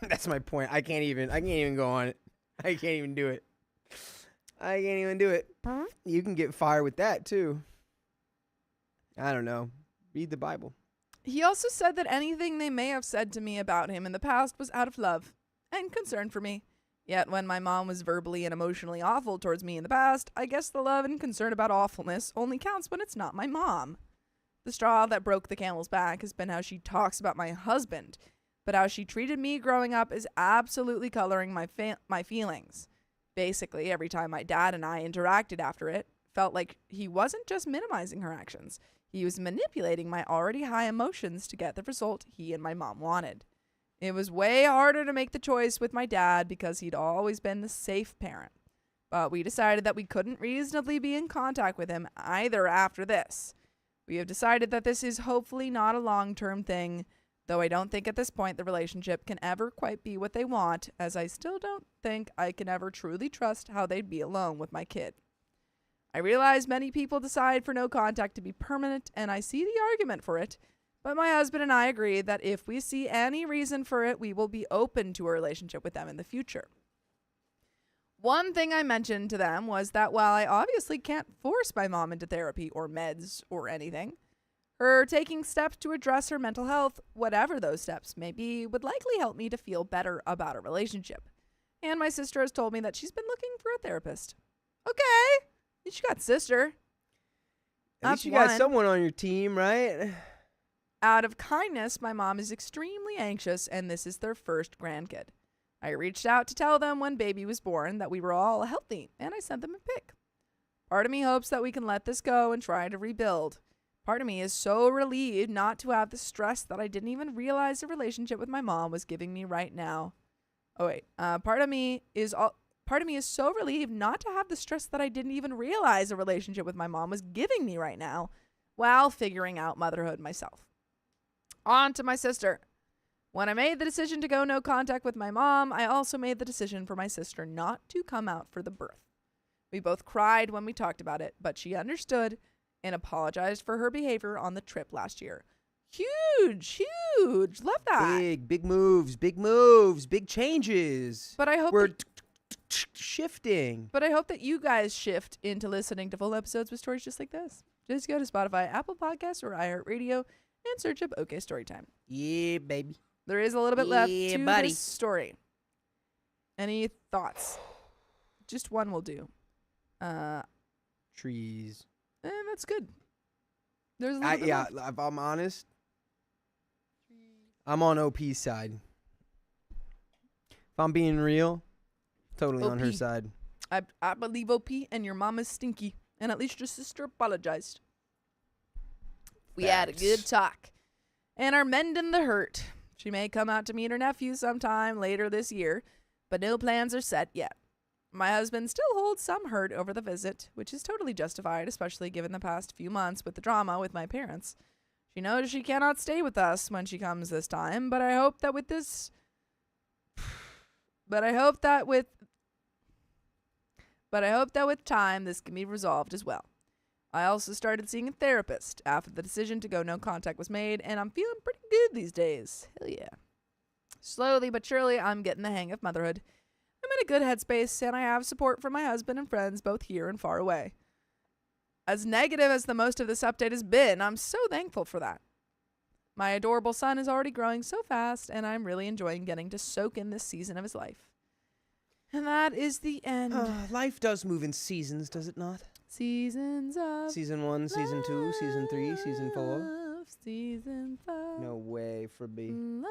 That's my point. I can't even go on it. I can't even do it. I can't even do it. You can get fire with that too. I don't know. Read the Bible. He also said that anything they may have said to me about him in the past was out of love and concern for me. Yet when my mom was verbally and emotionally awful towards me in the past, I guess the love and concern about awfulness only counts when it's not my mom. The straw that broke the camel's back has been how she talks about my husband, but how she treated me growing up is absolutely coloring my feelings. Basically, every time my dad and I interacted after it, felt like he wasn't just minimizing her actions. He was manipulating my already high emotions to get the result he and my mom wanted. It was way harder to make the choice with my dad because he'd always been the safe parent. But we decided that we couldn't reasonably be in contact with him either after this. We have decided that this is hopefully not a long-term thing, though I don't think at this point the relationship can ever quite be what they want, as I still don't think I can ever truly trust how they'd be alone with my kid. I realize many people decide for no contact to be permanent, and I see the argument for it, but my husband and I agree that if we see any reason for it, we will be open to a relationship with them in the future. One thing I mentioned to them was that while I obviously can't force my mom into therapy or meds or anything, her taking steps to address her mental health, whatever those steps may be, would likely help me to feel better about a relationship. And my sister has told me that she's been looking for a therapist. Okay, you got sister. At least That's you got one. someone on your team, right? Out of kindness, my mom is extremely anxious, and this is their first grandkid. I reached out to tell them when baby was born that we were all healthy, and I sent them a pic. Part of me hopes that we can let this go and try to rebuild. Part of me is so relieved not to have the stress that I didn't even realize the relationship with my mom was giving me right now. Oh wait, part of me is so relieved not to have the stress that I didn't even realize the relationship with my mom was giving me right now, while figuring out motherhood myself. On to my sister. When I made the decision to go no contact with my mom, I also made the decision for my sister not to come out for the birth. We both cried when we talked about it, but she understood and apologized for her behavior on the trip last year. Huge. Love that. Big moves, big changes. But I hope We're shifting. But I hope that you guys shift into listening to full episodes with stories just like this. Just go to Spotify, Apple Podcasts, or iHeartRadio and search up OK Storytime. Yeah, baby. There is a little bit left Yeah, to buddy. this story. Any thoughts? Just one will do. Trees. That's good. There's a little bit left. If I'm honest, I'm on OP's side. If I'm being real, totally on her OP. side. I believe OP and your mama's stinky. And at least your sister apologized. We had a good Facts. talk. And are mending the hurt. She may come out to meet her nephew sometime later this year, but no plans are set yet. My husband still holds some hurt over the visit, which is totally justified, especially given the past few months with the drama with my parents. She knows she cannot stay with us when she comes this time, but I hope that with time this can be resolved as well. I also started seeing a therapist after the decision to go no contact was made, and I'm feeling pretty good these days. Hell yeah. Slowly but surely, I'm getting the hang of motherhood. I'm in a good headspace, and I have support from my husband and friends both here and far away. As negative as the most of this update has been, I'm so thankful for that. My adorable son is already growing so fast, and I'm really enjoying getting to soak in this season of his life. And that is the end. Life does move in seasons, does it not? Seasons of Season 1, Season 2, Season 3, Season 4. love, Season 5. No way, Frisbee. Love.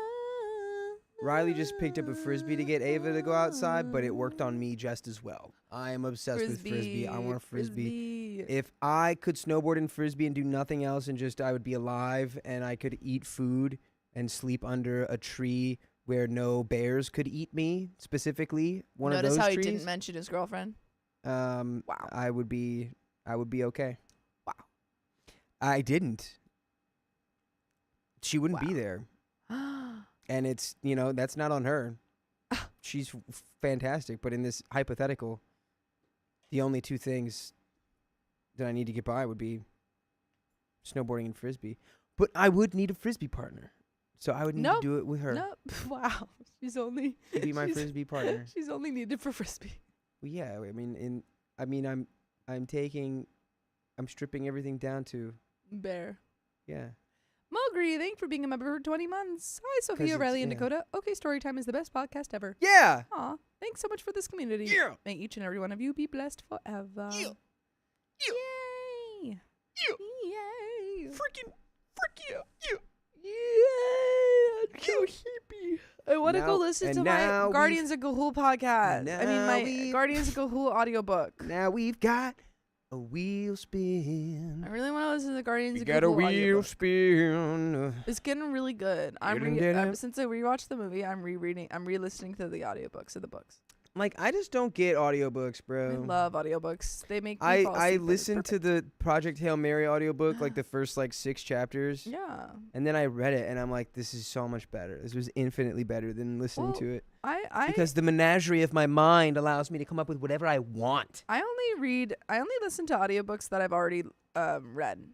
Riley just picked up a Frisbee to get Ava to go outside, but it worked on me just as well. I am obsessed with Frisbee. I want a Frisbee. If I could snowboard in Frisbee and do nothing else and just I would be alive and I could eat food and sleep under a tree where no bears could eat me, specifically one Notice of those how trees. he didn't mention his girlfriend? Wow. I would be okay. Wow. I didn't. She wouldn't be Wow. there. And it's, that's not on her. She's fantastic. But in this hypothetical, the only two things that I need to get by would be snowboarding and Frisbee. But I would need a Frisbee partner. So I would need to do it with her. Nope. Wow. She's only To be my she's- Frisbee partner. She's only needed for Frisbee. Well, yeah, I'm stripping everything down to, Bear. yeah. Mulgrew, thank you for being a member for 20 months. Hi, 'Cause Sophia, it's- Riley, and yeah. Dakota. OK Storytime is the best podcast ever. Yeah. Aw, thanks so much for this community. Yeah. May each and every one of you be blessed forever. Yeah. Yay. Yay. Freaking, frick yeah. Yay. I'm so happy. I want to go Now- listen and to now my Guardians of Gahul podcast. I mean, now my we've- Guardians of Gahul audiobook. Now we've got a wheel spin. I really want to listen to the Guardians We of got a Gahul wheel audiobook. spin. It's getting really good. Since I rewatched the movie, I'm re-listening to the audiobooks of the books. Like, I just don't get audiobooks, I bro. love audiobooks. They make me fall I asleep. listened to the Project Hail Mary audiobook, like the first 6 chapters. Yeah. And then I read it and I'm like, this is so much better. This was infinitely better than listening Well, to it. I Because the menagerie of my mind allows me to come up with whatever I want. I only listen to audiobooks that I've already read.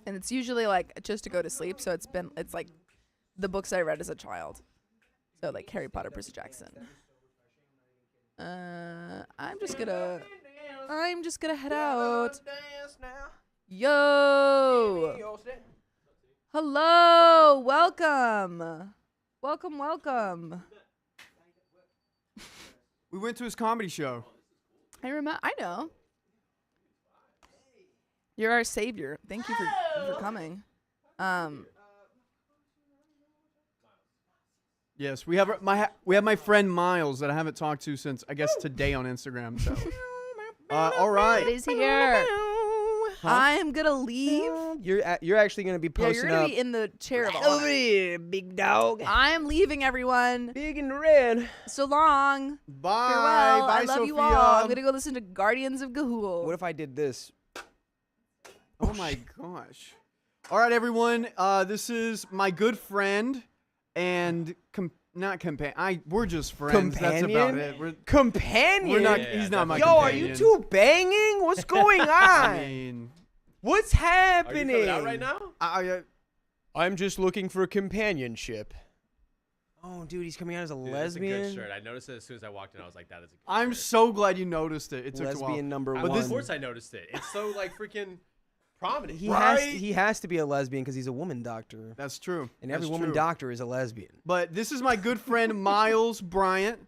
And it's usually just to go to sleep, so it's like the books I read as a child. So like Harry Potter, Percy Jackson. I'm just gonna head out. Yo. Hello. Welcome. Welcome. We went to his comedy show. I know. You're our savior. Thank you for coming. Yes, we have my friend Miles that I haven't talked to since I guess today on Instagram. So, all right. It is here. I'm gonna leave. You're actually gonna be Yeah, posting you're gonna up be in the chair of Over honor. here, big dog. I'm leaving, everyone. big and red. So long. Bye. Farewell. Bye, I love Sophia. you all. I'm gonna go listen to Guardians of Gahul. What if I did this? Oh my gosh. All right, everyone. This is my good friend and not companion. We're just friends. That's about Companion? it. Companion. We're not. Yeah, he's not my Yo, are companion. you two banging? What's going on? I mean, What's Are you happening? coming out right now? I'm just looking for companionship. Oh, dude, he's coming out as a Dude, that's a good lesbian. shirt. I noticed it as soon as I walked in. I was like, that is a good I'm shirt. so glad you noticed it. It took a while. Lesbian number But one. of course I noticed it. It's so like freaking prominent. He has to be a lesbian because he's a woman doctor, That's true. and every That's woman true. doctor is a lesbian. But this is my good friend Miles Bryant,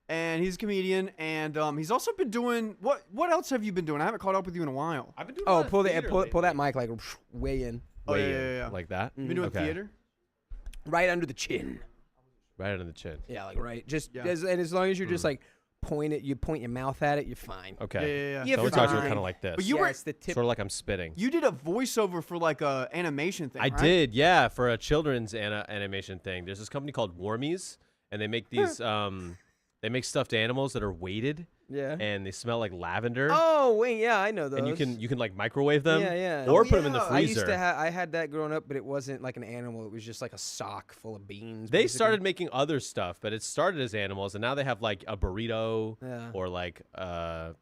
and he's a comedian, and he's also been doing what else have you been doing? I haven't caught up with you in a while. I've been doing a lot Oh, of pull theater that lately. mic like way in, Oh, Way yeah, in, yeah, yeah. like that. You've been doing Okay. theater? right under the chin. Right under the chin. Yeah, like right. Just Yeah. as long as you're just like point your mouth at it, you're fine. Okay. Yeah. Yeah, So we're talking fine. kind of like this. But you yeah, were- it's the tip. Sort of like I'm spitting. You did a voiceover for like a animation thing, I right? did, yeah, for a children's animation thing. There's this company called Warmies, and they make these they make stuffed animals that are weighted Yeah. and they smell like lavender. Oh wait, yeah, I know those. and you can like microwave them. Yeah, yeah. Or Oh, put them in the yeah. freezer. I had that growing up, but it wasn't like an animal. It was just like a sock full of beans. They basically. started making other stuff, but it started as animals, and now they have like a burrito Yeah. or like I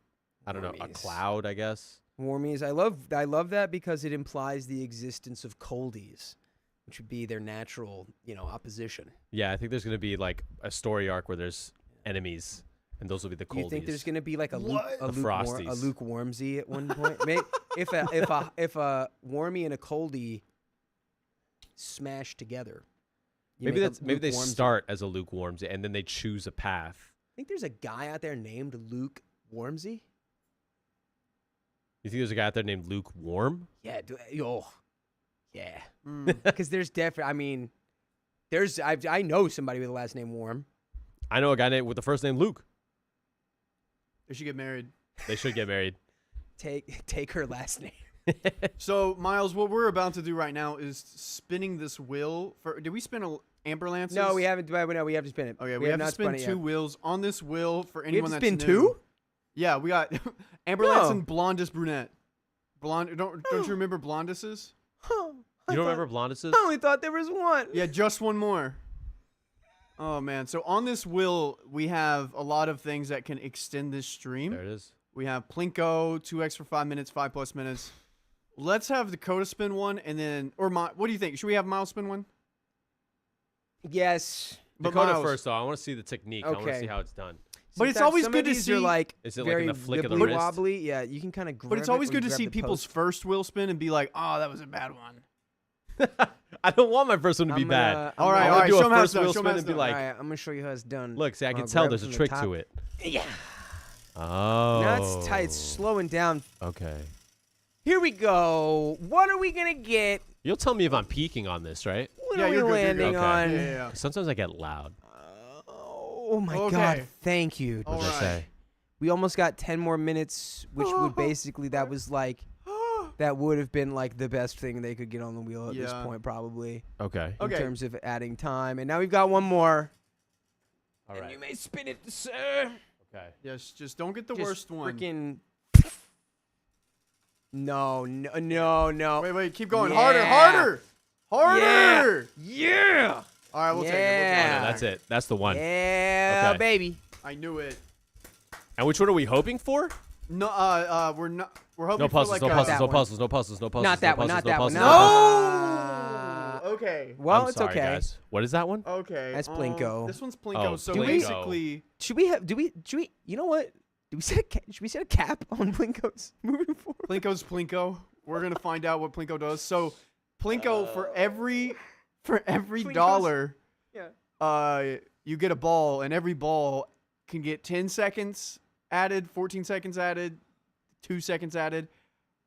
don't know, a Warmies. cloud, I guess. Warmies. I love that because it implies the existence of coldies, which would be their natural, opposition. Yeah, I think there's gonna be like a story arc where there's enemies, and those will be the Do coldies. you think there's gonna be like a The Frosties. Luke Wormsy at one point? if a Wormy and a coldie smash together, you maybe make a that's maybe they Luke Wormsy. start as a lukewarm and then they choose a path. Think there's a guy out there named Luke Wormsy? You think there's a guy out there named Lukewarm? Yeah, yeah. Mm. Because there's definitely. I mean, I know somebody with the last name Worm. I know a guy with the first name Luke. They should get married. They should get married. Take her last name. So, Miles, what we're about to do right now is spinning this wheel. Did we spin a Amber Lances? No, we haven't. No, we have to spin it. Okay, we have to not spin spun it two yet. wheels on this wheel for We have anyone to that's spin new. two? Yeah, we got Amber No. Lance and Blondest Brunette. Don't you remember Blondesses? Huh. You don't remember Blondesses? I only thought there was one. Yeah, just one more. Oh man! So on this wheel, we have a lot of things that can extend this stream. There it is. We have Plinko, 2x for 5 minutes, 5+ minutes. Let's have Dakota spin one, and then what do you think? Should we have Miles spin one? Yes. But Dakota Miles- first, though. I want to see the technique. I want to Okay. see how it's done. But it's Sometimes always some good of to these see- Are like Is it like in very the flick of the wibbly wrist? wobbly. Yeah, you can kind of grab. But it's always it good or to grab see the people's post. first wheel spin and be like, "Oh, that was a bad one." I don't want my first one to be I'm bad. gonna- All I'm right, I gonna- all want right. to do Show a him how first it's done. wheel Show him spin how and be it's like, All right, I'm gonna show you how it's done. look, see, I I'll can tell grab it there's a from the trick top. to it. Yeah. Oh. Now it's tight. It's slowing down. Okay. Here we go. What are we gonna get? You'll tell me if I'm peaking on this, right? What Yeah, are we you're good, you're landing good. Okay. on? Yeah. Sometimes I get loud. Oh my Okay. God! Thank you. All What did I right. say? We almost got 10 more minutes, which would basically that was like that would have been like the best thing they could get on the wheel at this Yeah. point, probably Okay. Okay. in terms of adding time. And now we've got one more. All And right. you may spin it, sir. Okay. Yes, just don't get the Just worst one. Freaking. No. Wait, keep going. Yeah. Harder. Yeah. All right, we'll take it. Oh, Yeah. no, that's it. That's the one. Yeah, Okay. baby. I knew it. And which one are we hoping for? No, we're not. We're hoping No puzzles, for like no a- puzzles, that no one. puzzles, no puzzles, no puzzles. Not that no one. puzzles, Not that one. puzzles, No. puzzles. Okay. Well, I'm it's sorry, okay. guys. What is that one? Okay. That's Plinko. This one's Plinko. Oh, so Plinko. basically, Should we? You know what? Should we set a cap on Blinkos moving forward? Plinko's Plinko. We're gonna find out what Plinko does. So, Plinko for every Plinkos. dollar, Yeah. you get a ball, and every ball can get 10 seconds added, 14 seconds added, 2 seconds added.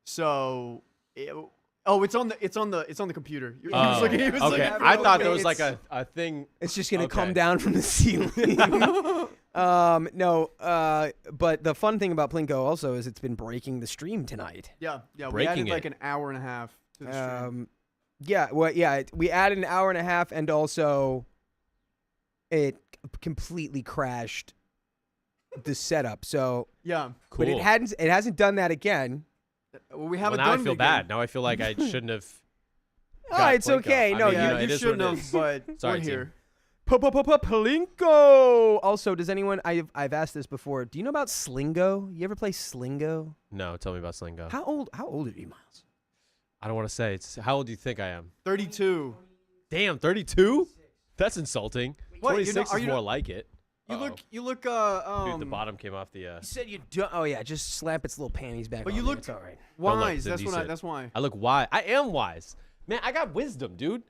So, Oh, it's on the computer. He was looking. He was okay. looking I for thought it. there was like a thing. It's just gonna Okay. come down from the ceiling. No. But the fun thing about Plinko also is it's been breaking the stream tonight. Yeah. We Breaking added like it. an hour and a half to the stream. We added an hour and a half, and also it completely crashed the setup. So, Yeah. Cool. but it hasn't done that again. Well, we Well, haven't now done I it feel again. bad. Now I feel like I shouldn't have. Oh, got it's Plinko. okay. I No, mean, Yeah, it you is what shouldn't it have, is. but Sorry, we're team. here. Plinko. Also, does anyone? I've asked this before. Do you know about Slingo? You ever play Slingo? No, tell me about Slingo. How old are you, Miles? I don't want to say. It's how old do you think I am? 32. Damn, 32. That's insulting. What, you're 26 not- are is you more not- like it. You Uh-oh. look. Dude, the bottom came off the. You said you do. Oh yeah, just slap its little panties back. But on you there, look- It's all right. Don't look, wise. the That's decent. That's why. I look wise. I am wise, man. I got wisdom, dude.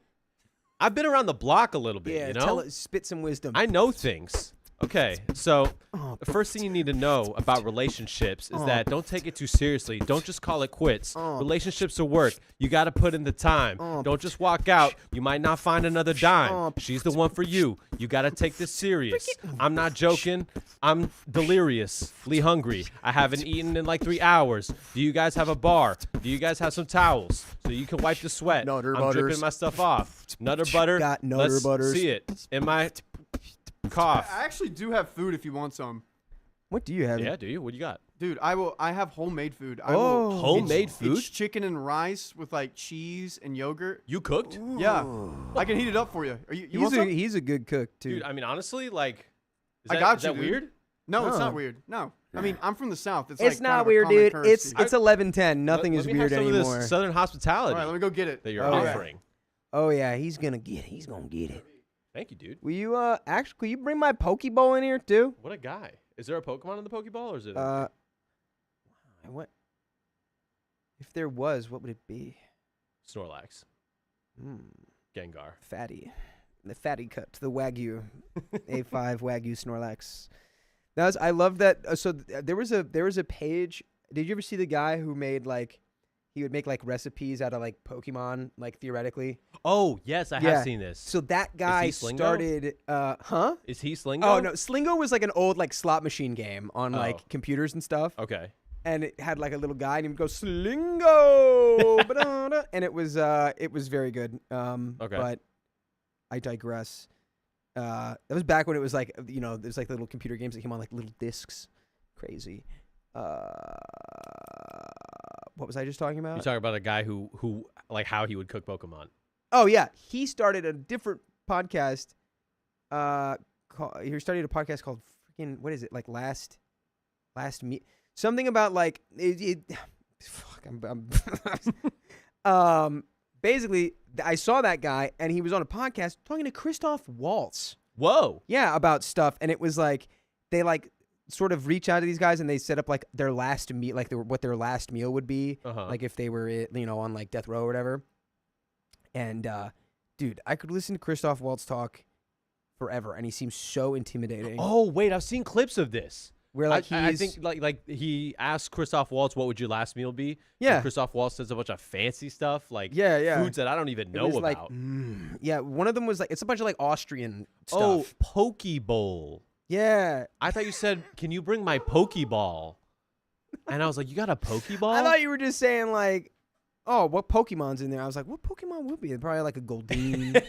I've been around the block a little bit. Yeah, you know, spit some wisdom. I know things. Okay, so Oh, the first thing you need to know about relationships is that don't take it too seriously. Don't just call it quits. Relationships are work. You got to put in the time. Don't just walk out. You might not find another dime. She's the one for you. You got to take this serious. I'm not joking. I'm deliriously hungry. I haven't eaten in like 3 hours. Do you guys have a bar? Do you guys have some towels so you can wipe the sweat? Nutter I'm butters. dripping my stuff off. Nutter butter. Got nutter Let's butters. see it in my cough. I actually do have food if you want some, What do you have? Yeah, do you? What do you got? dude. I have homemade food. Oh. Homemade food? It's chicken and rice with like cheese and yogurt. You cooked? Yeah, I can heat it up for you. You want some? He's a good cook too. Dude, I mean, honestly, like, is I that, got is you, that dude. weird? No, it's Oh. not weird. No, I mean I'm from the south. It's it's like not kind of a weird, common dude. courtesy. It's 11:10. Nothing Let is me have weird some anymore. Of this Southern All hospitality right, let me go get it. that you're Oh, yeah. offering. Oh yeah, he's gonna get it. He's gonna get it. Thank you, dude. Will you actually? Will you bring my Pokeball in here too? What a guy. Is there a Pokemon in the Pokeball, or is it? What? If there was, what would it be? Snorlax, Gengar. Fatty. The fatty cut, the Wagyu, A5 Wagyu Snorlax. I love that. There was a page. Did you ever see the guy who made like, he would make like recipes out of like Pokemon, like theoretically? Oh yes, I Yeah. have seen this. So that guy Slingo? started. Huh? Is he Slingo? Oh no, Slingo was like an old like slot machine game on like Oh. computers and stuff. Okay. And it had like a little guy and he would go Slingo, ba-da-da, and it was very good. Okay. But I digress. That was back when it was like, you know, there's like little computer games that came on like little discs. Crazy. What was I just talking about? You talking about a guy who like how he would cook Pokemon? Oh yeah, he started a different podcast. He started a podcast called freaking, what is it, like last me something about like fuck, basically I saw that guy and he was on a podcast talking to Christoph Waltz. Whoa. Yeah, about stuff, and it was like they like sort of reach out to these guys and they set up like their last meal, like what their last meal would be, like if they were, you know, on like death row or whatever. And dude, I could listen to Christoph Waltz talk forever, and he seems so intimidating. Oh wait, I've seen clips of this. Where like I think like he asked Christoph Waltz, "What would your last meal be?" Yeah. And Christoph Waltz says a bunch of fancy stuff, like yeah. foods that I don't even It know was about. like, yeah, one of them was like, it's a bunch of like Austrian stuff. Oh, Poke Bowl. Yeah. I thought you said, "Can you bring my Pokeball?" And I was like, "You got a Pokeball?" I thought you were just saying like, oh, what Pokemon's in there? I was like, what Pokemon would be? Probably like a Goldeen.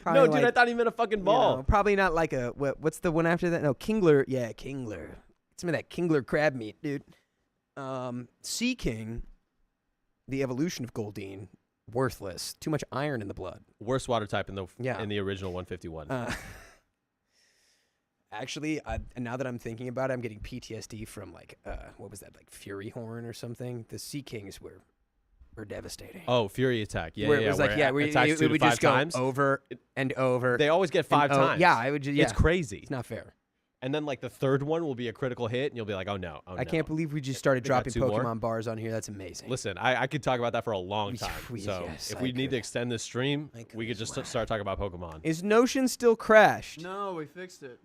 No, dude, like, I thought he meant a fucking ball. You know, probably not like a, what's the one after that? No, Kingler. Yeah, Kingler. Some of that Kingler crab meat, dude. Sea King, the evolution of Goldeen, worthless. Too much iron in the blood. Worst water type in the Yeah. in the original 151. Actually, now that I'm thinking about it, I'm getting PTSD from like, what was that, like Fury Horn or something? The Sea Kings were devastating. Oh, Fury Attack. Yeah, where yeah. it was like, where yeah, it attacks 2 it to would 5 just go times. over and over. They always get 5 times. Yeah, I would just, yeah. It's crazy. It's not fair. And then like the third one will be a critical hit, and you'll be like, "Oh no, oh I can't believe we just started They got dropping 2 more? Pokemon bars on here. That's amazing. Listen, I could talk about that for a long time. So Yes, if I we need could. to extend this stream, I could we could as just well. start talking about Pokemon. Is Notion still crashed? No, we fixed it.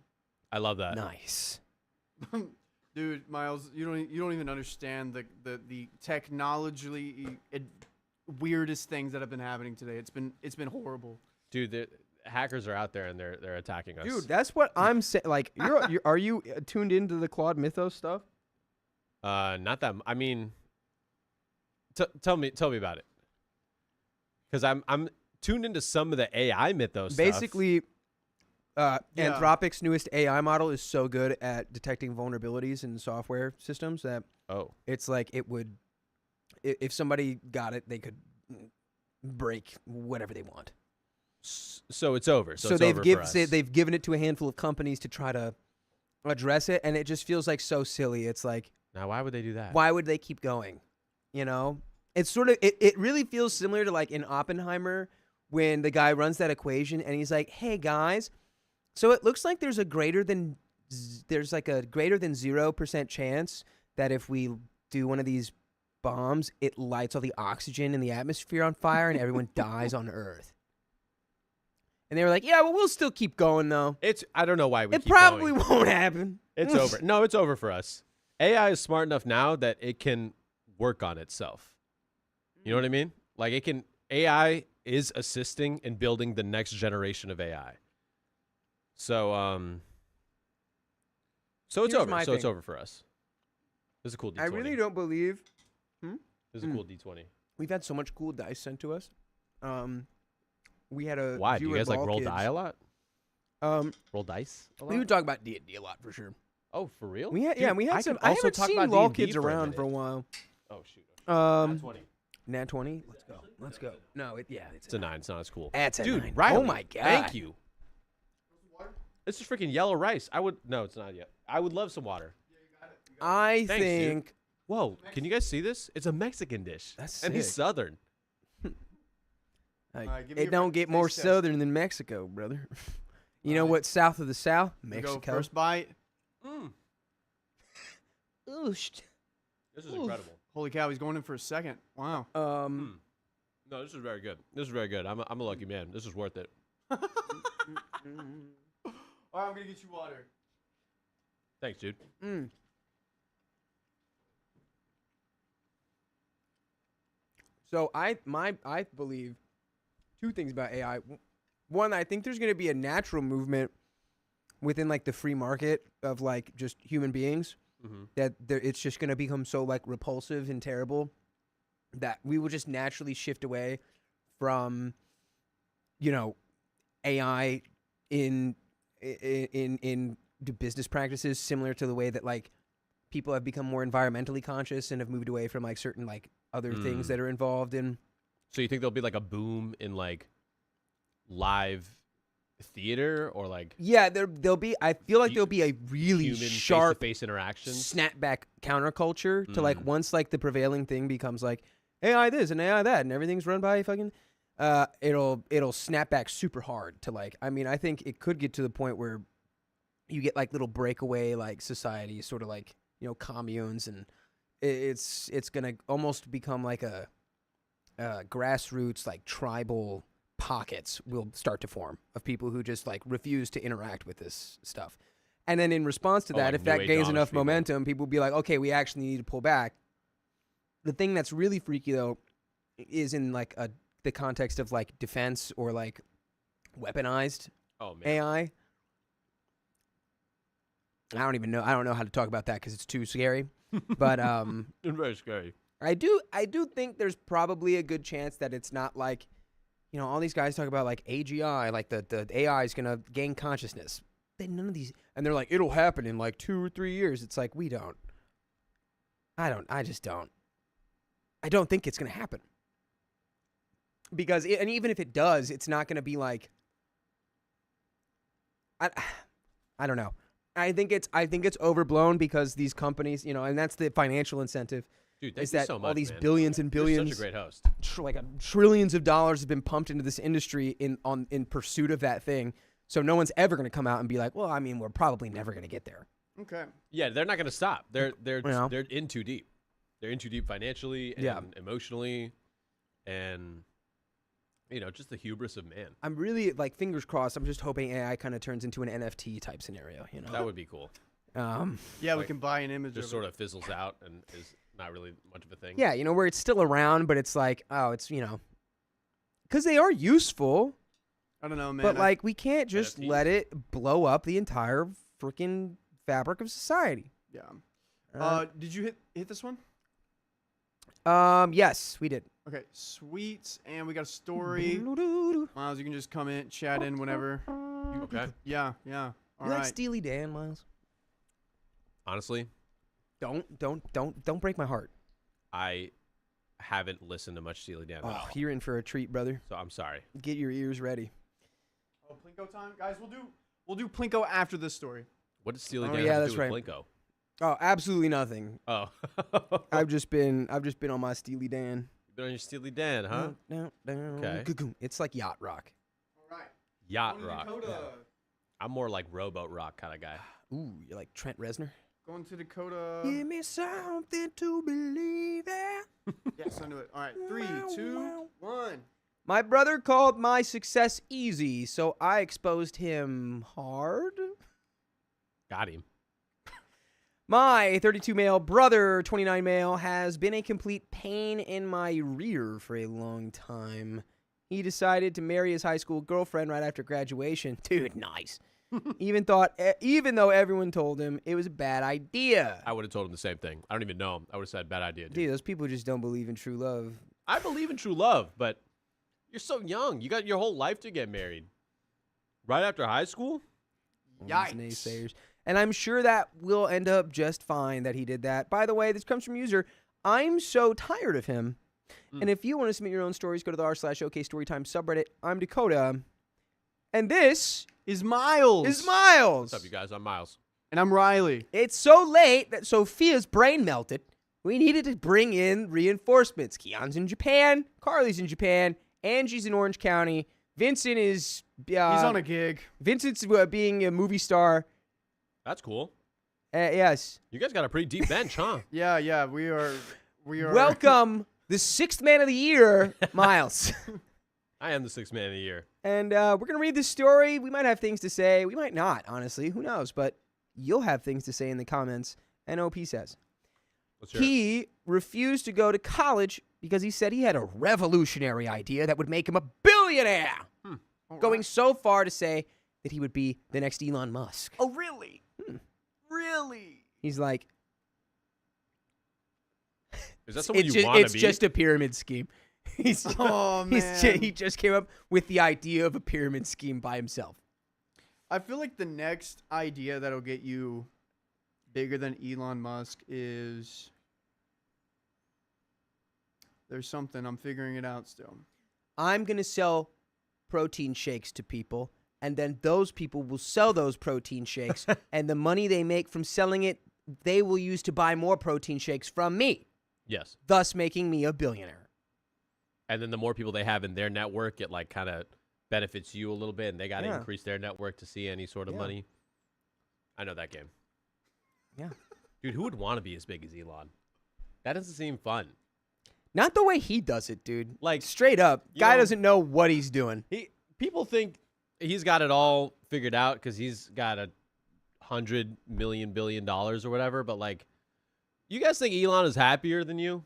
I love that. Nice. Dude, Miles, you don't even understand the technologically weirdest things that have been happening today. It's been horrible. Dude, the hackers are out there and they're attacking us. Dude, that's what I'm saying. Like, are you tuned into the Claude Mythos stuff? Not that. I mean, tell me about it. Because I'm tuned into some of the AI Mythos stuff. Basically, Anthropic's newest AI model is so good at detecting vulnerabilities in software systems that it's like it would, if somebody got it, they could break whatever they want. So it's over. So they've it's they've given it to a handful of companies to try to address it, and it just feels like so silly. It's like, now why would they do that? Why would they keep going? You know, it's sort of it really feels similar to like in Oppenheimer when the guy runs that equation and he's like, "Hey guys, so it looks like there's a greater than 0% chance that if we do one of these bombs, it lights all the oxygen in the atmosphere on fire and everyone dies on Earth." And they were like, "Yeah, well, we'll still keep going though. I don't know why we. It keep probably going. won't happen. It's over. No, it's over for us. AI is smart enough now that it can work on itself. You know what I mean? Like AI is assisting in building the next generation of AI. So it's over. So it's over for us. This is a cool D20. I really don't believe. This is a cool D20. We've had so much cool dice sent to us. We had a Why? Do you viewer guys like Ball roll Kids. die a lot? Roll dice a lot? We would talk about D&D a lot for sure. Oh, for real? We had, Dude, yeah, we had I some. could I also haven't talk seen about Lol D&D Kids for a around for a minute. while. Oh shoot. Nat 20. Nat 20. Let's go. Let's go. No, It's a 9. It's not as cool. That's a Dude, 9. Riley, Oh my god. Thank you. This is freaking yellow rice. No, it's not yet. I would love some water. I Thanks, think. dude. Whoa, can you guys see this? It's a Mexican dish. That's and he's sick. Southern. Alright, give me It your don't get more taste test. southern than Mexico, brother. You know what's south of the South? You Mexico. Go first bite. This is incredible. Holy cow, he's going in for a second. Wow. No, this is very good. This is very good. I'm a lucky man. This is worth it. All right, I'm gonna get you water. Thanks, dude. So I believe two things about AI. One, I think there's going to be a natural movement within like the free market of like just human beings that it's just going to become so like repulsive and terrible that we will just naturally shift away from, you know, AI in business practices, similar to the way that like people have become more environmentally conscious and have moved away from like certain like other things that are involved in. So you think there'll be like a boom in like live theater or like there'll be I feel like there'll be a really human sharp face-to-face interactions? snapback counterculture to like once like the prevailing thing becomes like AI this and AI that and everything's run by fucking it'll snap back super hard to like I mean I think it could get to the point where you get like little breakaway like societies sort of like, you know, communes, and it's gonna almost become like a grassroots like tribal pockets will start to form of people who just like refuse to interact with this stuff. And then in response to that, like if that New Age gains Amish enough people. momentum, people will be like, okay, we actually need to pull back. The thing that's really freaky though is in like the context of like defense or like weaponized AI. I don't even know. I don't know how to talk about that because it's too scary. But It's very scary. I do think there's probably a good chance that it's not like, you know, all these guys talk about like AGI, like the AI is gonna gain consciousness. Then none of these, and they're like, it'll happen in like 2 or 3 years. It's like we don't. I just don't. I don't think it's gonna happen. Because and even if it does, it's not gonna be like. I don't know. I think it's overblown because these companies, you know, and that's the financial incentive. Dude, thank is you that so much, all these man. billions and You're billions, such a great host. Trillions of dollars have been pumped into this industry in pursuit of that thing. So no one's ever going to come out and be like, well, I mean, we're probably never going to get there. Okay. Yeah, they're not going to stop. They're Yeah. they're in too deep. They're in too deep financially and emotionally, and you know, just the hubris of man. I'm really like fingers crossed. I'm just hoping AI kind of turns into an NFT type scenario. You know, That would be cool. Yeah, we Like, can buy an image Just of sort it. of fizzles out and is not really much of a thing. Yeah, where it's still around, but it's like, oh, it's, because they are useful, I don't know, man. but like we can't just NFTs. let it blow up the entire freaking fabric of society. Yeah. Did you hit this one? Yes, we did. Okay, sweet. And we got a story. Miles, you can just come in, chat in whenever. Okay. Yeah. You All like right. Steely Dan, Miles? Honestly, Don't break my heart. I haven't listened to much Steely Dan at Oh, all. you're in for a treat, brother. So I'm sorry. Get your ears ready. Oh, Plinko time, guys. We'll do Plinko after this story. What does Steely Oh, Dan yeah, have to that's do with right. Plinko? Oh, absolutely nothing. Oh. I've just been on my Steely Dan. Been on your Steely Dan, huh? Okay. It's like yacht rock. All right. Yacht Going to rock. Dakota. I'm more like rowboat rock kind of guy. Ooh, you're like Trent Reznor. Going to Dakota. Give me something to believe in. Yes, I knew it. All right. 3, 2, 1. My brother called my success easy, so I exposed him hard. Got him. My 32 male brother, 29 male, has been a complete pain in my rear for a long time. He decided to marry his high school girlfriend right after graduation. Dude, nice. Even though everyone told him it was a bad idea. I would have told him the same thing. I don't even know him. I would have said bad idea, dude. Dude, those people just don't believe in true love. I believe in true love, but you're so young. You got your whole life to get married. Right after high school? All Yikes. these naysayers. And I'm sure that will end up just fine that he did that. By the way, this comes from user, I'm so tired of him. And if you want to submit your own stories, go to the r/OK Storytime subreddit. I'm Dakota. And this Is Miles. is Miles. What's up, you guys? I'm Miles. And I'm Riley. It's so late that Sophia's brain melted. We needed to bring in reinforcements. Keon's in Japan. Carly's in Japan. Angie's in Orange County. Vincent is... He's on a gig. Vincent's being a movie star. That's cool. Yes. You guys got a pretty deep bench, huh? Yeah. We are. Welcome, the sixth man of the year, Miles. I am the sixth man of the year. And we're going to read this story. We might have things to say. We might not, honestly. Who knows? But you'll have things to say in the comments. NOP says. Let's hear it. He refused to go to college because he said he had a revolutionary idea that would make him a billionaire. Going so far to say that he would be the next Elon Musk. Oh, really? Really? He's like, Is that someone you want to it's be? just a pyramid scheme. Oh, man. He just came up with the idea of a pyramid scheme by himself. I feel like the next idea that'll get you bigger than Elon Musk is... There's something. I'm figuring it out still. I'm going to sell protein shakes to people, and then those people will sell those protein shakes, and the money they make from selling it, they will use to buy more protein shakes from me, Yes. thus making me a billionaire. And then the more people they have in their network, it like kind of benefits you a little bit, and they got to Yeah. increase their network to see any sort of Yeah. money. I know that game. Yeah. Dude, who would want to be as big as Elon? That doesn't seem fun. Not the way he does it, dude. Like, Straight up, you guy know- doesn't know what he's doing. People think he's got it all figured out because he's got $100 million billion or whatever. But like, you guys think Elon is happier than you?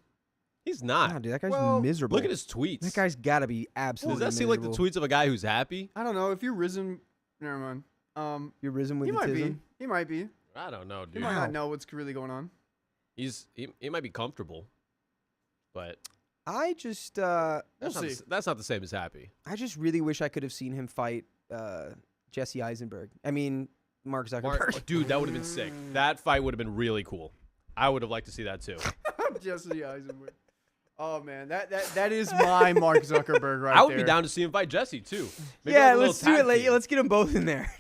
He's not. Nah, dude, that guy's Well, miserable. Look at his tweets. That guy's got to be absolutely Does that seem like the miserable. tweets of a guy who's happy? I don't know. If you're risen... Never mind. You're risen with He the might be. tism. He might be. I don't know, He dude. might not know what's really going on. He might be comfortable, but I just We'll that's see. not the same as happy. I just really wish I could have seen him fight Jesse Eisenberg. I mean, Mark Zuckerberg. Dude, that would have been sick. That fight would have been really cool. I would have liked to see that too. Jesse Eisenberg. Oh man, that is my Mark Zuckerberg right there. I would be down to see him fight Jesse too. Maybe Yeah, like a little let's do it. tag Like, team. let's get them both in there.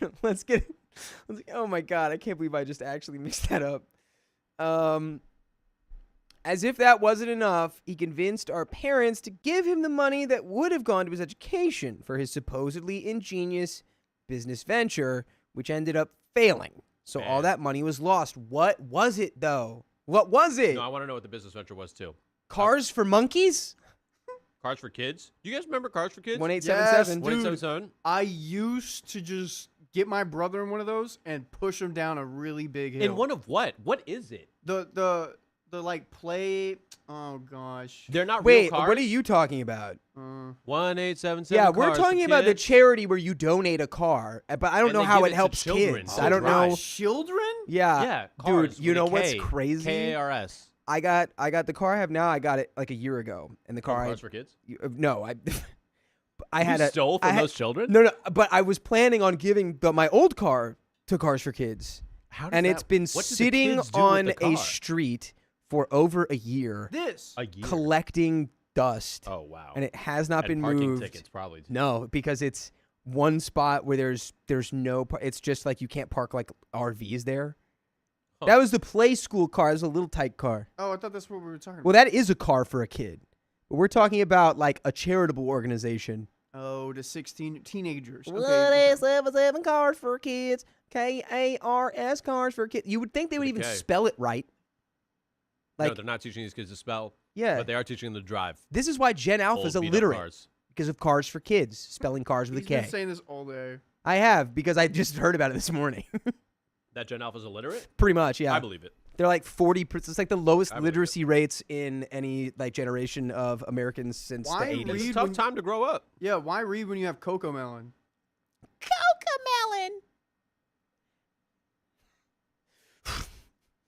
Oh my god, I can't believe I just actually mixed that up. As if that wasn't enough, he convinced our parents to give him the money that would have gone to his education for his supposedly ingenious business venture, which ended up failing. So all Man. that money was lost. What was it though? What was it? No, I want to know what the business venture was too. Cars for monkeys? Cars for Kids. Do you guys remember Cars for Kids? 1877. Dude. 1877. I used to just get my brother in one of those and push him down a really big hill. In one of what? What is it? the the like play. Oh gosh. They're not real Wait, cars. what are you talking about? 1877. Yeah, we're cars for talking about the kids. charity where you donate a car, but I don't And know they how give it it to helps children kids. to I don't know. drive. Children? Yeah, Yeah, cars dude. You with a know what's K. crazy? KARS. I got the car I have now. I got it like a year ago, and the car Cars for kids. no, I had You a stole I from had- those children. No, but I was planning on giving my old car to Cars for Kids, How does and that, it's been what do the sitting kids do with on the a car? street for over a year, A year. collecting dust, Oh wow. and it has not And been parking moved. tickets probably. Too. No, because it's one spot where there's no. It's just like you can't park like RVs there. Huh. That was the play school car. It was a little tight car. Oh, I thought that's what we were talking about. Well, that is a car for a kid, but we're talking about like a charitable organization. Oh, to 16 teenagers. Okay. 1877 Cars for Kids. KARS Cars for Kids. You would think they would With a even K. spell it right. No, Like, they're not teaching these kids to spell, yeah. but they are teaching them to drive. This is why Gen Alpha is Old beat-up illiterate cars. because of Cars for Kids, spelling cars with a He's been K. saying this all day. I have because I just heard about it this morning. That Gen Alpha's illiterate? Pretty much, yeah. I believe it. They're like 40%. It's like the lowest I believe it. literacy rates in any like generation of Americans since Why the 80s. It's a Read tough when- time to grow up. Yeah, why read when you have Cocoa Melon? Cocomelon.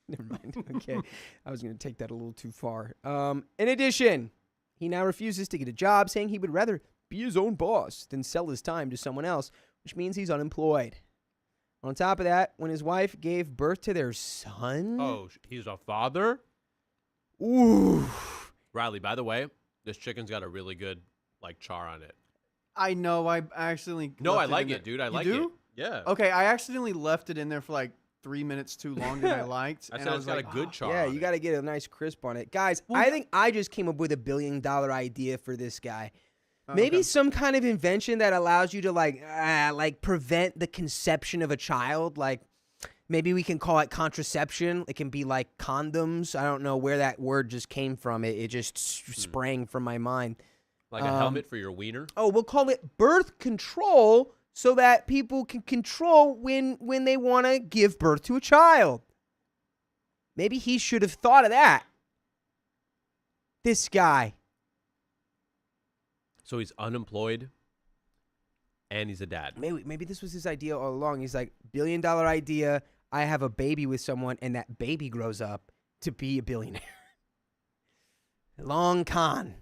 Never mind. Okay. I was going to take that a little too far. In addition, he now refuses to get a job, saying he would rather be his own boss than sell his time to someone else, which means he's unemployed. On top of that, when his wife gave birth to their son. Oh, he's a father? Ooh. Riley, by the way, this chicken's got a really good like char on it. I know. I accidentally. No, I left like in it, dude. I You like do? it. Yeah. Okay, I accidentally left it in there for like 3 minutes too long than I liked. I and said I it's was got like, a good char. Yeah, on you it. got to get a nice crisp on it. Guys, Well, I yeah. think I just came up with $1 billion idea for this guy. oh, Maybe okay. some kind of invention that allows you to like prevent the conception of a child. Like maybe we can call it contraception. It can be like condoms. I don't know where that word just came from. It just sprang from my mind. Like a helmet for your wiener. Oh, we'll call it birth control so that people can control when they want to give birth to a child. Maybe he should have thought of that. This guy. So he's unemployed and he's a dad. Maybe this was his idea all along. He's like, $1 billion idea. I have a baby with someone, and that baby grows up to be a billionaire. Long con.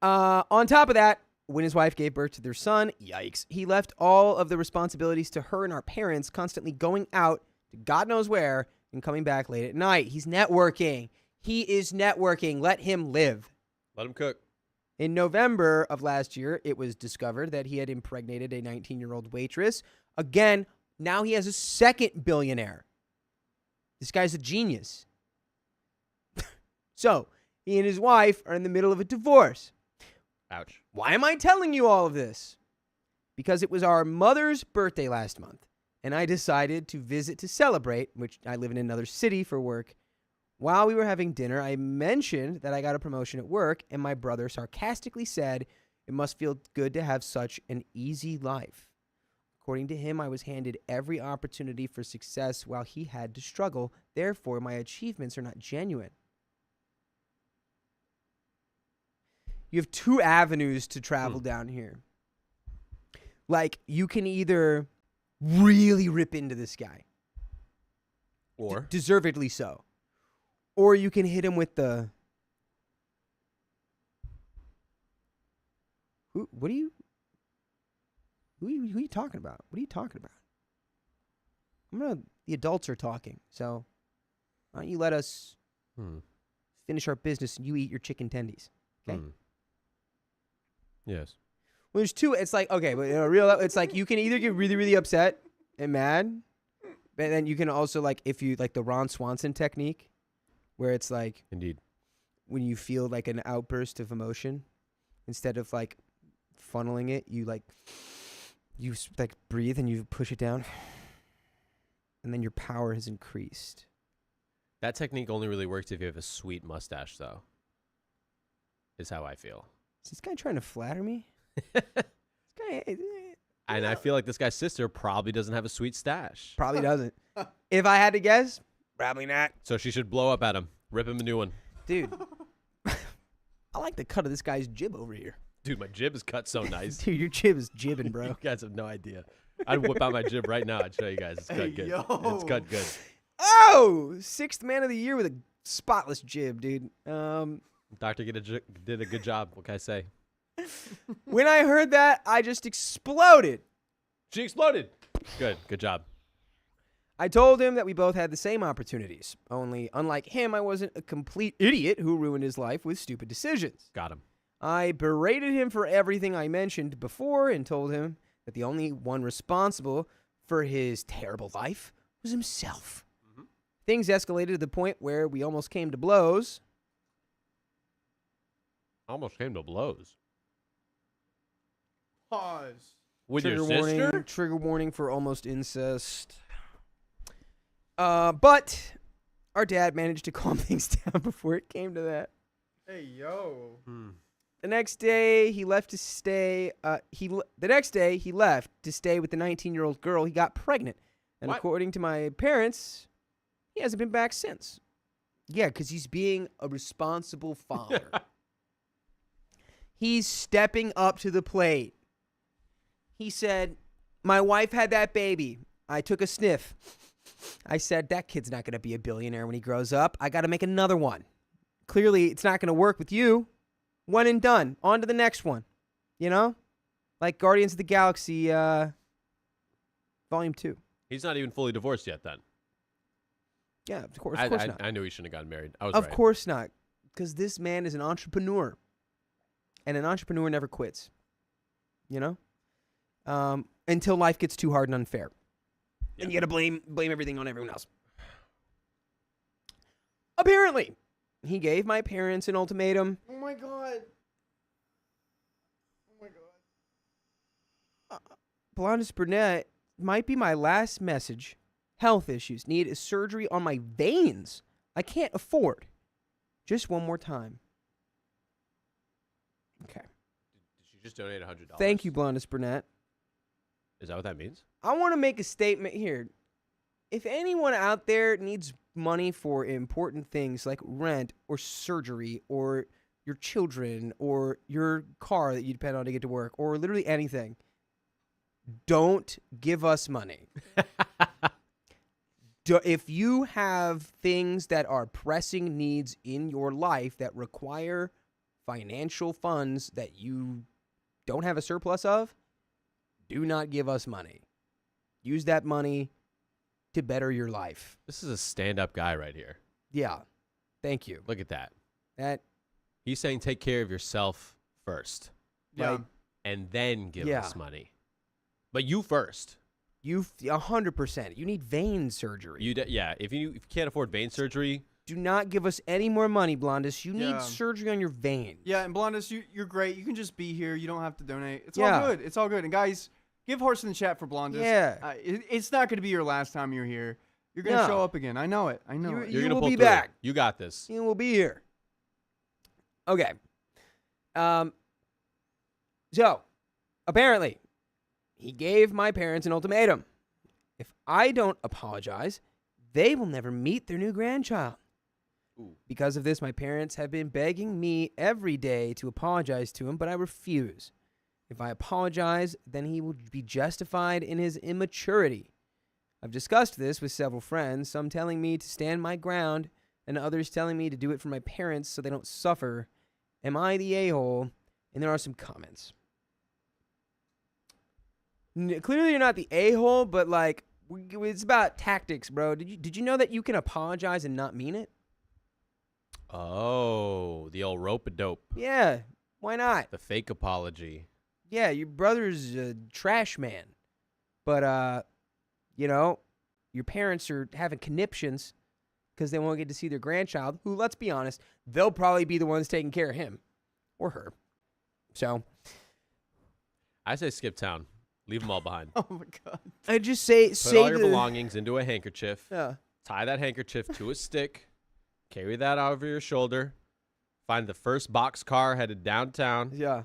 On top of that, when his wife gave birth to their son, yikes, he left all of the responsibilities to her and our parents, constantly going out to God knows where and coming back late at night. He's networking. He is networking. Let him live. Let him cook. In November of last year, it was discovered that he had impregnated a 19-year-old waitress. Again, now he has a second billionaire. This guy's a genius. So, he and his wife are in the middle of a divorce. Ouch. Why am I telling you all of this? Because it was our mother's birthday last month, and I decided to visit to celebrate, which I live in another city for work. While we were having dinner, I mentioned that I got a promotion at work, and my brother sarcastically said, "It must feel good to have such an easy life." According to him, I was handed every opportunity for success while he had to struggle. Therefore, my achievements are not genuine. You have two avenues to travel down here. Like, you can either really rip into this guy, Or deservedly so, or you can hit him with the, who are you talking about? What are you talking about? The adults are talking, so why don't you let us finish our business and you eat your chicken tendies, okay? Yes. Well, there's two. It's like, okay, but it's like you can either get really, really upset and mad, but then you can also, like, if you like the Ron Swanson technique, where it's like Indeed. when you feel like an outburst of emotion, instead of like funneling it, you breathe and you push it down, and then your power has increased. That technique only really works if you have a sweet mustache, though. Is how I feel. Is this guy trying to flatter me? And I feel like this guy's sister probably doesn't have a sweet stash. Probably doesn't. If I had to guess, Probably not. So she should blow up at him. Rip him a new one. Dude, I like the cut of this guy's jib over here. Dude, my jib is cut so nice. Dude, your jib is jibbing, bro. You guys have no idea. I'd whip out my jib right now. I'd show you guys. It's cut good. It's cut good. Oh, 6th man of the year with a spotless jib, dude. Doctor did a good job. What can I say? When I heard that, I just exploded. She exploded. Good job. I told him that we both had the same opportunities. Only, unlike him, I wasn't a complete idiot who ruined his life with stupid decisions. Got him. I berated him for everything I mentioned before and told him that the only one responsible for his terrible life was himself. Mm-hmm. Things escalated to the point where we almost came to blows. Almost came to blows. Pause. With your Trigger sister? warning, trigger warning for almost incest. But our dad managed to calm things down before it came to that. Hey, yo. The next day, he left to stay. The next day, he left to stay with the 19-year-old girl. He got pregnant, and What? according to my parents, he hasn't been back since. Yeah, because he's being a responsible father. He's stepping up to the plate. He said, "My wife had that baby. I took a sniff. I said, that kid's not going to be a billionaire when he grows up. I got to make another one. Clearly, it's not going to work with you. One and done. On to the next one. You know? Like Guardians of the Galaxy, Volume 2. He's not even fully divorced yet then. Yeah, of course not. I knew he shouldn't have gotten married. I was Of right. course not. Because this man is an entrepreneur. And an entrepreneur never quits. You know? Until life gets too hard and unfair. Yeah. And you gotta blame everything on everyone else. Apparently, he gave my parents an ultimatum. Oh my god. Oh my god. Blondus Brunette might be my last message. Health issues. Need a surgery on my veins. I can't afford. Just one more time. Okay. Did she just donate $100? Thank you, Blondus Brunette. Is that what that means? I want to make a statement here. If anyone out there needs money for important things like rent or surgery or your children or your car that you depend on to get to work or literally anything, don't give us money. If you have things that are pressing needs in your life that require financial funds that you don't have a surplus of, do not give us money. Use that money to better your life. This is a stand-up guy right here. Yeah. Thank you. Look at that. That He's saying take care of yourself first. Yeah. Right. And then give Yeah. us money. But you first. you 100%. You need vein surgery. If you can't afford vein surgery, Do not give us any more money, Blondus. You need Yeah. surgery on your vein. Yeah, and Blondus, you're great. You can just be here. You don't have to donate. It's Yeah. all good. It's all good. And guys, give horse in the chat for Blondus. Yeah. It's not going to be your last time you're here. You're going to No. show up again. I know it. I know You- it. you're going to will pull be through. back. You got this. You will be here. Okay. So, apparently, he gave my parents an ultimatum. If I don't apologize, they will never meet their new grandchild. Ooh. Because of this, my parents have been begging me every day to apologize to him, but I refuse. If I apologize, then he will be justified in his immaturity. I've discussed this with several friends, some telling me to stand my ground, and others telling me to do it for my parents so they don't suffer. Am I the a-hole? And there are some comments. Clearly you're not the a-hole, but like, it's about tactics, bro. Did you know that you can apologize and not mean it? Oh, the old rope-a-dope. Yeah, why not? The fake apology. Yeah, your brother's a trash man. But, you know, your parents are having conniptions because they won't get to see their grandchild, who, let's be honest, they'll probably be the ones taking care of him or her. So, I say skip town. Leave them all behind. Oh, my God. I just say Put say all your the, belongings into a handkerchief. Yeah. Tie that handkerchief to a stick. Carry that over your shoulder. Find the first box car headed downtown. Yeah.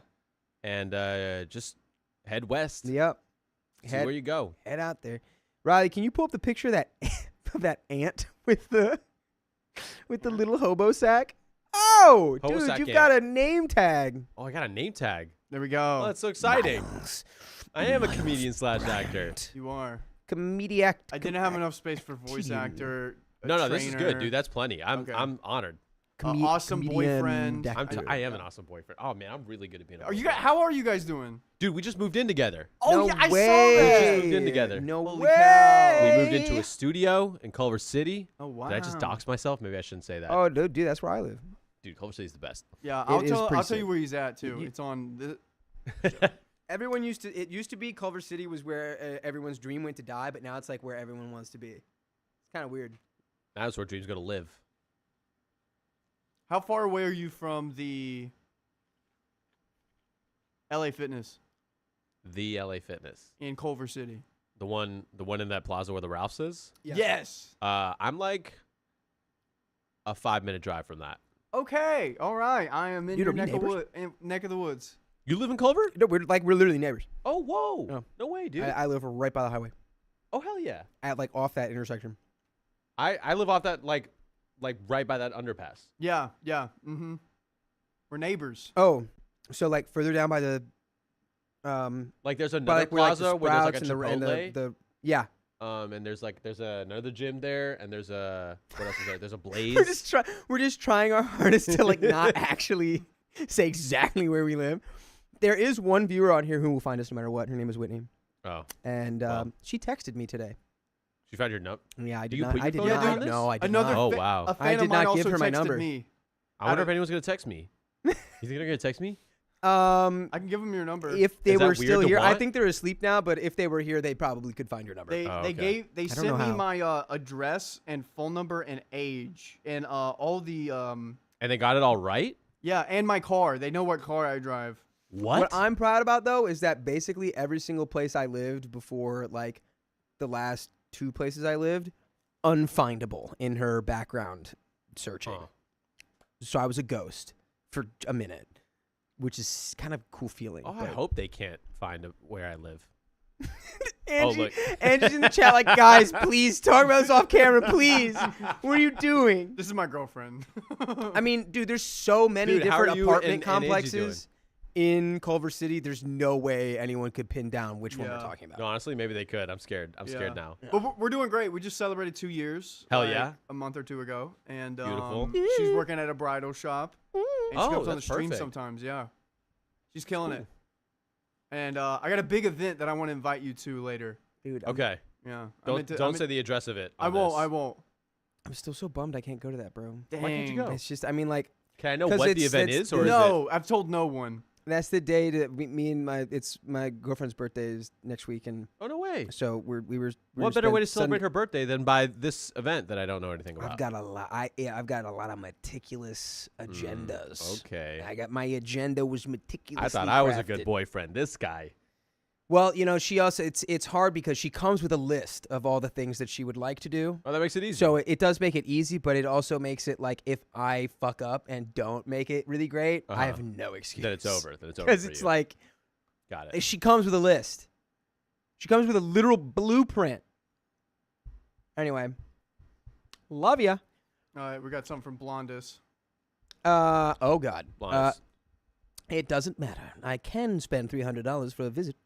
And just head west. Yep. See where you go. Head out there. Riley, can you pull up the picture of that of that ant with the little hobo sack. Oh, Hobo dude, sack you've ant. got a name tag. Oh, I got a name tag. There we Oh, go. that's so exciting. I am a comedian / actor. You are. Comediac. I didn't have enough space for voice Comedian. actor. No, this is good, dude. That's plenty. Okay. I'm honored. Awesome boyfriend. I am an awesome boyfriend. Oh man, I'm really good at being. A Are you boyfriend. guys? How are you guys doing? Dude, we just moved in together. Oh No yeah, I way. saw that. We just moved in together. No Holy way. cow. We moved into a studio in Culver City. Oh wow. Did I just dox myself? Maybe I shouldn't say that. Oh, dude, that's where I live. Dude, Culver City's the best. Yeah, It I'll is tell. pretty I'll tell you sick. where he's at too. You- It's on. The, Everyone it used to be Culver City was where everyone's dream went to die, but now it's like where everyone wants to be. It's kind of weird. That's where dreams go to live. how far away are you from the LA Fitness The LA Fitness, in Culver City? the one in that plaza where the Ralph's is. Yes. I'm like a 5-minute drive from that. Okay. All right. I am in Dude, your are we neighbors? neck of the woods. You live in Culver? No, we're literally neighbors. Oh, whoa. Oh. No way, dude. I live right by the highway. Oh, hell yeah. At like off that intersection. I live off that like right by that underpass. Yeah. Yeah. Mm-hmm. We're neighbors. Oh, so like further down by the Like there's by another like where like the plaza where there's like a Sprouts and Chipotle. the yeah. And there's another gym there, and there's a what else is there? There's a Blaze. We're just trying our hardest to like not actually say exactly where we live. There is one viewer on here who will find us no matter what. Her name is Whitney, Oh, and Well. she texted me today. she found your note. Yeah, I did you not. put your I did phone not. number on this? No, I did Another. not. Oh, fa- wow. A fan I of did mine not give also her my texted number. me. I wonder if anyone's gonna text me. You think they're gonna text me? I can give him your number. If they Is that were weird still to here, I want? think they're asleep now. But if they were here, they probably could find your number. They Oh, they okay. they don't sent know me how. my address and phone number and age and all the And they got it all right. yeah, and my car. They know what car I drive. What? I'm proud about though is that basically every single place I lived before, like the last 2 places I lived, unfindable in her background searching. Huh. So I was a ghost for a minute, which is kind of a cool feeling. Oh, I but- hope they can't find where I live. Angie, look. Angie's in the chat like, guys, please talk about this off camera, please. What are you doing? This is my girlfriend. I mean, dude, there's so many Dude, how different are you apartment and Angie complexes in Culver City. There's no way anyone could pin down which one we're Yeah. talking about. No, honestly, maybe they could. I'm scared. I'm scared now. But we're doing great. We just celebrated 2 years. Hell like, yeah. A month or 2 ago, and Beautiful. she's working at a bridal shop. And she Oh, comes on the that's stream perfect. sometimes. Yeah, she's killing Cool. it. And I got a big event that I want to invite you to later. Dude, Okay. Yeah. Don't say the address of it. I on won't. this. I won't. I'm still so bummed I can't go to that, bro. Dang. Why can't you go? It's just, I mean, like, Can I know 'Cause what the it's- event it's- is, or No, I've told no one. that's the day that me and it's my girlfriend's birthday is next week, and is it? Oh no way. so we were. What better way to celebrate her birthday than by this event that I don't know anything about? I've got a lot. I've got a lot of meticulous agendas. Okay. I got my agenda was meticulous. I thought I was a good boyfriend. This guy. Well, you know, she also it's hard because she comes with a list of all the things that she would like to do. Oh, that makes it easy. So it does make it easy, but it also makes it like if I fuck up and don't make it really great, I have no excuse. then it's over. Then it's over. Because for it's you. like Got it. she comes with a list. She comes with a literal blueprint. Anyway, love ya. All right, we got something from Blondus. Oh God. Blondes. It doesn't matter. I can spend $300 for a visit,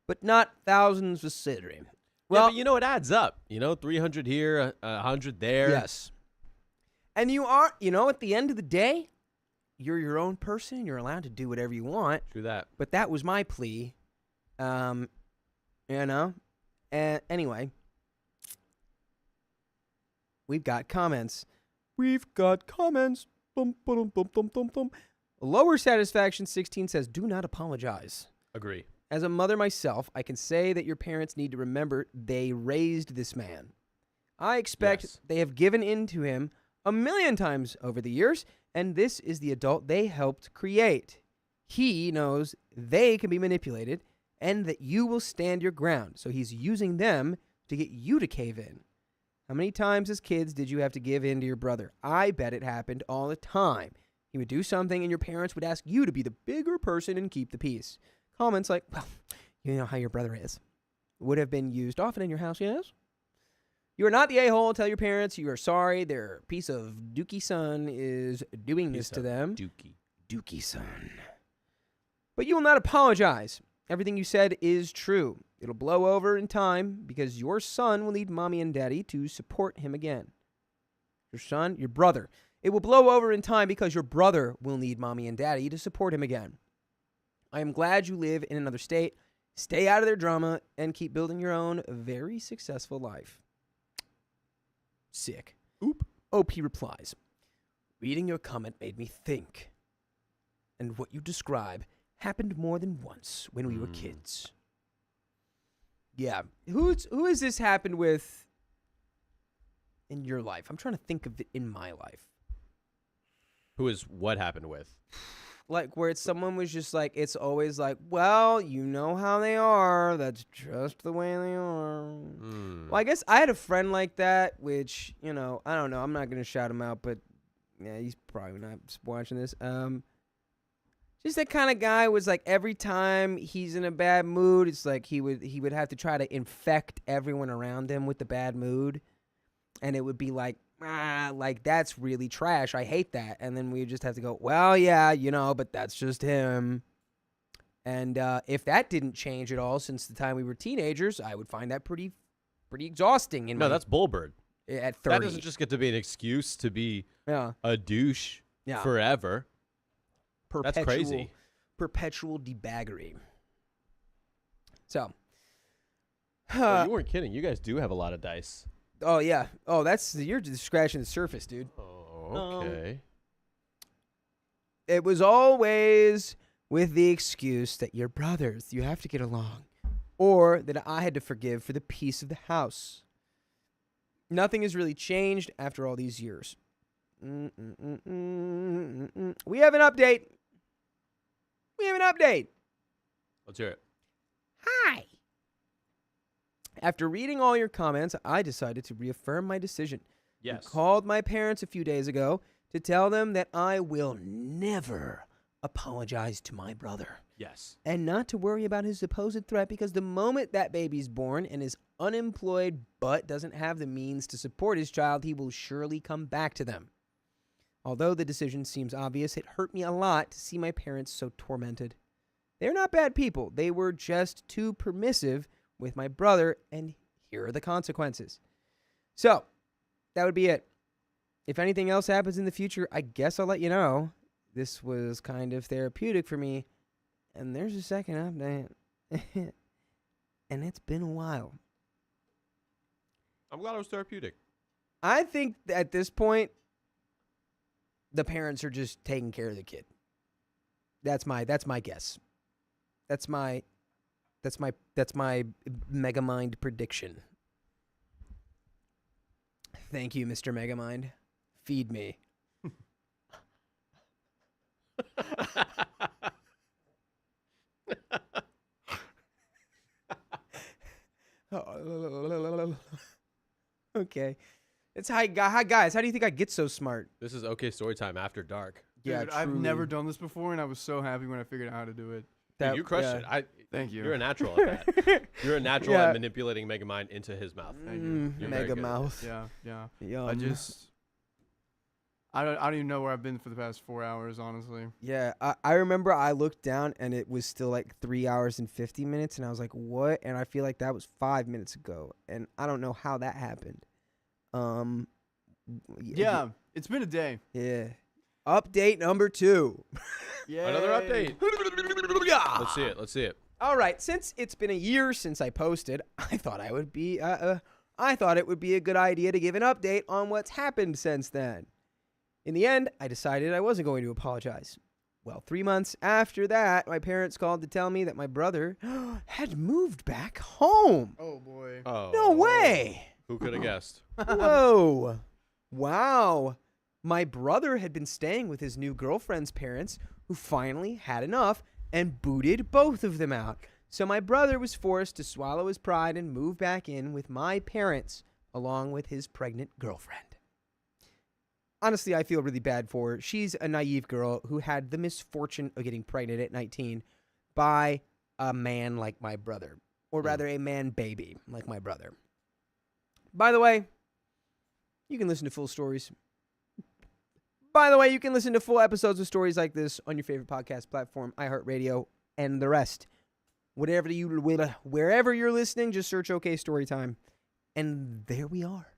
but not thousands for celery. Well, Well, but you know it adds up. You know, 300 here, 100 there. yes. And you are, you know, at the end of the day, you're your own person. You're allowed to do whatever you want. Do that. But that was my plea. You know? And anyway, we've got comments. We've got comments. Bum, ba-dum, bum, bum, bum, bum. Lower Satisfaction 16 says, do not apologize. Agree. As a mother myself, I can say that your parents need to remember they raised this man. I expect Yes. they have given in to him a million times over the years, and this is the adult they helped create. He knows they can be manipulated and that you will stand your ground, so he's using them to get you to cave in. How many times as kids did you have to give in to your brother? I bet it happened all the time. He would do something and your parents would ask you to be the bigger person and keep the peace. Comments like, well, you know how your brother is. Would have been used often in your house, yes? You are not the a-hole. Tell your parents you are sorry. Their piece of dookie son is doing this to them. Dookie son. But you will not apologize. Everything you said is true. It'll blow over in time because your son will need mommy and daddy to support him again. Your brother. It will blow over in time because your brother will need mommy and daddy to support him again. I am glad you live in another state. Stay out of their drama and keep building your own very successful life. Sick. Oop. OP replies, reading your comment made me think. And what you describe happened more than once when we were kids. Yeah. Who has this happened with in your life? I'm trying to think of it in my life. Who is what happened with? Like where it's someone was just like, it's always like, well, you know how they are. That's just the way they are. Well, I guess I had a friend like that, which, you know, I don't know. I'm not going to shout him out, but yeah, he's probably not watching this. Just that kind of guy was like every time he's in a bad mood, it's like he would have to try to infect everyone around him with the bad mood. And it would be like, like that's really trash. I hate that. And then we just have to go, well, yeah, you know, but that's just him. And if that didn't change at all since the time we were teenagers, I would find that pretty exhausting. That's Bullbird. At 30. That doesn't just get to be an excuse to be a douche forever. That's crazy. Perpetual debaggery. So. Well, you weren't kidding. You guys do have a lot of dice. Oh, yeah. Oh, you're just scratching the surface, dude. Oh, okay. It was always with the excuse that you're brothers, you have to get along, or that I had to forgive for the peace of the house. Nothing has really changed after all these years. We have an update. Let's hear it. Hi. After reading all your comments, I decided to reaffirm my decision. Yes. I called my parents a few days ago to tell them that I will never apologize to my brother. Yes. And not to worry about his supposed threat, because the moment that baby's born and is unemployed but doesn't have the means to support his child, he will surely come back to them. Although the decision seems obvious, it hurt me a lot to see my parents so tormented. They're not bad people. They were just too permissive with my brother, and here are the consequences. So, that would be it. If anything else happens in the future, I guess I'll let you know. This was kind of therapeutic for me. And there's a second update. And it's been a while. I'm glad it was therapeutic. I think at this point, the parents are just taking care of the kid. That's my guess. That's my Megamind prediction. Thank you, Mr. Megamind. Feed me. Okay. It's hi guys. How do you think I get so smart? This is OK Storytime After Dark. Yeah, Dude, I've never done this before, and I was so happy when I figured out how to do it. Dude, you crushed it. Thank you. You're a natural at that. You're a natural at manipulating Megamind into his mouth. Thank you. You're very Mega good at mouth. Yeah. Yum. I don't even know where I've been for the past 4 hours, honestly. Yeah, I remember I looked down and it was still like 3 hours and 50 minutes, and I was like, what? And I feel like that was 5 minutes ago, and I don't know how that happened. Yeah, it's been a day. Yeah. Update number 2. Yeah. Another update. Let's see it. All right, since it's been a year since I posted, I thought it would be a good idea to give an update on what's happened since then. In the end, I decided I wasn't going to apologize. Well, 3 months after that, my parents called to tell me that my brother had moved back home. Oh, boy. Oh. No way. Who could have guessed? Whoa. Wow. My brother had been staying with his new girlfriend's parents, who finally had enough and booted both of them out. So my brother was forced to swallow his pride and move back in with my parents, along with his pregnant girlfriend. Honestly, I feel really bad for her. She's a naive girl who had the misfortune of getting pregnant at 19 by a man like my brother, or rather a man baby like my brother. By the way, you can listen to full stories. By the way, you can listen to full episodes of stories like this on your favorite podcast platform, iHeartRadio, and the rest. Wherever you're listening, just search OK Storytime. And there we are.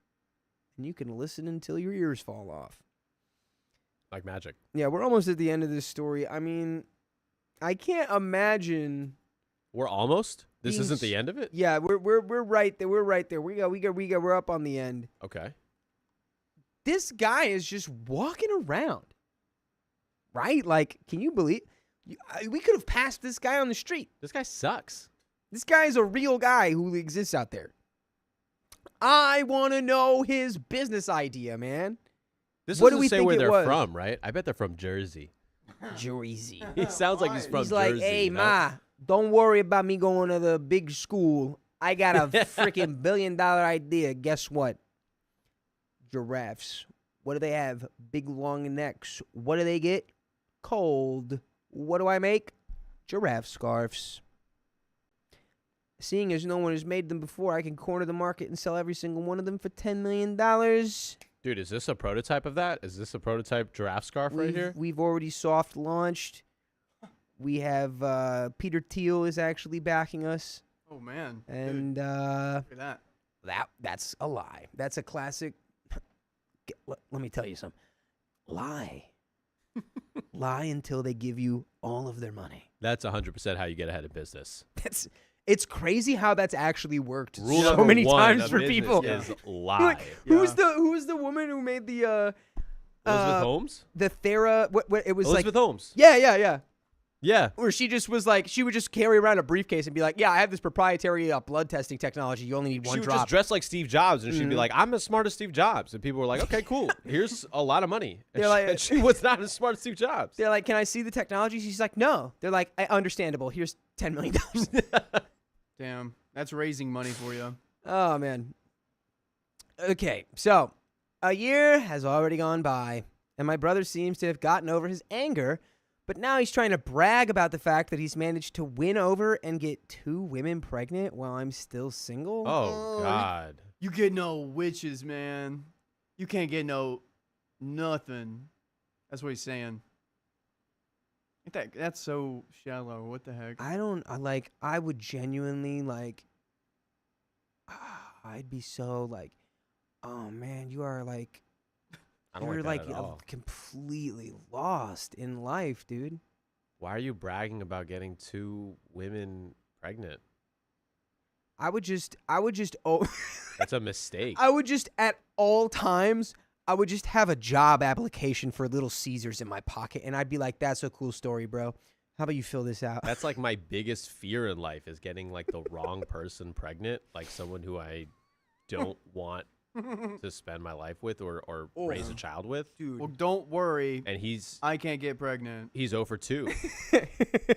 And you can listen until your ears fall off. Like magic. Yeah, we're almost at the end of this story. I mean, I can't imagine. We're almost? This being isn't the end of it? Yeah, we're right there. We're right there. We're up on the end. Okay. This guy is just walking around. Right? Like, can you believe we could have passed this guy on the street. This guy sucks. This guy is a real guy who exists out there. I want to know his business idea, man. This What do doesn't we say think where it they're was? from, right? I bet they're from Jersey. Jersey. He sounds like he's from He's Jersey. like, hey, you know? Ma, don't worry about me going to the big school. I got a freaking $1 billion idea. Guess what? Giraffes. What do they have? Big, long necks. What do they get? Cold. What do I make? Giraffe scarves. Seeing as no one has made them before, I can corner the market and sell every single one of them for $10 million. Dude, is this a prototype of that? Is this a prototype giraffe scarf right here? We've already soft launched. We have Peter Thiel is actually backing us. Oh man. And Dude, look at that. that's a lie. That's a classic. Let me tell you something. Lie. Lie until they give you all of their money. That's 100% how you get ahead of business. It's crazy how that's actually worked Rule so number many one times of for business people. is lie. Like, who was the woman who made the Elizabeth Holmes? the Thera? What it was Elizabeth like? Holmes. Yeah. Where she just was like, she would just carry around a briefcase and be like, yeah, I have this proprietary blood testing technology. You only need one She would drop. just dress like Steve Jobs, and she'd be like, I'm as smart as Steve Jobs. And people were like, okay, cool. Here's a lot of money. They're like- And she was not as smart as Steve Jobs. They're like, can I see the technology? She's like, no. They're like, understandable. Here's $10 million. Damn, that's raising money for you. Oh, man. Okay, so a year has already gone by, and my brother seems to have gotten over his anger, but now he's trying to brag about the fact that he's managed to win over and get 2 women pregnant while I'm still single. Oh, God. You get no witches, man. You can't get no nothing. That's what he's saying. That's so shallow. What the heck? I would genuinely, like, I'd be so, like, oh, man, you are, like, I don't you're, like that like, at all. completely lost in life, dude. Why are you bragging about getting 2 women pregnant? I would just That's a mistake. I would just at all times I would just have a job application for Little Caesars in my pocket, and I'd be like, that's a cool story, bro. How about you fill this out? That's like my biggest fear in life is getting like the wrong person pregnant, like someone who I don't want to spend my life with or raise a child with. Dude. Well, don't worry. And I can't get pregnant. he's 0 for 2.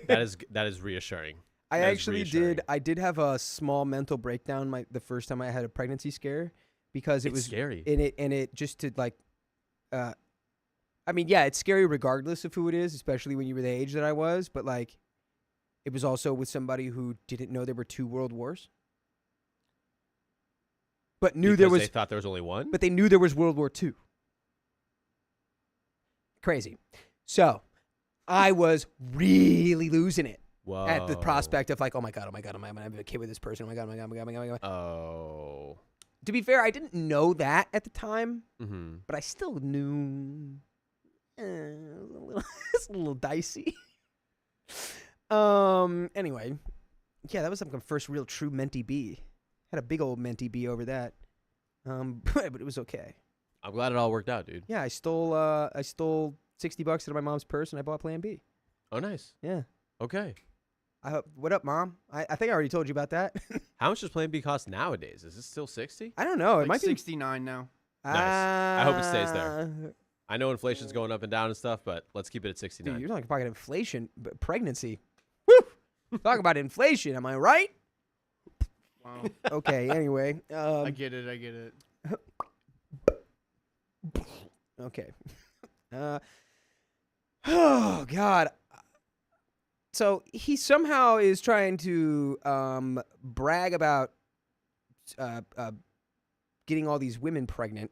That is reassuring. I That is actually reassuring. did have a small mental breakdown the first time I had a pregnancy scare because it It's was scary. and it just to like I mean, yeah, it's scary regardless of who it is, especially when you were the age that I was, but like it was also with somebody who didn't know there were 2 world wars. But knew there Because was they thought there was only one. but they knew there was World War II. Crazy. So I was really losing it Whoa. at the prospect of like, oh my God, I'm gonna have a kid with this person. Oh my God, oh my God, oh my God, oh my God. Oh. To be fair, I didn't know that at the time, Mm-hmm. but I still knew it's a little dicey. Anyway, yeah, that was like my first real true mentee bee. Had a big old mentee bee over that. But it was okay. I'm glad it all worked out, dude. Yeah, I stole $60 out of my mom's purse and I bought Plan B. Oh, nice. Yeah. Okay. What up, Mom? I think I already told you about that. How much does Plan B cost nowadays? Is it still 60? I don't know. It Like might be 69 now. Nice. I hope it stays there. Uh, I know inflation's going up and down and stuff, but let's keep it at 69. Dude, you're talking about inflation, but pregnancy. Woo! Talk about inflation. Am I right? Wow. Okay. Anyway. I get it. Okay. Oh God. So he somehow is trying to brag about getting all these women pregnant.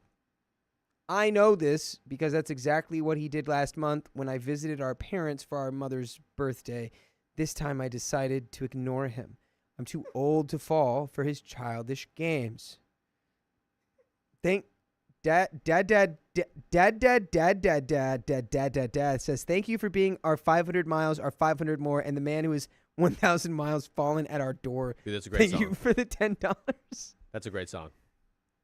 I know this because that's exactly what he did last month when I visited our parents for our mother's birthday. This time I decided to ignore him. I'm too old to fall for his childish games. Dad says thank you for being our 500 miles, our 500 more, and the man who is 1,000 miles fallen at our door. Dude, that's a great Thank song. you for the $10. That's a great song.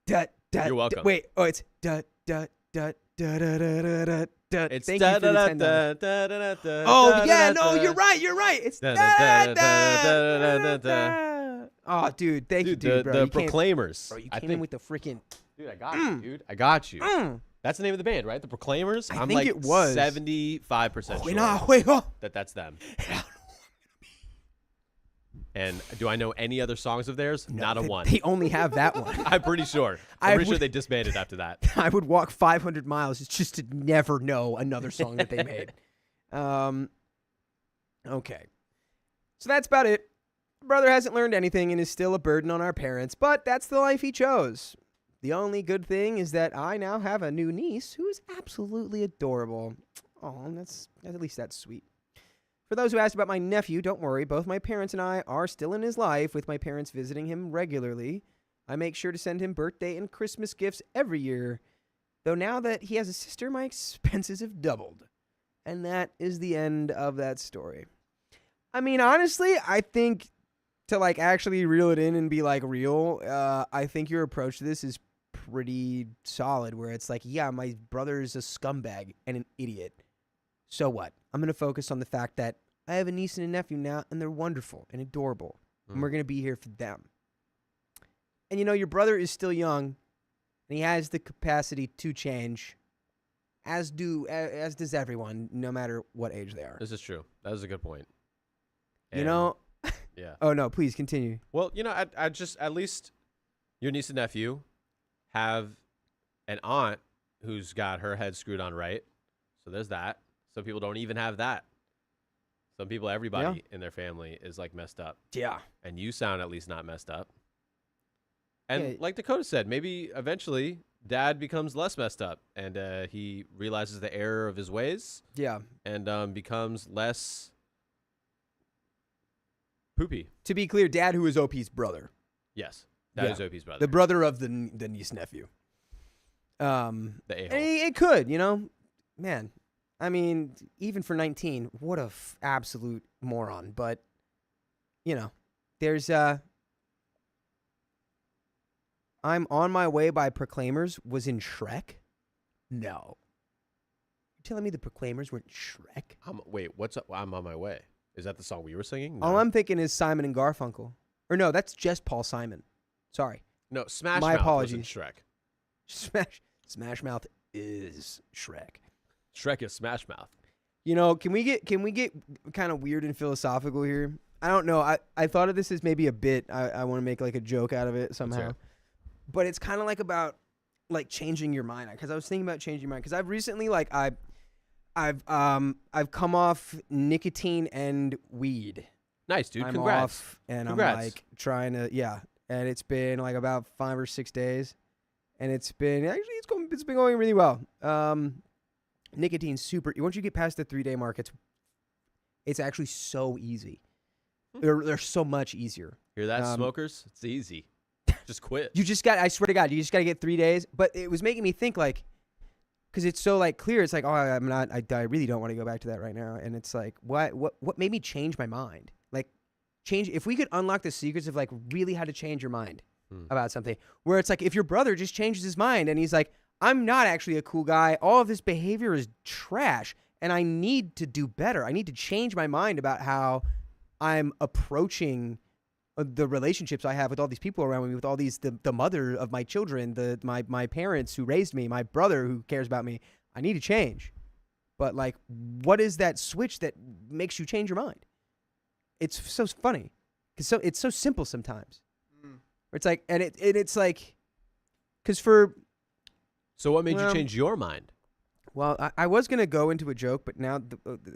You're welcome. Wait, it's da da da da da da da da. It's Thank you for the $10. Oh yeah, no, you're right. It's da da da da. Oh, dude, thank you, dude, bro. The You came- Proclaimers. Bro, you I came in with the freaking. Dude, I got you, dude. I got you. That's the name of the band, right? The Proclaimers. I I'm think like it was 75% Wait, sure wait, oh. that that's them. And do I know any other songs of theirs? No, Not a they, one. They only have that one. I'm pretty sure. I'm pretty sure they disbanded after that. I would walk 500 miles just to never know another song that they made. Okay. So that's about it. Brother hasn't learned anything and is still a burden on our parents, but that's the life he chose. The only good thing is that I now have a new niece who is absolutely adorable. Oh, at least that's sweet. For those who asked about my nephew, don't worry. Both my parents and I are still in his life, with my parents visiting him regularly. I make sure to send him birthday and Christmas gifts every year. Though now that he has a sister, my expenses have doubled. And that is the end of that story. I mean, honestly, I think to like actually reel it in and be like real, I think your approach to this is pretty solid, where it's like, yeah, my brother is a scumbag and an idiot. So what? I'm going to focus on the fact that I have a niece and a nephew now, and they're wonderful and adorable, and we're going to be here for them. And, you know, your brother is still young, and he has the capacity to change, as does everyone, no matter what age they are. This is true. That is a good point. You know? Yeah. Oh, no, please continue. Well, you know, I just, at least your niece and nephew have an aunt who's got her head screwed on right. So there's that. Some people don't even have that. Some people, everybody in their family is like messed up. Yeah. And you sound at least not messed up. And Yeah. like Dakota said, maybe eventually dad becomes less messed up and he realizes the error of his ways. Yeah. And becomes less poopy. To be clear, Dad, who is OP's brother. Yes. That is OP's brother. The brother of the niece-nephew. The a-hole. It could, you know? Man. I mean, even for 19, what a absolute moron. But, you know, there's I'm on My Way by Proclaimers was in Shrek? No. You're telling me the Proclaimers weren't Shrek? Wait, what's up? I'm on my way. Is that the song we were singing? No. All I'm thinking is Simon and Garfunkel. Or no, that's just Paul Simon. Sorry. No, Smash My Mouth was in apologies. Shrek. Smash Mouth is Shrek. Shrek is Smash Mouth. You know, can we get kind of weird and philosophical here? I don't know. I thought of this as maybe a bit. I want to make like a joke out of it somehow. But it's kind of like about like changing your mind, because I was thinking about changing your mind, because I've recently like I've come off nicotine and weed. Nice, dude. I'm Congrats. off, and Congrats. I'm like trying to and it's been like about 5 or 6 days, and it's been going really well. Nicotine's super. Once you get past the 3-day mark, it's actually so easy. They're so much easier. Hear that, smokers? It's easy. Just quit. You just got. I swear to God, you just got to get 3 days. But it was making me think like, because it's so like clear. It's like, oh, I'm not. I really don't want to go back to that right now. And it's like, what made me change my mind? Like, change. If we could unlock the secrets of like really how to change your mind about something, where it's like if your brother just changes his mind and he's like, I'm not actually a cool guy. All of this behavior is trash, and I need to do better. I need to change my mind about how I'm approaching the relationships I have with all these people around me, with all these the mother of my children, my parents who raised me, my brother who cares about me. I need to change. But like, what is that switch that makes you change your mind? It's so funny, because it's so simple sometimes. Where it's like, and it's like, because for. So what made you change your mind? Well, I was gonna go into a joke, but now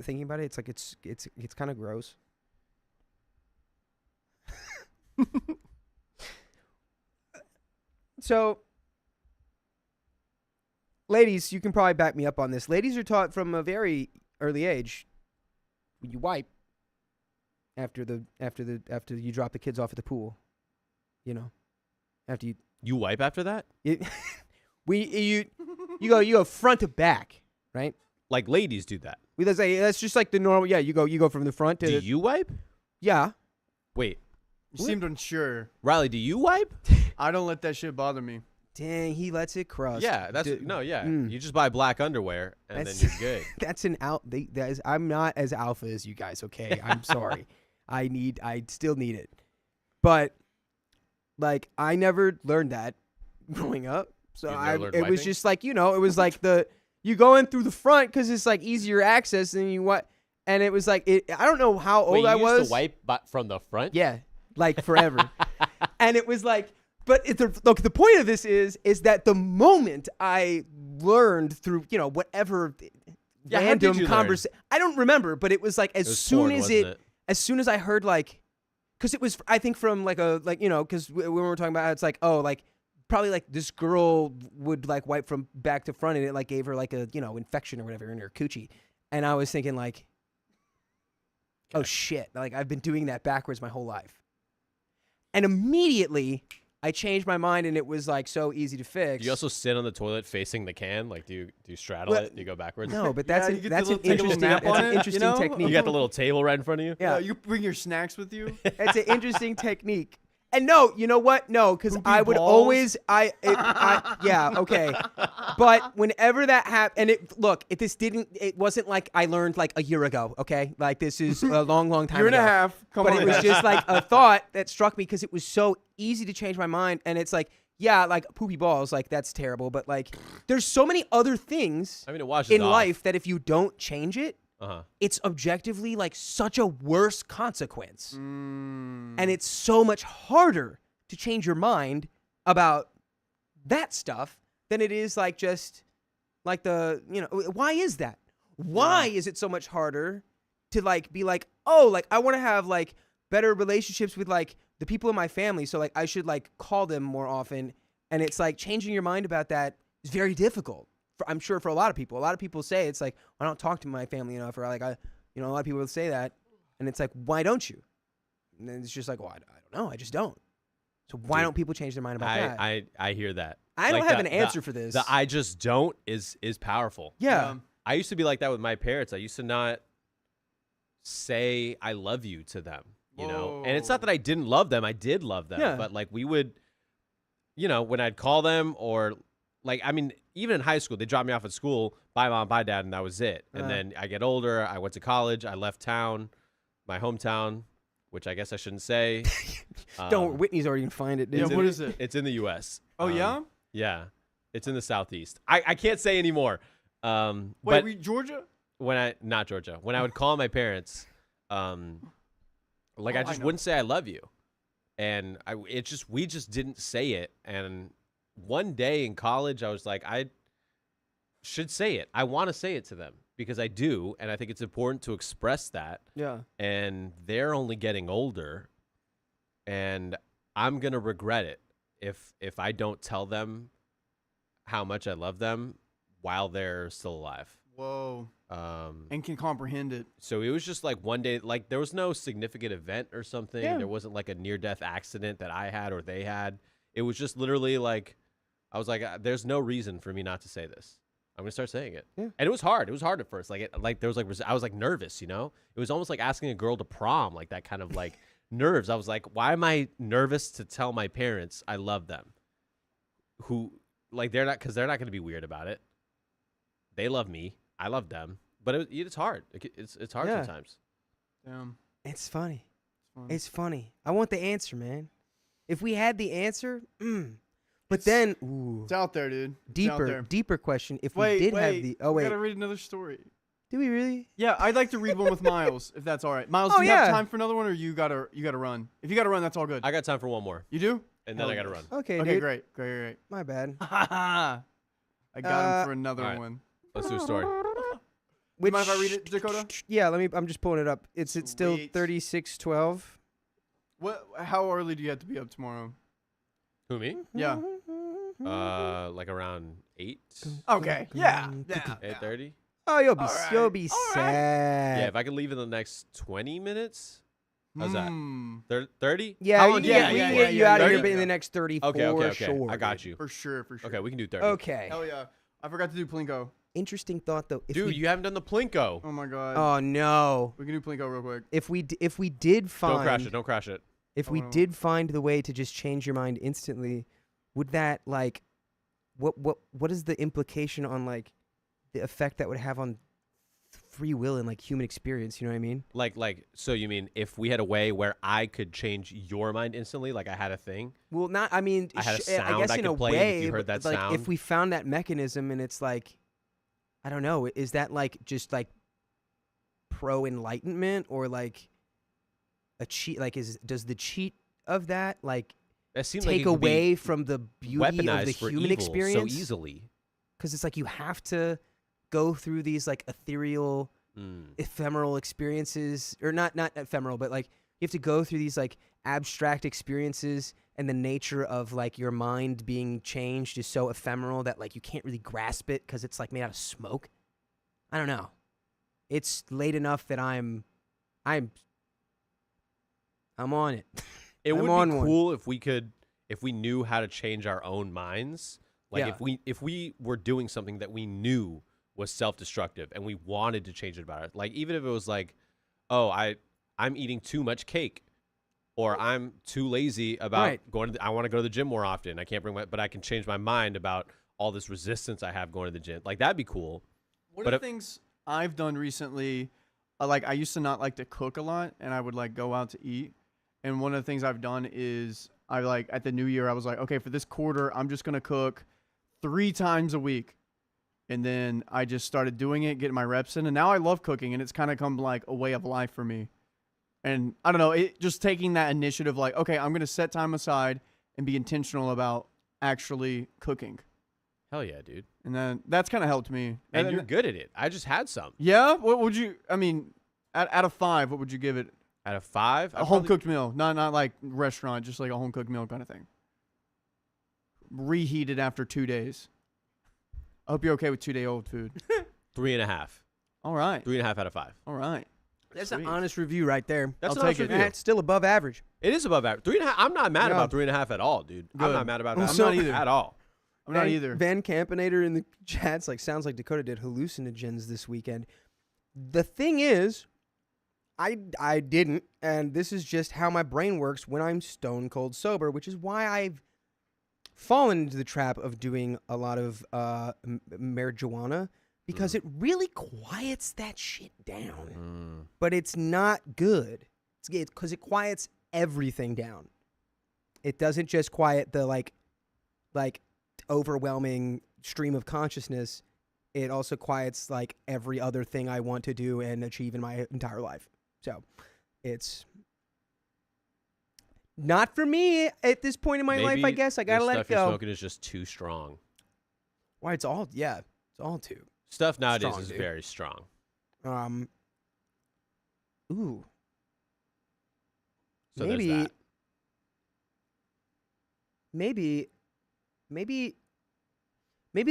thinking about it, it's like it's kind of gross. So ladies, you can probably back me up on this. Ladies are taught from a very early age. You wipe after you drop the kids off at the pool. You know, after You wipe after that? you go front to back, right? Like ladies do that. That's just like the normal. Yeah, you go from the front to. Do you wipe? Yeah. Wait, You seemed unsure. Riley, do you wipe? I don't let that shit bother me. Dang, he lets it cross. Yeah, that's Mm. You just buy black underwear and That's- then you're good. That's an out. I'm not as alpha as you guys. Okay, I'm sorry. I still need it, but like I never learned that growing up. So You've never learned it was wiping? just like it was like you go in through the front because it's like easier access and you what, and it was like I don't know how old Wait, I you was. used to wipe from the front? Yeah, like forever. And it was like, but look, the point of this is that the moment I learned through, whatever Yeah, how did random you learn? conversation, I don't remember, but it was like It was porn, wasn't it? as soon as I heard like, because it was, I think from because when we were talking about how it's like, oh, like probably like this girl would like wipe from back to front and it like gave her like a, infection or whatever in her coochie. And I was thinking like, oh shit, like I've been doing that backwards my whole life. And immediately I changed my mind and it was like so easy to fix. Do you also sit on the toilet facing the can? Like, do you straddle Well, it? Do you go backwards? No, but that's Yeah, you an, get that's the an little- take a little interesting, nap that's on an it, interesting you know? technique. You got the little table right in front of you? Yeah. You bring your snacks with you. It's an interesting technique. And no, you know what? No, because Poopy I would balls? always, yeah, okay. But whenever that happened, and it wasn't like I learned like a year ago, okay? Like this is a long, long time Year and ago. a half. Come But on. it was just like a thought that struck me because it was so easy to change my mind. And it's like, yeah, like poopy balls, like that's terrible. But like, there's so many other things I mean, it washes in off. life that if you don't change it, Uh-huh. it's objectively like such a worse consequence. Mm. And it's so much harder to change your mind about that stuff than it is like just like why is that? Why is it so much harder to like be like, oh, like I want to have like better relationships with like the people in my family, so like I should like call them more often. And it's like changing your mind about that is very difficult. I'm sure for a lot of people. A lot of people say it's like, I don't talk to my family enough, or like a lot of people will say that, and it's like, why don't you? And then it's just like, well, I don't know, I just don't. So why don't people change their mind about that? I hear that. I don't Like have an answer for this. The I just don't is powerful. Yeah. I used to be like that with my parents. I used to not say I love you to them, And it's not that I didn't love them. I did love them. Yeah. But like we would, when I'd call them or like, I mean, even in high school, they dropped me off at school, bye mom, bye dad, and that was it. And then I get older, I went to college, I left town, my hometown, which I guess I shouldn't say. Don't. Whitney's already gonna find it. Yeah, Dude. what is it? It's in the U.S. Oh, yeah? Yeah. It's in the Southeast. I can't say anymore. Wait, But Georgia? not Georgia. When I would call my parents, I just wouldn't say I love you. And we just didn't say it. And one day in college, I was like, I should say it. I want to say it to them because I do. And I think it's important to express that. Yeah. And they're only getting older. And I'm going to regret it if I don't tell them how much I love them while they're still alive. Whoa. And can comprehend it. So it was just like one day, like there was no significant event or something. Yeah. There wasn't like a near-death accident that I had or they had. It was just literally like, I was like, there's no reason for me not to say this. I'm gonna start saying it. Yeah. And it was hard. It was hard at first. There was I was like nervous, It was almost like asking a girl to prom, like that kind of like nerves. I was like, why am I nervous to tell my parents I love them? Who like because they're not gonna be weird about it. They love me. I love them. But it's hard. It's hard Yeah. sometimes. Damn. It's funny. fun. It's funny. I want the answer, man. If we had the answer, But then, ooh, It's out there, dude. It's out there. deeper question. If Wait, we did wait. have the, We gotta read another story. do we really? Yeah, I'd like to read one with Miles, if that's all right. Miles, Oh, do you have yeah. time for another one, or you gotta run? If you gotta run, that's all good. I got time for one more, You do? and then Hell I gotta yes. run. Okay, Okay, dude. great. My bad. I got him for another all right. one. Let's do a story. You mind if I read it, Dakota? Yeah, I'm just pulling it up. It's still Sweet. 36:12. How early do you have to be up tomorrow? Who, me? Yeah. Like around 8. Okay. Yeah. 8:30. Oh, you'll be Alright, you'll be alright. sad. Yeah, if I could leave in the next 20 minutes. How's that? Hmm. 30? Yeah, How we long can do you get, need? we can yeah, get you yeah, out of yeah, here yeah. in the next 30 Okay, for okay. sure. I got dude. you. For sure. Okay, we can do 30. Okay. Hell yeah. I forgot to do Plinko. Interesting thought though. If Dude, we, you haven't done the Plinko. Oh my god. oh no. We can do Plinko real quick. If we did find Don't crash it. Don't crash it. if Oh, we no. did find the way to just change your mind instantly, would that like what is the implication on like the effect that would have on free will and like human experience, you know what I mean? Like, so you mean if we had a way where I could change your mind instantly, like I had a thing? Well, not I mean I had a I sound guess I in could a play, and if way, you heard but, that like sound- if we found that mechanism and it's like I don't know, is that like just like pro enlightenment or like a cheat like does the cheat of that like That seemed like take it could be away from the beauty of the weaponized for human evil experience so easily. because it's like you have to go through these like ethereal ephemeral experiences or not ephemeral but like you have to go through these like abstract experiences and the nature of like your mind being changed is so ephemeral that like you can't really grasp it because it's like made out of smoke. I don't know. It's late enough that I'm on it. It I'm would on be one. cool if we knew how to change our own minds. Like Yeah. if we were doing something that we knew was self-destructive and we wanted to change it about it. Like even if it was like, oh, I'm eating too much cake, or I'm too lazy about Right. going to I want to go to the gym more often. I can't but I can change my mind about all this resistance I have going to the gym. Like that'd be cool. One But of the things I've done recently, like I used to not like to cook a lot, and I would like go out to eat. And one of the things I've done is I like at the new year I was like, okay, for this quarter I'm just gonna cook 3 times a week, and then I just started doing it, getting my reps in, and now I love cooking, and it's kind of come like a way of life for me. And I don't know, it just taking that initiative, like, okay, I'm gonna set time aside and be intentional about actually cooking, Hell yeah, dude. and then that's kind of helped me. And you're good at it. I just had some. Yeah, what would you? I mean, out of 5, what would you give it? Out of 5, A home cooked meal, not like restaurant, just like a home cooked meal kind of thing. Reheated after 2 days. I hope you're okay with 2-day-old food. 3.5. All right, 3.5 out of 5. all right. That's Sweet. an honest review right there. That's I'll an honest take it. review. That's still above average. It is above average. 3.5. I'm not mad Yeah. about 3.5 at all, dude. I'm Good. not mad about I'm that. so- not either. At all. I'm not either. Van Campinator in the chats like sounds like Dakota did hallucinogens this weekend. The thing is, I didn't, and this is just how my brain works when I'm stone cold sober, which is why I've fallen into the trap of doing a lot of marijuana because it really quiets that shit down. But it's not good. It's because it quiets everything down. It doesn't just quiet the like overwhelming stream of consciousness. It also quiets like every other thing I want to do and achieve in my entire life. So it's not for me at this point in my life, I guess. I gotta let it Stuff you're go. smoking is just too strong. Why it's all too. Stuff nowadays Strong, is dude. very strong. Ooh. So maybe there's that. maybe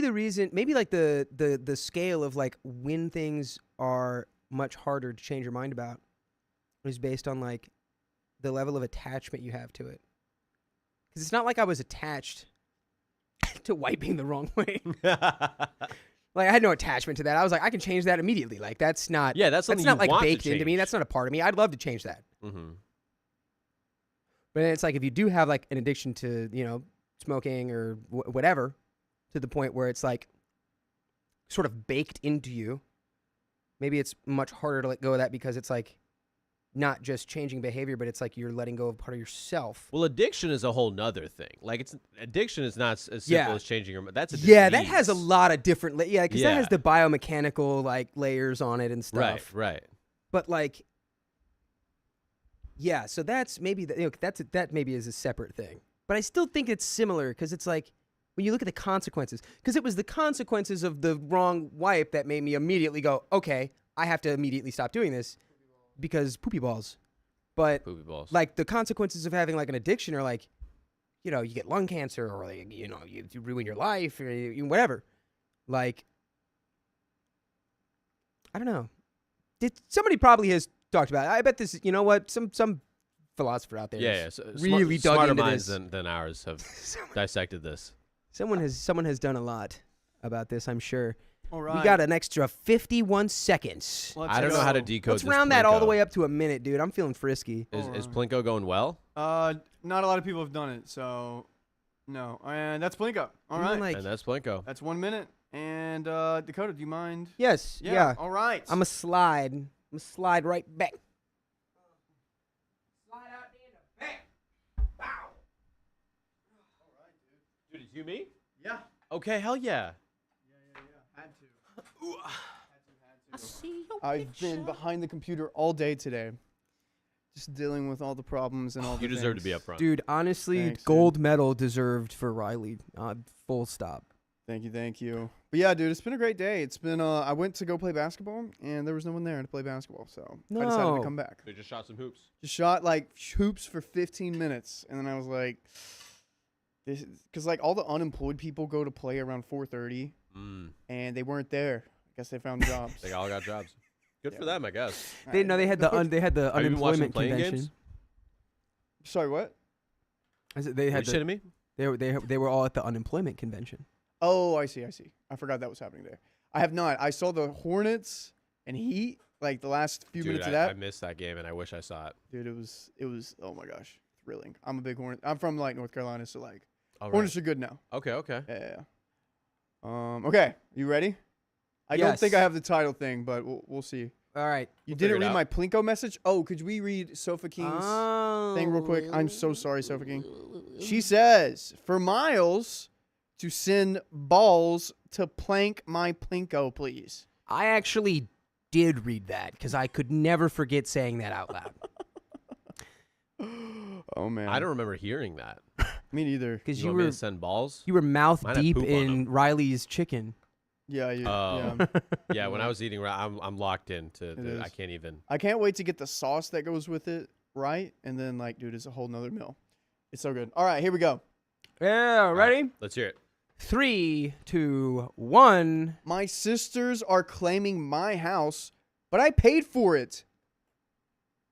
the reason, maybe like the scale of like when things are much harder to change your mind about is based on like the level of attachment you have to it. Because it's not like I was attached to wiping the wrong way. Like I had no attachment to that. I was like, I can change that immediately. Like that's not. Yeah, that's something not you like want to baked into me. change. That's not a part of me. I'd love to change that. Mm-hmm. But then it's like if you do have like an addiction to, you know, smoking or whatever, to the point where it's like sort of baked into you, maybe it's much harder to let go of that because it's like not just changing behavior, but it's like you're letting go of part of yourself. Well, addiction is a whole nother thing. Like addiction is not as simple Yeah. as changing your. That's a Yeah, that has a disease. lot of different, because that Yeah. has the biomechanical like layers on it and Right, stuff. right. But like, yeah, so that's maybe that maybe is a separate thing. But I still think it's similar because it's like when you look at the consequences, because it was the consequences of the wrong wipe that made me immediately go, okay, I have to immediately stop doing this because poopy balls. But Poopy balls. like the consequences of having like an addiction are like you know, you get lung cancer or, like, you know, you ruin your life or whatever. Like, I don't know. Somebody probably has talked about it. I bet this, you know what, some philosopher out there has really dug smarter into minds this. than ours have dissected this. Someone has done a lot about this, I'm sure. All right. We got an extra 51 seconds. I don't know how to decode Let's this round that all the Plinko. way up to a minute, dude. I'm feeling frisky. Is Plinko going well? Not a lot of people have done it, so no. And that's Plinko. All right. Like, And that's Plinko. That's 1 minute. And Dakota, do you mind? yes, yeah. All right. I'm a slide right back. Dude, it's you, me? Yeah. Okay, hell yeah. Had to. I see your I've picture. been behind the computer all day today, just dealing with all the problems and all the You deserve to things. be up front. Dude, honestly, Thanks, dude. gold medal deserved for Riley. Full stop. Thank you. But yeah, dude, it's been a great day. It's been I went to go play basketball and there was no one there to play basketball, so I decided to No. come back. They just shot some hoops. Just shot like hoops for 15 minutes, and then I was like, this, because like all the unemployed people go to play around 4:30, and they weren't there. I guess they found jobs. They all got jobs. Good for them, I guess. They had the Have you been watching unemployment playing convention. games? Sorry, what? I said they Are you had shitting me? they were all at the unemployment convention. Oh, I see. I forgot that was happening there. I have not. I saw the Hornets and Heat like the last few Dude, minutes of I that. missed that game and I wish I saw it. Dude, it was oh my gosh, thrilling. I'm a big Hornet. I'm from like North Carolina, so like All right. Hornets are good now. Okay. Yeah. Okay, you ready? I don't think I Yes. have the title thing, but we'll see. All right. You We'll didn't figure it read my out. Plinko message? Oh, could we read Sofa King's thing real quick? I'm so sorry, Sofa King. She says, for Miles to send balls to plank my Plinko, please. I actually did read that because I could never forget saying that out loud. Oh, man. I don't remember hearing that. Me neither. Because You you want me were to send balls? mouth Mine had deep poop on in Riley's chicken. Yeah, Oh. yeah. Yeah, when I was eating, I'm locked into. is. I can't even. I can't wait to get the sauce that goes with it right. And then, like, dude, it's a whole nother meal. It's so good. All right, here we go. Yeah, ready? Let's hear it. 3, 2, 1. My sisters are claiming my house, but I paid for it.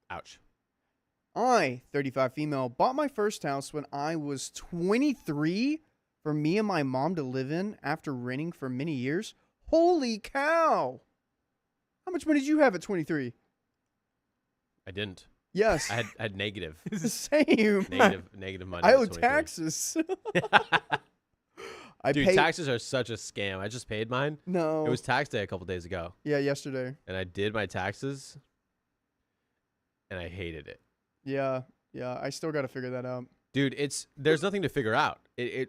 Ouch. I, 35 female, bought my first house when I was 23 for me and my mom to live in after renting for many years. Holy cow. How much money did you have at 23? I didn't. Yes. I had negative. Same. Negative money. I at owe 23. taxes. I Dude, paid. taxes are such a scam. I just paid mine. No. It was tax day a couple days ago, Yeah, yesterday. and I did my taxes, and I hated it. Yeah. I still got to figure that out. Dude, there's nothing to figure out.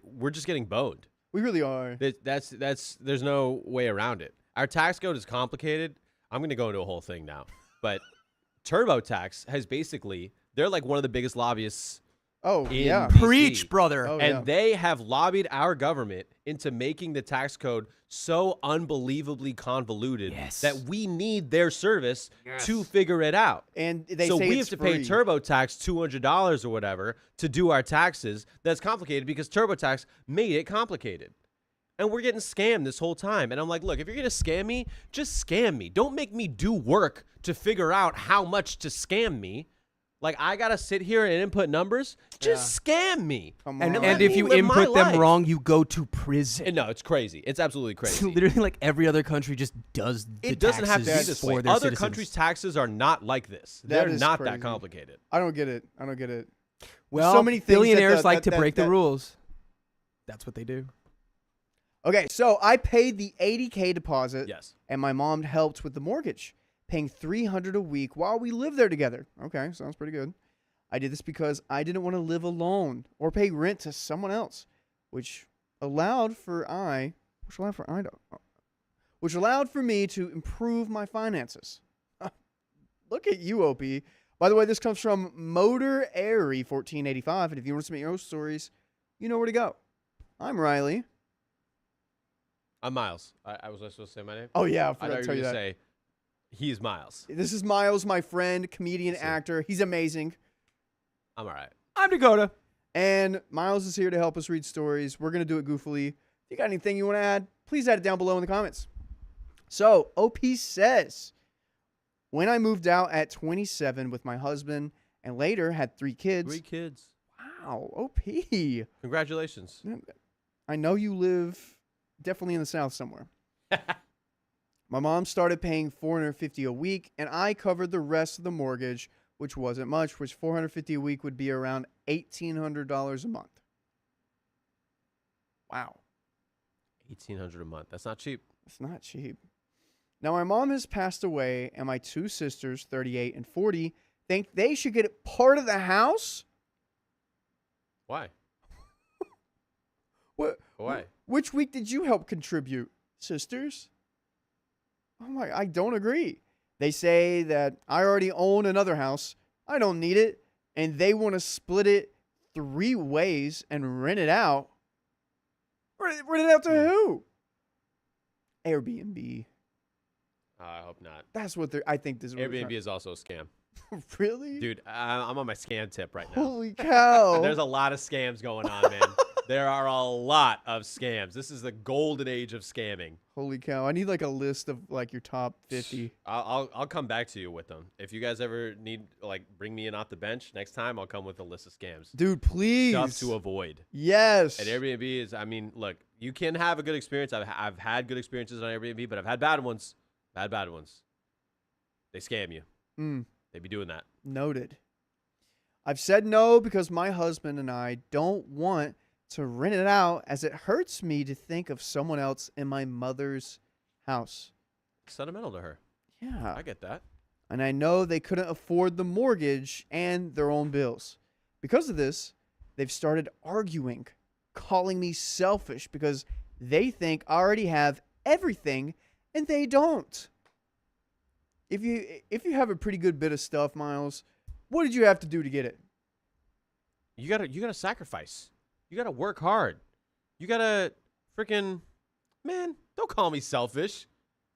We're just getting boned. We really are. There's no way around it. Our tax code is complicated. I'm gonna go into a whole thing now, but TurboTax has basically, they're like one of the biggest lobbyists Oh, in yeah. DC. Preach, brother. Oh, And yeah. they have lobbied our government into making the tax code so unbelievably convoluted Yes. that we need their service to figure it out. And they So say we it's have to pay free. TurboTax $200 or whatever to do our taxes. That's complicated because TurboTax made it complicated. And we're getting scammed this whole time. And I'm like, look, if you're going to scam me, just scam me. Don't make me do work to figure out how much to scam me. Like, I got to sit here and input numbers. Just scam me. Come And, on. and let if me you live my input them life. wrong, you go to prison. And no, it's crazy. It's absolutely crazy. Literally, like every other country just does the It doesn't have to be taxes this for way. their Other citizens. countries' taxes are not like this. That They're is not crazy. that complicated. I don't get it. There's Well, so many things that billionaires the- like that- to break that- the rules. That's what they do. Okay, so I paid the $80K deposit, Yes. and my mom helped with the mortgage, paying $300 a week while we lived there together. Okay, sounds pretty good. I did this because I didn't want to live alone or pay rent to someone else, which allowed for me to improve my finances. Look at you, OP. By the way, this comes from Motor Airy 1485, and if you want to submit your own stories, you know where to go. I'm Riley. I'm Miles. I was supposed to say my name? Oh yeah, I I forgot thought to you tell were you going that. to say, he's Miles. This is Miles, my friend, comedian, See. actor. He's amazing. I'm all right. I'm Dakota. And Miles is here to help us read stories. We're going to do it goofily. If you got anything you want to add, please add it down below in the comments. So, OP says, when I moved out at 27 with my husband and later had 3 kids. 3 kids. Wow, OP. Congratulations. I know you live definitely in the South somewhere. My mom started paying $450 a week, and I covered the rest of the mortgage, which wasn't much, which $450 a week would be around $1,800 a month. Wow. $1,800 a month. That's not cheap. It's not cheap. Now, my mom has passed away, and my 2 sisters, 38 and 40, think they should get part of the house? Why? What? Why? Which week did you help contribute, sisters? Oh my, I don't agree. They say that I already own another house. I don't need it. And they want to split it 3 ways and rent it out. Rent it out to who? Airbnb. I hope not. That's what they're, I think this is what Airbnb is also a scam. Really? Dude, I'm on my scam tip right now. Holy cow. There's a lot of scams going on, man. There are a lot of scams. This is the golden age of scamming. Holy cow. I need like a list of like your top 50. I'll come back to you with them. If you guys ever need, like, bring me in off the bench next time, I'll come with a list of scams. Dude, please. Stuff to avoid. Yes. And Airbnb is, I mean, look, you can have a good experience. I've had good experiences on Airbnb, but I've had bad ones. Bad ones. They scam you. They be doing that. Noted. I've said no because my husband and I don't want to rent it out, as it hurts me to think of someone else in my mother's house. Sentimental to her. Yeah. I get that. And I know they couldn't afford the mortgage and their own bills. Because of this, they've started arguing, calling me selfish because they think I already have everything and they don't. If you have a pretty good bit of stuff, Miles, what did you have to do to get it? You gotta sacrifice. You gotta work hard. You gotta freaking, man, don't call me selfish.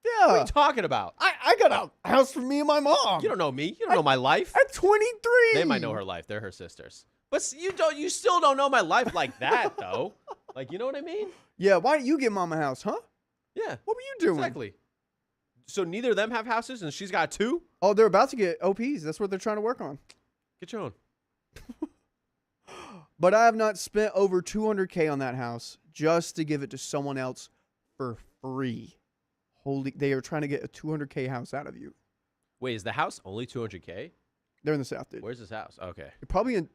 Yeah. What are you talking about? I got a house for me and my mom. You don't know me. You don't know my life. At 23. They might know her life. They're her sisters. But you still don't know my life like that, though. Like, you know what I mean? Yeah, why don't you get mom a house, huh? Yeah. What were you doing? Exactly. So neither of them have houses and she's got 2? Oh, they're about to get OPs. That's what they're trying to work on. Get your own. But I have not spent over $200K on that house just to give it to someone else for free. They are trying to get a $200K house out of you. Wait, is the house only $200K? They're in the South, dude. Where's this house? Okay. They're probably in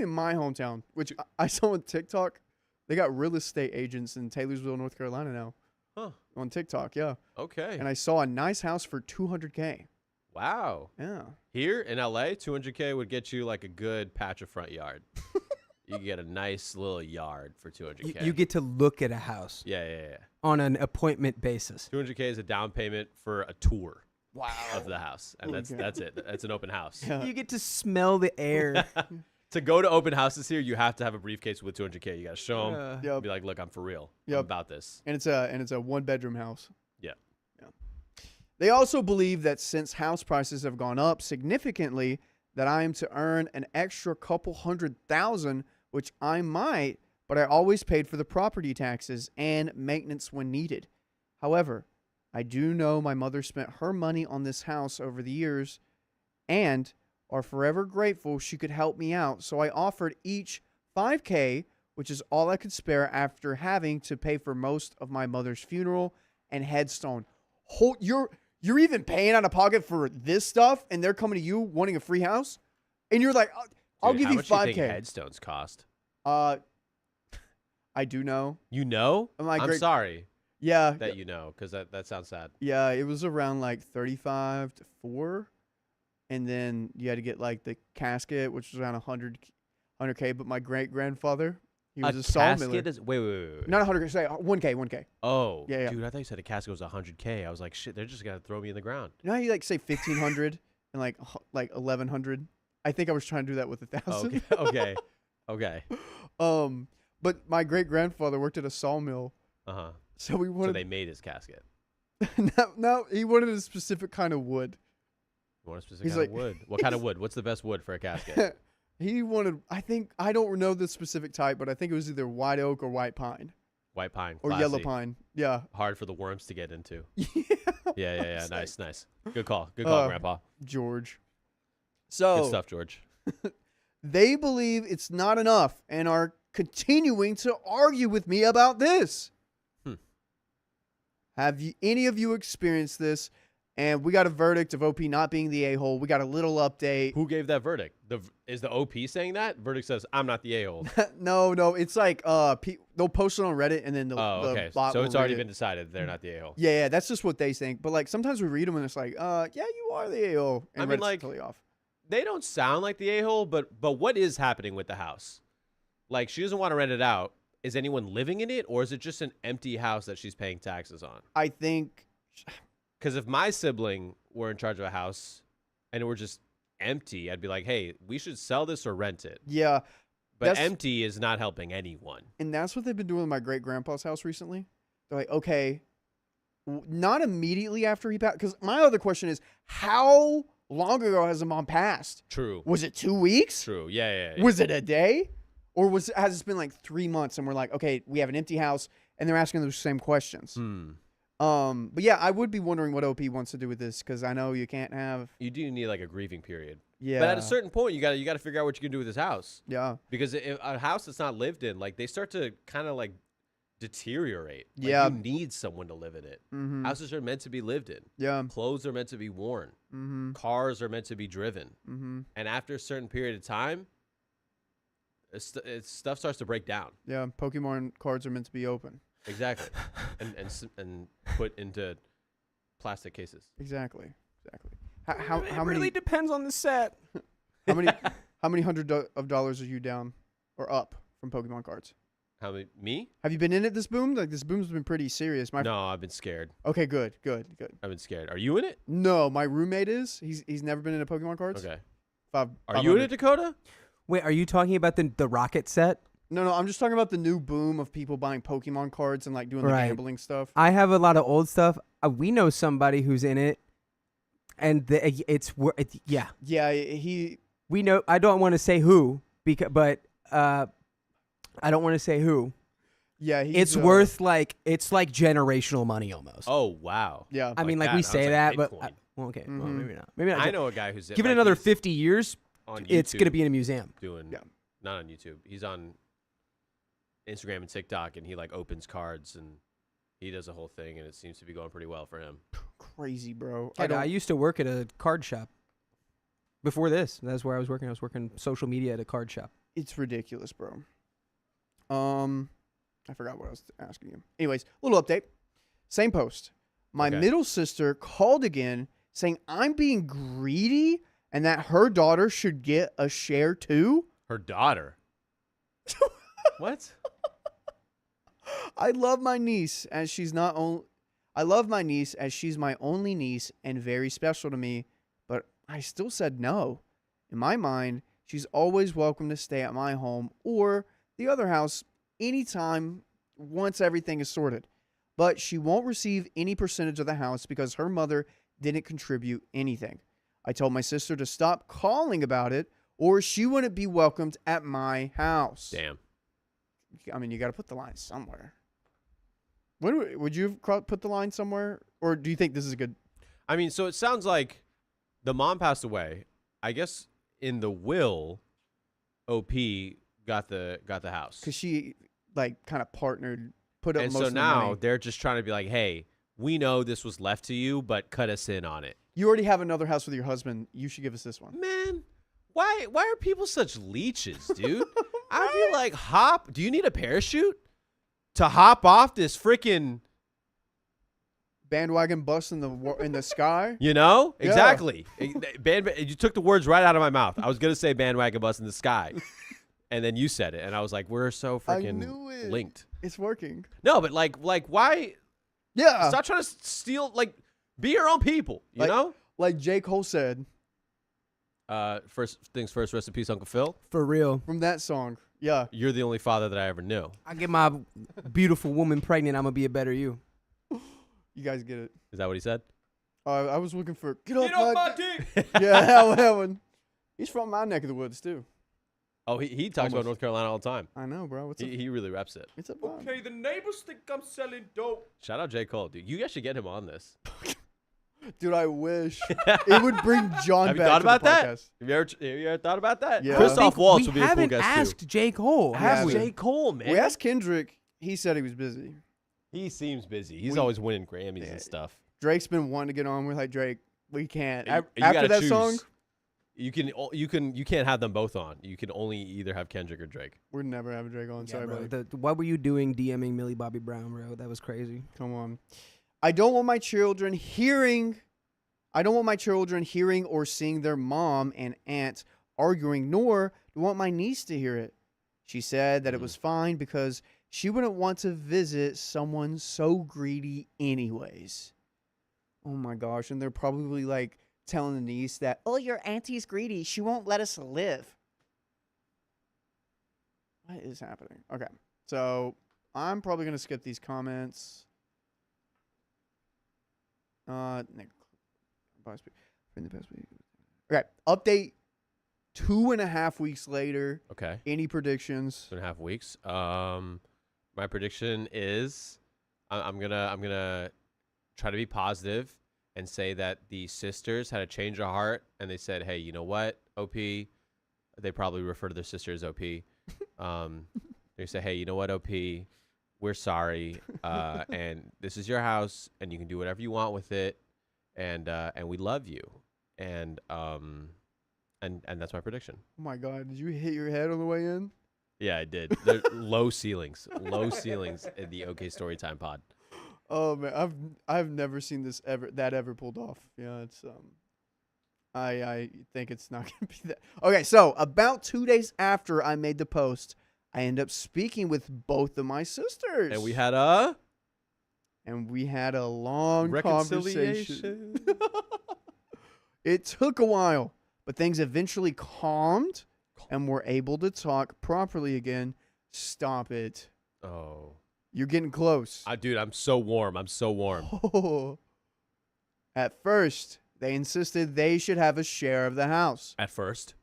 my hometown, which I saw on TikTok. They got real estate agents in Taylorsville, North Carolina now. Huh. On TikTok, yeah. Okay. And I saw a nice house for $200K. Wow. Yeah. Here in LA, $200K would get you like a good patch of front yard. You can get a nice little yard for $200K. You get to look at a house Yeah. on an appointment basis. $200K is a down payment for a tour Wow. of the house, and that's it. That's an open house. Yeah. You get to smell the air. To go to open houses here, you have to have a briefcase with $200K. You got to show them. Yep. Be like, look, I'm for real. I'm Yep. about this. And it's a 1-bedroom house. Yeah. They also believe that since house prices have gone up significantly, that I am to earn an extra couple $100,000, which I might, but I always paid for the property taxes and maintenance when needed. However, I do know my mother spent her money on this house over the years and are forever grateful she could help me out. So I offered each $5K, which is all I could spare after having to pay for most of my mother's funeral and headstone. You're even paying out of pocket for this stuff, and they're coming to you wanting a free house, and you're like, I'll Dude, give how you much do you $5K. think headstones cost? I do know. You know? I'm sorry Yeah, that you know, because that sounds sad. yeah. It was around like 35 to 4, and then you had to get like the casket, which was around 100K. But my great grandfather, he was a sawmiller. Wait. Not 100K. Say 1K. Oh, Yeah. dude, I thought you said a casket was 100K. I was like, shit, they're just gonna throw me in the ground. You know how you like say 1,500 and like 1,100? I think I was trying to do that with 1,000. Okay. But my great grandfather worked at a sawmill, Uh-huh. so we So wanted. they made his casket. no, he wanted a specific kind of wood. You want a specific He's kind of like- wood? What kind of wood? What's the best wood for a casket? He wanted, I don't know the specific type, but I think it was either white oak or white pine. White pine. Or classy. yellow pine. Yeah. Hard for the worms to get into. Yeah. Yeah. Nice. Good call, Grandpa. George. Good So, stuff, George. they believe it's not enough and are continuing to argue with me about this. Have any of you experienced this? And we got a verdict of OP not being the a-hole. We got a little update. Who gave that verdict? Is the OP saying that? Verdict says, I'm not the a-hole. No, it's like they'll post it on Reddit and then the okay. bot So will it's already read been it. decided they're not the a-hole. Yeah, that's just what they think. But like sometimes we read them and it's like, yeah, you are the a-hole. And I mean, Reddit's like, totally off. They don't sound like the a-hole, but what is happening with the house? Like, she doesn't want to rent it out. Is anyone living in it, or is it just an empty house that she's paying taxes on? I think... Because if my sibling were in charge of a house and it were just empty, I'd be like, hey, we should sell this or rent it. Yeah. But empty is not helping anyone. And that's what they've been doing with my great-grandpa's house recently. They're like, okay, not immediately after he passed. Because my other question is, how long ago has the mom passed? True. Was it 2 weeks? True. Yeah. Was it a day? Or has it been like 3 months and we're like, okay, we have an empty house and they're asking those same questions. But yeah, I would be wondering what OP wants to do with this because I know you can't have. You do need like a grieving period. Yeah. But at a certain point, you got to figure out what you can do with this house. Yeah. Because if a house that's not lived in, like they start to kind of like deteriorate. Like, Yeah. You need someone to live in it. Mm-hmm. Houses are meant to be lived in. Yeah. Clothes are meant to be worn. Mm-hmm. Cars are meant to be driven. Mm-hmm. And after a certain period of time, stuff starts to break down. Yeah. Pokemon cards are meant to be open. Exactly. and put into plastic cases. Exactly. How It many? really depends on the set. How many? How many of dollars are you down or up from Pokemon cards? How many? Me? Have you been in it this boom? Like this boom's been pretty serious. No, I've been scared. Okay, good. I've been scared. Are you in it? No, my roommate is. He's never been into Pokemon cards. Okay. Are you in it, Dakota? Wait, are you talking about the rocket set? No, I'm just talking about the new boom of people buying Pokemon cards and like doing the Right. gambling stuff. I have a lot of old stuff. We know somebody who's in it, and yeah. Yeah, he. We know. I don't want to say who, but I don't want to say who. Yeah, he's, It's worth like generational money almost. Oh, wow. Yeah, I mean, like that. we Sounds say like that, but Bitcoin. well, okay, well, Mhm. maybe not. Maybe not. I know a guy who's Give it like, another he's 50 years, on it's YouTube gonna be in a museum. doing Yeah. not on YouTube. He's on Instagram and TikTok, and he like opens cards and he does a whole thing, and it seems to be going pretty well for him. crazy, bro. I used to work at a card shop. Before this, that's where I was working. I was working social media at a card shop. It's ridiculous, bro. I forgot what I was asking you. Anyways, little update. Same post. My Okay. middle sister called again saying I'm being greedy and that her daughter should get a share too. Her daughter. What? I love my niece as she's not only. I love my niece as she's my only niece and very special to me, but I still said no. In my mind, she's always welcome to stay at my home or the other house anytime once everything is sorted. But she won't receive any percentage of the house because her mother didn't contribute anything. I told my sister to stop calling about it or she wouldn't be welcomed at my house. Damn. I mean, you got to put the line somewhere. Would you have put the line somewhere? Or do you think this is a good? I mean, so it sounds like the mom passed away. I guess in the will, OP got the house. Because she, like, kind of partnered, put up And most so of the now money. they're just trying to be like, hey, we know this was left to you, but cut us in on it. You already have another house with your husband. You should give us this one. Man, why are people such leeches, dude? I'd be like, hop. Do you need a parachute to hop off this freaking, Bandwagon bus in the sky. you know? Yeah. Exactly. You took the words right out of my mouth. I was going to say bandwagon bus in the sky. And then you said it. And I was like, we're so I freaking knew it. linked. It's working. No, but like why? Yeah. Stop trying to steal, like, be your own people, you know? Like J. Cole said First things first, rest in peace, Uncle Phil. For real. from that song. Yeah. You're the only father that I ever knew. I get my beautiful woman pregnant, I'm gonna be a better you. You guys get it. Is that what he said? I was looking for Get off my dick. Yeah, that one. He's from my neck of the woods, too. Oh, he talks about Almost. North Carolina all the time. I know, bro. What's up? He really reps it. It's a vibe. Okay, the neighbors think I'm selling dope. Shout out J. Cole, dude. You guys should get him on this. Dude, I wish it would bring John Have you back thought to about the that? podcast. Have you ever thought about that? Yeah. Christoph Waltz would we be a cool haven't guest asked too. J. Cole, have we? J. Cole, man. We asked Kendrick. He said he was busy. He seems busy. He's We- always winning Grammys Yeah. and stuff. Drake's been wanting to get on. We're like, Drake, we can't. You After gotta that choose. song, you can't have them both on. You can only either have Kendrick or Drake. we're never having Drake on. Yeah, Sorry, bro. buddy. What were you doing DMing Millie Bobby Brown, bro? That was crazy. Come on. I don't want my children hearing or seeing their mom and aunt arguing, nor do I want my niece to hear it. She said that it was fine because she wouldn't want to visit someone so greedy anyways. Oh my gosh. And they're probably like telling the niece that, oh, your auntie's greedy. She won't let us live. What is happening? Okay. So I'm probably going to skip these comments. Okay. Update 2.5 weeks later. Okay. Any predictions? 2.5 weeks. My prediction is I'm gonna try to be positive and say that the sisters had a change of heart and they said, hey, you know what, OP? They probably refer to their sister as OP. They say, hey, you know what, OP? We're sorry, and this is your house, and you can do whatever you want with it, and we love you, and that's my prediction. Oh my God! Did you hit your head on the way in? Yeah, I did. There, low ceilings in the OK Storytime pod. Oh man, I've never seen this ever pulled off. Yeah, it's I think it's not gonna be that. Okay, so about 2 days after I made the post, I end up speaking with both of my sisters, And we had a long conversation. reconciliation. It took a while, but things eventually calmed, and we're able to talk properly again. Stop it! Oh, You're getting close. dude, I'm so warm. I'm so warm. Oh. At first, they insisted they should have a share of the house. At first.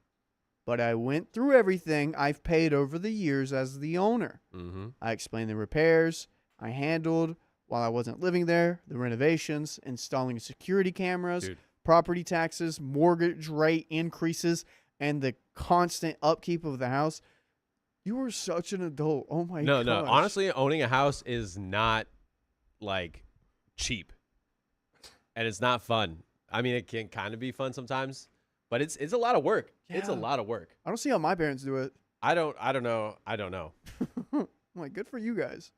But I went through everything I've paid over the years as the owner. Mm-hmm. I explained the repairs I handled while I wasn't living there, the renovations, installing security cameras, Dude. property taxes, mortgage rate increases, and the constant upkeep of the house. You were such an adult. Oh my No. gosh. Honestly, owning a house is not like cheap, and it's not fun. I mean, it can kind of be fun sometimes, but it's a lot of work. It's a Yeah. lot of work. I don't see how my parents do it. I don't know. I'm like, good for you guys.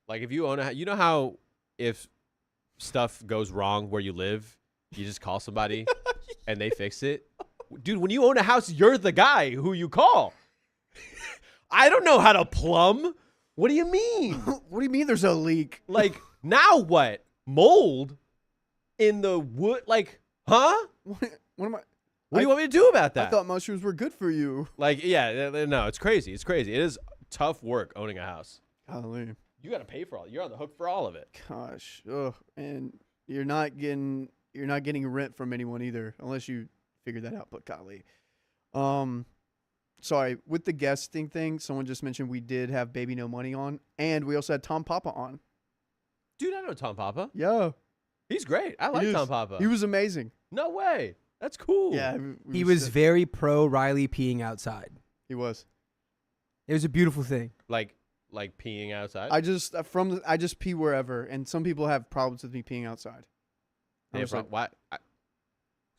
Like if you own a, you know how if stuff goes wrong where you live, you just call somebody and they fix it. Dude, when you own a house, you're the guy who you call. I don't know how to plumb. What do you mean? What do you mean there's a leak? Like now what? Mold in the wood? Like, huh? What am I? What do you want me to do about that? I thought mushrooms were good for you. Like, yeah, no, it's crazy. It's crazy. It is tough work owning a house. Golly. You got to pay for all. You're on the hook for all of it. Gosh. Ugh. And you're not getting rent from anyone either, unless you figure that out. But golly. Sorry, with the guesting thing, someone just mentioned we did have Baby No Money on, and we also had Tom Papa on. Dude, I know Tom Papa. Yeah. He's great. I like He is. Tom Papa. He was amazing. No way. That's cool. Yeah. He was very pro Riley peeing outside. He was. It was a beautiful thing. Like peeing outside. I just pee wherever, and some people have problems with me peeing outside. I'm Yeah, just like, what?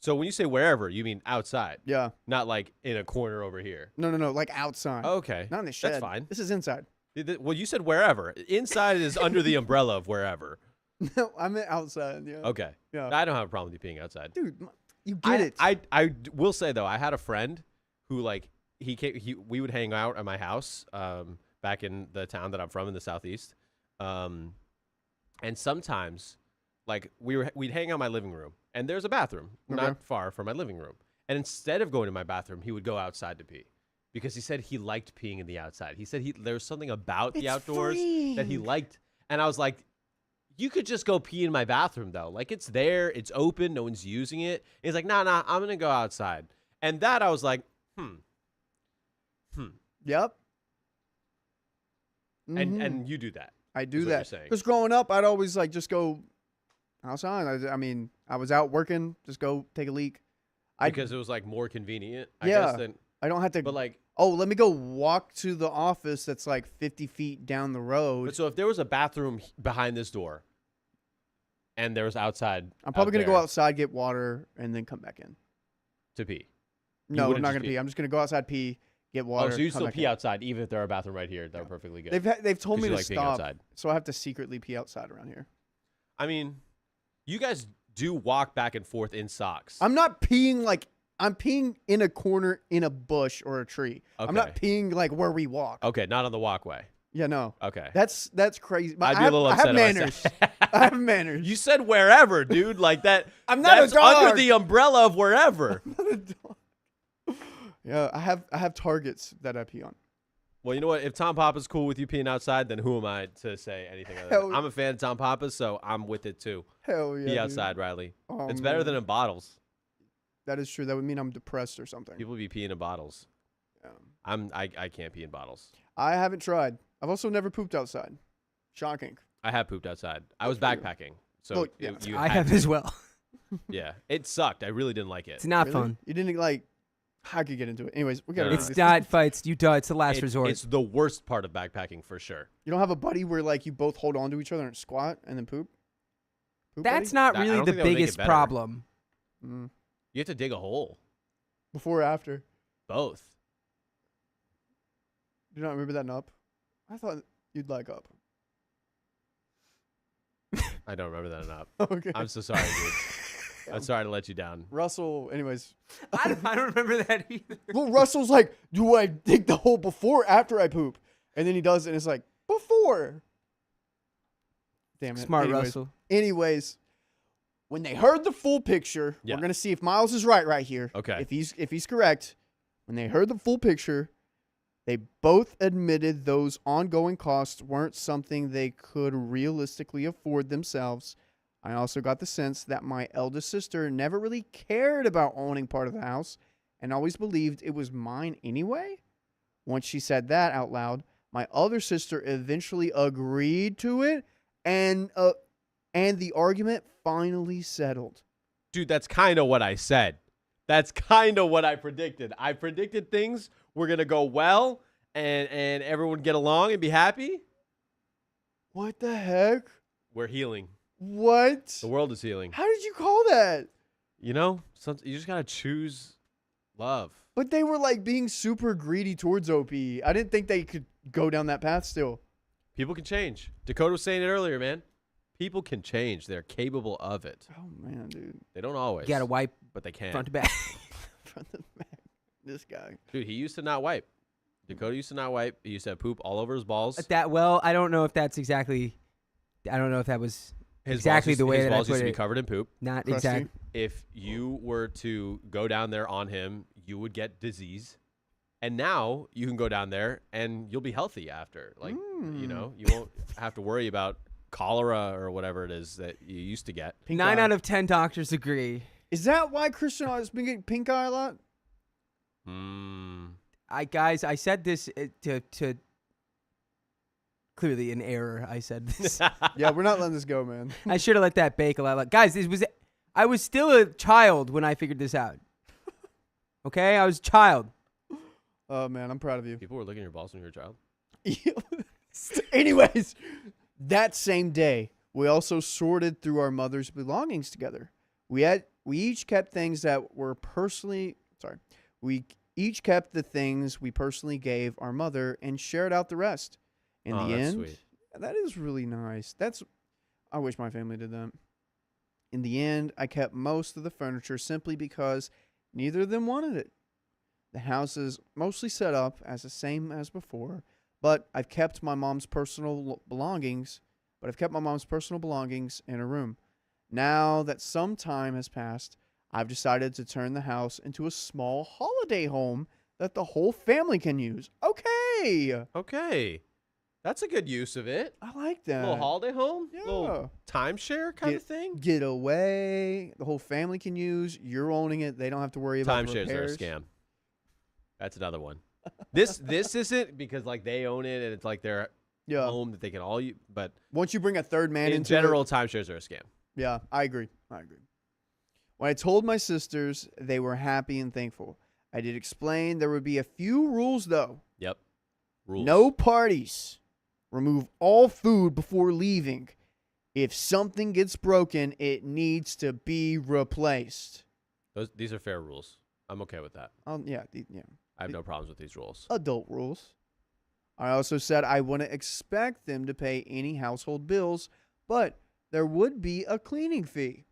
So when you say wherever, you mean outside, yeah. not like in a corner over here. No, like outside. Okay. Not in the shed. That's fine. This is inside. Well, you said wherever. Inside is under the umbrella of wherever. No, I meant outside. Yeah. Okay. Yeah. I don't have a problem with you peeing outside. Dude, you get it. I will say though, I had a friend who like we would hang out at my house back in the town that I'm from in the southeast, and sometimes like we'd hang out in my living room and there's a bathroom not far from my living room, and instead of going to my bathroom, he would go outside to pee because he said he liked peeing in the outside. He said there was something about the outdoors that he liked, and I was like, you could just go pee in my bathroom though. Like it's there, it's open, no one's using it. And he's like, nah, I'm gonna go outside. And that I was like, Yep. And you do that. I is do what you're that saying. because growing up, I'd always like just go outside. I mean, I was out working, just go take a leak. Because it was like more convenient, I Yeah. guess, than. I don't have to. But like, Oh, let me go walk to the office that's like 50 feet down the road. but so if there was a bathroom behind this door, and there was outside, I'm probably out gonna go there outside, get water, and then come back in. to pee. No, I'm wouldn't not just gonna pee? pee. I'm just gonna go outside, pee, get water. Oh, so you come still back pee in. outside even if there are a bathroom right here? That were perfectly good. They've told 'Cause me you to like peeing stop, outside. so I have to secretly pee outside around here. I mean, you guys do walk back and forth in socks. I'm not peeing like I'm peeing in a corner in a bush or a tree. I'm not Okay. peeing like where we walk. Okay, not on the walkway. Yeah, no. Okay. That's crazy. I'd be I a little I upset have if I manners. said- I have manners. You said wherever, dude. Like that. I'm not a that's under dog. the umbrella of wherever. Yeah, I have targets that I pee on. Well, you know what? If Tom Papa's cool with you peeing outside, then who am I to say anything other Hell- than I'm a fan of Tom Papa, so I'm with it too. Hell yeah. Pee dude. outside, Riley. Oh, It's better than man. in bottles. That is true. That would mean I'm depressed or something. People be peeing in bottles. Yeah. I can't pee in bottles. I haven't tried. I've also never pooped outside. Shocking. I have pooped outside. I was Good for you. backpacking, so Well, yeah. you I had have to. as well. Yeah, it sucked. I really didn't like it. It's not Really? fun. You didn't like. I could get into it. Anyways, we got. No, It's no. not fights. You die. It's the last resort. It's the worst part of backpacking for sure. You don't have a buddy where like you both hold on to each other and squat and then poop. Poop That's buddy? not I really don't the think that would make it biggest better. problem. Mm. You have to dig a hole. Before or after? Both. Do you not remember that in Up? I thought you'd like Up. I don't remember that enough. Okay. I'm so sorry, dude. I'm sorry to let you down. Russell. Anyways. I don't remember that either. Well, Russell's like, do I dig the hole before or after I poop? And then he does it and it's like, before. Damn it. Smart Anyways. Russell. Anyways, when they heard the full picture, Yeah. we're gonna see if Miles is right here. Okay. If he's correct, when they heard the full picture, they both admitted those ongoing costs weren't something they could realistically afford themselves. I also got the sense that my eldest sister never really cared about owning part of the house and always believed it was mine anyway. Once she said that out loud, my other sister eventually agreed to it, and the argument finally settled. Dude, that's kind of what I said. That's kind of what I predicted. I predicted things were going to go well and everyone would get along and be happy. What the heck? We're healing. What? The world is healing. How did you call that? You know, you just got to choose love. But they were like being super greedy towards OP. I didn't think they could go down that path still. People can change. Dakota was saying it earlier, man. People can change. They're capable of it. Oh man, dude. They don't always. You gotta wipe but they can. front to back. Front to back. This guy. Dude, he used to not wipe. Dakota used to not wipe. He used to have poop all over his balls. I don't know if that's exactly. I don't know if that was His exactly balls the way his that I balls used put to be it. covered in poop. Not Crusty. exactly. If you were to go down there on him, you would get disease. And now you can go down there and you'll be healthy after. Like, you know, you won't have to worry about cholera or whatever it is that you used to get. Pink 9 eye. out of 10 doctors agree. Is that why Christian has been getting pink eye a lot? I said this to clearly an error. I said this. Yeah, we're not letting this go, man. I should have let that bake a lot. Guys, I was still a child when I figured this out. Okay, I was a child. Oh man, I'm proud of you. People were licking your balls when you were a child. Anyways, that same day, we also sorted through our mother's belongings together. We each kept things that were we each kept the things we personally gave our mother and shared out the rest. In Oh, the that's end, sweet. that is really nice. I wish my family did that. In the end, I kept most of the furniture simply because neither of them wanted it. The house is mostly set up as the same as before, but I've kept my mom's personal belongings in a room. Now that some time has passed, I've decided to turn the house into a small holiday home that the whole family can use. Okay. Okay. That's a good use of it. I like that. Little holiday home? Yeah. Little timeshare kind of thing? Get away. The whole family can use. You're owning it. They don't have to worry about the Timeshares are a repairs. scam. That's another one. This isn't because like they own it and it's like their Yeah. home that they can all use. But Once you bring a third man in into general, timeshares are a scam. Yeah, I agree. When I told my sisters, they were happy and thankful. I did explain there would be a few rules, though. Yep. Rules. No parties. Remove all food before leaving. If something gets broken, it needs to be replaced. These are fair rules. I'm okay with that. Yeah. I have no problems with these rules. Adult rules. I also said I wouldn't expect them to pay any household bills, but there would be a cleaning fee.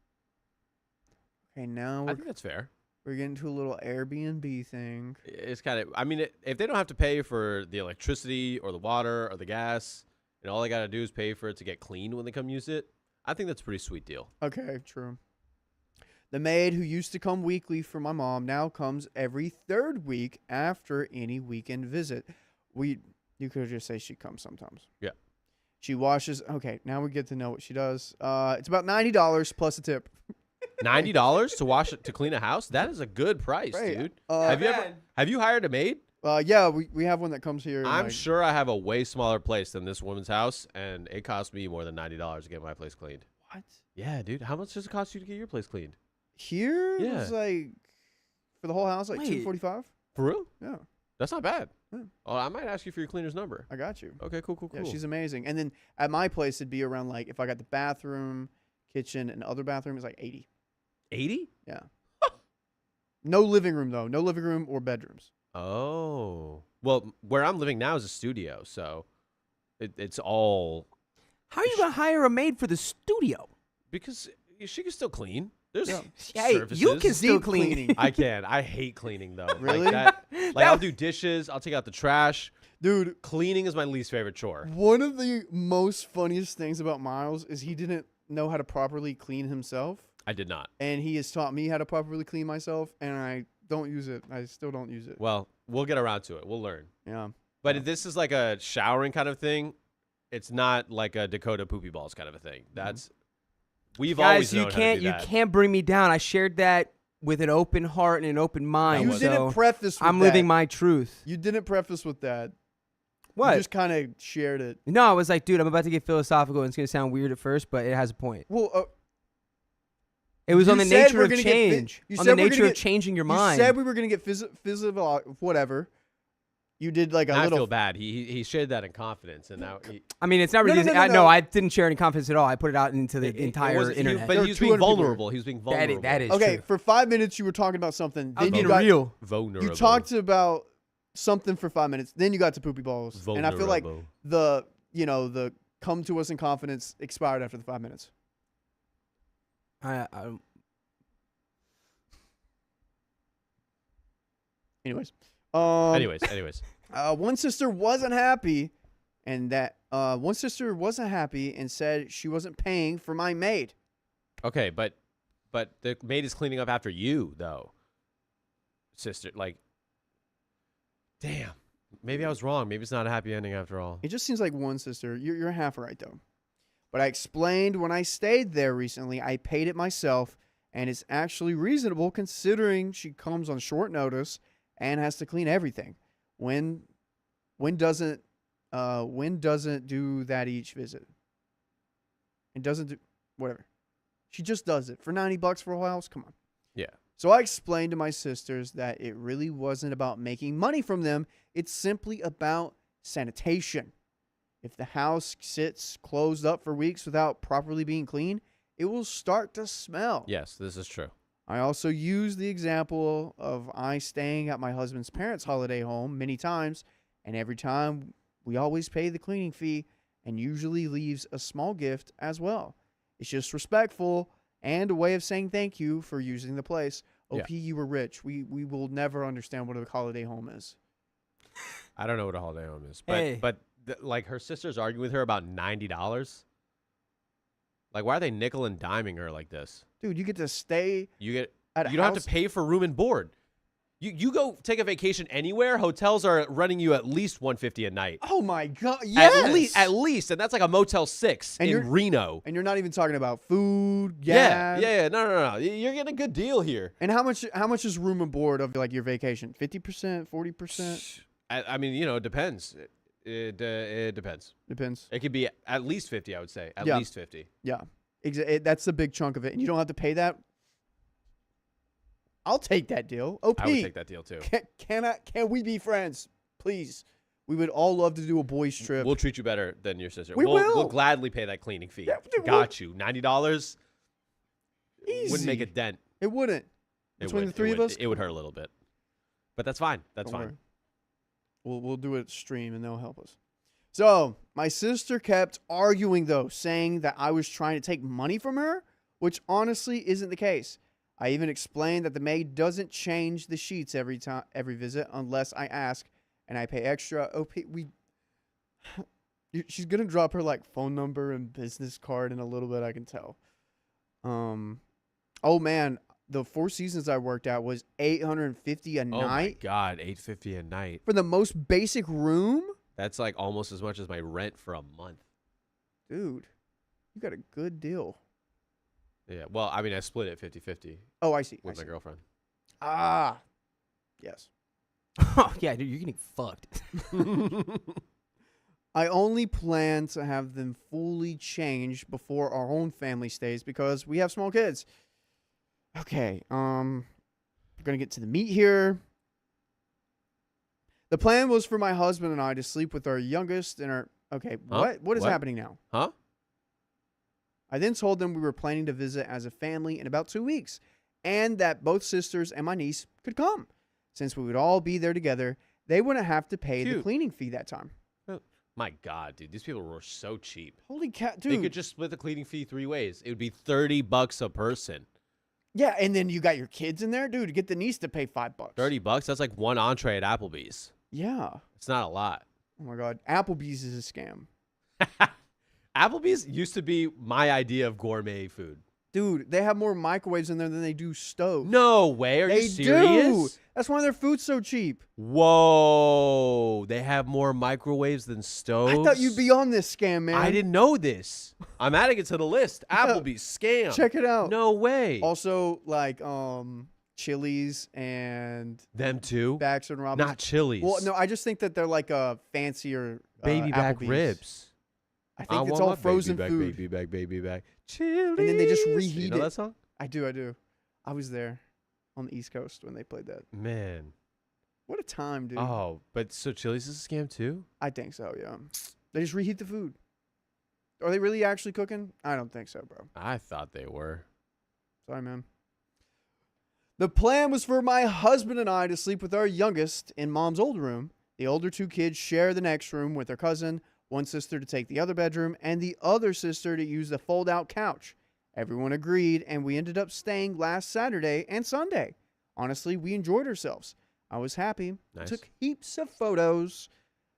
Okay, now I think that's fair. we're getting to a little Airbnb thing. It's kind of, I mean, if they don't have to pay for the electricity or the water or the gas, and all they got to do is pay for it to get clean when they come use it, I think that's a pretty sweet deal. Okay, true. The maid who used to come weekly for my mom now comes every third week after any weekend visit. You could just say she comes sometimes. Yeah. She washes. Okay, now we get to know what she does. It's about $90 plus a tip. $90 to clean a house? That is a good price, Right. dude. Uh, Have you hired a maid? Yeah, we have one that comes here. I'm like, sure I have a way smaller place than this woman's house, and it cost me more than $90 to get my place cleaned. What? Yeah, dude. How much does it cost you to get your place cleaned? Here? Yeah. It's like for the whole house, like Wait. $245. For real? Yeah, That's not bad. Yeah. Oh, I might ask you for your cleaner's number. I got you. Okay, cool. Yeah, she's amazing. And then at my place, it'd be around like if I got the bathroom, kitchen, and other bathroom, it's like 80. 80? Yeah. No living room though. No living room or bedrooms. Oh. Well, where I'm living now is a studio, so it's all How are you gonna hire a maid for the studio? because she can still clean. There's Hey, surfaces. you can still Deep clean. cleaning. I can. I hate cleaning though. Really? Like I'll do dishes. I'll take out the trash. Dude, Cleaning is my least favorite chore. one of the most funniest things about Miles is he didn't know how to properly clean himself. I did not. And he has taught me how to properly clean myself, and I don't use it. I still don't use it. Well, we'll get around to it. We'll learn. Yeah. But if this is like a showering kind of thing, it's not like a Dakota poopy balls kind of a thing. That's we've always Guys, you known how to do you that. can't bring me down. I shared that with an open heart and an open mind. You was- didn't so preface with I'm that. living my truth. You didn't preface with that. What? You just kind of shared it. No, I was like, dude, I'm about to get philosophical, and it's gonna sound weird at first, but it has a point. Well, It was you on the said nature we're of gonna get change. you On said the we're nature gonna of get- changing your you mind. said we were going to get physical, whatever. You did like a I little. feel bad. He shared that in confidence, and now I mean, it's not No, really. no, no, no, no, no. I didn't share any confidence at all. I put it out into the it entire wasn't- internet. but There he are was being 200 people vulnerable. He was being vulnerable. that is Okay, true. for 5 minutes you were talking about something. I was Then you being got real. Vulnerable. you talked about something for 5 minutes. Then you got to poopy balls, and I feel like Vulnerable. the come to us in confidence expired after the 5 minutes. I Anyways, Anyways. one sister wasn't happy, and said she wasn't paying for my maid. Okay, but the maid is cleaning up after you, though. Sister, like, damn. Maybe I was wrong. Maybe it's not a happy ending after all. It just seems like one sister. You're half right though. But I explained when I stayed there recently, I paid it myself, and it's actually reasonable considering she comes on short notice and has to clean everything. When doesn't do that each visit? It doesn't do whatever. She just does it for $90 for a whole house. Come on. Yeah. So I explained to my sisters that it really wasn't about making money from them. It's simply about sanitation. If the house sits closed up for weeks without properly being cleaned, it will start to smell. Yes, this is true. I also used the example of I staying at my husband's parents' holiday home many times, and every time we always pay the cleaning fee and usually leaves a small gift as well. It's just respectful and a way of saying thank you for using the place. OP, you were rich. We will never understand what a holiday home is. I don't know what a holiday home is, but Hey. like her sister's arguing with her about $90. Like, why are they nickel and diming her like this? Dude, you get to stay You at a don't have house. to pay for room and board. You go take a vacation anywhere, hotels are running you at least $150 a night. Oh my God! Yes, At least, and that's like a Motel 6 And you're- in Reno. And you're not even talking about food, Yeah, gas. yeah, no. You're getting a good deal here. And how much is room and board of like your vacation? 50%, 40%? I mean, you know, it depends. It depends. Depends. It could be at least 50, I would say. At Yeah. least 50. Yeah. That's the big chunk of it. And you don't have to pay that. I'll take that deal. OP. I would take that deal too. Can we be friends? Please. We would all love to do a boys trip. We'll treat you better than your sister. We will. We'll gladly pay that cleaning fee. Yeah, dude, Got you. $90 Easy. wouldn't make a dent. It wouldn't. It Between would. the three It of would. us? It would hurt a little bit. But that's fine. That's Don't fine. worry. We'll do it stream and they'll help us. So my sister kept arguing though, saying that I was trying to take money from her, which honestly isn't the case. I even explained that the maid doesn't change the sheets every visit unless I ask, and I pay extra. She's gonna drop her like phone number and business card in a little bit. I can tell. Oh man, the Four Seasons I worked at was $850 a Oh my night God, $850 a night. for the most basic room. That's like almost as much as my rent for a month. Dude, you got a good deal. Yeah. Well, I mean, I split it 50-50 Oh, I see. with my girlfriend. Ah, yes. Oh, yeah, dude, you're getting fucked. I only plan to have them fully changed before our own family stays because we have small kids. Okay, we're gonna get to the meat here. The plan was for my husband and I to sleep with our youngest and our... Okay, Huh? what is What? happening now? Huh? I then told them we were planning to visit as a family in about 2 weeks and that both sisters and my niece could come. Since we would all be there together, they wouldn't have to pay the Cute. cleaning fee that time. My God, dude, these people were so cheap. Holy cat, They dude. could just split the cleaning fee 3 ways. It would be $30 a person. Yeah, and then you got your kids in there, dude. To get the niece to pay $5. $30? That's like one entree at Applebee's. Yeah. It's not a lot. Oh my God, Applebee's is a scam, Applebee's used to be my idea of gourmet food. dude. They have more microwaves in there than they do stoves. No way. Are they you serious? do. That's why their food's so cheap. Whoa. They have more microwaves than stoves? I thought you'd be on this scam, man. I didn't know this. I'm adding it to the list. Applebee's scam. Check it out. No way. Also, like Chili's and Them too? Baxter and Robbins. Not Chili's. Well, no, I just think that they're like a fancier Baby back Applebee's. ribs. I think it's want all my frozen baby back, food. Baby back, baby back. Chili's. And then they just You reheat know it. that song? I do. I was there on the East Coast when they played that. Man. What a time, dude. Oh, but so Chili's is a scam too? I think so, yeah. They just reheat the food. Are they really actually cooking? I don't think so, bro. I thought they were. Sorry, man. The plan was for my husband and I to sleep with our youngest in mom's old room. The older 2 kids share the next room with their cousin, one sister to take the other bedroom, and the other sister to use the fold-out couch. Everyone agreed, and we ended up staying last Saturday and Sunday. Honestly, we enjoyed ourselves. I was happy. Nice. Took heaps of photos.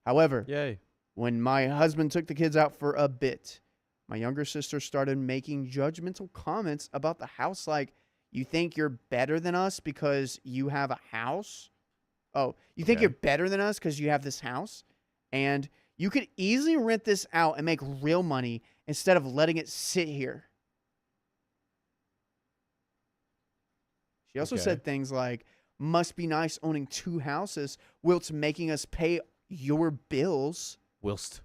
However, Yay. when my husband took the kids out for a bit, my younger sister started making judgmental comments about the house like, you think you're better than us because you have a house? Oh, you think Okay. you're better than us because you have this house? And you could easily rent this out and make real money instead of letting it sit here. She also Okay. said things like, must be nice owning 2 houses whilst making us pay your bills. Whilst.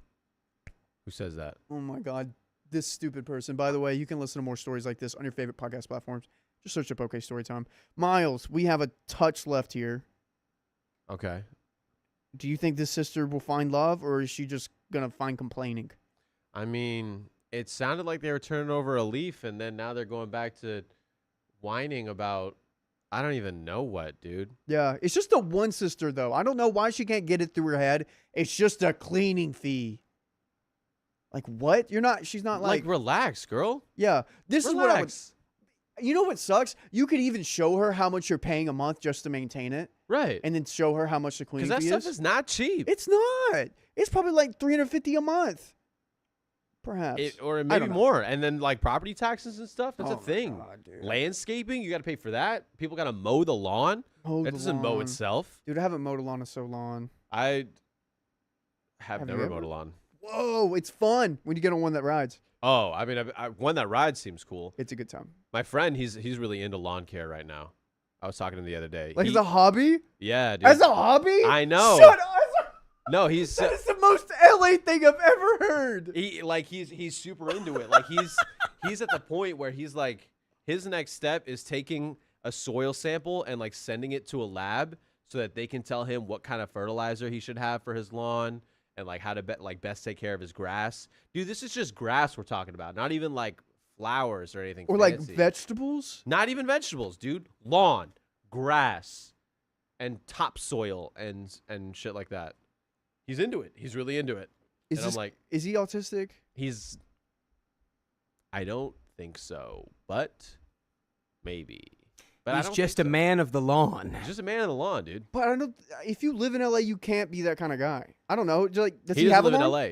Who says that? Oh my God, this stupid person. By the way, you can listen to more stories like this on your favorite podcast platforms. Just search up OK Storytime. Miles, we have a touch left here. Okay. Do you think this sister will find love, or is she just going to find complaining? I mean, it sounded like they were turning over a leaf, and then now they're going back to whining about, I don't even know what, dude. Yeah, it's just the one sister, though. I don't know why she can't get it through her head. It's just a cleaning fee. Like, what? She's not like, relax, girl. yeah, this is what I would. Relax. You know what sucks? You could even show her how much you're paying a month just to maintain it, Right. and then show her how much the cleaning Because that fee stuff is not cheap. It's not. It's probably like $350 a month, perhaps. Or I maybe don't know. more. And then like property taxes and stuff. That's Oh a my thing. God, dude. Landscaping, you got to pay for that. People got to mow the lawn. Mow That the doesn't mow lawn. itself. Dude, I haven't mowed a lawn in so long. I have Have you never mowed ever? a lawn. Whoa, it's fun when you get on one that rides. Oh, I mean, one that rides seems cool. It's a good time. My friend, he's really into lawn care right now. I was talking to him the other day. Like, as a hobby? Yeah, dude. As a hobby? I know. Shut up. As a No, he's That is the most LA thing I've ever heard. he's super into it. Like he's at the point where he's like, his next step is taking a soil sample and like sending it to a lab so that they can tell him what kind of fertilizer he should have for his lawn and like how to best take care of his grass. Dude, this is just grass we're talking about, not even like flowers or anything Or fancy. like vegetables. Not even vegetables, dude. Lawn, grass, and topsoil and shit like that. He's into it. He's really into it. And I'm like, is he autistic? I don't think so, but maybe. But I He's don't just think a so. man of the lawn. He's just a man of the lawn, dude. But I don't. If you live in LA, you can't be that kind of guy. I don't know. Does He he doesn't have live a in lawn? LA.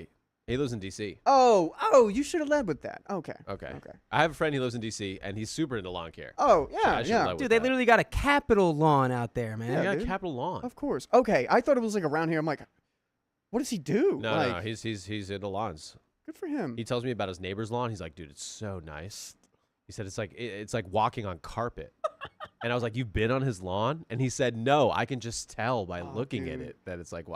He lives in DC. Oh, you should have led with that. Okay. Okay. I have a friend who lives in DC, and he's super into lawn care. Oh, So I yeah, should've yeah. led with Dude, they that. literally got a Capitol lawn out there, man. They got a dude. Capitol lawn. Of course. Okay, I thought it was like around here. I'm like, what does he do? No, like, no, he's into lawns. good for him. He tells me about his neighbor's lawn. He's like, dude, it's so nice. He said it's like walking on carpet. And I was like, you've been on his lawn? And he said, no, I can just tell by looking at dude. it that it's like,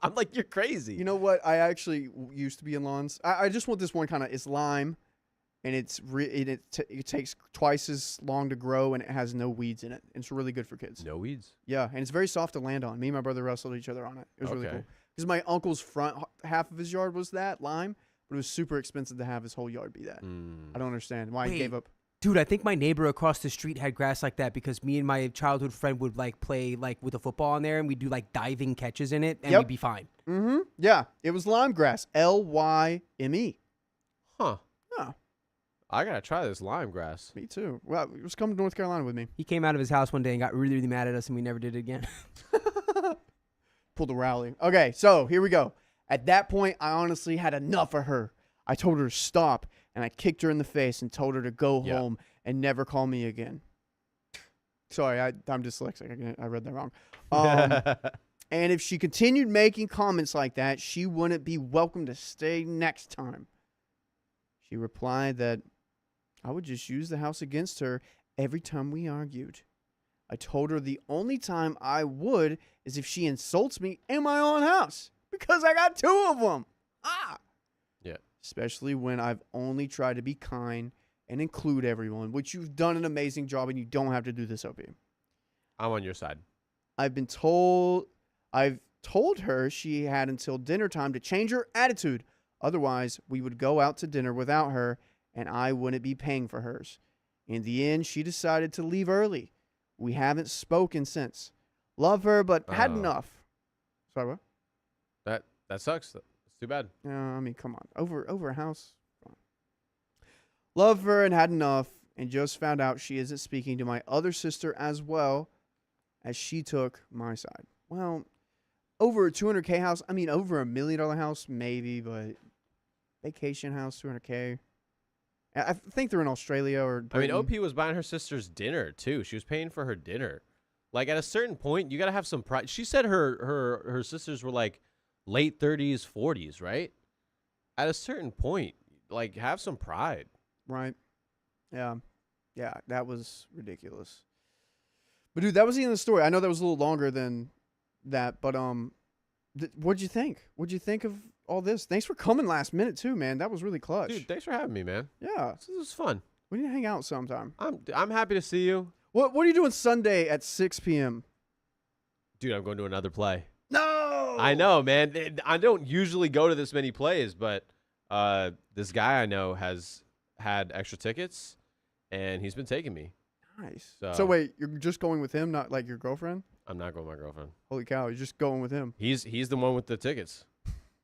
I'm like, you're crazy. You know what? I actually used to be in lawns. I just want this one kind of. It's lime, and it takes twice as long to grow, and it has no weeds in it. It's really good for kids. No weeds. Yeah, and it's very soft to land on. Me and my brother wrestled each other on it. It was really Okay. cool. Because my uncle's front half of his yard was that lime, but it was super expensive to have his whole yard be that. I don't understand why he Wait. gave up. Dude, I think my neighbor across the street had grass like that because me and my childhood friend would like play like with a football on there and we'd do like diving catches in it and Yep. we'd be fine. Mm-hmm. Yeah, it was lime grass. Lyme. Huh. Oh, I got to try this lime grass. me too. Well, it was coming to North Carolina with me. He came out of his house one day and got really, really mad at us and we never did it again. Pulled a rally. Okay, so here we go. At that point, I honestly had enough of her. I told her to stop, and I kicked her in the face and told her to go Yeah. home and never call me again. Sorry, I'm dyslexic. I read that wrong. And if she continued making comments like that, she wouldn't be welcome to stay next time. She replied that I would just use the house against her every time we argued. I told her the only time I would is if she insults me in my own house because I got two of them. Yeah. Especially when I've only tried to be kind and include everyone, which you've done an amazing job and you don't have to do this, OP. I'm on your side. I've told her she had until dinner time to change her attitude. Otherwise, we would go out to dinner without her and I wouldn't be paying for hers. In the end, she decided to leave early. We haven't spoken since. Love her, but had Oh. enough. Sorry, what? That sucks. That's too bad. I mean, come on. Over a house? Come on. Love her and had enough, and just found out she isn't speaking to my other sister as well as she took my side. Well, over a $200K house, I mean, over $1 million house, maybe, but vacation house, $200K. I think they're in Australia or I mean, Britain. OP was buying her sister's dinner too. She was paying for her dinner. Like at a certain point, you gotta have some pride. She said her sisters were like late 30s, 40s, right? At a certain point, like have some pride. Right. Yeah. Yeah, that was ridiculous. But dude, that was the end of the story. I know that was a little longer than that, but what'd you think? What'd you think of all this? Thanks for coming last minute too, man. That was really clutch. Dude, thanks for having me, man. Yeah. This was fun. We need to hang out sometime. I'm happy to see you. What are you doing Sunday at 6 p.m.? Dude, I'm going to another play. No. I know, man. I don't usually go to this many plays, but this guy I know has had extra tickets, and he's been taking me. Nice. So- So wait, you're just going with him, not like your girlfriend? I'm not going with my girlfriend. Holy cow, you're just going with him. He's the one with the tickets,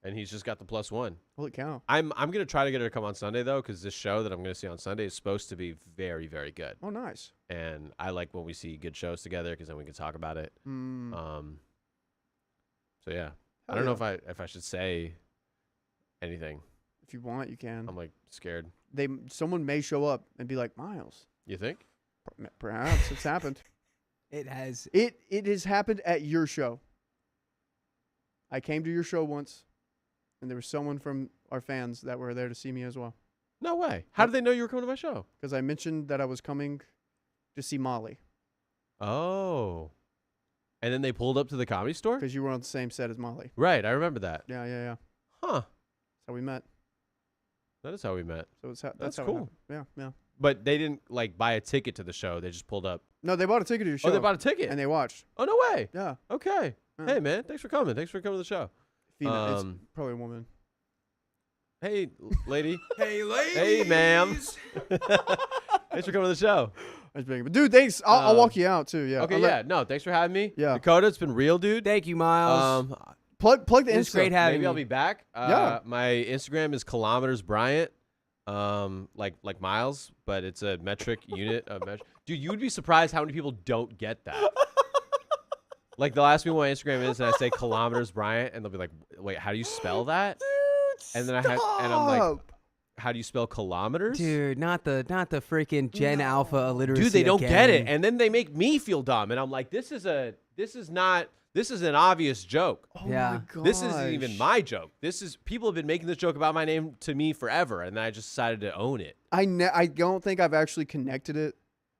and he's just got the +1. Holy cow. I'm gonna try to get her to come on Sunday though, because this show that I'm gonna see on Sunday is supposed to be very, very good. Oh, nice. And I like when we see good shows together because then we can talk about it. So yeah, I don't know if I should say anything. If you want, you can. I'm like scared. Someone may show up and be like, Miles. You think? Perhaps it's happened. It has. It has happened at your show. I came to your show once, and there was someone from our fans that were there to see me as well. No way. How did they know you were coming to my show? Because I mentioned that I was coming to see Molly. Oh. And then they pulled up to the Comedy Store? because you were on the same set as Molly. Right, I remember that. Yeah. Huh. That's how we met. That is how we met. So That's that's how it cool. happened. Yeah. But they didn't like buy a ticket to the show. They just pulled up. No, they bought a ticket to your show. Oh, they bought a ticket. and they watched. Oh, no way. Yeah. Okay. Yeah. Hey, man. Thanks for coming. Thanks for coming to the show. Female. It's probably a woman. Hey, lady. Hey, ladies. Hey, ma'am. Thanks for coming to the show. That's big. But dude, thanks. I'll walk you out too. Yeah. Okay, I'll yeah. No, thanks for having me. Yeah. Dakota, it's been real, dude. Thank you, Miles. Plug the It's Insta. great having Maybe you. I'll be back. Yeah. My Instagram is kilometers Bryant. Like miles, but it's a metric unit of measure. Dude, you would be surprised how many people don't get that. Like they'll ask me what my Instagram is, and I say kilometers Bryant, and they'll be like, "Wait, how do you spell that?" And then and I'm like, "How do you spell kilometers?" Dude, not the freaking Gen Alpha illiteracy. Dude, they don't get it, again. and then they make me feel dumb, and I'm like, "This is an obvious joke. Oh Yeah. my gosh. This isn't even my joke. People have been making this joke about my name to me forever, and then I just decided to own it." I don't think I've actually connected it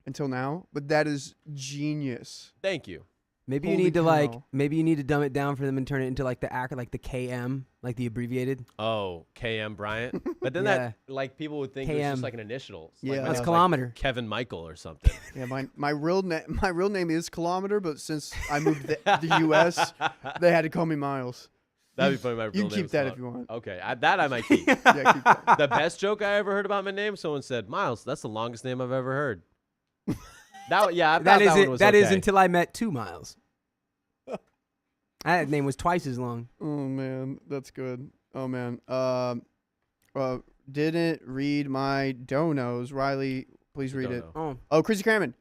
until now, but that is genius. Thank you. Maybe you Holy need to cow. maybe you need to dumb it down for them and turn it into like the like the KM, like the abbreviated. Oh, KM Bryant. But then Yeah. that, like, people would think it was KM. just like an initial. It's Yeah. like, That's like kilometer. Kevin Michael or something. Yeah, my real name is Kilometer, but since I moved to the U.S., they had to call me Miles. That'd be funny. My You real can name keep is that if Kilo- you want. Okay, that I might keep. Yeah, keep that. The best joke I ever heard about my name, someone said, "Miles, that's the longest name I've ever heard." I thought That is one it. was That is okay. until I met 2 Miles. That name was twice as long. Oh man, that's good. Oh man. Didn't read my donos. Riley, please read it. Dono. Oh, Chrissy Crammon.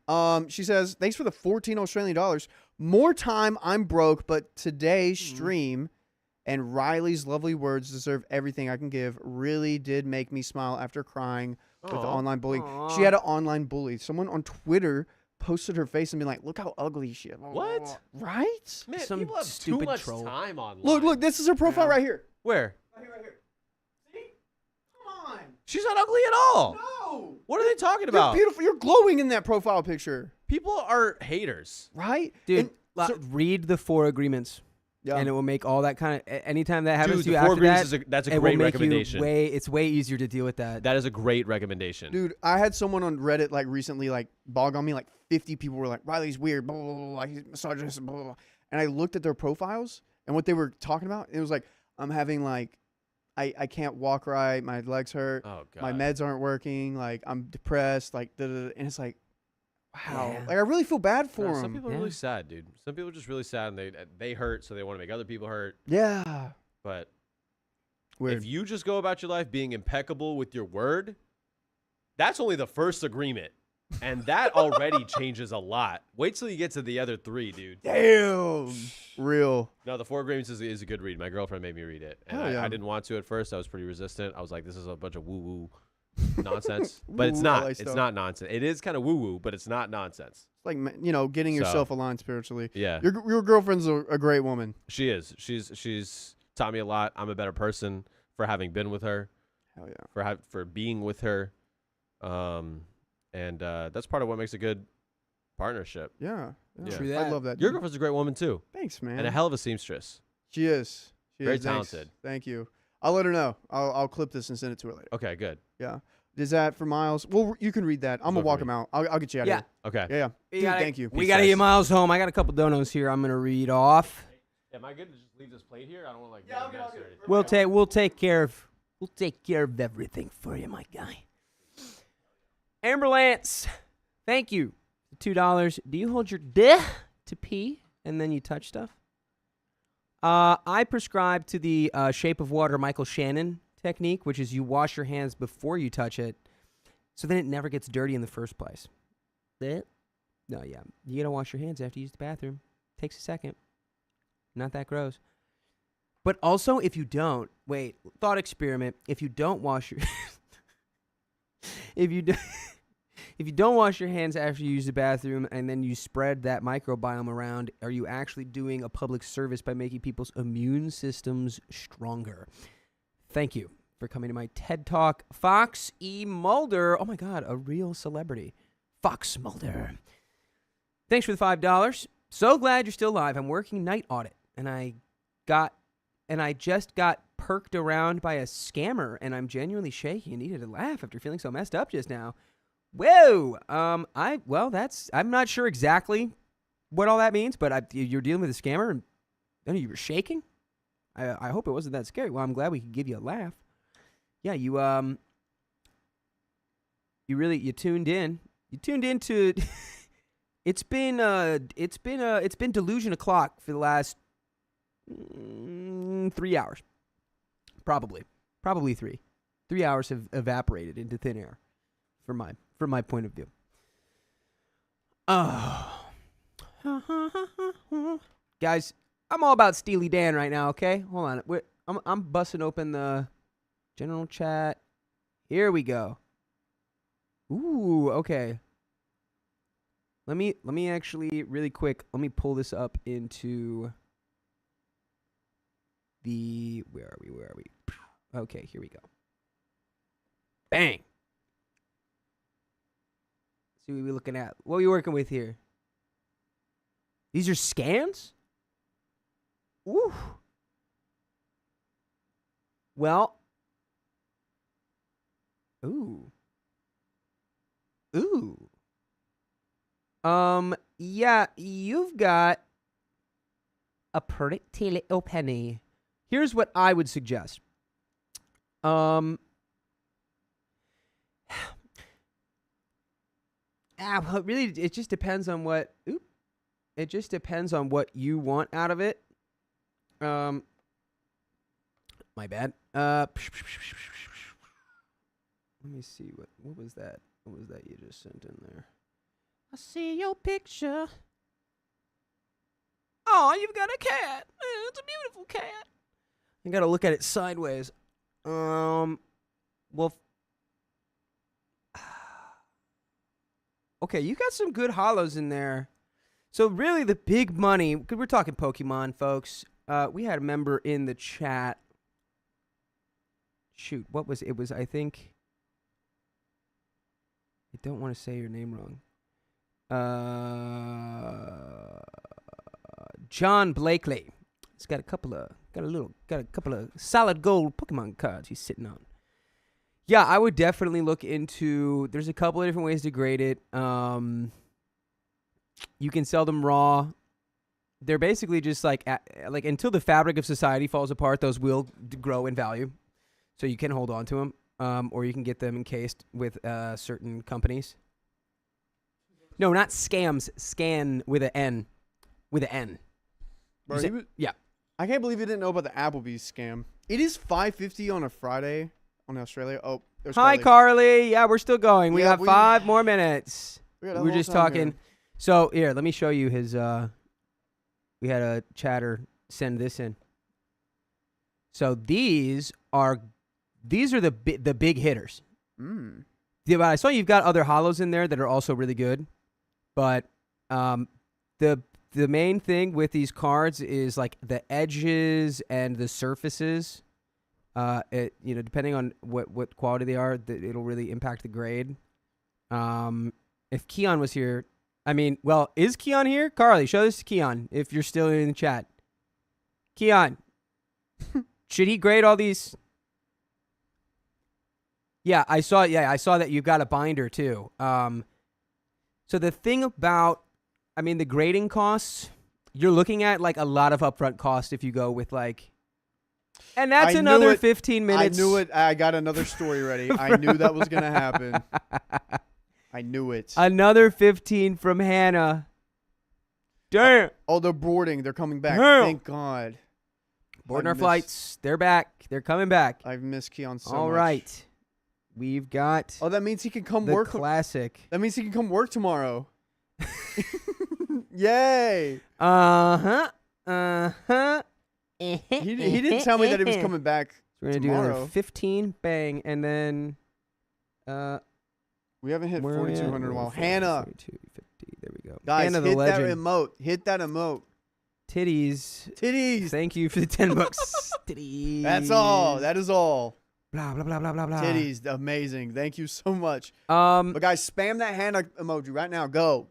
She says, thanks for the 14 Australian dollars. More time, I'm broke, but today's stream and Riley's lovely words deserve everything I can give. Really did make me smile after crying with the Aw. online bullying. Aw. She had an online bully. Someone on Twitter posted her face and been like, look how ugly she is. What? Right? Man, Some people have too stupid much troll. time online. Look, this is her profile right here. Where? Right here. See? Come on. She's not ugly at all. No. What are they talking You're about? beautiful. You're glowing in that profile picture. People are haters. Right? dude, And so- read the 4 agreements, yeah. and it will make all that kind of. Anytime that happens Dude, to you the 4 after agreements that, that's a it will great make recommendation. you it's way easier to deal with that. That is a great recommendation. Dude, I had someone on Reddit like recently like bog on me. Like 50 people were like, Riley's weird, blah, blah, blah, blah, he's misogynist, blah, blah, blah. And I looked at their profiles and what they were talking about. And it was like, I'm having like, I can't walk right. My legs hurt. Oh god. My meds aren't working. Like I'm depressed. Like, and it's like, wow. Yeah. Like I really feel bad for No, them. some people are Yeah. really sad, dude. Some people are just really sad, and they hurt, so they want to make other people hurt. Yeah. But Weird. if you just go about your life being impeccable with your word, that's only the first agreement, and that already changes a lot. Wait till you get to the other 3, dude. Damn. Real. No, the 4 agreements is a good read. My girlfriend made me read it, and Hell yeah. I didn't want to at first. I was pretty resistant. I was like, this is a bunch of woo-woo nonsense. But it's Woo-woo not. LA It's stuff. not nonsense. It is kind of woo-woo, but it's not nonsense. It's like, getting So- yourself aligned spiritually. Yeah. Your girlfriend's a great woman. She is. She's taught me a lot. I'm a better person for having been with her, Hell yeah. for being with her, and that's part of what makes a good partnership. Yeah. Yeah. True I that. love that. Your dude. girlfriend's a great woman too, Thanks, man. and a hell of a seamstress. She is. She Very is. Thanks. talented. Thank you. I'll let her know. I'll clip this and send it to her later. Okay, good. Yeah. Is that for Miles? Well, you can read that. I'm Go gonna for walk me. him out. I'll get you out Yeah. of Okay. here. Yeah. We Dude, gotta- thank you. We Peace, got to guys. get Miles home. I got a couple donos here. I'm gonna read off. Am I good to just leave this plate here? I don't want to Yeah, I'll get it. We'll take care of everything for you, my guy. Amber Lance, thank you. $2. Do you hold your dick to pee and then you touch stuff? I prescribe to the Shape of Water Michael Shannon technique, which is you wash your hands before you touch it, so then it never gets dirty in the first place. No, yeah, you gotta wash your hands after you use the bathroom. Takes a second. Not that gross. But also, if you don't, thought experiment. If you don't wash your, if you don't wash your hands after you use the bathroom and then you spread that microbiome around, are you actually doing a public service by making people's immune systems stronger? Thank you for coming to my TED Talk. Fox E. Mulder. Oh my God, a real celebrity. Fox Mulder. Thanks for the $5. So glad you're still alive. I'm working night audit, and I just got perked around by a scammer, and I'm genuinely shaky and needed a laugh after feeling so messed up just now. Whoa. I'm not sure exactly what all that means, but you're dealing with a scammer, and then you were shaking. I hope it wasn't that scary. Well, I'm glad we could give you a laugh. Yeah, you tuned in. You tuned into. It's been delusion o'clock for the last 3 hours, probably 3. 3 hours have evaporated into thin air, from my point of view. Guys, I'm all about Steely Dan right now. Okay, hold on. I'm busting open the general chat. Here we go. Ooh, okay. Let me actually really quick. Let me pull this up into the where are we? Okay, here we go. Bang. See what we're looking at. What are we working with here? These are scans? Ooh. Well. Ooh. Yeah, you've got a pretty little penny. Here's what I would suggest. Well, really, it just depends on what. It just depends on what you want out of it. My bad. Let me see what was that? What was that you just sent in there? I see your picture. Oh, you've got a cat. It's a beautiful cat. You gotta look at it sideways. Well, okay, you got some good hollows in there. So really the big money, because we're talking Pokemon, folks. We had a member in the chat. Shoot, what was it? Was I think... I don't want to say your name wrong. John Blakely. He's got a couple of solid gold Pokemon cards he's sitting on. Yeah, I would definitely look into. There's a couple of different ways to grade it. You can sell them raw. They're basically just like until the fabric of society falls apart, those will grow in value. So you can hold on to them. Or you can get them encased with certain companies. No, not scams. Scan with an N. With an N. Bro, yeah. I can't believe you didn't know about the Applebee's scam. It is 5:50 on a Friday on Australia. Oh, there's Hi, Carly. Yeah, we're still going. We Yeah, got 5 more minutes. We're just talking. So here, let me show you his. We had a chatter send this in. So these are the big hitters. Yeah, but I saw you've got other hollows in there that are also really good, but the main thing with these cards is like the edges and the surfaces. Depending on what quality they are, it'll really impact the grade. If Keon was here, is Keon here? Carly, show this to Keon if you're still in the chat. Keon, should he grade all these? Yeah, I saw that you've got a binder too. So the thing about, the grading costs, you're looking at like a lot of upfront cost if you go with like, and that's another 15 minutes. I knew it. I got another story ready. I knew that was going to happen. I knew it. Another 15 from Hannah. Damn. Oh, they're boarding. They're coming back. Damn. Thank God. Boarding our flights. They're back. They're coming back. I've missed Keon so much. All right. We've got. Oh, that means he can come the work. Classic. That means he can come work tomorrow. Yay. He didn't tell me that he was coming back. So we're gonna do another 15, bang, and then. We haven't hit 4,200 in a while. Hannah. 42, 50. There we go. Guys, Hannah, hit the that legend. emote. Hit that emote. Titties. Titties. Thank you for the $10. Titties. That's all. That is all. Blah blah blah blah blah blah. Titties, amazing. Thank you so much. Um, But guys, spam that hand emoji right now. Go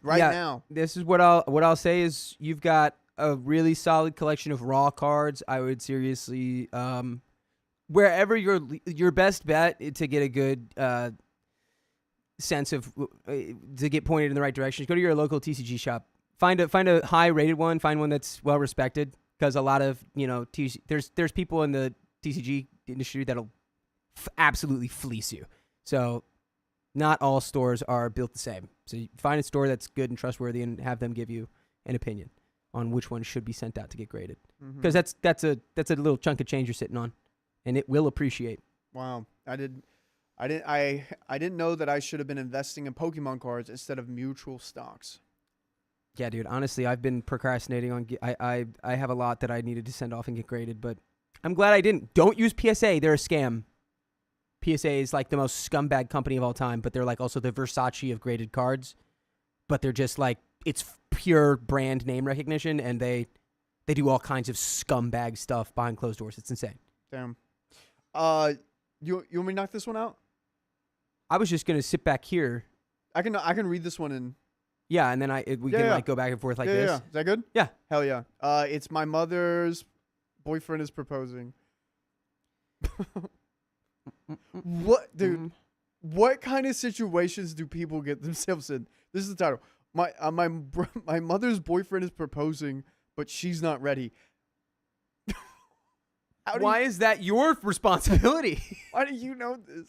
right Yeah. now. this is what I'll say is you've got a really solid collection of raw cards. I would seriously wherever your best bet to get a good sense of to get pointed in the right direction. Go to your local TCG shop. Find a high rated one. Find one that's well respected, because a lot of there's people in the TCG industry that'll absolutely fleece you. So not all stores are built the same. So you find a store that's good and trustworthy and have them give you an opinion on which one should be sent out to get graded. Because that's a little chunk of change you're sitting on, and it will appreciate. Wow, I didn't know that I should have been investing in Pokemon cards instead of mutual stocks. Yeah, dude. Honestly, I've been procrastinating on. I have a lot that I needed to send off and get graded, but I'm glad I didn't. Don't use PSA. They're a scam. PSA is like the most scumbag company of all time, but they're like also the Versace of graded cards. But they're just like, it's pure brand name recognition, and they do all kinds of scumbag stuff behind closed doors. It's insane. Damn. You want me to knock this one out? I was just gonna sit back here. I can read this one in. Yeah, and then we can like go back and forth like this. Yeah. Is that good? Yeah. Hell yeah. It's my mother's boyfriend is proposing. What, dude? What kind of situations do people get themselves in? This is the title. My mother's boyfriend is proposing, but she's not ready. Why is that your responsibility? Why do you know this?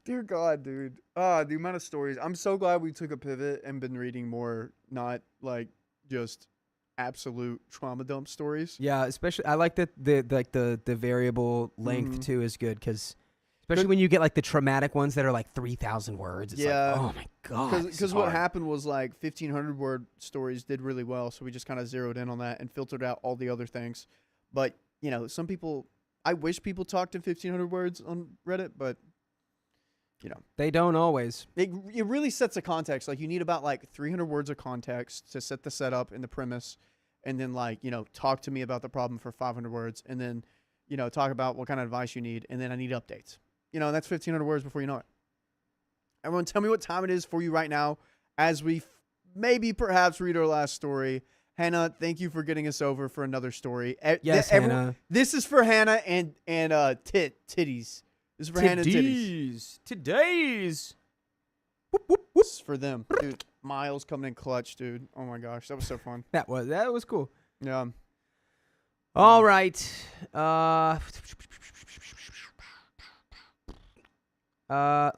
Dear God, dude. The amount of stories. I'm so glad we took a pivot and been reading more, not like just absolute trauma dump stories. Yeah, especially I like that the variable length too is good, because especially when you get like the traumatic ones that are like 3,000 words. It's like, oh my God. Because what happened was like 1,500 word stories did really well, so we just kind of zeroed in on that and filtered out all the other things. But some people, I wish people talked in 1,500 words on Reddit, but they don't always. It really sets a context. Like you need about like 300 words of context to set the setup and the premise, and then like talk to me about the problem for 500 words, and then talk about what kind of advice you need, and then I need updates. That's 1,500 words before you know it. Everyone, tell me what time it is for you right now, as we maybe perhaps read our last story. Hannah, thank you for getting us over for another story. Yes, Hannah. This is for Hannah and titties. This is for Hannah and titties. Today's. This is for them, dude. Miles coming in clutch, dude. Oh my gosh, that was so fun. That was cool. Yeah. All right.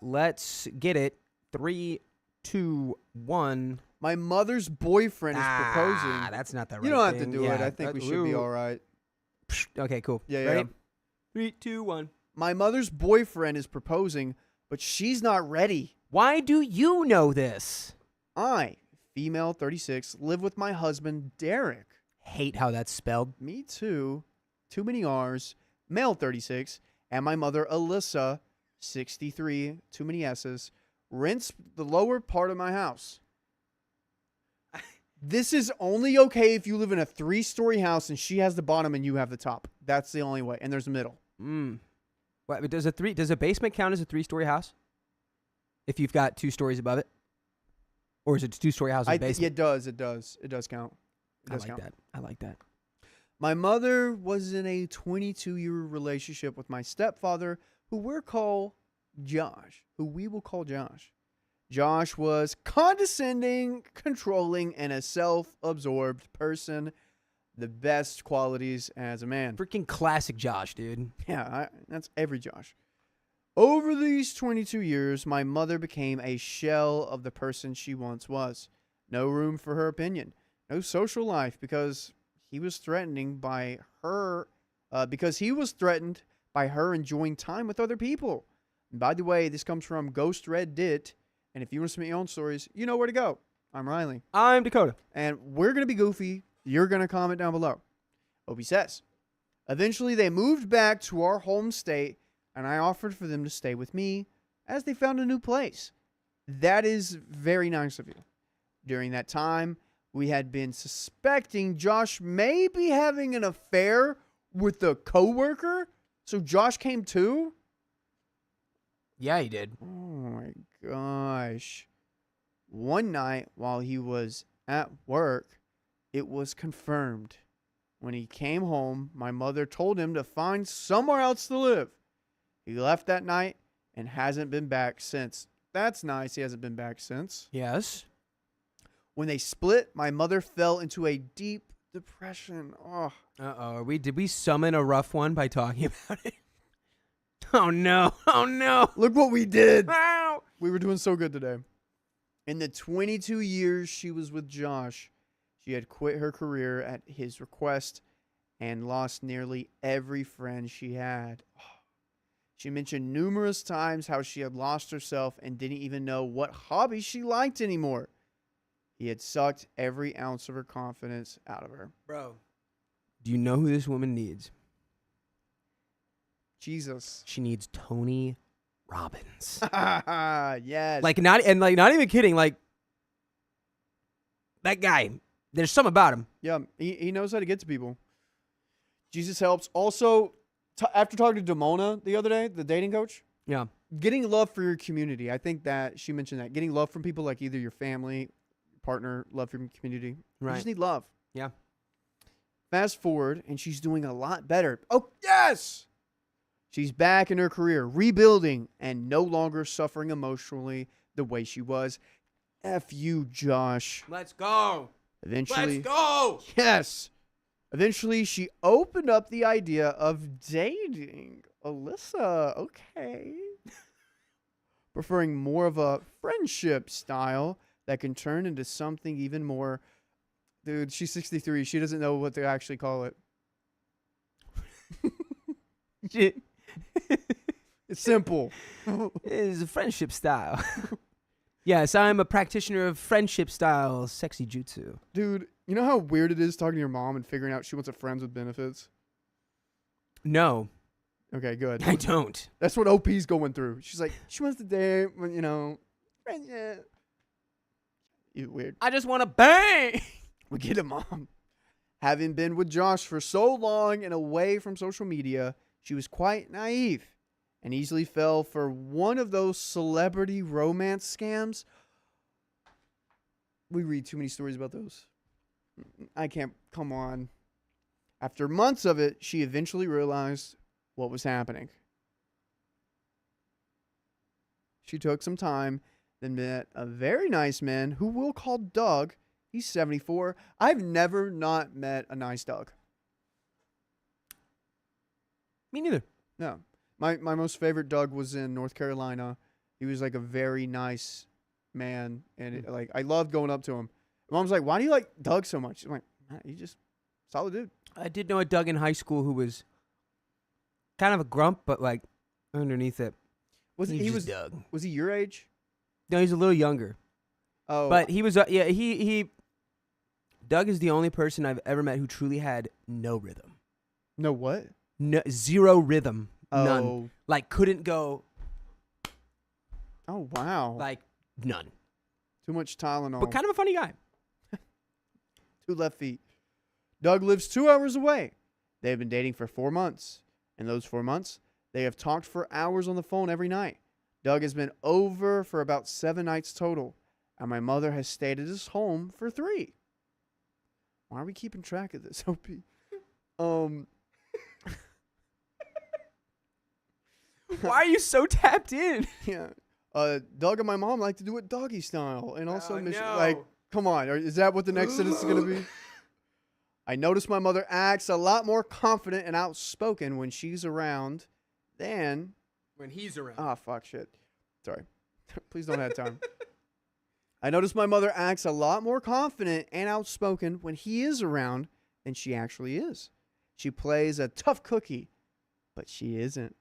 Let's get it. 3, 2, 1. My mother's boyfriend is proposing. That's not the right You don't have thing. to do it. I think we should be all right. Okay, cool. Yeah, Ready? yeah. 3, 2, 1. My mother's boyfriend is proposing, but she's not ready. Why do you know this? I, female 36, live with my husband, Derek. Hate how that's spelled. Me too. Too many R's. Male 36. And my mother, Alyssa, 63. Too many S's. Rents the lower part of my house. This is only okay if you live in a 3-story house and she has the bottom and you have the top. That's the only way. And there's a middle. What, but does a basement count as a 3-story house? If you've got 2 stories above it? Or is it a 2-story house with a basement? It does. It does. It does count. I like that. My mother was in a 22-year relationship with my stepfather, who we will call Josh. Josh was condescending, controlling, and a self-absorbed person. The best qualities as a man. Freaking classic Josh, dude. Yeah, that's every Josh. Over these 22 years, my mother became a shell of the person she once was. No room for her opinion. No social life because he was threatened by her enjoying time with other people. And by the way, this comes from Ghost Red Dit. And if you want to submit your own stories, you know where to go. I'm Riley. I'm Dakota. And we're going to be goofy. You're going to comment down below. Opie says, eventually they moved back to our home state, and I offered for them to stay with me as they found a new place. That is very nice of you. During that time, we had been suspecting Josh may be having an affair with a coworker So Josh came too? Yeah, he did. Oh my gosh. One night while he was at work, it was confirmed. When he came home, my mother told him to find somewhere else to live. He left that night and hasn't been back since. That's nice. He hasn't been back since. Yes. When they split, my mother fell into a deep depression. Oh. Uh-oh. Did we summon a rough one by talking about it? Oh, no. Oh, no. Look what we did. Ow. We were doing so good today. In the 22 years she was with Josh, she had quit her career at his request and lost nearly every friend she had. She mentioned numerous times how she had lost herself and didn't even know what hobby she liked anymore. He had sucked every ounce of her confidence out of her. Bro. Do you know who this woman needs? Jesus. She needs Tony Robbins. Yes. Like not even kidding. Like that guy. There's something about him. Yeah, he knows how to get to people. Jesus helps. Also, after talking to Damona the other day, the dating coach, Yeah. getting love for your community. I think that she mentioned that. Getting love from people like either your family, partner, love from your community. You Right. just need love. Yeah. Fast forward, and she's doing a lot better. Oh, yes! She's back in her career, rebuilding, and no longer suffering emotionally the way she was. F you, Josh. Let's go. Eventually, Let's go. yes. Eventually, she opened up the idea of dating Alyssa. Okay. Preferring more of a friendship style that can turn into something even more. Dude, she's 63. She doesn't know what to actually call it. Shit. It's simple. It is a friendship style. Yes, I'm a practitioner of friendship style sexy jutsu. Dude, you know how weird it is talking to your mom and figuring out she wants a friends with benefits? No, Okay, good. I don't. That's what OP's going through. She's like, she wants to date, you know, friendship. You weird. I just want to bang. We get it, Mom. Having been with Josh for so long and away from social media, she was quite naive and easily fell for one of those celebrity romance scams. We read too many stories about those. I can't, come on. After months of it, she eventually realized what was happening. She took some time, then met a very nice man who we'll call Doug. He's 74. I've never not met a nice Doug. Me neither. No. My most favorite Doug was in North Carolina. He was like a very nice man. And like I loved going up to him. Mom's like, why do you like Doug so much? I'm like, he's just solid dude. I did know a Doug in high school who was kind of a grump, but like underneath it, He was Doug. Was he your age? No, he's a little younger. Oh, But he was, he. Doug is the only person I've ever met who truly had no rhythm. no what? No, zero rhythm. None. Oh. Like, couldn't go, Oh wow. like, none. Too much Tylenol. But kind of a funny guy. 2 left feet. Doug lives 2 hours away. They've been dating for 4 months. In those 4 months, they have talked for hours on the phone every night. Doug has been over for about 7 nights total, and my mother has stayed at his home for 3. Why are we keeping track of this, OP? Why are you so tapped in? Yeah. Doug and my mom like to do it doggy style, and also Oh, like, no. come on, is that what the next sentence is gonna be? I notice my mother acts a lot more confident and outspoken when she's around than. When he's around. Ah, fuck shit. Sorry. Please don't have time. I notice my mother acts a lot more confident and outspoken when he is around than she actually is. She plays a tough cookie, but she isn't.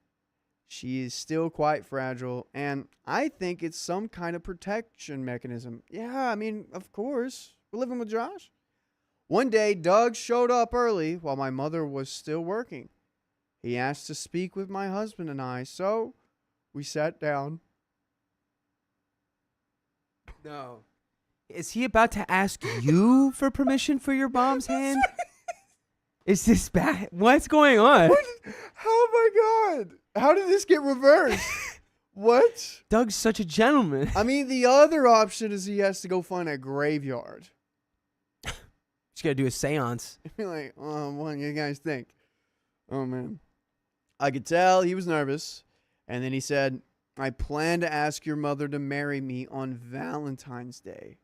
She is still quite fragile, and I think it's some kind of protection mechanism. Yeah, I mean, of course. We're living with Josh. One day, Doug showed up early while my mother was still working. He asked to speak with my husband and I, so we sat down. No. Is he about to ask you for permission for your mom's hand? Is this bad? What's going on? Oh my God. How did this get reversed? What? Doug's such a gentleman. I mean, the other option is he has to go find a graveyard. Just gotta do a seance. You're like, oh, what do you guys think? Oh, man. I could tell he was nervous. And then he said, I plan to ask your mother to marry me on Valentine's Day.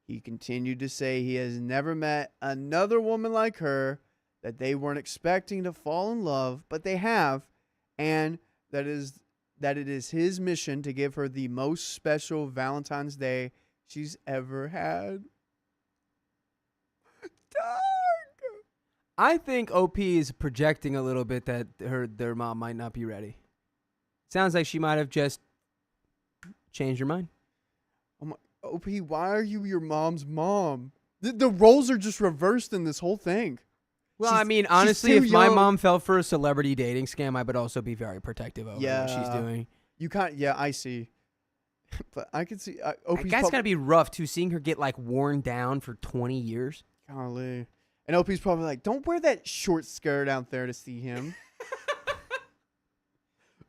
He continued to say he has never met another woman like her, that they weren't expecting to fall in love, but they have, and that it is his mission to give her the most special Valentine's Day she's ever had. I think OP is projecting a little bit that their mom might not be ready. Sounds like she might have just changed her mind. Oh my, OP, why are you your mom's mom? The roles are just reversed in this whole thing. Well, She's- I mean, she's honestly, too if my young. mom fell for a celebrity dating scam, I would also be very protective over what she's Yeah. doing. You can't. Yeah, I see. But I could see. OP's That guy's gotta be rough too, seeing her get like worn down for 20 years. Golly. And OP's probably like, don't wear that short skirt out there to see him.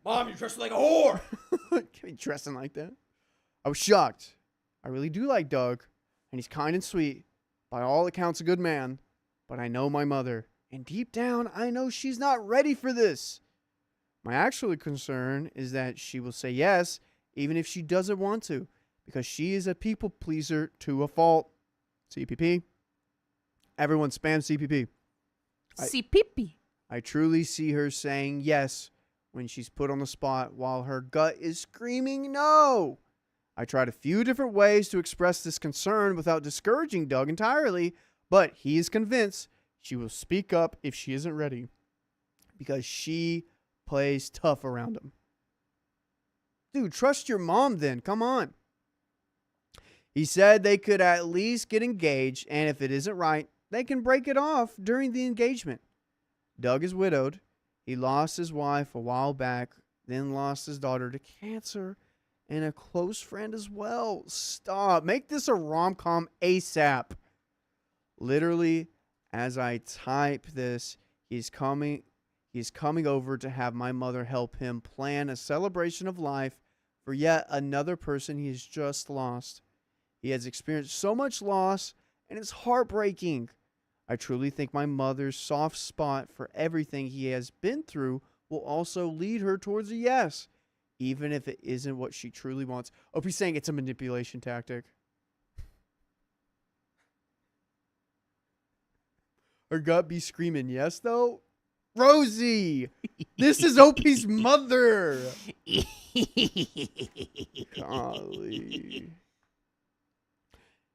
Mom, you're dressed like a whore. Can't be dressing like that. I was shocked. I really do like Doug, and he's kind and sweet. By all accounts, a good man. But I know my mother, and deep down, I know she's not ready for this. My actual concern is that she will say yes, even if she doesn't want to, because she is a people pleaser to a fault. CPP. Everyone spam CPP. CPP. I truly see her saying yes when she's put on the spot while her gut is screaming no. I tried a few different ways to express this concern without discouraging Doug entirely, but he is convinced she will speak up if she isn't ready because she plays tough around him. Dude, trust your mom then. Come on. He said they could at least get engaged, and if it isn't right, they can break it off during the engagement. Doug is widowed. He lost his wife a while back, then lost his daughter to cancer, and a close friend as well. Stop. Make this a rom-com ASAP. Literally, as I type this, he's coming over to have my mother help him plan a celebration of life for yet another person he has just lost. He has experienced so much loss, and it's heartbreaking. I truly think my mother's soft spot for everything he has been through will also lead her towards a yes, even if it isn't what she truly wants. Opie's saying it's a manipulation tactic. Her gut be screaming yes, though? Rosie! This is Opie's mother! Golly.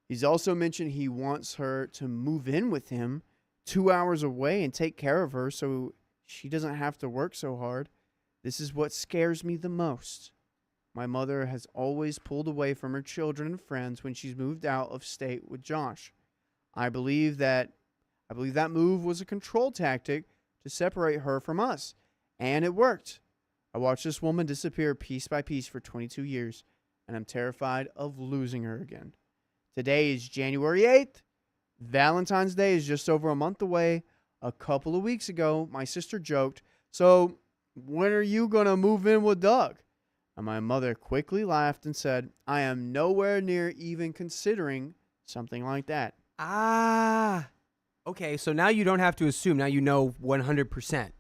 He's also mentioned he wants her to move in with him 2 hours away and take care of her so she doesn't have to work so hard. This is what scares me the most. My mother has always pulled away from her children and friends when she's moved out of state with Josh. I believe that move was a control tactic to separate her from us, and it worked. I watched this woman disappear piece by piece for 22 years, and I'm terrified of losing her again. Today is January 8th. Valentine's Day is just over a month away. A couple of weeks ago, my sister joked, "So, when are you going to move in with Doug?" And my mother quickly laughed and said, "I am nowhere near even considering something like that." Ah. Okay, so now you don't have to assume. Now you know 100%.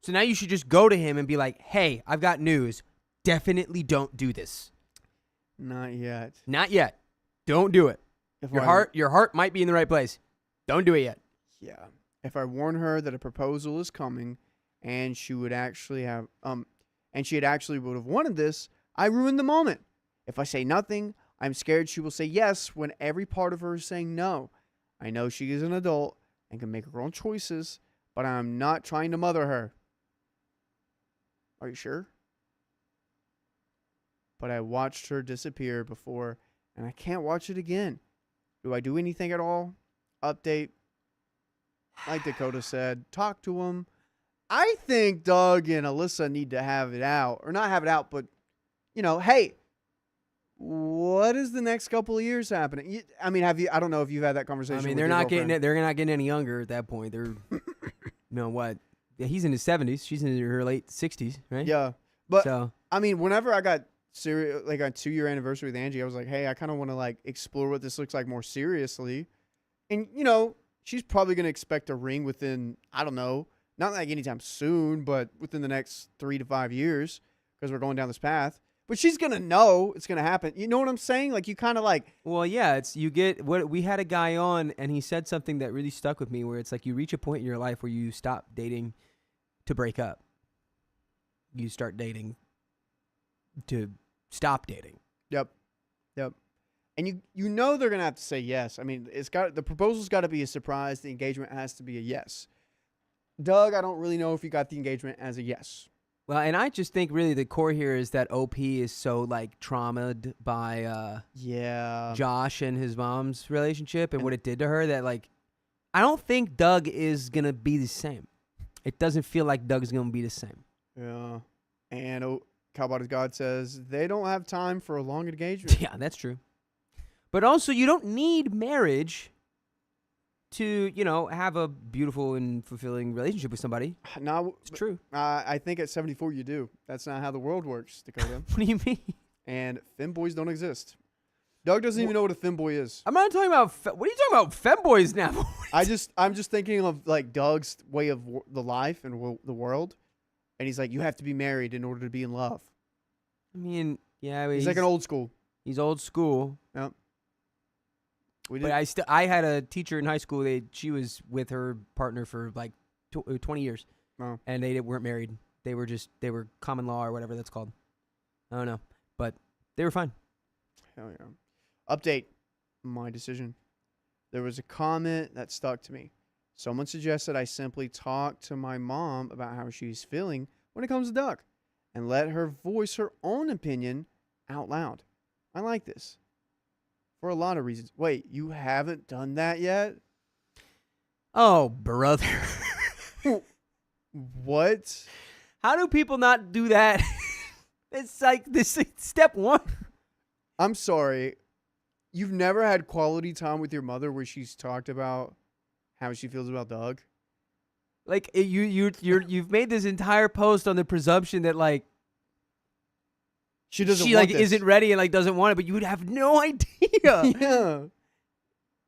So now you should just go to him and be like, "Hey, I've got news. Definitely don't do this." Not yet. Not yet. Don't do it. If Your I- heart might be in the right place. Don't do it yet. Yeah. If I warn her that a proposal is coming and she would actually have and she had actually would have wanted this, I ruin the moment. If I say nothing, I'm scared she will say yes when every part of her is saying no. I know she is an adult and can make her own choices, but I'm not trying to mother her. Are you sure? But I watched her disappear before, and I can't watch it again. Do I do anything at all? Update. Like Dakota said, talk to him. I think Doug and Alyssa need to have it out. Or not have it out, but, hey, what is the next couple of years happening? I mean, I don't know if you've had that conversation. I mean, with they're your not girlfriend. they're not getting any younger at that point. They're, you know what? Yeah, he's in his 70s. She's in her late 60s, right? Yeah, but So I mean, whenever I got serious, like a 2-year anniversary with Angie, I was like, hey, I kind of want to like explore what this looks like more seriously. And, you know, she's probably going to expect a ring within, I don't know, not like anytime soon, but within the next 3 to 5 years because we're going down this path. But she's going to know it's going to happen. You know what I'm saying? Like, you kind of like, well, yeah, it's you get what we had a guy on, and he said something that really stuck with me, where it's like you reach a point in your life where you stop dating to break up. You start dating to stop dating. yep. And you know they're going to have to say yes. I mean, the proposal's got to be a surprise. The engagement has to be a yes. Doug, I don't really know if you got the engagement as a yes. Well, and I just think really the core here is that OP is so like traumatized by Yeah. Josh and his mom's relationship and what it did to her that like I don't think Doug is gonna be the same. It doesn't feel like Doug's gonna be the same. Yeah. And Cowboy God says they don't have time for a long engagement. Yeah, that's true. But also, you don't need marriage to, you know, have a beautiful and fulfilling relationship with somebody. Now, It's true. I think at 74 you do. That's not how the world works, Dakota. What do you mean? And femboys don't exist. Doug doesn't even know what a femboy is. I'm not talking about. What are you talking about, femboys now? I'm just thinking of like Doug's way of the life and the world, and he's like, you have to be married in order to be in love. I mean, yeah, I mean, He's like an old school. He's old school. Yep. But I had a teacher in high school. She was with her partner for like 20 years, Oh. and they weren't married. They were common law or whatever that's called. I don't know, but they were fine. Hell yeah. Update my decision. There was a comment that stuck to me. Someone suggested I simply talk to my mom about how she's feeling when it comes to Doug and let her voice her own opinion out loud. I like this for a lot of reasons. Wait, you haven't done that yet? Oh, brother. What? How do people not do that? It's like this is step one. I'm sorry. You've never had quality time with your mother where she's talked about how she feels about Doug? Like you've made this entire post on the presumption that like She doesn't she want like this. isn't ready and like doesn't want it, but you would have no idea. Yeah.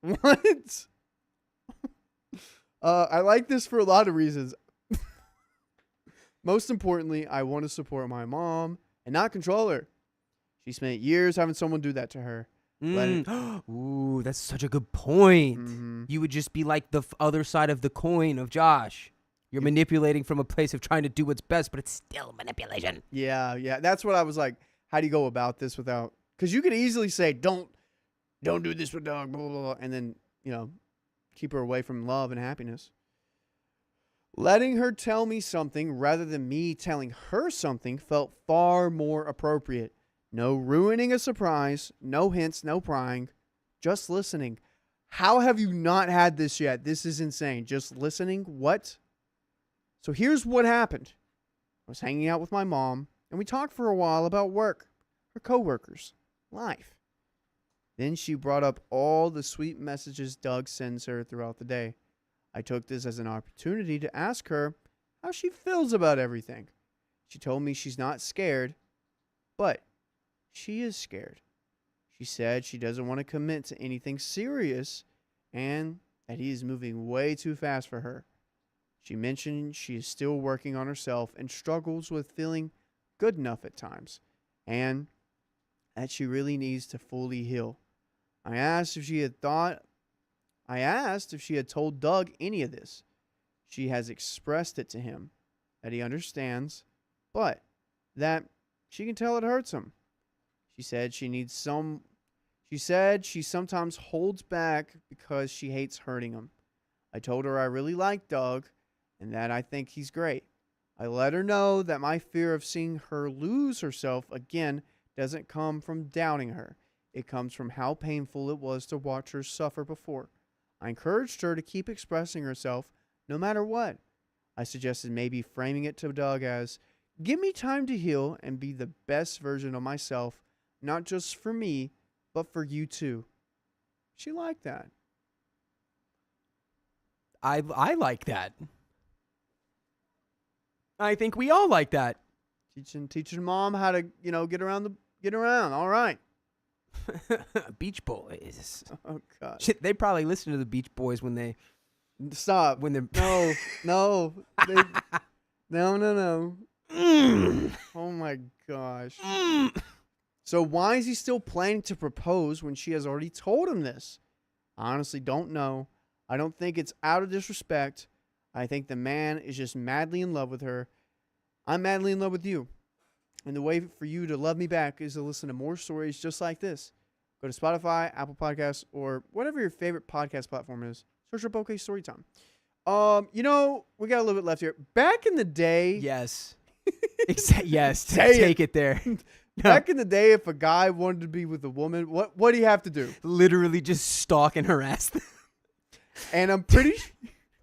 What? I like this for a lot of reasons. Most importantly, I want to support my mom and not control her. She spent years having someone do that to her. Ooh, that's such a good point. Mm-hmm. You would just be like the other side of the coin of Josh. You're manipulating from a place of trying to do what's best, but it's still manipulation. Yeah. That's what I was like. How do you go about this without? Because you could easily say, "Don't do this with Doug," blah, blah, blah, and then keep her away from love and happiness. Letting her tell me something rather than me telling her something felt far more appropriate. No ruining a surprise, no hints, no prying, just listening. How have you not had this yet? This is insane. Just listening? What? So here's what happened. I was hanging out with my mom, and we talked for a while about work, her coworkers, life. Then she brought up all the sweet messages Doug sends her throughout the day. I took this as an opportunity to ask her how she feels about everything. She told me she's not scared, but she is scared. She said she doesn't want to commit to anything serious and that he is moving way too fast for her. She mentioned she is still working on herself and struggles with feeling good enough at times, and that she really needs to fully heal. I asked if she had told Doug any of this. She has expressed it to him, that he understands, but that she can tell it hurts him. She said she sometimes holds back because she hates hurting him. I told her I really like Doug and that I think he's great. I let her know that my fear of seeing her lose herself again doesn't come from doubting her. It comes from how painful it was to watch her suffer before. I encouraged her to keep expressing herself no matter what. I suggested maybe framing it to Doug as, give me time to heal and be the best version of myself not just for me, but for you too. She liked that. I like that. I think we all like that. Teaching mom how to, get around. All right. Beach Boys. Oh God. Shit, they probably listen to the Beach Boys when they Stop. when they're No. No. Oh my gosh. So why is he still planning to propose when she has already told him this? I honestly don't know. I don't think it's out of disrespect. I think the man is just madly in love with her. I'm madly in love with you. And the way for you to love me back is to listen to more stories just like this. Go to Spotify, Apple Podcasts, or whatever your favorite podcast platform is. Search up OK Storytime. We got a little bit left here. Back in the day. yes. Yes. Say Take it there. No. Back in the day, if a guy wanted to be with a woman, what do you have to do? Literally just stalk and harass them. And I'm pretty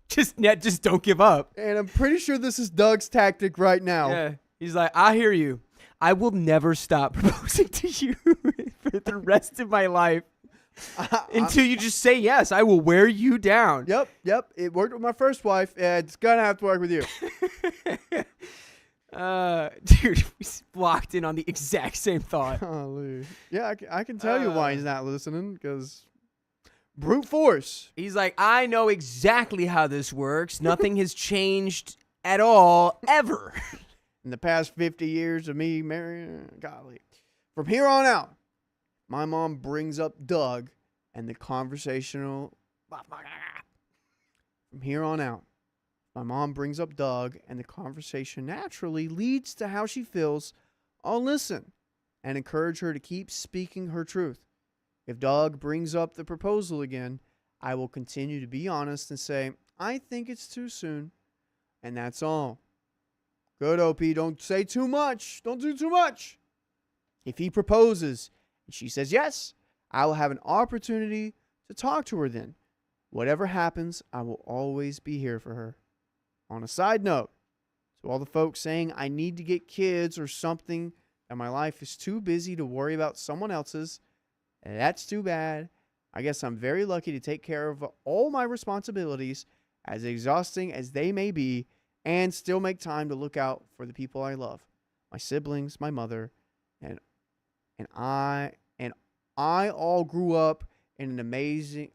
just don't give up. sure this is Doug's tactic right now. Yeah. He's like, I hear you. I will never stop proposing to you for the rest of my life until you just say yes. I will wear you down. Yep. It worked with my first wife. It's gonna have to work with you. Dude, we locked in on the exact same thought. Golly. Yeah, I can tell you why he's not listening, because brute force. He's like, I know exactly how this works. Nothing has changed at all, ever. In the past 50 years of me marrying, golly. From here on out, my mom brings up Doug and the conversational. From here on out, my mom brings up Doug and the conversation naturally leads to how she feels. I'll listen and encourage her to keep speaking her truth. If Doug brings up the proposal again, I will continue to be honest and say, I think it's too soon. And that's all. Good, OP. Don't say too much. Don't do too much. If he proposes and she says yes, I will have an opportunity to talk to her then. Whatever happens, I will always be here for her. On a side note, to all the folks saying I need to get kids or something, and my life is too busy to worry about someone else's, that's too bad. I guess I'm very lucky to take care of all my responsibilities, as exhausting as they may be, and still make time to look out for the people I love. My siblings, my mother, and I all grew up in an amazing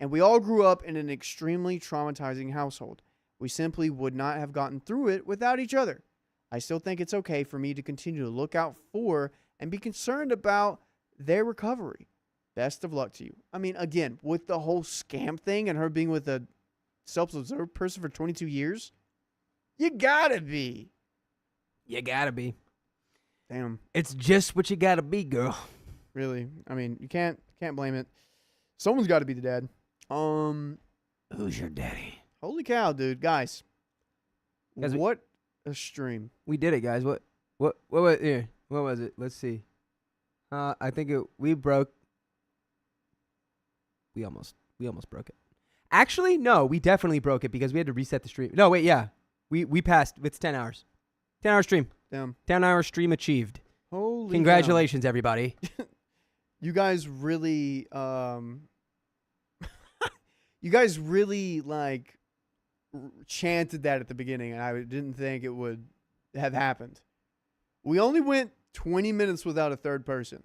we all grew up in an extremely traumatizing household. We simply would not have gotten through it without each other. I still think it's okay for me to continue to look out for and be concerned about their recovery. Best of luck to you. I mean, again, with the whole scam thing and her being with a self-observed person for 22 years, you gotta be. You gotta be. Damn. It's just what you gotta be, girl. Really. I mean, you can't blame it. Someone's got to be the dad. Who's your daddy? Holy cow, dude. Guys, what a stream. We did it, guys. What was here? What was it? Let's see. I think we almost broke it. Actually, no, we definitely broke it because we had to reset the stream. No, wait, yeah. We passed. It's 10 hours. 10-hour stream. Damn. 10-hour stream achieved. Holy Congratulations, everybody. You guys really like chanted that at the beginning, and I didn't think it would have happened. We only went 20 minutes without a third person.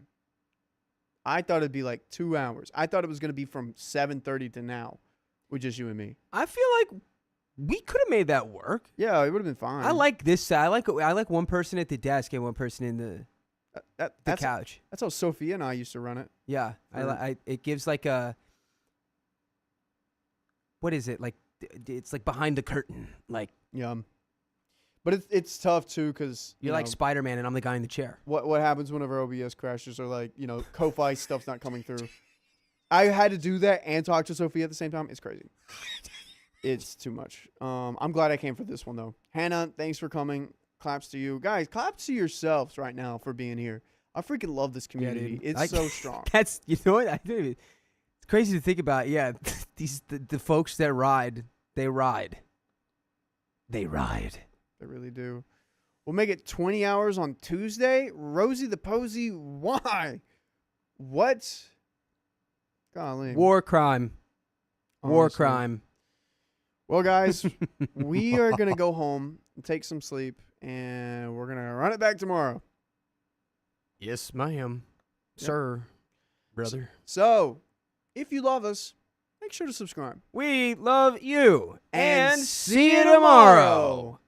I thought it'd be like 2 hours. I thought it was going to be from 7:30 to now with just you and me. I feel like we could have made that work. Yeah, it would have been fine. I like this side. I like one person at the desk and one person in the couch. That's how Sophia and I used to run it. Yeah, it gives like a, what is it, like? It's like behind the curtain, like. Yeah. But it's tough too because you're like Spider-Man and I'm the guy in the chair. What happens whenever OBS crashes or like Ko-Fi stuff's not coming through? I had to do that and talk to Sophia at the same time. It's crazy. It's too much. I'm glad I came for this one though. Hannah, thanks for coming. Claps to you guys. Claps to yourselves right now for being here. I freaking love this community. Yeah, it's so strong. That's what I do. It's crazy to think about. Yeah, the folks that ride, they ride. They ride. They really do. We'll make it 20 hours on Tuesday. Rosie the Posy, why? What? Golly. War crime. War Honestly. crime. Well, guys, we are going to go home and take some sleep, and we're going to run it back tomorrow. Yes, ma'am. Yep. Sir. Brother. So, if you love us, make sure to subscribe. We love you. And see you tomorrow.